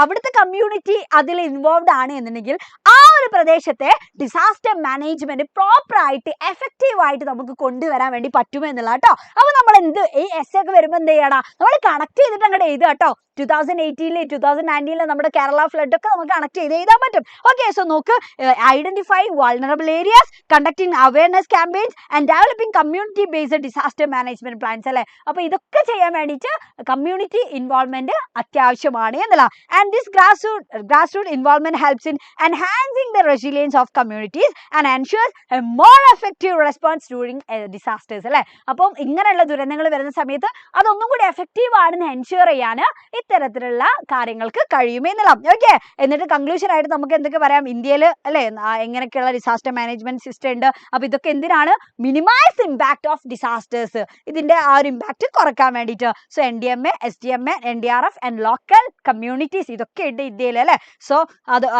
അവിടുത്തെ കമ്മ്യൂണിറ്റി അതിൽ ഇൻവോൾവ് ആണ് എന്നുണ്ടെങ്കിൽ ആ ഒരു പ്രദേശത്തെ ഡിസാസ്റ്റർ മാനേജ്മെന്റ് പ്രോപ്പർ ആയിട്ട് എഫക്റ്റീവ് ആയിട്ട് നമുക്ക് കൊണ്ടുവരാൻ വേണ്ടി പറ്റുമെന്നുള്ള കേട്ടോ. അപ്പൊ നമ്മൾ ഈ എസ് ഒക്കെ വരുമ്പോൾ എന്ത് ചെയ്യണം, നമ്മൾ കണക്ട് ചെയ്തിട്ട് അങ്ങോട്ട് എഴുതുക കേട്ടോ. 2018 2019 നമ്മുടെ കേരള ഫ്ലഡ് ഒക്കെ നമുക്ക് കണക്ട് ചെയ്ത് എഴുതാൻ പറ്റും. ഓക്കെ, സോ നോക്ക്, identify vulnerable areas, conducting awareness campaigns and developing community based disaster management plans അല്ലെ. അപ്പൊ ഇതൊക്കെ ചെയ്യാൻ വേണ്ടിയിട്ട് കമ്മ്യൂണിറ്റി ഇൻവോൾവ്മെന്റ് അത്യാവശ്യമാണ് എന്നുള്ള. And this grassroots involvement helps in enhancing the resilience of communities and ensures a more effective response during disasters അല്ലെ. അപ്പം ഇങ്ങനെയുള്ള ദുരന്തങ്ങൾ വരുന്ന സമയത്ത് അതൊന്നും കൂടി എഫക്റ്റീവ് ആണെന്ന് എൻഷുർ ചെയ്യാൻ ഇത്തരത്തിലുള്ള കാര്യങ്ങൾക്ക് കഴിയുമെന്നുള്ള. ഓക്കെ, എന്നിട്ട് കൺക്ലൂഷൻ ആയിട്ട് നമുക്ക് എന്തൊക്കെ പറയാം, ഇന്ത്യയിൽ അല്ലെ എങ്ങനെയൊക്കെയുള്ള ഡിസാസ്റ്റർ മാനേജ്മെന്റ് സിസ്റ്റം ഉണ്ട്. അപ്പൊ ഇതൊക്കെ എന്തിനാണ്? മിനിമൈസ് ഇമ്പാക്ട് ഓഫ് ഡിസാസ്റ്റേഴ്സ്, ഇതിന്റെ ആ ഒരു ഇമ്പാക്ട് കുറക്കാൻ വേണ്ടിയിട്ട്. So NDMA, SDMA, NDRF and local communities ഇതൊക്കെ ഉണ്ട് ഇന്ത്യയിൽ അല്ലെ. സോ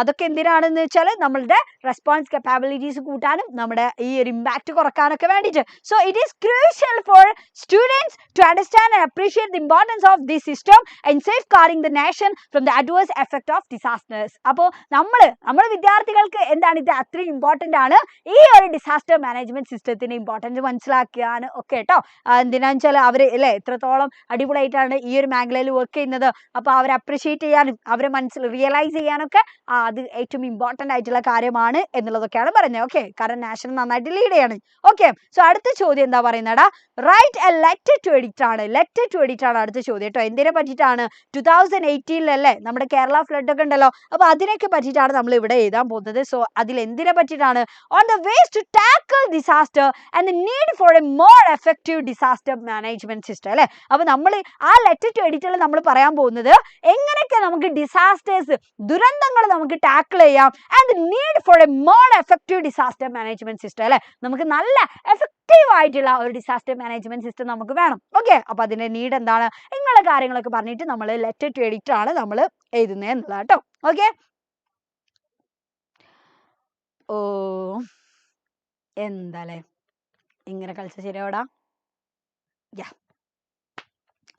അതൊക്കെ എന്തിനാണെന്ന് വെച്ചാൽ നമ്മളുടെ റെസ്പോൺസ് കപ്പാബിലിറ്റീസ് കൂട്ടാനും നമ്മുടെ ഈ ഒരു ഇമ്പാക്ട് കുറക്കാനൊക്കെ വേണ്ടിയിട്ട്. So it is crucial for students to understand and appreciate the importance of this system and safeguarding the nation from the adverse effect of disasters. അപ്പോൾ നമ്മുടെ വിദ്യാർത്ഥികൾക്ക് എന്താണ് ഇത് അത്രയും ഇമ്പോർട്ടൻ്റ് ആണ് ഈ ഒരു ഡിസാസ്റ്റർ മാനേജ്മെന്റ് സിസ്റ്റത്തിന്റെ ഇമ്പോർട്ടൻസ് മനസ്സിലാക്കാൻ ഒക്കെ കേട്ടോ. എന്തിനാന്ന് വെച്ചാൽ അവർ അല്ലേ എത്രത്തോളം അടിപൊളിയായിട്ടാണ് ഈ ഒരു മേഖലയിൽ വർക്ക് ചെയ്യുന്നത്. അപ്പോൾ അവരെ അപ്രിഷിയേറ്റ് ചെയ്യാനും അവരെ റിയലൈസ് ചെയ്യാനൊക്കെ അത് ഏറ്റവും ഇമ്പോർട്ടൻ്റ് ആയിട്ടുള്ള കാര്യമാണ് എന്നുള്ളതൊക്കെയാണ് പറയുന്നത്. ഓക്കെ, കാരണം നാഷണൽ നന്നായിട്ട് ലീഡ് ചെയ്യാണ്. ഓക്കെ, സോ അടുത്ത ചോദ്യം എന്താ പറയുന്നടാ, write a letter to edit ആണ്. ലെറ്റർ ടു എഡിറ്റ് ആണ് അടുത്ത ചോദ്യം കേട്ടോ. എന്തിനെ പറ്റിയിട്ടാണ്? 2018 അല്ലേ നമ്മുടെ കേരള ഫ്ലഡ് ഒക്കെ ഉണ്ടല്ലോ. അപ്പൊ അതിനൊക്കെ പറ്റിയിട്ടാണ് നമ്മൾ ഇവിടെ എഴുതാൻ പോകുന്നത്. സോ അതിൽ എന്തിനെ പറ്റിയിട്ടാണ്? On the ways to tackle disaster and the need for a more effective disaster management system അല്ലെ. അപ്പൊ നമ്മൾ ആ ലെറ്റർ ടു എഡിറ്റിൽ നമ്മൾ പറയാൻ പോകുന്നത് എങ്ങനെയൊക്കെ നമുക്ക് ഡിസാസ്റ്റേഴ്സ്, ദുരന്തങ്ങൾ നമുക്ക് ടാക്കിൾ ചെയ്യാം and the need for a more effective disaster management system അല്ലെ. നമുക്ക് നല്ല എഫക്റ്റീവ് ആയിട്ടുള്ള ഒരു ഡിസാസ്റ്റർ മാനേജ്മെന്റ് സിസ്റ്റം നമുക്ക് വേണം. ഓക്കെ, അപ്പൊ അതിന്റെ നീഡ് എന്താണ്, ഇങ്ങനെയുള്ള കാര്യങ്ങളൊക്കെ പറഞ്ഞിട്ട് നമ്മൾ ലെറ്റർ ടു എഡിറ്റ് ആണ് നമ്മൾ എഴുതുന്നത് എന്നുള്ള കേട്ടോ. ഓക്കെ, ഓ എന്താലേ ഇങ്ങനെ കളിച്ച ശരിയാവടാ.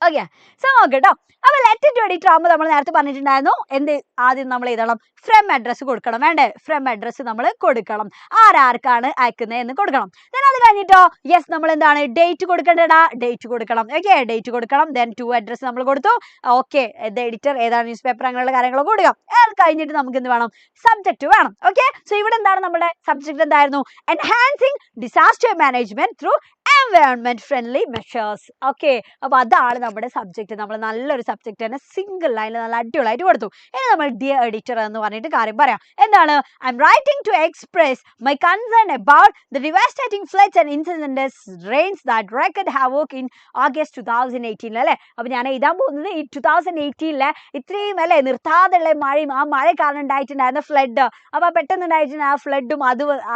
ഓക്കെ, സോ നോക്കട്ടോ. അപ്പൊ ലെറ്റർ ടു എഡിറ്റർ ആകുമ്പോൾ നമ്മൾ നേരത്തെ പറഞ്ഞിട്ടുണ്ടായിരുന്നു എന്ത് ആദ്യം നമ്മൾ എഴുതണം, ഫ്രം അഡ്രസ്സ് കൊടുക്കണം. വേണ്ടേ? ഫ്രം അഡ്രസ്സ് നമ്മൾ കൊടുക്കണം, ആരാർക്കാണ് അയക്കുന്നത് എന്ന് കൊടുക്കണം. അത് കഴിഞ്ഞിട്ടോ യെസ് നമ്മൾ എന്താണ് ഡേറ്റ് കൊടുക്കേണ്ടടാ, ഡേറ്റ് കൊടുക്കണം. ഓക്കെ, ഡേറ്റ് കൊടുക്കണം. ദെൻ ടു അഡ്രസ്സ് നമ്മൾ കൊടുത്തു. ഓക്കെ, എഡിറ്റർ ഏതാണ് ന്യൂസ് പേപ്പർ അങ്ങനെയുള്ള കാര്യങ്ങളൊക്കെ കൊടുക്കാം. അത് കഴിഞ്ഞിട്ട് നമുക്ക് എന്ത് വേണം, സബ്ജക്റ്റ് വേണം. ഓക്കെ, സോ ഇവിടെ എന്താണ് നമ്മുടെ സബ്ജക്റ്റ് എന്തായിരുന്നു? Enhancing disaster management through environment friendly measures. Okay, അപ്പൊ അതാണ് നമ്മുടെ സബ്ജക്റ്റ്. നമ്മൾ നല്ലൊരു സബ്ജക്റ്റ് തന്നെ സിംഗിൾ ലൈനിൽ നല്ല അടിപൊളിയായിട്ട് കൊടുത്തു. ഇനി നമ്മൾ ഡിയർ എഡിറ്റർ എന്ന് പറഞ്ഞിട്ട് കാര്യം പറയാം. എന്താണ്? I M writing to express my concern about the devastating floods and incidents rains that wreaked havoc in August 2018 അല്ലേ. അപ്പൊ ഞാൻ എഴുതാൻ പോകുന്നത് ഈ 2018 ഇത്രയും അല്ലെ നിർത്താതെയുള്ള മഴയും ആ മഴ കാരണം ഉണ്ടായിട്ടുണ്ടായിരുന്ന ഫ്ലഡ്, അപ്പൊ പെട്ടെന്ന് ഉണ്ടായിട്ടുള്ള ആ ഫ്ലഡും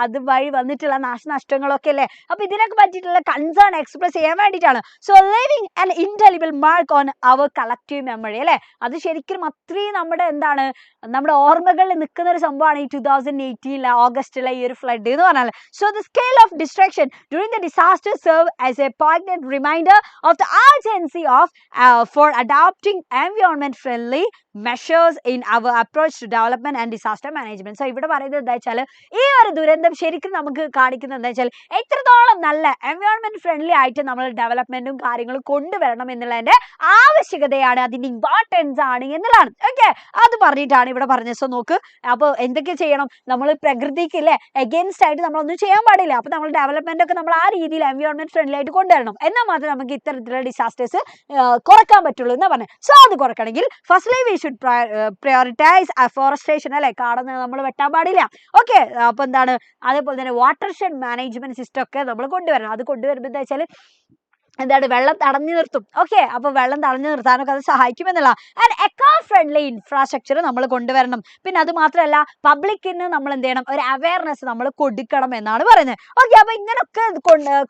അത് വഴി വന്നിട്ടുള്ള നാശനഷ്ടങ്ങളൊക്കെ അല്ലേ. അപ്പൊ ഇതിനൊക്കെ പറ്റിയിട്ടുള്ള കൺസേൺ എക്സ്പ്രസ് ചെയ്യാൻ വേണ്ടിയിട്ടാണ്. So leaving an indelible mark on our collective memory അല്ലെ. അത് ശരിക്കും അത്രയും നമ്മുടെ ഓർമ്മകളിൽ നിൽക്കുന്ന ഒരു സംഭവമാണ് ഈ 2018 ഓഗസ്റ്റിലെ ഈ ഒരു ഫ്ലഡ് എന്ന് പറഞ്ഞാൽ. So the scale of destruction during the disaster serve as A poignant reminder of the urgency of for adopting environment friendly measures in our approach to development and disaster management. So ഇവിടെ പറയുന്നത് എന്താ വെച്ചാൽ ഈ ഒരു ദുരന്തം ശരിക്കും നമുക്ക് കാണിക്കുന്നത് എന്താ വെച്ചാൽ എത്രത്തോളം നല്ല എൻവയോൺമെന്റ് ഫ്രണ്ട്ലി ആയിട്ട് നമ്മൾ ഡെവലപ്മെന്റും കാര്യങ്ങളും കൊണ്ടുവരണം എന്നുള്ളതിന്റെ ആവശ്യകതയാണ്, അതിന്റെ ഇമ്പോർട്ടൻസ് ആണ് എന്നുള്ളതാണ്. ഓക്കെ, അത് പറഞ്ഞിട്ടാണ് ഇവിടെ പറഞ്ഞത്. സോ നോക്ക്, അപ്പോൾ എന്തൊക്കെ ചെയ്യണം, നമ്മൾ പ്രകൃതിക്ക് അല്ലേ എഗെയിൻസ്റ്റ് ആയിട്ട് നമ്മളൊന്നും ചെയ്യാൻ പാടില്ല. അപ്പോൾ നമ്മൾ ഡെവലപ്മെന്റ് ഒക്കെ നമ്മൾ ആ രീതിയിൽ എൻവയോൺമെന്റ് ഫ്രണ്ട്ലി ആയിട്ട് കൊണ്ടുവരണം, എന്നാൽ മാത്രമേ നമുക്ക് ഇത്തരത്തിലുള്ള ഡിസാസ്റ്റേഴ്സ് കുറക്കാൻ പറ്റുള്ളൂ എന്നാ പറഞ്ഞത്. സോ അത് കുറക്കണമെങ്കിൽ firstly we should prioritize afforestation അല്ലെ, കാടൊന്നും നമ്മൾ വെട്ടാൻ പാടില്ല. ഓക്കെ, അപ്പൊ എന്താണ്, അതേപോലെ തന്നെ വാട്ടർഷെഡ് മാനേജ്മെന്റ് സിസ്റ്റം ഒക്കെ നമ്മൾ കൊണ്ടുവരണം. അത് കൊണ്ടുവരുമ്പോൾ എന്താ വെച്ചാൽ എന്താണ്, വെള്ളം തടഞ്ഞു നിർത്തും. ഓക്കെ, അപ്പൊ വെള്ളം തടഞ്ഞു നിർത്താനൊക്കെ അത് സഹായിക്കുമെന്നുള്ള ആൻഡ് എക്കോ ഫ്രണ്ട്ലി ഇൻഫ്രാസ്ട്രക്ചർ നമ്മൾ കൊണ്ടുവരണം. പിന്നെ അത് മാത്രമല്ല പബ്ലിക്കിന് നമ്മൾ എന്ത് ചെയ്യണം, ഒരു അവയർനെസ് നമ്മൾ കൊടുക്കണം എന്നാണ് പറയുന്നത്. ഓക്കെ, അപ്പൊ ഇങ്ങനൊക്കെ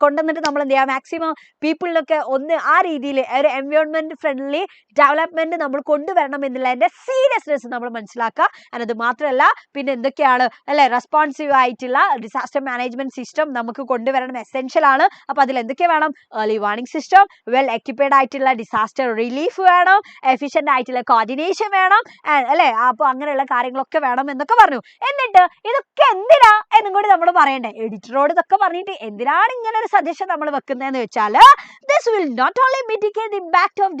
കൊണ്ടുവന്നിട്ട് നമ്മൾ എന്ത് ചെയ്യാം, മാക്സിമം പീപ്പിളിനൊക്കെ ഒന്ന് ആ രീതിയിൽ ഒരു എൻവയോൺമെന്റ് ഫ്രണ്ട്ലി ഡെവലപ്മെന്റ് നമ്മൾ കൊണ്ടുവരണം എന്നുള്ളതിന്റെ സീരിയസ്നെസ് നമ്മൾ മനസ്സിലാക്കുക. and അത് മാത്രമല്ല പിന്നെ എന്തൊക്കെയാണ് അല്ലെ, റെസ്പോൺസീവ് ആയിട്ടുള്ള ഡിസാസ്റ്റർ മാനേജ്മെന്റ് സിസ്റ്റം നമുക്ക് കൊണ്ടുവരണം, എസെൻഷ്യൽ ആണ്. അപ്പൊ അതിൽ എന്തൊക്കെ വേണം, ഏർലി വാർണിംഗ് സിസ്റ്റം, വെൽ എക്യുപ്പേർഡ് ആയിട്ടുള്ള ഡിസാസ്റ്റർ റിലീഫ് വേണം, എഫിഷ്യന്റ് ആയിട്ടുള്ള കോർഡിനേഷൻ വേണം അല്ലെ, അപ്പൊ അങ്ങനെയുള്ള കാര്യങ്ങളൊക്കെ വേണം എന്നൊക്കെ പറഞ്ഞു. എന്നിട്ട് ഇതൊക്കെ എന്തിനാ എന്നും കൂടി നമ്മൾ പറയണ്ടേ, എഡിറ്ററോട് ഇതൊക്കെ പറഞ്ഞിട്ട് എന്തിനാണ് ഇങ്ങനെ ഒരു സജഷൻ നമ്മൾ വെക്കുന്നതെന്ന് വെച്ചാൽ this will not only mitigate the impact of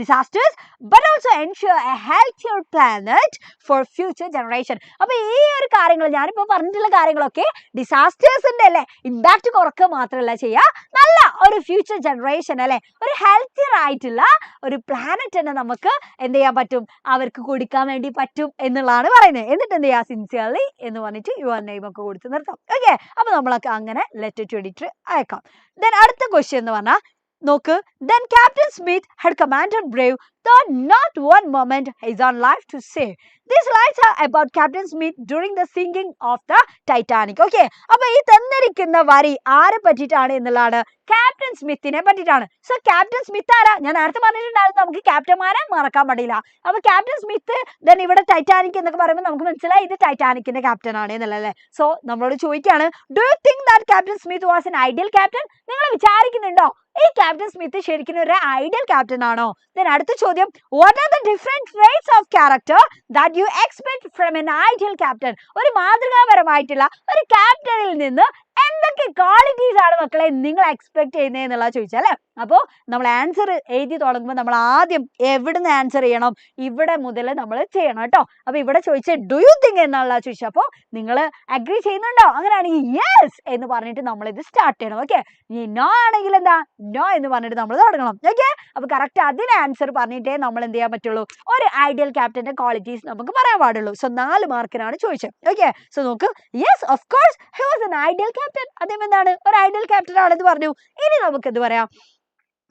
disasters but also ensure a healthier planet for future generation. അപ്പൊ ഈ ഒരു കാര്യങ്ങൾ ഞാനിപ്പോ പറഞ്ഞിട്ടുള്ള കാര്യങ്ങളൊക്കെ ഡിസാസ്റ്റേഴ്സിന്റെ അല്ലെ ഇമ്പാക്ട് കുറക്കുക മാത്രമല്ല ചെയ്യുക, നല്ല ഒരു ഫ്യൂച്ചർ ജനറേഷൻ അല്ലെ, ഒരു ഹെൽത്തിയർ ആയിട്ടുള്ള ഒരു പ്ലാനറ്റ് തന്നെ നമുക്ക് എന്ത് ചെയ്യാൻ പറ്റും, അവർക്ക് കൊടുക്കാൻ വേണ്ടി പറ്റും എന്നുള്ളതാണ് പറയുന്നത്. എന്നിട്ട് എന്ത് ചെയ്യാം, സിൻസിയർലി എന്ന് പറഞ്ഞിട്ട് യുവർ നെയിം ഒക്കെ കൊടുത്ത് നിർത്താം. ഓക്കെ, അപ്പൊ നമ്മളൊക്കെ അങ്ങനെ ലെറ്റർ ടു എഡിറ്റർ അയക്കാം. ദെൻ അടുത്ത ക്വസ്റ്റ്യൻ എന്ന് പറഞ്ഞാൽ നോക്ക്, then Captain Smith had commanded brave thought not one moment his own life to save. These lines are about Captain Smith during the sinking of the Titanic. Okay, അപ്പൊ ഈ തന്നിരിക്കുന്ന വരി ആരെ പറ്റിയിട്ടാണ് എന്നുള്ളതാണ്, ക്യാപ്റ്റൻ സ്മിത്തിനെ പറ്റിയിട്ടാണ്. സോ ക്യാപ്റ്റൻ സ്മിത്ത് ആരാ, ഞാൻ നേരത്തെ പറഞ്ഞിട്ടുണ്ടായിരുന്നു നമുക്ക് ക്യാപ്റ്റന്മാരെ മറക്കാൻ പാടില്ല. അപ്പൊ ക്യാപ്റ്റൻ സ്മിത്ത് ദെൻ ഇവിടെ ടൈറ്റാനിക് എന്നൊക്കെ പറയുമ്പോൾ നമുക്ക് മനസ്സിലായി ഇത് ടൈറ്റാനിക്കിന്റെ ക്യാപ്റ്റൻ ആണ് എന്നുള്ളല്ലേ. സോ നമ്മളോട് ചോദിക്കുകയാണ്, do you think that captain Smith was an ideal captain? നിങ്ങൾ വിചാരിക്കുന്നുണ്ടോ ഈ ക്യാപ്റ്റൻ സ്മിത്ത് ശരിക്കും ഒരു ഐഡിയൽ ക്യാപ്റ്റൻ ആണോ? ദെൻ അടുത്ത ചോദ്യം, what are the different traits of character that you expect from N ideal captain? ഒരു മാതൃകാപരമായിട്ടുള്ള ഒരു ക്യാപ്റ്റനിൽ നിന്ന് എന്തൊക്കെ ക്വാളിറ്റീസ് ആണ് മക്കളെ നിങ്ങൾ എക്സ്പെക്ട് ചെയ്യുന്നത് എന്നുള്ളത് ചോദിച്ചാൽ അല്ലേ. അപ്പോൾ നമ്മൾ ആൻസർ എഴുതി തുടങ്ങുമ്പോൾ നമ്മൾ ആദ്യം എവിടുന്ന് ആൻസർ ചെയ്യണം, ഇവിടെ മുതൽ നമ്മൾ ചെയ്യണം കേട്ടോ. അപ്പൊ ഇവിടെ ചോദിച്ചത് ഡു യു തിങ്ക് എന്നുള്ള ചോദിച്ചു, അപ്പോൾ നിങ്ങൾ അഗ്രി ചെയ്യുന്നുണ്ടോ? അങ്ങനെയാണെങ്കിൽ യെസ് എന്ന് പറഞ്ഞിട്ട് നമ്മൾ ഇത് സ്റ്റാർട്ട് ചെയ്യണം. ഓക്കെ, ഇനി നോ ആണെങ്കിൽ എന്താ, നോ എന്ന് പറഞ്ഞിട്ട് നമ്മൾ തുടങ്ങണം. ഓക്കെ, അപ്പൊ കറക്റ്റ് അതിന് ആൻസർ പറഞ്ഞിട്ടേ നമ്മൾ എന്ത് ചെയ്യാൻ പറ്റുള്ളൂ, ഒരു ഐഡിയൽ ക്യാപ്റ്റന്റെ ക്വാളിറ്റീസ് നമുക്ക് പറയാൻ പാടുള്ളൂ. സോ 4 മാർക്കിനാണ് ചോദിച്ചത്. ഓക്കെ, സോ നോക്ക്, yes of course he was an ideal captain. അദ്ദേഹം എന്താണ്, ഒരു ഐഡിയൽ ക്യാപ്റ്റൻ ആണെന്ന് പറഞ്ഞു. ഇനി നമുക്ക് എന്ത് പറയാം,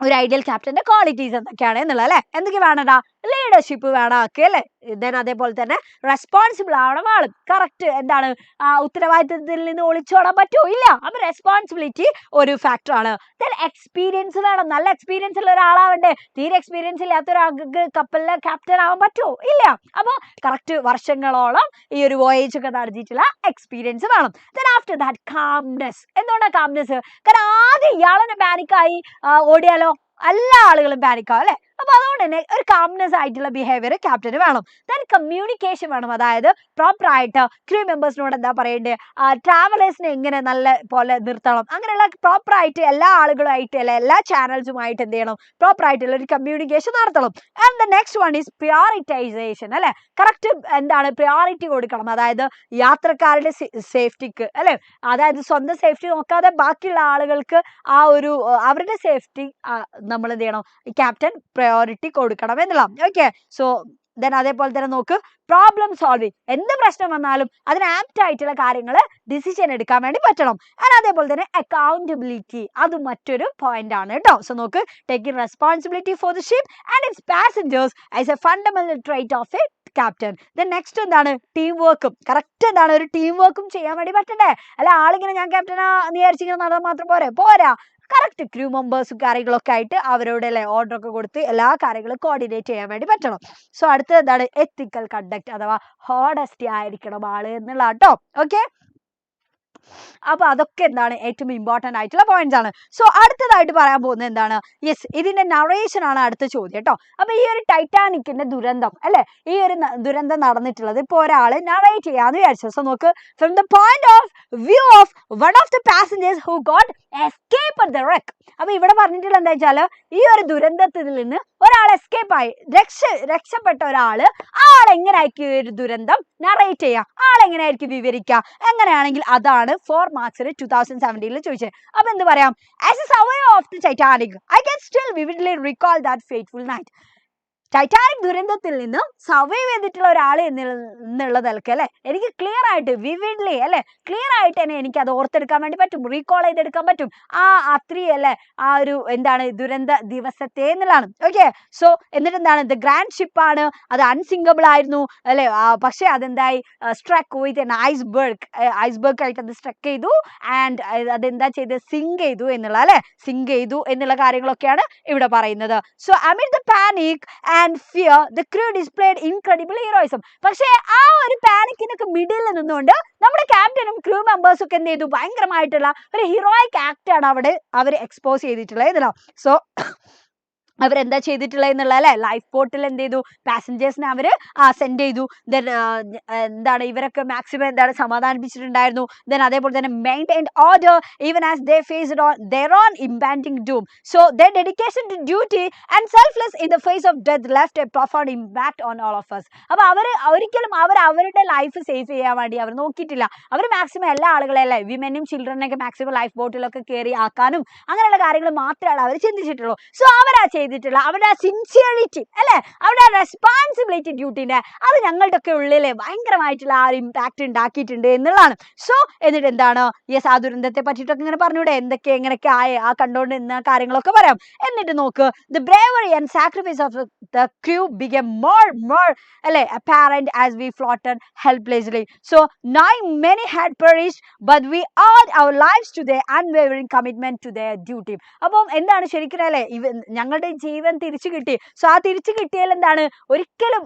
ഒരു ഐഡിയൽ ക്യാപ്റ്റന്റെ ക്വാളിറ്റീസ് എന്തൊക്കെയാണ് എന്നുള്ളത് അല്ലെ. എന്തൊക്കെ വേണടാ, ലീഡർഷിപ്പ് വേണം ഒക്കെ അല്ലെ. ദെൻ അതേപോലെ തന്നെ റെസ്പോൺസിബിൾ ആവണം ആളും. കറക്റ്റ് എന്താണ്, ഉത്തരവാദിത്തത്തിൽ നിന്ന് ഒളിച്ചോടാൻ പറ്റുമോ? ഇല്ല. അപ്പൊ റെസ്പോൺസിബിലിറ്റി ഒരു ഫാക്ടർ ആണ്. ദെൻ എക്സ്പീരിയൻസ് വേണം, നല്ല എക്സ്പീരിയൻസ് ഉള്ള ഒരാളാവണ്ടേ. തീരെ എക്സ്പീരിയൻസ് ഇല്ലാത്ത ഒരാൾക്ക് കപ്പലിലെ ക്യാപ്റ്റൻ ആവാൻ പറ്റുമോ? ഇല്ല. അപ്പൊ കറക്റ്റ് വർഷങ്ങളോളം ഈ ഒരു വോയേജ് ഒക്കെ നടത്തിയിട്ടുള്ള എക്സ്പീരിയൻസ് വേണം. Then after that calmness. എന്തുകൊണ്ടാണ് കാംനെസ്? കാരണം ആദ്യം ഇയാളെ പാനിക്കായി ഓടിയാലോ എല്ലാ ആളുകളും പാനിക്കാവും അല്ലെ. അപ്പൊ അതുകൊണ്ട് തന്നെ ഒരു കാംനെസ് ആയിട്ടുള്ള ബിഹേവിയർ ക്യാപ്റ്റന് വേണം. ദെൻ കമ്മ്യൂണിക്കേഷൻ വേണം, അതായത് പ്രോപ്പർ ആയിട്ട് ക്രൂ മെമ്പേഴ്സിനോട് എന്താ പറയണ്ടേ, ട്രാവലേഴ്സിനെ എങ്ങനെ നല്ല പോലെ നിർത്തണം, അങ്ങനെയുള്ള പ്രോപ്പർ ആയിട്ട് എല്ലാ ആളുകളുമായിട്ട് അല്ലെ എല്ലാ ചാനൽസുമായിട്ട് എന്ത് ചെയ്യണം, പ്രോപ്പർ ആയിട്ടുള്ള ഒരു കമ്മ്യൂണിക്കേഷൻ നടത്തണം. And the next one is prioritization അല്ലെ. കറക്റ്റ് എന്താണ്, പ്രിയോറിറ്റി കൊടുക്കണം, അതായത് യാത്രക്കാരുടെ സേഫ്റ്റിക്ക് അല്ലെ, അതായത് സ്വന്തം സേഫ്റ്റി നോക്കാതെ ബാക്കിയുള്ള ആളുകൾക്ക് ആ ഒരു അവരുടെ സേഫ്റ്റി നമ്മൾ എന്ത് ചെയ്യണം, ക്യാപ്റ്റൻ പ്രയോറിറ്റി കൊടുക്കണം എന്നുള്ള. ഓക്കെ, സോ ദെൻ അതേപോലെ തന്നെ നോക്ക്, പ്രോബ്ലം സോൾവിങ്. എന്ത് പ്രശ്നം വന്നാലും അതിന് ആപ്റ്റ് ആയിട്ടുള്ള കാര്യങ്ങൾ ഡിസിഷൻ എടുക്കാൻ വേണ്ടി പറ്റണം. ആൻഡ് അതേപോലെ തന്നെ അക്കൗണ്ടബിലിറ്റി, അത് മറ്റൊരു പോയിന്റ് ആണ് കേട്ടോ. സോ നോക്ക്, taking responsibility for the ship and it's passengers as A fundamental trait of A captain. Then next എന്താണ്, ടീം വർക്കും. കറക്റ്റ് എന്താണ്, ഒരു ടീം വർക്കും ചെയ്യാൻ വേണ്ടി പറ്റണ്ടേ. അല്ല ആളിങ്ങനെ ഞാൻ ക്യാപ്റ്റനാ വിചാരിച്ചിങ്ങനെ നടന്നാൽ മാത്രം പോരാ. കറക്റ്റ് ക്രൂ മെമ്പേഴ്സും കാര്യങ്ങളൊക്കെ ആയിട്ട് അവരോട് അല്ലെ ഓർഡർ ഒക്കെ കൊടുത്ത് എല്ലാ കാര്യങ്ങളും കോർഡിനേറ്റ് ചെയ്യാൻ വേണ്ടി പറ്റണം. സോ അടുത്തത് എന്താണ്, എത്തിക്കൽ കണ്ടക്ട് അഥവാ ഹോണസ്റ്റി ആയിരിക്കണം ആള് എന്നുള്ള കേട്ടോ. ഓക്കെ, അപ്പൊ അതൊക്കെ എന്താണ് ഏറ്റവും ഇമ്പോർട്ടന്റ് ആയിട്ടുള്ള പോയിന്റ്സ് ആണ്. സോ അടുത്തതായിട്ട് പറയാൻ പോകുന്നത് എന്താണ്? യെസ്, ഇതിന്റെ നറേഷൻ ആണ് അടുത്ത ചോദ്യം കേട്ടോ. അപ്പൊ ഈ ഒരു ടൈറ്റാനിക്കിന്റെ ദുരന്തം അല്ലെ, ഈ ഒരു ദുരന്തം നടന്നിട്ടുള്ളത് ഇപ്പൊ ഒരാള് നറേറ്റ് ചെയ്യാന്ന് വിചാരിച്ചു. സോ നോക്ക്, from the point of view of one of the passengers who got escape at the wreck. അപ്പൊ ഇവിടെ പറഞ്ഞിട്ടുള്ള എന്താ വെച്ചാല് ഈ ഒരു ദുരന്തത്തിൽ നിന്ന് ഒരാൾ എസ്കേപ്പ് ആയി, രക്ഷപ്പെട്ട ഒരാള് എങ്ങനെയായിരിക്കും ഒരു ദുരന്തം നറേറ്റ് ചെയ്യുക, എങ്ങനെയായിരിക്കും വിവരിക്കുക? എങ്ങനെയാണെങ്കിൽ അതാണ് 4 മാർക്സിൽ 2017 ചോദിച്ചത്. അപ്പൊ എന്ത് പറയാം? As a survivor of the Titanic I can still vividly recall that fateful night. Titanic ദുരന്തത്തിൽ നിന്ന് സർവൈവ് ചെയ്തിട്ടുള്ള ഒരാൾ എന്നുള്ള നിലക്ക് അല്ലെ, എനിക്ക് ക്ലിയർ ആയിട്ട് വിവിഡ്ലി അല്ലെ, ക്ലിയർ ആയിട്ട് തന്നെ എനിക്ക് അത് ഓർത്തെടുക്കാൻ വേണ്ടി പറ്റും, റീകോൾ ചെയ്തെടുക്കാൻ പറ്റും അത്രയും അല്ലെ ആ ഒരു എന്താണ് ദുരന്ത ദിവസത്തെ എന്നുള്ളതാണ്. ഓക്കെ, സോ എന്നിട്ട് എന്താണ്, ദ ഗ്രാൻഡ് ഷിപ്പാണ്, അത് അൺസിങ്കബിൾ ആയിരുന്നു അല്ലെ, പക്ഷെ അതെന്തായി സ്ട്രക്ക് വിത്ത് എൻ ഐസ്ബർഗ് ആയിട്ട് അത് സ്ട്രക്ക് ചെയ്തു. ആൻഡ് അതെന്താ ചെയ്ത് സിങ്ക് ചെയ്തു എന്നുള്ള അല്ലെ, സിങ്ക് ചെയ്തു എന്നുള്ള കാര്യങ്ങളൊക്കെയാണ് ഇവിടെ പറയുന്നത്. So amid the panic and fear the crew displayed incredible heroism. പക്ഷേ ആ ഒരു പാനിക്കിനൊക്കെ മിഡിൽ നിന്നുകൊണ്ട് നമ്മുടെ ക്യാപ്റ്റനും ക്രൂ മെമ്പേഴ്സും ഒക്കെ എന്ത് ചെയ്തു, ഭയങ്കരമായിട്ടുള്ള ഒരു ഹീറോയിക് ആക്ട് ആണ് അവിടെ അവർ എക്സ്പോസ് ചെയ്തിട്ടുള്ളത് ഇതിലോ. സോ അവരെന്താ ചെയ്തിട്ടുള്ളത് എന്നുള്ള അല്ലെ, ലൈഫ് ബോട്ടിൽ എന്ത് ചെയ്തു, പാസഞ്ചേഴ്സിനെ അവര് സെൻഡ് ചെയ്തു. ദെൻ എന്താണ് ഇവരൊക്കെ മാക്സിമം എന്താണ് സമാധാനിപ്പിച്ചിട്ടുണ്ടായിരുന്നു. ദെൻ അതേപോലെ തന്നെ maintained order even as they faced on their own impending doom. So their dedication to duty and selfless in the face of death left a profound impact on all of us. അപ്പൊ ഒരിക്കലും അവരുടെ life save ചെയ്യാൻ വേണ്ടി അവർ നോക്കിയിട്ടില്ല. അവർ maximum എല്ലാ ആളുകളെ അല്ലെ, വിമനും ചിൽഡ്രനൊക്കെ maximum life ബോട്ടിലൊക്കെ കയറി ആക്കാനും അങ്ങനെയുള്ള കാര്യങ്ങൾ മാത്രമാണ് അവർ ചിന്തിച്ചിട്ടുള്ളൂ. സോ അവരാ ചെയ്തിട്ടുള്ള അവരുടെ സിൻസിയറിറ്റി അല്ലെ, അവരുടെ റെസ്പോൺസിബിലിറ്റി ഡ്യൂട്ടിന്റെ അത് ഞങ്ങളുടെ ഒക്കെ ഉള്ളിലെ ഭയങ്കരമായിട്ടുള്ള ആ ഒരു ഇമ്പാക്ട് ഉണ്ടാക്കിയിട്ടുണ്ട് എന്നുള്ളതാണ്. സോ എന്നിട്ട് എന്താണ്, യെസ്, ആ ദുരന്തത്തെ പറ്റിയിട്ടൊക്കെ ഇങ്ങനെ പറഞ്ഞൂടെ, എങ്ങനെയൊക്കെ ആ കണ്ടോണ്ട് നിന്ന കാര്യങ്ങളൊക്കെ പറയാം. എന്നിട്ട് നോക്ക്, the bravery and sacrifice of the crew became more അല്ലെ apparent as we floated helplessly. So now many had perished, but we owed our lives to their unwavering commitment to their duty. അപ്പം എന്താണ് ശരിക്കും അല്ലെ, ഞങ്ങളുടെ ജീവൻ തിരിച്ചു കിട്ടി. So ആ തിരിച്ചു കിട്ടിയാൽ എന്താണ്, ഒരിക്കലും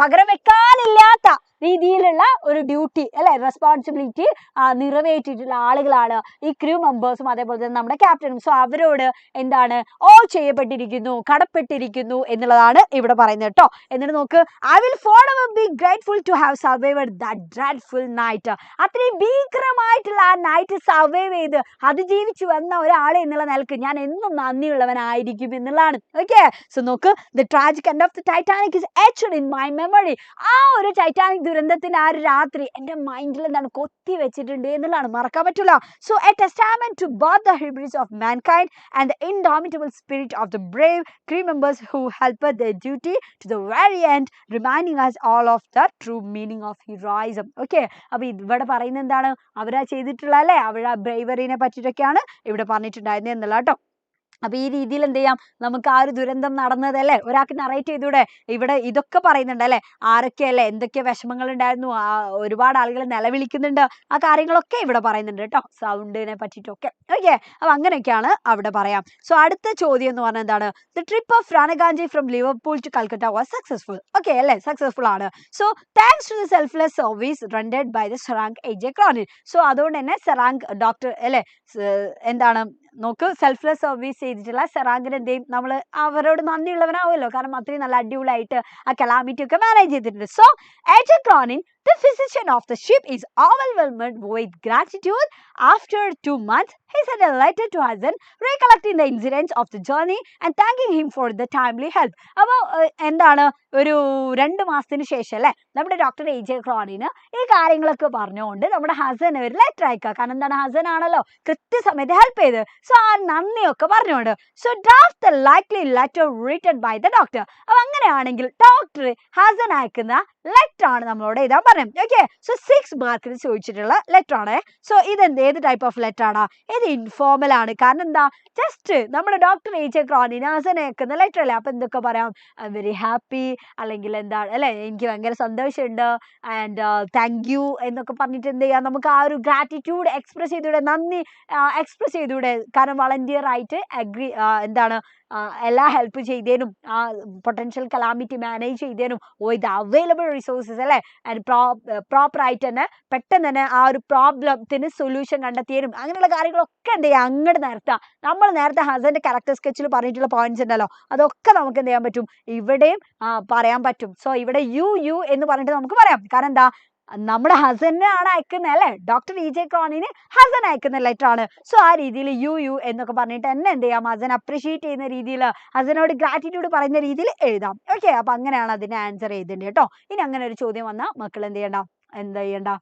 പകരം വെക്കാനില്ലാത്ത രീതിയിലുള്ള ഒരു ഡ്യൂട്ടി അല്ലെ, റെസ്പോൺസിബിലിറ്റി നിറവേറ്റിയിട്ടുള്ള ആളുകളാണ് ഈ ക്രൂ മെമ്പേഴ്സും അതേപോലെ തന്നെ നമ്മുടെ ക്യാപ്റ്റനും. സോ അവരോട് എന്താണ് ചെയ്യപ്പെട്ടിരിക്കുന്നു, കടപ്പെട്ടിരിക്കുന്നു എന്നുള്ളതാണ് ഇവിടെ പറയുന്നത് കേട്ടോ. എന്നിട്ട് നോക്ക്, I will forever be grateful to have survived that dreadful night. അത്രയും ഭീകരമായിട്ടുള്ള ആ നൈറ്റ് സർവൈവ് ചെയ്ത് അതിജീവിച്ചു വന്ന ഒരാൾ എന്നുള്ള നിലക്ക് ഞാൻ എന്നും നന്ദിയുള്ളവനായിരിക്കും എന്നുള്ളതാണ്. ഓക്കെ, സോ നോക്ക്, the tragic end of the Titanic is etched in my memory. ആ ഒരു ടൈറ്റാനിക് ദുരന്തത്തിന്റെ ആ ഒരു രാത്രി എന്റെ മൈൻഡിൽ എന്താണ് കൊത്തി വെച്ചിട്ടുണ്ട് എന്നുള്ളതാണ്, മറക്കാൻ പറ്റില്ല. So a testament to both the hubris of mankind and the indomitable spirit of the brave crew members who helped their duty to the very end, reminding us all of the true meaning of heroism. Okay, അപ്പൊ ഇവിടെ പറയുന്നത് എന്താണ്, അവരാ ചെയ്തിട്ടുള്ള അല്ലെ, അവരുടെ ബ്രേവറിനെ പറ്റിയിട്ടൊക്കെയാണ് ഇവിടെ പറഞ്ഞിട്ടുണ്ടായിരുന്നത് എന്നുള്ള കേട്ടോ. അപ്പൊ ഈ രീതിയിൽ എന്ത് ചെയ്യാം, നമുക്ക് ആ ഒരു ദുരന്തം നടന്നതല്ലേ ഒരാൾക്ക് നറേറ്റ് ചെയ്തൂടെ. ഇവിടെ ഇതൊക്കെ പറയുന്നുണ്ട് അല്ലെ, ആരൊക്കെയല്ലേ എന്തൊക്കെ വിഷമങ്ങൾ ഉണ്ടായിരുന്നു, ഒരുപാട് ആളുകൾ നിലവിളിക്കുന്നുണ്ട്, ആ കാര്യങ്ങളൊക്കെ ഇവിടെ പറയുന്നുണ്ട് കേട്ടോ, സൗണ്ടിനെ പറ്റിയിട്ടൊക്കെ. ഓക്കെ, അപ്പൊ അങ്ങനെയൊക്കെയാണ് അവിടെ പറയാം. സോ അടുത്ത ചോദ്യം എന്ന് പറഞ്ഞാൽ എന്താണ്, ദ ട്രിപ്പ് ഓഫ് റാണഗാഞ്ചി from Liverpool to Calcutta was successful. Okay അല്ലെ, സക്സസ്ഫുൾ ആണ്. So thanks to the selfless service rendered by the serang AJ Cronin. So അതുകൊണ്ട് തന്നെ സെറാങ് ഡോക്ടർ അല്ലെ എന്താണ് നോക്ക്, സെൽഫ്ലെസ് സർവീസ് ചെയ്തിട്ടുള്ള സെറാങ്കിന് എന്ത് ചെയ്യും, നമ്മൾ അവരോട് നന്ദിയുള്ളവനാവുമല്ലോ, കാരണം അത്രയും നല്ല അടിപൊളിയായിട്ട് ആ കലാമിറ്റി ഒക്കെ മാനേജ് ചെയ്തിട്ടുണ്ട്. So AJ Cronin, the physician of the ship, is overwhelmed with gratitude. After 2 months, he sent a letter to Hassan recollecting the incidents of the journey and thanking him for the timely help. അപ്പോൾ എന്താണ്, ഒരു 2 മാസത്തിന് ശേഷം അല്ലെ നമ്മുടെ doctor AJ ക്രോണിന് ഈ കാര്യങ്ങളൊക്കെ പറഞ്ഞുകൊണ്ട് നമ്മുടെ ഹസന് ഒരു ലെറ്റർ അയക്കുക. കാരണം എന്താണ്, ഹസൻ ആണല്ലോ കൃത്യസമയത്ത് ഹെൽപ്പ് ചെയ്ത്. സോ ആ നന്ദിയൊക്കെ പറഞ്ഞുകൊണ്ട്, so draft the likely letter written by the doctor. അപ്പൊ അങ്ങനെയാണെങ്കിൽ ഡോക്ടർ ഹസൻ അയക്കുന്ന ലെറ്റർ ആണ് നമ്മളോട് എഴുതാൻ പറഞ്ഞു. ഓക്കെ, സോ 6 മാർക്കിന് ചോദിച്ചിട്ടുള്ള ലെറ്റർ ആണ്. സോ ഏത് ടൈപ്പ് ഓഫ് ലെറ്റർ ആണ്, ഇത് ഇൻഫോർമൽ ആണ്. കാരണം എന്താ, ജസ്റ്റ് നമ്മുടെ ഡോക്ടർ എജെ ക്രോണിന് ഹസൻ അയക്കുന്ന ലെറ്റർ അല്ലേ. അപ്പൊ എന്തൊക്കെ പറയാം, ഐ എം വെരി ഹാപ്പി, അല്ലെങ്കിൽ എന്താണ് അല്ലെ, എനിക്ക് ഭയങ്കര സന്തോഷമുണ്ട്, ആൻഡ് താങ്ക് യു എന്നൊക്കെ പറഞ്ഞിട്ട് എന്ത് ചെയ്യാം, നമുക്ക് ആ ഒരു ഗ്രാറ്റിറ്റ്യൂഡ് എക്സ്പ്രസ് ചെയ്തൂടെ, നന്ദി എക്സ്പ്രസ് ചെയ്തൂടെ. കാരണം വളണ്ടിയർ ആയിട്ട് എന്താണ് എല്ലാ ഹെൽപ്പ് ചെയ്തേനും പൊട്ടൻഷ്യൽ കലാമിറ്റി മാനേജ് ചെയ്തേനും വിത്ത് അവൈലബിൾ റിസോഴ്സസ് അല്ലേ ആൻഡ് പ്രോപ്പറായിട്ട് തന്നെ പെട്ടെന്ന് തന്നെ ആ ഒരു പ്രോബ്ലത്തിന് സൊല്യൂഷൻ കണ്ടെത്തിയതിനും അങ്ങനെയുള്ള കാര്യങ്ങളൊക്കെ എന്ത് ചെയ്യുക അങ്ങോട്ട് നിർത്താം. നമ്മൾ നേരത്തെ ഹസന്റെ ക്യാരക്ടർ സ്കെച്ചിൽ പറഞ്ഞിട്ടുള്ള പോയിന്റ്സ് ഉണ്ടല്ലോ, അതൊക്കെ നമുക്ക് എന്ത് ചെയ്യാൻ പറ്റും, ഇവിടെയും പറയാൻ പറ്റും. സോ ഇവിടെ യു എന്ന് പറഞ്ഞിട്ട് നമുക്ക് പറയാം. കാരണം എന്താ, നമ്മുടെ ഹസനാണ് അയക്കുന്നത് അല്ലേ, ഡോക്ടർ EJ ക്രോണിന് ഹസൻ അയക്കുന്ന ലെറ്റർ ആണ്. സോ ആ രീതിയിൽ യു എന്നൊക്കെ പറഞ്ഞിട്ട് തന്നെ എന്ത് ചെയ്യാം, ഹസൻ അപ്രീഷിയേറ്റ് ചെയ്യുന്ന രീതിയിൽ, ഹസനോട് ഗ്രാറ്റിറ്റ്യൂഡ് പറയുന്ന രീതിയിൽ എഴുതാം. ഓക്കെ, അപ്പൊ അങ്ങനെയാണ് അതിന്റെ ആൻസർ എഴുതേണ്ടത് കേട്ടോ. ഇനി അങ്ങനെ ഒരു ചോദ്യം വന്നാൽ മക്കൾ എന്ത് ചെയ്യണ്ട,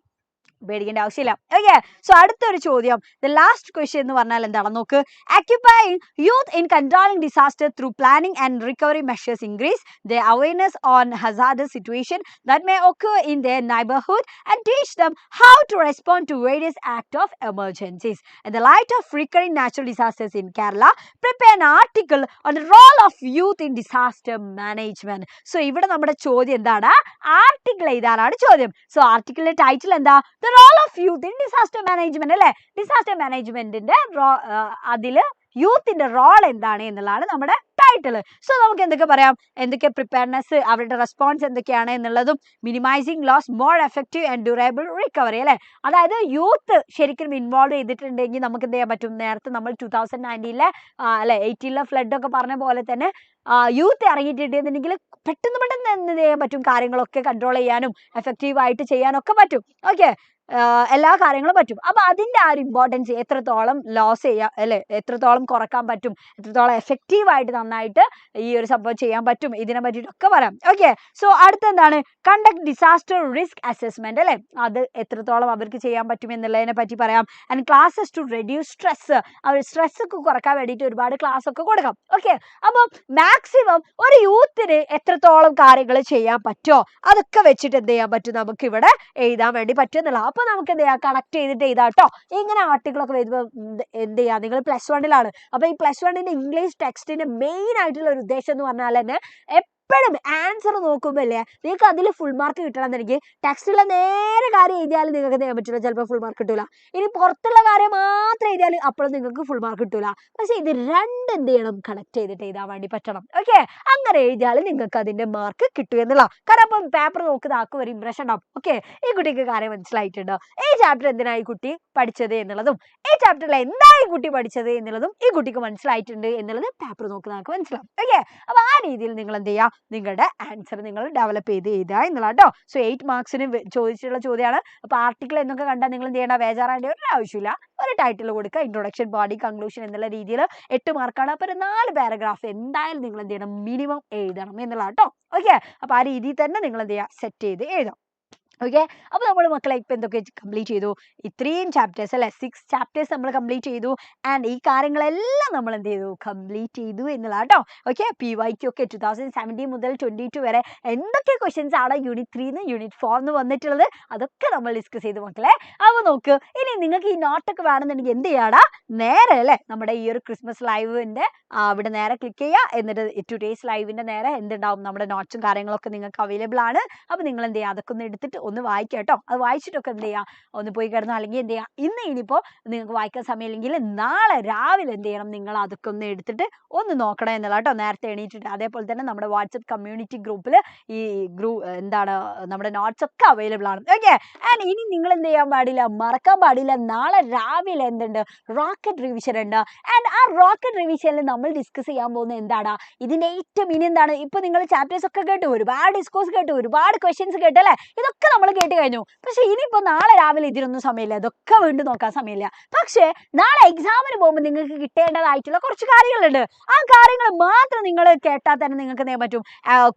പേടിക്കേണ്ട ആവശ്യമില്ല. ഓക്കെ, സോ അടുത്തൊരു ചോദ്യം, ദ ലാസ്റ്റ് ക്വസ്റ്റ്യൻ എന്ന് പറഞ്ഞാൽ എന്താണ് നോക്ക്. Occupying youth in controlling disaster through planning and recovery measures increase their awareness on hazardous situation that may occur in their neighborhood and teach them how to respond to various acts of emergencies. In the light of recurring natural disasters in Kerala, prepare an article on the role of youth in disaster management. So ഇവിടെ നമ്മുടെ ചോദ്യം എന്താണ്, article എഴുതാനാണ് ചോദ്യം. So ആർട്ടിക്കിളിന്റെ title എന്താ, The role of youth in disaster management അല്ലേ. Disaster മാനേജ്മെന്റിന്റെ അതില് യൂത്തിന്റെ റോൾ എന്താണ് എന്നുള്ളതാണ് നമ്മുടെ ടൈറ്റിൽ. സോ നമുക്ക് എന്തൊക്കെ പറയാം, എന്തൊക്കെ പ്രിപ്പയർനെസ്, അവരുടെ റെസ്പോൺസ് എന്തൊക്കെയാണ് എന്നുള്ളതും, minimising loss, more effective and durable recovery അല്ലേ. അതായത് യൂത്ത് ശരിക്കും ഇൻവോൾവ് ചെയ്തിട്ടുണ്ടെങ്കിൽ നമുക്ക് എന്ത് ചെയ്യാൻ പറ്റും, നേരത്തെ നമ്മൾ 2019 അല്ലെ 18 ഫ്ലഡ് ഒക്കെ പറഞ്ഞ പോലെ തന്നെ യൂത്ത് ഇറങ്ങിയിട്ടുണ്ടെന്നുണ്ടെങ്കിൽ പെട്ടെന്ന് എന്ത് ചെയ്യാൻ പറ്റും, കാര്യങ്ങളൊക്കെ കൺട്രോൾ ചെയ്യാനും എഫക്റ്റീവായിട്ട് ചെയ്യാനൊക്കെ പറ്റും. ഓക്കെ, എല്ലാ കാര്യങ്ങളും പറ്റും. അപ്പൊ അതിന്റെ ആ ഒരു ഇമ്പോർട്ടൻസ് എത്രത്തോളം ലോസ് ചെയ്യാം അല്ലെ, എത്രത്തോളം കുറക്കാൻ പറ്റും, എത്രത്തോളം എഫക്റ്റീവായിട്ട് നന്നായിട്ട് ഈ ഒരു സംഭവം ചെയ്യാൻ പറ്റും, ഇതിനെ പറ്റിയിട്ടൊക്കെ പറയാം. ഓക്കെ, സോ അടുത്തെന്താണ്, കണ്ടക്ട് ഡിസാസ്റ്റർ റിസ്ക് അസസ്മെന്റ് അല്ലെ, അത് എത്രത്തോളം അവർക്ക് ചെയ്യാൻ പറ്റും എന്നുള്ളതിനെ പറ്റി പറയാം. And classes to reduce stress, അവർ സ്ട്രെസ് ഒക്കെ കുറക്കാൻ വേണ്ടിയിട്ട് ഒരുപാട് ക്ലാസ് ഒക്കെ കൊടുക്കാം. ഓക്കെ, അപ്പൊ മാക്സിമം ഒരു യൂത്തിന് എത്രത്തോളം കാര്യങ്ങൾ ചെയ്യാൻ പറ്റുമോ അതൊക്കെ വെച്ചിട്ട് എന്ത് ചെയ്യാൻ പറ്റും, നമുക്ക് ഇവിടെ എഴുതാൻ വേണ്ടി പറ്റും എന്നുള്ള. അപ്പൊ നമുക്ക് എന്ത് ചെയ്യാം, കണക്ട് ചെയ്തിട്ട് എഴുതാം കേട്ടോ. ഇങ്ങനെ ആർട്ടിക്കിളൊക്കെ വരുമ്പോൾ എന്ത് ചെയ്യാം, നിങ്ങൾ +1 അപ്പൊ ഈ +1 ഇംഗ്ലീഷ് ടെക്സ്റ്റിന്റെ മെയിൻ ആയിട്ടുള്ള ഒരു ഉദ്ദേശം എന്ന് പറഞ്ഞാൽ തന്നെ എപ്പോഴും ആൻസർ നോക്കുമ്പോൾ അല്ലേ നിങ്ങൾക്ക് അതിൽ ഫുൾ മാർക്ക് കിട്ടണം എന്നെനിക്ക്. ടെക്സ്റ്റിലെ നേരെ കാര്യം എഴുതിയാലും നിങ്ങൾക്ക് ചെയ്യാൻ പറ്റില്ല, ചിലപ്പോൾ ഫുൾ മാർക്ക് കിട്ടൂല. ഇനി പുറത്തുള്ള കാര്യം മാത്രം എഴുതിയാലും അപ്പോഴും നിങ്ങൾക്ക് ഫുൾ മാർക്ക് കിട്ടൂല. പക്ഷെ ഇത് രണ്ട് എന്ത് ചെയ്യണം, കണക്ട് ചെയ്തിട്ട് എഴുതാൻ വേണ്ടി പറ്റണം. ഓക്കെ, അങ്ങനെ എഴുതിയാലും നിങ്ങൾക്ക് അതിന്റെ മാർക്ക് കിട്ടും എന്നുള്ള. കാരണം അപ്പം പേപ്പർ നോക്കുന്ന ആൾക്ക് ഒരു ഇംപ്രഷൻ ഉണ്ടാവും. ഓക്കെ, ഈ കുട്ടിക്ക് കാര്യം മനസ്സിലായിട്ടുണ്ട്, ഈ ചാപ്റ്റർ എന്തിനായി കുട്ടി പഠിച്ചത് എന്നുള്ളതും, ഈ ചാപ്റ്ററിൽ എന്തായി കുട്ടി പഠിച്ചത് എന്നുള്ളതും ഈ കുട്ടിക്ക് മനസ്സിലായിട്ടുണ്ട് എന്നുള്ളത് പേപ്പർ നോക്കുന്ന ആൾക്ക് മനസ്സിലാവും. ഓക്കെ, അപ്പൊ ആ രീതിയിൽ നിങ്ങൾ എന്ത് ചെയ്യുക, നിങ്ങളുടെ ആൻസർ നിങ്ങൾ ഡെവലപ്പ് ചെയ്ത് എഴുതുക എന്നുള്ള കേട്ടോ. സോ 8 മാർക്സിന് ചോദിച്ചിട്ടുള്ള ചോദ്യമാണ്. അപ്പൊ ആർട്ടിക്കിൾ എന്നൊക്കെ കണ്ടാൽ നിങ്ങൾ എന്ത് ചെയ്യേണ്ട, ബേജാറാവേണ്ട ഒരു ആവശ്യമില്ല. ഒരു ടൈറ്റിൽ കൊടുക്കുക, ഇൻട്രൊഡക്ഷൻ, ബോഡി, കൺക്ലൂഷൻ എന്നുള്ള രീതിയിൽ 8 മാർക്കാണ്. അപ്പൊ 4 പാരഗ്രാഫ് എന്തായാലും നിങ്ങൾ എന്ത് ചെയ്യണം, മിനിമം എഴുതണം എന്നുള്ള കേട്ടോ. ഓക്കെ, അപ്പൊ ആ രീതിയിൽ തന്നെ നിങ്ങൾ എന്ത് ചെയ്യുക, സെറ്റ് ചെയ്ത് എഴുതാം. ഓക്കെ, അപ്പൊ നമ്മൾ മക്കളെ ഇപ്പൊ എന്തൊക്കെ കംപ്ലീറ്റ് ചെയ്തു, ഇത്രയും ചാപ്റ്റേഴ്സ് അല്ലെ, 6 ചാപ്റ്റേഴ്സ് നമ്മൾ കംപ്ലീറ്റ് ചെയ്തു. ആൻഡ് ഈ കാര്യങ്ങളെല്ലാം നമ്മൾ എന്ത് ചെയ്തു, കംപ്ലീറ്റ് ചെയ്തു എന്നുള്ള കേട്ടോ. ഓക്കെ, PYQ ഒക്കെ 2017 മുതൽ 22 വരെ എന്തൊക്കെ ക്വസ്റ്റ്യൻസ് ആണ് യൂണിറ്റ് 3 യൂണിറ്റ് 4 വന്നിട്ടുള്ളത് അതൊക്കെ നമ്മൾ ഡിസ്കസ് ചെയ്തു മക്കളെ. അപ്പൊ നോക്ക്, ഇനി നിങ്ങൾക്ക് ഈ നോട്ടൊക്കെ വേണമെന്നുണ്ടെങ്കിൽ എന്ത് ചെയ്യാടാ, നേരെ അല്ലെ നമ്മുടെ ഈ ഒരു ക്രിസ്മസ് ലൈവിന്റെ അവിടെ നേരെ ക്ലിക്ക് ചെയ്യുക. എന്നിട്ട് ടുഡേയ്സ് ലൈവിന്റെ നേരെ എന്തുണ്ടാവും, നമ്മുടെ നോട്ട്സും കാര്യങ്ങളൊക്കെ നിങ്ങൾക്ക് അവൈലബിൾ ആണ്. അപ്പൊ നിങ്ങൾ എന്ത് ചെയ്യുക, അതൊക്കെ ഒന്ന് എടുത്തിട്ട് ഒന്ന് വായിക്കാം കേട്ടോ. അത് വായിച്ചിട്ടൊക്കെ എന്ത് ചെയ്യുക, ഒന്ന് പോയി കിടന്നു. അല്ലെങ്കിൽ എന്ത് ചെയ്യുക, ഇനിയിപ്പോൾ നിങ്ങൾക്ക് വായിക്കാൻ സമയമില്ലെങ്കിൽ നാളെ രാവിലെ എന്ത് ചെയ്യണം, നിങ്ങൾ അതൊക്കെ ഒന്ന് എടുത്തിട്ട് ഒന്ന് നോക്കണം എന്നുള്ള കേട്ടോ, നേരത്തെ എണീറ്റിട്ട്. അതേപോലെ തന്നെ നമ്മുടെ വാട്സപ്പ് കമ്മ്യൂണിറ്റി ഗ്രൂപ്പിൽ ഈ നമ്മുടെ നോട്ട്സ് ഒക്കെ അവൈലബിൾ ആണ്. ഓക്കെ, ആൻഡ് ഇനി നിങ്ങൾ എന്ത് ചെയ്യാൻ പാടില്ല, മറക്കാൻ പാടില്ല, നാളെ രാവിലെ എന്തുണ്ട്, റോക്കറ്റ് റിവിഷൻ ഉണ്ട്. ആൻഡ് ആ റോക്കറ്റ് റിവിഷനിൽ നമ്മൾ ഡിസ്കസ് ചെയ്യാൻ പോകുന്നത് എന്താണ്, ഇതിന്റെ ഏറ്റവും ഇനി എന്താണ്, ഇപ്പൊ നിങ്ങൾ ചാപ്റ്റേഴ്സ് ഒക്കെ കേട്ടു, ഒരുപാട് ഡിസ്കോസ് കേട്ടു, ഒരുപാട് ക്വസ്റ്റ്യൻസ് കേട്ടു അല്ലേ, ഇതൊക്കെ നമ്മൾ കേട്ട് കഴിഞ്ഞു. പക്ഷെ ഇനിയിപ്പോ നാളെ രാവിലെ ഇതിനൊന്നും സമയമില്ല, ഇതൊക്കെ വീണ്ടും നോക്കാൻ സമയമില്ല. പക്ഷെ നാളെ എക്സാമിന് പോകുമ്പോൾ നിങ്ങൾക്ക് കിട്ടേണ്ടതായിട്ടുള്ള കുറച്ച് കാര്യങ്ങളുണ്ട്. ആ കാര്യങ്ങൾ മാത്രം നിങ്ങൾ കേട്ടാൽ തന്നെ നിങ്ങൾക്ക് ചെയ്യാൻ പറ്റും.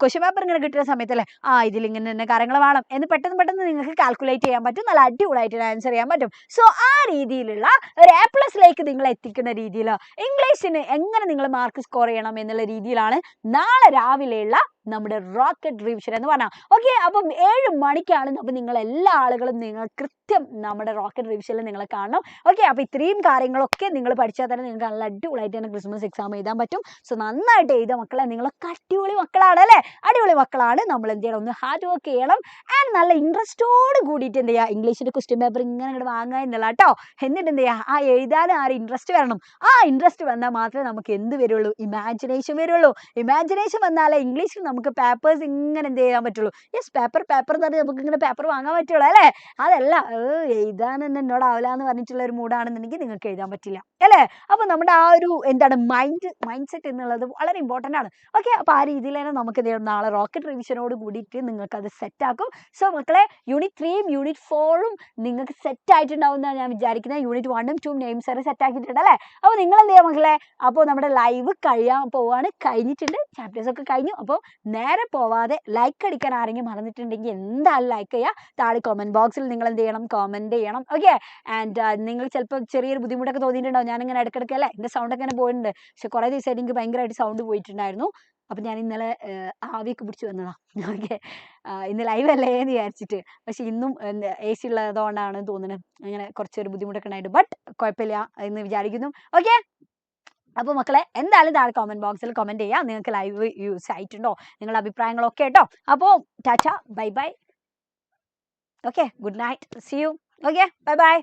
ക്വസ്റ്റ്യൻ പേപ്പർ ഇങ്ങനെ കിട്ടുന്ന സമയത്തല്ലേ, ഇതിലിങ്ങനെ തന്നെ കാര്യങ്ങൾ വേണം എന്ന് പെട്ടെന്ന് നിങ്ങൾക്ക് കാൽക്കുലേറ്റ് ചെയ്യാൻ പറ്റും, നല്ല അടിപൊളിയായിട്ട് ആൻസർ ചെയ്യാൻ പറ്റും. സോ ആ രീതിയിലുള്ള ഒരു A+ലേക്ക് നിങ്ങൾ എത്തിക്കുന്ന രീതിയിൽ ഇംഗ്ലീഷിന് എങ്ങനെ നിങ്ങൾ മാർക്ക് സ്കോർ ചെയ്യണം എന്നുള്ള രീതിയിലാണ് നാളെ രാവിലെയുള്ള നമ്മുടെ റോക്കറ്റ് റിവിഷൻ എന്ന് പറഞ്ഞാൽ. ഓക്കെ, അപ്പം 7 മണിക്കാണ്. അപ്പൊ നിങ്ങൾ എല്ലാ ആളുകളും നിങ്ങൾ കൃത്യം നമ്മുടെ റോക്കറ്റ് റിവിഷനിൽ നിങ്ങളെ കാണണം. ഓക്കെ, അപ്പൊ ഇത്രയും കാര്യങ്ങളൊക്കെ നിങ്ങൾ പഠിച്ചാൽ തന്നെ നിങ്ങൾക്ക് നല്ല അടിപൊളിയായിട്ട് തന്നെ ക്രിസ്മസ് എക്സാം എഴുതാൻ പറ്റും. സോ നന്നായിട്ട് എഴുതാം മക്കളെ, നിങ്ങളൊക്കെ അടിപൊളി മക്കളാണ് അല്ലേ, അടിപൊളി മക്കളാണ്. നമ്മൾ എന്ത് ചെയ്യണം, ഒന്ന് ഹാർഡ് വർക്ക് ചെയ്യണം. ആൻഡ് അത്രയും നല്ല ഇൻട്രസ്റ്റോട് കൂടിയിട്ട് എന്ത് ചെയ്യുക, ഇംഗ്ലീഷിന്റെ ക്വസ്റ്റ്യൻ പേപ്പർ ഇങ്ങനെ അങ്ങോട്ട് വാങ്ങുക എന്നുള്ള കേട്ടോ. എന്നിട്ട് എന്ത് ചെയ്യുക, ആ എഴുതാനും ആ ഇൻട്രസ്റ്റ് വരണം. ആ ഇൻട്രസ്റ്റ് വന്നാൽ മാത്രമേ നമുക്ക് എന്ത് വരുള്ളൂ, ഇമാജിനേഷൻ വരുള്ളൂ. ഇമാജിനേഷൻ വന്നാലേ ഇംഗ്ലീഷിൽ നമുക്ക് പേപ്പേഴ്സ് ഇങ്ങനെ എന്ത് ചെയ്യാൻ പറ്റുള്ളൂ. യെസ്, പേപ്പർ പേപ്പർ എന്ന് പറഞ്ഞാൽ നമുക്ക് ഇങ്ങനെ പേപ്പർ വാങ്ങാൻ പറ്റുള്ളൂ അല്ലേ. അതല്ല എഴുതാൻ തന്നെ എന്നോടാവില്ല എന്ന് പറഞ്ഞിട്ടുള്ള ഒരു മൂഡാണെന്നുണ്ടെങ്കിൽ നിങ്ങൾക്ക് എഴുതാൻ പറ്റില്ല അല്ലേ. അപ്പൊ നമ്മുടെ ആ ഒരു എന്താണ് മൈൻഡ് സെറ്റ് എന്നുള്ളത് വളരെ ഇമ്പോർട്ടൻ്റ് ആണ്. ഓക്കെ, അപ്പൊ ആ രീതിയിൽ തന്നെ നമുക്ക് നാളെ റോക്കറ്റ് റിവിഷനോട് കൂടിയിട്ട് നിങ്ങൾക്ക് അത് സെറ്റ് ആക്കും. സോ മക്കളെ, യൂണിറ്റ് 3യും യൂണിറ്റ് 4ഉം നിങ്ങൾക്ക് സെറ്റ് ആയിട്ടുണ്ടാവും എന്നാണ് ഞാൻ വിചാരിക്കുന്നത്. യൂണിറ്റ് 1ഉം 2ഉം നെയിംസ് വരെ സെറ്റ് ആക്കിയിട്ടുണ്ട് അല്ലേ. അപ്പോൾ നിങ്ങൾ എന്ത് ചെയ്യാം മക്കളെ, അപ്പോൾ നമ്മുടെ ലൈവ് കഴിയാൻ പോവാണ്, കഴിഞ്ഞിട്ടുണ്ട്, ചാപ്റ്റേഴ്സ് ഒക്കെ കഴിഞ്ഞു. അപ്പോൾ നേരെ പോവാതെ ലൈക്ക് അടിക്കാൻ ആരെങ്കിലും മറന്നിട്ടുണ്ടെങ്കിൽ എന്തായാലും ലൈക്ക് ചെയ്യുക. താഴെ കമന്റ് ബോക്സിൽ നിങ്ങൾ എന്ത് ചെയ്യണം, കമന്റ് ചെയ്യണം. ഓക്കെ, ആൻഡ് നിങ്ങൾ ചിലപ്പോൾ ചെറിയൊരു ബുദ്ധിമുട്ടൊക്കെ തോന്നിയിട്ടുണ്ടാവും. ഞാനിങ്ങനെ ഇടയ്ക്കിടയ്ക്ക് അല്ലേ എൻ്റെ സൗണ്ടൊക്കെ ഇങ്ങനെ പോയിട്ടുണ്ട്. പക്ഷെ കുറേ ദിവസമായിട്ട് എനിക്ക് ഭയങ്കരമായിട്ട് സൗണ്ട് പോയിട്ടുണ്ടായിരുന്നു. അപ്പം ഞാൻ ഇന്നലെ ആവിയൊക്കെ പിടിച്ച് വന്നതാണ്. ഓക്കെ, ഇന്ന് ലൈവ് അല്ലേ എന്ന് വിചാരിച്ചിട്ട്. പക്ഷെ ഇന്നും AC ഉള്ളതുകൊണ്ടാണ് തോന്നുന്നത് അങ്ങനെ കുറച്ചൊരു ബുദ്ധിമുട്ടൊക്കെ ഉണ്ടായിട്ട്. ബട്ട് കുഴപ്പമില്ല എന്ന് വിചാരിക്കുന്നു. ഓക്കെ, അപ്പോൾ മക്കളെ എന്തായാലും താഴെ കമന്റ് ബോക്സിൽ കമന്റ് ചെയ്യുക. നിങ്ങൾക്ക് ലൈവ് യൂസ് ആയിട്ടുണ്ടോ, നിങ്ങളുടെ അഭിപ്രായങ്ങളൊക്കെ കേട്ടോ. അപ്പോൾ tata, bye bye. Okay, good night, see you. Okay, bye by.